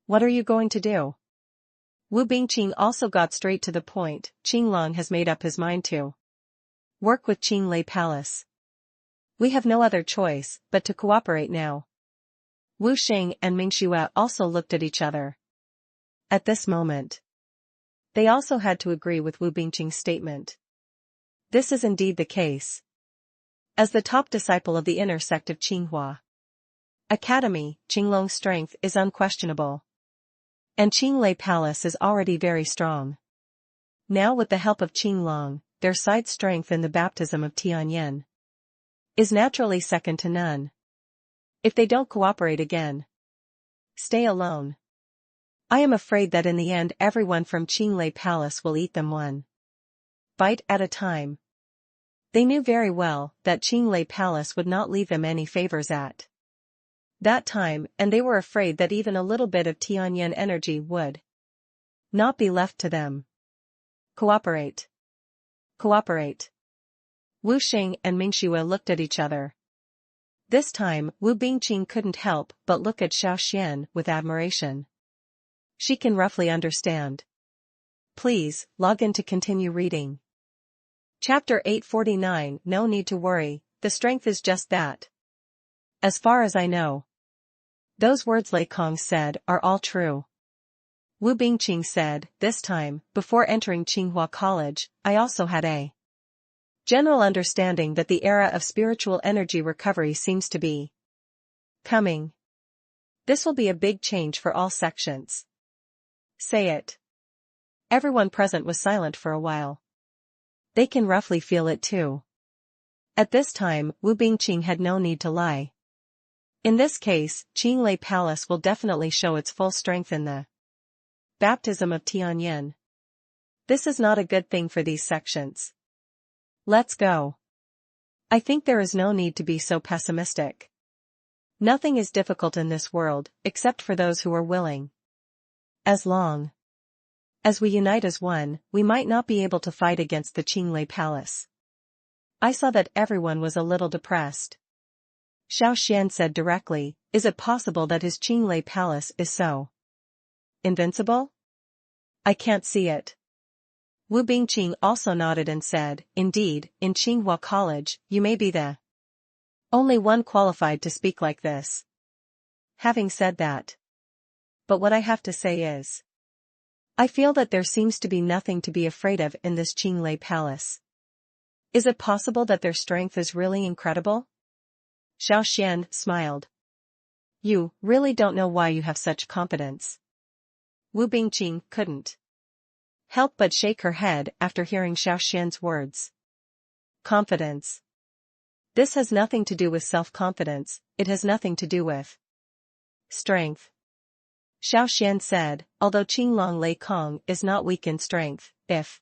What are you going to do? Wu Bingqing also got straight to the point. Qinglong has made up his mind to work with Qinglei Palace. We have no other choice but to cooperate now. Wu Xing and Mingxue also looked at each other. At this moment, they also had to agree with Wu Bingqing's statement. This is indeed the case. As the top disciple of the inner sect of Qinghua Academy, Qinglong's strength is unquestionable. And Qinglei Palace is already very strong. Now with the help of Qinglong, their side strength in the baptism of Tianyin is naturally second to none. If they don't cooperate again, stay alone, I am afraid that in the end everyone from Qinglei Palace will eat them one bite at a time. They knew very well that Qinglei Palace would not leave them any favors at that time, and they were afraid that even a little bit of Tianyin energy would not be left to them. Cooperate. Cooperate. Wu Xing and Mingxue looked at each other. This time, Wu Bingqing couldn't help but look at Xiao Xuan with admiration. She can roughly understand. Please, log in to continue reading. Chapter 849. No need to worry, the strength is just that. As far as I know, those words Lei Kong said are all true. Wu Bingqing said, this time, before entering Qinghua College, I also had a general understanding that the era of spiritual energy recovery seems to be coming. This will be a big change for all sections. Say it. Everyone present was silent for a while. They can roughly feel it too. At this time, Wu Bingqing had no need to lie. In this case, Qinglei Palace will definitely show its full strength in the baptism of Tianyin. This is not a good thing for these sections. Let's go. I think there is no need to be so pessimistic. Nothing is difficult in this world, except for those who are willing. As long as we unite as one, we might not be able to fight against the Qinglei Palace. I saw that everyone was a little depressed. Xiao Xuan said directly, is it possible that his Qinglei Palace is so invincible? I can't see it. Wu Bingqing also nodded and said, indeed, in Qinghua College, you may be the only one qualified to speak like this. Having said that, but what I have to say is, I feel that there seems to be nothing to be afraid of in this Qinglei Palace. Is it possible that their strength is really incredible? Xiao Xuan smiled. You really don't know why you have such confidence. Wu Bingqing couldn't help but shake her head after hearing Xiao Xuan's words. Confidence. This has nothing to do with self-confidence, it has nothing to do with strength. Xiao Xuan said, although Qinglong Lei Kong is not weak in strength, if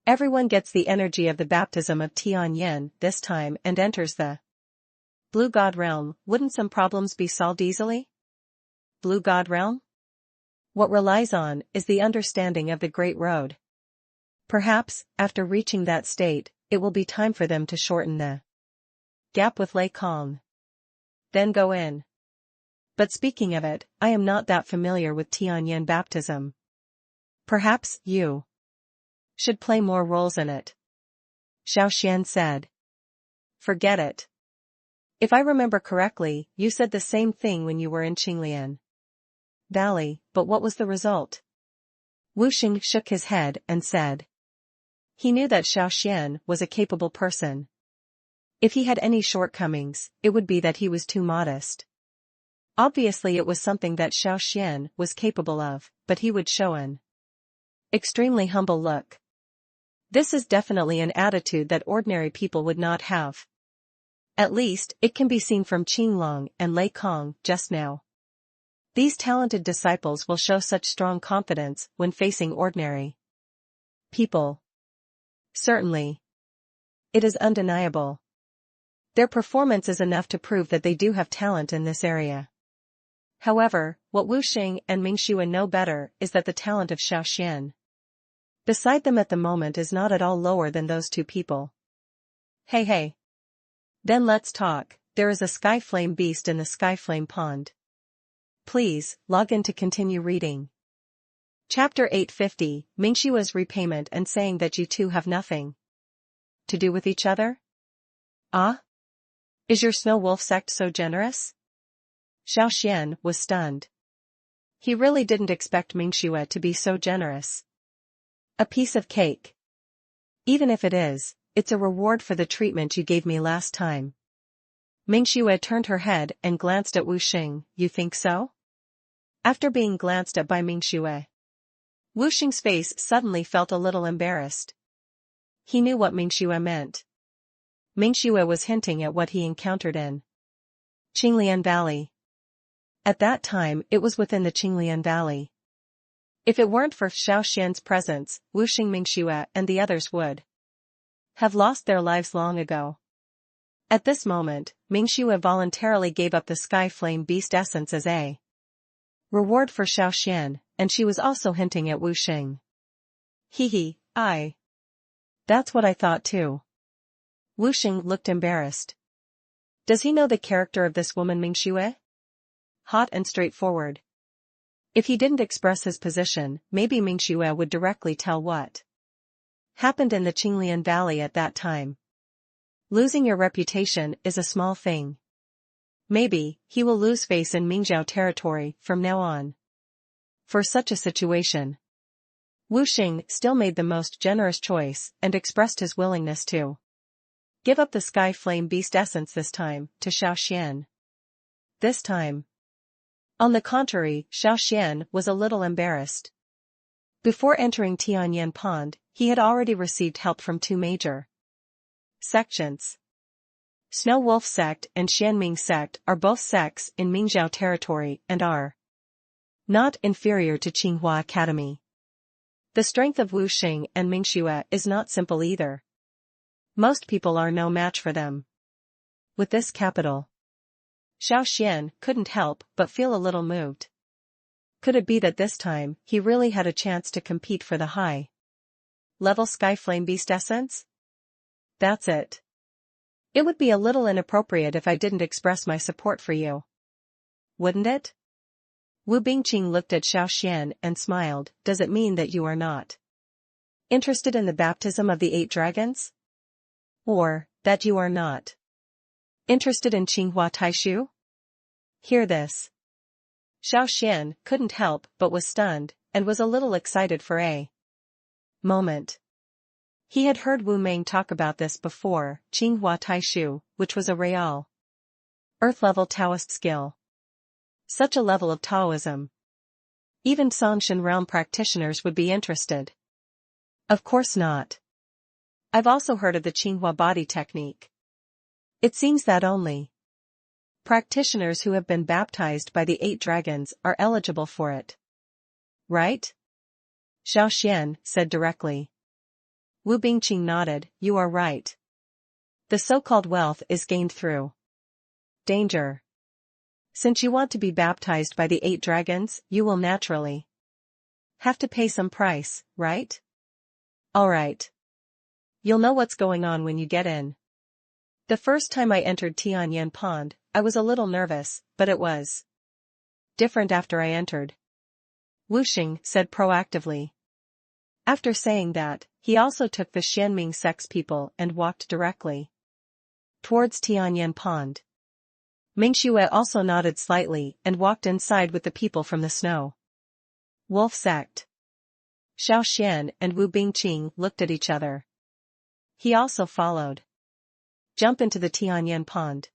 everyone gets the energy of the baptism of Tianyin this time and enters the Blue God realm, wouldn't some problems be solved easily? Blue God realm? What relies on is the understanding of the Great Road. Perhaps, after reaching that state, it will be time for them to shorten the gap with Lei Kong. Then go in. But speaking of it, I am not that familiar with Tianyin baptism. Perhaps you should play more roles in it. Xiao Xuan said. Forget it. If I remember correctly, you said the same thing when you were in Qinglian Valley, but what was the result? Wu Xing shook his head and said. He knew that Xiao Xuan was a capable person. If he had any shortcomings, it would be that he was too modest. Obviously it was something that Xiao Xuan was capable of, but he would show an extremely humble look. This is definitely an attitude that ordinary people would not have. At least, it can be seen from Qinglong and Lei Kong just now. These talented disciples will show such strong confidence when facing ordinary people. Certainly. It is undeniable. Their performance is enough to prove that they do have talent in this area. However, what Wu Xing and Ming Xue know better is that the talent of Xiao Xuan beside them at the moment is not at all lower than those two people. Hey. Then let's talk. There is a sky flame beast in the sky flame pond. Please, log in to continue reading. Chapter 850, Ming Xue's repayment and saying that you two have nothing to do with each other? Ah? Is your snow wolf sect so generous? Xiao Xuan was stunned. He really didn't expect Ming Xue to be so generous. A piece of cake. Even if it is, it's a reward for the treatment you gave me last time. Ming Xue turned her head and glanced at Wu Xing. You think so? After being glanced at by Ming Xue, Wu Xing's face suddenly felt a little embarrassed. He knew what Ming Xue meant. Ming Xue was hinting at what he encountered in Qinglian Valley. At that time it was within the Qinglian Valley. If it weren't for Xiao Xuan's presence, Wu Xing, Ming Xue and the others would have lost their lives long ago. At this moment, Ming Xue voluntarily gave up the sky flame beast essence as a reward for Xiao Xuan, and she was also hinting at Wu Xing. That's what I thought too. Wu Xing looked embarrassed. Does he know the character of this woman Ming Xue? Hot and straightforward. If he didn't express his position, maybe Ming Xue would directly tell what happened in the Qinglian Valley at that time. Losing your reputation is a small thing. Maybe, he will lose face in Mingzhou territory from now on. For such a situation, Wu Xing still made the most generous choice and expressed his willingness to give up the sky flame beast essence this time to Xiao Xuan. This time. On the contrary, Xiao Xuan was a little embarrassed. Before entering Tianyin Pond, he had already received help from two major sections. Snow Wolf Sect and Xianming Sect are both sects in Mingzhou territory and are not inferior to Qinghua Academy. The strength of Wu Xing and Ming Xue is not simple either. Most people are no match for them. With this capital, Xiao Xuan couldn't help but feel a little moved. Could it be that this time he really had a chance to compete for the high-level Sky Flame Beast essence? That's it. It would be a little inappropriate if I didn't express my support for you. Wouldn't it? Wu Bingqing looked at Xiao Xuan and smiled. Does it mean that you are not interested in the baptism of the 8 dragons? Or, that you are not interested in Qinghua Taishu? Hear this. Xiao Xuan couldn't help but was stunned, and was a little excited for a moment. He had heard Wu Meng talk about this before, Qinghua Taishu, which was a real Earth-level Taoist skill. Such a level of Taoism. Even Songshan realm practitioners would be interested. Of course not. I've also heard of the Qinghua body technique. It seems that only practitioners who have been baptized by the 8 dragons are eligible for it. Right? Xiao Xuan said directly. Wu Bingqing nodded, you are right. The so-called wealth is gained through danger. Since you want to be baptized by the 8 dragons, you will naturally have to pay some price, right? Alright. You'll know what's going on when you get in. The first time I entered Tianyan Pond, I was a little nervous, but it was different after I entered. Wu Xing said proactively. After saying that, he also took the Xianming sex people and walked directly towards Tianyan Pond. Mingxue also nodded slightly and walked inside with the people from the snow wolf sect. Xiao Xuan and Wu Bingqing looked at each other. He also followed. Jump into the Tianyan Pond.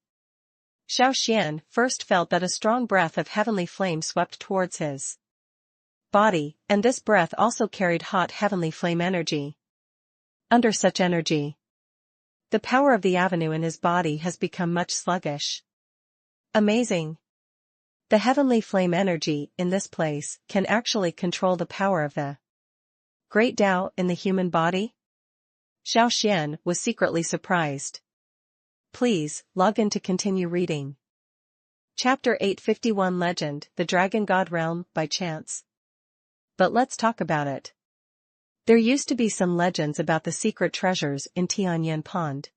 Xiao Xuan first felt that a strong breath of heavenly flame swept towards his body, and this breath also carried hot heavenly flame energy. Under such energy, the power of the avenue in his body has become much sluggish. Amazing. The heavenly flame energy in this place can actually control the power of the great Tao in the human body? Xiao Xuan was secretly surprised. Please, log in to continue reading. Chapter 851 Legend, The Dragon God Realm, by chance. But let's talk about it. There used to be some legends about the secret treasures in Tianyan Pond.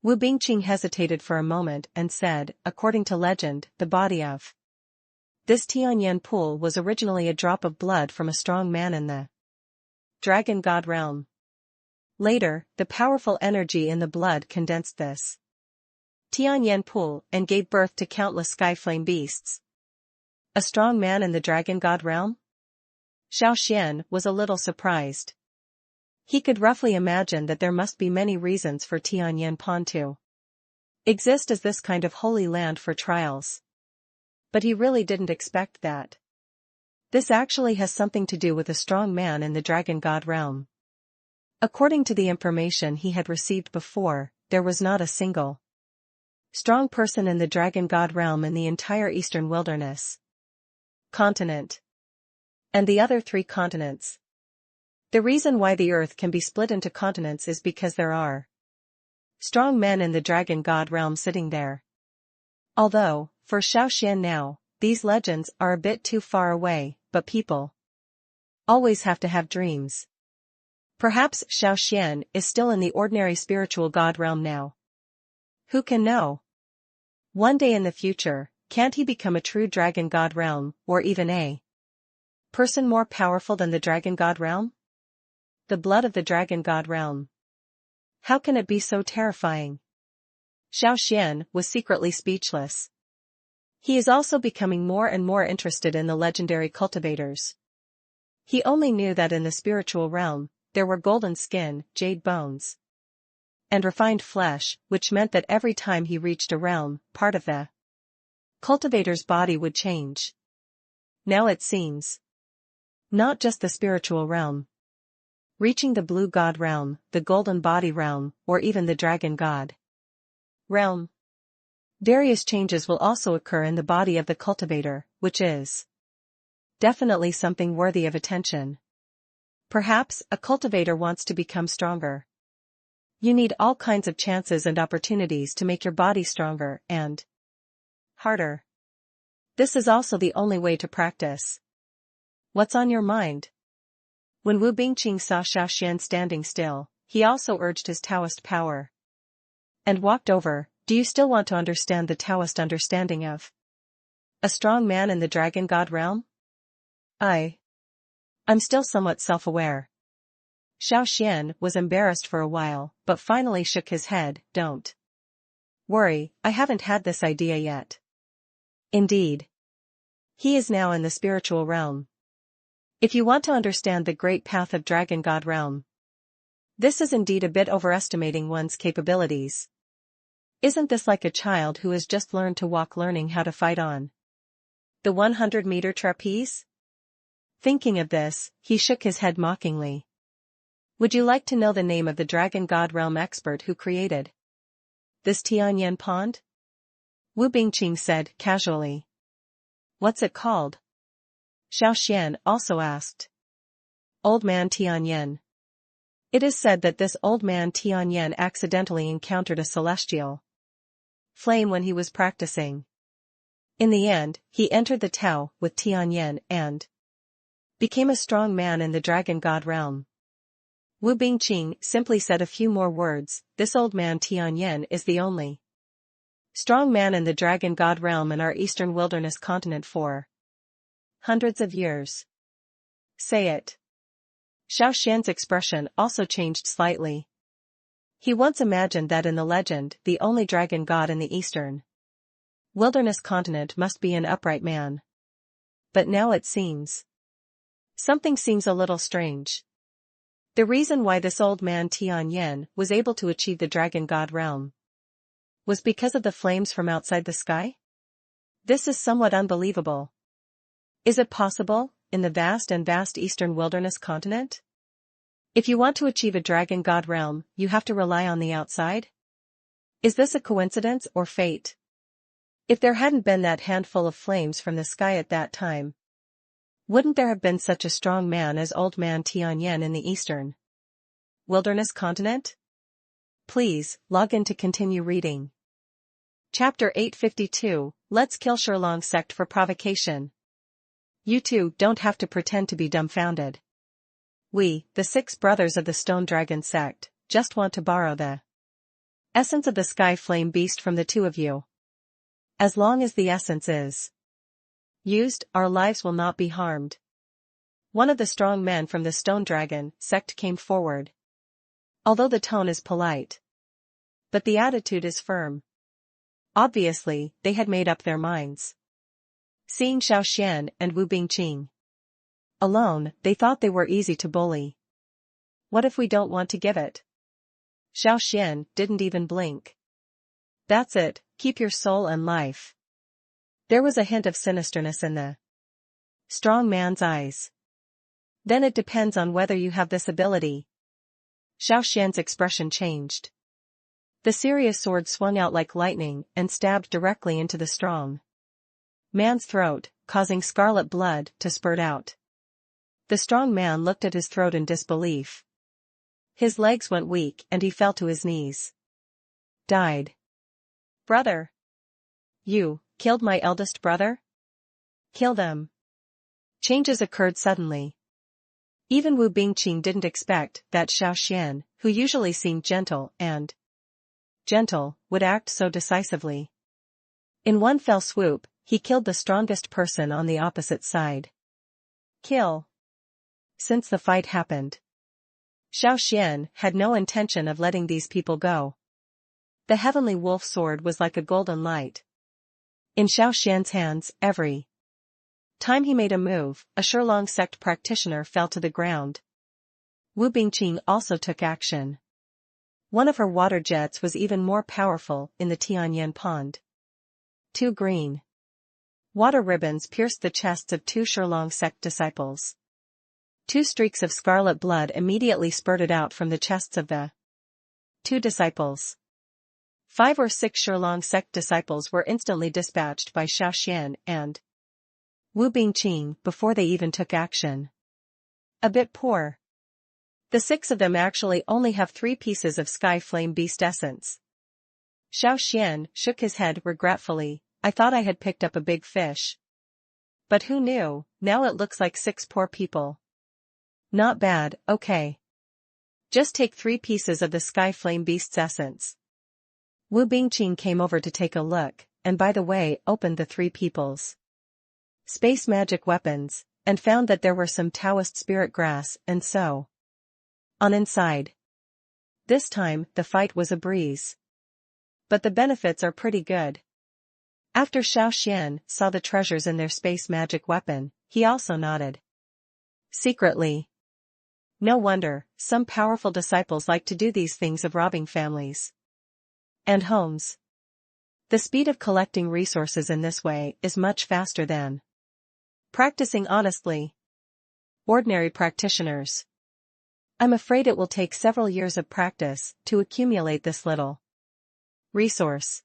Wu Bingqing hesitated for a moment and said, according to legend, the body of this Tianyan pool was originally a drop of blood from a strong man in the Dragon God realm. Later, the powerful energy in the blood condensed this Tianyan pool and gave birth to countless sky flame beasts. A strong man in the Dragon God realm? Xiao Xuan was a little surprised. He could roughly imagine that there must be many reasons for Tianyan Pond to exist as this kind of holy land for trials. But he really didn't expect that. This actually has something to do with a strong man in the Dragon God realm. According to the information he had received before, there was not a single strong person in the Dragon God realm in the entire eastern wilderness continent and the other 3 continents. The reason why the earth can be split into continents is because there are strong men in the Dragon God realm sitting there. Although, for Xiao Xuan now, these legends are a bit too far away, but people always have to have dreams. Perhaps Xiao Xuan is still in the ordinary spiritual God realm now. Who can know? One day in the future, can't he become a true Dragon God realm, or even a person more powerful than the Dragon God realm? The blood of the Dragon God realm. How can it be so terrifying? Xiao Xuan was secretly speechless. He is also becoming more and more interested in the legendary cultivators. He only knew that in the spiritual realm, there were golden skin, jade bones, and refined flesh, which meant that every time he reached a realm, part of the cultivator's body would change. Now it seems not just the spiritual realm. Reaching the blue god realm, the golden body realm, or even the dragon god realm. Various changes will also occur in the body of the cultivator, which is definitely something worthy of attention. Perhaps a cultivator wants to become stronger. You need all kinds of chances and opportunities to make your body stronger and harder. This is also the only way to practice. What's on your mind? When Wu Bingqing saw Xiao Xuan standing still, he also urged his Taoist power and walked over. Do you still want to understand the Taoist understanding of a strong man in the Dragon God realm? I'm still somewhat self-aware. Xiao Xuan was embarrassed for a while, but finally shook his head. Don't worry, I haven't had this idea yet. Indeed. He is now in the spiritual realm. If you want to understand the great path of Dragon God realm, this is indeed a bit overestimating one's capabilities. Isn't this like a child who has just learned to walk learning how to fight on the 100-meter trapeze? Thinking of this, he shook his head mockingly. Would you like to know the name of the dragon god realm expert who created this Tianyan pond? Wu Bingqing said casually. What's it called? Xiao Xuan also asked. Old Man Tianyan. It is said that this old man Tianyan accidentally encountered a celestial flame when he was practicing. In the end, he entered the Tao with Tianyan and became a strong man in the dragon god realm. Wu Bingqing simply said a few more words. This old man Tianyan is the only strong man in the dragon god realm in our eastern wilderness continent for hundreds of years. Say it. Xiao Xuan's expression also changed slightly. He once imagined that in the legend, the only dragon god in the eastern wilderness continent must be an upright man. But now it seems something seems a little strange. The reason why this old man Tianyan was able to achieve the dragon god realm was because of the flames from outside the sky? This is somewhat unbelievable. Is it possible, in the vast eastern wilderness continent? If you want to achieve a dragon god realm, you have to rely on the outside? Is this a coincidence or fate? If there hadn't been that handful of flames from the sky at that time, wouldn't there have been such a strong man as old man Tianyan in the eastern wilderness continent? Please, log in to continue reading. Chapter 852, Let's Kill Shurlong Sect for Provocation. You two don't have to pretend to be dumbfounded. We, the 6 brothers of the Stone Dragon sect, just want to borrow the essence of the Sky Flame Beast from the 2 of you. As long as the essence is used, our lives will not be harmed. One of the strong men from the Stone Dragon sect came forward. Although the tone is polite, but the attitude is firm. Obviously, they had made up their minds. Seeing Xiao Xuan and Wu Bingqing alone, they thought they were easy to bully. What if we don't want to give it? Xiao Xuan didn't even blink. That's it, keep your soul and life. There was a hint of sinisterness in the strong man's eyes. Then it depends on whether you have this ability. Xiao Xuan's expression changed. The serious sword swung out like lightning and stabbed directly into the strong man's throat, causing scarlet blood to spurt out. The strong man looked at his throat in disbelief. His legs went weak and he fell to his knees. Died. Brother. You killed my eldest brother? Kill them. Changes occurred suddenly. Even Wu Bingqing didn't expect that Xiao Xuan, who usually seemed gentle, would act so decisively. In one fell swoop, he killed the strongest person on the opposite side. Kill. Since the fight happened, Xiao Xuan had no intention of letting these people go. The heavenly wolf sword was like a golden light in Xiao Xuan's hands. Every time he made a move, a Shurlong sect practitioner fell to the ground. Wu Bingqing also took action. One of her water jets was even more powerful in the Tianyan pond. 2 green water ribbons pierced the chests of 2 Shurlong sect disciples. 2 streaks of scarlet blood immediately spurted out from the chests of the 2 disciples. 5 or 6 Shurlong sect disciples were instantly dispatched by Xiao Xuan and Wu Bingqing before they even took action. A bit poor. The 6 of them actually only have 3 pieces of Sky Flame Beast essence. Xiao Xuan shook his head regretfully. I thought I had picked up a big fish. But who knew, now it looks like 6 poor people. Not bad, okay. Just take 3 pieces of the Sky Flame Beast's essence. Wu Bingqing came over to take a look, and by the way opened the 3 people's space magic weapons, and found that there were some Taoist spirit grass and so on inside. This time, the fight was a breeze. But the benefits are pretty good. After Xiao Xuan saw the treasures in their space magic weapon, he also nodded. Secretly. No wonder, some powerful disciples like to do these things of robbing families and homes. The speed of collecting resources in this way is much faster than practicing honestly. Ordinary practitioners I'm afraid it will take several years of practice to accumulate this little resource.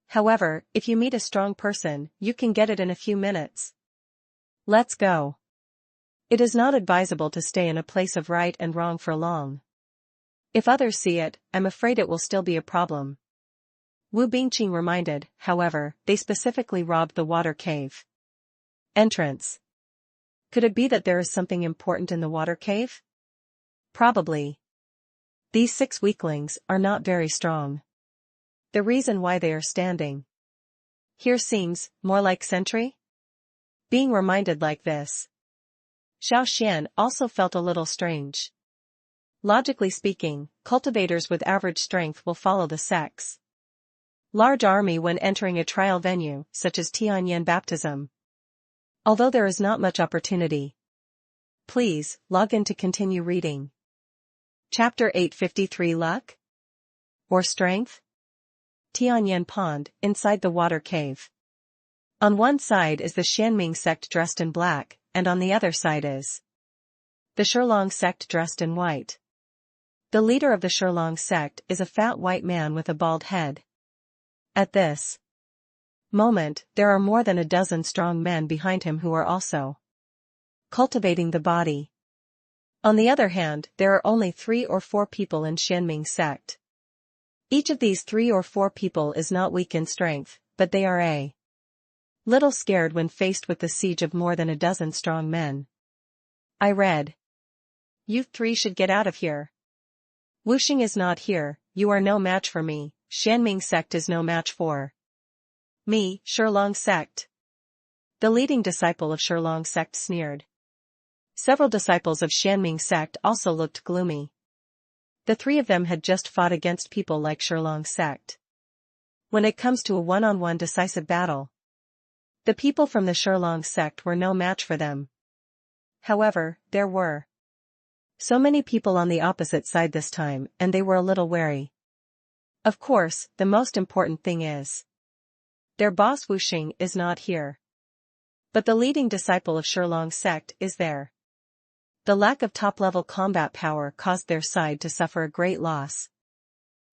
However, if you meet a strong person, you can get it in a few minutes. Let's go. It is not advisable to stay in a place of right and wrong for long. If others see it, I'm afraid it will still be a problem. Wu Bingqing reminded, however, they specifically robbed the water cave. Entrance. Could it be that there is something important in the water cave? Probably. These 6 weaklings are not very strong. The reason why they are standing here seems more like sentry? Being reminded like this, Xiao Xuan also felt a little strange. Logically speaking, cultivators with average strength will follow the sex large army when entering a trial venue, such as Tianyan baptism. Although there is not much opportunity. Please, log in to continue reading. Chapter 853 Luck? Or Strength? Tianyan Pond, inside the water cave. On one side is the Xianming sect dressed in black, and on the other side is the Shilong sect dressed in white. The leader of the Shilong sect is a fat white man with a bald head. At this moment, there are more than a dozen strong men behind him who are also cultivating the body. On the other hand, there are only 3 or 4 people in Xianming sect. Each of these 3 or 4 people is not weak in strength, but they are a little scared when faced with the siege of more than a dozen strong men. I read. You 3 should get out of here. Wuxing is not here, you are no match for me, Xianming sect is no match for me, Shilong sect. The leading disciple of Shilong sect sneered. Several disciples of Xianming sect also looked gloomy. The 3 of them had just fought against people like Shilong sect. When it comes to a one-on-one decisive battle, the people from the Shilong sect were no match for them. However, there were so many people on the opposite side this time, and they were a little wary. Of course, the most important thing is their boss Wuxing is not here. But the leading disciple of Shilong sect is there. The lack of top-level combat power caused their side to suffer a great loss.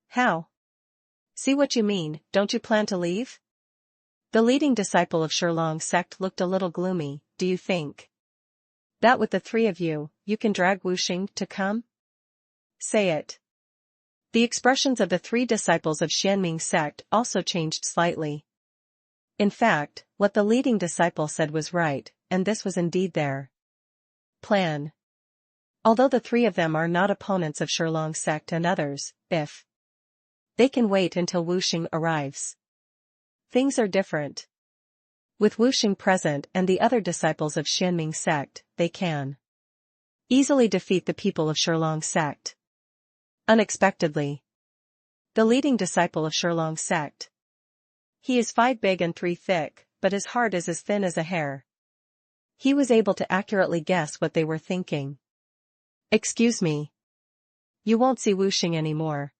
How? See what you mean, don't you plan to leave? The leading disciple of Shilong sect looked a little gloomy. Do you think that with the 3 of you, you can drag Wuxing to come? Say it. The expressions of the 3 disciples of Xianming sect also changed slightly. In fact, what the leading disciple said was right, and this was indeed their plan. Although the 3 of them are not opponents of Shilong sect and others, if they can wait until Wuxing arrives. Things are different. With Wuxing present and the other disciples of Xianming sect, they can easily defeat the people of Shilong sect. Unexpectedly, the leading disciple of Shilong sect. He is 5 big and 3 thick, but his heart is as thin as a hair. He was able to accurately guess what they were thinking. Excuse me. You won't see Wuxing anymore.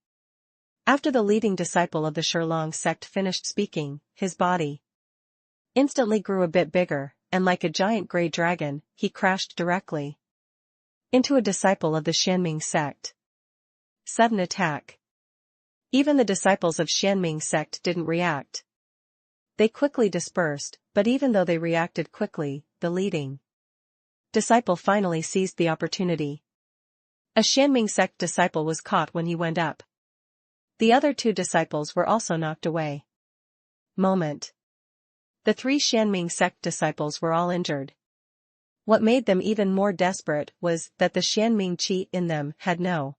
After the leading disciple of the Shilong sect finished speaking, his body instantly grew a bit bigger, and like a giant grey dragon, he crashed directly into a disciple of the Xianming sect. Sudden attack. Even the disciples of Xianming sect didn't react. They quickly dispersed, but even though they reacted quickly, the leading disciple finally seized the opportunity. A Xianming sect disciple was caught when he went up. The other 2 disciples were also knocked away. Moment. The 3 Xianming sect disciples were all injured. What made them even more desperate was that the Xianming qi in them had no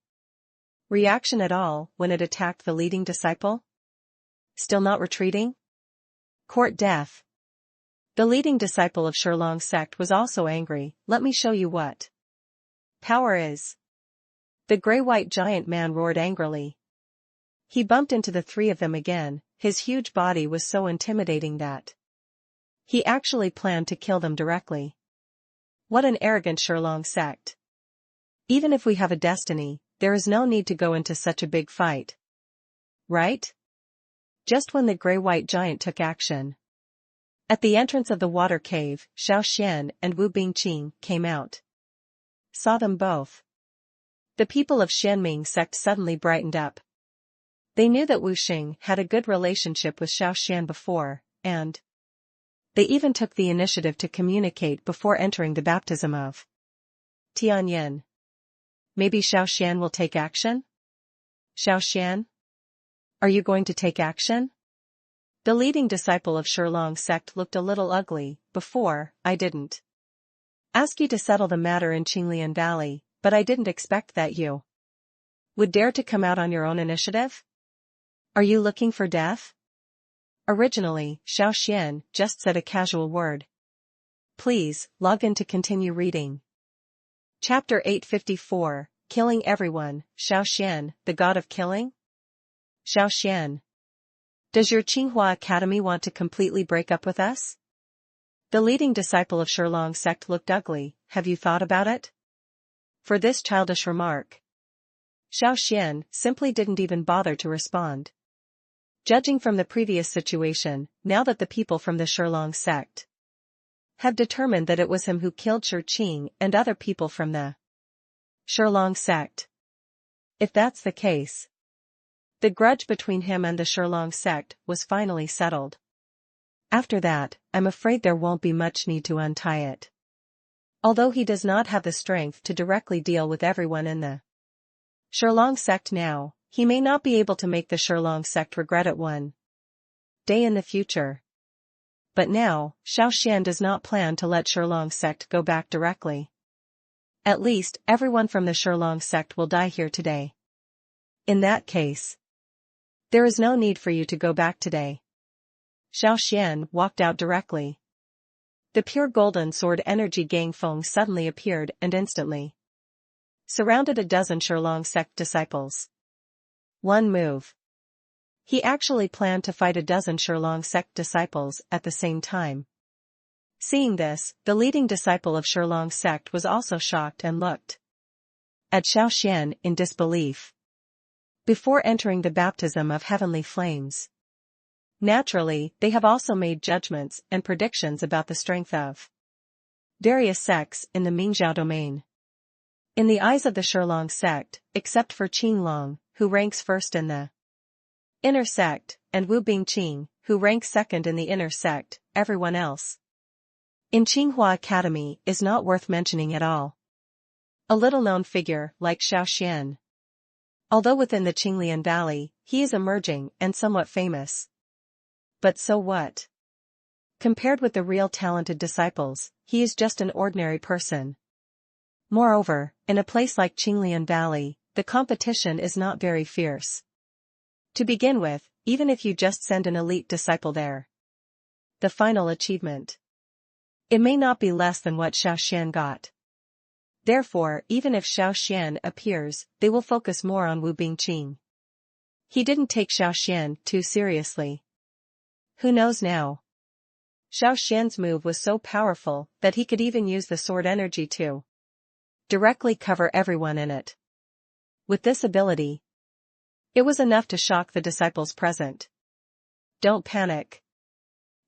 reaction at all when it attacked the leading disciple. Still not retreating? Court death. The leading disciple of Shilong sect was also angry. Let me show you what power is. The grey-white giant man roared angrily. He bumped into the 3 of them again. His huge body was so intimidating that he actually planned to kill them directly. What an arrogant Shilong sect. Even if we have a destiny, there is no need to go into such a big fight. Right? Just when the grey-white giant took action. At the entrance of the water cave, Xiao Xuan and Wu Bingqing came out. Saw them both. The people of Xianming sect suddenly brightened up. They knew that Wu Xing had a good relationship with Xiao Xuan before, and they even took the initiative to communicate before entering the baptism of Tianyin. Maybe Xiao Xuan will take action? Xiao Xuan? Are you going to take action? The leading disciple of Shilong sect looked a little ugly. Before, I didn't ask you to settle the matter in Qinglian Valley, but I didn't expect that you would dare to come out on your own initiative? Are you looking for death? Originally, Xiao Xuan just said a casual word. Please, log in to continue reading. Chapter 854, Killing Everyone, Xiao Xuan, the God of Killing? Xiao Xuan. Does your Qinghua Academy want to completely break up with us? The leading disciple of Shilong sect looked ugly. Have you thought about it? For this childish remark, Xiao Xuan simply didn't even bother to respond. Judging from the previous situation, now that the people from the Shilong sect have determined that it was him who killed Shi Qing and other people from the Shilong sect. If that's the case, the grudge between him and the Shilong sect was finally settled. After that, I'm afraid there won't be much need to untie it. Although he does not have the strength to directly deal with everyone in the Shilong sect now, he may not be able to make the Shilong sect regret it one day in the future. But now, Xiao Xuan does not plan to let Shilong sect go back directly. At least, everyone from the Shilong sect will die here today. In that case, there is no need for you to go back today. Xiao Xuan walked out directly. The pure golden sword energy Gangfeng suddenly appeared and instantly surrounded a dozen Shilong sect disciples. One move. He actually planned to fight a dozen Shilong sect disciples at the same time. Seeing this, the leading disciple of Shilong sect was also shocked and looked at Xiao Xuan in disbelief. Before entering the baptism of heavenly flames, naturally, they have also made judgments and predictions about the strength of various sects in the Mingzhou domain. In the eyes of the Shilong sect, except for Qinglong, who ranks first in the inner sect, and Wu Bingqing, who ranks second in the inner sect, everyone else in Qinghua Academy is not worth mentioning at all. A little-known figure like Xiao Xuan. Although within the Qinglian Valley, he is emerging and somewhat famous. But so what? Compared with the real talented disciples, he is just an ordinary person. Moreover, in a place like Qinglian Valley, the competition is not very fierce. To begin with, even if you just send an elite disciple there, the final achievement, it may not be less than what Xiao Xuan got. Therefore, even if Xiao Xuan appears, they will focus more on Wu Bingqing. He didn't take Xiao Xuan too seriously. Who knows now? Xiao Xuan's move was so powerful that he could even use the sword energy to directly cover everyone in it. With this ability, it was enough to shock the disciples present. Don't panic.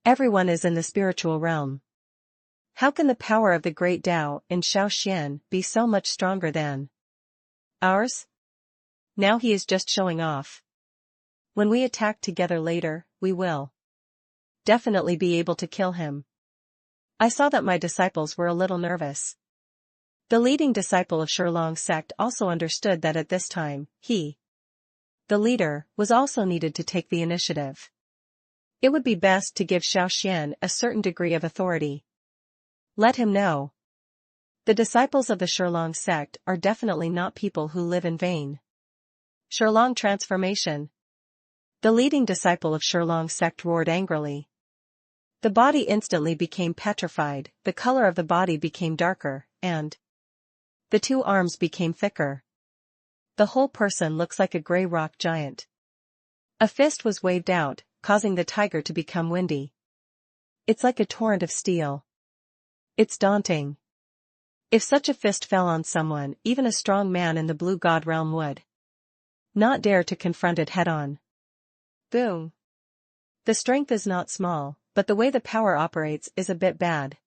Everyone is in the spiritual realm. How can the power of the great Tao in Xiao Xuan be so much stronger than ours? Now he is just showing off. When we attack together later, we will definitely be able to kill him. I saw that my disciples were a little nervous. The leading disciple of Shilong sect also understood that at this time, he, the leader, was also needed to take the initiative. It would be best to give Xiao Xuan a certain degree of authority. Let him know. The disciples of the Shilong sect are definitely not people who live in vain. Shilong transformation. The leading disciple of Shilong sect roared angrily. The body instantly became petrified, the color of the body became darker, and the two arms became thicker. The whole person looks like a gray rock giant. A fist was waved out, causing the tiger to become windy. It's like a torrent of steel. It's daunting. If such a fist fell on someone, even a strong man in the blue god realm would not dare to confront it head-on. Boom. The strength is not small, but the way the power operates is a bit bad.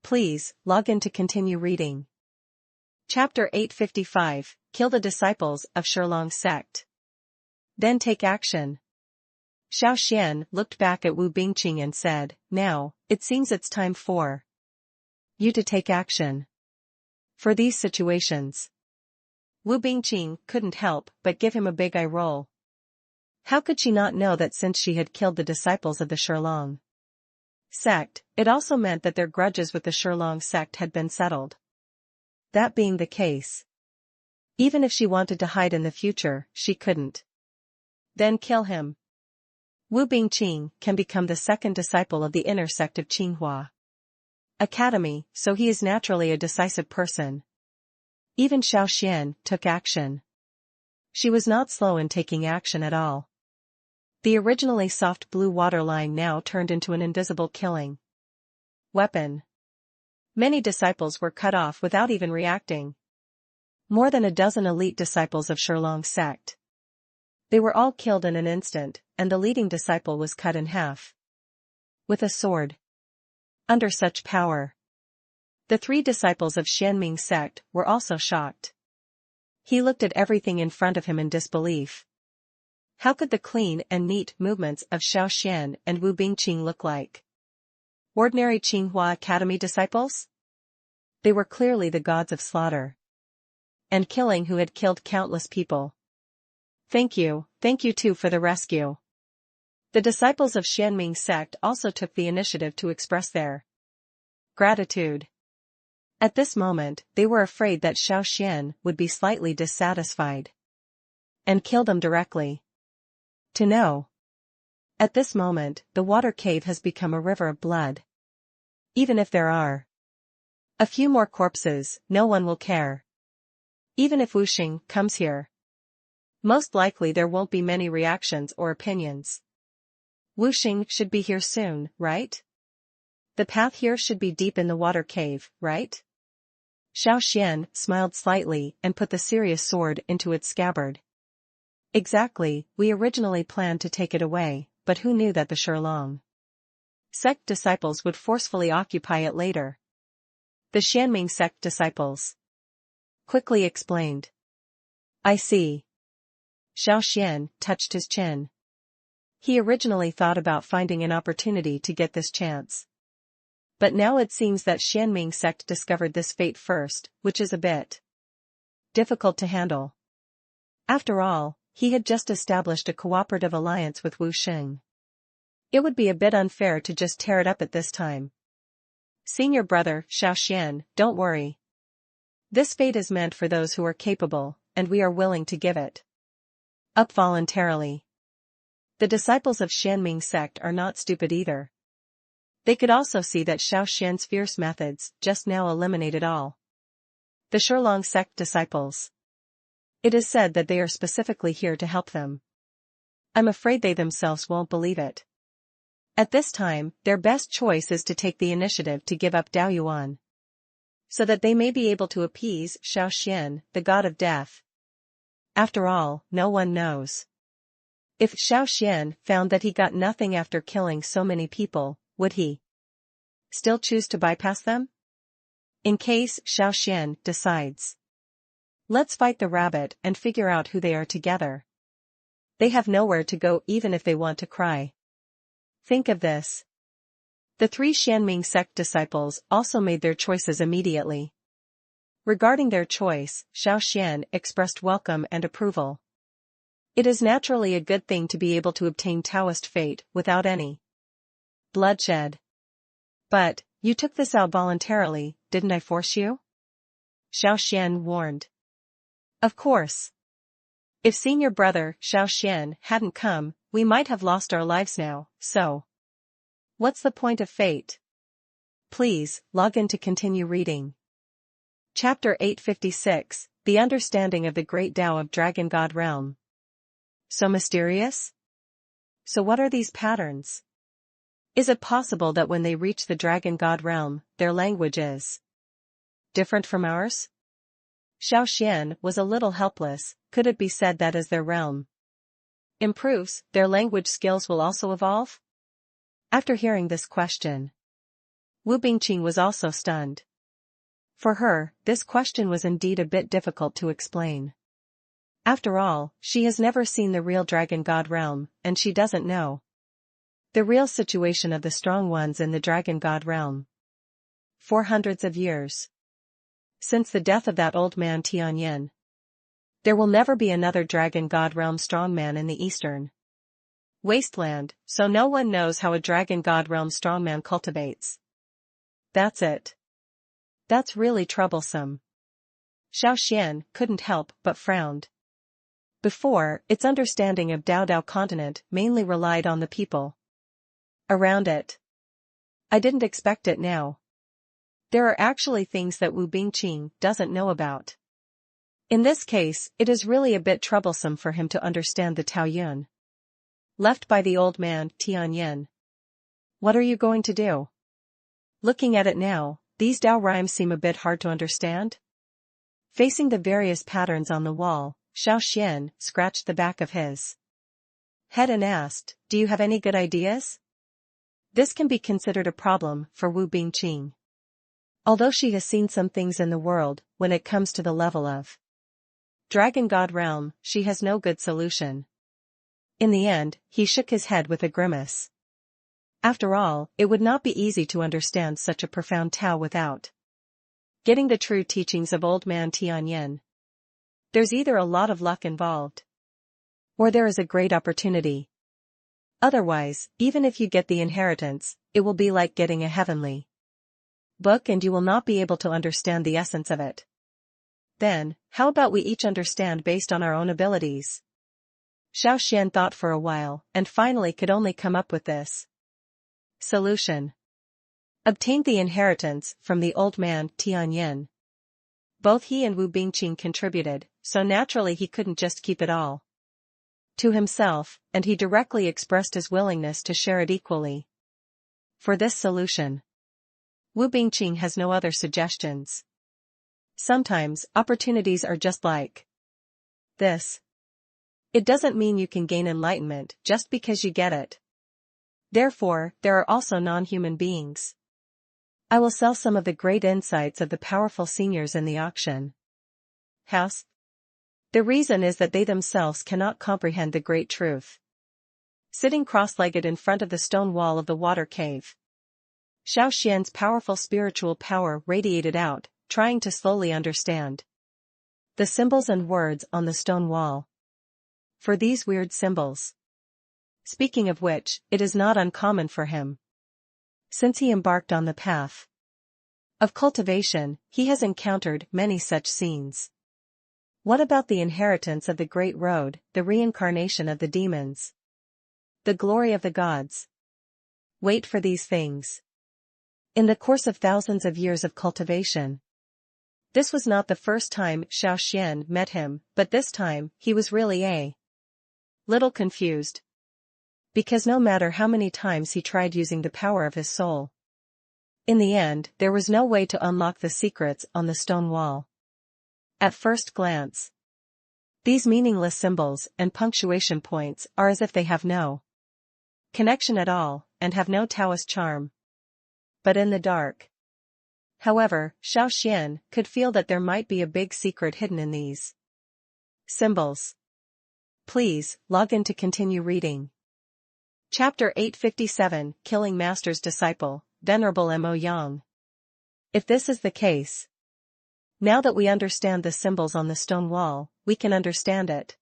Please, log in to continue reading. Chapter 855, Kill the Disciples of Shilong's Sect. Then take action. Xiao Xuan looked back at Wu Bingqing and said, "Now, it seems it's time for you to take action. For these situations." Wu Bingqing couldn't help but give him a big eye roll. How could she not know that since she had killed the disciples of the Shilong sect, it also meant that their grudges with the Shilong sect had been settled? That being the case, even if she wanted to hide in the future, she couldn't. Then kill him. Wu Bingqing can become the second disciple of the inner sect of Qinghua Academy, so he is naturally a decisive person. Even Xiao Xuan took action. She was not slow in taking action at all. The originally soft blue water line now turned into an invisible killing weapon. Many disciples were cut off without even reacting. More than a dozen elite disciples of Shilong's sect. They were all killed in an instant, and the leading disciple was cut in half with a sword. Under such power, the 3 disciples of Xianming's sect were also shocked. He looked at everything in front of him in disbelief. How could the clean and neat movements of Xiao Xuan and Wu Bingqing look like ordinary Qinghua Academy disciples? They were clearly the gods of slaughter and killing who had killed countless people. Thank you too for the rescue." The disciples of Xianming's sect also took the initiative to express their gratitude. At this moment, they were afraid that Xiao Xuan would be slightly dissatisfied and kill them directly. To know. At this moment, the water cave has become a river of blood. Even if there are a few more corpses, no one will care. Even if Wuxing comes here, most likely there won't be many reactions or opinions. Wuxing should be here soon, right? The path here should be deep in the water cave, right? Xiao Xuan smiled slightly and put the serious sword into its scabbard. Exactly, we originally planned to take it away, but who knew that the Shilong sect disciples would forcefully occupy it later? The Xianming sect disciples quickly explained. I see. Xiao Xuan touched his chin. He originally thought about finding an opportunity to get this chance. But now it seems that Xianming sect discovered this fate first, which is a bit difficult to handle. After all, he had just established a cooperative alliance with Wuxing. It would be a bit unfair to just tear it up at this time. Senior brother, Xiao Xuan, don't worry. This fate is meant for those who are capable, and we are willing to give it up voluntarily. The disciples of Xianming sect are not stupid either. They could also see that Xiao Xuan's fierce methods just now eliminated all the Shilong sect disciples. It is said that they are specifically here to help them. I'm afraid they themselves won't believe it. At this time, their best choice is to take the initiative to give up Daoyuan, so that they may be able to appease Xiao Xuan, the god of death. After all, no one knows. If Xiao Xuan found that he got nothing after killing so many people, would he still choose to bypass them? In case Xiao Xuan decides, let's fight the rabbit and figure out who they are together. They have nowhere to go even if they want to cry. Think of this. The 3 Xianming sect disciples also made their choices immediately. Regarding their choice, Xiao Xuan expressed welcome and approval. It is naturally a good thing to be able to obtain Taoist fate without any bloodshed. But, you took this out voluntarily, didn't I force you? Xiao Xuan warned. Of course. If senior brother Xiao Xuan hadn't come, we might have lost our lives now, so what's the point of fate? Please, log in to continue reading. Chapter 856, The Understanding of the Great Tao of Dragon God Realm. So mysterious? So what are these patterns? Is it possible that when they reach the Dragon God Realm, their language is different from ours? Xiao Xuan was a little helpless. Could it be said that as their realm improves, their language skills will also evolve? After hearing this question, Wu Bingqing was also stunned. For her, this question was indeed a bit difficult to explain. After all, she has never seen the real dragon god realm, and she doesn't know the real situation of the strong ones in the dragon god realm. For hundreds of years, since the death of that old man Tianyin, there will never be another dragon god realm strongman in the eastern wasteland, so no one knows how a dragon god realm strongman cultivates. That's it. That's really troublesome. Xiao Xuan couldn't help but frowned. Before, its understanding of Dao continent mainly relied on the people around it. I didn't expect it now. There are actually things that Wu Bingqing doesn't know about. In this case, it is really a bit troublesome for him to understand the Taoyuan left by the old man Tianyin. What are you going to do? Looking at it now, these Dao rhymes seem a bit hard to understand. Facing the various patterns on the wall, Xiao Xuan scratched the back of his head and asked, "Do you have any good ideas?" This can be considered a problem for Wu Bingqing. Although she has seen some things in the world, when it comes to the level of Dragon God realm, she has no good solution. In the end, he shook his head with a grimace. After all, it would not be easy to understand such a profound Tao without getting the true teachings of old man Tianyin. There's either a lot of luck involved, or there is a great opportunity. Otherwise, even if you get the inheritance, it will be like getting a heavenly book and you will not be able to understand the essence of it. Then, how about we each understand based on our own abilities? Xiao Xuan thought for a while, and finally could only come up with this solution. Obtained the inheritance from the old man Tianyin. Both he and Wu Bingqing contributed, so naturally he couldn't just keep it all to himself, and he directly expressed his willingness to share it equally. For this solution, Wu Bingqing has no other suggestions. Sometimes, opportunities are just like this. It doesn't mean you can gain enlightenment just because you get it. Therefore, there are also non-human beings. I will sell some of the great insights of the powerful seniors in the auction house. The reason is that they themselves cannot comprehend the great truth. Sitting cross-legged in front of the stone wall of the water cave, Xiao Xuan's powerful spiritual power radiated out, trying to slowly understand the symbols and words on the stone wall. For these weird symbols, speaking of which, it is not uncommon for him. Since he embarked on the path of cultivation, he has encountered many such scenes. What about the inheritance of the Great Road, the reincarnation of the demons, the glory of the gods? Wait for these things. In the course of thousands of years of cultivation, this was not the first time Xiao Xuan met him, but this time, he was really a little confused. Because no matter how many times he tried using the power of his soul, in the end, there was no way to unlock the secrets on the stone wall. At first glance, these meaningless symbols and punctuation points are as if they have no connection at all, and have no Taoist charm. But in the dark, however, Xiao Xuan could feel that there might be a big secret hidden in these symbols. Please, log in to continue reading. Chapter 857, Killing Master's Disciple, Venerable Mo Yang. If this is the case, now that we understand the symbols on the stone wall, we can understand it.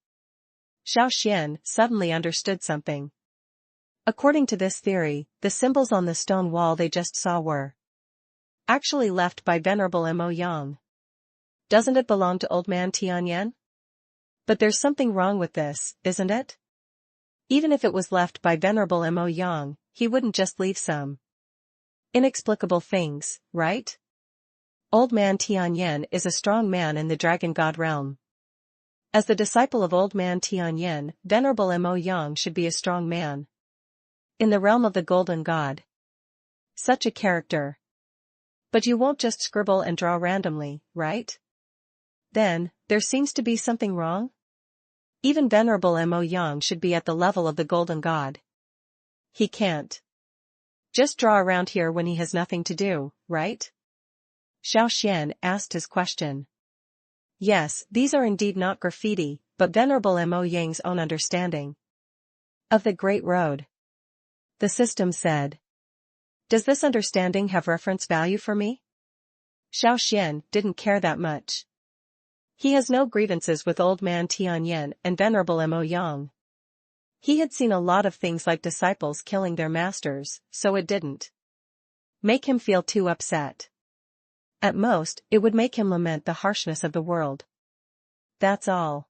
Xiao Xuan suddenly understood something. According to this theory, the symbols on the stone wall they just saw were actually left by Venerable Mo Yang. Doesn't it belong to old man Tianyin? But there's something wrong with this, isn't it? Even if it was left by Venerable Mo Yang, he wouldn't just leave some inexplicable things, right? Old man Tianyin is a strong man in the Dragon God realm. As the disciple of old man Tianyin, Venerable Mo Yang should be a strong man in the realm of the Golden God. Such a character. But you won't just scribble and draw randomly, right? Then, there seems to be something wrong? Even Venerable Mo Yang should be at the level of the Golden God. He can't just draw around here when he has nothing to do, right? Xiao Xuan asked his question. Yes, these are indeed not graffiti, but Venerable Mo Yang's own understanding of the Great Road. The system said. Does this understanding have reference value for me? Xiao Xuan didn't care that much. He has no grievances with old man Tianyan and Venerable Mo Yang. He had seen a lot of things like disciples killing their masters, so it didn't make him feel too upset. At most, it would make him lament the harshness of the world. That's all.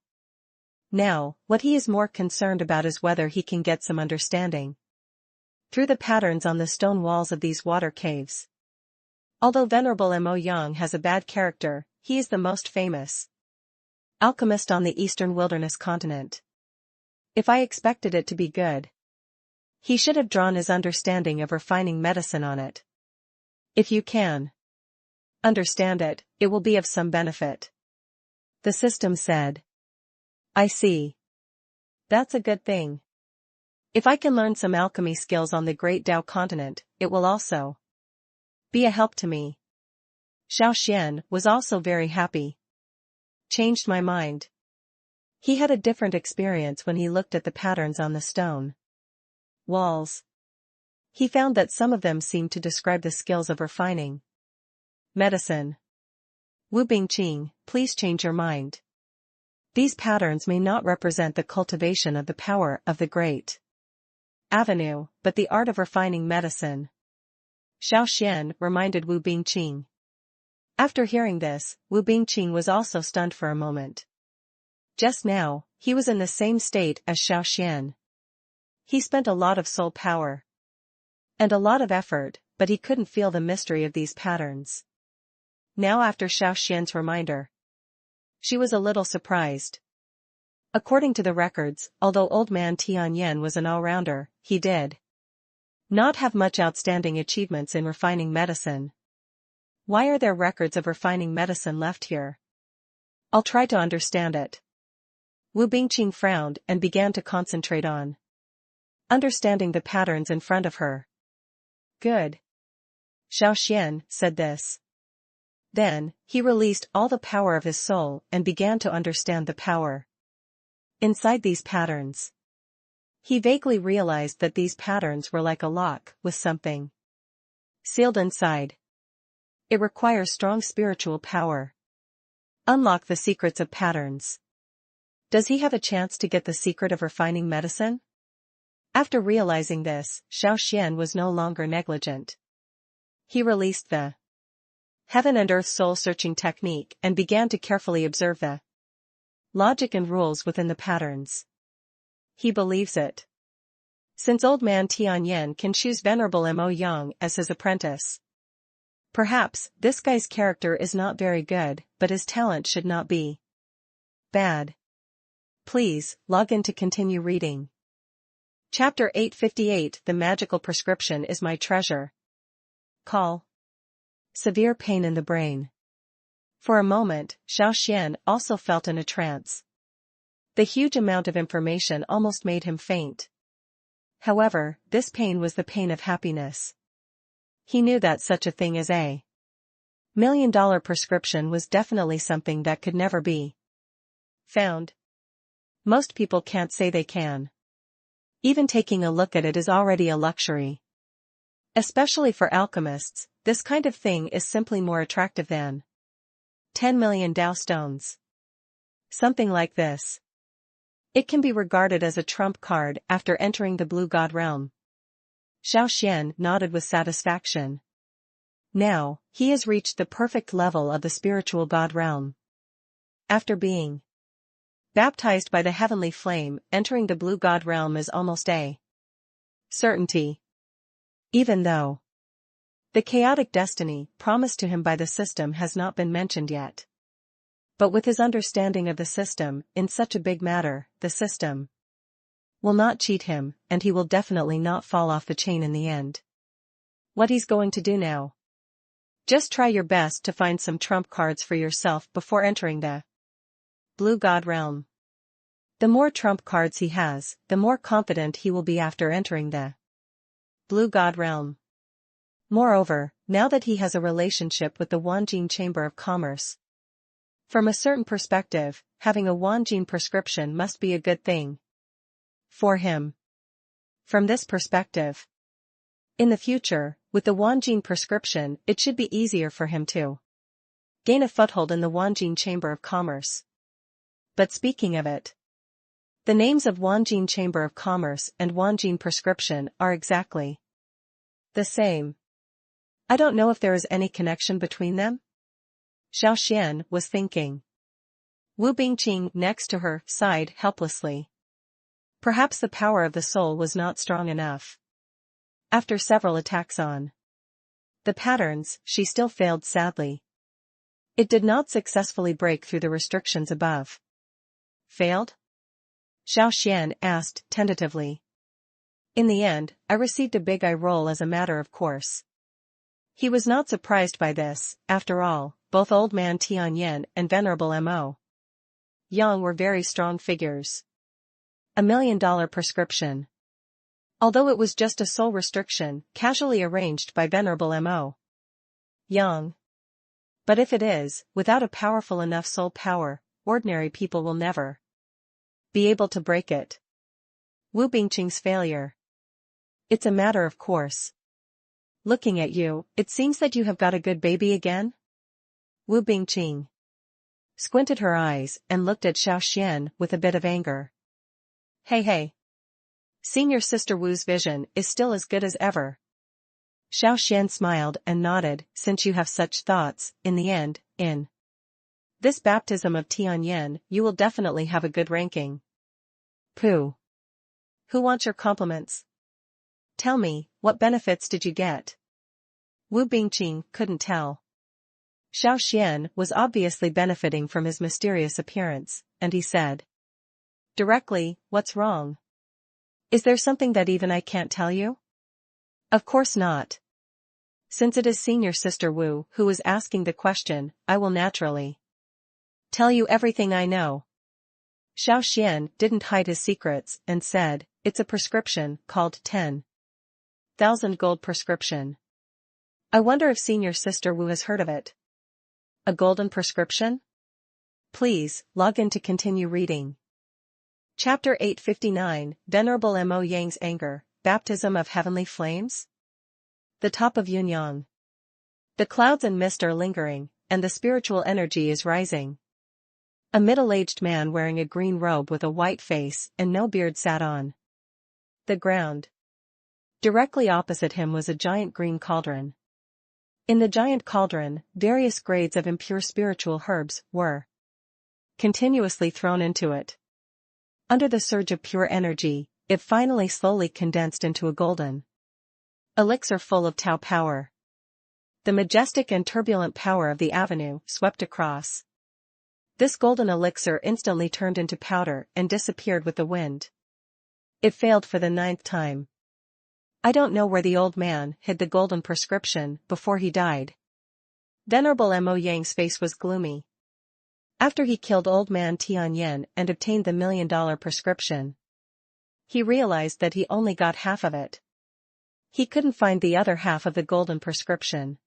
Now, what he is more concerned about is whether he can get some understanding through the patterns on the stone walls of these water caves. Although Venerable Mo Yang has a bad character, he is the most famous alchemist on the eastern wilderness continent. If I expected it to be good, he should have drawn his understanding of refining medicine on it. If you can understand it, it will be of some benefit. The system said. I see. That's a good thing. If I can learn some alchemy skills on the Great Tao continent, it will also be a help to me. Xiao Xuan was also very happy. Changed my mind. He had a different experience when he looked at the patterns on the stone walls. He found that some of them seemed to describe the skills of refining medicine. Wu Bingqing, please change your mind. These patterns may not represent the cultivation of the power of the great avenue, but the art of refining medicine. Xiao Xuan reminded Wu Bingqing. After hearing this, Wu Bingqing was also stunned for a moment. Just now, he was in the same state as Xiao Xuan. He spent a lot of soul power and a lot of effort, but he couldn't feel the mystery of these patterns. Now after Xiao Xuan's reminder, she was a little surprised. According to the records, although old man Tianyan was an all-rounder, he did not have much outstanding achievements in refining medicine. Why are there records of refining medicine left here? I'll try to understand it. Wu Bingqing frowned and began to concentrate on understanding the patterns in front of her. Good. Xiao Xuan said this. Then, he released all the power of his soul and began to understand the power inside these patterns. He vaguely realized that these patterns were like a lock with something sealed inside. It requires strong spiritual power. Unlock the secrets of patterns. Does he have a chance to get the secret of refining medicine? After realizing this, Xiao Xuan was no longer negligent. He released the heaven and earth soul-searching technique and began to carefully observe the logic and rules within the patterns. He believes it. Since old man Tianyan can choose Venerable Mo Yang as his apprentice, perhaps this guy's character is not very good, but his talent should not be bad. Please, log in to continue reading. Chapter 858 The Magical Prescription is My Treasure. Call. Severe pain in the brain. For a moment, Xiao Xuan also felt in a trance. The huge amount of information almost made him faint. However, this pain was the pain of happiness. He knew that such a thing as a $1,000,000 prescription was definitely something that could never be found. Most people can't say they can. Even taking a look at it is already a luxury. Especially for alchemists, this kind of thing is simply more attractive than 10 million Tao stones. Something like this. It can be regarded as a trump card after entering the Blue God realm. Xiao Xuan nodded with satisfaction. Now, he has reached the perfect level of the spiritual God realm. After being baptized by the heavenly flame, entering the Blue God realm is almost a certainty. Even though the chaotic destiny promised to him by the system has not been mentioned yet. But with his understanding of the system, in such a big matter, the system will not cheat him, and he will definitely not fall off the chain in the end. What he's going to do now? Just try your best to find some trump cards for yourself before entering the Blue God realm. The more trump cards he has, the more confident he will be after entering the Blue God realm. Moreover, now that he has a relationship with the Wanjin Chamber of Commerce. From a certain perspective, having a Wanjin prescription must be a good thing for him. From this perspective, in the future, with the Wanjin prescription, it should be easier for him to gain a foothold in the Wanjin Chamber of Commerce. But speaking of it, the names of Wanjin Chamber of Commerce and Wanjin prescription are exactly the same. I don't know if there is any connection between them. Xiao Xuan was thinking. Wu Bingqing next to her sighed helplessly. Perhaps the power of the soul was not strong enough. After several attacks on the patterns, she still failed sadly. It did not successfully break through the restrictions above. Failed? Xiao Xuan asked tentatively. In the end, I received a big eye roll as a matter of course. He was not surprised by this. After all, both Old Man Tianyan and Venerable Mo Yang were very strong figures. $1 million prescription. Although it was just a soul restriction, casually arranged by Venerable Mo Yang. But if it is, without a powerful enough soul power, ordinary people will never be able to break it. Wu Bingqing's failure. It's a matter of course. Looking at you, it seems that you have got a good baby again? Wu Bingqing squinted her eyes and looked at Xiao Xuan with a bit of anger. Hey. Senior Sister Wu's vision is still as good as ever. Xiao Xuan smiled and nodded. Since you have such thoughts, in the end, in this baptism of Tianyan, you will definitely have a good ranking. Pooh. Who wants your compliments? Tell me, what benefits did you get? Wu Bingqing couldn't tell. Xiao Xuan was obviously benefiting from his mysterious appearance, and he said directly, what's wrong? Is there something that even I can't tell you? Of course not. Since it is Senior Sister Wu who is asking the question, I will naturally tell you everything I know. Xiao Xuan didn't hide his secrets and said, it's a prescription called 10,000 gold prescription. I wonder if Senior Sister Wu has heard of it. A golden prescription? Please, log in to continue reading. Chapter 859, Venerable Mo Yang's Anger, Baptism of Heavenly Flames? The top of Yunyang. The clouds and mist are lingering, and the spiritual energy is rising. A middle-aged man wearing a green robe with a white face and no beard sat on the ground. Directly opposite him was a giant green cauldron. In the giant cauldron, various grades of impure spiritual herbs were continuously thrown into it. Under the surge of pure energy, it finally slowly condensed into a golden elixir full of Tao power. The majestic and turbulent power of the avenue swept across. This golden elixir instantly turned into powder and disappeared with the wind. It failed for the 9th time. I don't know where the old man hid the golden prescription before he died. Venerable Mo Yang's face was gloomy. After he killed Old Man Tianyan and obtained the $1 million prescription, he realized that he only got half of it. He couldn't find the other half of the golden prescription.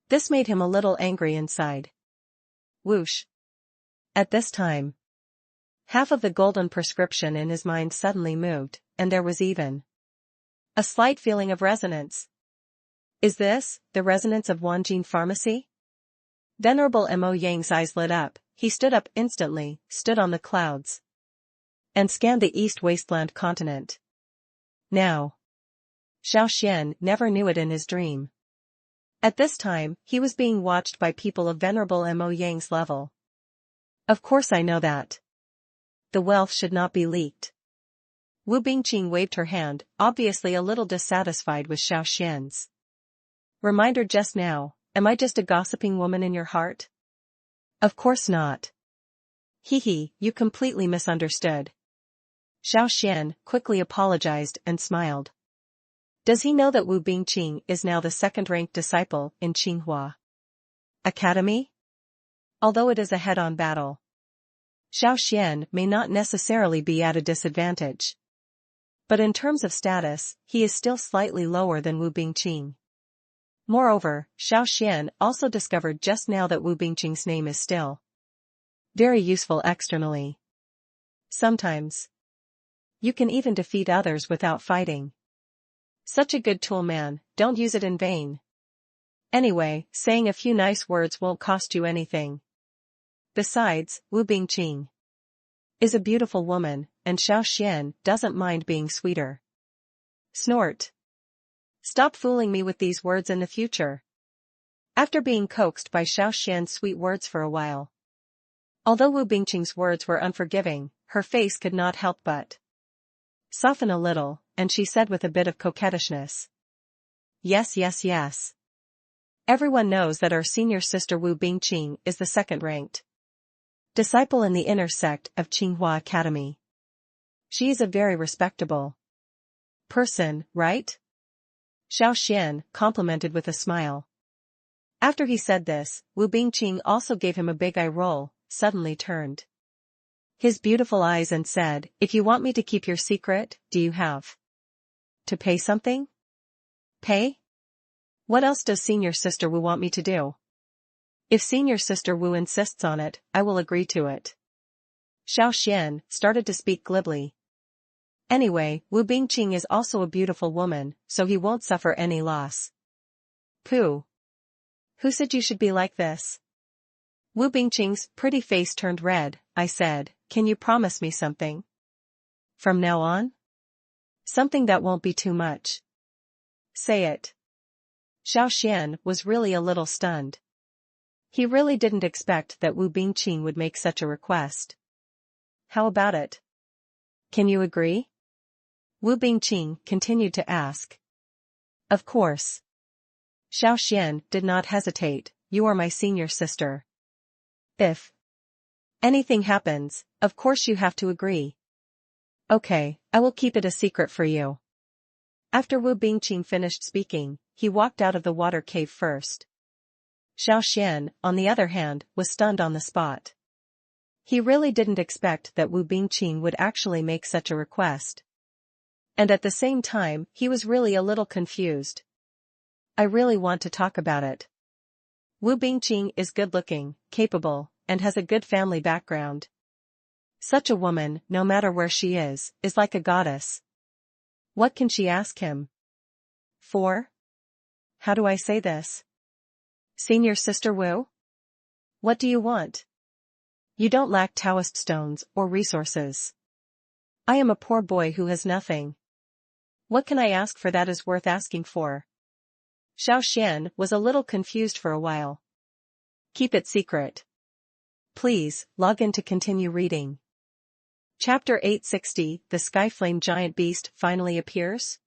This made him a little angry inside. Whoosh. At this time, half of the golden prescription in his mind suddenly moved, and there was even a slight feeling of resonance. Is this the resonance of Wanjin Pharmacy? Venerable Mo Yang's eyes lit up. He stood up instantly, stood on the clouds, and scanned the east wasteland continent. Now, Xiao Xuan never knew it in his dream. At this time, he was being watched by people of Venerable Mo Yang's level. Of course I know that. The wealth should not be leaked. Wu Bingqing waved her hand, obviously a little dissatisfied with Xiao Xuan's reminder just now. Am I just a gossiping woman in your heart? Of course not. Hee, you completely misunderstood. Xiao Xuan quickly apologized and smiled. Does he know that Wu Bingqing is now the second-ranked disciple in Tsinghua Academy? Although it is a head-on battle, Xiao Xuan may not necessarily be at a disadvantage. But in terms of status, he is still slightly lower than Wu Bingqing. Moreover, Xiao Xuan also discovered just now that Wu Bingqing's name is still very useful externally. Sometimes you can even defeat others without fighting. Such a good tool, man, don't use it in vain. Anyway, saying a few nice words won't cost you anything. Besides, Wu Bingqing is a beautiful woman, and Xiao Xuan doesn't mind being sweeter. Snort. Stop fooling me with these words in the future. After being coaxed by Xiao Xuan's sweet words for a while. Although Wu Bingqing's words were unforgiving, her face could not help but soften a little, and she said with a bit of coquettishness. Yes, yes, yes. Everyone knows that our senior sister Wu Bingqing is the second-ranked disciple in the inner sect of Tsinghua Academy. She is a very respectable person, right? Xiao Xuan complimented with a smile. After he said this, Wu Bingqing also gave him a big eye roll, suddenly turned his beautiful eyes and said, if you want me to keep your secret, do you have to pay something? Pay? What else does senior sister Wu want me to do? If senior sister Wu insists on it, I will agree to it. Xiao Xuan started to speak glibly. Anyway, Wu Bingqing is also a beautiful woman, so he won't suffer any loss. Pooh. Who said you should be like this? Wu Bingqing's pretty face turned red. I said, can you promise me something? From now on? Something that won't be too much. Say it. Xiao Xuan was really a little stunned. He really didn't expect that Wu Bingqing would make such a request. How about it? Can you agree? Wu Bingqing continued to ask. Of course. Xiao Xuan did not hesitate, you are my senior sister. If anything happens, of course you have to agree. Okay, I will keep it a secret for you. After Wu Bingqing finished speaking, he walked out of the water cave first. Xiao Xuan, on the other hand, was stunned on the spot. He really didn't expect that Wu Bingqing would actually make such a request. And at the same time, he was really a little confused. I really want to talk about it. Wu Bingqing is good-looking, capable, and has a good family background. Such a woman, no matter where she is like a goddess. What can she ask him for? How do I say this? Senior sister Wu? What do you want? You don't lack Taoist stones or resources. I am a poor boy who has nothing. What can I ask for that is worth asking for? Xiao Xuan was a little confused for a while. Keep it secret. Please, log in to continue reading. Chapter 860, The Skyflame Giant Beast finally appears?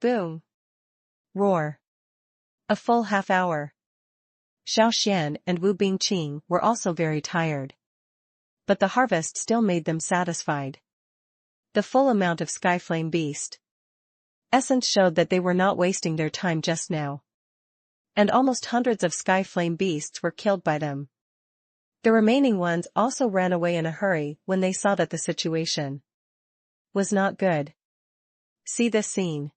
Boom. Roar. A full half hour. Xiao Xuan and Wu Bingqing were also very tired. But the harvest still made them satisfied. The full amount of Skyflame Beast essence showed that they were not wasting their time just now. And almost hundreds of Skyflame Beasts were killed by them. The remaining ones also ran away in a hurry when they saw that the situation was not good. See this scene.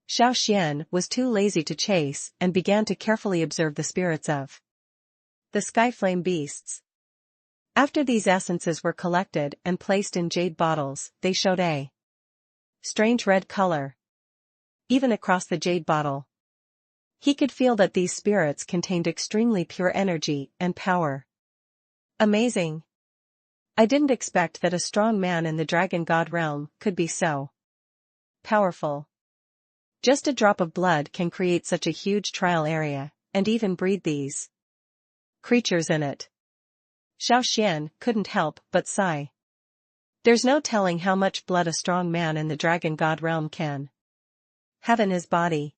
Xiao Xuan was too lazy to chase and began to carefully observe the spirits of the Skyflame Beasts. After these essences were collected and placed in jade bottles, they showed a strange red color. Even across the jade bottle, he could feel that these spirits contained extremely pure energy and power. Amazing. I didn't expect that a strong man in the dragon god realm could be so powerful. Just a drop of blood can create such a huge trial area, and even breed these creatures in it. Xiao Xuan couldn't help but sigh. There's no telling how much blood a strong man in the dragon god realm can have in his body.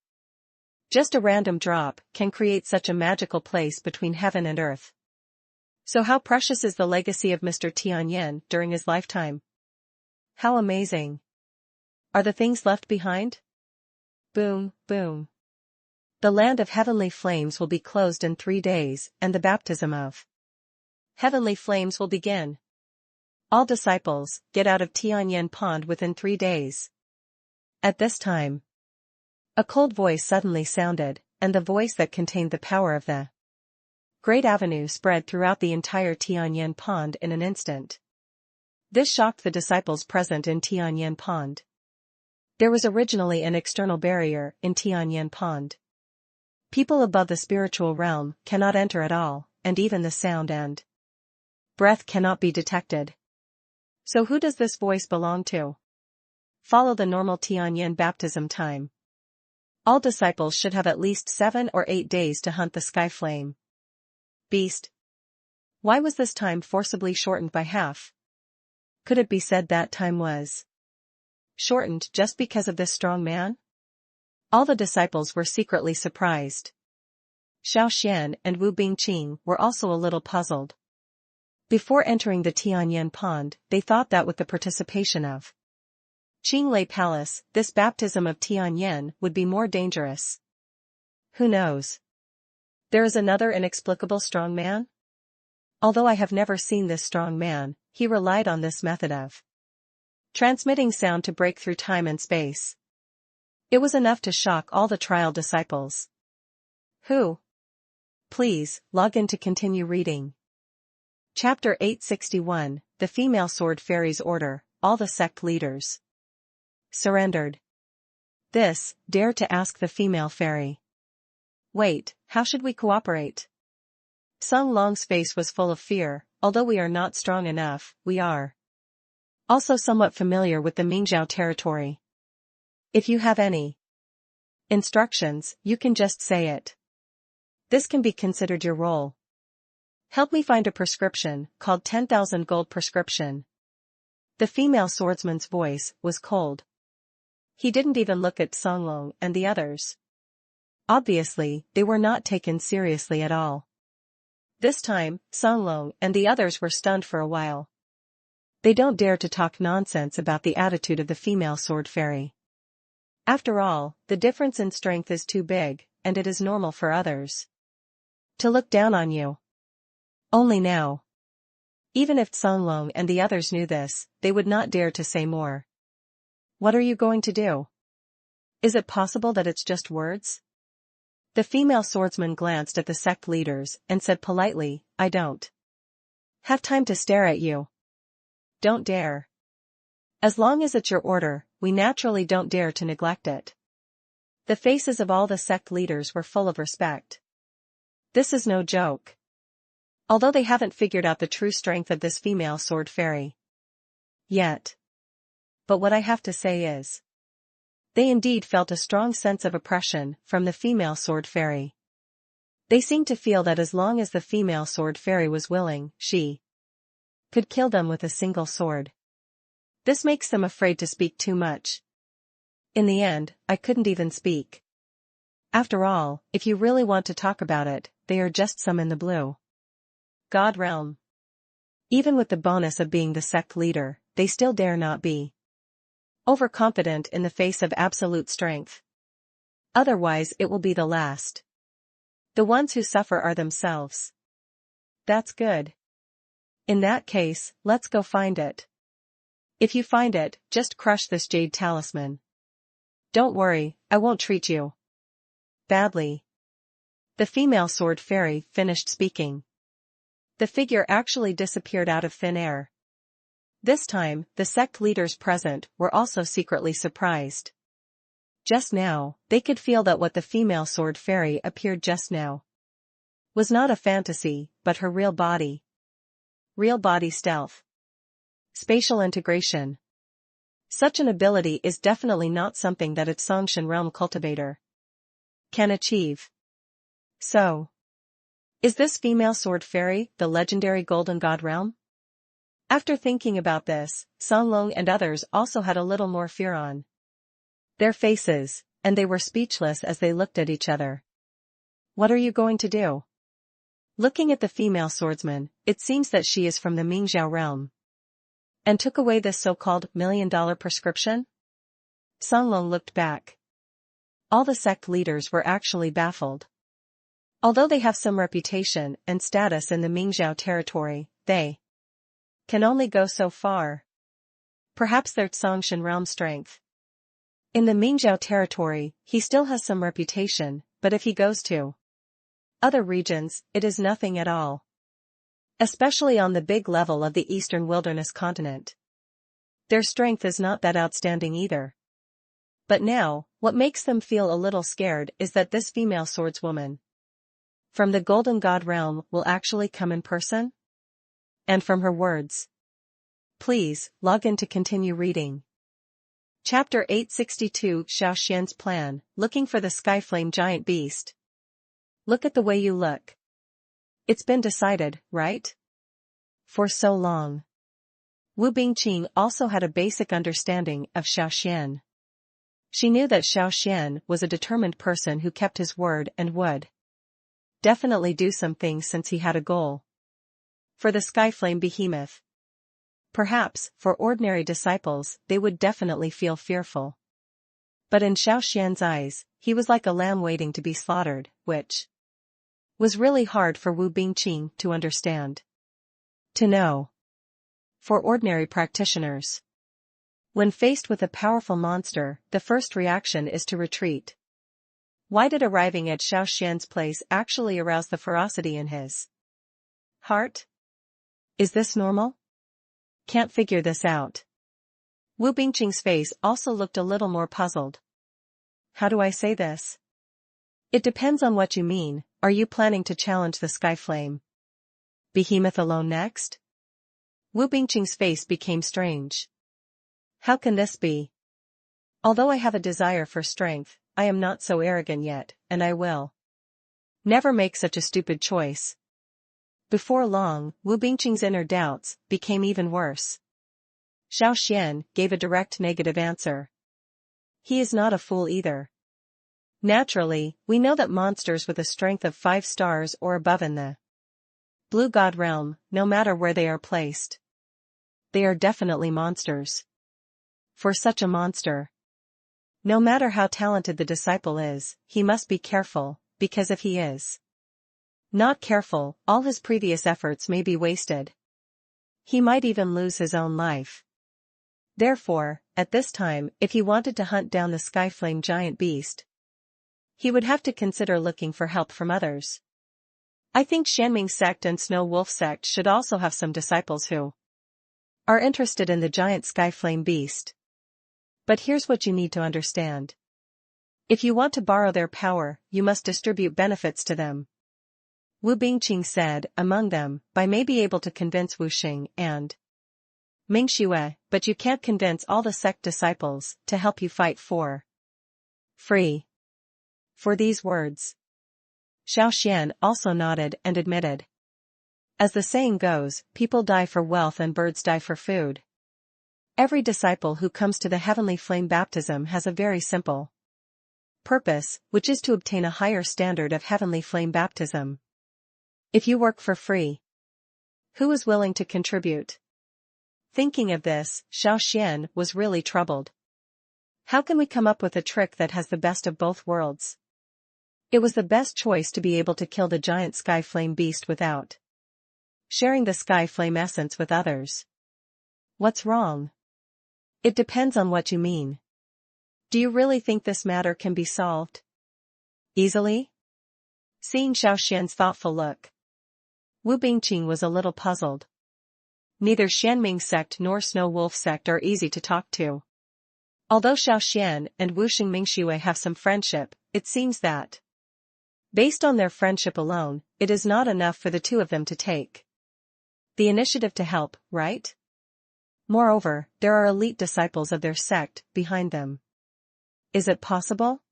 Just a random drop can create such a magical place between heaven and earth. So how precious is the legacy of Mr. Tianyin during his lifetime? How amazing are the things left behind? Boom, boom. The land of heavenly flames will be closed in 3 days, and the baptism of heavenly flames will begin. All disciples, get out of Tianyin Pond within 3 days. At this time, a cold voice suddenly sounded, and the voice that contained the power of the Great Avenue spread throughout the entire Tianyan Pond in an instant. This shocked the disciples present in Tianyan Pond. There was originally an external barrier in Tianyan Pond. People above the spiritual realm cannot enter at all, and even the sound and breath cannot be detected. So who does this voice belong to? Follow the normal Tianyan baptism time. All disciples should have at least 7 or 8 days to hunt the sky flame beast. Why was this time forcibly shortened by half? Could it be said that time was shortened just because of this strong man? All the disciples were secretly surprised. Xiao Xuan and Wu Bingqing were also a little puzzled. Before entering the Tianyan Pond, they thought that with the participation of Qinglei Palace, this baptism of Tianyan would be more dangerous. Who knows? There is another inexplicable strong man? Although I have never seen this strong man, he relied on this method of transmitting sound to break through time and space. It was enough to shock all the trial disciples. Who? Please, log in to continue reading. Chapter 861, The Female Sword Fairy's Order, all the sect leaders surrendered. This, dare to ask the female fairy. Wait, how should we cooperate? Song Long's face was full of fear. Although we are not strong enough, we are also somewhat familiar with the Mingzhou territory. If you have any instructions, you can just say it. This can be considered your role. Help me find a prescription, called 10,000 gold prescription. The female swordsman's voice was cold. He didn't even look at Songlong and the others. Obviously, they were not taken seriously at all. This time, Songlong and the others were stunned for a while. They don't dare to talk nonsense about the attitude of the female sword fairy. After all, the difference in strength is too big, and it is normal for others to look down on you. Only now. Even if Songlong and the others knew this, they would not dare to say more. What are you going to do? Is it possible that it's just words? The female swordsman glanced at the sect leaders and said politely, I don't have time to stare at you. Don't dare. As long as it's your order, we naturally don't dare to neglect it. The faces of all the sect leaders were full of respect. This is no joke. Although they haven't figured out the true strength of this female sword fairy yet. But what I have to say is, they indeed felt a strong sense of oppression from the female sword fairy. They seemed to feel that as long as the female sword fairy was willing, she could kill them with a single sword. This makes them afraid to speak too much. In the end, I couldn't even speak. After all, if you really want to talk about it, they are just some in the blue God realm. Even with the bonus of being the sect leader, they still dare not be overconfident in the face of absolute strength. Otherwise it will be the last. The ones who suffer are themselves. That's good. In that case, let's go find it. If you find it, just crush this jade talisman. Don't worry, I won't treat you badly. The female sword fairy finished speaking. The figure actually disappeared out of thin air. This time, the sect leaders present were also secretly surprised. Just now, they could feel that what the female sword fairy appeared just now was not a fantasy, but her real body. Real body stealth. Spatial integration. Such an ability is definitely not something that a Songshan realm cultivator can achieve. So, is this female sword fairy the legendary golden god realm? After thinking about this, Songlong and others also had a little more fear on their faces, and they were speechless as they looked at each other. What are you going to do? Looking at the female swordsman, it seems that she is from the Mingzhou realm and took away this so-called $1 million prescription? Songlong looked back. All the sect leaders were actually baffled. Although they have some reputation and status in the Mingzhou territory, they can only go so far. Perhaps their Songshan realm strength. In the Mingzhou territory, he still has some reputation, but if he goes to other regions, it is nothing at all. Especially on the big level of the eastern wilderness continent. Their strength is not that outstanding either. But now, what makes them feel a little scared is that this female swordswoman from the Golden God realm will actually come in person? And from her words. Please, log in to continue reading. Chapter 862 Xiao Xuan's Plan, Looking for the Skyflame Giant Beast. Look at the way you look. It's been decided, right? For so long. Wu Bingqing also had a basic understanding of Xiao Xuan. She knew that Xiao Xuan was a determined person who kept his word and would definitely do some things since he had a goal. For the Skyflame behemoth. Perhaps, for ordinary disciples, they would definitely feel fearful. But in Xiao Xuan's eyes, he was like a lamb waiting to be slaughtered, which was really hard for Wu Bingqing to understand. To know. For ordinary practitioners. When faced with a powerful monster, the first reaction is to retreat. Why did arriving at Xiao Xuan's place actually arouse the ferocity in his heart? Is this normal? Can't figure this out. Wu Bingqing's face also looked a little more puzzled. How do I say this? It depends on what you mean. Are you planning to challenge the Skyflame behemoth alone next? Wu Bingqing's face became strange. How can this be? Although I have a desire for strength, I am not so arrogant yet, and I will never make such a stupid choice. Before long, Wu Bingqing's inner doubts became even worse. Xiao Xuan gave a direct negative answer. He is not a fool either. Naturally, we know that monsters with a strength of 5 stars or above in the Blue God realm, no matter where they are placed, they are definitely monsters. For such a monster, no matter how talented the disciple is, he must be careful, because if he is not careful, all his previous efforts may be wasted. He might even lose his own life. Therefore, at this time, if he wanted to hunt down the Skyflame giant beast, he would have to consider looking for help from others. I think Xianming sect and Snow Wolf sect should also have some disciples who are interested in the giant Skyflame beast. But here's what you need to understand. If you want to borrow their power, you must distribute benefits to them. Wu Bingqing said, among them, by may be able to convince Wu Xing and Ming Xue, but you can't convince all the sect disciples to help you fight for free. For these words, Xiao Xuan also nodded and admitted. As the saying goes, people die for wealth and birds die for food. Every disciple who comes to the heavenly flame baptism has a very simple purpose, which is to obtain a higher standard of heavenly flame baptism. If you work for free, who is willing to contribute? Thinking of this, Xiao Xuan was really troubled. How can we come up with a trick that has the best of both worlds? It was the best choice to be able to kill the giant sky flame beast without sharing the sky flame essence with others. What's wrong? It depends on what you mean. Do you really think this matter can be solved easily? Seeing Xiao Xuan's thoughtful look, Wu Bingqing was a little puzzled. Neither Xianming sect nor Snow Wolf sect are easy to talk to. Although Xiao Xuan and Wu Xing Mingxue have some friendship, it seems that, based on their friendship alone, it is not enough for the two of them to take the initiative to help, right? Moreover, there are elite disciples of their sect behind them. Is it possible?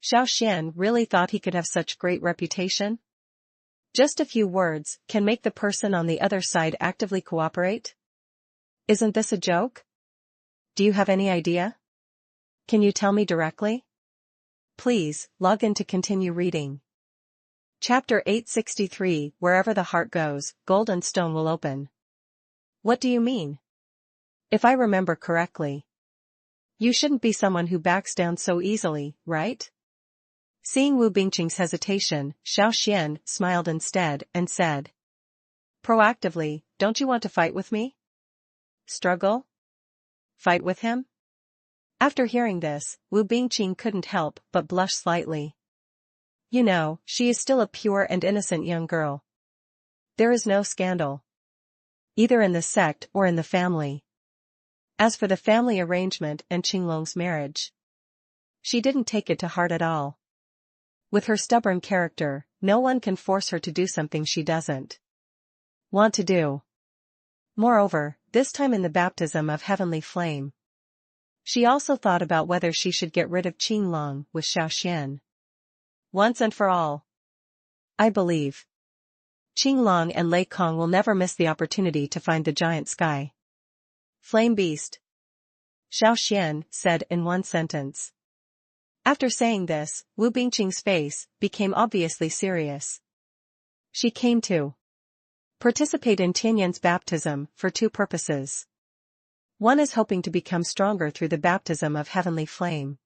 Xiao Xuan really thought he could have such great reputation? Just a few words can make the person on the other side actively cooperate? Isn't this a joke? Do you have any idea? Can you tell me directly? Please, log in to continue reading. Chapter 863 Wherever the heart goes, gold and stone will open. What do you mean? If I remember correctly, you shouldn't be someone who backs down so easily, right? Seeing Wu Bingqing's hesitation, Xiao Xuan smiled instead and said, proactively, don't you want to fight with me? Struggle? Fight with him? After hearing this, Wu Bingqing couldn't help but blush slightly. You know, she is still a pure and innocent young girl. There is no scandal, either in the sect or in the family. As for the family arrangement and Qinglong's marriage, she didn't take it to heart at all. With her stubborn character, no one can force her to do something she doesn't want to do. Moreover, this time in the baptism of heavenly flame, she also thought about whether she should get rid of Qinglong with Xiao Xuan once and for all. I believe Qinglong and Lei Kong will never miss the opportunity to find the giant sky flame beast, Xiao Xuan said in one sentence. After saying this, Wu Bingqing's face became obviously serious. She came to participate in Tianyan's baptism for two purposes. One is hoping to become stronger through the baptism of heavenly flame.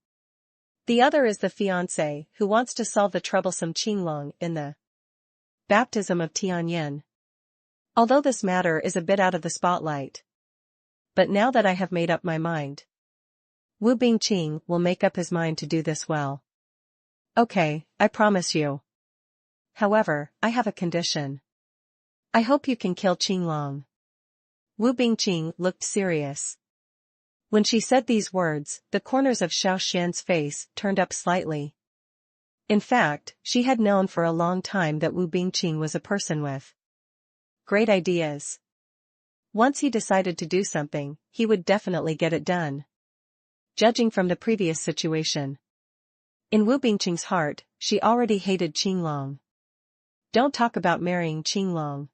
The other is the fiancé who wants to solve the troublesome Qinglong in the baptism of Tianyan. Although this matter is a bit out of the spotlight. But now that I have made up my mind, Wu Bingqing will make up his mind to do this well. Okay, I promise you. However, I have a condition. I hope you can kill Qinglong. Wu Bingqing looked serious. When she said these words, the corners of Xiao Xuan's face turned up slightly. In fact, she had known for a long time that Wu Bingqing was a person with great ideas. Once he decided to do something, he would definitely get it done. Judging from the previous situation, in Wu Bingqing's heart, she already hated Qinglong. Don't talk about marrying Qinglong.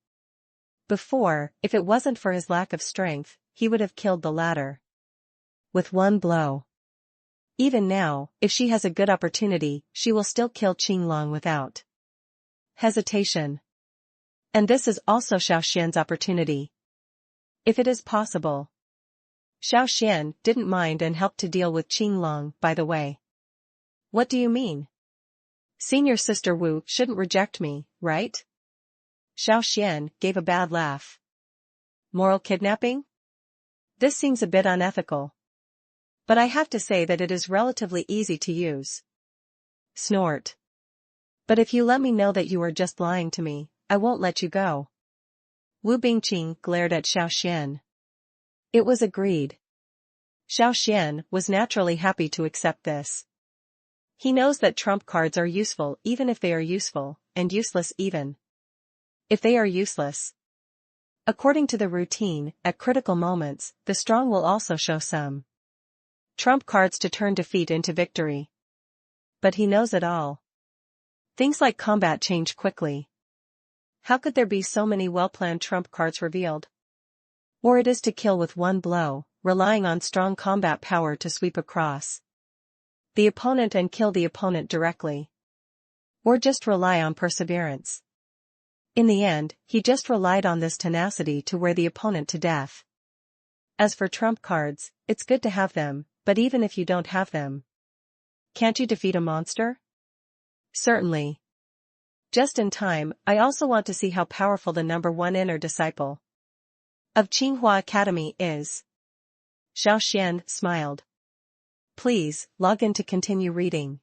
Before, if it wasn't for his lack of strength, he would have killed the latter with one blow. Even now, if she has a good opportunity, she will still kill Qinglong without hesitation. And this is also Xiao Xuan's opportunity. If it is possible. Xiao Xuan didn't mind and helped to deal with Qinglong, by the way. What do you mean? Senior sister Wu shouldn't reject me, right? Xiao Xuan gave a bad laugh. Moral kidnapping? This seems a bit unethical. But I have to say that it is relatively easy to use. Snort. But if you let me know that you are just lying to me, I won't let you go. Wu Bingqing glared at Xiao Xuan. It was agreed. Xiao Xuan was naturally happy to accept this. He knows that trump cards are useful even if they are useful, and useless even if they are useless. According to the routine, at critical moments, the strong will also show some trump cards to turn defeat into victory. But he knows it all. Things like combat change quickly. How could there be so many well-planned trump cards revealed? Or it is to kill with one blow, relying on strong combat power to sweep across the opponent and kill the opponent directly. Or just rely on perseverance. In the end, he just relied on this tenacity to wear the opponent to death. As for trump cards, it's good to have them, but even if you don't have them, can't you defeat a monster? Certainly. Just in time, I also want to see how powerful the #1 inner disciple of Tsinghua Academy is. Xiao Xuan smiled. Please, log in to continue reading.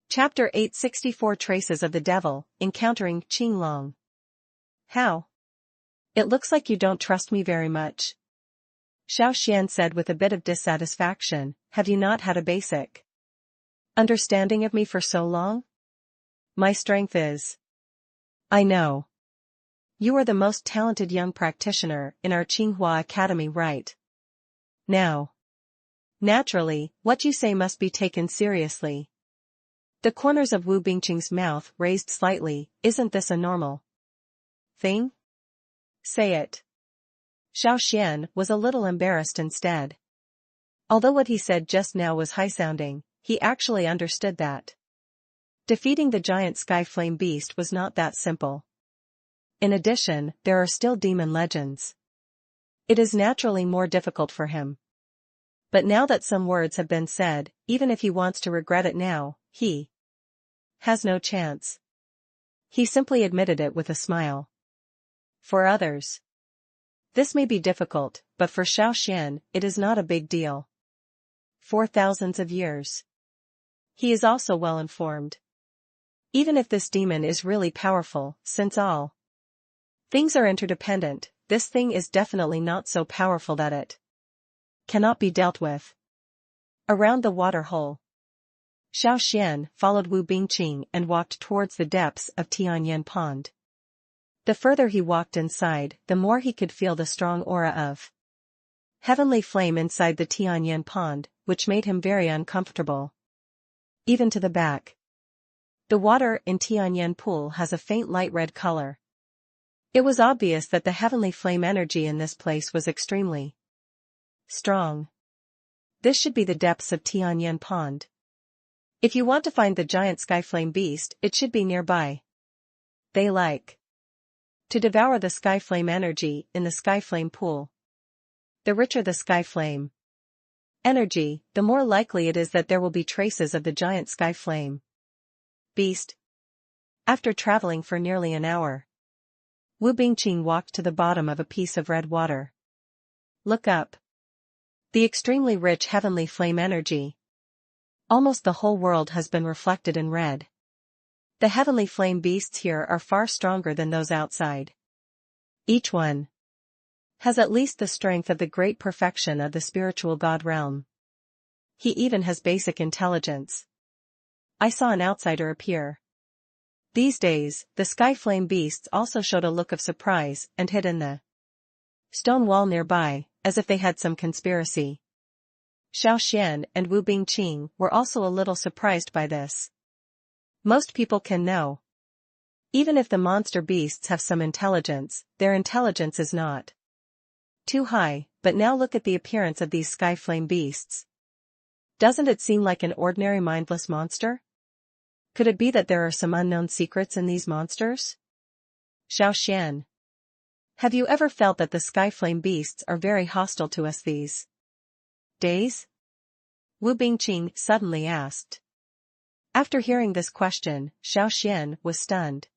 Chapter 864 Traces of the Devil, Encountering Qinglong. How? It looks like you don't trust me very much. Xiao Xuan said with a bit of dissatisfaction, have you not had a basic understanding of me for so long? My strength is. I know. You are the most talented young practitioner in our Tsinghua Academy right now. Naturally, what you say must be taken seriously. The corners of Wu Bingqing's mouth raised slightly, isn't this a normal thing? Say it. Xiao Xuan was a little embarrassed instead. Although what he said just now was high-sounding, he actually understood that defeating the giant sky flame beast was not that simple. In addition, there are still demon legends. It is naturally more difficult for him. But now that some words have been said, even if he wants to regret it now, he has no chance. He simply admitted it with a smile. For others, this may be difficult, but for Xiao Xuan, it is not a big deal. For thousands of years. He is also well informed. Even if this demon is really powerful, since all things are interdependent, this thing is definitely not so powerful that it cannot be dealt with. Around the water hole, Xiao Xuan followed Wu Bingqing and walked towards the depths of Tianyan Pond. The further he walked inside, the more he could feel the strong aura of heavenly flame inside the Tianyan Pond, which made him very uncomfortable. Even to the back. The water in Tianyan Pool has a faint light red color. It was obvious that the heavenly flame energy in this place was extremely strong. This should be the depths of Tianyan Pond. If you want to find the giant skyflame beast, it should be nearby. They like to devour the skyflame energy in the skyflame pool. The richer the skyflame energy, the more likely it is that there will be traces of the giant skyflame beast. After traveling for nearly an hour, Wu Bingqing walked to the bottom of a piece of red water. Look up. The extremely rich heavenly flame energy. Almost the whole world has been reflected in red. The heavenly flame beasts here are far stronger than those outside. Each one has at least the strength of the great perfection of the spiritual god realm. He even has basic intelligence. I saw an outsider appear. These days, the skyflame beasts also showed a look of surprise and hid in the stone wall nearby, as if they had some conspiracy. Xiao Xuan and Wu Bingqing were also a little surprised by this. Most people can know. Even if the monster beasts have some intelligence, their intelligence is not too high, but now look at the appearance of these skyflame beasts. Doesn't it seem like an ordinary mindless monster? Could it be that there are some unknown secrets in these monsters? Xiao Xuan. Have you ever felt that the skyflame beasts are very hostile to us these days? Wu Bingqing suddenly asked. After hearing this question, Xiao Xuan was stunned.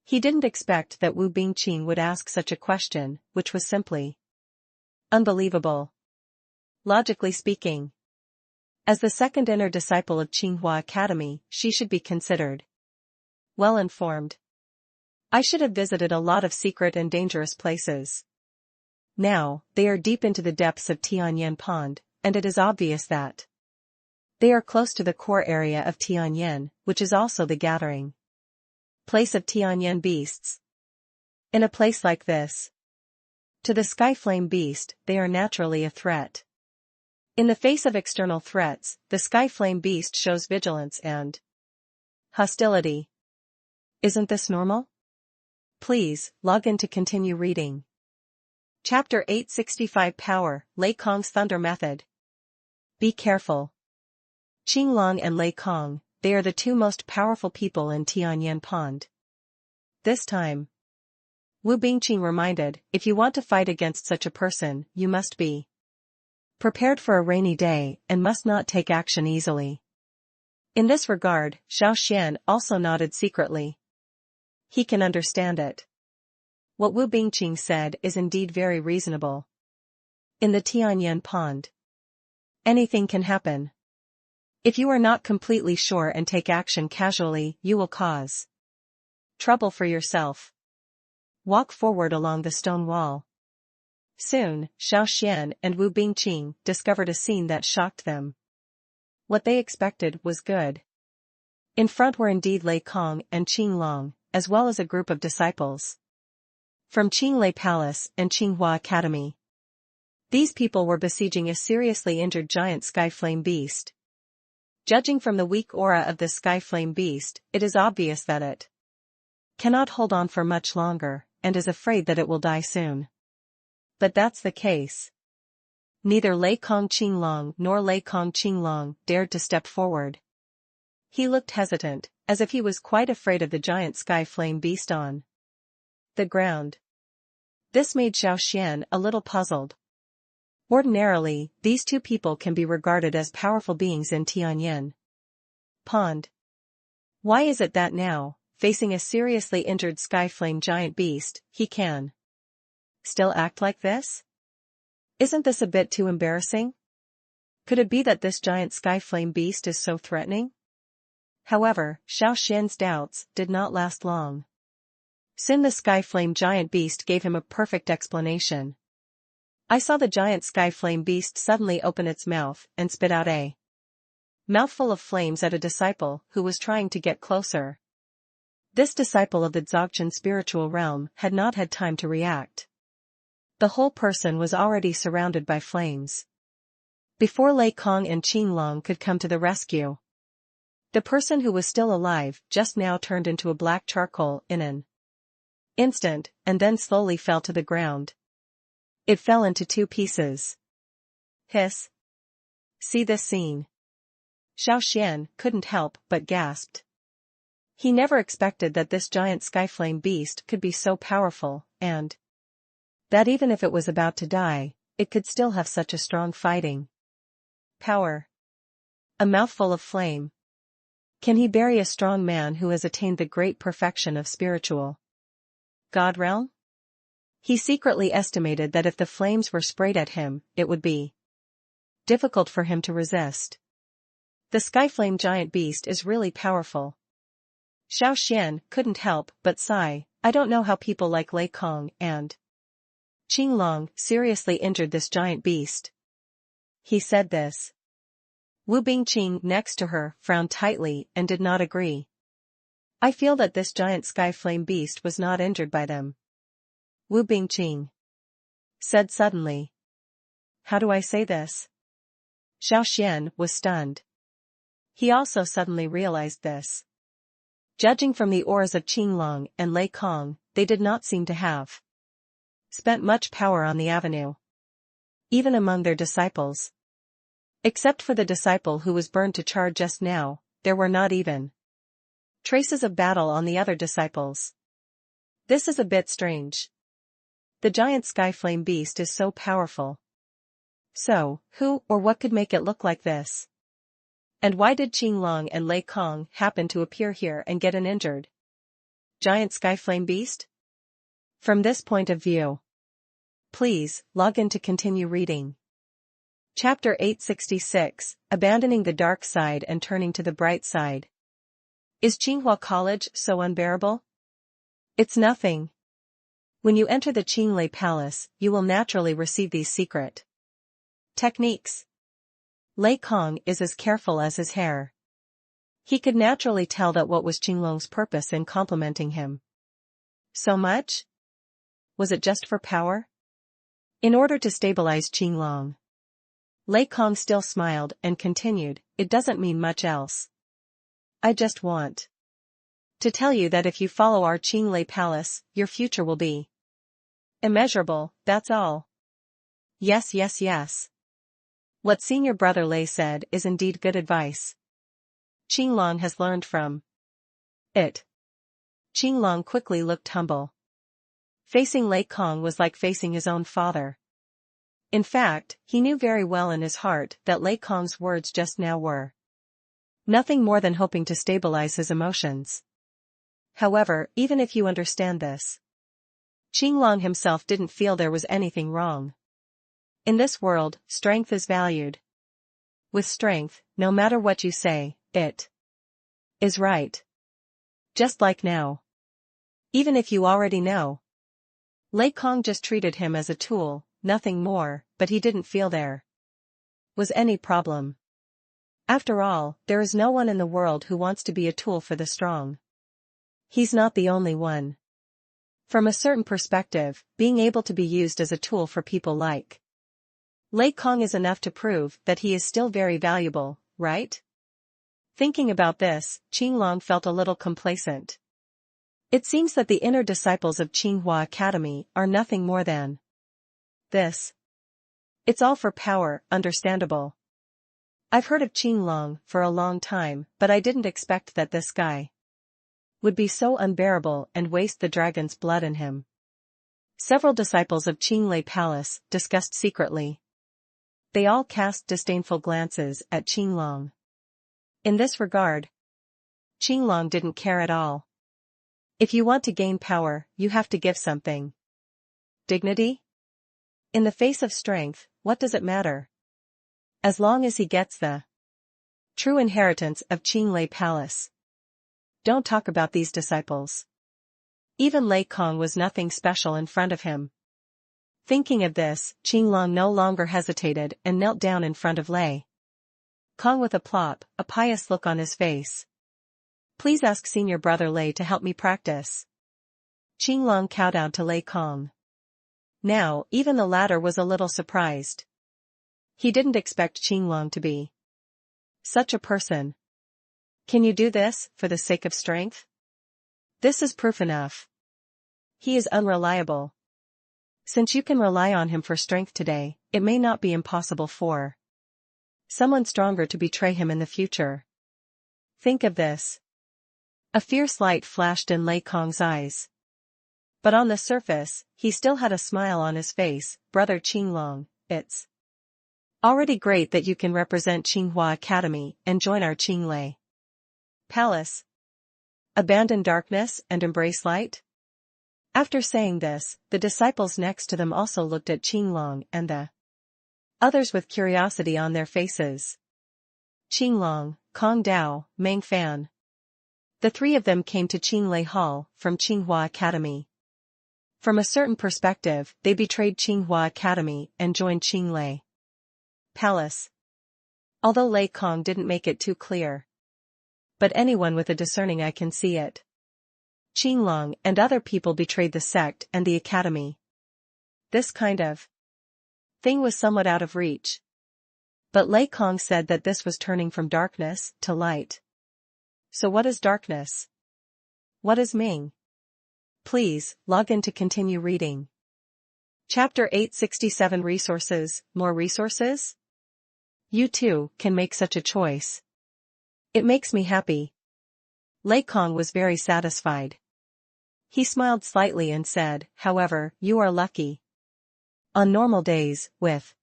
He didn't expect that Wu Bingqing would ask such a question, which was simply unbelievable. Logically speaking, as the second inner disciple of Tsinghua Academy, she should be considered well informed. I should have visited a lot of secret and dangerous places. Now, they are deep into the depths of Tianyan Pond, and it is obvious that they are close to the core area of Tianyan, which is also the gathering place of Tianyan beasts. In a place like this, to the skyflame beast, they are naturally a threat. In the face of external threats, the skyflame beast shows vigilance and hostility. Isn't this normal? Please, log in to continue reading. Chapter 865 Power, Lei Kong's Thunder Method. Be careful. Qinglong and Lei Kong, they are the two most powerful people in Tianyan Pond. This time, Wu Bingqing reminded, if you want to fight against such a person, you must be prepared for a rainy day and must not take action easily. In this regard, Xiao Xuan also nodded secretly. He can understand it. What Wu Bingqing said is indeed very reasonable. In the Tianyan Pond, anything can happen. If you are not completely sure and take action casually, you will cause trouble for yourself. Walk forward along the stone wall. Soon, Xiao Xuan and Wu Bingqing discovered a scene that shocked them. What they expected was good. In front were indeed Lei Kong and Qinglong, as well as a group of disciples from Qinglei Palace and Tsinghua Academy. These people were besieging a seriously injured giant skyflame beast. Judging from the weak aura of the skyflame beast, it is obvious that it cannot hold on for much longer, and is afraid that it will die soon. But that's the case. Neither Lei Kong Qinglong nor Lei Kong Qinglong dared to step forward. He looked hesitant, as if he was quite afraid of the giant skyflame beast on the ground. This made Xiao Xuan a little puzzled. Ordinarily, these two people can be regarded as powerful beings in Tianyan Pond. Why is it that now, facing a seriously injured skyflame giant beast, he can still act like this? Isn't this a bit too embarrassing? Could it be that this giant skyflame beast is so threatening? However, Xiao Xuan's doubts did not last long. Soon the sky flame giant beast gave him a perfect explanation. I saw the giant sky flame beast suddenly open its mouth and spit out a mouthful of flames at a disciple who was trying to get closer. This disciple of the Dzogchen spiritual realm had not had time to react. The whole person was already surrounded by flames. Before Lei Kong and Qinglong could come to the rescue, the person who was still alive just now turned into a black charcoal in an instant, and then slowly fell to the ground. It fell into 2 pieces. Hiss. See this scene. Xiao Xuan couldn't help but gasped. He never expected that this giant skyflame beast could be so powerful, and that even if it was about to die, it could still have such a strong fighting power. A mouthful of flame. Can he bury a strong man who has attained the great perfection of spiritual God realm? He secretly estimated that if the flames were sprayed at him, it would be difficult for him to resist. The skyflame giant beast is really powerful. Xiao Xuan couldn't help but sigh. I don't know how people like Lei Kong and Qinglong seriously injured this giant beast. He said this. Wu Bingqing next to her frowned tightly and did not agree. I feel that this giant sky flame beast was not injured by them. Wu Bingqing said suddenly. How do I say this? Xiao Xuan was stunned. He also suddenly realized this. Judging from the auras of Qinglong and Lei Kong, they did not seem to have spent much power on the avenue, even among their disciples. Except for the disciple who was burned to charred just now, there were not even traces of battle on the other disciples. This is a bit strange. The giant skyflame beast is so powerful. So, who or what could make it look like this? And why did Qinglong and Lei Kong happen to appear here and get uninjured? Giant skyflame beast? From this point of view. Please, log in to continue reading. Chapter 866, Abandoning the Dark Side and Turning to the Bright Side. Is Qinghua College so unbearable? It's nothing. When you enter the Qinglei Palace, you will naturally receive these secret techniques. Lei Kong is as careful as his hair. He could naturally tell that what was Qinglong's purpose in complimenting him so much? Was it just for power? In order to stabilize Qinglong. Lei Kong still smiled and continued, it doesn't mean much else. I just want to tell you that if you follow our Qinglei Palace, your future will be immeasurable, that's all. Yes, yes, yes. What senior brother Lei said is indeed good advice. Qinglong has learned from it. Qinglong quickly looked humble. Facing Lei Kong was like facing his own father. In fact, he knew very well in his heart that Lei Kong's words just now were nothing more than hoping to stabilize his emotions. However, even if you understand this, Qinglong himself didn't feel there was anything wrong. In this world, strength is valued. With strength, no matter what you say, it is right. Just like now. Even if you already know. Lei Kong just treated him as a tool, nothing more, but he didn't feel there was any problem. After all, there is no one in the world who wants to be a tool for the strong. He's not the only one. From a certain perspective, being able to be used as a tool for people like Lei Kong is enough to prove that he is still very valuable, right? Thinking about this, Qinglong felt a little complacent. It seems that the inner disciples of Qinghua Academy are nothing more than this. It's all for power, understandable. I've heard of Qinglong for a long time, but I didn't expect that this guy would be so unbearable and waste the dragon's blood in him. Several disciples of Qinglei Palace discussed secretly. They all cast disdainful glances at Qinglong. In this regard, Qinglong didn't care at all. If you want to gain power, you have to give something. Dignity? In the face of strength, what does it matter? As long as he gets the true inheritance of Qinglei Palace. Don't talk about these disciples. Even Lei Kong was nothing special in front of him. Thinking of this, Qinglong no longer hesitated and knelt down in front of Lei Kong with a pious look on his face. Please ask senior brother Lei to help me practice. Qinglong kowtowed to Lei Kong. Now, even the latter was a little surprised. He didn't expect Qinglong to be such a person. Can you do this, for the sake of strength? This is proof enough. He is unreliable. Since you can rely on him for strength today, it may not be impossible for someone stronger to betray him in the future. Think of this. A fierce light flashed in Lei Kong's eyes. But on the surface, he still had a smile on his face. Brother Qinglong, it's already great that you can represent Qinghua Academy and join our Qinglei Palace. Abandon darkness and embrace light? After saying this, the disciples next to them also looked at Qinglong and the others with curiosity on their faces. Qinglong, Kong Dao, Meng Fan. The three of them came to Qinglei Hall from Qinghua Academy. From a certain perspective, they betrayed Qinghua Academy and joined Qinglei Palace. Although Lei Kong didn't make it too clear. But anyone with a discerning eye can see it. Qinglong and other people betrayed the sect and the academy. This kind of thing was somewhat out of reach. But Lei Kong said that this was turning from darkness to light. So what is darkness? What is Ming? Please, log in to continue reading. Chapter 867 Resources, More resources? You too can make such a choice. It makes me happy. Lei Kong was very satisfied. He smiled slightly and said, however, you are lucky. On normal days, with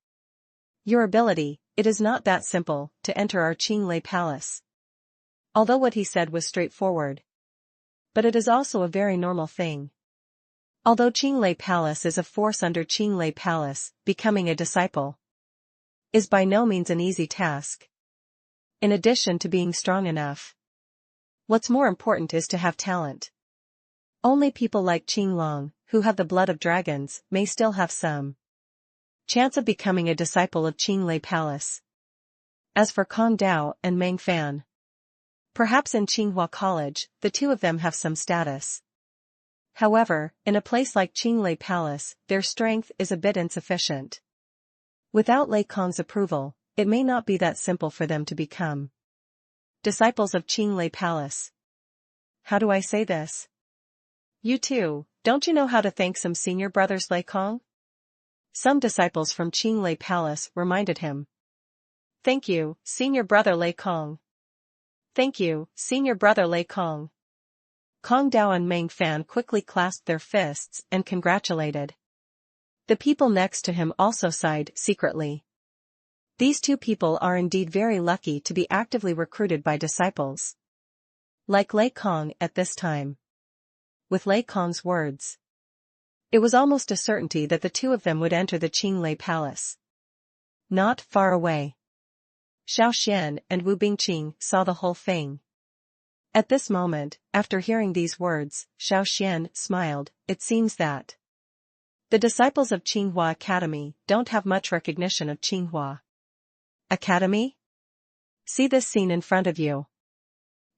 your ability, it is not that simple to enter our Qinglei Palace. Although what he said was straightforward. But it is also a very normal thing. Although Qinglei Palace is a force under Qinglei Palace, becoming a disciple is by no means an easy task. In addition to being strong enough, what's more important is to have talent. Only people like Qinglong, who have the blood of dragons, may still have some chance of becoming a disciple of Qinglei Palace. As for Kong Dao and Meng Fan, perhaps in Qinghua College, the two of them have some status. However, in a place like Qinglei Palace, their strength is a bit insufficient. Without Lei Kong's approval, it may not be that simple for them to become disciples of Qinglei Palace. How do I say this? You too, don't you know how to thank some senior brothers Lei Kong? Some disciples from Qinglei Palace reminded him. Thank you, senior brother Lei Kong. Thank you, senior brother Lei Kong. Kong Dao and Meng Fan quickly clasped their fists and congratulated. The people next to him also sighed secretly. These two people are indeed very lucky to be actively recruited by disciples like Lei Kong at this time. With Lei Kong's words, it was almost a certainty that the two of them would enter the Qinglei Palace. Not far away, Xiao Xuan and Wu Bingqing saw the whole thing. At this moment, after hearing these words, Xiao Xuan smiled. It seems that the disciples of Qinghua Academy don't have much recognition of Qinghua Academy? See this scene in front of you.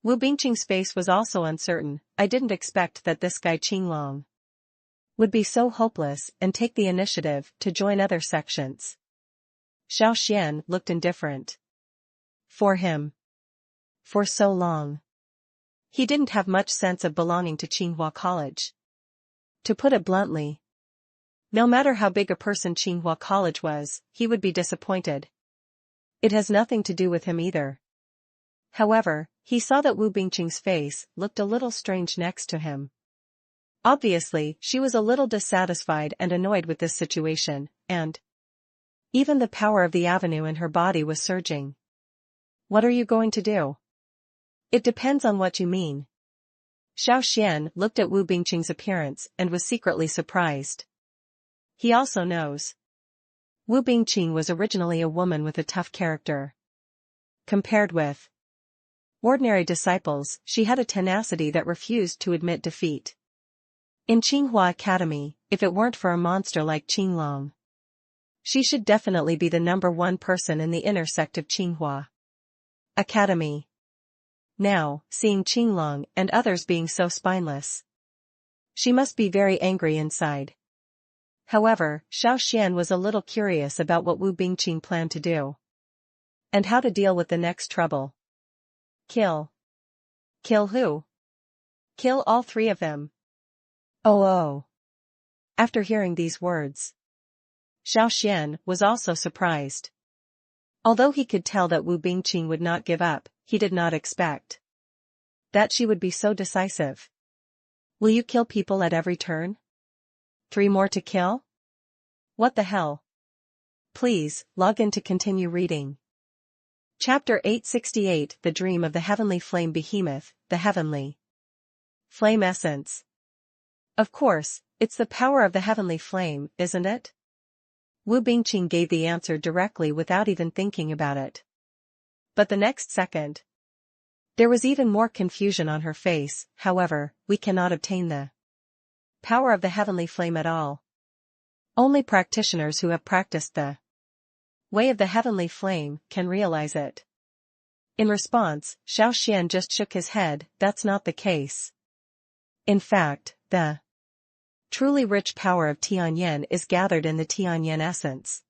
Wu Bingqing's face was also uncertain. I didn't expect that this guy Qinglong would be so hopeless and take the initiative to join other sections. Xiao Xuan looked indifferent. For him, for so long, he didn't have much sense of belonging to Qinghua College. To put it bluntly, no matter how big a person Qinghua College was, he would be disappointed. It has nothing to do with him either. However, he saw that Wu Bingqing's face looked a little strange next to him. Obviously, she was a little dissatisfied and annoyed with this situation, and even the power of the avenue in her body was surging. What are you going to do? It depends on what you mean. Xiao Xuan looked at Wu Bingqing's appearance and was secretly surprised. He also knows Wu Bingqing was originally a woman with a tough character. Compared with Ordinary disciples, she had a tenacity that refused to admit defeat. In Qinghua Academy, if it weren't for a monster like Qinglong, she should definitely be the #1 person in the inner sect of Qinghua Academy. Now, seeing Qinglong and others being so spineless, she must be very angry inside. However, Xiao Xuan was a little curious about what Wu Bingqing planned to do, and how to deal with the next trouble. Kill. Kill who? Kill all 3 of them. Oh. After hearing these words, Xiao Xuan was also surprised. Although he could tell that Wu Bingqing would not give up, he did not expect that she would be so decisive. Will you kill people at every turn? 3 more to kill? What the hell? Please, log in to continue reading. Chapter 868 The Dream of the Heavenly Flame Behemoth, the Heavenly Flame Essence. Of course, it's the power of the Heavenly Flame, isn't it? Wu Bingqing gave the answer directly without even thinking about it. But the next second, there was even more confusion on her face. However, we cannot obtain the power of the Heavenly Flame at all. Only practitioners who have practiced the way of the Heavenly Flame can realize it. In response, Xiao Xuan just shook his head. That's not the case. In fact, the truly rich power of Tianyan is gathered in the Tianyan essence.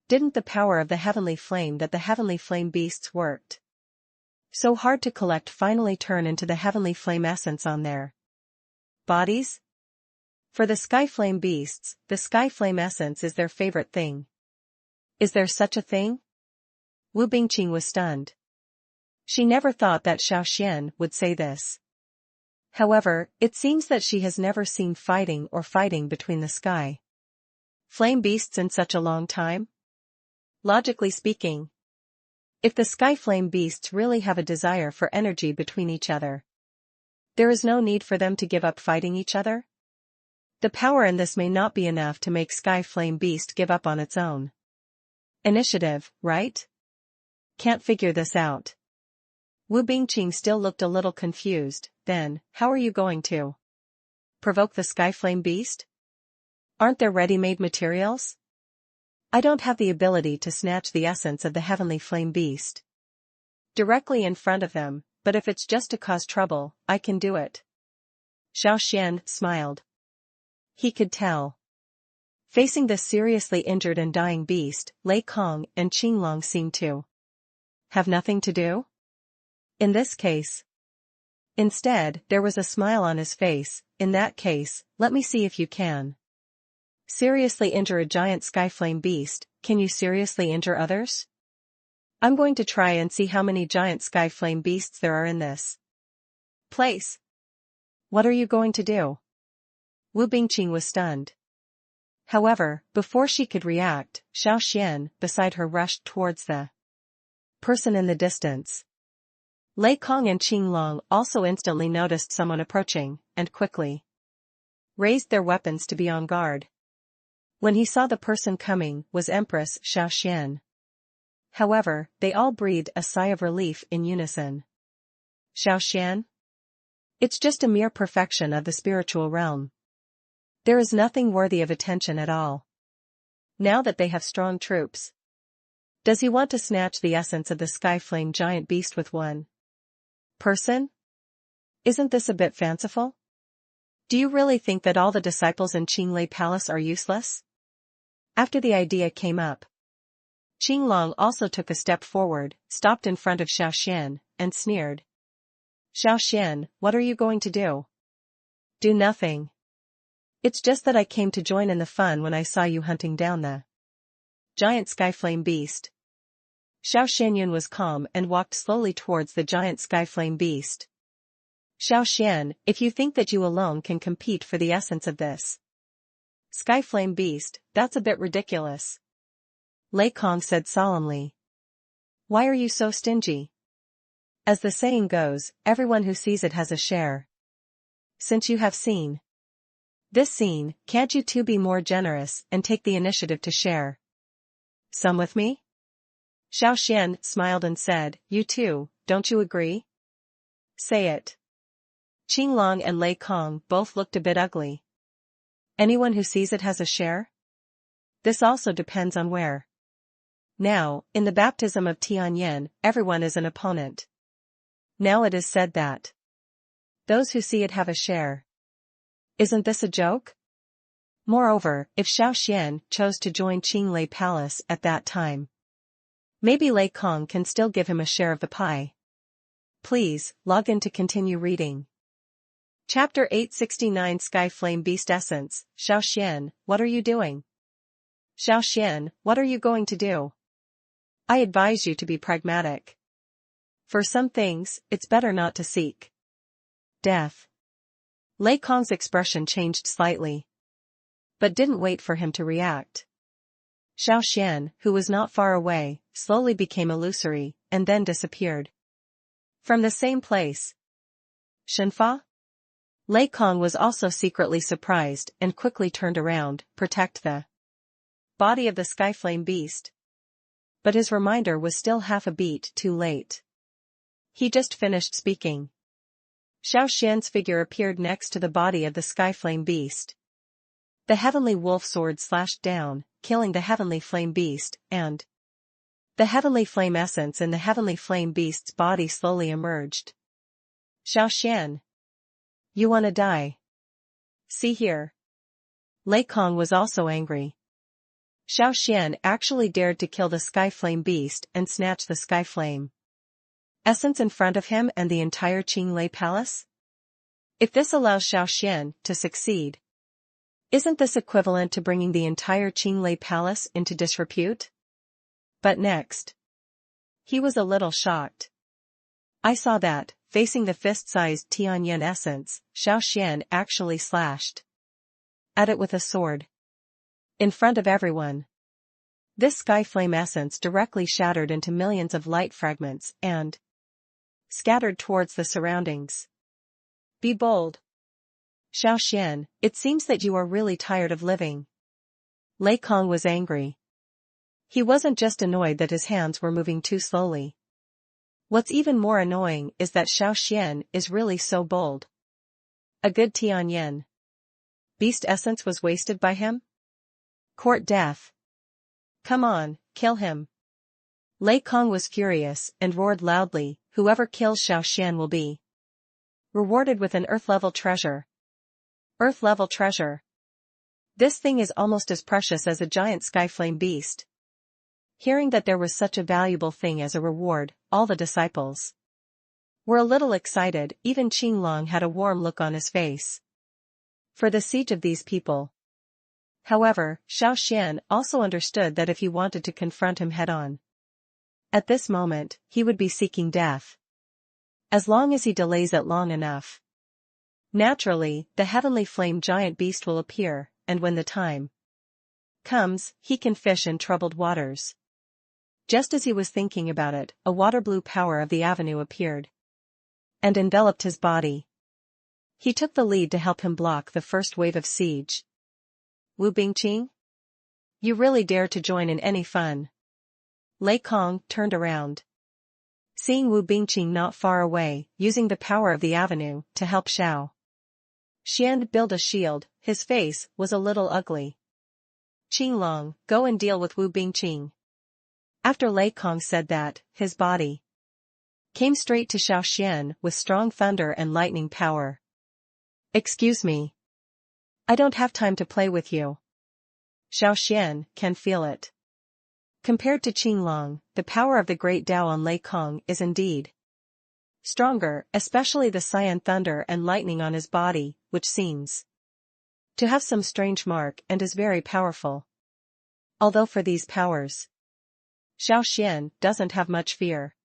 Didn't the power of the Heavenly Flame that the Heavenly Flame beasts worked so hard to collect finally turn into the Heavenly Flame essence on their bodies? For the Sky Flame beasts, the Sky Flame essence is their favorite thing. Is there such a thing? Wu Bingqing was stunned. She never thought that Xiao Xuan would say this. However, it seems that she has never seen fighting between the Sky Flame beasts in such a long time. Logically speaking, if the Sky Flame beasts really have a desire for energy between each other, there is no need for them to give up fighting each other. The power in this may not be enough to make Sky Flame beast give up on its own initiative, right? Can't figure this out. Wu Bingqing still looked a little confused. Then, how are you going to provoke the Sky Flame beast? Aren't there ready-made materials? I don't have the ability to snatch the essence of the Heavenly Flame beast directly in front of them, but if it's just to cause trouble, I can do it. Xiao Xuan smiled. He could tell. Facing this seriously injured and dying beast, Lei Kong and Qinglong seemed to have nothing to do. In this case. Instead, there was a smile on his face. In that case, let me see if you can seriously injure a giant Sky Flame beast. Can you seriously injure others? I'm going to try and see how many giant Sky Flame beasts there are in this place. What are you going to do? Wu Bingqing was stunned. However, before she could react, Xiao Xuan, beside her, rushed towards the person in the distance. Lei Kong and Qinglong also instantly noticed someone approaching, and quickly raised their weapons to be on guard. When he saw the person coming was Empress Xiao Xuan. However, they all breathed a sigh of relief in unison. Xiao Xuan? It's just a mere perfection of the spiritual realm. There is nothing worthy of attention at all. Now that they have strong troops, does he want to snatch the essence of the Sky Flame giant beast with one person? Isn't this a bit fanciful? Do you really think that all the disciples in Qinglei Palace are useless? After the idea came up, Qinglong also took a step forward, stopped in front of Xiao Xuan, and sneered. Xiao Xuan, what are you going to do? Do nothing. It's just that I came to join in the fun when I saw you hunting down the giant Sky Flame beast. Xiao Xuanyun was calm and walked slowly towards the giant Sky Flame beast. Xiao Xuan, if you think that you alone can compete for the essence of this Sky Flame beast, that's a bit ridiculous. Lei Kong said solemnly. Why are you so stingy? As the saying goes, everyone who sees it has a share. Since you have seen this scene, can't you two be more generous and take the initiative to share some with me? Xiao Xuan smiled and said, "You too, don't you agree? Say it." Qinglong and Lei Kong both looked a bit ugly. Anyone who sees it has a share? This also depends on where. Now, in the baptism of Tianyin, everyone is an opponent. Now it is said that those who see it have a share. Isn't this a joke? Moreover, if Xiao Xuan chose to join Qinglei Palace at that time, maybe Lei Kong can still give him a share of the pie. Please, log in to continue reading. Chapter 869 Sky Flame Beast Essence. Xiao Xuan, what are you doing? Xiao Xuan, what are you going to do? I advise you to be pragmatic. For some things, it's better not to seek death. Lei Kong's expression changed slightly, but didn't wait for him to react. Xiao Xuan, who was not far away, slowly became illusory, and then disappeared. From the same place. Shenfa? Lei Kong was also secretly surprised and quickly turned around, protect the body of the Skyflame beast. But his reminder was still half a beat too late. He just finished speaking. Xiao Xuan's figure appeared next to the body of the Skyflame beast. The heavenly wolf sword slashed down, killing the heavenly flame beast, and the heavenly flame essence in the heavenly flame beast's body slowly emerged. Xiao Xuan. You wanna die? See here. Lei Kong was also angry. Xiao Xuan actually dared to kill the Skyflame beast and snatch the Skyflame essence in front of him and the entire Qinglei Palace? If this allows Xiao Xuan to succeed, isn't this equivalent to bringing the entire Qinglei Palace into disrepute? But next, he was a little shocked. I saw that, facing the fist-sized Tianyin essence, Xiao Xuan actually slashed at it with a sword. In front of everyone. This Skyflame essence directly shattered into millions of light fragments and scattered towards the surroundings. Be bold. Xiao Xuan, it seems that you are really tired of living. Lei Kong was angry. He wasn't just annoyed that his hands were moving too slowly. What's even more annoying is that Xiao Xuan is really so bold. A good Tianyin beast essence was wasted by him? Court death. Come on, kill him. Lei Kong was furious and roared loudly, whoever kills Xiao Xuan will be rewarded with an Earth-level treasure. Earth-level treasure. This thing is almost as precious as a giant Skyflame beast. Hearing that there was such a valuable thing as a reward, all the disciples were a little excited, even Qinglong had a warm look on his face. For the siege of these people. However, Xiao Xuan also understood that if he wanted to confront him head-on, at this moment, he would be seeking death. As long as he delays it long enough. Naturally, the heavenly flame giant beast will appear, and when the time comes, he can fish in troubled waters. Just as he was thinking about it, a water-blue power of the avenue appeared and enveloped his body. He took the lead to help him block the first wave of siege. Wu Bingqing? You really dare to join in any fun? Lei Kong turned around. Seeing Wu Bingqing not far away, using the power of the avenue to help Xiao Xuan build a shield, his face was a little ugly. Qinglong, go and deal with Wu Bingqing. After Lei Kong said that, his body came straight to Xiao Xuan with strong thunder and lightning power. Excuse me. I don't have time to play with you. Xiao Xuan can feel it. Compared to Qinglong, the power of the great Dao on Lei Kong is indeed stronger, especially the cyan thunder and lightning on his body, which seems to have some strange mark and is very powerful. Although for these powers, Xiao Xuan doesn't have much fear.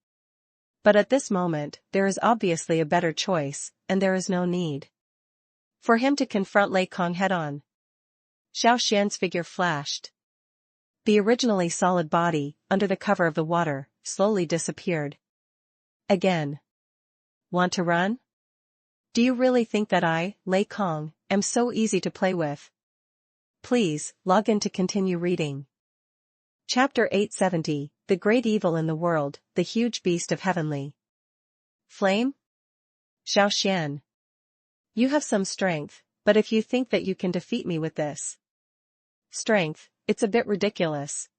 But at this moment, there is obviously a better choice, and there is no need for him to confront Lei Kong head-on. Xiao Xuan's figure flashed. The originally solid body, under the cover of the water, slowly disappeared. Again. Want to run? Do you really think that I, Lei Kong, am so easy to play with? Please, log in to continue reading. Chapter 870, the great evil in the world, the huge beast of heavenly flame? Xiao Xuan. You have some strength, but if you think that you can defeat me with this strength, it's a bit ridiculous.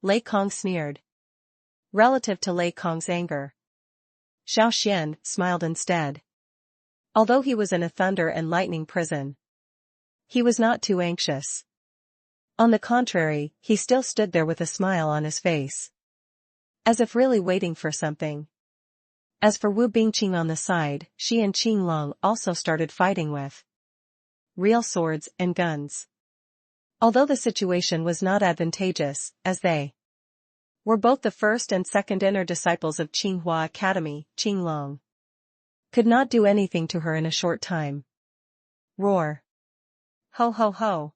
Lei Kong sneered. Relative to Lei Kong's anger, Xiao Xuan smiled instead. Although he was in a thunder and lightning prison, he was not too anxious. On the contrary, he still stood there with a smile on his face, as if really waiting for something. As for Wu Bingqing on the side, she and Qinglong also started fighting with real swords and guns. Although the situation was not advantageous, as they were both the first and second inner disciples of Qinghua Academy, Qinglong could not do anything to her in a short time. Roar. Ho ho ho.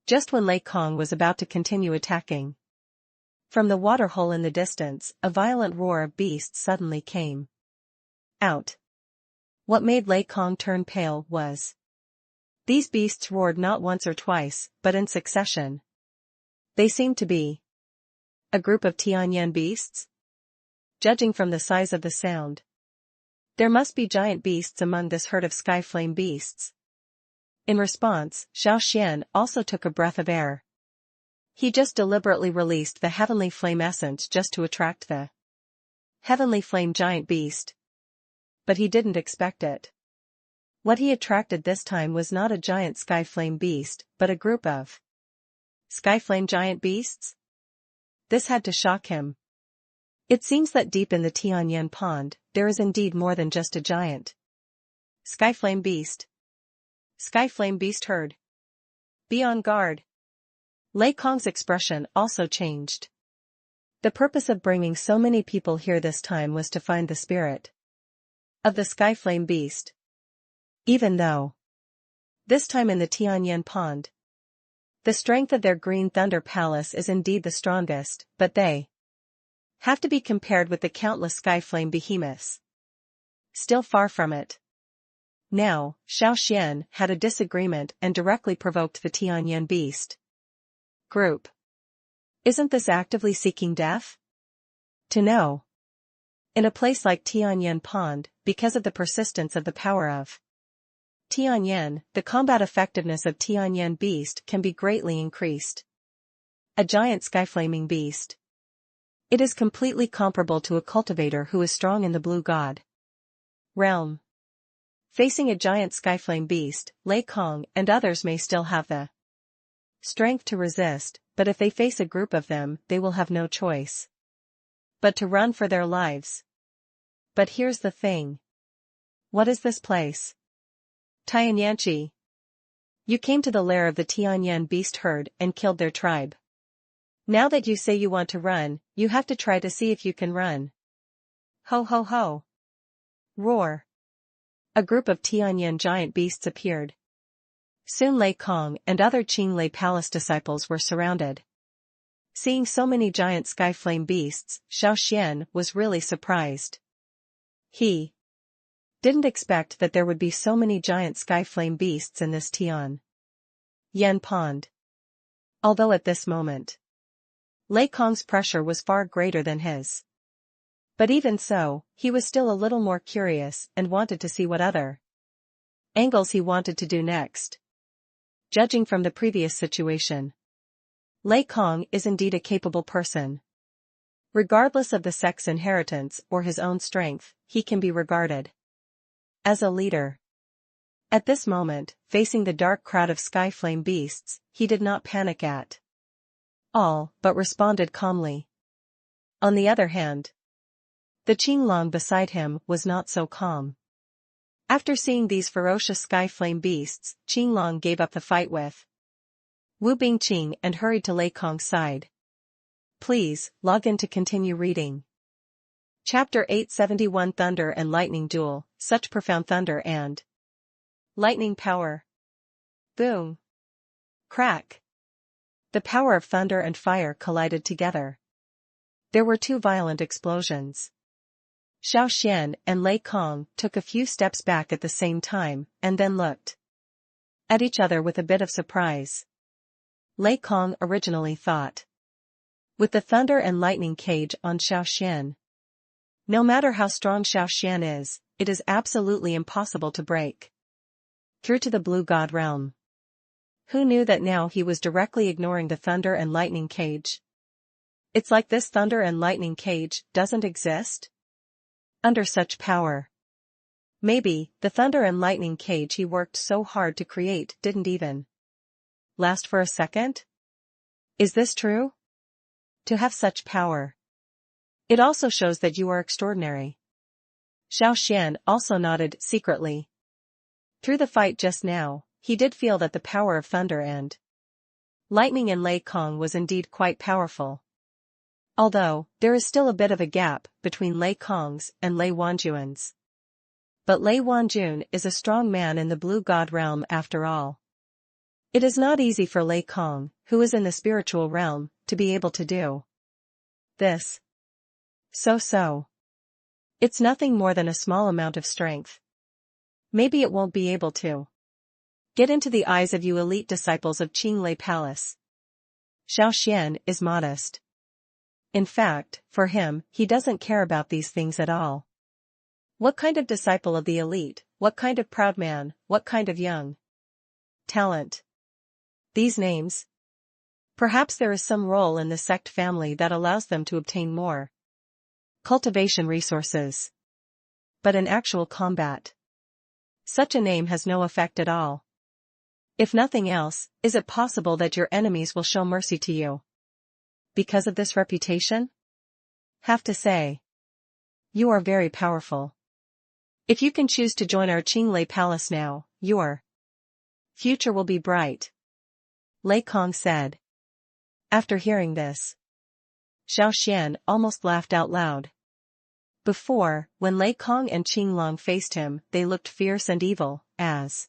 Just when Lei Kong was about to continue attacking, from the waterhole in the distance, a violent roar of beasts suddenly came out. What made Lei Kong turn pale was these beasts roared not once or twice, but in succession. They seemed to be a group of Tianyan beasts? Judging from the size of the sound, there must be giant beasts among this herd of sky flame beasts. In response, Xiao Xuan also took a breath of air. He just deliberately released the heavenly flame essence just to attract the heavenly flame giant beast. But he didn't expect it. What he attracted this time was not a giant sky flame beast, but a group of sky flame giant beasts? This had to shock him. It seems that deep in the Tianyan pond, there is indeed more than just a giant sky flame beast. Sky flame beast herd. Be on guard. Lei Kong's expression also changed. The purpose of bringing so many people here this time was to find the spirit of the sky flame beast. Even though this time in the Tianyan pond, the strength of their green thunder palace is indeed the strongest, but they have to be compared with the countless sky flame behemoths. Still far from it. Now, Xiao Xuan had a disagreement and directly provoked the Tianyan beast group. Isn't this actively seeking death? To know. In a place like Tianyan Pond, because of the persistence of the power of Tianyan, the combat effectiveness of Tianyan beast can be greatly increased. A giant skyflaming beast. It is completely comparable to a cultivator who is strong in the blue god realm. Facing a giant skyflame beast, Lei Kong and others may still have the strength to resist, but if they face a group of them, they will have no choice but to run for their lives. But here's the thing. What is this place? Tianyanchi. You came to the lair of the Tianyan beast herd and killed their tribe. Now that you say you want to run, you have to try to see if you can run. Ho ho ho. Roar. A group of Tianyan giant beasts appeared. Soon Lei Kong and other Qinglei Palace disciples were surrounded. Seeing so many giant sky flame beasts, Xiao Xuan was really surprised. He didn't expect that there would be so many giant sky flame beasts in this Tian Yen pond. Although at this moment, Lei Kong's pressure was far greater than his. But even so, he was still a little more curious and wanted to see what other angles he wanted to do next. Judging from the previous situation, Lei Kong is indeed a capable person. Regardless of the sex inheritance or his own strength, he can be regarded as a leader. At this moment, facing the dark crowd of sky flame beasts, he did not panic at all, but responded calmly. On the other hand, the Qinglong beside him was not so calm. After seeing these ferocious sky flame beasts, Qinglong gave up the fight with Wu Bingqing and hurried to Lei Kong's side. Please, log in to continue reading. Chapter 871 Thunder and Lightning Duel, such profound thunder and lightning power. Boom. Crack. The power of thunder and fire collided together. There were two violent explosions. Xiao Xuan and Lei Kong took a few steps back at the same time, and then looked at each other with a bit of surprise. Lei Kong originally thought with the thunder and lightning cage on Xiao Xuan. No matter how strong Xiao Xuan is, it is absolutely impossible to break through to the blue god realm. Who knew that now he was directly ignoring the thunder and lightning cage? It's like this thunder and lightning cage doesn't exist? Under such power. Maybe, the thunder and lightning cage he worked so hard to create didn't even last for a second? Is this true? To have such power. It also shows that you are extraordinary. Xiao Xuan also nodded secretly. Through the fight just now, he did feel that the power of thunder and lightning in Lei Kong was indeed quite powerful. Although, there is still a bit of a gap between Lei Kong's and Lei Wanjun's. But Lei Wanjun is a strong man in the blue god realm after all. It is not easy for Lei Kong, who is in the spiritual realm, to be able to do this. So. It's nothing more than a small amount of strength. Maybe it won't be able to get into the eyes of you elite disciples of Qinglei Palace. Xiao Xuan is modest. In fact, for him, he doesn't care about these things at all. What kind of disciple of the elite, what kind of proud man, what kind of young talent? These names? Perhaps there is some role in the sect family that allows them to obtain more cultivation resources. But in actual combat, such a name has no effect at all. If nothing else, is it possible that your enemies will show mercy to you because of this reputation? Have to say, you are very powerful. If you can choose to join our Qinglei Palace now, your future will be bright. Lei Kong said. After hearing this, Xiao Xuan almost laughed out loud. Before, when Lei Kong and Qinglong faced him, they looked fierce and evil, as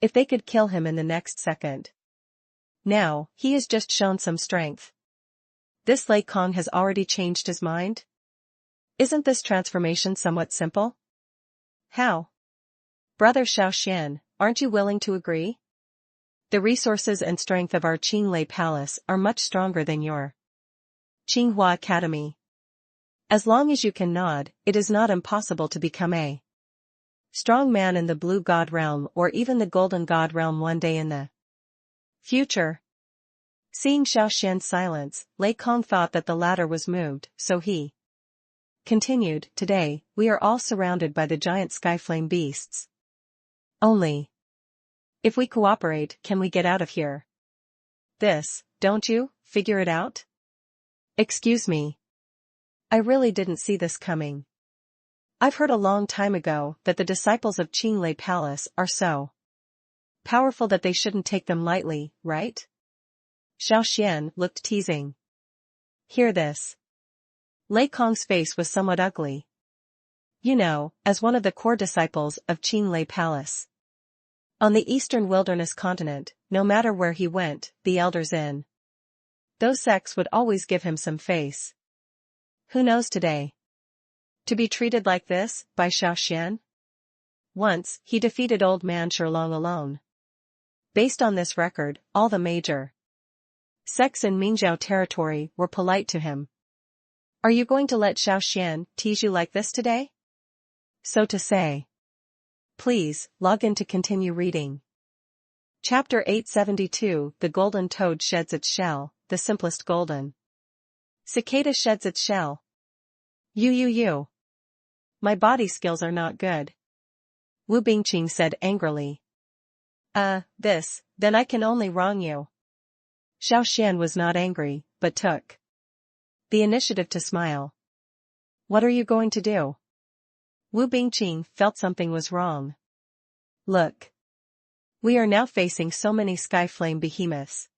if they could kill him in the next second. Now, he has just shown some strength. This Lei Kong has already changed his mind? Isn't this transformation somewhat simple? How? Brother Xiao Xuan, aren't you willing to agree? The resources and strength of our Qinglei Palace are much stronger than your Qinghua Academy. As long as you can nod, it is not impossible to become a strong man in the blue god realm or even the golden god realm one day in the future. Seeing Xiao Xuan's silence, Lei Kong thought that the latter was moved, so he continued, today, we are all surrounded by the giant skyflame beasts. Only if we cooperate can we get out of here. This, don't you, figure it out? Excuse me. I really didn't see this coming. I've heard a long time ago that the disciples of Qinglei Palace are so powerful that they shouldn't take them lightly, right? Xiao Xuan looked teasing. Hear this. Lei Kong's face was somewhat ugly. You know, as one of the core disciples of Qinglei Palace. On the eastern wilderness continent, no matter where he went, the elders in those sects would always give him some face. Who knows today? To be treated like this, by Xiao Xuan? Once, he defeated old man Shilong alone. Based on this record, all the major sects in Mingzhou territory were polite to him. Are you going to let Xiao Xuan tease you like this today? So to say. Please, log in to continue reading. Chapter 872, The Golden Toad Sheds Its Shell, the simplest golden cicada sheds its shell. You. My body skills are not good. Wu Bingqing said angrily. Then I can only wrong you. Xiao Xuan was not angry, but took the initiative to smile. What are you going to do? Wu Bingqing felt something was wrong. Look. We are now facing so many skyflame behemoths.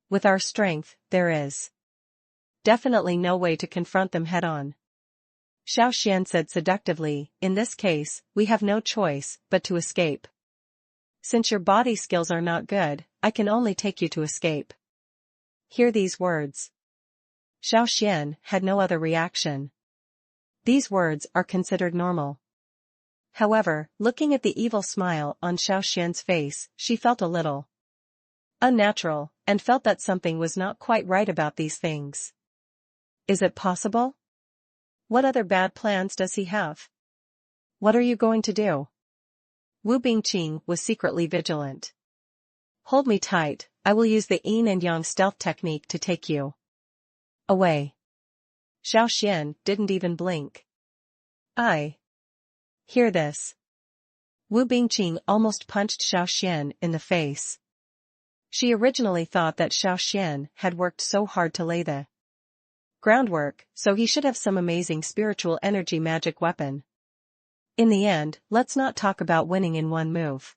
With our strength, there is definitely no way to confront them head-on. Xiao Xuan said seductively, in this case, we have no choice but to escape. Since your body skills are not good, I can only take you to escape. Hear these words. Xiao Xuan had no other reaction. These words are considered normal. However, looking at the evil smile on Xiao Xuan's face, she felt a little unnatural, and felt that something was not quite right about these things. Is it possible? What other bad plans does he have? What are you going to do? Wu Bingqing was secretly vigilant. Hold me tight, I will use the yin and yang stealth technique to take you away. Xiao Xuan didn't even blink. I hear this. Wu Bingqing almost punched Xiao Xuan in the face. She originally thought that Xiao Xuan had worked so hard to lay the groundwork, so he should have some amazing spiritual energy magic weapon. In the end, let's not talk about winning in one move.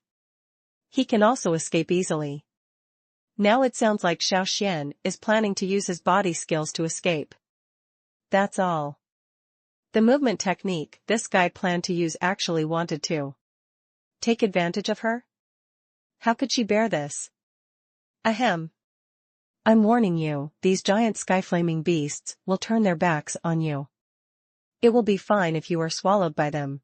He can also escape easily. Now it sounds like Xiao Xuan is planning to use his body skills to escape. That's all. The movement technique this guy planned to use actually wanted to take advantage of her? How could she bear this? Ahem. I'm warning you, these giant sky-flaming beasts will turn their backs on you. It will be fine if you are swallowed by them.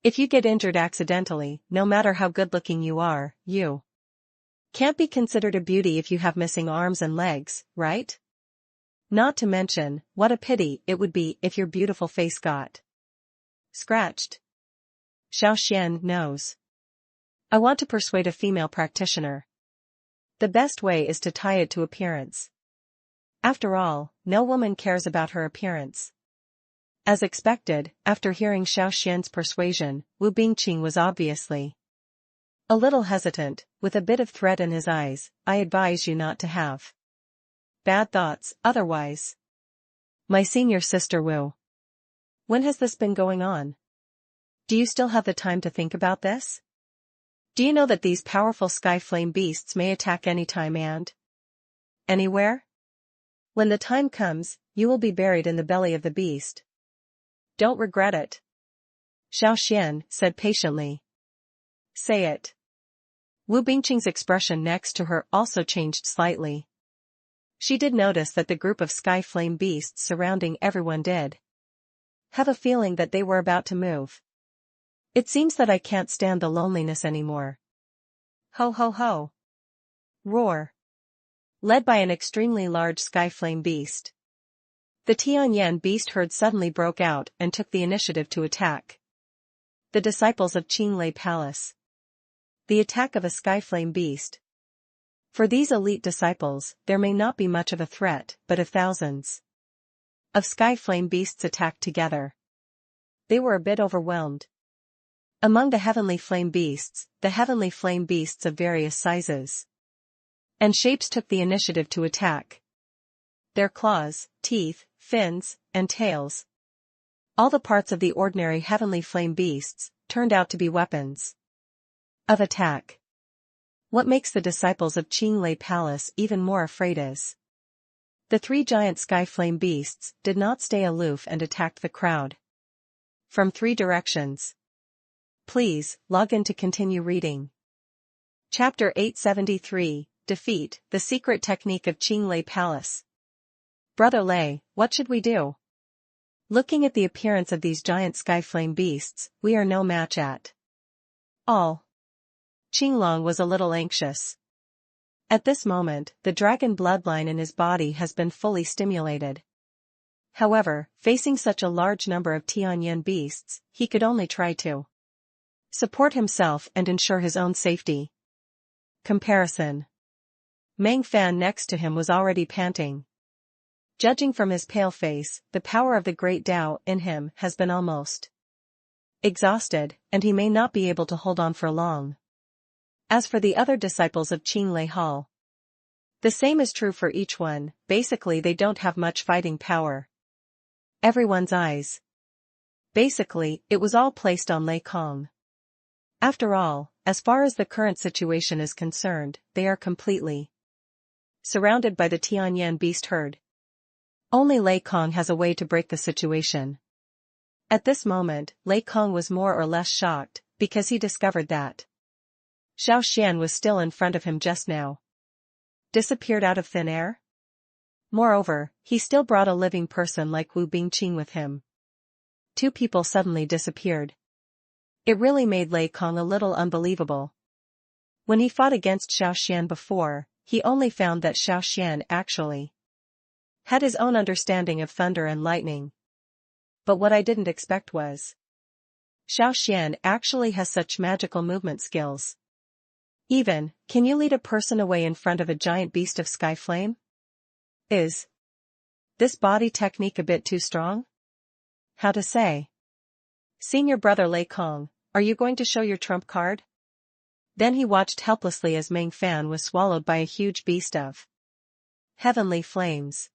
If you get injured accidentally, no matter how good-looking you are, you can't be considered a beauty if you have missing arms and legs, right? Not to mention, what a pity it would be if your beautiful face got scratched. Xiao Xuan knows. I want to persuade a female practitioner. The best way is to tie it to appearance. After all, no woman cares about her appearance. As expected, after hearing Xiao Xuan's persuasion, Wu Bingqing was obviously a little hesitant, with a bit of threat in his eyes. I advise you not to have bad thoughts, otherwise. My senior sister Wu. When has this been going on? Do you still have the time to think about this? Do you know that these powerful sky flame beasts may attack anytime and anywhere? When the time comes, you will be buried in the belly of the beast. Don't regret it. Xiao Xuan said patiently. Say it. Wu Bingqing's expression next to her also changed slightly. She did notice that the group of sky flame beasts surrounding everyone did have a feeling that they were about to move. It seems that I can't stand the loneliness anymore. Ho ho ho. Roar. Led by an extremely large sky flame beast. The Tianyan beast herd suddenly broke out and took the initiative to attack the disciples of Qinglei Palace. The attack of a sky flame beast. For these elite disciples, there may not be much of a threat, but if thousands of sky flame beasts attacked together, they were a bit overwhelmed. Among the heavenly flame beasts of various sizes and shapes took the initiative to attack. Their claws, teeth, fins, and tails, all the parts of the ordinary heavenly flame beasts, turned out to be weapons of attack. What makes the disciples of Qinglei Palace even more afraid is the three giant sky flame beasts did not stay aloof and attacked the crowd from three directions. Please, log in to continue reading. Chapter 873, Defeat, the Secret Technique of Qinglei Palace. Brother Lei, what should we do? Looking at the appearance of these giant sky flame beasts, we are no match at all. Qinglong was a little anxious. At this moment, the dragon bloodline in his body has been fully stimulated. However, facing such a large number of Tianyan beasts, he could only try to support himself and ensure his own safety. Comparison. Meng Fan next to him was already panting. Judging from his pale face, the power of the great Tao in him has been almost exhausted, and he may not be able to hold on for long. As for the other disciples of Qinglei Hall, the same is true for each one. Basically they don't have much fighting power. Everyone's eyes. Basically, it was all placed on Lei Kong. After all, as far as the current situation is concerned, they are completely surrounded by the Tianyan beast herd. Only Lei Kong has a way to break the situation. At this moment, Lei Kong was more or less shocked, because he discovered that Xiao Xuan was still in front of him just now. Disappeared out of thin air? Moreover, he still brought a living person like Wu Bingqing with him. Two people suddenly disappeared. It really made Lei Kong a little unbelievable. When he fought against Xiao Xuan before, he only found that Xiao Xuan actually had his own understanding of thunder and lightning. But what I didn't expect was Xiao Xuan actually has such magical movement skills. Even, can you lead a person away in front of a giant beast of sky flame? Is this body technique a bit too strong? How to say? Senior brother Lei Kong, are you going to show your trump card? Then he watched helplessly as Meng Fan was swallowed by a huge beast of heavenly flames.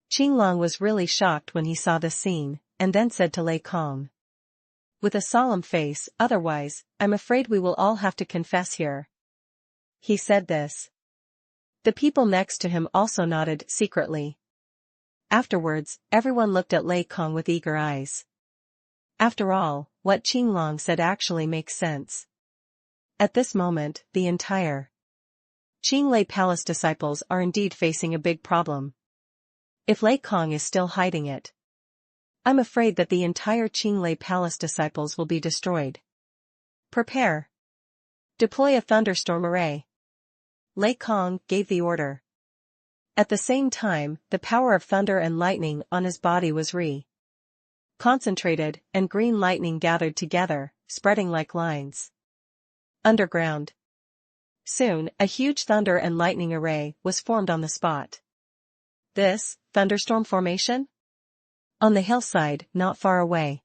Qinglong was really shocked when he saw this scene, and then said to Lei Kong, with a solemn face, otherwise, I'm afraid we will all have to confess here. He said this. The people next to him also nodded secretly. Afterwards, everyone looked at Lei Kong with eager eyes. After all, what Qinglong said actually makes sense. At this moment, the entire Qinglei Palace disciples are indeed facing a big problem. If Lei Kong is still hiding it, I'm afraid that the entire Qinglei Palace disciples will be destroyed. Prepare. Deploy a thunderstorm array. Lei Kong gave the order. At the same time, the power of thunder and lightning on his body was concentrated, and green lightning gathered together, spreading like lines underground. Soon, a huge thunder and lightning array was formed on the spot. This, thunderstorm formation? On the hillside, not far away.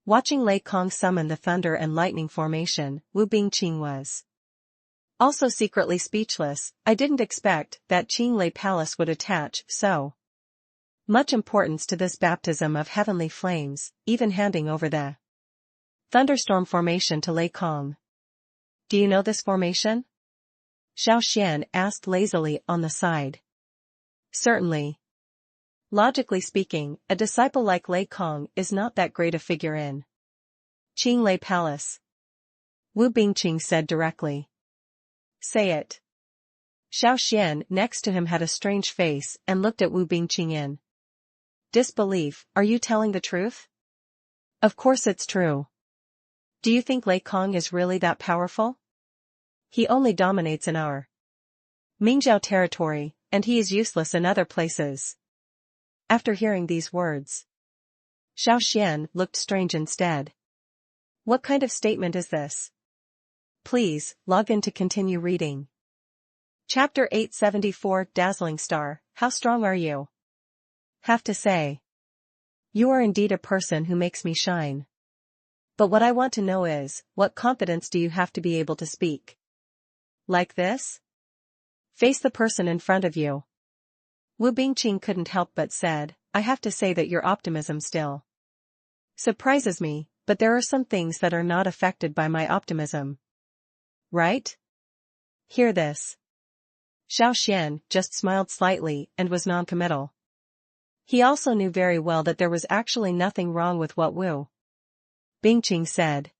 Watching Lei Kong summon the thunder and lightning formation, Wu Bingqing was also secretly speechless. I didn't expect that Qinglei Palace would attach so much importance to this baptism of heavenly flames, even handing over the thunderstorm formation to Lei Kong. Do you know this formation? Xiao Xuan asked lazily on the side. Certainly. Logically speaking, a disciple like Lei Kong is not that great a figure in Qinglei Palace. Wu Bingqing said directly. Say it. Xiao Xuan next to him had a strange face and looked at Wu Bingqing in disbelief. Are you telling the truth? Of course it's true. Do you think Lei Kong is really that powerful? He only dominates in our Mingzhou territory, and he is useless in other places. After hearing these words, Xiao Xuan looked strange instead. What kind of statement is this? Please, log in to continue reading. Chapter 874 Dazzling Star, How Strong Are You? Have to say, you are indeed a person who makes me shine. But what I want to know is, what confidence do you have to be able to speak like this? Face the person in front of you. Wu Bingqing couldn't help but said, I have to say that your optimism still surprises me, but there are some things that are not affected by my optimism. Right? Hear this. Xiao Xuan just smiled slightly and was non-committal. He also knew very well that there was actually nothing wrong with what Wu Bingqing said.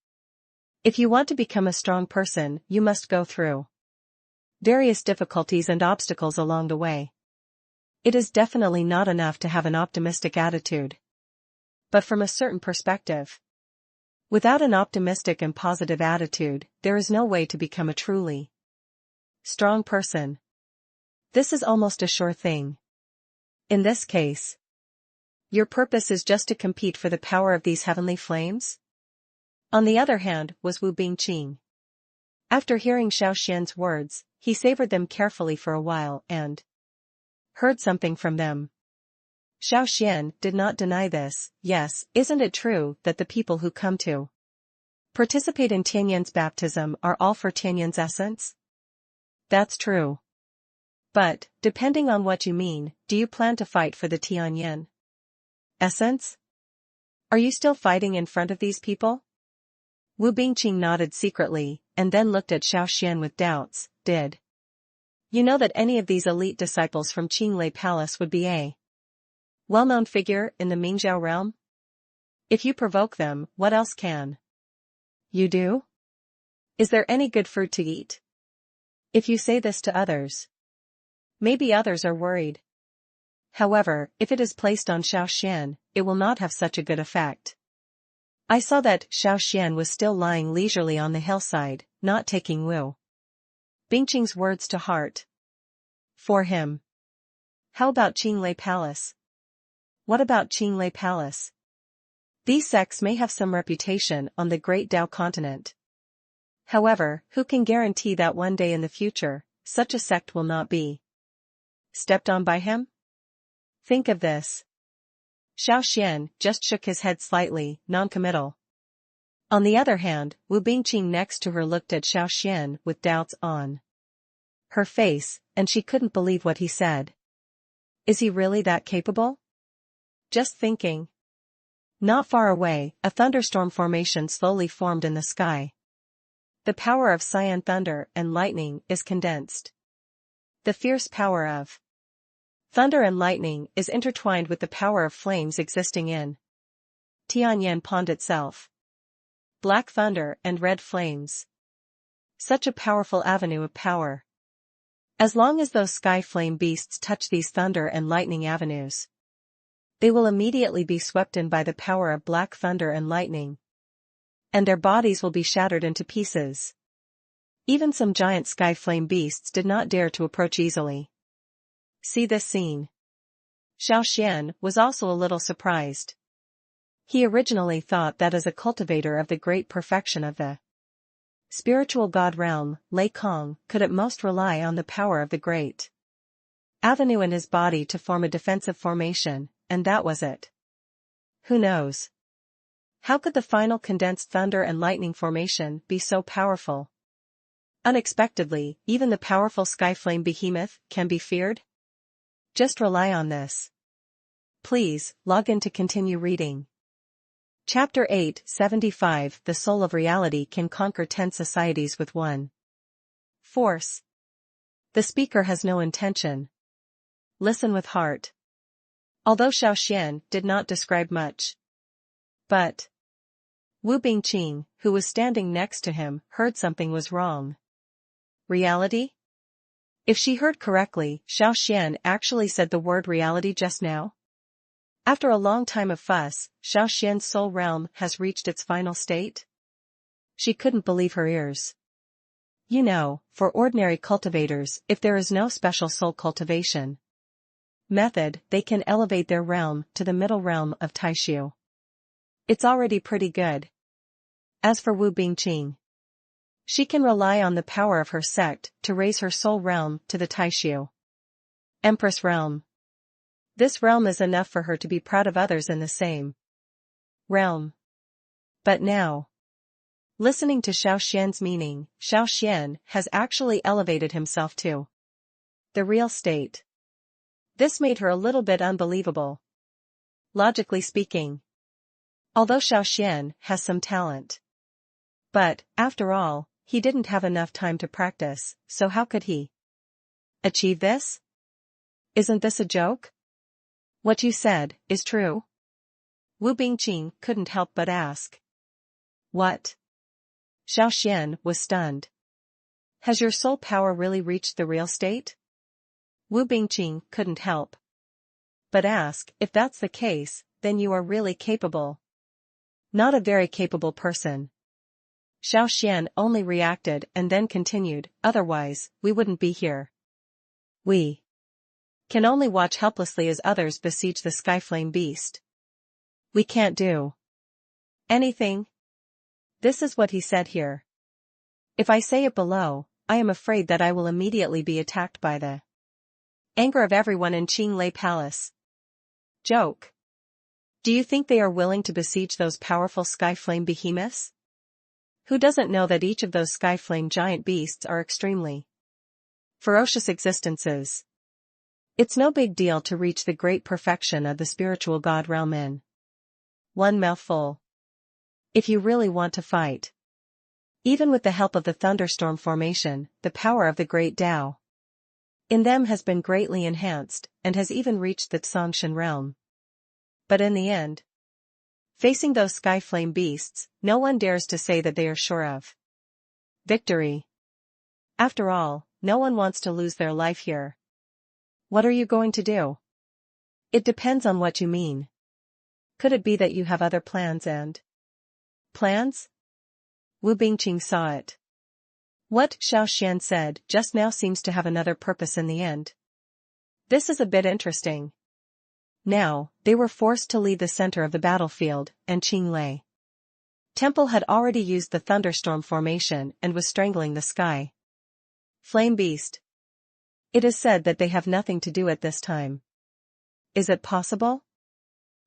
If you want to become a strong person, you must go through various difficulties and obstacles along the way. It is definitely not enough to have an optimistic attitude. But from a certain perspective, without an optimistic and positive attitude, there is no way to become a truly strong person. This is almost a sure thing. In this case, your purpose is just to compete for the power of these heavenly flames? On the other hand, was Wu Bingqing. After hearing Xiao Xuan's words, he savored them carefully for a while and heard something from them. Xiao Xuan did not deny this. Yes, isn't it true that the people who come to participate in Tianyan's baptism are all for Tianyan's essence? That's true. But, depending on what you mean, do you plan to fight for the Tianyan essence? Are you still fighting in front of these people? Wu Bingqing nodded secretly, and then looked at Xiao Xuan with doubts. Did you know that any of these elite disciples from Qinglei Palace would be a well-known figure in the Mingzhou realm? If you provoke them, what else can you do? Is there any good fruit to eat? If you say this to others, maybe others are worried. However, if it is placed on Xiao Xuan, it will not have such a good effect. I saw that Xiao Xuan was still lying leisurely on the hillside, not taking Wu Bingqing's words to heart. For him. How about Qinglei Palace? What about Qinglei Palace? These sects may have some reputation on the Great Tao continent. However, who can guarantee that one day in the future, such a sect will not be stepped on by him? Think of this. Xiao Xuan just shook his head slightly, non-committal. On the other hand, Wu Bingqing next to her looked at Xiao Xuan with doubts on her face, and she couldn't believe what he said. Is he really that capable? Just thinking. Not far away, a thunderstorm formation slowly formed in the sky. The power of cyan thunder and lightning is condensed. The fierce power of thunder and lightning is intertwined with the power of flames existing in Tianyan Pond itself. Black thunder and red flames. Such a powerful avenue of power. As long as those sky flame beasts touch these thunder and lightning avenues, they will immediately be swept in by the power of black thunder and lightning. And their bodies will be shattered into pieces. Even some giant sky flame beasts did not dare to approach easily. See this scene. Xiao Xuan was also a little surprised. He originally thought that as a cultivator of the great perfection of the spiritual god realm, Lei Kong could at most rely on the power of the great avenue in his body to form a defensive formation, and that was it. Who knows? How could the final condensed thunder and lightning formation be so powerful? Unexpectedly, even the powerful skyflame behemoth can be feared? Just rely on this. Please, log in to continue reading. Chapter 875 The Soul of Reality Can Conquer 10 Societies with One Force. The speaker has no intention. Listen with heart. Although Xiao Xuan did not describe much, but Wu Bingqing, who was standing next to him, heard something was wrong. Reality? If she heard correctly, Xiao Xuan actually said the word reality just now. After a long time of fuss, Xiao Xuan's soul realm has reached its final state? She couldn't believe her ears. You know, for ordinary cultivators, if there is no special soul cultivation method, they can elevate their realm to the middle realm of Taishu. It's already pretty good. As for Wu Bingqing, she can rely on the power of her sect to raise her soul realm to the Taishu Empress realm. This realm is enough for her to be proud of others in the same realm. But now, listening to Xiao Xuan's meaning, Xiao Xuan has actually elevated himself to the real state. This made her a little bit unbelievable. Logically speaking, although Xiao Xuan has some talent. But, after all, he didn't have enough time to practice, so how could he achieve this? Isn't this a joke? What you said is true? Wu Bingqing couldn't help but ask. What? Xiao Xuan was stunned. Has your soul power really reached the real state? Wu Bingqing couldn't help but ask, if that's the case, then you are really capable. Not a very capable person. Xiao Xuan only reacted and then continued, otherwise, we wouldn't be here. We can only watch helplessly as others besiege the skyflame beast. We can't do anything. This is what he said here. If I say it below, I am afraid that I will immediately be attacked by the anger of everyone in Qinglei Palace. Joke. Do you think they are willing to besiege those powerful skyflame behemoths? Who doesn't know that each of those skyflame giant beasts are extremely ferocious existences? It's no big deal to reach the great perfection of the spiritual god realm in one mouthful. If you really want to fight, even with the help of the thunderstorm formation, the power of the great Tao in them has been greatly enhanced, and has even reached the Tsongshan realm. But in the end, facing those skyflame beasts, no one dares to say that they are sure of victory. After all, no one wants to lose their life here. What are you going to do? It depends on what you mean. Could it be that you have other plans and plans? Wu Bingqing saw it. What Xiao Xuan said just now seems to have another purpose in the end. This is a bit interesting. Now, they were forced to leave the center of the battlefield, and Qinglei Temple had already used the thunderstorm formation and was strangling the sky. Flame beast. It is said that they have nothing to do at this time. Is it possible?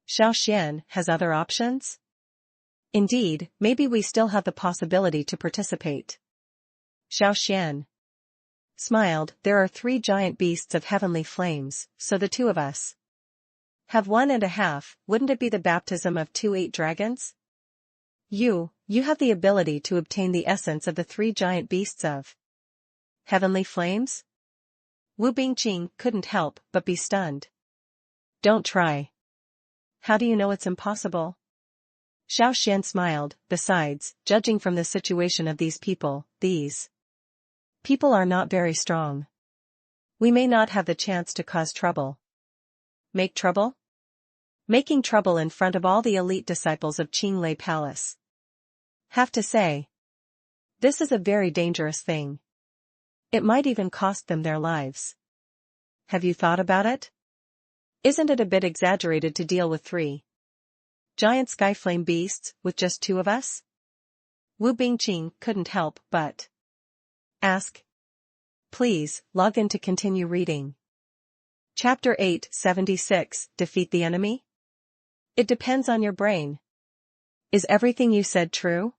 Xiao Xuan has other options? Indeed, maybe we still have the possibility to participate. Xiao Xuan smiled. There are 3 giant beasts of heavenly flames, so the 2 of us have 1.5, wouldn't it be the baptism of 2 8 dragons? You have the ability to obtain the essence of the 3 giant beasts of heavenly flames? Wu Bingqing couldn't help but be stunned. Don't try. How do you know it's impossible? Xiao Xuan smiled. Besides, judging from the situation of these people are not very strong. We may not have the chance to cause trouble. Make trouble? Making trouble in front of all the elite disciples of Qinglei Palace. Have to say, this is a very dangerous thing. It might even cost them their lives. Have you thought about it? Isn't it a bit exaggerated to deal with 3 giant skyflame beasts with just 2 of us? Wu Bingqing couldn't help but ask. Please, log in to continue reading. Chapter 876, Defeat the Enemy? It depends on your brain. Is everything you said true?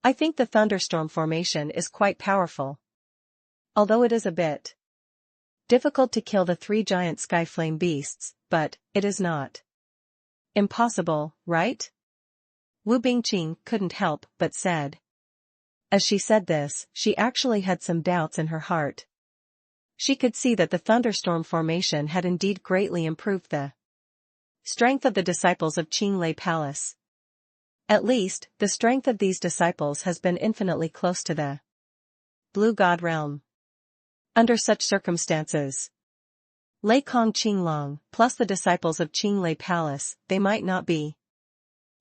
I think the thunderstorm formation is quite powerful. Although it is a bit difficult to kill the 3 giant skyflame beasts, but it is not impossible, right? Wu Bingqing couldn't help but said. As she said this, she actually had some doubts in her heart. She could see that the thunderstorm formation had indeed greatly improved the strength of the disciples of Qinglei Palace. At least, the strength of these disciples has been infinitely close to the Blue God realm. Under such circumstances, Lei Kong Qinglong, plus the disciples of Qinglei Palace, they might not be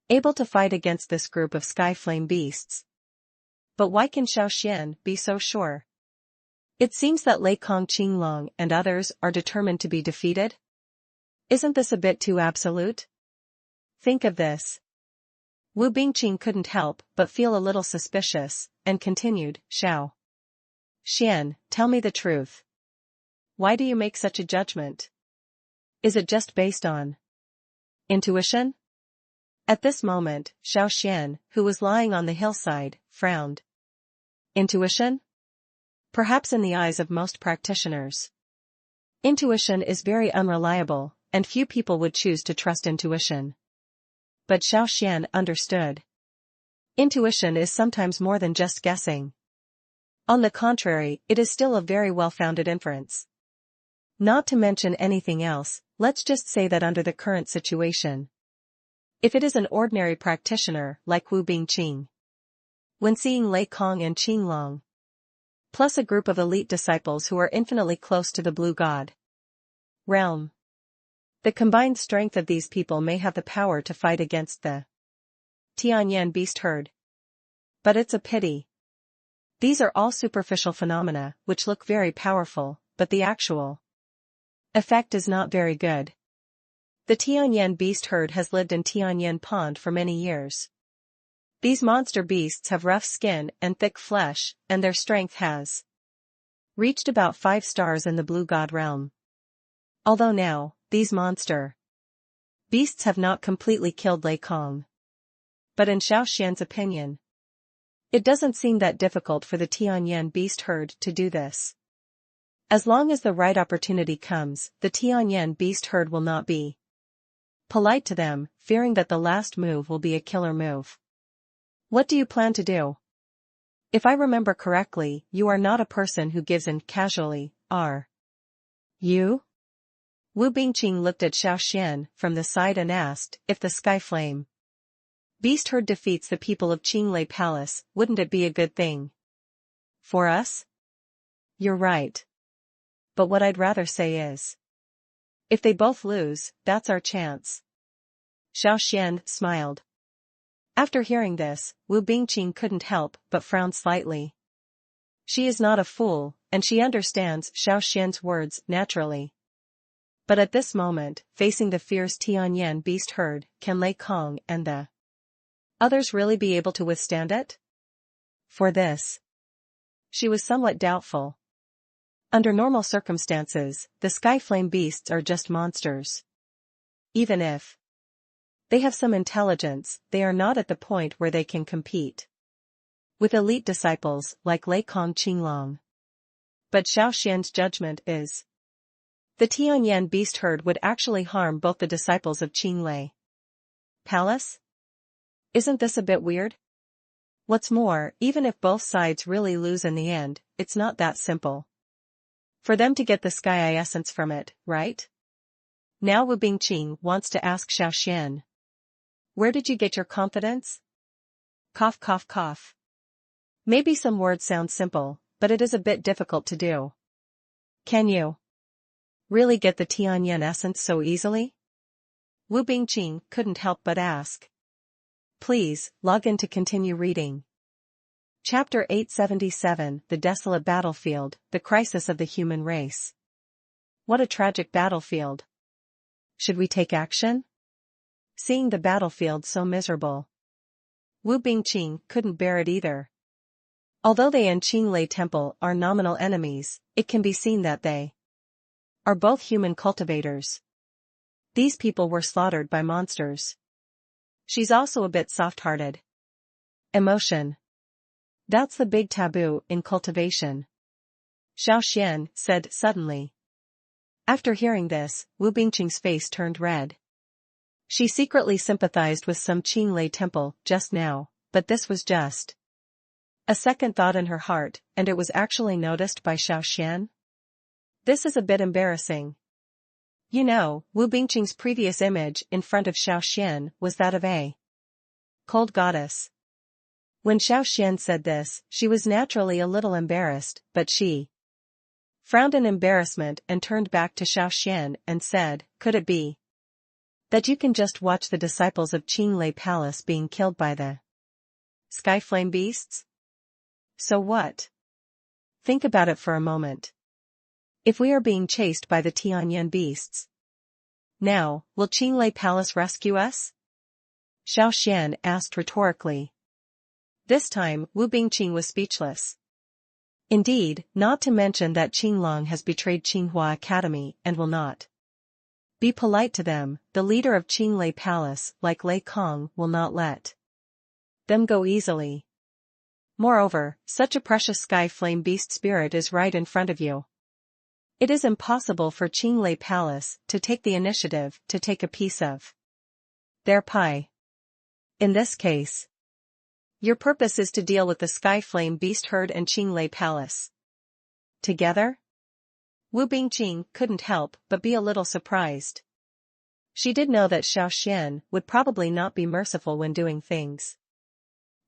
able to fight against this group of skyflame beasts. But why can Xiao Xuan be so sure? It seems that Lei Kong Qinglong and others are determined to be defeated. Isn't this a bit too absolute? Think of this. Wu Bingqing couldn't help but feel a little suspicious, and continued, Xiao Xuan, tell me the truth. Why do you make such a judgment? Is it just based on intuition? At this moment, Xiao Xuan, who was lying on the hillside, frowned. Intuition? Perhaps in the eyes of most practitioners, intuition is very unreliable, and few people would choose to trust intuition. But Xiao Xuan understood. Intuition is sometimes more than just guessing. On the contrary, it is still a very well-founded inference. Not to mention anything else, let's just say that under the current situation, if it is an ordinary practitioner like Wu Bingqing, when seeing Lei Kong and Qinglong, plus a group of elite disciples who are infinitely close to the Blue God realm, the combined strength of these people may have the power to fight against the Tianyan beast herd. But it's a pity. These are all superficial phenomena, which look very powerful, but the actual effect is not very good. The Tianyan beast herd has lived in Tianyan Pond for many years. These monster beasts have rough skin and thick flesh, and their strength has reached about 5 stars in the Blue God realm. Although now, these monster beasts have not completely killed Lei Kong. But in Xiao Xuan's opinion, it doesn't seem that difficult for the Tianyan beast herd to do this. As long as the right opportunity comes, the Tianyan beast herd will not be polite to them, fearing that the last move will be a killer move. What do you plan to do? If I remember correctly, you are not a person who gives in casually, are you? Wu Bingqing looked at Xiao Xuan from the side and asked, if the Skyflame beast herd defeats the people of Qinglei Palace, wouldn't it be a good thing for us? You're right. But what I'd rather say is, if they both lose, that's our chance. Xiao Xuan smiled. After hearing this, Wu Bingqing couldn't help but frown slightly. She is not a fool, and she understands Xiao Xuan's words naturally. But at this moment, facing the fierce Tianyan beast herd, can Lei Kong and the others really be able to withstand it? For this, she was somewhat doubtful. Under normal circumstances, the sky flame beasts are just monsters. Even if they have some intelligence, they are not at the point where they can compete with elite disciples like Lei Kong Qinglong. But Xiao Xuan's judgment is the Tianyan beast herd would actually harm both the disciples of Qinglei Palace? Isn't this a bit weird? What's more, even if both sides really lose in the end, it's not that simple for them to get the sky essence from it, right? Now Wu Bingqing wants to ask Xiao Xuan. Where did you get your confidence? Cough cough cough. Maybe some words sound simple, but it is a bit difficult to do. Can you really get the Tianyan essence so easily? Wu Bingqing couldn't help but ask. Please, log in to continue reading. Chapter 877, The Desolate Battlefield, The Crisis of the Human Race. What a tragic battlefield. Should we take action? Seeing the battlefield so miserable, Wu Bingqing couldn't bear it either. Although they and Qinglei Temple are nominal enemies, it can be seen that they are both human cultivators. These people were slaughtered by monsters. She's also a bit soft-hearted. Emotion. That's the big taboo in cultivation, Xiao Xuan said suddenly. After hearing this, Wu Bingqing's face turned red. She secretly sympathized with some Qinglei Temple just now, but this was just a second thought in her heart, and it was actually noticed by Xiao Xuan. This is a bit embarrassing. You know, Wu Bingqing's previous image in front of Xiao Xuan was that of a cold goddess. When Xiao Xuan said this, she was naturally a little embarrassed, but she frowned in embarrassment and turned back to Xiao Xuan and said, could it be that you can just watch the disciples of Qinglei Palace being killed by the sky flame beasts? So what? Think about it for a moment. If we are being chased by the Tianyan beasts, now, will Qinglei Palace rescue us? Xiao Xuan asked rhetorically. This time, Wu Bingqing was speechless. Indeed, not to mention that Qinglong has betrayed Qinghua Academy and will not be polite to them. The leader of Qinglei Palace, like Lei Kong, will not let them go easily. Moreover, such a precious sky flame beast spirit is right in front of you. It is impossible for Qinglei Palace to take the initiative to take a piece of their pie. In this case, your purpose is to deal with the sky flame beast herd and Qinglei Palace together? Wu Bingqing couldn't help but be a little surprised. She did know that Xiao Xuan would probably not be merciful when doing things,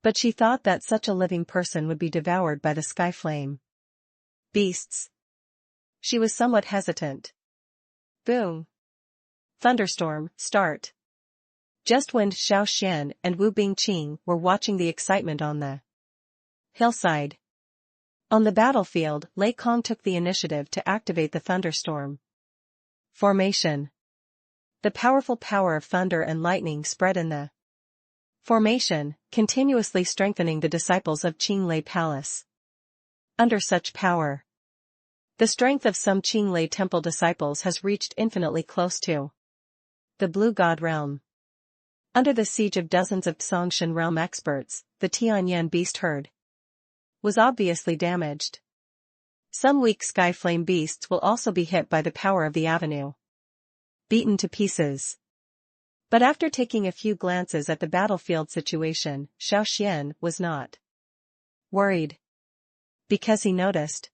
but she thought that such a living person would be devoured by the sky flame beasts. She was somewhat hesitant. Boom. Thunderstorm, start. Just when Xiao Xuan and Wu Bingqing were watching the excitement on the hillside. On the battlefield, Lei Kong took the initiative to activate the thunderstorm formation. The powerful power of thunder and lightning spread in the formation, continuously strengthening the disciples of Qinglei Palace. Under such power, the strength of some Qinglei Temple disciples has reached infinitely close to the Blue God realm. Under the siege of dozens of Songshan realm experts, the Tianyan beast herd was obviously damaged. Some weak sky flame beasts will also be hit by the power of the avenue, beaten to pieces. But after taking a few glances at the battlefield situation, Xiao Xuan was not worried, because he noticed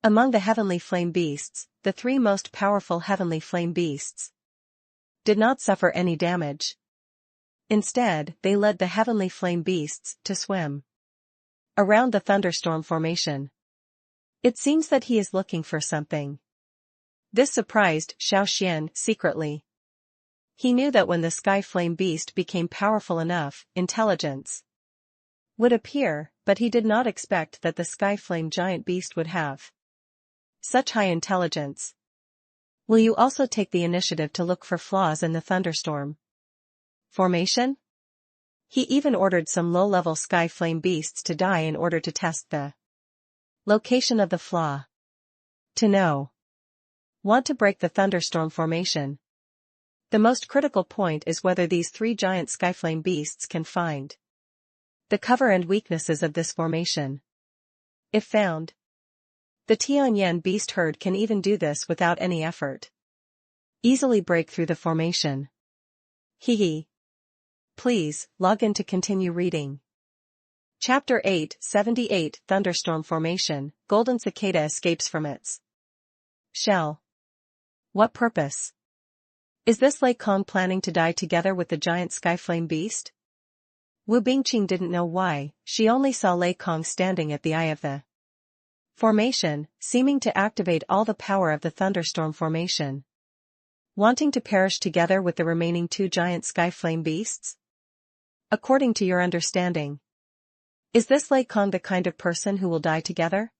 among the heavenly flame beasts, the three most powerful heavenly flame beasts did not suffer any damage. Instead, they led the heavenly flame beasts to swim around the thunderstorm formation. It seems that he is looking for something. This surprised Xiao Xuan secretly. He knew that when the sky flame beast became powerful enough, intelligence would appear, but he did not expect that the sky flame giant beast would have such high intelligence. Will you also take the initiative to look for flaws in the thunderstorm formation? He even ordered some low-level sky flame beasts to die in order to test the location of the flaw. To know. Want to break the thunderstorm formation? The most critical point is whether these three giant skyflame beasts can find the cover and weaknesses of this formation. If found, the Tianyan beast herd can even do this without any effort. Easily break through the formation. Hehe. Please, log in to continue reading. Chapter 878 Thunderstorm Formation, Golden Cicada escapes from its shell. What purpose? Is this Lei Kong planning to die together with the giant skyflame beast? Wu Bingqing didn't know why, she only saw Lei Kong standing at the eye of the formation, seeming to activate all the power of the thunderstorm formation. Wanting to perish together with the remaining two giant skyflame beasts? According to your understanding, is this Lei Kong the kind of person who will die together?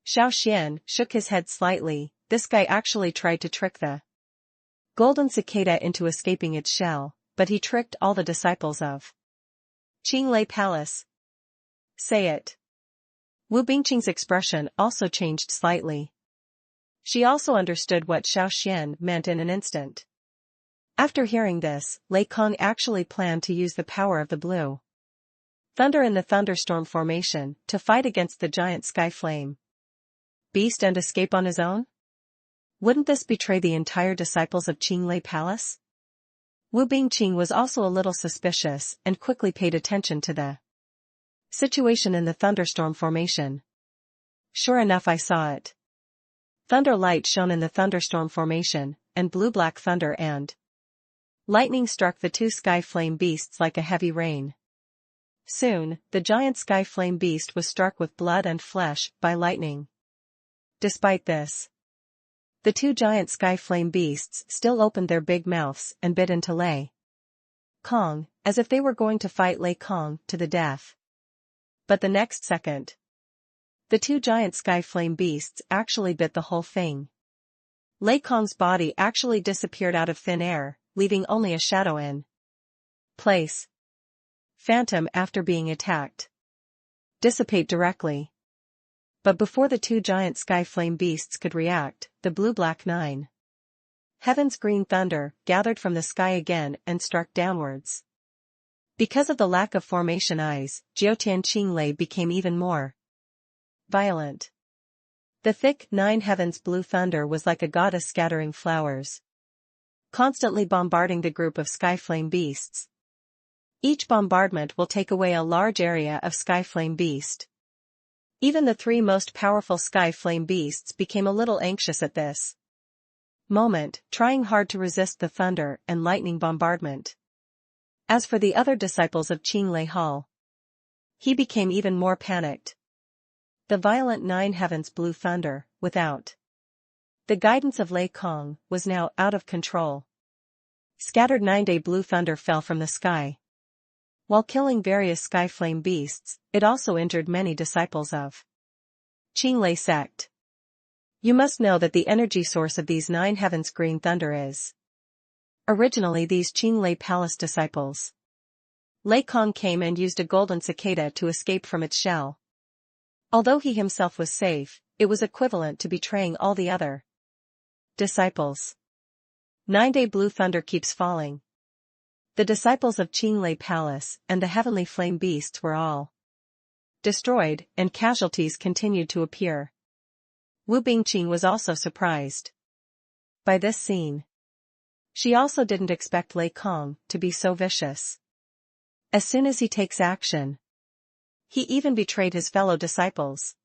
Xiao Xuan shook his head slightly. This guy actually tried to trick the golden cicada into escaping its shell, but he tricked all the disciples of Qinglei Palace. Say it. Wu Bingqing's expression also changed slightly. She also understood what Xiao Xuan meant in an instant. After hearing this, Lei Kong actually planned to use the power of the blue thunder in the thunderstorm formation to fight against the giant sky flame beast and escape on his own? Wouldn't this betray the entire disciples of Qinglei Palace? Wu Bingqing was also a little suspicious and quickly paid attention to the situation in the thunderstorm formation. Sure enough, I saw it. Thunder light shone in the thunderstorm formation, and blue-black thunder and lightning struck the two sky flame beasts like a heavy rain. Soon, the giant sky flame beast was struck with blood and flesh by lightning. Despite this, the two giant sky flame beasts still opened their big mouths and bit into Lei Kong, as if they were going to fight Lei Kong to the death. But the next second, the two giant sky flame beasts actually bit the whole thing. Lei Kong's body actually disappeared out of thin air, leaving only a shadow in place. Phantom, after being attacked, dissipate directly. But before the two giant sky flame beasts could react, the blue-black 9 heaven's green thunder gathered from the sky again and struck downwards. Because of the lack of formation eyes, Jiutian Qinglei became even more violent. The thick 9 heavens blue thunder was like a goddess scattering flowers, constantly bombarding the group of sky flame beasts. Each bombardment will take away a large area of sky flame beast. Even the 3 most powerful sky flame beasts became a little anxious at this moment, trying hard to resist the thunder and lightning bombardment. As for the other disciples of Qinglei Hall, he became even more panicked. The violent 9 heavens blue thunder, without the guidance of Lei Kong, was now out of control. Scattered 9-day blue thunder fell from the sky. While killing various sky flame beasts, it also injured many disciples of Qinglei sect. You must know that the energy source of these 9 heavens green thunder is originally these Qinglei Palace disciples. Lei Kong came and used a golden cicada to escape from its shell. Although he himself was safe, it was equivalent to betraying all the other disciples. 9-day blue thunder keeps falling. The disciples of Qinglei Palace and the heavenly flame beasts were all destroyed, and casualties continued to appear. Wu Bingqing was also surprised by this scene. She also didn't expect Lei Kong to be so vicious. As soon as he takes action, he even betrayed his fellow disciples.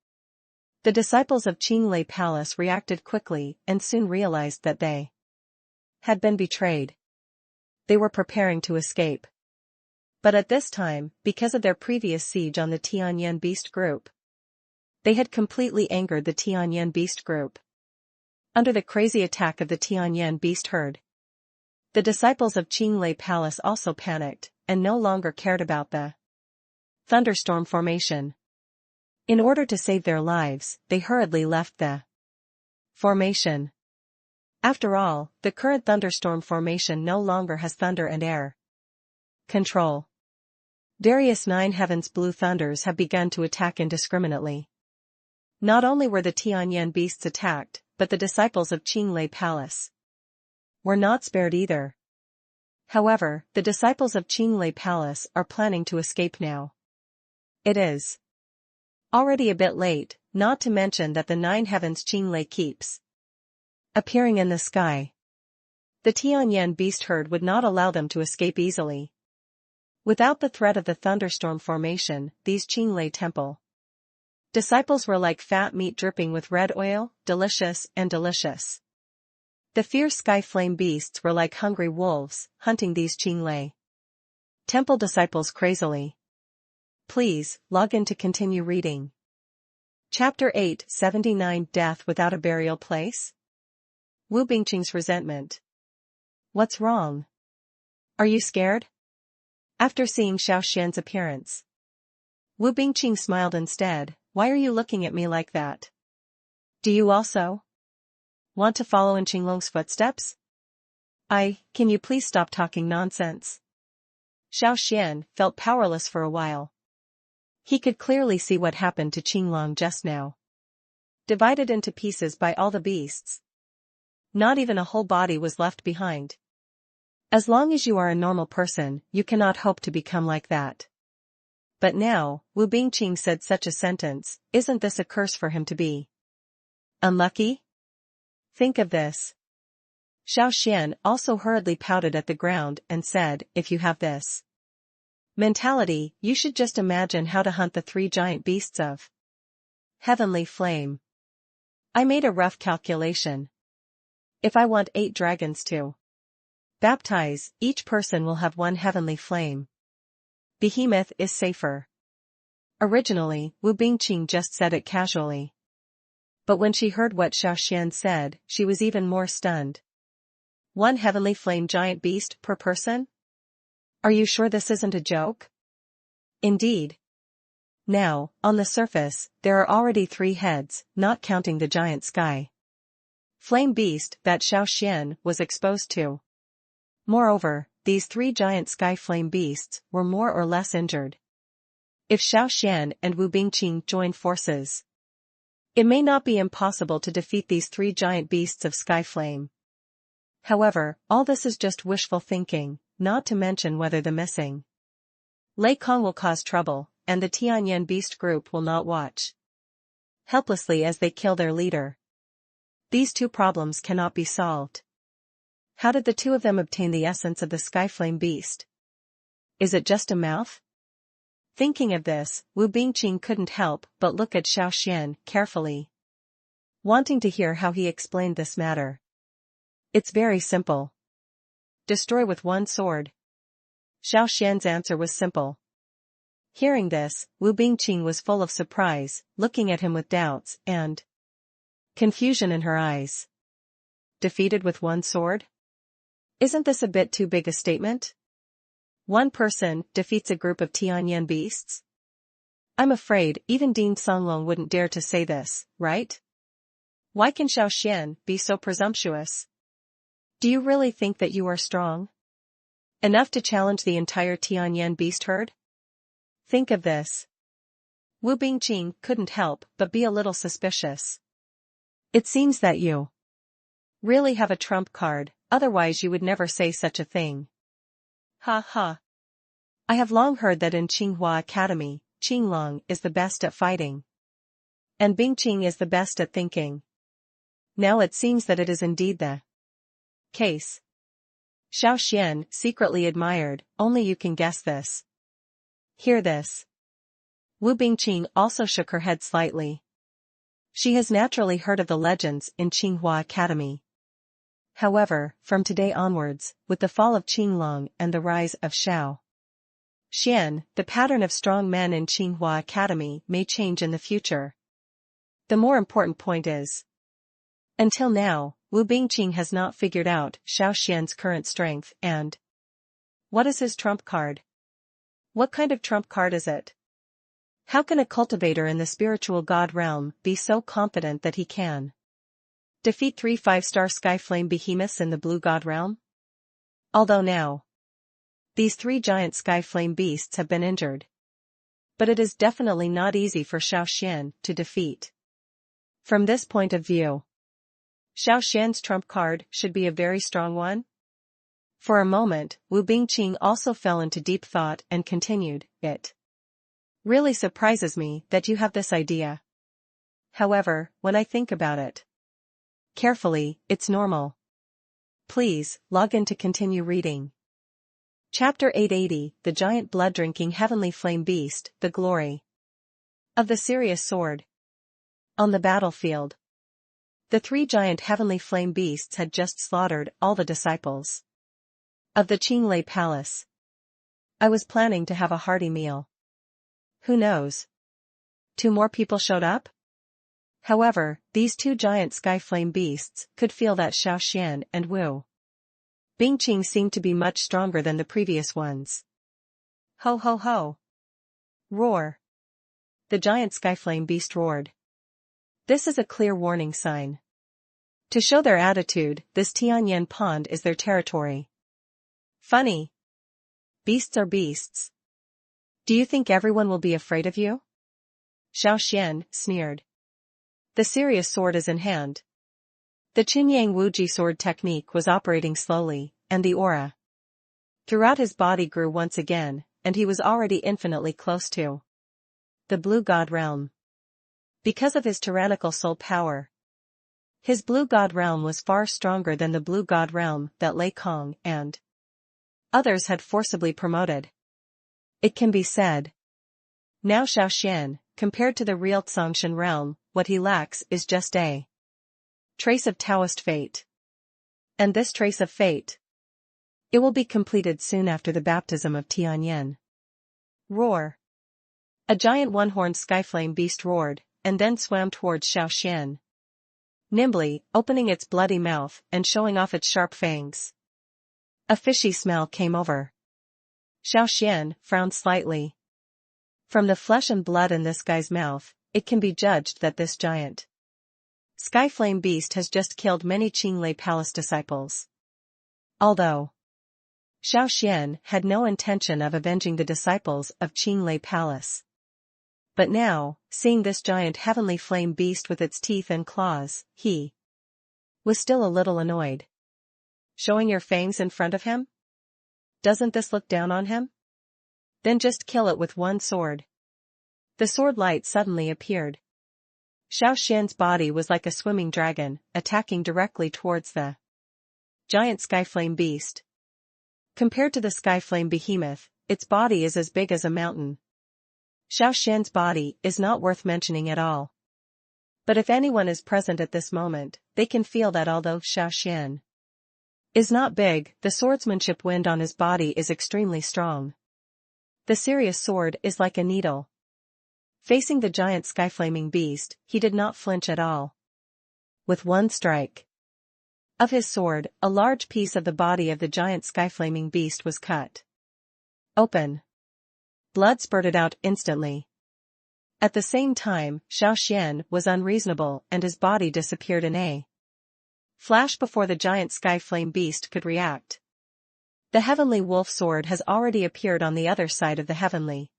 The disciples of Qinglei Palace reacted quickly and soon realized that they had been betrayed. They were preparing to escape. But at this time, because of their previous siege on the Tianyan Beast Group, they had completely angered the Tianyan Beast Group. Under the crazy attack of the Tianyan Beast herd, the disciples of Qinglei Palace also panicked, and no longer cared about the Thunderstorm formation. In order to save their lives, they hurriedly left the formation. After all, the current thunderstorm formation no longer has thunder and air control. Darius' 9 heavens blue thunders have begun to attack indiscriminately. Not only were the Tianyan beasts attacked, but the disciples of Qinglei Palace were not spared either. However, the disciples of Qinglei Palace are planning to escape now. It is already a bit late, not to mention that the 9 heavens Qinglei keeps appearing in the sky. The Tianyan beast herd would not allow them to escape easily. Without the threat of the thunderstorm formation, these Qinglei temple disciples were like fat meat dripping with red oil, delicious and delicious. The fierce sky flame beasts were like hungry wolves, hunting these Qinglei temple disciples crazily. Please, log in to continue reading. Chapter 8, 79 Death Without a Burial Place? Wu Bingqing's resentment. What's wrong? Are you scared? After seeing Xiao Xuan's appearance, Wu Bingqing smiled instead. Why are you looking at me like that? Do you also want to follow in Qinglong's footsteps? Can you please stop talking nonsense? Xiao Xuan felt powerless for a while. He could clearly see what happened to Qinglong just now. Divided into pieces by all the beasts. Not even a whole body was left behind. As long as you are a normal person, you cannot hope to become like that. But now, Wu Bingqing said such a sentence, isn't this a curse for him to be unlucky? Think of this. Xiao Xuan also hurriedly pouted at the ground and said, if you have this mentality, you should just imagine how to hunt the 3 giant beasts of heavenly flame. I made a rough calculation. If I want 8 dragons to baptize, each person will have 1 heavenly flame. Behemoth is safer. Originally, Wu Bingqing just said it casually. But when she heard what Xiao Xuan said, she was even more stunned. 1 heavenly flame giant beast per person? Are you sure this isn't a joke? Indeed. Now, on the surface, there are already 3 heads, not counting the giant sky flame beast that Xiao Xuan was exposed to. Moreover, these 3 giant sky flame beasts were more or less injured. If Xiao Xuan and Wu Bingqing join forces, it may not be impossible to defeat these 3 giant beasts of sky flame. However, all this is just wishful thinking, not to mention whether the missing Lei Kong will cause trouble, and the Tianyan beast group will not watch helplessly as they kill their leader. These 2 problems cannot be solved. How did the 2 of them obtain the essence of the skyflame beast? Is it just a mouth? Thinking of this, Wu Bingqing couldn't help but look at Xiao Xuan carefully, wanting to hear how he explained this matter. It's very simple. Destroy with 1 sword. Xiao Xuan's answer was simple. Hearing this, Wu Bingqing was full of surprise, looking at him with doubts and confusion in her eyes. Defeated with 1 sword? Isn't this a bit too big a statement? 1 person defeats a group of Tianyan beasts? I'm afraid even Dean Songlong wouldn't dare to say this, right? Why can Xiao Xuan be so presumptuous? Do you really think that you are strong enough to challenge the entire Tianyan beast herd? Think of this. Wu Bingqing couldn't help but be a little suspicious. It seems that you really have a trump card, otherwise you would never say such a thing. Ha ha. I have long heard that in Qinghua Academy, Qinglong is the best at fighting, and Bingqing is the best at thinking. Now it seems that it is indeed the case. Xiao Xuan secretly admired, only you can guess this. Hear this. Wu Bingqing also shook her head slightly. She has naturally heard of the legends in Qinghua Academy. However, from today onwards, with the fall of Qinglong and the rise of Xiao Xuan, the pattern of strong men in Qinghua Academy may change in the future. The more important point is, until now, Wu Bingqing has not figured out Xiao Xuan's current strength and what is his trump card? What kind of trump card is it? How can a cultivator in the spiritual god realm be so confident that he can defeat 3 5-star skyflame behemoths in the blue god realm? Although now, these 3 giant skyflame beasts have been injured. But it is definitely not easy for Xiao Xuan to defeat. From this point of view, Xiao Xuan's trump card should be a very strong one. For a moment, Wu Bingqing also fell into deep thought and continued, "It really surprises me that you have this idea. However, when I think about it carefully, it's normal." Please, log in to continue reading. Chapter 880, The Giant Blood-Drinking Heavenly Flame Beast, The Glory of the Serious Sword. On the battlefield, the 3 giant heavenly flame beasts had just slaughtered all the disciples of the Qinglei Palace. I was planning to have a hearty meal. Who knows? 2 more people showed up? However, these 2 giant sky flame beasts could feel that Xiao Xuan and Wu Bingqing seemed to be much stronger than the previous ones. Ho ho ho! Roar! The giant skyflame beast roared. This is a clear warning sign. To show their attitude, this Tianyan pond is their territory. Funny. Beasts are beasts. Do you think everyone will be afraid of you? Xiao Xuan sneered. The serious sword is in hand. The Qinyang Wuji sword technique was operating slowly, and the aura throughout his body grew once again, and he was already infinitely close to the blue god realm. Because of his tyrannical soul power, his blue god realm was far stronger than the blue god realm that Lei Kong and others had forcibly promoted. It can be said, now Xiao Xuan, compared to the real Tsongshan realm, what he lacks is just a trace of Taoist fate. And this trace of fate, it will be completed soon after the baptism of Tianyan. Roar! A giant one-horned skyflame beast roared, and then swam towards Xiao Xuan, nimbly opening its bloody mouth and showing off its sharp fangs. A fishy smell came over. Xiao Xuan frowned slightly. From the flesh and blood in this guy's mouth, it can be judged that this giant skyflame beast has just killed many Qinglei Palace disciples. Although Xiao Xuan had no intention of avenging the disciples of Qinglei Palace. But now, seeing this giant heavenly flame beast with its teeth and claws, he was still a little annoyed. Showing your fangs in front of him? Doesn't this look down on him? Then just kill it with one sword. The sword light suddenly appeared. Xiao Xuan's body was like a swimming dragon, attacking directly towards the giant skyflame beast. Compared to the skyflame behemoth, its body is as big as a mountain. Xiao Xuan's body is not worth mentioning at all. But if anyone is present at this moment, they can feel that although Xiao Xuan is not big, the swordsmanship wind on his body is extremely strong. The serious sword is like a needle. Facing the giant skyflaming beast, he did not flinch at all. With one strike of his sword, a large piece of the body of the giant skyflaming beast was cut open. Blood spurted out instantly. At the same time, Xiao Xuan was unreasonable and his body disappeared in a flash before the giant skyflame beast could react. The heavenly wolf sword has already appeared on the other side of the heavenly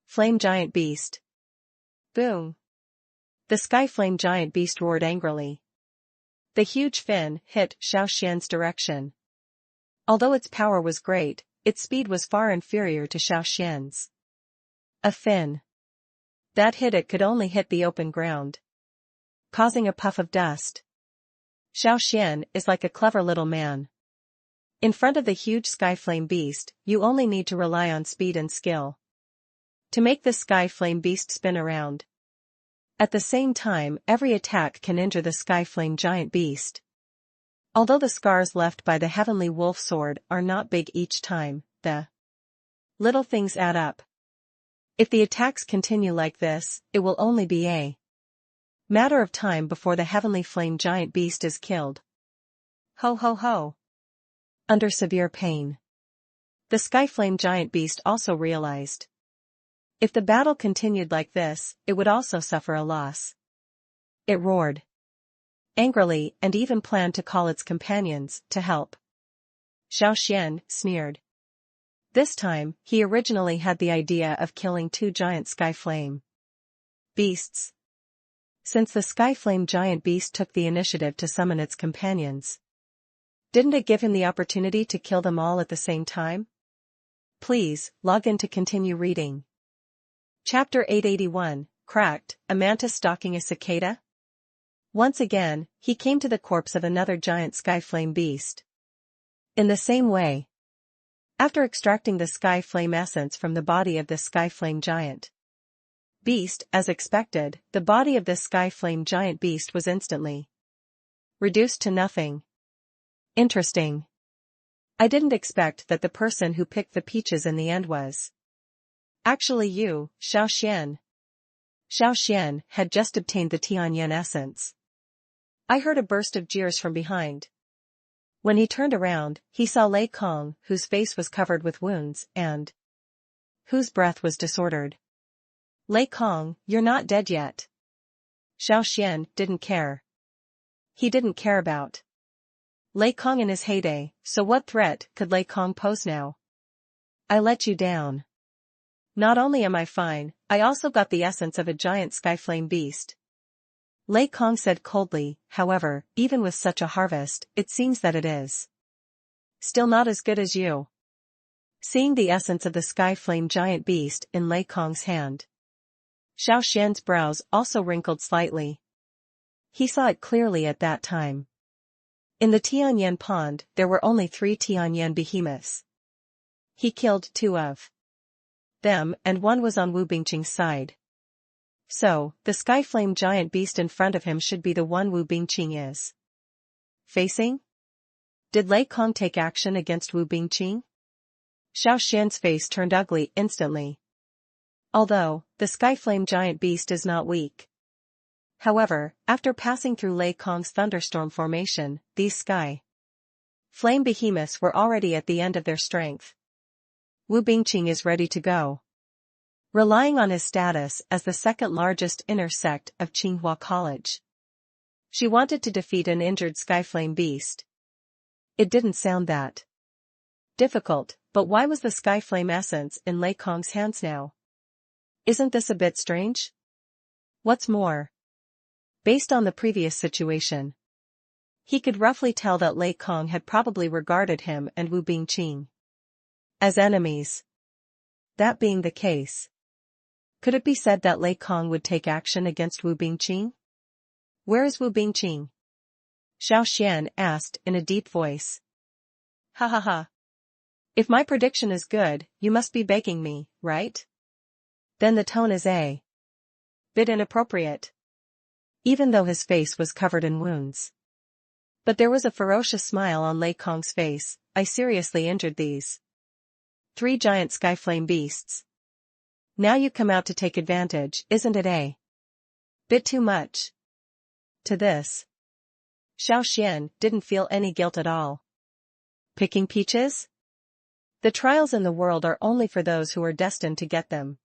flame giant beast. Boom! The skyflame giant beast roared angrily. The huge fin hit Xiao Xuan's direction. Although its power was great, its speed was far inferior to Xiao Xuan's. A fin that hit it could only hit the open ground, causing a puff of dust. Xiao Xuan is like a clever little man. In front of the huge skyflame beast, you only need to rely on speed and skill to make the skyflame beast spin around. At the same time, every attack can injure the skyflame giant beast. Although the scars left by the heavenly wolf sword are not big each time, the little things add up. If the attacks continue like this, it will only be a matter of time before the heavenly flame giant beast is killed. Ho ho ho! Under severe pain, the skyflame giant beast also realized If the battle continued like this, it would also suffer a loss. It roared angrily and even planned to call its companions to help. Xiao Xuan sneered. This time, he originally had the idea of killing 2 giant sky flame beasts. Since the sky flame giant beast took the initiative to summon its companions, didn't it give him the opportunity to kill them all at the same time? Please, log in to continue reading. Chapter 881, Cracked, a mantis stalking a cicada? Once again, he came to the corpse of another giant sky flame beast. In the same way, after extracting the sky flame essence from the body of the sky flame giant beast, as expected, the body of the sky flame giant beast was instantly reduced to nothing. Interesting. I didn't expect that the person who picked the peaches in the end was actually you, Xiao Xuan. Xiao Xuan had just obtained the Tianyan essence. I heard a burst of jeers from behind. When he turned around, he saw Lei Kong, whose face was covered with wounds and whose breath was disordered. Lei Kong, you're not dead yet. Xiao Xuan didn't care. He didn't care about Lei Kong in his heyday, so what threat could Lei Kong pose now? I let you down. Not only am I fine, I also got the essence of a giant skyflame beast. Lei Kong said coldly, however, even with such a harvest, it seems that it is still not as good as you. Seeing the essence of the skyflame giant beast in Lei Kong's hand, Xiao Xuan's brows also wrinkled slightly. He saw it clearly at that time. In the Tianyan pond, there were only 3 Tianyan behemoths. He killed 2 of them, and 1 was on Wu Bingqing's side. So, the skyflame giant beast in front of him should be the one Wu Bingqing is facing? Did Lei Kong take action against Wu Bingqing? Xiao Xuan's face turned ugly instantly. Although, the skyflame giant beast is not weak. However, after passing through Lei Kong's thunderstorm formation, these sky flame behemoths were already at the end of their strength. Wu Bingqing is ready to go. Relying on his status as the second largest inner sect of Tsinghua College, she wanted to defeat an injured skyflame beast. It didn't sound that difficult, but why was the skyflame essence in Lei Kong's hands now? Isn't this a bit strange? What's more, based on the previous situation, he could roughly tell that Lei Kong had probably regarded him and Wu Bingqing as enemies. That being the case, could it be said that Lei Kong would take action against Wu Bingqing? Where is Wu Bingqing? Xiao Xuan asked in a deep voice. Ha ha ha. If my prediction is good, you must be begging me, right? Then the tone is a bit inappropriate. Even though his face was covered in wounds. But there was a ferocious smile on Lei Kong's face. I seriously injured these 3 giant skyflame beasts. Now you come out to take advantage, isn't it a bit too much? To this, Xiao Xuan didn't feel any guilt at all. Picking peaches? The trials in the world are only for those who are destined to get them.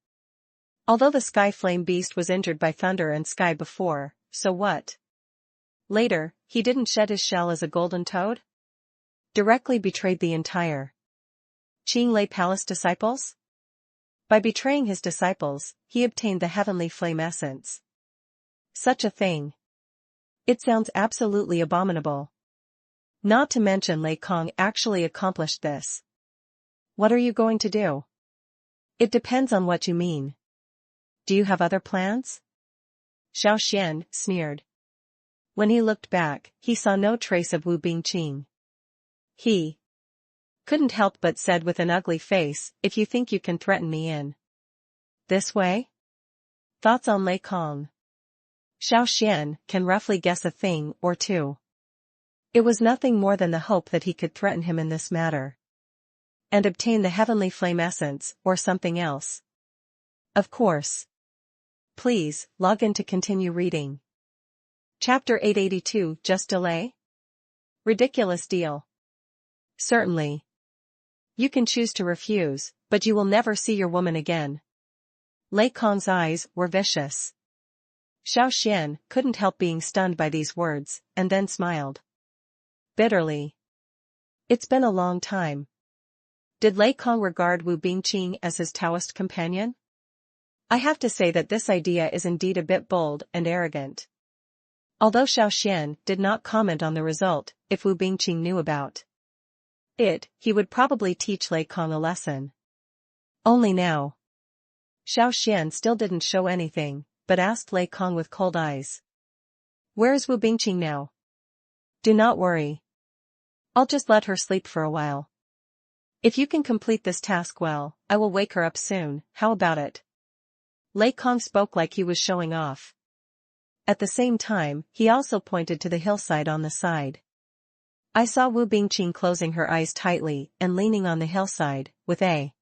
Although the skyflame beast was injured by thunder and sky before, so what? Later, he didn't shed his shell as a golden toad? Directly betrayed the entire Qinglei Palace disciples? By betraying his disciples, he obtained the heavenly flame essence. Such a thing. It sounds absolutely abominable. Not to mention Lei Kong actually accomplished this. What are you going to do? It depends on what you mean. Do you have other plans? Xiao Xuan sneered. When he looked back, he saw no trace of Wu Bingqing. He couldn't help but said with an ugly face, if you think you can threaten me in this way? Thoughts on Lei Kong? Xiao Xuan can roughly guess a thing or two. It was nothing more than the hope that he could threaten him in this matter and obtain the heavenly flame essence or something else. Of course. Please, log in to continue reading. Chapter 882, Just delay? Ridiculous deal. Certainly. You can choose to refuse, but you will never see your woman again. Lei Kong's eyes were vicious. Xiao Xuan couldn't help being stunned by these words, and then smiled bitterly. It's been a long time. Did Lei Kong regard Wu Bingqing as his Taoist companion? I have to say that this idea is indeed a bit bold and arrogant. Although Xiao Xuan did not comment on the result, if Wu Bingqing knew about it, he would probably teach Lei Kong a lesson. Only now. Xiao Xuan still didn't show anything, but asked Lei Kong with cold eyes. Where is Wu Bingqing now? Do not worry. I'll just let her sleep for a while. If you can complete this task well, I will wake her up soon. How about it? Lei Kong spoke like he was showing off. At the same time, he also pointed to the hillside on the side. I saw Wu Bingqing closing her eyes tightly and leaning on the hillside, with a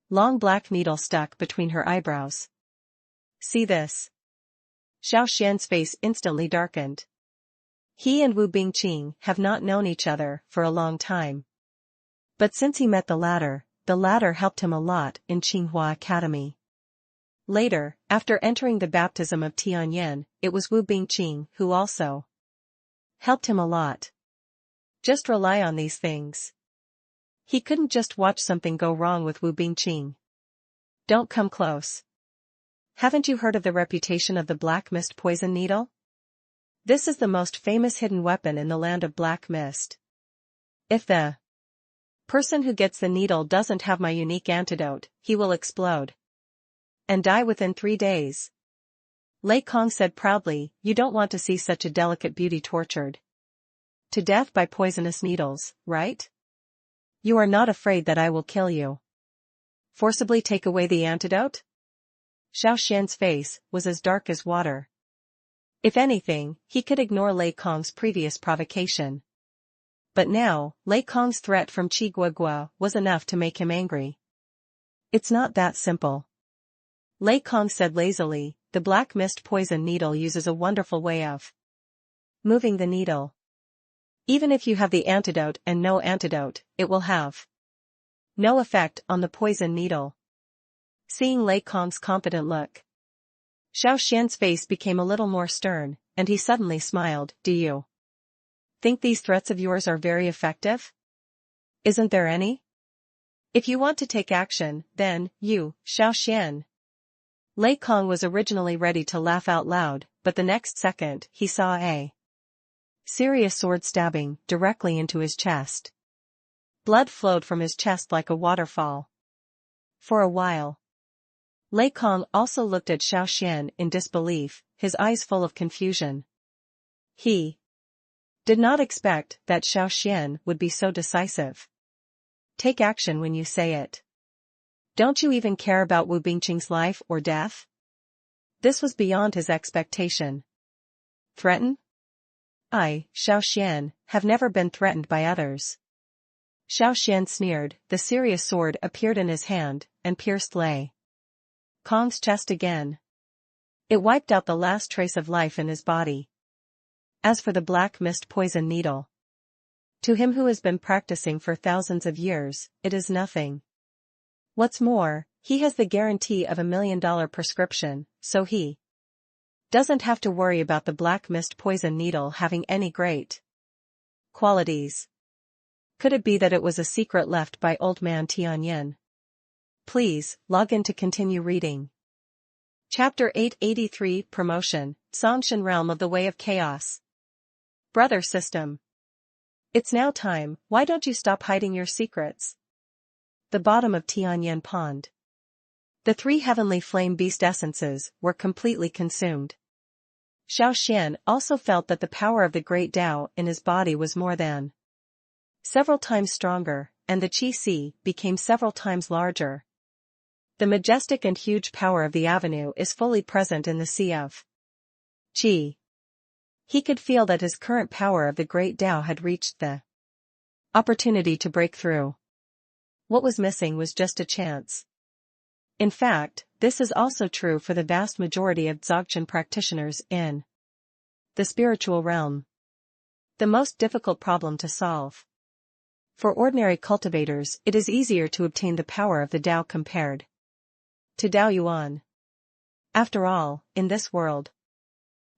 long black needle stuck between her eyebrows. See this? Xiao Xuan's face instantly darkened. He and Wu Bingqing have not known each other for a long time. But since he met the latter helped him a lot in Tsinghua Academy. Later, after entering the baptism of Tianyan, it was Wu Bingqing who also helped him a lot. Just rely on these things. He couldn't just watch something go wrong with Wu Bingqing. Don't come close. Haven't you heard of the reputation of the black mist poison needle? This is the most famous hidden weapon in the land of black mist. If the person who gets the needle doesn't have my unique antidote, he will explode and die within 3 days. Lei Kong said proudly, you don't want to see such a delicate beauty tortured to death by poisonous needles, right? You are not afraid that I will kill you. Forcibly take away the antidote? Xiao Xuan's face was as dark as water. If anything, he could ignore Lei Kong's previous provocation. But now, Lei Kong's threat from Qi Guogua was enough to make him angry. It's not that simple. Lei Kong said lazily, the black mist poison needle uses a wonderful way of moving the needle. Even if you have the antidote and no antidote, it will have no effect on the poison needle. Seeing Lei Kong's confident look, Xiao Xuan's face became a little more stern, and he suddenly smiled. Do you think these threats of yours are very effective? Isn't there any? If you want to take action, then, you, Xiao Xuan. Lei Kong was originally ready to laugh out loud, but the next second, he saw a serious sword stabbing directly into his chest. Blood flowed from his chest like a waterfall. For a while, Lei Kong also looked at Xiao Xuan in disbelief, his eyes full of confusion. He did not expect that Xiao Xuan would be so decisive. Take action when you say it. Don't you even care about Wu Bingqing's life or death? This was beyond his expectation. Threaten? I, Xiao Xuan, have never been threatened by others. Xiao Xuan sneered, the serious sword appeared in his hand, and pierced Lei Kong's chest again. It wiped out the last trace of life in his body. As for the black mist poison needle, to him who has been practicing for thousands of years, it is nothing. What's more, he has the guarantee of $1 million prescription, so he doesn't have to worry about the black mist poison needle having any great qualities. Could it be that it was a secret left by old man Tianyan? Please, log in to continue reading. Chapter 883 Promotion, Songshan Realm of the Way of Chaos. Brother System. It's now time, why don't you stop hiding your secrets? The bottom of Tianyan Pond. The 3 heavenly flame beast essences were completely consumed. Xiao Xuan also felt that the power of the great Tao in his body was more than several times stronger, and the Qi Sea became several times larger. The majestic and huge power of the avenue is fully present in the sea of Qi. He could feel that his current power of the great Tao had reached the opportunity to break through. What was missing was just a chance. In fact, this is also true for the vast majority of Dzogchen practitioners in the spiritual realm. The most difficult problem to solve. For ordinary cultivators, it is easier to obtain the power of the Tao compared to Dao Yuan. After all, in this world,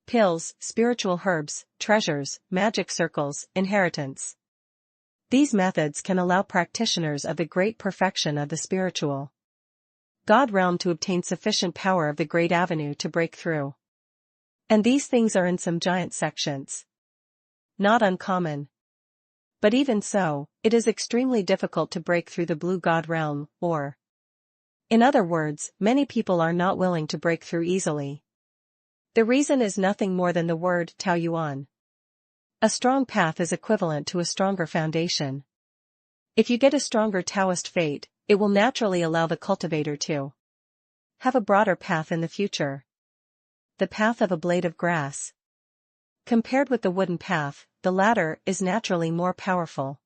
pills, spiritual herbs, treasures, magic circles, inheritance. These methods can allow practitioners of the great perfection of the spiritual God realm to obtain sufficient power of the great avenue to break through. And these things are in some giant sections. Not uncommon. But even so, it is extremely difficult to break through the blue God realm, or, in other words, many people are not willing to break through easily. The reason is nothing more than the word Xiao Yuan. A strong path is equivalent to a stronger foundation. If you get a stronger Taoist fate, it will naturally allow the cultivator to have a broader path in the future. The path of a blade of grass. Compared with the wooden path, the latter is naturally more powerful.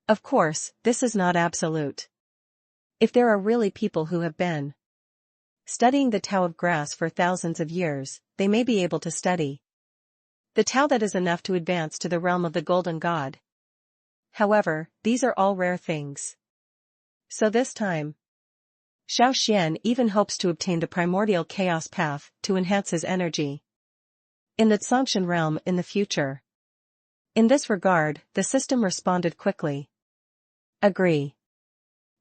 Of course, this is not absolute. If there are really people who have been studying the Tao of grass for thousands of years, they may be able to study the Tao that is enough to advance to the realm of the golden god. However, these are all rare things. So this time, Xiao Xuan even hopes to obtain the primordial chaos path to enhance his energy in the Tsongshan realm in the future. In this regard, the system responded quickly. Agree.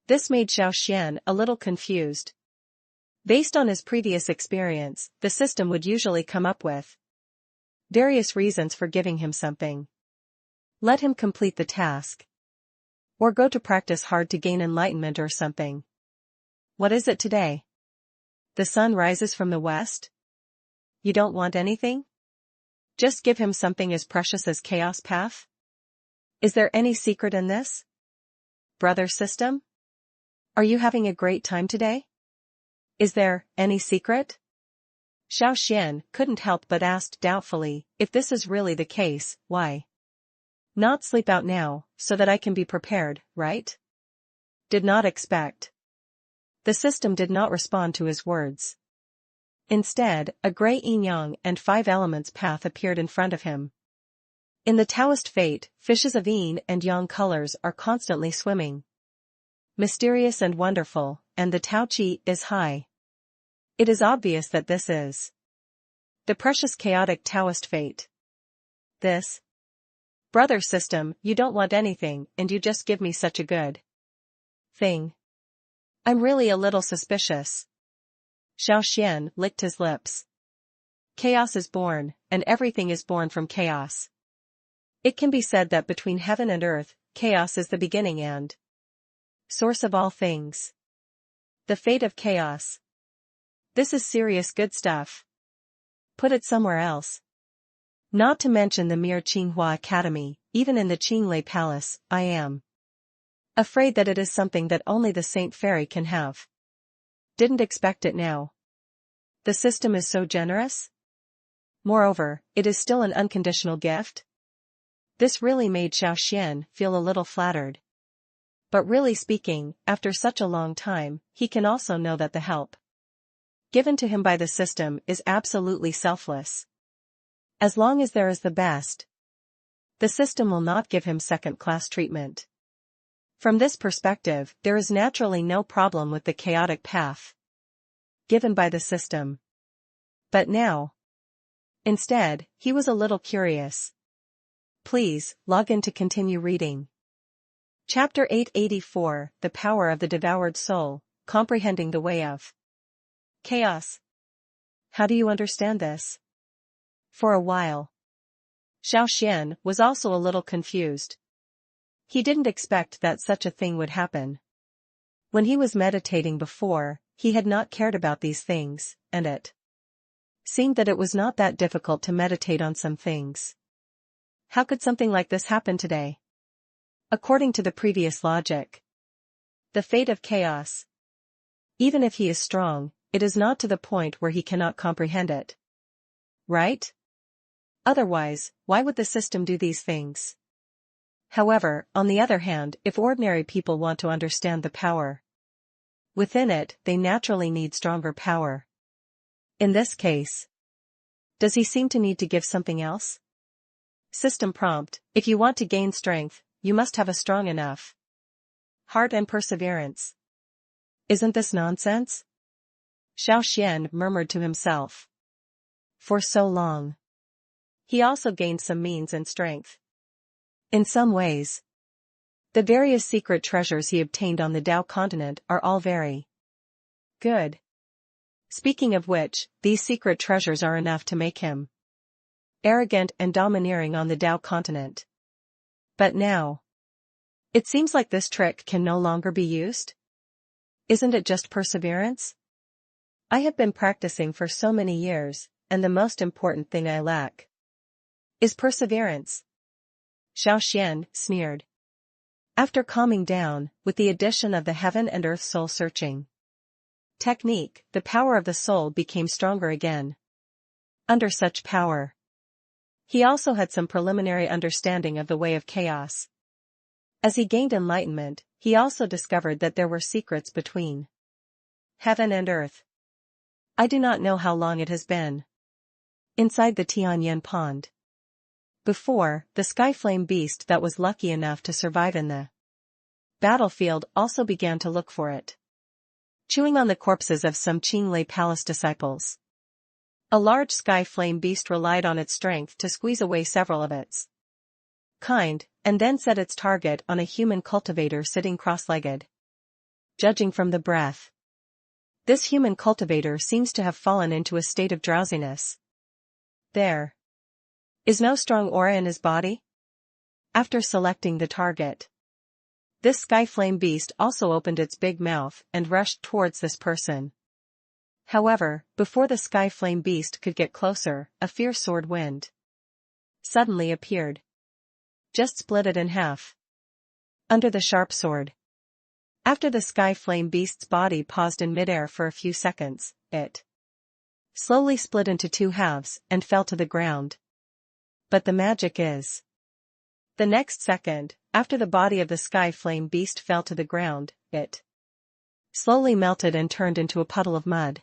This made Xiao Xuan a little confused. Based on his previous experience, the system would usually come up with various reasons for giving him something. Let him complete the task. Or go to practice hard to gain enlightenment or something. What is it today? The sun rises from the west? You don't want anything? Just give him something as precious as chaos path? Is there any secret in this? Brother system? Are you having a great time today? Is there any secret? Xiao Xuan couldn't help but ask doubtfully, if this is really the case, why not sleep out now, so that I can be prepared, right? Did not expect. The system did not respond to his words. Instead, a gray yin-yang and 5 elements path appeared in front of him. In the Taoist fate, fishes of yin and yang colors are constantly swimming. Mysterious and wonderful, and the Tao Qi is high. It is obvious that this is the precious chaotic Taoist fate. This brother system, you don't want anything, and you just give me such a good thing. I'm really a little suspicious. Xiao Xuan licked his lips. Chaos is born, and everything is born from chaos. It can be said that between heaven and earth, chaos is the beginning and source of all things. The fate of chaos. This is serious good stuff. Put it somewhere else. Not to mention the mere Qinghua Academy, even in the Qinglei Palace, I am afraid that it is something that only the Saint Fairy can have. Didn't expect it now. The system is so generous. Moreover, it is still an unconditional gift. This really made Xiao Xuan feel a little flattered. But really speaking, after such a long time, he can also know that the help given to him by the system is absolutely selfless. As long as there is the best, the system will not give him second-class treatment. From this perspective, there is naturally no problem with the chaotic path given by the system. But now, instead, he was a little curious. Please, log in to continue reading. Chapter 884, The Power of the Devoured Soul, Comprehending the Way of Chaos. How do you understand this? For a while, Xiao Xuan was also a little confused. He didn't expect that such a thing would happen. When he was meditating before, he had not cared about these things, and it seemed that it was not that difficult to meditate on some things. How could something like this happen today? According to the previous logic, the fate of chaos. Even if he is strong, it is not to the point where he cannot comprehend it. Right? Otherwise, why would the system do these things? However, on the other hand, if ordinary people want to understand the power within it, they naturally need stronger power. In this case, does he seem to need to give something else? System prompt: if you want to gain strength, you must have a strong enough heart and perseverance. Isn't this nonsense? Xiao Xuan murmured to himself. For so long. He also gained some means and strength. In some ways, the various secret treasures he obtained on the Dao continent are all very good. Speaking of which, these secret treasures are enough to make him arrogant and domineering on the Dao continent. But now, it seems like this trick can no longer be used? Isn't it just perseverance? I have been practicing for so many years, and the most important thing I lack is perseverance. Xiao Xuan sneered. After calming down, with the addition of the heaven and earth soul-searching technique, the power of the soul became stronger again. Under such power, he also had some preliminary understanding of the way of chaos. As he gained enlightenment, he also discovered that there were secrets between heaven and earth. I do not know how long it has been inside the Tianyan pond. Before, the sky-flame beast that was lucky enough to survive in the battlefield also began to look for it, chewing on the corpses of some Qinglei palace disciples. A large sky-flame beast relied on its strength to squeeze away several of its kind, and then set its target on a human cultivator sitting cross-legged. Judging from the breath, this human cultivator seems to have fallen into a state of drowsiness. There is no strong aura in his body? After selecting the target, this sky-flame beast also opened its big mouth and rushed towards this person. However, before the sky-flame beast could get closer, a fierce sword wind suddenly appeared. Just split it in half. Under the sharp sword. After the sky-flame beast's body paused in midair for a few seconds, it slowly split into two halves and fell to the ground. But the magic is, the next second, after the body of the sky-flame beast fell to the ground, it slowly melted and turned into a puddle of mud.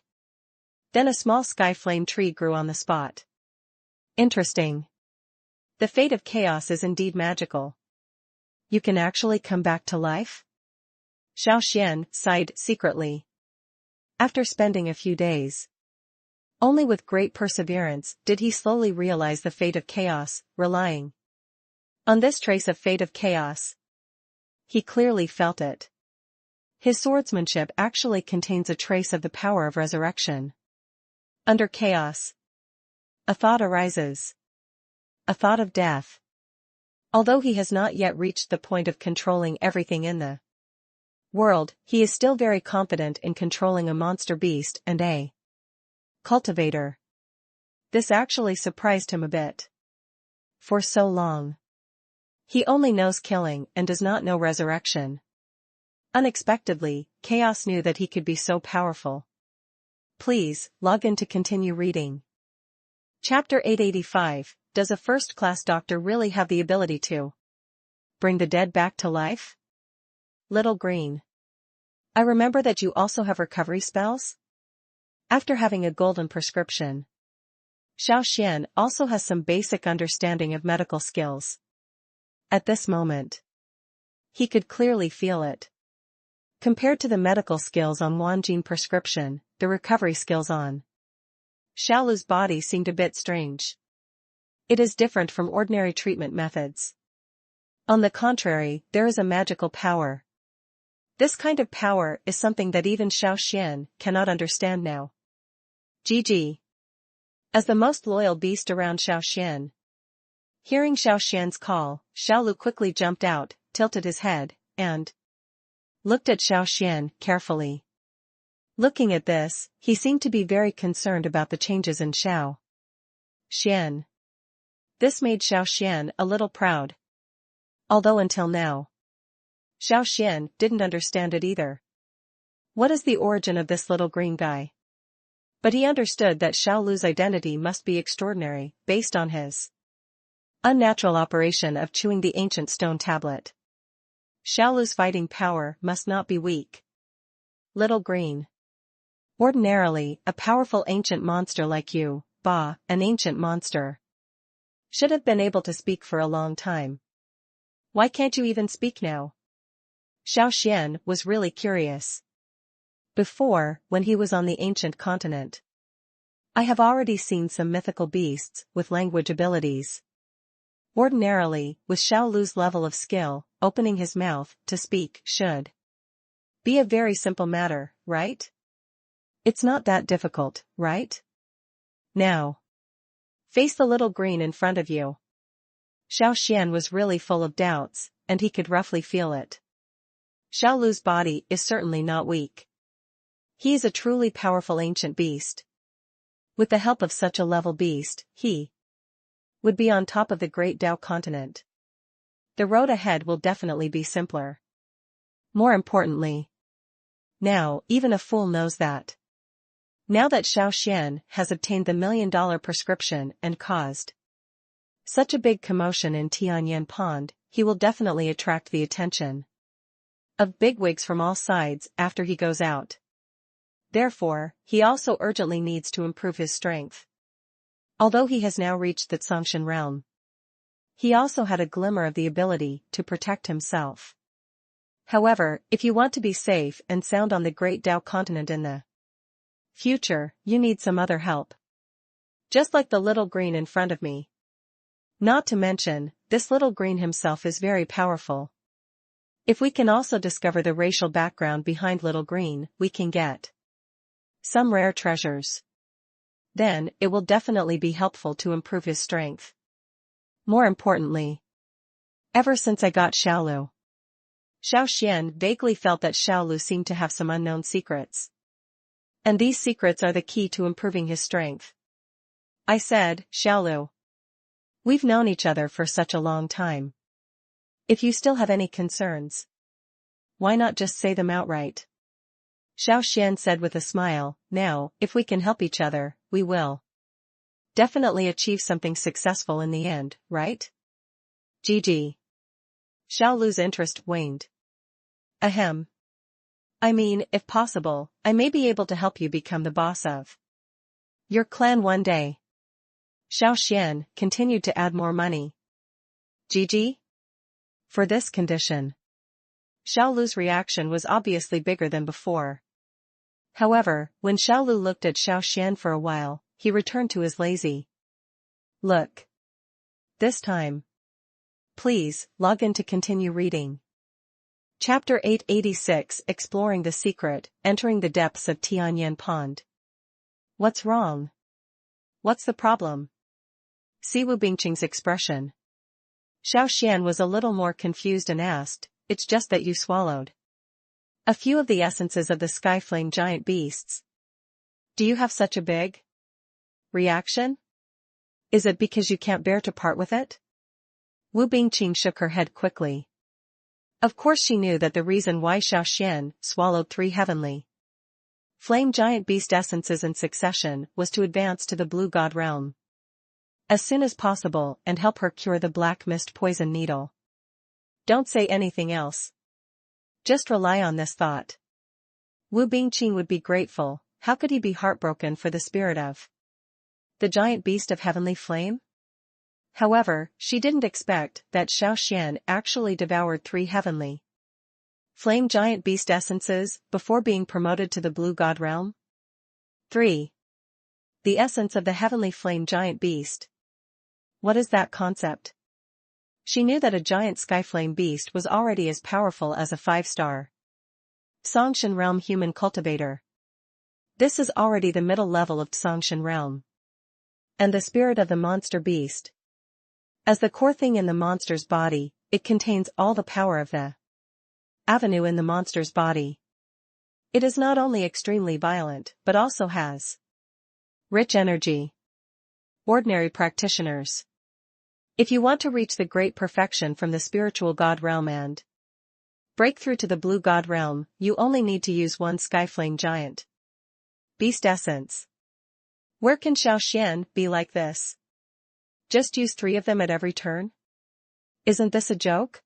Then a small sky-flame tree grew on the spot. Interesting. The fate of chaos is indeed magical. You can actually come back to life? Xiao Xuan sighed secretly. After spending a few days, only with great perseverance did he slowly realize the fate of chaos, relying on this trace of fate of chaos. He clearly felt it. His swordsmanship actually contains a trace of the power of resurrection. Under chaos, a thought arises. A thought of death. Although he has not yet reached the point of controlling everything in the world, he is still very confident in controlling a monster beast and a cultivator. This actually surprised him a bit. For so long, he only knows killing and does not know resurrection. Unexpectedly, Chaos knew that he could be so powerful. Please, log in to continue reading. Chapter 885, Does a first-class doctor really have the ability to bring the dead back to life? Little Green. I remember that you also have recovery spells? After having a golden prescription, Xiao Xuan also has some basic understanding of medical skills. At this moment, he could clearly feel it. Compared to the medical skills on Wanjin prescription, the recovery skills on Xiaolu's body seemed a bit strange. It is different from ordinary treatment methods. On the contrary, there is a magical power. This kind of power is something that even Xiao Xuan cannot understand now. GG. As the most loyal beast around Xiao Xuan, hearing Xiao Xuan's call, Xiaolu quickly jumped out, tilted his head, and looked at Xiao Xuan carefully. Looking at this, he seemed to be very concerned about the changes in Xiao Xuan. This made Xiao Xuan a little proud. Although until now, Xiao Xuan didn't understand it either. What is the origin of this little green guy? But he understood that Xiaolu's identity must be extraordinary, based on his unnatural operation of chewing the ancient stone tablet. Xiaolu's fighting power must not be weak. Little Green. Ordinarily, a powerful ancient monster like you, Ba, an ancient monster, should have been able to speak for a long time. Why can't you even speak now? Xiao Xuan was really curious. Before, when he was on the ancient continent, I have already seen some mythical beasts with language abilities. Ordinarily, with Xiao Lu's level of skill, opening his mouth to speak should be a very simple matter, right? It's not that difficult, right? Now, face the little green in front of you. Xiao Xuan was really full of doubts, and he could roughly feel it. Xiao Lu's body is certainly not weak. He is a truly powerful ancient beast. With the help of such a level beast, he would be on top of the great Dao continent. The road ahead will definitely be simpler. More importantly, now even a fool knows that. Now that Xiao Xuan has obtained the $1 million prescription and caused such a big commotion in Tianyan Pond, he will definitely attract the attention of bigwigs from all sides after he goes out. Therefore, he also urgently needs to improve his strength. Although he has now reached the Zhongshan realm, he also had a glimmer of the ability to protect himself. However, if you want to be safe and sound on the great Dao continent in the future, you need some other help. Just like the little green in front of me. Not to mention, this little green himself is very powerful. If we can also discover the racial background behind little green, we can get some rare treasures. Then, it will definitely be helpful to improve his strength. More importantly, ever since I got Xiao Lu, Xiao Xuan vaguely felt that Xiao Lu seemed to have some unknown secrets. And these secrets are the key to improving his strength. I said, Xiao Lu, we've known each other for such a long time. If you still have any concerns, why not just say them outright? Xiao Xuan said with a smile, now, if we can help each other, we will definitely achieve something successful in the end, right? GG. Xiao Lu's interest waned. Ahem. I mean, if possible, I may be able to help you become the boss of your clan one day. Xiao Xuan continued to add more money. GG? For this condition. Xiao Lu's reaction was obviously bigger than before. However, when Xiao Lu looked at Xiao Xuan for a while, he returned to his lazy look. This time. Please, log in to continue reading. Chapter 886 Exploring the Secret, Entering the Depths of Tianyan Pond. What's wrong? What's the problem? See Wu Bingqing's expression. Xiao Xuan was a little more confused and asked, it's just that you swallowed a few of the essences of the sky flame giant beasts. Do you have such a big reaction? Is it because you can't bear to part with it? Wu Bingqing shook her head quickly. Of course she knew that the reason why Xiao Xuan swallowed 3 heavenly flame giant beast essences in succession was to advance to the blue god realm as soon as possible and help her cure the black mist poison needle. Don't say anything else. Just rely on this thought. Wu Bingqing would be grateful. How could he be heartbroken for the spirit of the giant beast of heavenly flame? However, she didn't expect that Xiao Xuan actually devoured 3 heavenly flame giant beast essences before being promoted to the blue god realm. 3. The essence of the heavenly flame giant beast. What is that concept? She knew that a giant skyflame beast was already as powerful as a 5-star Zhongshan realm human cultivator. This is already the middle level of Zhongshan realm. And the spirit of the monster beast. As the core thing in the monster's body, it contains all the power of the avenue in the monster's body. It is not only extremely violent, but also has rich energy. Ordinary practitioners. If you want to reach the great perfection from the spiritual god realm and break through to the blue god realm, you only need to use 1 skyflame giant beast essence. Where can Xiao Xuan be like this? Just use 3 of them at every turn? Isn't this a joke?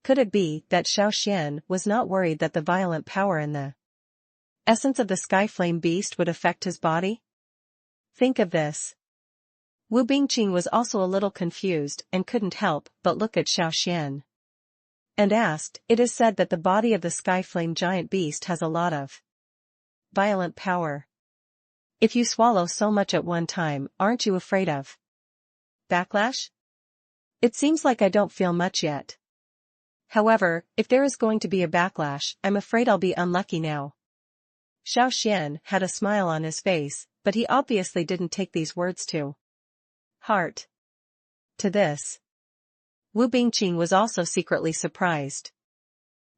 Could it be that Xiao Xuan was not worried that the violent power in the essence of the skyflame beast would affect his body? Think of this. Wu Bingqing was also a little confused and couldn't help but look at Xiao Xuan and asked, it is said that the body of the sky flame giant beast has a lot of violent power. If you swallow so much at one time, aren't you afraid of backlash? It seems like I don't feel much yet. However, if there is going to be a backlash, I'm afraid I'll be unlucky now. Xiao Xuan had a smile on his face, but he obviously didn't take these words to heart. To this, Wu Bingqing was also secretly surprised.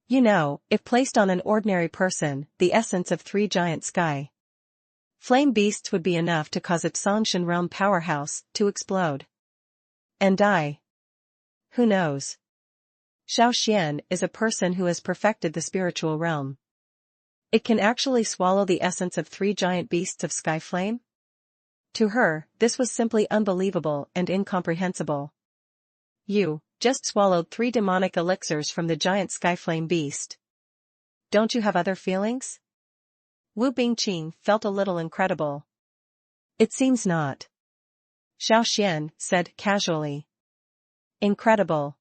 You know, if placed on an ordinary person, the essence of 3 giant sky flame beasts would be enough to cause its Songshan realm powerhouse to explode and die. Who knows? Xiao Xuan is a person who has perfected the spiritual realm. It can actually swallow the essence of 3 giant beasts of sky flame? To her, this was simply unbelievable and incomprehensible. You just swallowed 3 demonic elixirs from the giant sky flame beast. Don't you have other feelings? Wu Bingqing felt a little incredible. It seems not. Xiao Xuan said casually. Incredible.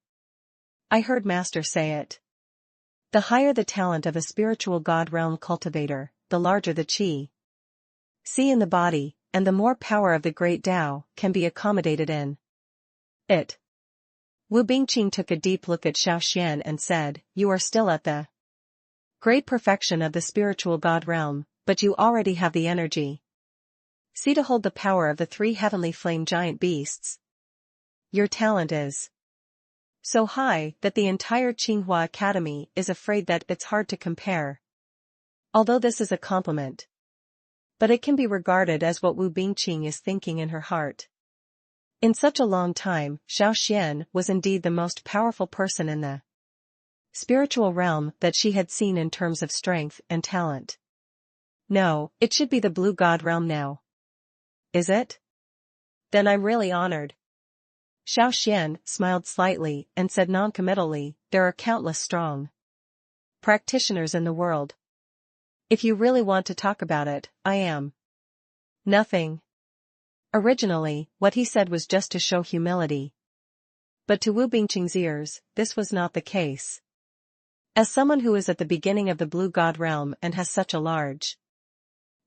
I heard Master say it. The higher the talent of a spiritual God realm cultivator, the larger the qi in the body, and the more power of the great Tao can be accommodated in it. Wu Bingqing took a deep look at Xiao Xuan and said, You are still at the great perfection of the spiritual God realm, but you already have the energy. See to hold the power of the 3 heavenly flame giant beasts. Your talent is so high that the entire Tsinghua Academy is afraid that it's hard to compare. Although this is a compliment, but it can be regarded as what Wu Bingqing is thinking in her heart. In such a long time, Xiao Xuan was indeed the most powerful person in the spiritual realm that she had seen in terms of strength and talent. No, it should be the blue god realm now. Is it? Then I'm really honored. Xiao Xuan smiled slightly and said noncommittally, There are countless strong practitioners in the world. If you really want to talk about it, I am nothing. Originally, what he said was just to show humility. But to Wu Bingqing's ears, this was not the case. As someone who is at the beginning of the blue god realm and has such a large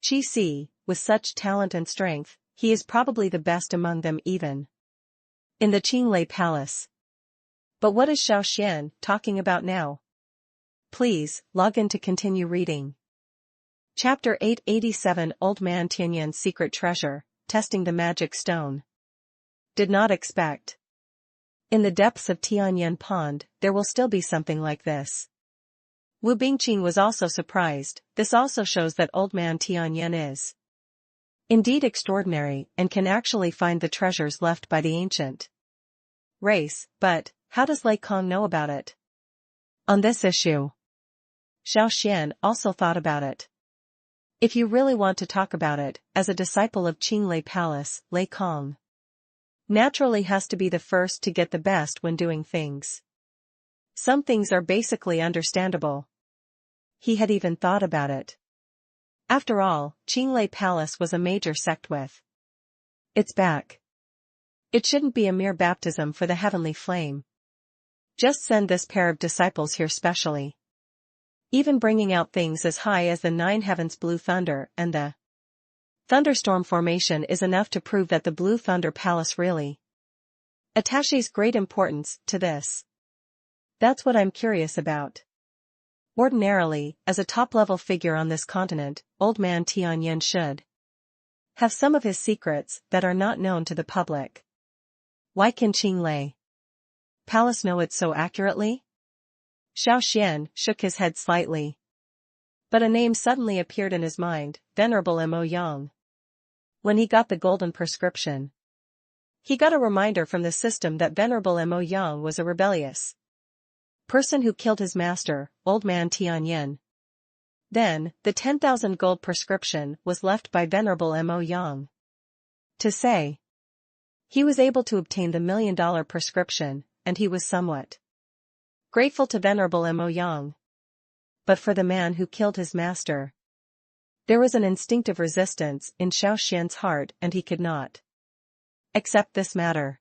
qi, with such talent and strength, he is probably the best among them even in the Qinglei Palace. But what is Xiao Xuan talking about now? Please, log in to continue reading. Chapter 887 Old Man Tianyan's Secret Treasure, Testing the Magic Stone. Did not expect. In the depths of Tianyan Pond, there will still be something like this. Wu Bingqing was also surprised. This also shows that Old Man Tianyan is indeed extraordinary and can actually find the treasures left by the ancient race, but how does Lei Kong know about it? On this issue, Xiao Xuan also thought about it. If you really want to talk about it, as a disciple of Qinglei Palace, Lei Kong naturally has to be the first to get the best when doing things. Some things are basically understandable. He had even thought about it. After all, Qinglei Palace was a major sect with its back. It shouldn't be a mere baptism for the heavenly flame. Just send this pair of disciples here specially. Even bringing out things as high as the 9 heavens blue thunder and the thunderstorm formation is enough to prove that the Blue Thunder Palace really attaches great importance to this. That's what I'm curious about. Ordinarily, as a top-level figure on this continent, Old Man Tianyan should have some of his secrets that are not known to the public. Why can Qinglei Palace know it so accurately? Xiao Xuan shook his head slightly. But a name suddenly appeared in his mind, Venerable Mo Yang. When he got the golden prescription, he got a reminder from the system that Venerable Mo Yang was a rebellious person who killed his master, Old Man Tianyan. Then, the 10,000 gold prescription was left by Venerable Mo Yang. To say, he was able to obtain the $1 million prescription, and he was somewhat grateful to Venerable Mo Yang. But for the man who killed his master, there was an instinctive resistance in Xiao Xuan's heart and he could not accept this matter.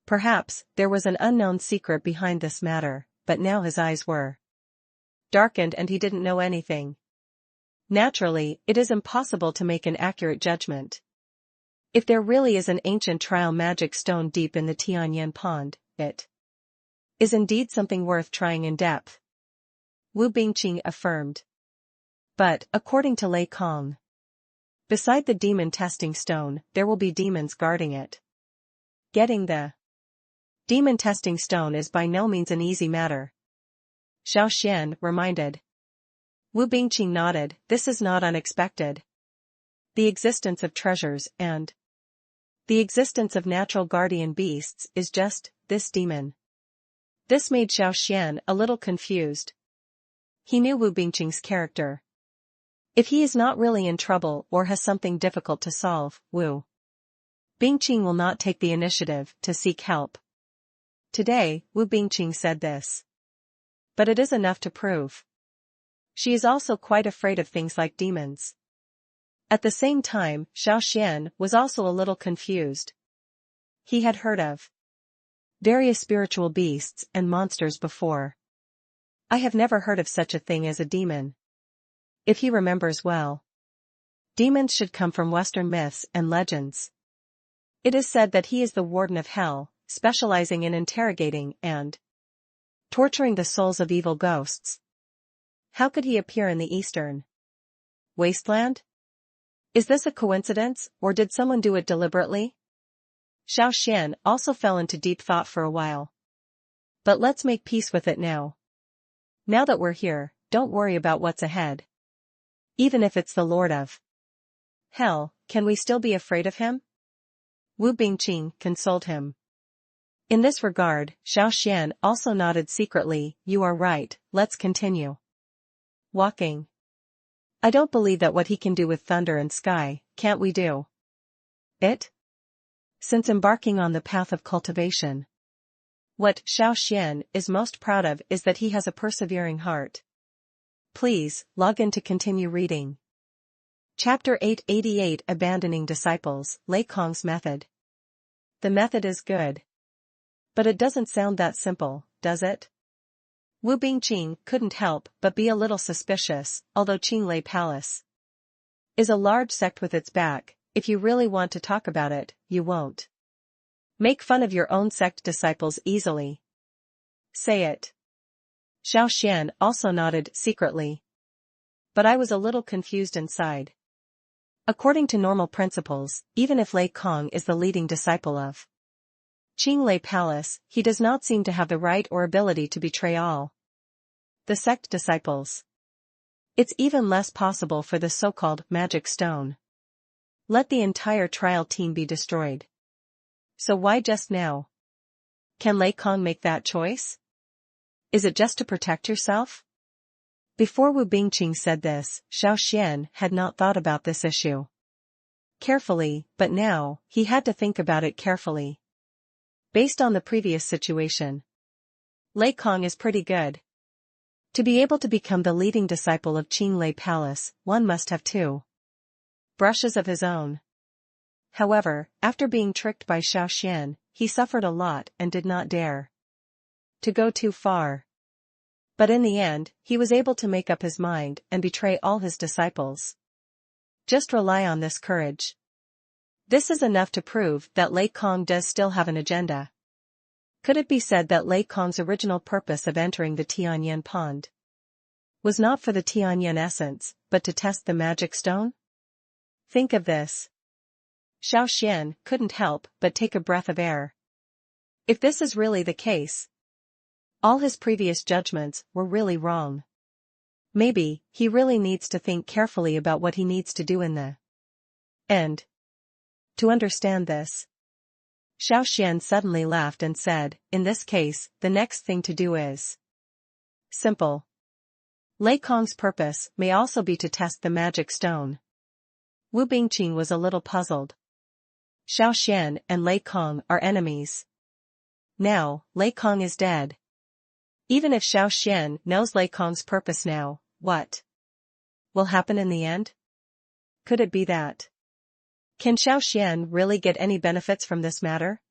Perhaps there was an unknown secret behind this matter, but now his eyes were darkened and he didn't know anything. Naturally, it is impossible to make an accurate judgment. If there really is an ancient trial magic stone deep in the Tianyan pond, it is indeed something worth trying in depth, Wu Bingqing affirmed. But, according to Lei Kong, beside the demon testing stone, there will be demons guarding it. Getting the demon testing stone is by no means an easy matter, Xiao Xuan reminded. Wu Bingqing nodded. This is not unexpected. The existence of treasures and the existence of natural guardian beasts is just this demon. This made Xiao Xuan a little confused. He knew Wu Bingqing's character. If he is not really in trouble or has something difficult to solve, Wu Bingqing will not take the initiative to seek help. Today, Wu Bingqing said this. But it is enough to prove. She is also quite afraid of things like demons. At the same time, Xiao Xuan was also a little confused. He had heard of various spiritual beasts and monsters before. I have never heard of such a thing as a demon. If he remembers well, demons should come from Western myths and legends. It is said that he is the warden of hell, specializing in interrogating and torturing the souls of evil ghosts. How could he appear in the eastern wasteland? Is this a coincidence, or did someone do it deliberately? Xiao Xuan also fell into deep thought for a while. But let's make peace with it now. Now that we're here, don't worry about what's ahead. Even if it's the Lord of Hell, can we still be afraid of him? Wu Bingqing consoled him. In this regard, Xiao Xuan also nodded secretly. You are right, let's continue walking. I don't believe that what he can do with thunder and sky, can't we do it? Since embarking on the path of cultivation. What Xiao Xuan is most proud of is that he has a persevering heart. Please, log in to continue reading. Chapter 888 Abandoning Disciples, Lei Kong's Method. The method is good. But it doesn't sound that simple, does it? Wu Bingqing couldn't help but be a little suspicious. Although Qinglei Palace is a large sect with its back, if you really want to talk about it, you won't make fun of your own sect disciples easily. Say it. Xiao Xuan also nodded secretly. But I was a little confused inside. According to normal principles, even if Lei Kong is the leading disciple of Qinglei Palace, he does not seem to have the right or ability to betray all the sect disciples. It's even less possible for the so-called magic stone. Let the entire trial team be destroyed. So why just now? Can Lei Kong make that choice? Is it just to protect yourself? Before Wu Bingqing said this, Xiao Xuan had not thought about this issue carefully, but now, he had to think about it carefully. Based on the previous situation, Lei Kong is pretty good. To be able to become the leading disciple of Qinglei Palace, one must have two brushes of his own. However, after being tricked by Xiao Xuan, he suffered a lot and did not dare to go too far. But in the end, he was able to make up his mind and betray all his disciples. Just rely on this courage. This is enough to prove that Lei Kong does still have an agenda. Could it be said that Lei Kong's original purpose of entering the Tianyan pond was not for the Tianyan essence, but to test the magic stone? Think of this. Xiao Xuan couldn't help but take a breath of air. If this is really the case, all his previous judgments were really wrong. Maybe, he really needs to think carefully about what he needs to do in the end. To understand this, Xiao Xuan suddenly laughed and said, in this case, the next thing to do is simple. Lei Kong's purpose may also be to test the magic stone. Wu Bingqing was a little puzzled. Xiao Xuan and Lei Kong are enemies. Now, Lei Kong is dead. Even if Xiao Xuan knows Lei Kong's purpose now, what will happen in the end? Could it be that? Can Xiao Xuan really get any benefits from this matter?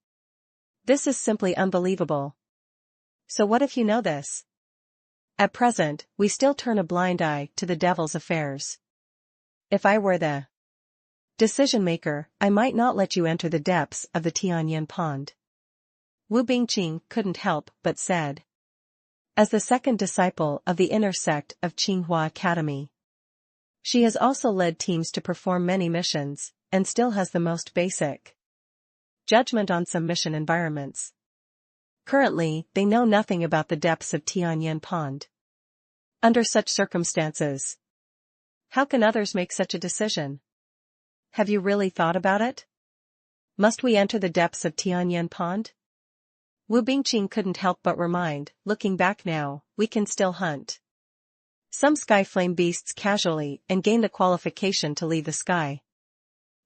This is simply unbelievable. So what if you know this? At present, we still turn a blind eye to the devil's affairs. If I were the decision-maker, I might not let you enter the depths of the Tianyan pond. Wu Bingqing couldn't help but said. As the second disciple of the inner sect of Tsinghua Academy, she has also led teams to perform many missions, and still has the most basic judgment on some mission environments. Currently, they know nothing about the depths of Tianyan pond. Under such circumstances, how can others make such a decision? Have you really thought about it? Must we enter the depths of Tianyan pond? Wu Bingqing couldn't help but remind, looking back now, we can still hunt some sky flame beasts casually and gain the qualification to leave the sky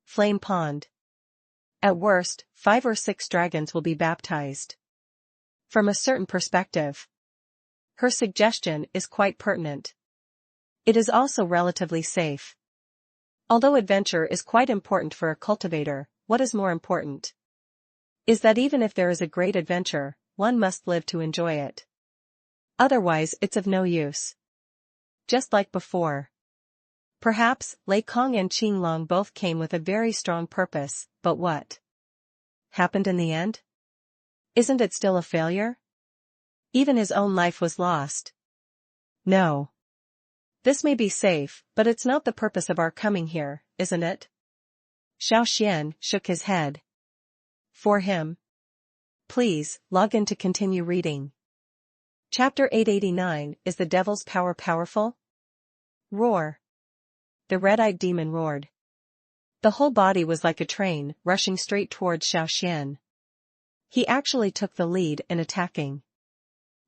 flame pond. At worst, 5 or 6 dragons will be baptized. From a certain perspective, her suggestion is quite pertinent. It is also relatively safe. Although adventure is quite important for a cultivator, what is more important is that even if there is a great adventure, one must live to enjoy it. Otherwise it's of no use. Just like before. Perhaps, Lei Kong and Qinglong both came with a very strong purpose, but what happened in the end? Isn't it still a failure? Even his own life was lost. No. This may be safe, but it's not the purpose of our coming here, isn't it? Xiao Xuan shook his head. For him. Please, log in to continue reading. Chapter 889, Is the Devil's Power Powerful? Roar. The red-eyed demon roared. The whole body was like a train, rushing straight towards Xiao Xuan. He actually took the lead in attacking.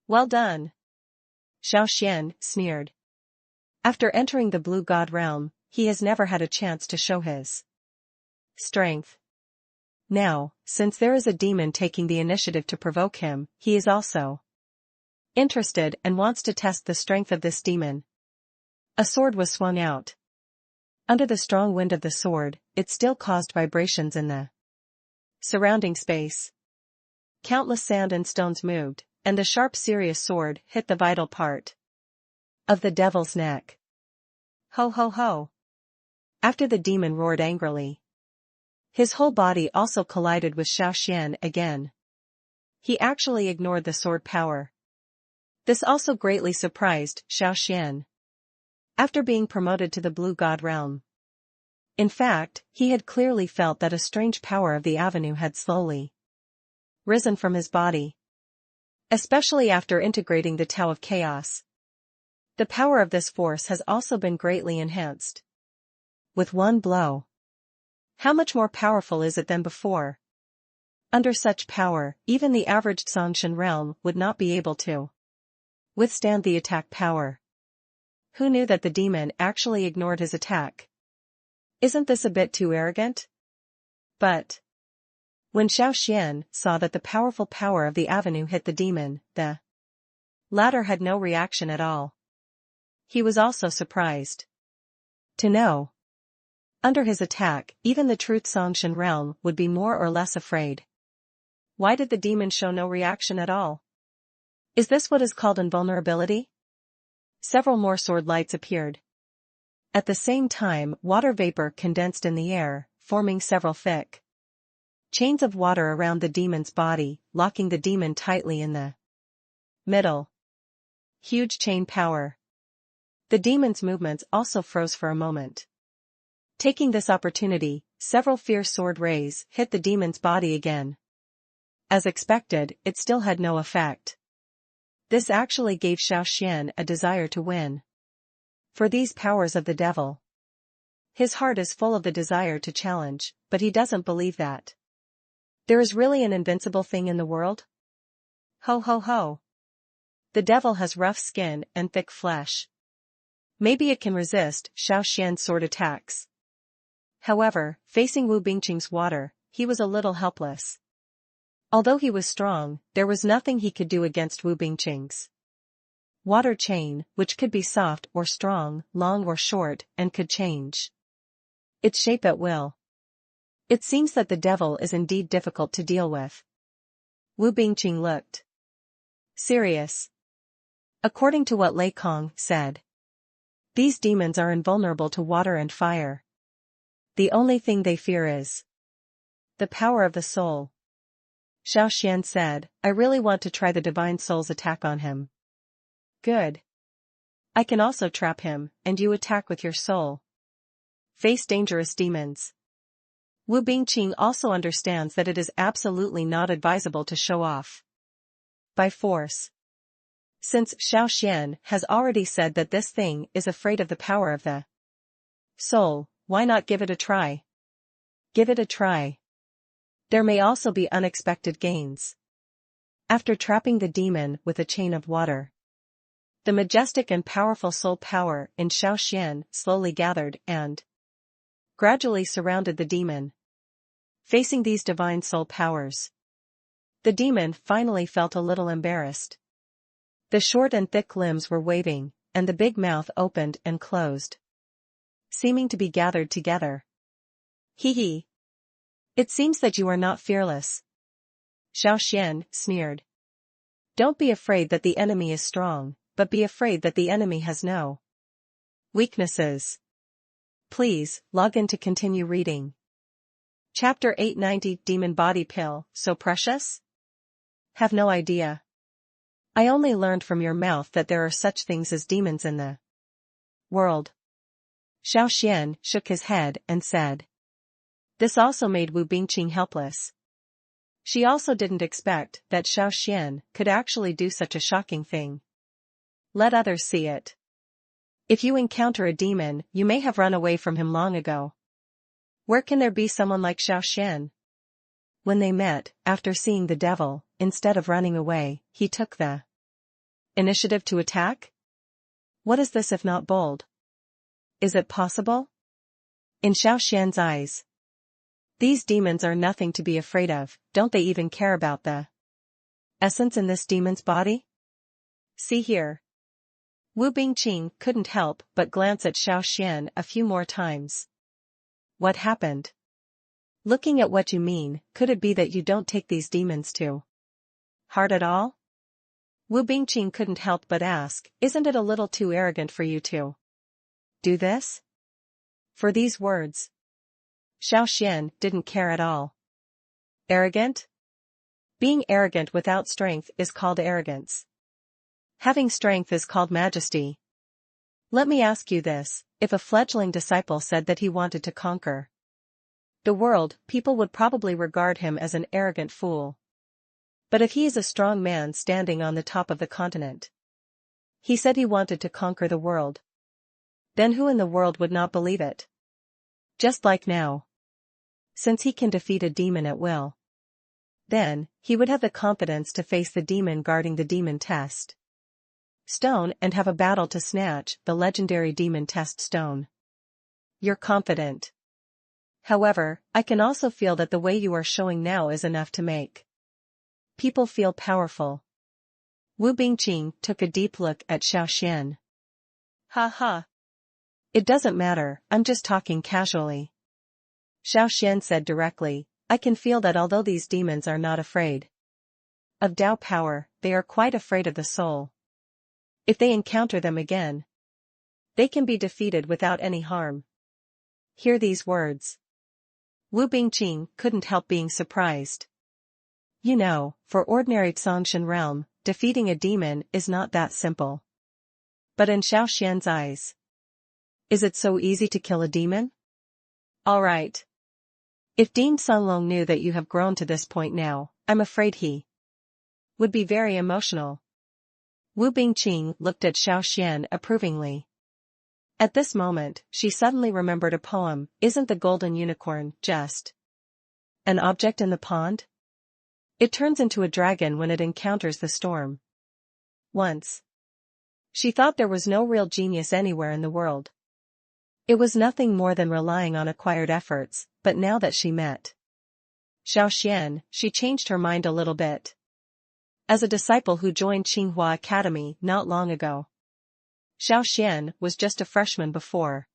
Well done. Xiao Xuan sneered. After entering the Blue God realm, he has never had a chance to show his strength. Now, since there is a demon taking the initiative to provoke him, he is also interested and wants to test the strength of this demon. A sword was swung out. Under the strong wind of the sword, it still caused vibrations in the surrounding space. Countless sand and stones moved, and the sharp serious sword hit the vital part of the devil's neck. Ho ho ho. After the demon roared angrily, his whole body also collided with Xiao Xuan again. He actually ignored the sword power. This also greatly surprised Xiao Xuan. After being promoted to the Blue God realm. In fact, he had clearly felt that a strange power of the avenue had slowly risen from his body. Especially after integrating the Tao of Chaos. The power of this force has also been greatly enhanced. With one blow. How much more powerful is it than before? Under such power, even the average Songshan realm would not be able to withstand the attack power. Who knew that the demon actually ignored his attack? Isn't this a bit too arrogant? But when Xiao Xuan saw that the powerful power of the avenue hit the demon, the latter had no reaction at all. He was also surprised to know. Under his attack, even the truth Songshan realm would be more or less afraid. Why did the demon show no reaction at all? Is this what is called invulnerability? Several more sword lights appeared. At the same time, water vapor condensed in the air, forming several thick chains of water around the demon's body, locking the demon tightly in the middle. Huge chain power. The demon's movements also froze for a moment. Taking this opportunity, several fierce sword rays hit the demon's body again. As expected, it still had no effect. This actually gave Xiao Xuan a desire to win. For these powers of the devil. His heart is full of the desire to challenge, but he doesn't believe that there is really an invincible thing in the world? Ho ho ho. The devil has rough skin and thick flesh. Maybe it can resist Xiao Xuan's sword attacks. However, facing Wu Bingqing's water, he was a little helpless. Although he was strong, there was nothing he could do against Wu Bingqing's water chain, which could be soft or strong, long or short, and could change its shape at will. It seems that the devil is indeed difficult to deal with. Wu Bingqing looked serious. According to what Lei Kong said, These demons are invulnerable to water and fire. The only thing they fear is the power of the soul. Xiao Xuan said, I really want to try the divine soul's attack on him. Good. I can also trap him, and you attack with your soul. Face dangerous demons. Wu Bingqing also understands that it is absolutely not advisable to show off by force. Since Xiao Xuan has already said that this thing is afraid of the power of the soul, why not give it a try? Give it a try. There may also be unexpected gains. After trapping the demon with a chain of water, the majestic and powerful soul power in Xiao Xuan slowly gathered and gradually surrounded the demon. Facing these divine soul powers, the demon finally felt a little embarrassed. The short and thick limbs were waving, and the big mouth opened and closed, seeming to be gathered together. Hee hee. It seems that you are not fearless. Xiao Xuan sneered. Don't be afraid that the enemy is strong, but be afraid that the enemy has no weaknesses. Please, log in to continue reading. Chapter 890 Demon Body Pill, so precious? Have no idea. I only learned from your mouth that there are such things as demons in the world. Xiao Xuan shook his head and said. This also made Wu Bingqing helpless. She also didn't expect that Xiao Xuan could actually do such a shocking thing. Let others see it. If you encounter a demon, you may have run away from him long ago. Where can there be someone like Xiao Xuan? When they met, after seeing the devil, instead of running away, he took the initiative to attack? What is this if not bold? Is it possible? In Xiao Xuan's eyes, these demons are nothing to be afraid of. Don't they even care about the essence in this demon's body? See here. Wu Bingqing couldn't help but glance at Xiao Xuan a few more times. What happened? Looking at what you mean, could it be that you don't take these demons to heart at all? Wu Bingqing couldn't help but ask, isn't it a little too arrogant for you to do this? For these words, Xiao Xuan didn't care at all. Arrogant? Being arrogant without strength is called arrogance. Having strength is called majesty. Let me ask you this, if a fledgling disciple said that he wanted to conquer the world, people would probably regard him as an arrogant fool. But if he is a strong man standing on the top of the continent, he said he wanted to conquer the world, then who in the world would not believe it? Just like now. Since he can defeat a demon at will, then he would have the confidence to face the demon guarding the demon test stone and have a battle to snatch the legendary demon test stone. You're confident. However, I can also feel that the way you are showing now is enough to make people feel powerful. Wu Bingqing took a deep look at Xiao Xuan. Ha ha. It doesn't matter, I'm just talking casually. Xiao Xuan said directly, I can feel that although these demons are not afraid of Tao power, they are quite afraid of the soul. If they encounter them again, they can be defeated without any harm. Hear these words. Wu Bingqing couldn't help being surprised. You know, for ordinary Zhongshan realm, defeating a demon is not that simple. But in Xiao Xuan's eyes, is it so easy to kill a demon? Alright. If Dean Sunlong knew that you have grown to this point now, I'm afraid he would be very emotional. Wu Bingqing looked at Xiao Xuan approvingly. At this moment, she suddenly remembered a poem, Isn't the golden unicorn just an object in the pond? It turns into a dragon when it encounters the storm. Once, she thought there was no real genius anywhere in the world. It was nothing more than relying on acquired efforts, but now that she met Xiao Xuan, she changed her mind a little bit. As a disciple who joined Tsinghua Academy not long ago, Xiao Xuan was just a freshman before.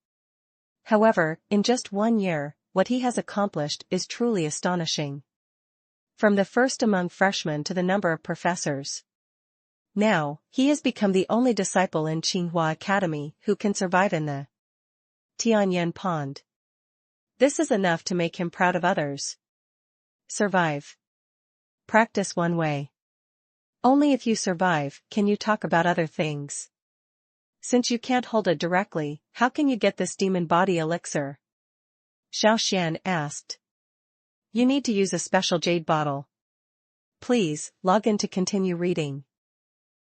However, in just 1 year, what he has accomplished is truly astonishing. From the first among freshmen to the number of professors. Now, he has become the only disciple in Tsinghua Academy who can survive in the Tianyan Pond. This is enough to make him proud of others. Survive. Practice one way. Only if you survive can you talk about other things. Since you can't hold it directly, how can you get this demon body elixir? Xiao Xuan asked. You need to use a special jade bottle. Please, log in to continue reading.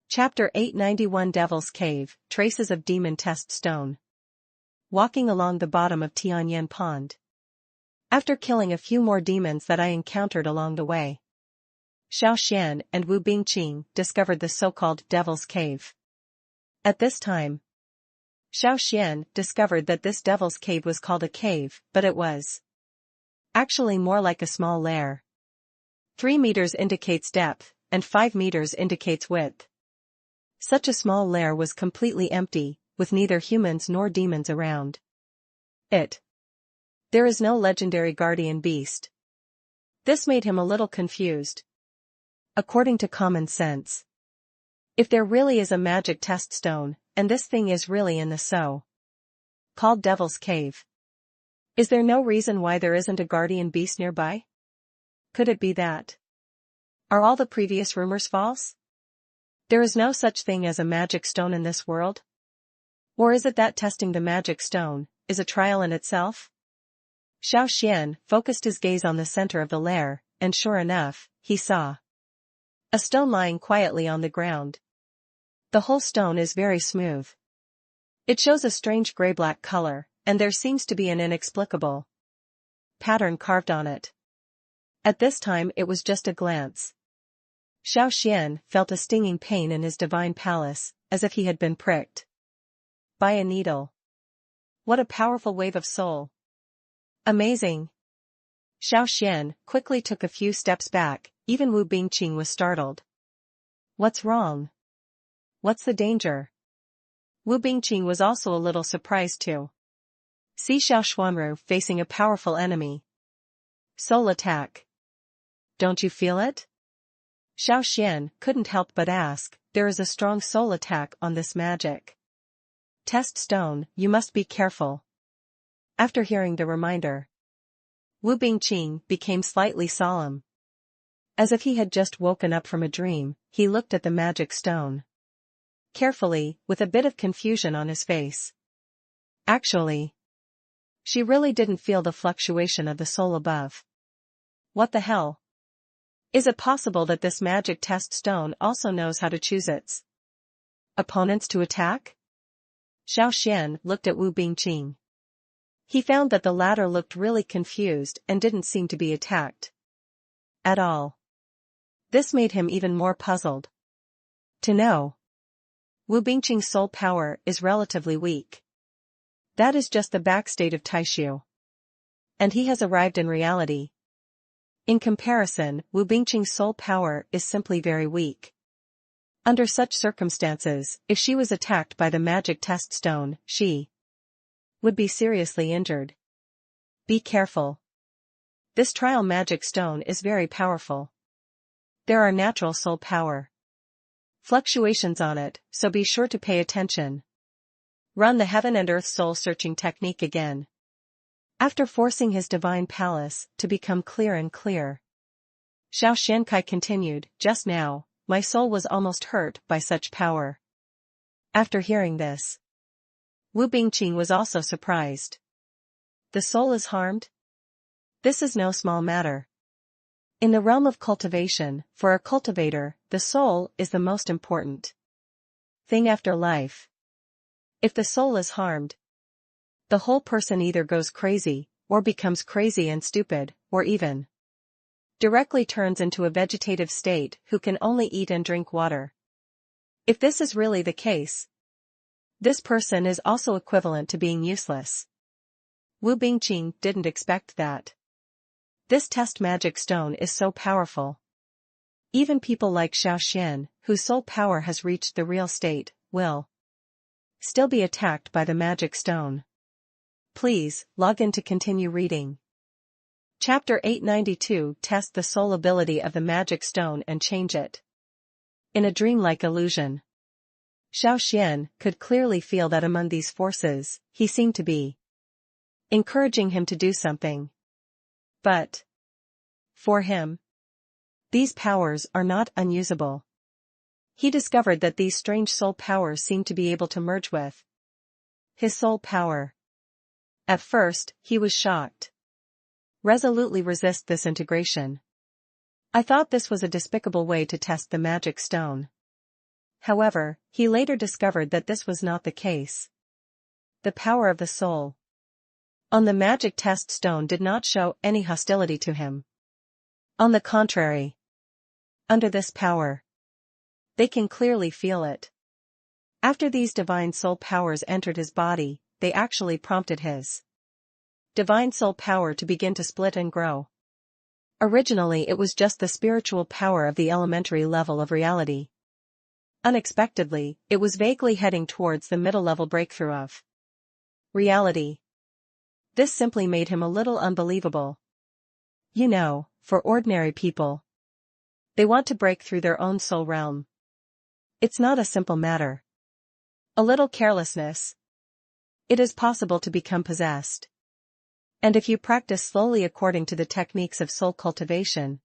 Chapter 891 Devil's Cave, Traces of Demon Test Stone. Walking along the bottom of Tianyan Pond. After killing a few more demons that I encountered along the way, Xiao Xuan and Wu Bingqing discovered the so-called Devil's Cave. At this time, Xiao Xuan discovered that this Devil's Cave was called a cave, but it was actually more like a small lair. 3 meters indicates depth, and 5 meters indicates width. Such a small lair was completely empty, with neither humans nor demons around. There is no legendary guardian beast. This made him a little confused. According to common sense, if there really is a magic test stone, and this thing is really in the so-called Devil's Cave, is there no reason why there isn't a guardian beast nearby? Could it be that? Are all the previous rumors false? There is no such thing as a magic stone in this world? Or is it that testing the magic stone is a trial in itself? Xiao Xuan focused his gaze on the center of the lair, and sure enough, he saw a stone lying quietly on the ground. The whole stone is very smooth. It shows a strange gray-black color, and there seems to be an inexplicable pattern carved on it. At this time it was just a glance. Xiao Xuan felt a stinging pain in his divine palace, as if he had been pricked by a needle. What a powerful wave of soul. Amazing. Xiao Xuan quickly took a few steps back, even Wu Bingqing was startled. What's wrong? What's the danger? Wu Bingqing was also a little surprised too. See Xiao Xuanru facing a powerful enemy. Soul attack. Don't you feel it? Xiao Xuan couldn't help but ask, there is a strong soul attack on this magic test stone, you must be careful. After hearing the reminder, Wu Bingqing became slightly solemn. As if he had just woken up from a dream, he looked at the magic stone carefully, with a bit of confusion on his face. Actually, she really didn't feel the fluctuation of the soul above. What the hell? Is it possible that this magic test stone also knows how to choose its opponents to attack? Xiao Xuan looked at Wu Bingqing. He found that the latter looked really confused and didn't seem to be attacked at all. This made him even more puzzled to know Wu Bingqing's soul power is relatively weak. That is just the backstate of Taishu. And he has arrived in reality. In comparison, Wu Bingqing's soul power is simply very weak. Under such circumstances, if she was attacked by the magic test stone, she would be seriously injured. Be careful. This trial magic stone is very powerful. There are natural soul power fluctuations on it, so be sure to pay attention. Run the heaven and earth soul searching technique again. After forcing his divine palace to become clear and clear, Xiao Shankai continued, just now, my soul was almost hurt by such power. After hearing this, Wu Bingqing was also surprised. The soul is harmed? This is no small matter. In the realm of cultivation, for a cultivator, the soul is the most important thing after life. If the soul is harmed, the whole person either goes crazy, or becomes crazy and stupid, or even directly turns into a vegetative state who can only eat and drink water. If this is really the case, this person is also equivalent to being useless. Wu Bingqing didn't expect that. This test magic stone is so powerful. Even people like Xiao Xuan, whose soul power has reached the real state, will still be attacked by the magic stone. Please, log in to continue reading. Chapter 892 Test the soul ability of the magic stone and change it. In a dreamlike illusion, Xiao Xuan could clearly feel that among these forces, he seemed to be encouraging him to do something. But for him, these powers are not unusable. He discovered that these strange soul powers seemed to be able to merge with his soul power. At first, he was shocked. Resolutely resist this integration. I thought this was a despicable way to test the magic stone. However, he later discovered that this was not the case. The power of the soul on the magic test stone did not show any hostility to him. On the contrary, under this power, they can clearly feel it. After these divine soul powers entered his body, they actually prompted his divine soul power to begin to split and grow. Originally it was just the spiritual power of the elementary level of reality. Unexpectedly, it was vaguely heading towards the middle-level breakthrough of reality. This simply made him a little unbelievable. You know, for ordinary people, they want to break through their own soul realm. It's not a simple matter. A little carelessness. It is possible to become possessed. And if you practice slowly according to the techniques of soul cultivation,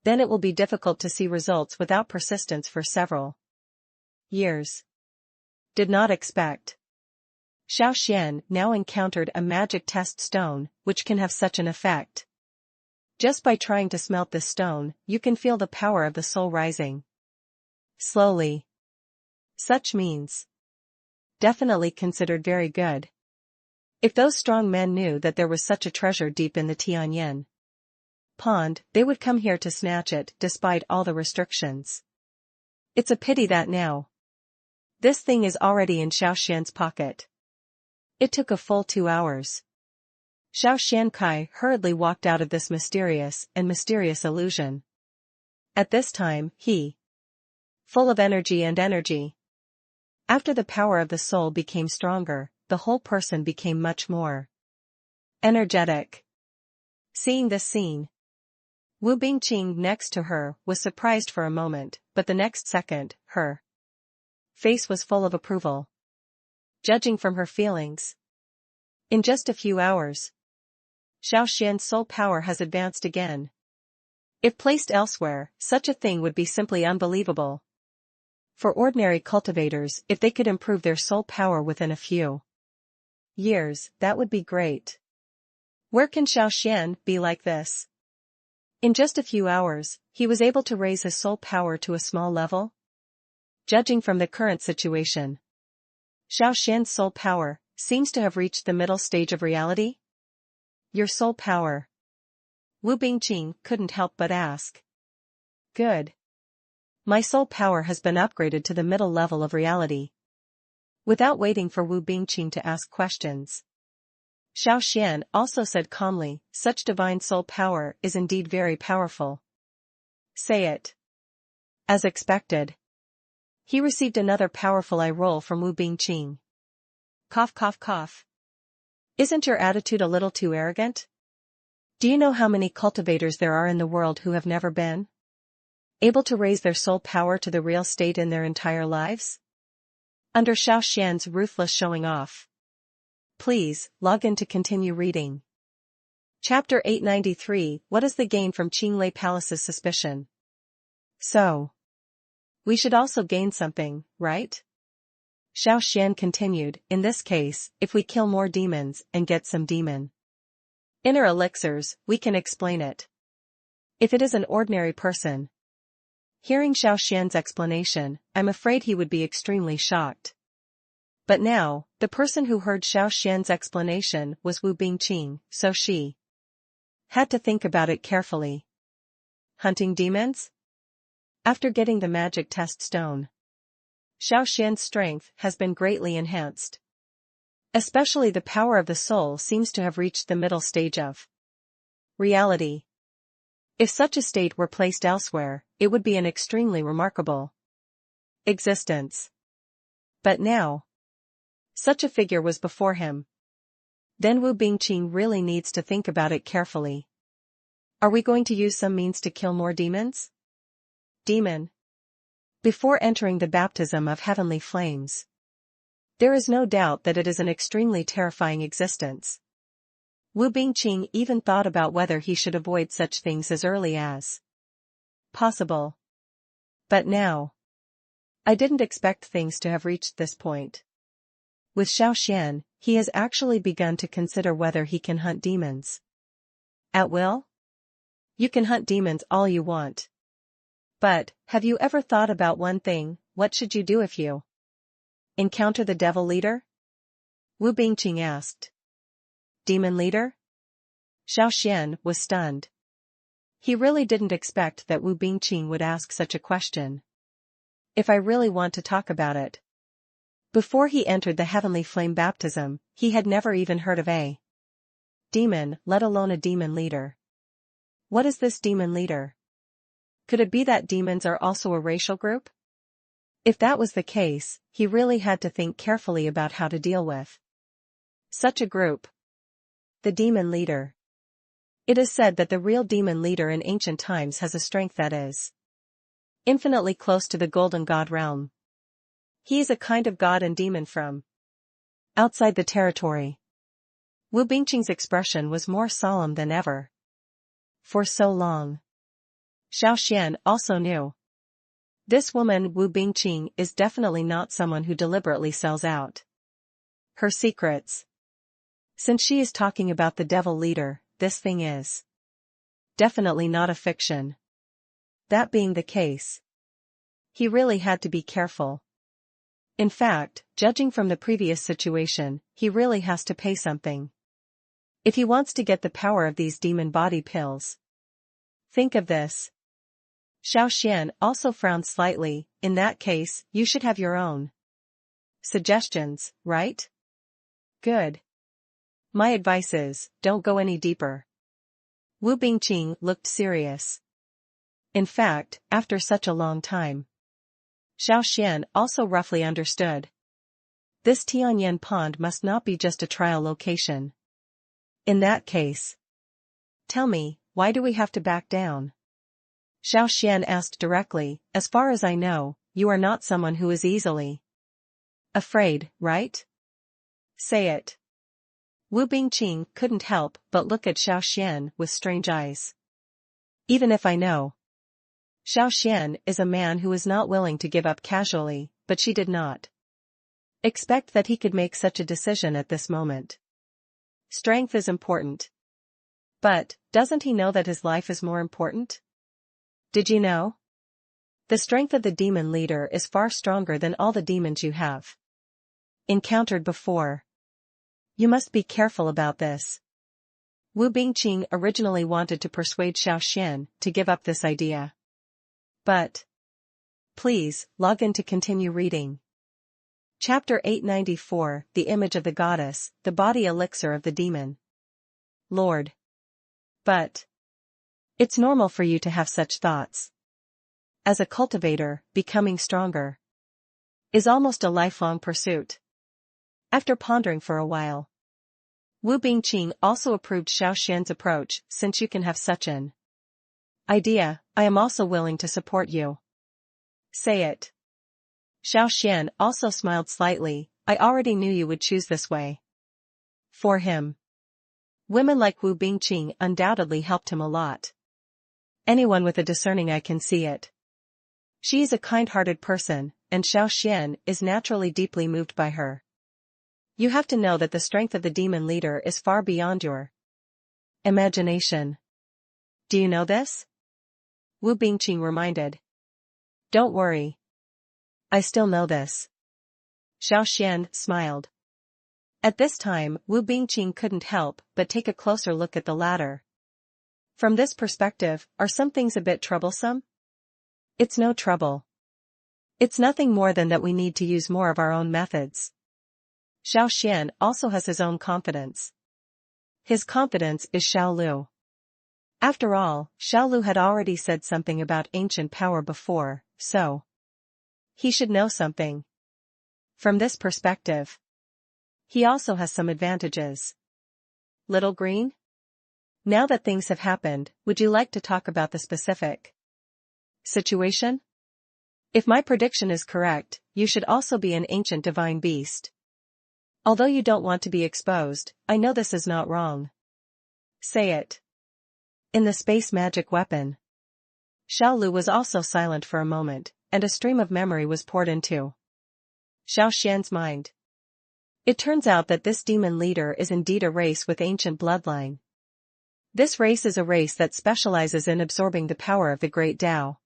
then it will be difficult to see results without persistence for several years. Did not expect. Xiao Xuan now encountered a magic test stone, which can have such an effect. Just by trying to smelt this stone, you can feel the power of the soul rising slowly. Such means definitely considered very good. If those strong men knew that there was such a treasure deep in the Tianyan pond, they would come here to snatch it despite all the restrictions. It's a pity that now this thing is already in Xiao Xuan's pocket. It took a full 2 hours. Xiao Xuan hurriedly walked out of this mysterious illusion. At this time, he full of energy. After the power of the soul became stronger, the whole person became much more energetic. Seeing this scene, Wu Bingqing next to her was surprised for a moment, but the next second, her face was full of approval. Judging from her feelings, in just a few hours, Xiao Xuan's soul power has advanced again. If placed elsewhere, such a thing would be simply unbelievable. For ordinary cultivators, if they could improve their soul power within a few years, that would be great. Where can Xiao Xuan be like this? In just a few hours, he was able to raise his soul power to a small level? Judging from the current situation, Xiao Xuan's soul power seems to have reached the middle stage of reality? Your soul power? Wu Bingqing couldn't help but ask. Good. My soul power has been upgraded to the middle level of reality. Without waiting for Wu Bingqing to ask questions, Xiao Xuan also said calmly, such divine soul power is indeed very powerful. Say it. As expected, he received another powerful eye roll from Wu Bingqing. Cough cough cough. Isn't your attitude a little too arrogant? Do you know how many cultivators there are in the world who have never been able to raise their soul power to the real state in their entire lives? Under Xiao Xuan's ruthless showing off. Please, log in to continue reading. Chapter 893, What is the gain from Qinglei Palace's suspicion? So, we should also gain something, right? Xiao Xuan continued, in this case, if we kill more demons and get some demon inner elixirs, we can explain it. If it is an ordinary person, hearing Xiao Xuan's explanation, I'm afraid he would be extremely shocked. But now, the person who heard Xiao Xuan's explanation was Wu Bingqing, so she had to think about it carefully. Hunting demons? After getting the magic test stone, Xiao Xuan's strength has been greatly enhanced. Especially the power of the soul seems to have reached the middle stage of reality. If such a state were placed elsewhere, it would be an extremely remarkable existence. But now, such a figure was before him. Then Wu Bingqing really needs to think about it carefully. Are we going to use some means to kill more demons? Demon. before entering the baptism of heavenly flames. There is no doubt that it is an extremely terrifying existence. Wu Bingqing even thought about whether he should avoid such things as early as possible. But now, I didn't expect things to have reached this point. With Xiao Xuan, he has actually begun to consider whether he can hunt demons. At will? You can hunt demons all you want. But, have you ever thought about one thing? What should you do if you encounter the devil leader? Wu Bingqing asked. Demon leader? Xiao Xuan was stunned. He really didn't expect that Wu Bingqing would ask such a question. If I really want to talk about it. Before he entered the heavenly flame baptism, he had never even heard of a demon, let alone a demon leader. What is this demon leader? Could it be that demons are also a racial group? If that was the case, he really had to think carefully about how to deal with such a group. The demon leader. It is said that the real demon leader in ancient times has a strength that is infinitely close to the golden god realm. He is a kind of god and demon from outside the territory. Wu Bingqing's expression was more solemn than ever. For so long. Xiao Xuan also knew. This woman Wu Bingqing is definitely not someone who deliberately sells out her secrets. Since she is talking about the devil leader, this thing is definitely not a fiction. That being the case, he really had to be careful. In fact, judging from the previous situation, he really has to pay something if he wants to get the power of these demon body pills. Think of this. Xiao Xuan also frowned slightly. In that case, you should have your own suggestions, right? Good. My advice is, don't go any deeper. Wu Bingqing looked serious. In fact, after such a long time, Xiao Xuan also roughly understood. This Tianyan pond must not be just a trial location. In that case, tell me, why do we have to back down? Xiao Xuan asked directly. As far as I know, you are not someone who is easily afraid, right? Say it. Wu Bingqing couldn't help but look at Xiao Xuan with strange eyes. Even if I know. Xiao Xuan is a man who is not willing to give up casually, but she did not expect that he could make such a decision at this moment. Strength is important. But, doesn't he know that his life is more important? Did you know? The strength of the demon leader is far stronger than all the demons you have encountered before. You must be careful about this. Wu Bingqing originally wanted to persuade Xiao Xuan to give up this idea. But, please, log in to continue reading. Chapter 894, The Image of the Goddess, the Body Elixir of the Demon. Lord. But, it's normal for you to have such thoughts. As a cultivator, becoming stronger is almost a lifelong pursuit. After pondering for a while, Wu Bingqing also approved Xiao Xuan's approach. Since you can have such an idea, I am also willing to support you. Say it. Xiao Xuan also smiled slightly. I already knew you would choose this way. For him, women like Wu Bingqing undoubtedly helped him a lot. Anyone with a discerning eye can see it. She is a kind-hearted person, and Xiao Xuan is naturally deeply moved by her. You have to know that the strength of the demon leader is far beyond your imagination. Do you know this? Wu Bingqing reminded. Don't worry. I still know this. Xiao Xuan smiled. At this time, Wu Bingqing couldn't help but take a closer look at the latter. From this perspective, are some things a bit troublesome? It's no trouble. It's nothing more than that we need to use more of our own methods. Xiao Xuan also has his own confidence. His confidence is Xiao Lu. After all, Xiao Lu had already said something about ancient power before, so he should know something. From this perspective, he also has some advantages. Little Green? Now that things have happened, would you like to talk about the specific situation? If my prediction is correct, you should also be an ancient divine beast. Although you don't want to be exposed, I know this is not wrong. Say it. In the space magic weapon. Xiao Lu was also silent for a moment, and a stream of memory was poured into Xiao Xuan's mind. It turns out that this demon leader is indeed a race with ancient bloodline. This race is a race that specializes in absorbing the power of the great Tao.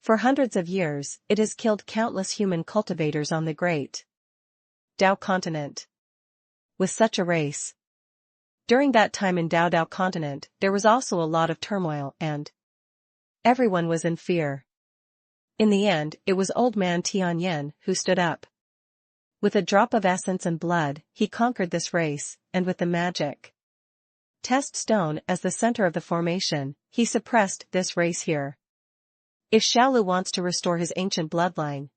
For hundreds of years, it has killed countless human cultivators on the great Tao continent. With such a race. During that time in Tao continent, there was also a lot of turmoil and everyone was in fear. In the end, it was old man Tianyan who stood up. With a drop of essence and blood, he conquered this race, and with the magic test stone as the center of the formation, he suppressed this race here. If Xiao Lu wants to restore his ancient bloodline,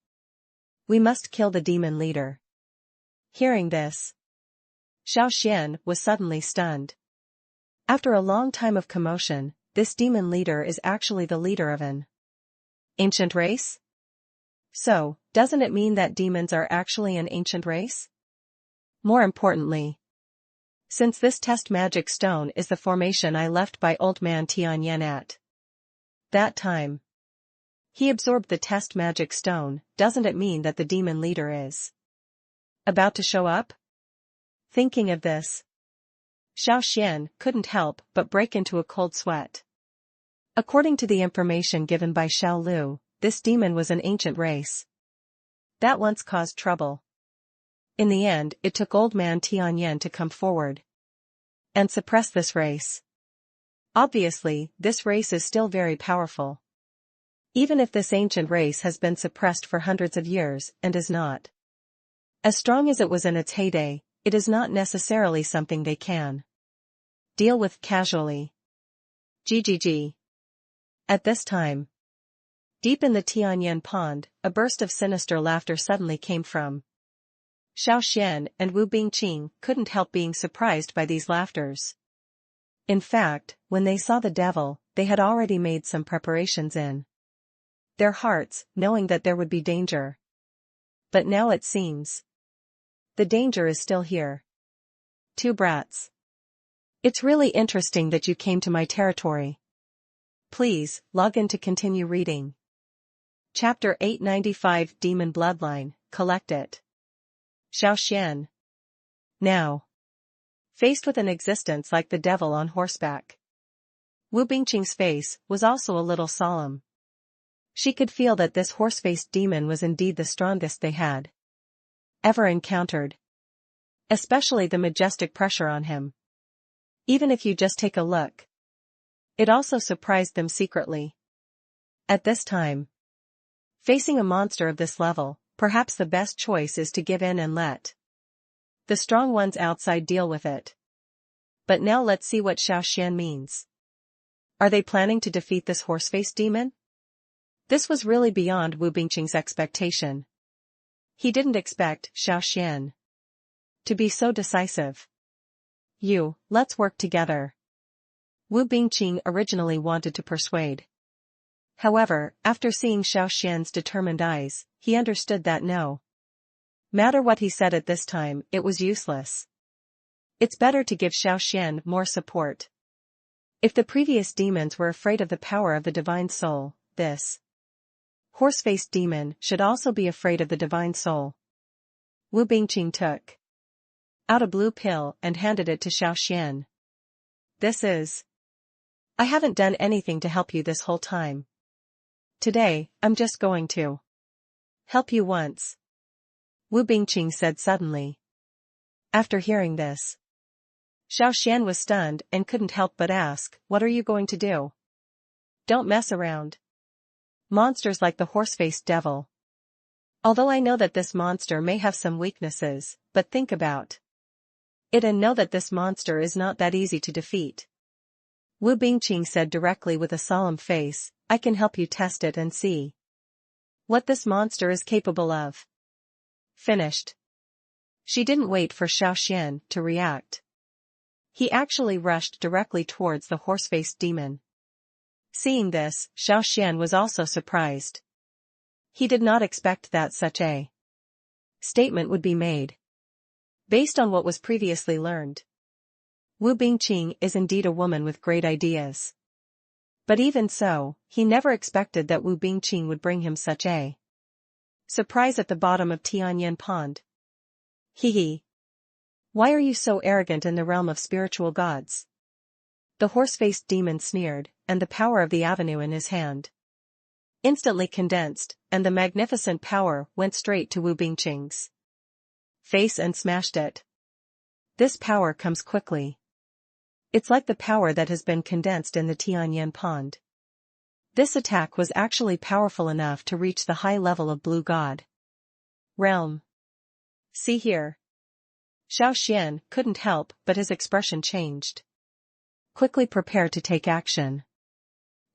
we must kill the demon leader. Hearing this, Xiao Xuan was suddenly stunned. After a long time of commotion, this demon leader is actually the leader of an ancient race? So, doesn't it mean that demons are actually an ancient race? More importantly, since this test magic stone is the formation I left by old man Tianyan at that time, he absorbed the test magic stone, doesn't it mean that the demon leader is about to show up? Thinking of this, Xiao Xuan couldn't help but break into a cold sweat. According to the information given by Xiao Lu, this demon was an ancient race that once caused trouble. In the end, it took old man Tianyan to come forward and suppress this race. Obviously, this race is still very powerful. Even if this ancient race has been suppressed for hundreds of years and is not as strong as it was in its heyday, it is not necessarily something they can deal with casually. GGG. At this time, deep in the Tianyan pond, a burst of sinister laughter suddenly came from Xiao Xuan, and Wu Bingqing couldn't help being surprised by these laughters. In fact, when they saw the devil, they had already made some preparations in their hearts, knowing that there would be danger. But now it seems the danger is still here. Two brats. It's really interesting that you came to my territory. Please, log in to continue reading. Chapter 895 Demon Bloodline, Collect It. Xiao Xuan. Now, faced with an existence like the devil on horseback, Wu Bingqing's face was also a little solemn. She could feel that this horse-faced demon was indeed the strongest they had ever encountered. Especially the majestic pressure on him. Even if you just take a look. It also surprised them secretly. At this time, facing a monster of this level, perhaps the best choice is to give in and let the strong ones outside deal with it. But now let's see what Xiao Xuan means. Are they planning to defeat this horse-faced demon? This was really beyond Wu Bingqing's expectation. He didn't expect Xiao Xuan to be so decisive. Let's work together. Wu Bingqing originally wanted to persuade. However, after seeing Xiao Xuan's determined eyes, he understood that no matter what he said at this time, it was useless. It's better to give Xiao Xuan more support. If the previous demons were afraid of the power of the divine soul, this horse-faced demon should also be afraid of the divine soul. Wu Bingqing took out a blue pill and handed it to Xiao Xuan. This is. I haven't done anything to help you this whole time. Today, I'm just going to help you once. Wu Bingqing said suddenly. After hearing this, Xiao Xuan was stunned and couldn't help but ask, what are you going to do? Don't mess around. Monsters like the horse-faced devil. Although I know that this monster may have some weaknesses, but think about it and know that this monster is not that easy to defeat. Wu Bingqing said directly with a solemn face, I can help you test it and see what this monster is capable of. Finished. She didn't wait for Xiao Xuan to react. He actually rushed directly towards the horse-faced demon. Seeing this, Xiao Xuan was also surprised. He did not expect that such a statement would be made. Based on what was previously learned, Wu Bingqing is indeed a woman with great ideas. But even so, he never expected that Wu Bingqing would bring him such a surprise at the bottom of Tianyan Pond. Hee. Why are you so arrogant in the realm of spiritual gods? The horse-faced demon sneered, and the power of the avenue in his hand instantly condensed, and the magnificent power went straight to Wu Bingqing's face and smashed it. This power comes quickly. It's like the power that has been condensed in the Tianyan Pond. This attack was actually powerful enough to reach the high level of Blue God realm. See here. Xiao Xuan couldn't help but his expression changed. Quickly prepare to take action.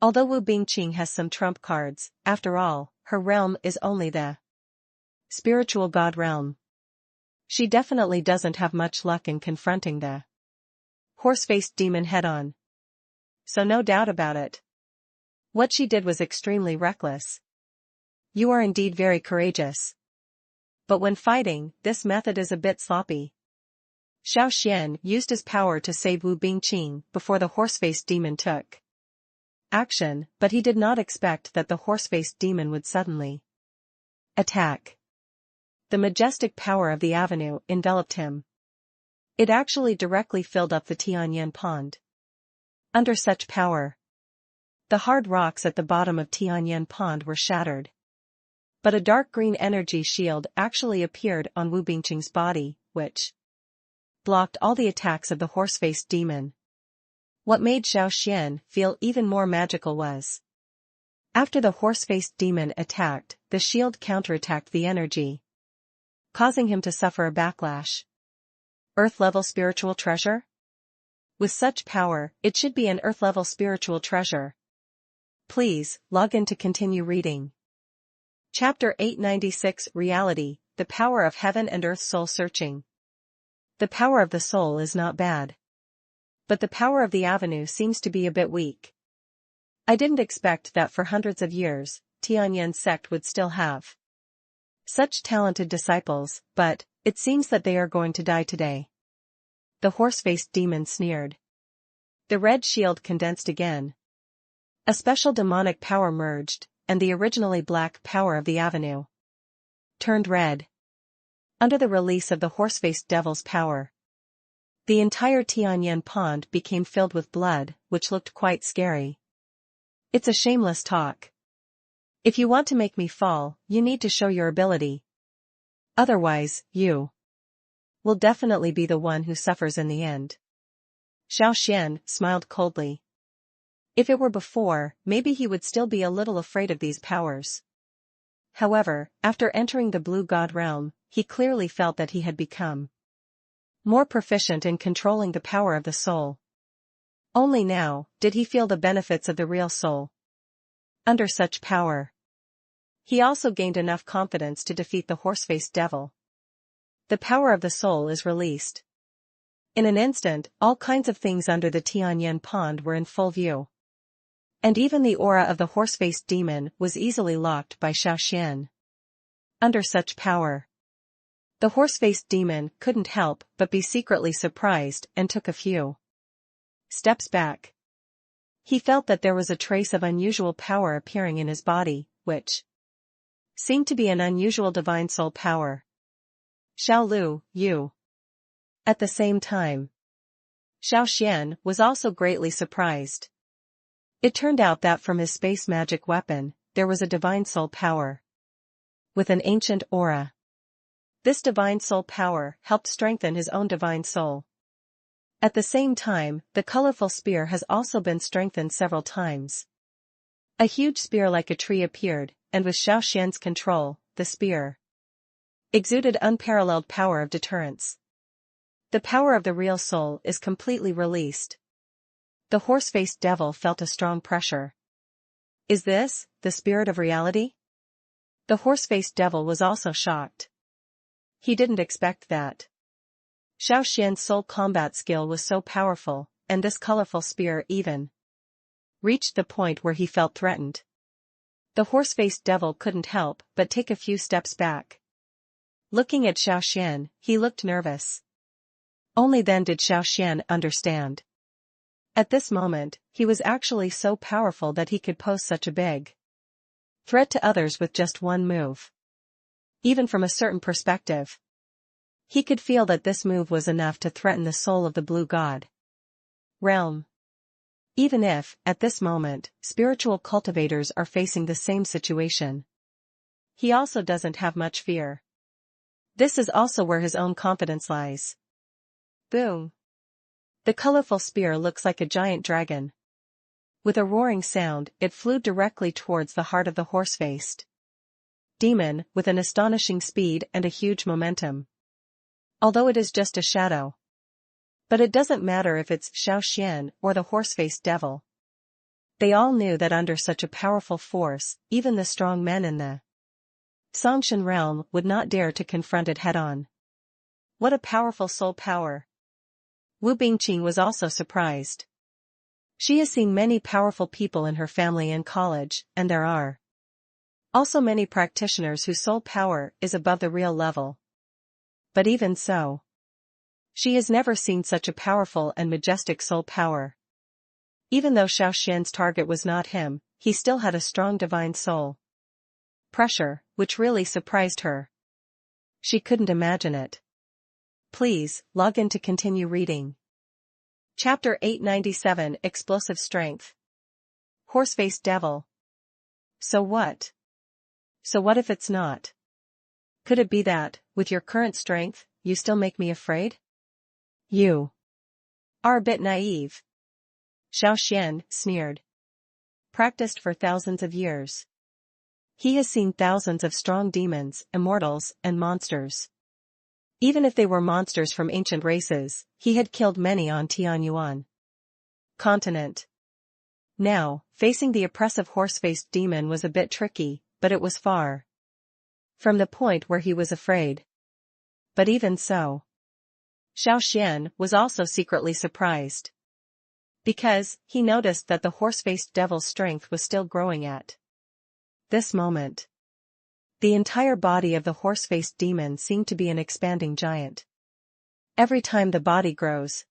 Although Wu Bingqing has some trump cards, after all, her realm is only the spiritual god realm. She definitely doesn't have much luck in confronting the horse-faced demon head-on. So no doubt about it. What she did was extremely reckless. You are indeed very courageous. But when fighting, this method is a bit sloppy. Xiao Xuan used his power to save Wu Bingqing before the horse-faced demon took action, but he did not expect that the horse-faced demon would suddenly attack. The majestic power of the avenue enveloped him. It actually directly filled up the Tianyan Pond. Under such power, the hard rocks at the bottom of Tianyan Pond were shattered. But a dark green energy shield actually appeared on Wu Bingqing's body, which blocked all the attacks of the horse-faced demon. What made Xiao Xuan feel even more magical was, after the horse-faced demon attacked, the shield counterattacked the energy, causing him to suffer a backlash. Earth-level spiritual treasure? With such power, it should be an Earth-level spiritual treasure. Please, log in to continue reading. Chapter 896 Reality, the Power of Heaven and Earth Soul Searching. The power of the soul is not bad. But the power of the avenue seems to be a bit weak. I didn't expect that for hundreds of years, Tianyan sect would still have such talented disciples, but it seems that they are going to die today. The horse-faced demon sneered. The red shield condensed again. A special demonic power merged, and the originally black power of the avenue turned red. Under the release of the horse-faced devil's power, the entire Tianyan Pond became filled with blood, which looked quite scary. It's a shameless talk. If you want to make me fall, you need to show your ability. Otherwise, you will definitely be the one who suffers in the end. Xiao Xuan smiled coldly. If it were before, maybe he would still be a little afraid of these powers. However, after entering the Blue God realm, he clearly felt that he had become more proficient in controlling the power of the soul. Only now did he feel the benefits of the real soul. Under such power, he also gained enough confidence to defeat the horse-faced devil. The power of the soul is released. In an instant, all kinds of things under the Tianyan Pond were in full view. And even the aura of the horse-faced demon was easily locked by Xiao Xuan. Under such power, the horse-faced demon couldn't help but be secretly surprised and took a few steps back. He felt that there was a trace of unusual power appearing in his body, which seemed to be an unusual divine soul power. Xiao Lu, you. At the same time, Xiao Xuan was also greatly surprised. It turned out that from his space magic weapon, there was a divine soul power with an ancient aura. This divine soul power helped strengthen his own divine soul. At the same time, the colorful spear has also been strengthened several times. A huge spear like a tree appeared, and with Xiao Xuan's control, the spear exuded unparalleled power of deterrence. The power of the real soul is completely released. The horse-faced devil felt a strong pressure. Is this the spirit of reality? The horse-faced devil was also shocked. He didn't expect that. Xiao Xuan's soul combat skill was so powerful, and this colorful spear even reached the point where he felt threatened. The horse-faced devil couldn't help but take a few steps back. Looking at Xiao Xuan, he looked nervous. Only then did Xiao Xuan understand. At this moment, he was actually so powerful that he could pose such a big threat to others with just one move. Even from a certain perspective, he could feel that this move was enough to threaten the soul of the blue god realm. Even if, at this moment, spiritual cultivators are facing the same situation, he also doesn't have much fear. This is also where his own confidence lies. Boom! The colorful spear looks like a giant dragon. With a roaring sound, it flew directly towards the heart of the horse-faced demon, with an astonishing speed and a huge momentum. Although it is just a shadow. But it doesn't matter if it's Xiao Xuan or the horse-faced devil. They all knew that under such a powerful force, even the strong men in the Songshan realm would not dare to confront it head-on. What a powerful soul power! Wu Bingqing was also surprised. She has seen many powerful people in her family and college, and there are also many practitioners whose soul power is above the real level. But even so, she has never seen such a powerful and majestic soul power. Even though Xiao Xuan's target was not him, he still had a strong divine soul pressure, which really surprised her. She couldn't imagine it. Please, log in to continue reading. Chapter 897 Explosive Strength. Horse-faced devil. So what? So what if it's not? Could it be that, with your current strength, you still make me afraid? You are a bit naive. Xiao Xuan sneered. Practiced for thousands of years. He has seen thousands of strong demons, immortals, and monsters. Even if they were monsters from ancient races, he had killed many on Tianyuan continent. Now, facing the oppressive horse-faced demon was a bit tricky, but it was far from the point where he was afraid. But even so, Xiao Xuan was also secretly surprised. Because, he noticed that the horse-faced devil's strength was still growing at this moment. The entire body of the horse-faced demon seemed to be an expanding giant. Every time the body grows,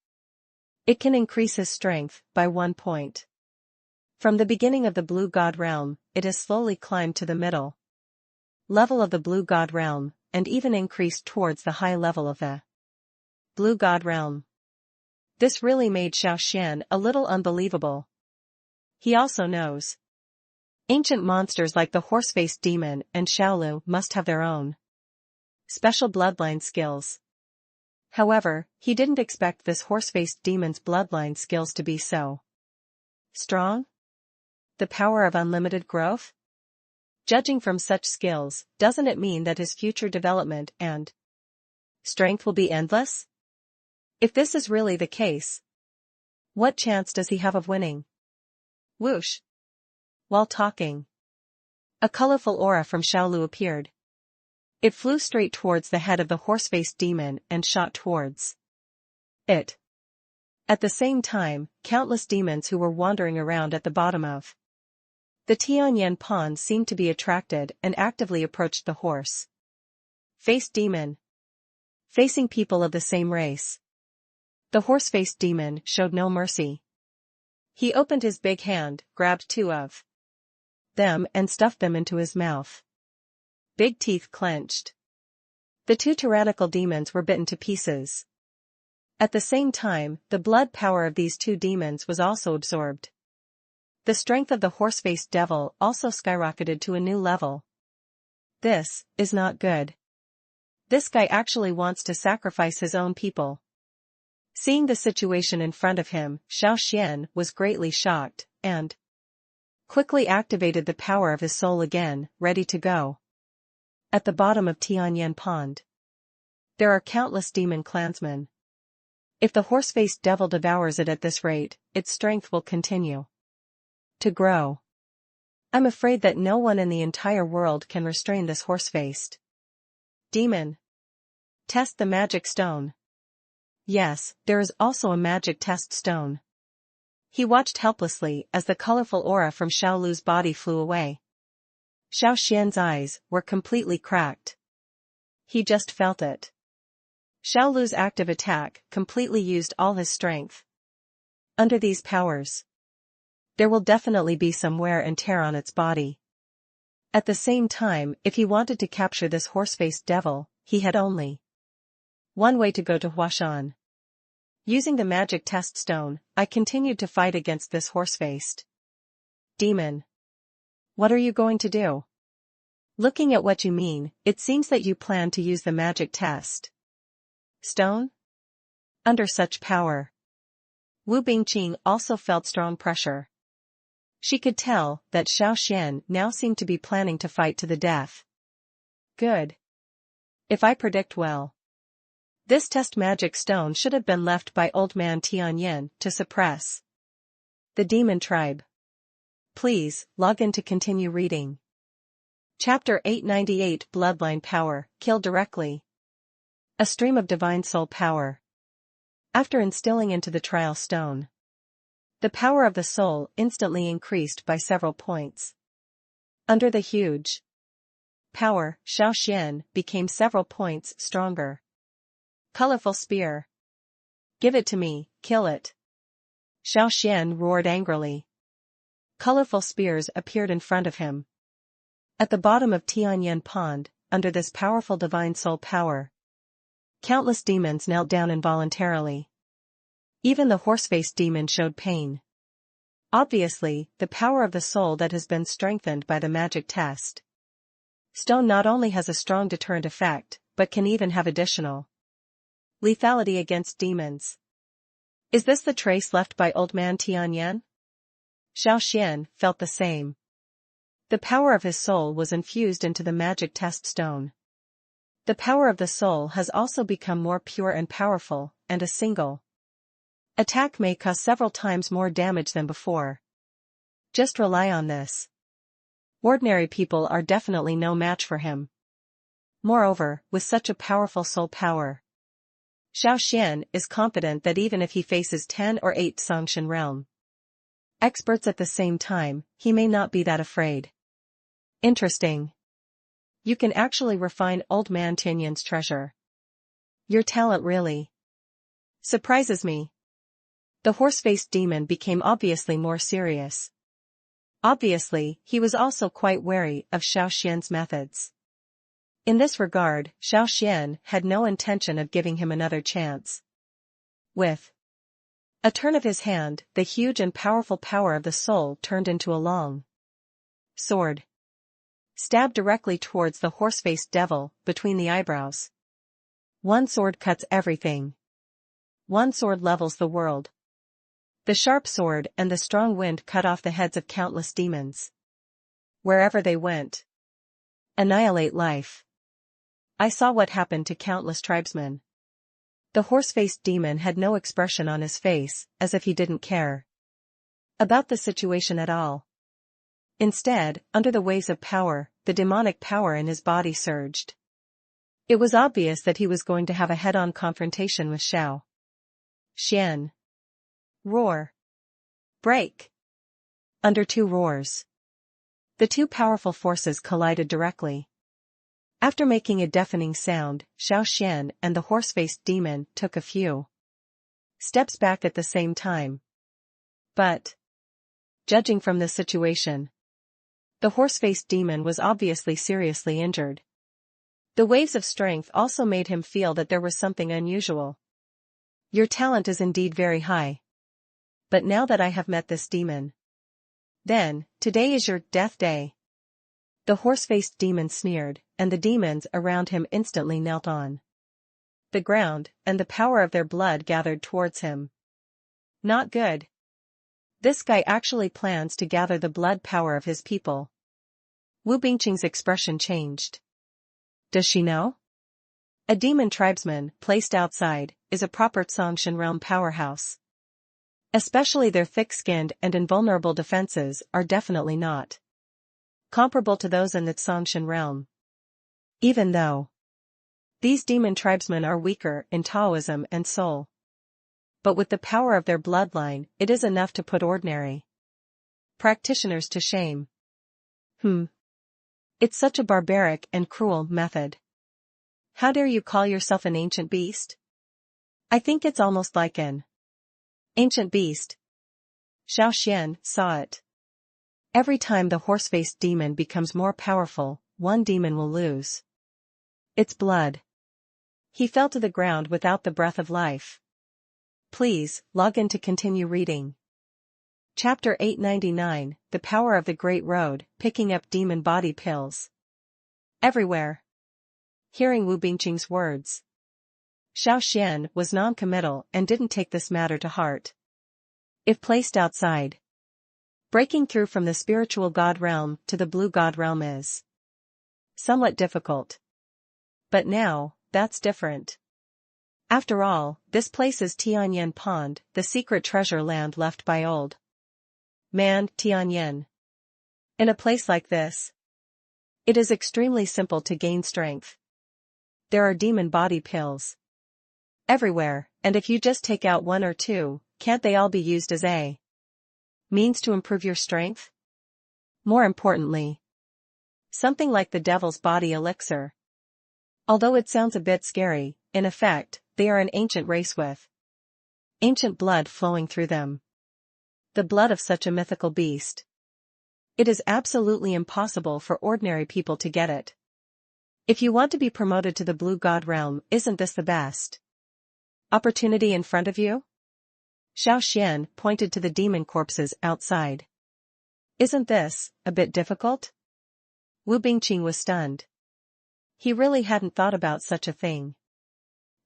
it can increase his strength by 1 point. From the beginning of the blue god realm, it has slowly climbed to the middle level of the blue god realm, and even increased towards the high level of the blue god realm. This really made Xiao Xuan a little unbelievable. He also knows ancient monsters like the horse-faced demon and Xiaolu must have their own special bloodline skills. However, he didn't expect this horse-faced demon's bloodline skills to be so strong. The power of unlimited growth? Judging from such skills, doesn't it mean that his future development and strength will be endless? If this is really the case, what chance does he have of winning? Whoosh! While talking, a colorful aura from Xiaolu appeared. It flew straight towards the head of the horse-faced demon and shot towards it. At the same time, countless demons who were wandering around at the bottom of the Tianyan pond seemed to be attracted and actively approached the horse-faced demon. Facing people of the same race, the horse-faced demon showed no mercy. He opened his big hand, grabbed 2 of them and stuffed them into his mouth. Big teeth clenched. The 2 tyrannical demons were bitten to pieces. At the same time, the blood power of these 2 demons was also absorbed. The strength of the horse-faced devil also skyrocketed to a new level. This is not good. This guy actually wants to sacrifice his own people. Seeing the situation in front of him, Xiao Xuan was greatly shocked, and quickly activated the power of his soul again, ready to go. At the bottom of Tianyan Pond, there are countless demon clansmen. If the horse-faced devil devours it at this rate, its strength will continue to grow. I'm afraid that no one in the entire world can restrain this horse-faced demon. Test the magic stone. Yes, there is also a magic test stone. He watched helplessly as the colorful aura from Xiaolu's body flew away. Xiao Xuan's eyes were completely cracked. He just felt it. Xiao Lu's active attack completely used all his strength. Under these powers, there will definitely be some wear and tear on its body. At the same time, if he wanted to capture this horse-faced devil, he had only one way to go to Huashan. Using the magic test stone, I continued to fight against this horse-faced demon. What are you going to do? Looking at what you mean, it seems that you plan to use the magic test stone? Under such power, Wu Bingqing also felt strong pressure. She could tell that Xiao Xuan now seemed to be planning to fight to the death. Good. If I predict well, this test magic stone should have been left by old man Tianyan to suppress the demon tribe. Please, log in to continue reading. Chapter 898 Bloodline Power, Kill Directly. A stream of divine soul power. After instilling into the trial stone, the power of the soul instantly increased by several points. Under the huge power, Xiao Xuan became several points stronger. Colorful spear. Give it to me, kill it. Xiao Xuan roared angrily. Colorful spears appeared in front of him. At the bottom of Tianyan Pond, under this powerful divine soul power, countless demons knelt down involuntarily. Even the horse-faced demon showed pain. Obviously, the power of the soul that has been strengthened by the magic test stone not only has a strong deterrent effect, but can even have additional lethality against demons. Is this the trace left by old man Tianyan? Xiao Xuan felt the same. The power of his soul was infused into the magic test stone. The power of the soul has also become more pure and powerful, and a single attack may cause several times more damage than before. Just rely on this. Ordinary people are definitely no match for him. Moreover, with such a powerful soul power, Xiao Xuan is confident that even if he faces 10 or 8 Songshan realm experts at the same time, he may not be that afraid. Interesting. You can actually refine old man Tianyan's treasure. Your talent really surprises me. The horse-faced demon became obviously more serious. Obviously, he was also quite wary of Xiao Xuan's methods. In this regard, Xiao Xuan had no intention of giving him another chance. With a turn of his hand, the huge and powerful power of the soul turned into a long sword. Stabbed directly towards the horse-faced devil, between the eyebrows. One sword cuts everything. One sword levels the world. The sharp sword and the strong wind cut off the heads of countless demons. Wherever they went. Annihilate life. I saw what happened to countless tribesmen. The horse-faced demon had no expression on his face, as if he didn't care about the situation at all. Instead, under the waves of power, the demonic power in his body surged. It was obvious that he was going to have a head-on confrontation with Xiao Xuan. Roar. Break. Under 2 roars, the 2 powerful forces collided directly. After making a deafening sound, Xiao Xuan and the horse-faced demon took a few steps back at the same time. But, judging from this situation, the horse-faced demon was obviously seriously injured. The waves of strength also made him feel that there was something unusual. Your talent is indeed very high. But now that I have met this demon, then, today is your death day. The horse-faced demon sneered, and the demons around him instantly knelt on the ground, and the power of their blood gathered towards him. Not good. This guy actually plans to gather the blood power of his people. Wu Bingqing's expression changed. Does she know? A demon tribesman, placed outside, is a proper Songshan realm powerhouse. Especially their thick-skinned and invulnerable defenses are definitely not comparable to those in the Songshan realm. Even though these demon tribesmen are weaker in Taoism and soul. But with the power of their bloodline, it is enough to put ordinary practitioners to shame. It's such a barbaric and cruel method. How dare you call yourself an ancient beast? I think it's almost like an ancient beast. Xiao Xuan saw it. Every time the horse-faced demon becomes more powerful, one demon will lose its blood. He fell to the ground without the breath of life. Please, log in to continue reading. Chapter 899, The Power of the Great Road, Picking Up Demon Body Pills. Everywhere. Hearing Wu Bingqing's words, Xiao Xuan was non-committal and didn't take this matter to heart. If placed outside, breaking through from the spiritual god realm to the blue god realm is somewhat difficult. But now, that's different. After all, this place is Tianyan Pond, the secret treasure land left by old man Tianyan. In a place like this, it is extremely simple to gain strength. There are demon body pills everywhere, and if you just take out one or two, can't they all be used as a means to improve your strength? More importantly, something like the devil's body elixir. Although it sounds a bit scary, in effect, they are an ancient race with ancient blood flowing through them. The blood of such a mythical beast. It is absolutely impossible for ordinary people to get it. If you want to be promoted to the blue god realm, isn't this the best opportunity in front of you? Xiao Xuan pointed to the demon corpses outside. Isn't this a bit difficult? Wu Bingqing was stunned. He really hadn't thought about such a thing.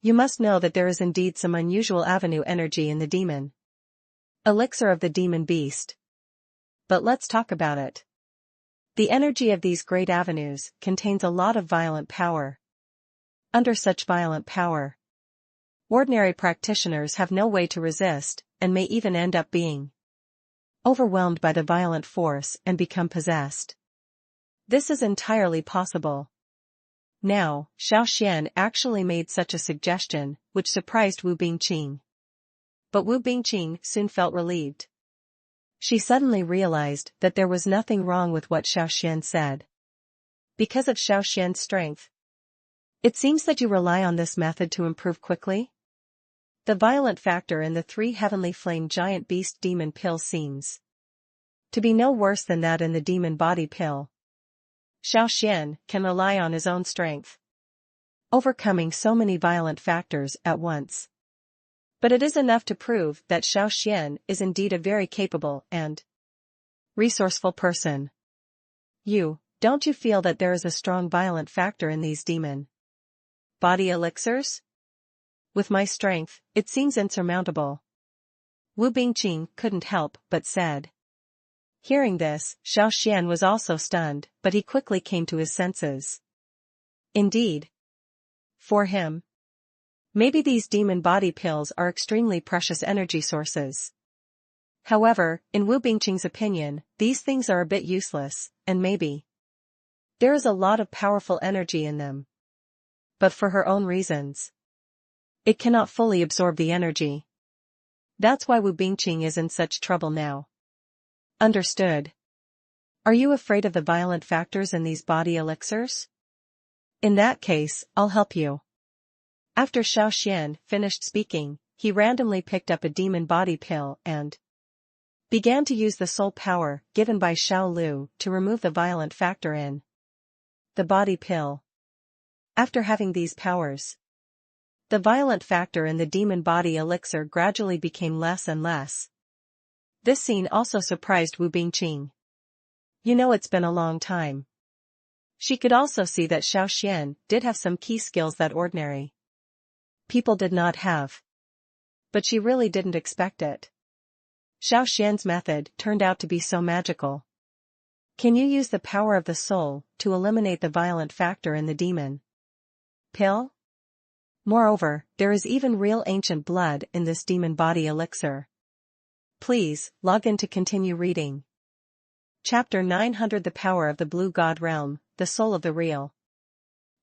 You must know that there is indeed some unusual avenue energy in the demon elixir of the demon beast. But let's talk about it. The energy of these great avenues contains a lot of violent power. Under such violent power, ordinary practitioners have no way to resist, and may even end up being overwhelmed by the violent force and become possessed. This is entirely possible. Now, Xiao Xuan actually made such a suggestion, which surprised Wu Bingqing. But Wu Bingqing soon felt relieved. She suddenly realized that there was nothing wrong with what Xiao Xuan said. Because of Xiao Xuan's strength. It seems that you rely on this method to improve quickly? The violent factor in the 3 heavenly flame giant beast demon pill seems to be no worse than that in the demon body pill. Xiao Xuan can rely on his own strength, overcoming so many violent factors at once. But it is enough to prove that Xiao Xuan is indeed a very capable and resourceful person. Don't you feel that there is a strong violent factor in these demon body elixirs? With my strength, it seems insurmountable. Wu Bingqing couldn't help but said. Hearing this, Xiao Xuan was also stunned, but he quickly came to his senses. Indeed. For him, maybe these demon body pills are extremely precious energy sources. However, in Wu Bingqing's opinion, these things are a bit useless, and maybe there is a lot of powerful energy in them. But for her own reasons, it cannot fully absorb the energy. That's why Wu Bingqing is in such trouble now. Understood. Are you afraid of the violent factors in these body elixirs? In that case, I'll help you. After Xiao Xuan finished speaking, he randomly picked up a demon body pill and began to use the soul power given by Xiao Lu to remove the violent factor in the body pill. After having these powers, the violent factor in the demon body elixir gradually became less and less. This scene also surprised Wu Bingqing. You know, it's been a long time. She could also see that Xiao Xuan did have some key skills that ordinary people did not have. But she really didn't expect it. Xiao Xuan's method turned out to be so magical. Can you use the power of the soul to eliminate the violent factor in the demon pill? Moreover, there is even real ancient blood in this demon body elixir. Please, log in to continue reading. Chapter 900 The Power of the Blue God Realm, the Soul of the Real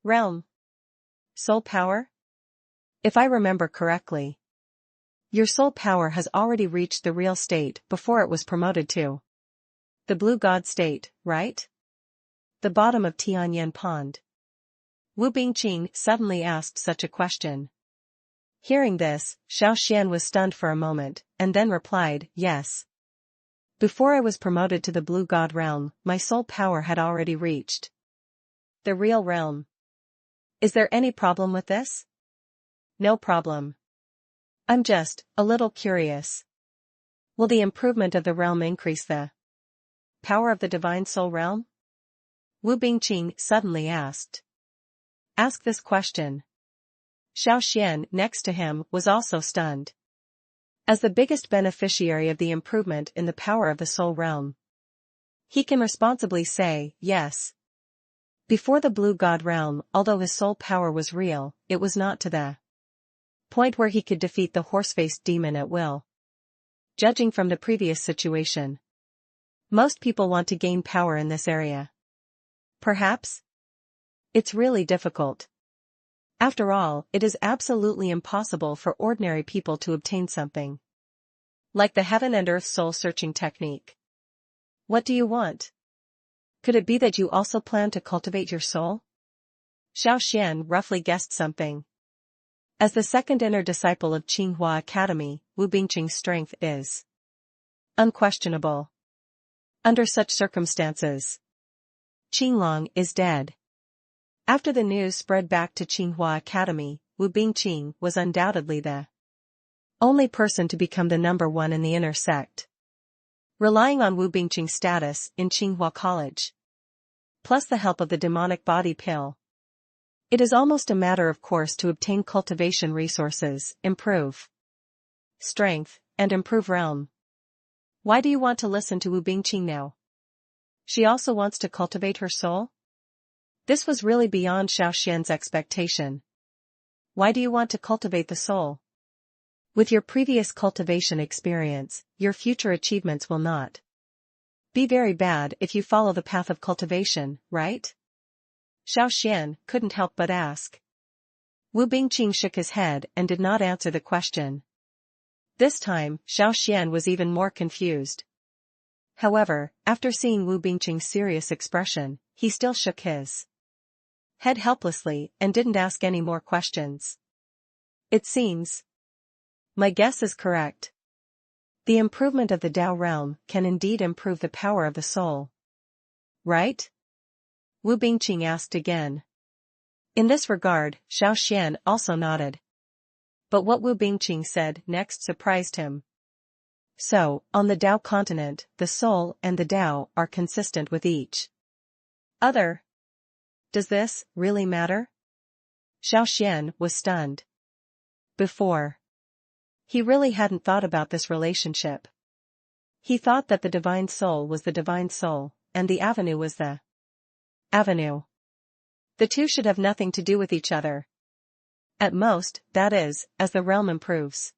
Realm. Soul power? If I remember correctly, your soul power has already reached the real state before it was promoted to the blue god state, right? The bottom of Tianyan Pond. Wu Bingqing suddenly asked such a question. Hearing this, Xiao Xuan was stunned for a moment, and then replied, yes. Before I was promoted to the Blue God realm, my soul power had already reached the real realm. Is there any problem with this? No problem. I'm just a little curious. Will the improvement of the realm increase the power of the divine soul realm? Wu Bingqing suddenly asked. Ask this question. Xiao Xuan next to him was also stunned. As the biggest beneficiary of the improvement in the power of the soul realm, he can responsibly say, yes. Before the Blue God realm, although his soul power was real, it was not to the point where he could defeat the horse-faced demon at will. Judging from the previous situation, most people want to gain power in this area. Perhaps it's really difficult. After all, it is absolutely impossible for ordinary people to obtain something like the heaven and earth soul-searching technique. What do you want? Could it be that you also plan to cultivate your soul? Xiao Xuan roughly guessed something. As the second inner disciple of Qinghua Academy, Wu Bingqing's strength is unquestionable. Under such circumstances, Qinglong is dead. After the news spread back to Qinghua Academy, Wu Bingqing was undoubtedly the only person to become the number one in the inner sect. Relying on Wu Bingqing's status in Qinghua College, plus the help of the demonic body pill, it is almost a matter of course to obtain cultivation resources, improve strength, and improve realm. Why do you want to listen to Wu Bingqing now? She also wants to cultivate her soul? This was really beyond Xiao Xuan's expectation. Why do you want to cultivate the soul? With your previous cultivation experience, your future achievements will not be very bad if you follow the path of cultivation, right? Xiao Xuan couldn't help but ask. Wu Bingqing shook his head and did not answer the question. This time, Xiao Xuan was even more confused. However, after seeing Wu Bingqing's serious expression, he still shook his head helplessly and didn't ask any more questions. It seems my guess is correct. The improvement of the Tao realm can indeed improve the power of the soul. Right? Wu Bingqing asked again. In this regard, Xiao Xuan also nodded. But what Wu Bingqing said next surprised him. So, on the Tao continent, the soul and the Tao are consistent with each other. Does this really matter? Xiao Xuan was stunned. Before, he really hadn't thought about this relationship. He thought that the divine soul was the divine soul, and the avenue was the avenue. The two should have nothing to do with each other. At most, that is, as the realm improves.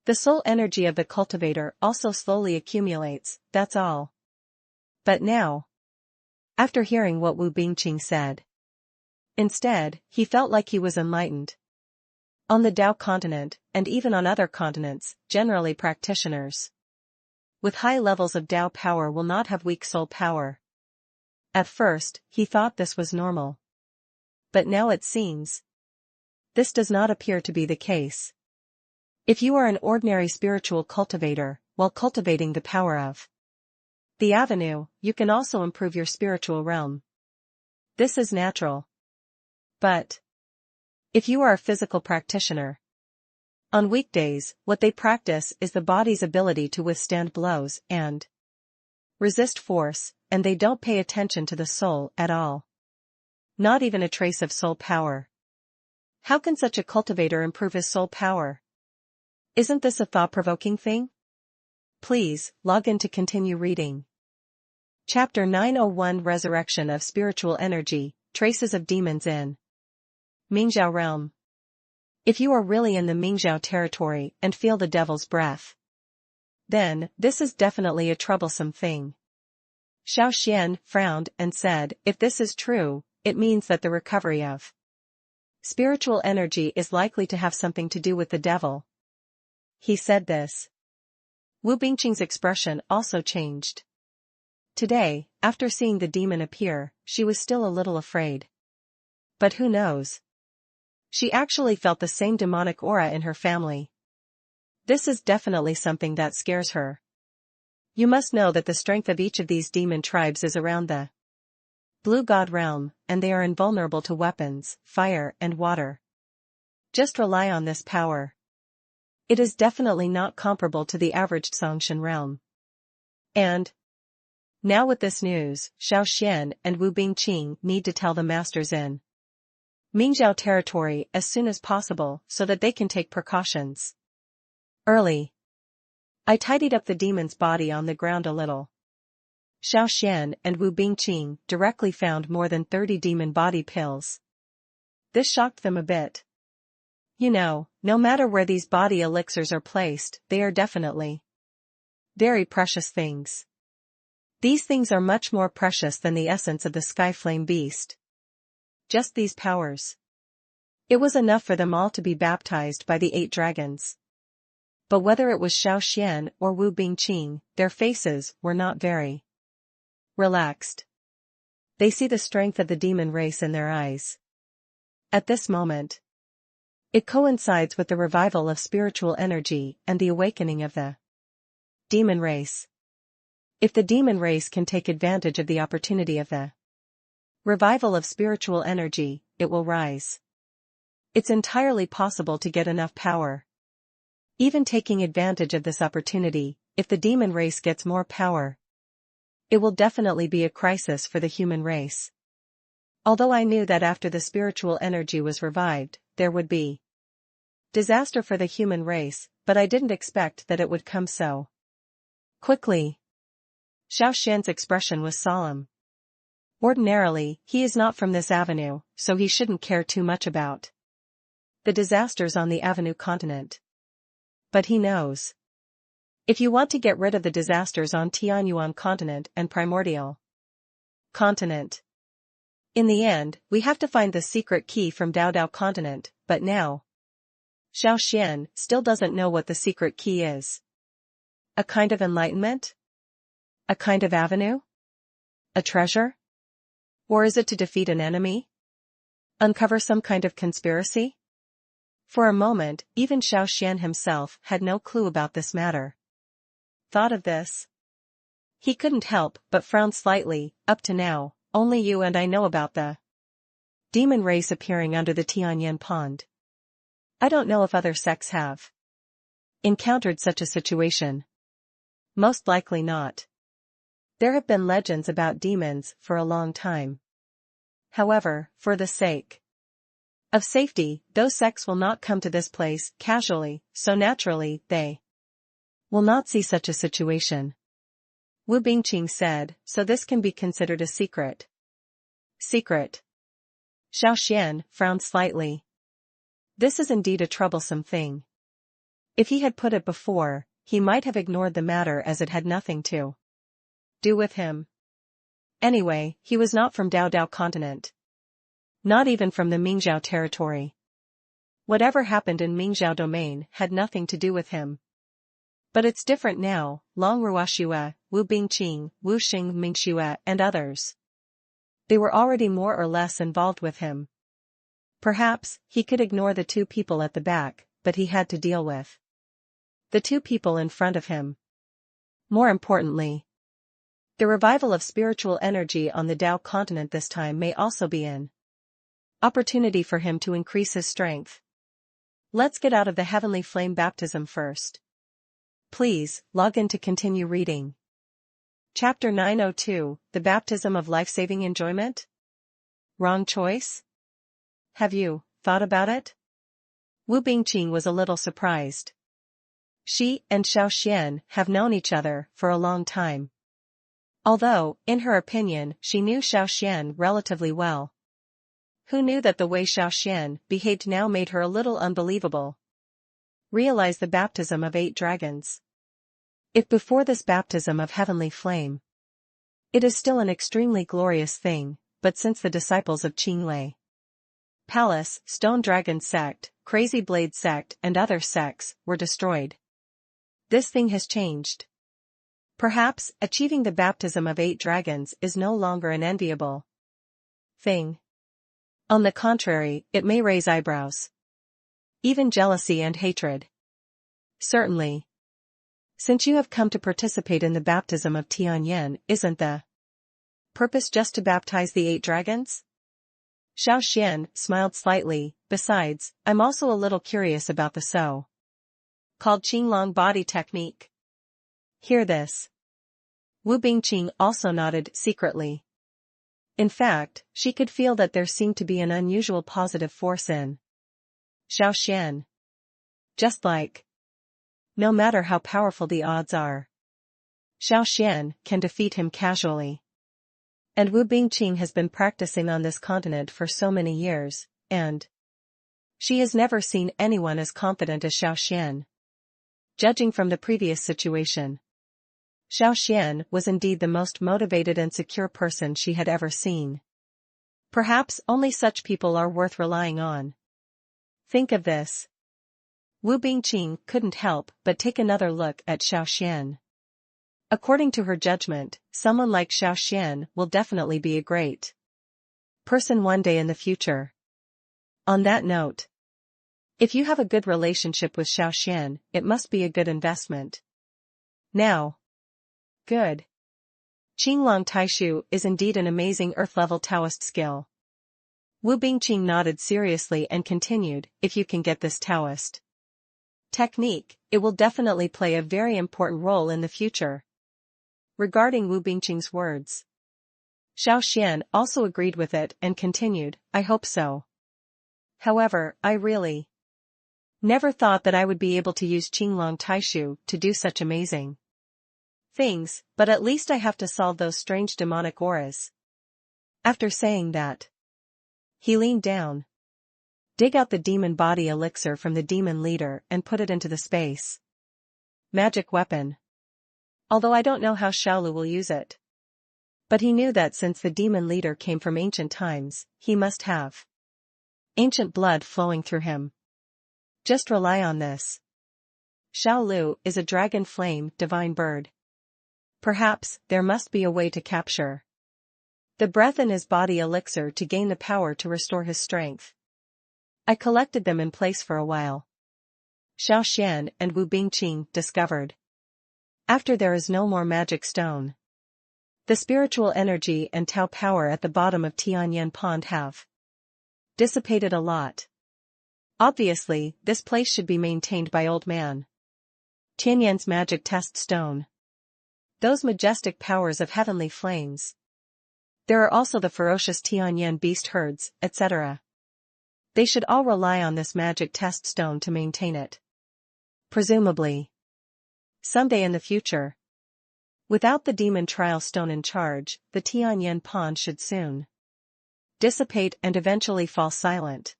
The soul energy of the cultivator also slowly accumulates, that's all. But now, after hearing what Wu Bingqing said, instead, he felt like he was enlightened. On the Tao continent, and even on other continents, generally practitioners with high levels of Tao power will not have weak soul power. At first, he thought this was normal. But now it seems this does not appear to be the case. If you are an ordinary spiritual cultivator, while cultivating the power of the avenue, you can also improve your spiritual realm. This is natural. But if you are a physical practitioner, on weekdays, what they practice is the body's ability to withstand blows and resist force, and they don't pay attention to the soul at all. Not even a trace of soul power. How can such a cultivator improve his soul power? Isn't this a thought-provoking thing? Please, log in to continue reading. Chapter 901 Resurrection of Spiritual Energy, Traces of Demons in Mingzhao Realm. If you are really in the Mingzhao territory and feel the devil's breath, then, this is definitely a troublesome thing. Xiao Xuan frowned and said, if this is true, it means that the recovery of spiritual energy is likely to have something to do with the devil. He said this. Wu Bingqing's expression also changed. Today, after seeing the demon appear, she was still a little afraid. But who knows? She actually felt the same demonic aura in her family. This is definitely something that scares her. You must know that the strength of each of these demon tribes is around the Blue God realm, and they are invulnerable to weapons, fire and water. Just rely on this power. It is definitely not comparable to the average Songshan realm. And now with this news, Xiao Xuan and Wu Bingqing need to tell the masters in Mingzhou territory as soon as possible so that they can take precautions. Early. I tidied up the demon's body on the ground a little. Xiao Xuan and Wu Bingqing directly found more than 30 demon body pills. This shocked them a bit. You know, no matter where these body elixirs are placed, they are definitely very precious things. These things are much more precious than the essence of the sky flame beast. Just these powers. It was enough for them all to be baptized by the 8 dragons. But whether it was Xiao Xuan or Wu Bingqing, their faces were not very relaxed. They see the strength of the demon race in their eyes. At this moment, it coincides with the revival of spiritual energy and the awakening of the demon race. If the demon race can take advantage of the opportunity of the revival of spiritual energy, it will rise. It's entirely possible to get enough power. Even taking advantage of this opportunity, if the demon race gets more power, it will definitely be a crisis for the human race. Although I knew that after the spiritual energy was revived, there would be disaster for the human race, but I didn't expect that it would come so quickly. Xiao Xuan's expression was solemn. Ordinarily, he is not from this avenue, so he shouldn't care too much about the disasters on the Avenue continent. But he knows. If you want to get rid of the disasters on Tianyuan continent and Primordial continent, in the end, we have to find the secret key from Dao Dao continent, but now Xiao Xuan still doesn't know what the secret key is. A kind of enlightenment? A kind of avenue? A treasure? Or is it to defeat an enemy? Uncover some kind of conspiracy? For a moment, even Xiao Xuan himself had no clue about this matter. Thought of this? He couldn't help but frown slightly. Up to now, only you and I know about the demon race appearing under the Tianyan pond. I don't know if other sects have encountered such a situation. Most likely not. There have been legends about demons for a long time. However, for the sake of safety, those sects will not come to this place casually, so naturally, they will not see such a situation. Wu Bingqing said, so this can be considered a secret. Secret. Xiao Xuan frowned slightly. This is indeed a troublesome thing. If he had put it before, he might have ignored the matter as it had nothing to do with him. Anyway, he was not from Dao Dao continent. Not even from the Mingzhou territory. Whatever happened in Mingzhou domain had nothing to do with him. But it's different now. Long Ruoxue, Wu Bingqing, Wu Xing Mingxue and others. They were already more or less involved with him. Perhaps, he could ignore the 2 people at the back, but he had to deal with the 2 people in front of him. More importantly, the revival of spiritual energy on the Dao continent this time may also be an opportunity for him to increase his strength. Let's get out of the heavenly flame baptism first. Please, log in to continue reading. Chapter 902, The Baptism of Life-Saving Enjoyment? Wrong choice? Have you thought about it? Wu Bingqing was a little surprised. She and Xiao Xuan have known each other for a long time. Although, in her opinion, she knew Xiao Xuan relatively well. Who knew that the way Xiao Xuan behaved now made her a little unbelievable. Realize the baptism of 8 dragons. If before this baptism of heavenly flame, it is still an extremely glorious thing, but since the disciples of Qinglei Palace, Stone Dragon sect, Crazy Blade sect and other sects were destroyed, this thing has changed. Perhaps achieving the baptism of 8 dragons is no longer an enviable thing. On the contrary, it may raise eyebrows. Even jealousy and hatred. Certainly. Since you have come to participate in the baptism of Tianyan, isn't the purpose just to baptize the 8 dragons? Xiao Xuan smiled slightly. Besides, I'm also a little curious about the so-called Qinglong body technique. Hear this. Wu Bingqing also nodded secretly. In fact, she could feel that there seemed to be an unusual positive force in Xiao Xuan. Just like, no matter how powerful the odds are, Xiao Xuan can defeat him casually. And Wu Bingqing has been practicing on this continent for so many years, and she has never seen anyone as confident as Xiao Xuan. Judging from the previous situation, Xiao Xuan was indeed the most motivated and secure person she had ever seen. Perhaps only such people are worth relying on. Think of this. Wu Bingqing couldn't help but take another look at Xiao Xuan. According to her judgment, someone like Xiao Xuan will definitely be a great person one day in the future. On that note, if you have a good relationship with Xiao Xuan, it must be a good investment. Now. Good. Qinglong Taishu is indeed an amazing earth-level Taoist skill. Wu Bingqing nodded seriously and continued, if you can get this Taoist technique, it will definitely play a very important role in the future. Regarding Wu Bingqing's words, Xiao Xuan also agreed with it and continued, I hope so. However, I really never thought that I would be able to use Qinglong Taishu to do such amazing things, but at least I have to solve those strange demonic auras. After saying that, he leaned down, dig out the demon body elixir from the demon leader and put it into the space magic weapon. Although I don't know how Xiaolu will use it. But he knew that since the demon leader came from ancient times, he must have ancient blood flowing through him. Just rely on this. Xiaolu is a dragon flame divine bird. Perhaps there must be a way to capture the breath in his body elixir to gain the power to restore his strength. I collected them in place for a while. Xiao Xuan and Wu Bingqing discovered. After there is no more magic stone. The spiritual energy and Tao power at the bottom of Tianyan Pond have dissipated a lot. Obviously, this place should be maintained by Old Man Tianyan's magic test stone. Those majestic powers of heavenly flames. There are also the ferocious Tianyan beast herds, etc. They should all rely on this magic test stone to maintain it. Presumably. Someday in the future. Without the demon trial stone in charge, the Tianyan Pond should soon dissipate and eventually fall silent.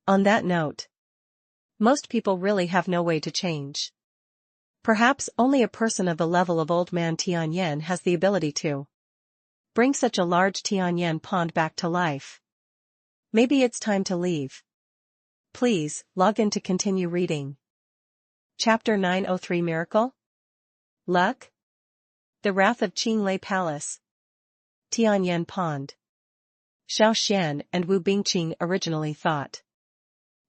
On that note, most people really have no way to change. Perhaps only a person of the level of Old Man Tianyan has the ability to bring such a large Tianyan Pond back to life. Maybe it's time to leave. Please, log in to continue reading. Chapter 903 Miracle? Luck? The Wrath of Qinglei Palace. Tianyan Pond. Xiao Xuan and Wu Bingqing originally thought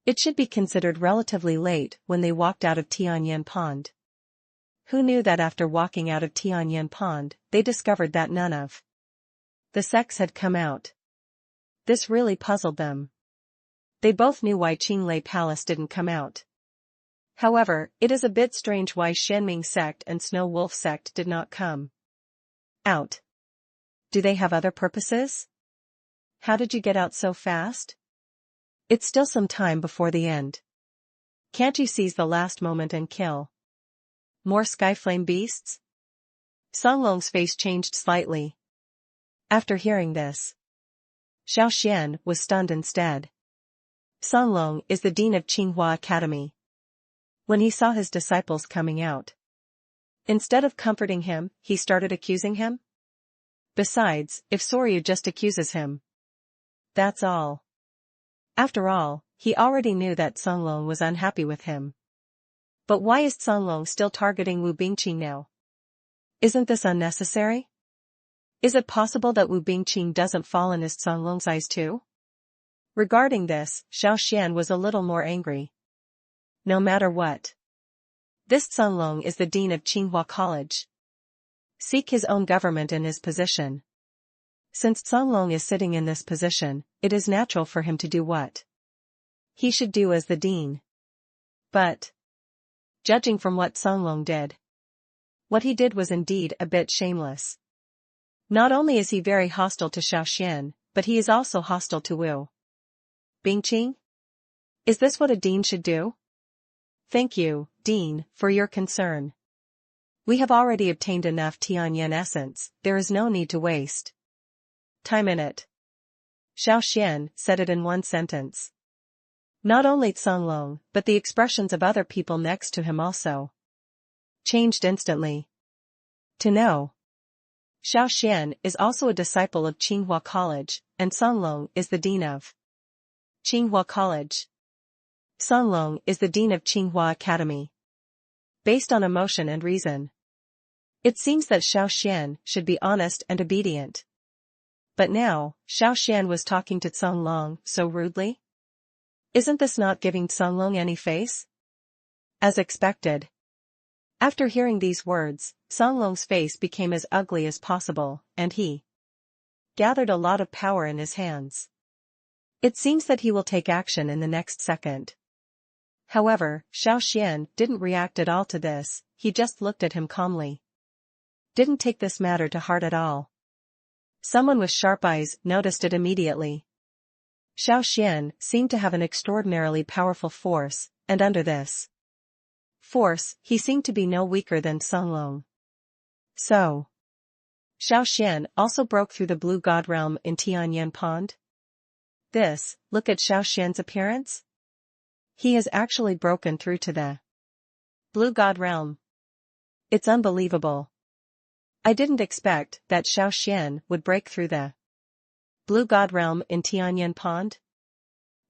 it should be considered relatively late when they walked out of Tianyan Pond. Who knew that after walking out of Tianyan Pond, they discovered that none of the sects had come out. This really puzzled them. They both knew why Qinglei Palace didn't come out. However, it is a bit strange why Shenming sect and Snow Wolf sect did not come out. Do they have other purposes? How did you get out so fast? It's still some time before the end. Can't you seize the last moment and kill more skyflame beasts? Songlong's face changed slightly. After hearing this, Xiao Xuan was stunned instead. Songlong is the dean of Qinghua Academy. When he saw his disciples coming out, instead of comforting him, he started accusing him? Besides, if Soryu just accuses him, that's all. After all, he already knew that Songlong was unhappy with him. But why is Songlong still targeting Wu Bingqing now? Isn't this unnecessary? Is it possible that Wu Bingqing doesn't fall in his Songlong's eyes too? Regarding this, Xiao Xuan was a little more angry. No matter what. This Songlong is the dean of Tsinghua College. Seek his own government in his position. Since Songlong is sitting in this position, it is natural for him to do what he should do as the dean. But, judging from what Songlong did, what he did was indeed a bit shameless. Not only is he very hostile to Xiao Xuan, but he is also hostile to Wu Bingqing? Is this what a dean should do? Thank you, Dean, for your concern. We have already obtained enough Tianyan essence, there is no need to waste time in it. Xiao Xuan said it in one sentence. Not only Songlong, but the expressions of other people next to him also changed instantly. To know. Xiao Xuan is also a disciple of Tsinghua College, and Songlong is the dean of Tsinghua College. Songlong is the dean of Tsinghua Academy. Based on emotion and reason, it seems that Xiao Xuan should be honest and obedient. But now, Xiao Xuan was talking to Songlong so rudely? Isn't this not giving Songlong any face? As expected. After hearing these words, Songlong's face became as ugly as possible, and he gathered a lot of power in his hands. It seems that he will take action in the next second. However, Xiao Xuan didn't react at all to this, he just looked at him calmly. Didn't take this matter to heart at all. Someone with sharp eyes noticed it immediately. Xiao Xuan seemed to have an extraordinarily powerful force, and under this force, he seemed to be no weaker than Songlong. So, Xiao Xuan also broke through the blue god realm in Tianyan Pond? Look at Xiao Xuan's appearance? He has actually broken through to the blue god realm. It's unbelievable. I didn't expect that Xiao Xuan would break through the blue god realm in Tianyan Pond.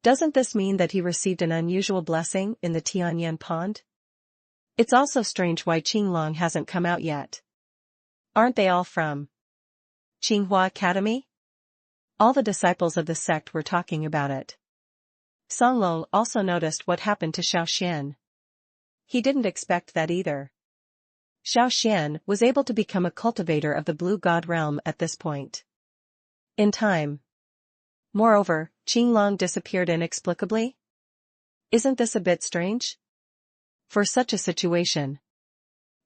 Doesn't this mean that he received an unusual blessing in the Tianyan Pond? It's also strange why Qinglong hasn't come out yet. Aren't they all from Tsinghua Academy? All the disciples of the sect were talking about it. Songlong also noticed what happened to Xiao Xuan. He didn't expect that either. Xiao Xuan was able to become a cultivator of the blue god realm at this point in time. Moreover, Qinglong disappeared inexplicably? Isn't this a bit strange? For such a situation.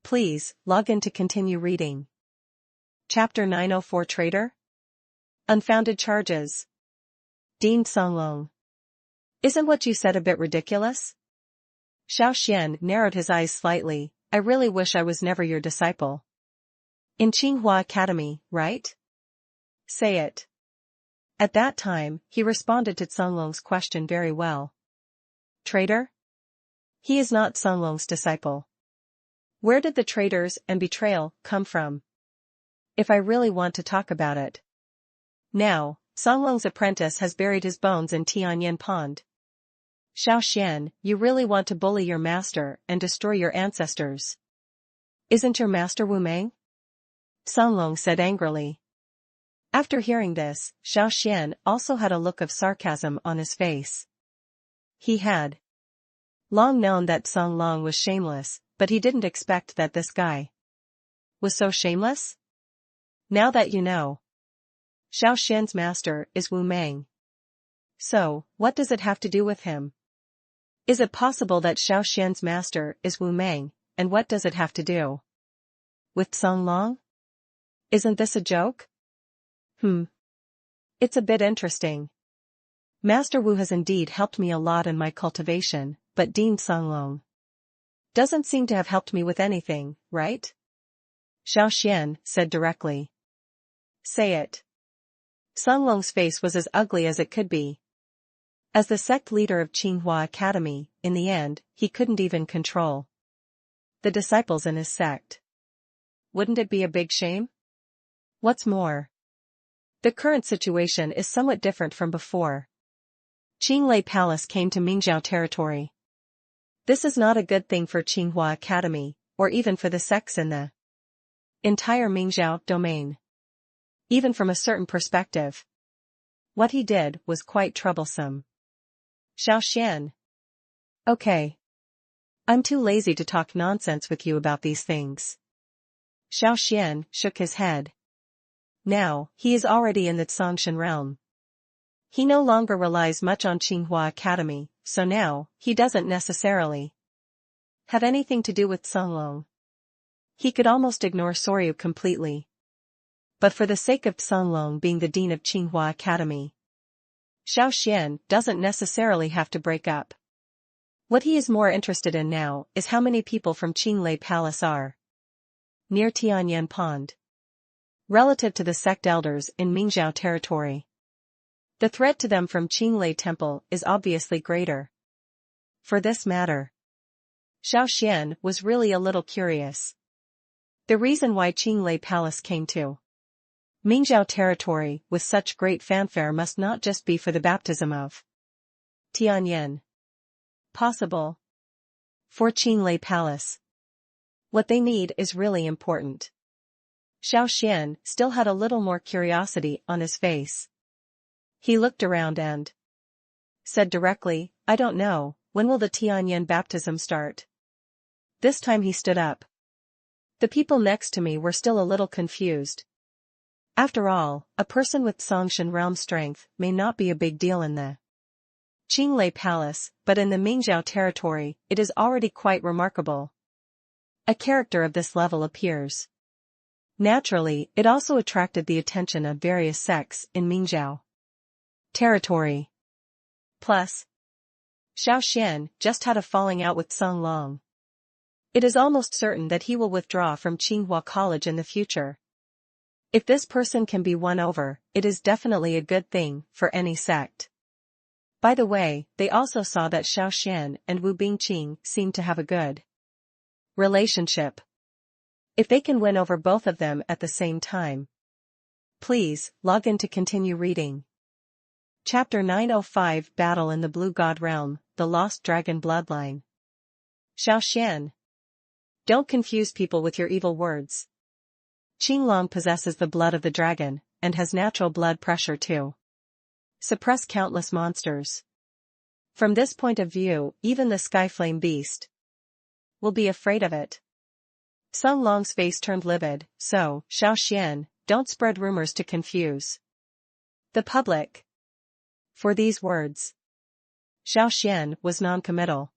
Please, log in to continue reading. Chapter 904 Traitor? Unfounded charges. Dean Songlong. Isn't what you said a bit ridiculous? Xiao Xuan narrowed his eyes slightly. I really wish I was never your disciple. In Tsinghua Academy, right? Say it. At that time, he responded to Songlong's question very well. Traitor? He is not Songlong's disciple. Where did the traitors and betrayal come from? If I really want to talk about it. Now, Songlong's apprentice has buried his bones in Tianyan Pond. Xiao Xuan, you really want to bully your master and destroy your ancestors. Isn't your master Wu Meng? Songlong said angrily. After hearing this, Xiao Xuan also had a look of sarcasm on his face. He had long known that Songlong was shameless, but he didn't expect that this guy was so shameless. Now that you know, Xiao Xuan's master is Wu Meng. So, what does it have to do with him? Is it possible that Xiao Xuan's master is Wu Meng, and what does it have to do with Songlong? Isn't this a joke? It's a bit interesting. Master Wu has indeed helped me a lot in my cultivation, but Dean Songlong doesn't seem to have helped me with anything, right? Xiao Xuan said directly. Say it. Songlong's face was as ugly as it could be. As the sect leader of Tsinghua Academy, in the end, he couldn't even control the disciples in his sect. Wouldn't it be a big shame? What's more, the current situation is somewhat different from before. Qinglei Palace came to Mingzhou territory. This is not a good thing for Tsinghua Academy, or even for the sects in the entire Mingzhou domain. Even from a certain perspective. What he did was quite troublesome. Xiao Xuan. Okay. I'm too lazy to talk nonsense with you about these things. Xiao Xuan shook his head. Now, he is already in the Zhongshan realm. He no longer relies much on Tsinghua Academy, so now, he doesn't necessarily have anything to do with Songlong. He could almost ignore Soryu completely. But for the sake of Songlong being the dean of Tsinghua Academy, Xiao Xuan doesn't necessarily have to break up. What he is more interested in now is how many people from Qinglei Palace are near Tianyan Pond, relative to the sect elders in Mingzhou territory. The threat to them from Qinglei Temple is obviously greater. For this matter, Xiao Xuan was really a little curious. The reason why Qinglei Palace came to Mingzhou territory with such great fanfare must not just be for the baptism of Tianyan. Possible. For Qinglei Palace. What they need is really important. Xiao Xuan still had a little more curiosity on his face. He looked around and said directly, I don't know, when will the Tianyan baptism start? This time he stood up. The people next to me were still a little confused. After all, a person with Zhongshan realm strength may not be a big deal in the Qinglei Palace, but in the Mingzhou territory, it is already quite remarkable. A character of this level appears. Naturally, it also attracted the attention of various sects in Mingzhou territory. Plus, Xiao Xuan just had a falling out with Song Long. It is almost certain that he will withdraw from Tsinghua College in the future. If this person can be won over, it is definitely a good thing for any sect. By the way, they also saw that Xiao Xuan and Wu Bingqing seemed to have a good relationship. If they can win over both of them at the same time. Please, log in to continue reading. Chapter 905 Battle in the Blue God Realm, The Lost Dragon Bloodline. Xiao Xuan. Don't confuse people with your evil words. Qinglong possesses the blood of the dragon, and has natural blood pressure to suppress countless monsters. From this point of view, even the Skyflame beast will be afraid of it. Song Long's face turned livid, so, Xiao Xuan, don't spread rumors to confuse the public. For these words, Xiao Xuan was non-committal.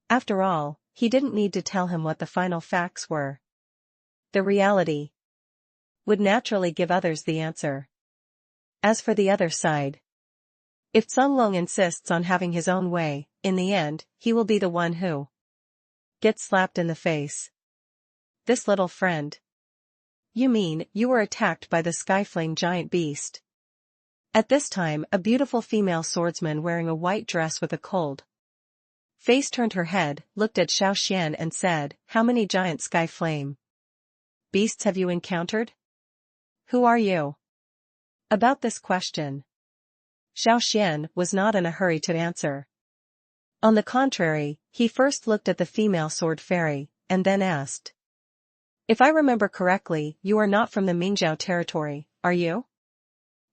After all, he didn't need to tell him what the final facts were. The reality would naturally give others the answer. As for the other side, if Songlong insists on having his own way, in the end, he will be the one who gets slapped in the face. This little friend. You mean, you were attacked by the Skyflame giant beast? At this time, a beautiful female swordsman wearing a white dress with a cold face turned her head, looked at Xiao Xuan and said, How many giant Skyflame beasts have you encountered? Who are you? About this question, Xiao Xuan was not in a hurry to answer. On the contrary, he first looked at the female sword fairy, and then asked. If I remember correctly, you are not from the Mingzhou territory, are you?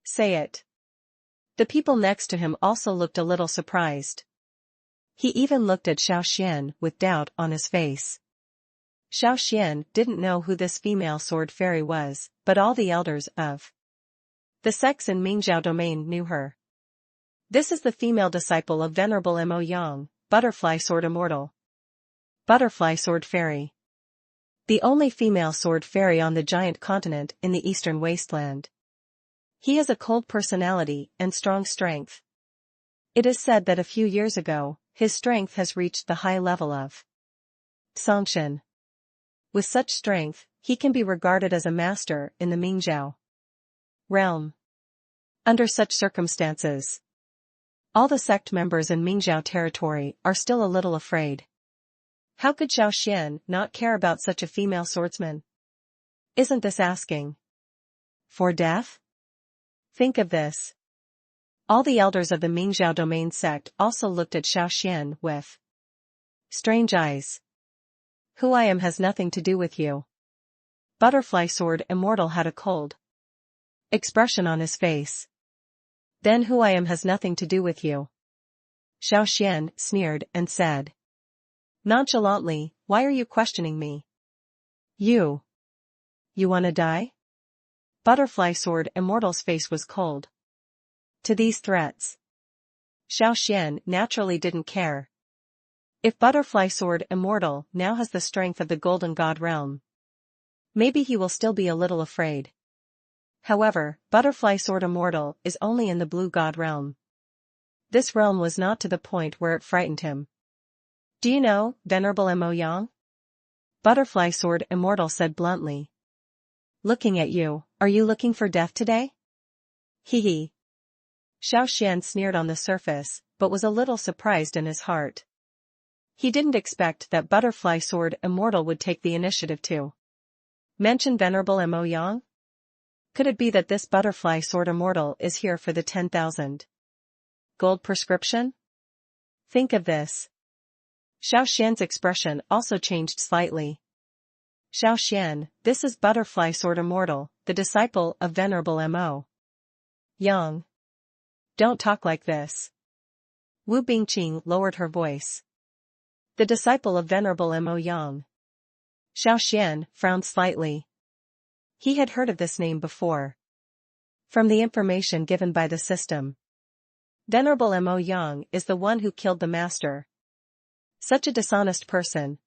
Say it. The people next to him also looked a little surprised. He even looked at Xiao Xuan with doubt on his face. Xiao Xuan didn't know who this female sword fairy was, but all the elders of the sects in Mingzhou domain knew her. This is the female disciple of Venerable Mo Yang, Butterfly Sword Immortal. Butterfly Sword Fairy. The only female sword fairy on the giant continent in the eastern wasteland. He has a cold personality and strong strength. It is said that a few years ago, his strength has reached the high level of Zhongshan. With such strength, he can be regarded as a master in the Mingzhou realm. Under such circumstances, all the sect members in Mingzhou territory are still a little afraid. How could Xiao Xuan not care about such a female swordsman? Isn't this asking for death? Think of this. All the elders of the Mingzhou domain sect also looked at Xiao Xuan with strange eyes. Who I am has nothing to do with you. Butterfly Sword Immortal had a cold expression on his face. Then who I am has nothing to do with you. Xiao Xuan sneered and said nonchalantly, why are you questioning me? You wanna die? Butterfly Sword Immortal's face was cold to these threats. Xiao Xuan naturally didn't care. If Butterfly Sword Immortal now has the strength of the Golden God realm, maybe he will still be a little afraid. However, Butterfly Sword Immortal is only in the Blue God realm. This realm was not to the point where it frightened him. Do you know, Venerable Mo Yang? Butterfly Sword Immortal said bluntly. Looking at you, are you looking for death today? Hee hee. Xiao Xuan sneered on the surface, but was a little surprised in his heart. He didn't expect that Butterfly Sword Immortal would take the initiative to mention Venerable Mo Yang. Could it be that this Butterfly Sword Immortal is here for the 10,000 gold prescription? Think of this. Xiao Xuan's expression also changed slightly. Xiao Xuan, this is Butterfly Sword Immortal, the disciple of Venerable Mo Yang. Don't talk like this. Wu Bingqing lowered her voice. The disciple of Venerable Mo Yang. Xiao Xuan frowned slightly. He had heard of this name before. From the information given by the system, Venerable Mo Yang is the one who killed the master. Such a dishonest person.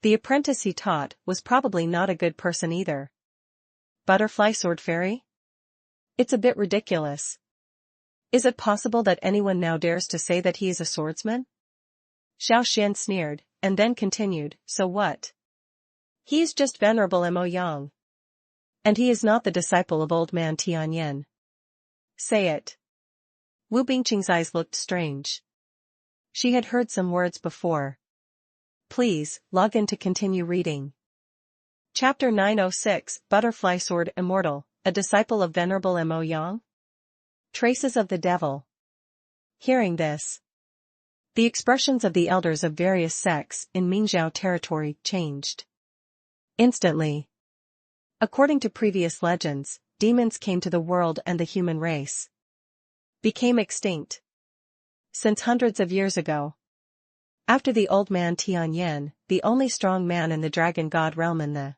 The apprentice he taught was probably not a good person either. Butterfly Sword Fairy? It's a bit ridiculous. Is it possible that anyone now dares to say that he is a swordsman? Xiao Xuan sneered, and then continued, so what? He's just Venerable Mo Yang. And he is not the disciple of Old Man Tianyan. Say it. Wu Bingqing's eyes looked strange. She had heard some words before. Please, log in to continue reading. Chapter 906, Butterfly Sword Immortal, a disciple of Venerable Mo Yang? Traces of the Devil. Hearing this, the expressions of the elders of various sects in Mingzhou territory changed instantly. According to previous legends, demons came to the world and the human race became extinct since hundreds of years ago. After the old man Tianyan, the only strong man in the Dragon God realm in the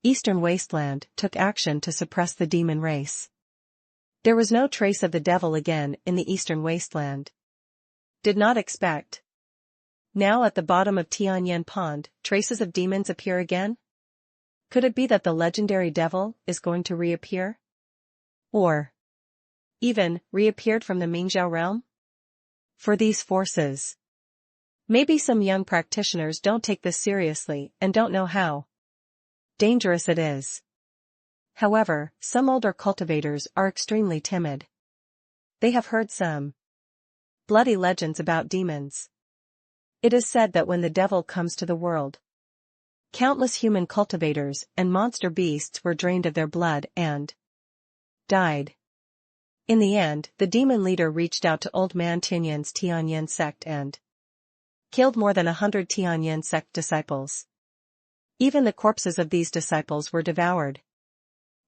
Eastern Wasteland, took action to suppress the demon race. There was no trace of the devil again in the Eastern Wasteland. Did not expect. Now at the bottom of Tianyan Pond, traces of demons appear again? Could it be that the legendary devil is going to reappear? Or even reappeared from the Mingzhou realm? For these forces. Maybe some young practitioners don't take this seriously and don't know how dangerous it is. However, some older cultivators are extremely timid. They have heard some bloody legends about demons. It is said that when the devil comes to the world, countless human cultivators and monster beasts were drained of their blood and died. In the end, the demon leader reached out to Old Man Tianyan's Tianyan sect and killed more than 100 Tianyan sect disciples. Even the corpses of these disciples were devoured.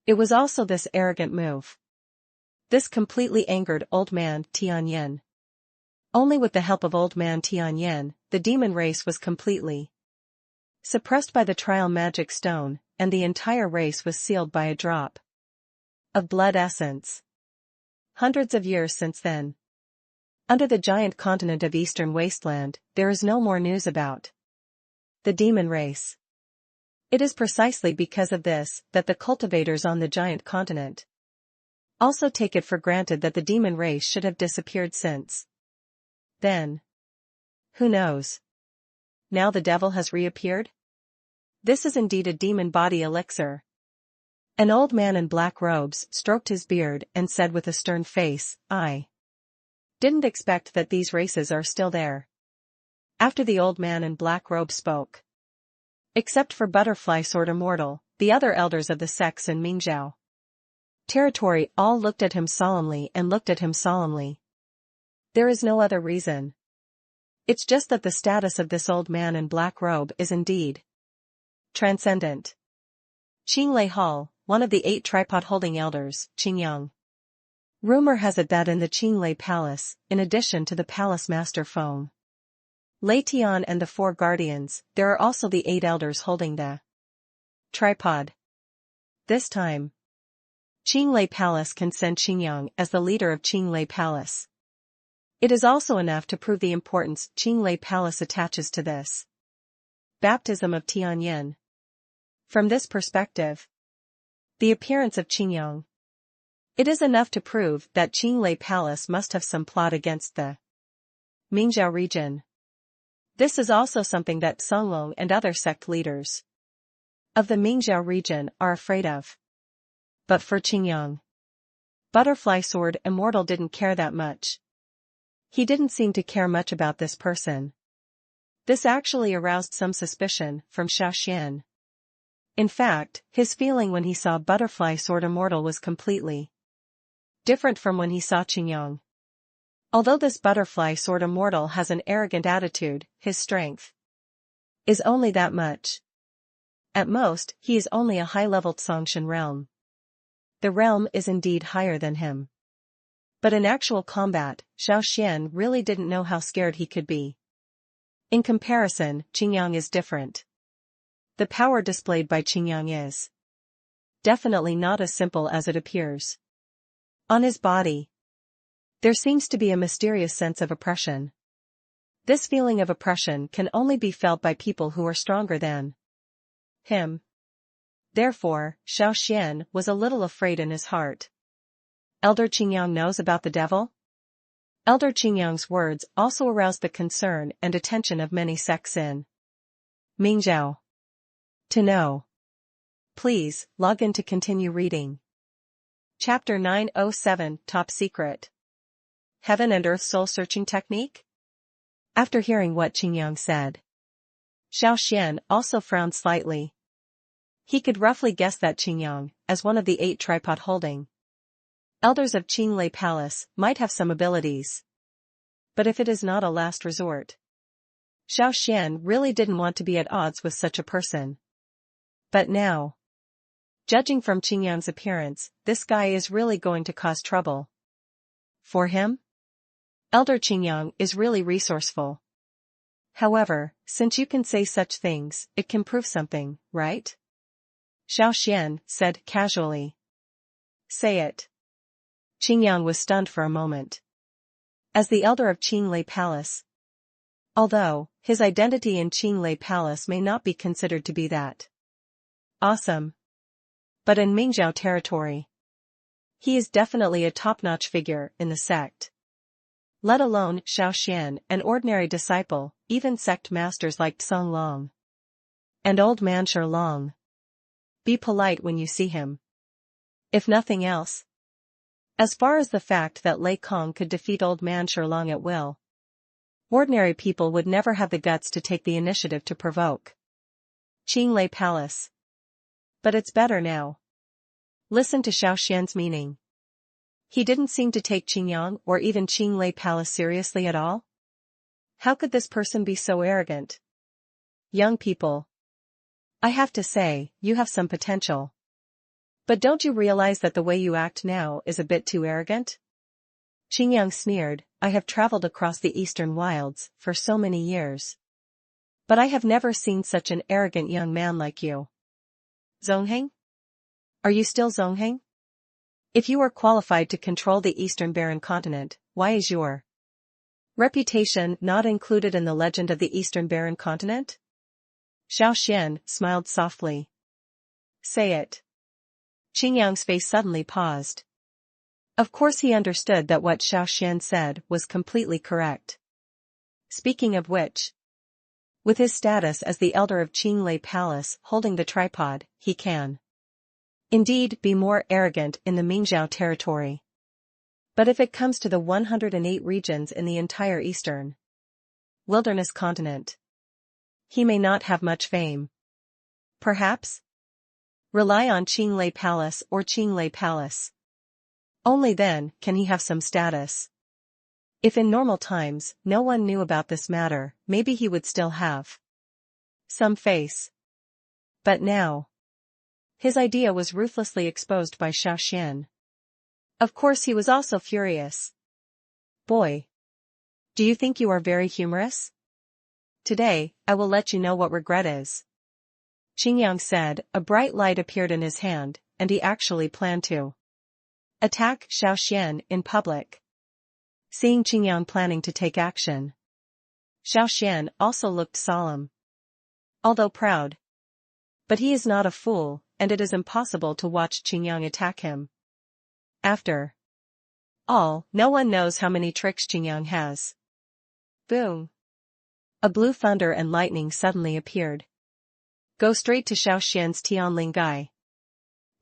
It was also this arrogant move. This completely angered Old Man Tianyan. Only with the help of Old Man Tianyan, the demon race was completely suppressed by the trial magic stone, and the entire race was sealed by a drop of blood essence. Hundreds of years since then, under the giant continent of Eastern Wasteland, there is no more news about the demon race. It is precisely because of this that the cultivators on the giant continent also take it for granted that the demon race should have disappeared since then. Who knows? Now the devil has reappeared? This is indeed a demon body elixir. An old man in black robes stroked his beard and said with a stern face, I didn't expect that these races are still there. After the old man in black robe spoke, except for Butterfly Sword Immortal, the other elders of the sects in Mingzhou territory all looked at him solemnly and looked at him solemnly. There is no other reason. It's just that the status of this old man in black robe is indeed transcendent. Qinglei Hall, one of the 8 tripod-holding elders, Qingyang. Rumor has it that in the Qinglei Palace, in addition to the palace master Feng Lei Tian and the 4 guardians, there are also the 8 elders holding the tripod. This time, Qinglei Palace can send Qingyang as the leader of Qinglei Palace. It is also enough to prove the importance Qinglei Palace attaches to this baptism of Tianyin. From this perspective, the appearance of Qingyang, it is enough to prove that Qinglei Palace must have some plot against the Mingzhou region. This is also something that Songlong and other sect leaders of the Mingzhou region are afraid of. But for Qingyang, Butterfly Sword Immortal didn't care that much. He didn't seem to care much about this person. This actually aroused some suspicion from Xiao Xuan. In fact, his feeling when he saw Butterfly Sword Immortal was completely different from when he saw Qingyang. Although this Butterfly Sword Immortal has an arrogant attitude, his strength is only that much. At most, he is only a high-level Tsongshan realm. The realm is indeed higher than him. But in actual combat, Xiao Xuan really didn't know how scared he could be. In comparison, Qingyang is different. The power displayed by Qingyang is definitely not as simple as it appears. On his body, there seems to be a mysterious sense of oppression. This feeling of oppression can only be felt by people who are stronger than him. Therefore, Xiao Xuan was a little afraid in his heart. Elder Qingyang knows about the devil? Elder Qingyang's words also aroused the concern and attention of many sects in Mingzhou. To know, please log in to continue reading. Chapter 907 Top Secret. Heaven and Earth Soul Searching Technique? After hearing what Qingyang said, Xiao Xuan also frowned slightly. He could roughly guess that Qingyang, as one of the 8 tripod-holding elders of Qinglei Palace, might have some abilities. But if it is not a last resort, Xiao Xuan really didn't want to be at odds with such a person. But now, judging from Qingyang's appearance, this guy is really going to cause trouble. For him? Elder Qingyang is really resourceful. However, since you can say such things, it can prove something, right? Xiao Xuan said casually. Say it. Qingyang was stunned for a moment. As the elder of Qinglei Palace, although his identity in Qinglei Palace may not be considered to be that awesome, but in Mingzhou territory, he is definitely a top-notch figure in the sect. Let alone Xiao Xuan, an ordinary disciple, even sect masters like Tsong Long and Old Man Shi Long. Be polite when you see him. If nothing else, as far as the fact that Lei Kong could defeat Old Man Shi Long at will, ordinary people would never have the guts to take the initiative to provoke Qinglei Palace. But it's better now. Listen to Xiao Xuan's meaning. He didn't seem to take Qingyang or even Qinglei Palace seriously at all. How could this person be so arrogant? Young people, I have to say, you have some potential. But don't you realize that the way you act now is a bit too arrogant? Qingyang sneered, I have traveled across the eastern wilds for so many years. But I have never seen such an arrogant young man like you. Zongheng? Are you still Zongheng? If you are qualified to control the Eastern Barren Continent, why is your reputation not included in the legend of the Eastern Barren Continent? Xiao Xuan smiled softly. Say it. Qingyang's face suddenly paused. Of course he understood that what Xiao Xuan said was completely correct. Speaking of which, with his status as the elder of Qinglei Palace holding the tripod, he can indeed be more arrogant in the Mingzhou territory. But if it comes to the 108 regions in the entire Eastern Wilderness continent, he may not have much fame. Perhaps rely on Qinglei Palace or Qinglei Palace. Only then can he have some status. If in normal times no one knew about this matter, maybe he would still have some face. But now, His idea was ruthlessly exposed by Xiao Xuan. Of course he was also furious. Boy. Do you think you are very humorous? Today, I will let you know what regret is. Qingyang said. A bright light appeared in his hand, and he actually planned to attack Xiao Xuan in public. Seeing Qingyang planning to take action, Xiao Xuan also looked solemn, although proud. But he is not a fool, and it is impossible to watch Qingyang attack him. After all, no one knows how many tricks Qingyang has. Boom! A blue thunder and lightning suddenly appeared. Go straight to Xiao Xuan's Tianling Gai.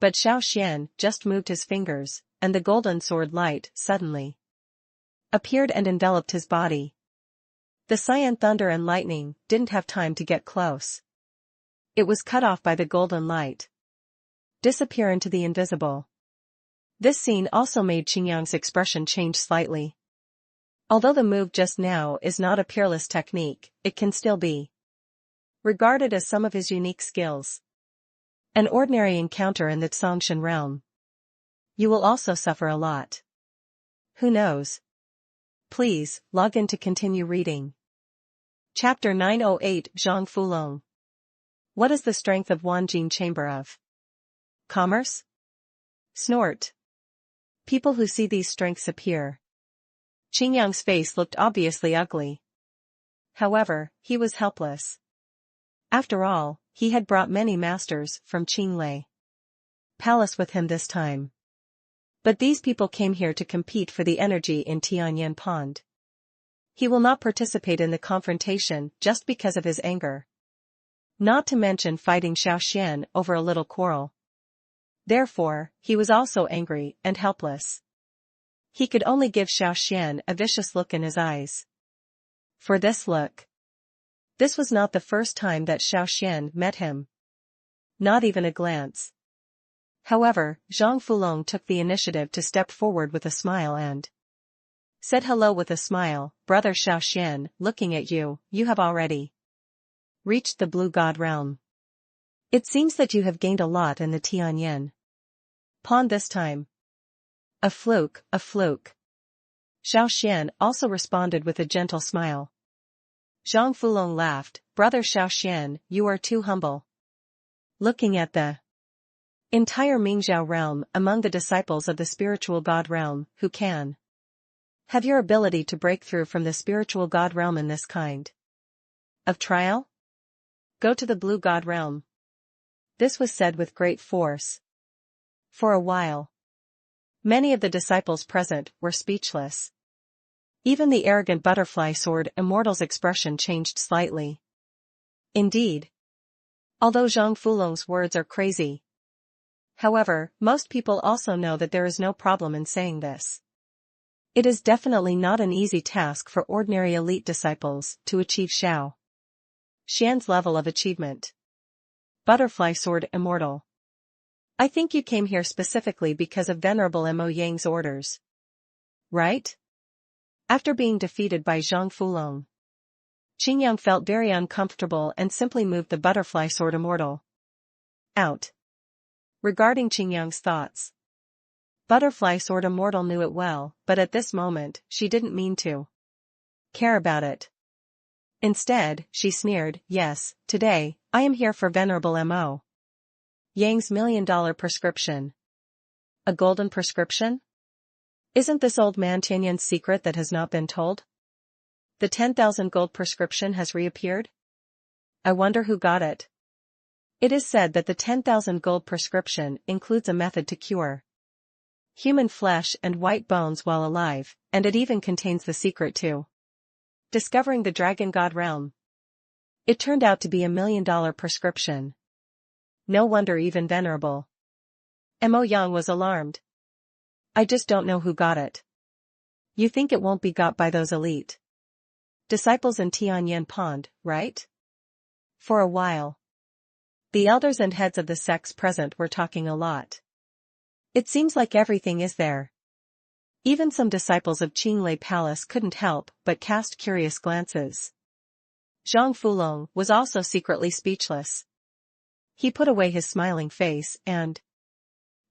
But Xiao Xuan just moved his fingers, and the golden sword light suddenly appeared and enveloped his body. The cyan thunder and lightning didn't have time to get close. It was cut off by the golden light. Disappear into the invisible. This scene also made Qingyang's expression change slightly. Although the move just now is not a peerless technique, it can still be regarded as some of his unique skills. An ordinary encounter in the Zhongshan realm. You will also suffer a lot. Who knows? Please, log in to continue reading. Chapter 908 Zhang Fulong. What is the strength of Wanjin Chamber of Commerce? Snort. People who see these strengths appear. Qingyang's face looked obviously ugly. However, he was helpless. After all, he had brought many masters from Qinglei Palace with him this time. But these people came here to compete for the energy in Tianyan Pond. He will not participate in the confrontation just because of his anger. Not to mention fighting Xiao Xuan over a little quarrel. Therefore, he was also angry and helpless. He could only give Xiao Xuan a vicious look in his eyes. For this look. This was not the first time that Xiao Xuan met him. Not even a glance. However, Zhang Fulong took the initiative to step forward with a smile and said hello with a smile. Brother Xiao Xuan, looking at you, you have already reached the Blue God realm. It seems that you have gained a lot in the Tianyan Pond this time. A fluke, a fluke. Xiao Xuan also responded with a gentle smile. Zhang Fulong laughed. Brother Xiao Xuan, you are too humble. Looking at the entire Mingzhou realm among the disciples of the spiritual God realm, who can have your ability to break through from the spiritual God realm in this kind of trial? Go to the Blue God realm. This was said with great force. For a while, many of the disciples present were speechless. Even the arrogant butterfly sword immortal's expression changed slightly. Indeed. Although Zhang Fulong's words are crazy. However, most people also know that there is no problem in saying this. It is definitely not an easy task for ordinary elite disciples to achieve Xiao Xuan's level of achievement. Butterfly sword immortal. I think you came here specifically because of Venerable Mo Yang's orders. Right? After being defeated by Zhang Fulong, Qingyang felt very uncomfortable and simply moved the butterfly sword immortal out. Regarding Qingyang's thoughts, Butterfly Sword Immortal knew it well, but at this moment, she didn't mean to care about it. Instead, she sneered, yes, today, I am here for Venerable Mo Yang's $1 million prescription. A golden prescription? Isn't this old man Tianyan's secret that has not been told? The 10,000 gold prescription has reappeared? I wonder who got it. It is said that the 10,000 gold prescription includes a method to cure human flesh and white bones while alive, and it even contains the secret to discovering the Dragon God realm. It turned out to be a $1 million prescription. No wonder even Venerable Mo Yang was alarmed. I just don't know who got it. You think it won't be got by those elite disciples in Tianyan Pond, right? For a while, the elders and heads of the sects present were talking a lot. It seems like everything is there. Even some disciples of Qinglei Palace couldn't help but cast curious glances. Zhang Fulong was also secretly speechless. He put away his smiling face and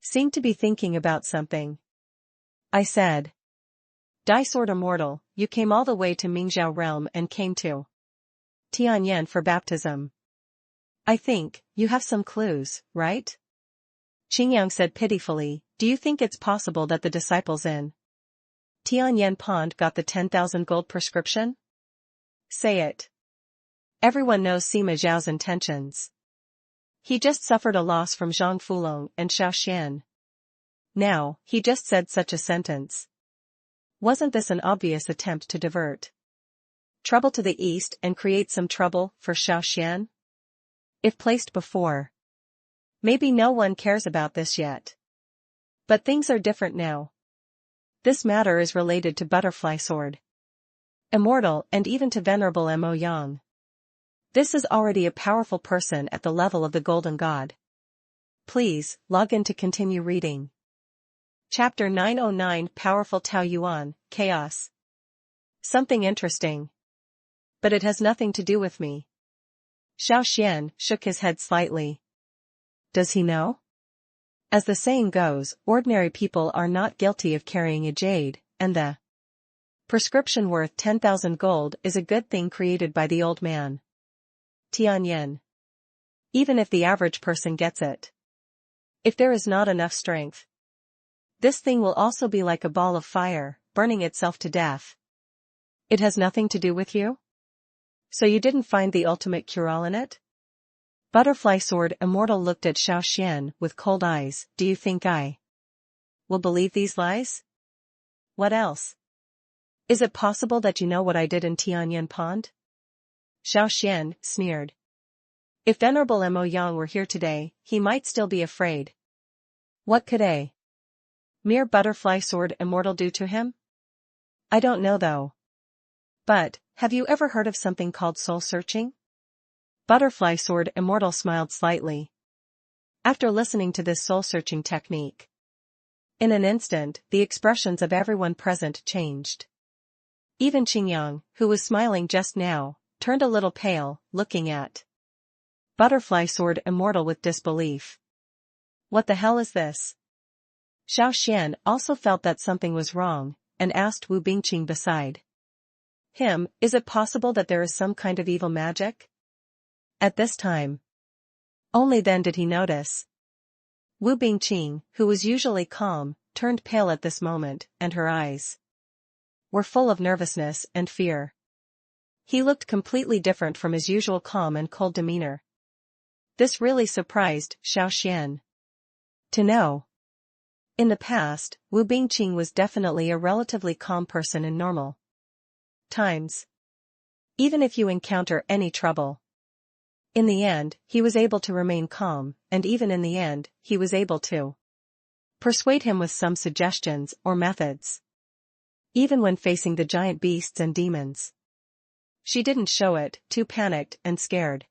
seemed to be thinking about something. I said. Die Sword Immortal, you came all the way to Mingzhou realm and came to Tianyan for baptism. I think, you have some clues, right? Qingyang said pitifully, do you think it's possible that the disciples in Tianyan Pond got the 10,000 gold prescription? Say it. Everyone knows Sima Zhao's intentions. He just suffered a loss from Zhang Fulong and Xiao Xuan. Now, he just said such a sentence. Wasn't this an obvious attempt to divert trouble to the east and create some trouble for Xiao Xuan? If placed before. Maybe no one cares about this yet. But things are different now. This matter is related to Butterfly Sword Immortal and even to Venerable Mo Yang. This is already a powerful person at the level of the Golden God. Please, log in to continue reading. Chapter 909 Powerful Tao Yuan, Chaos. Something interesting. But it has nothing to do with me. Xiao Xuan shook his head slightly. Does he know? As the saying goes, ordinary people are not guilty of carrying a jade, and the prescription worth 10,000 gold is a good thing created by the old man. Tianyan. Even if the average person gets it. If there is not enough strength. This thing will also be like a ball of fire, burning itself to death. It has nothing to do with you? So you didn't find the ultimate cure-all in it? Butterfly Sword Immortal looked at Xiao Xuan with cold eyes. Do you think I will believe these lies? What else? Is it possible that you know what I did in Tianyan Pond? Xiao Xuan sneered. If Venerable Mo Yang were here today, he might still be afraid. What could a mere Butterfly Sword Immortal do to him? I don't know though. But, have you ever heard of something called soul-searching? Butterfly Sword Immortal smiled slightly. After listening to this soul-searching technique. In an instant, the expressions of everyone present changed. Even Qingyang, who was smiling just now, turned a little pale, looking at Butterfly Sword Immortal with disbelief. What the hell is this? Xiao Xuan also felt that something was wrong, and asked Wu Bingqing beside him, is it possible that there is some kind of evil magic? At this time. Only then did he notice. Wu Bingqing, who was usually calm, turned pale at this moment, and her eyes were full of nervousness and fear. He looked completely different from his usual calm and cold demeanor. This really surprised Xiao Xuan to know. In the past, Wu Bingqing was definitely a relatively calm person in normal times. Even if you encounter any trouble. In the end, he was able to remain calm, and even in the end, he was able to persuade him with some suggestions or methods. Even when facing the giant beasts and demons. She didn't show it, too panicked and scared.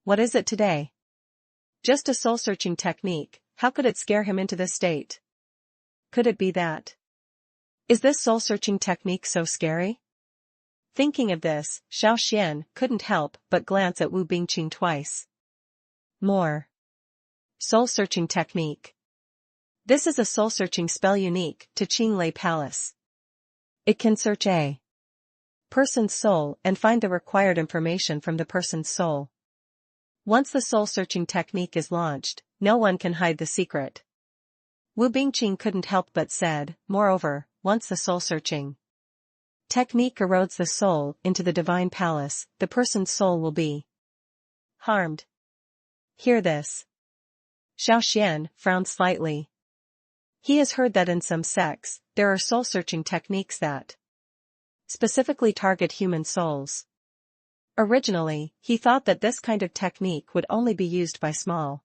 What is it today? Just a soul-searching technique, how could it scare him into this state? Could it be that? Is this soul-searching technique so scary? Thinking of this, Xiao Xuan couldn't help but glance at Wu Bingqing twice. More. Soul-searching technique. This is a soul-searching spell unique to Qinglei Palace. It can search a person's soul and find the required information from the person's soul. Once the soul-searching technique is launched, no one can hide the secret. Wu Bingqing couldn't help but said, moreover, once the soul-searching technique erodes the soul into the divine palace, the person's soul will be harmed. Hear this. Xiao Xuan frowned slightly. He has heard that in some sects, there are soul-searching techniques that specifically target human souls. Originally, he thought that this kind of technique would only be used by small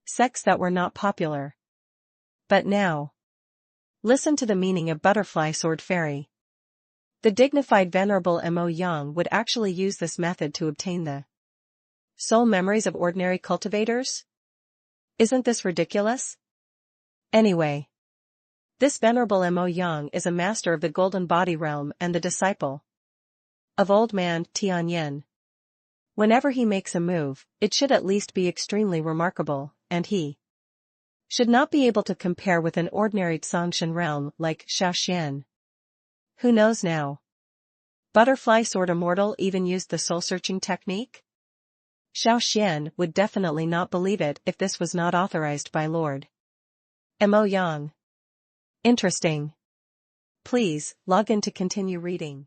sects that were not popular. But now, listen to the meaning of Butterfly Sword Fairy. The dignified Venerable Mo Yang would actually use this method to obtain the soul memories of ordinary cultivators? Isn't this ridiculous? Anyway, this Venerable Mo Yang is a master of the Golden Body Realm and the disciple of Old Man Tianyan. Whenever he makes a move, it should at least be extremely remarkable, and he should not be able to compare with an ordinary Zhongshan realm like Xiao Xuan. Who knows now? Butterfly Sword Immortal even used the soul-searching technique? Xiao Xuan would definitely not believe it if this was not authorized by Lord Mo Yang. Interesting. Please, log in to continue reading.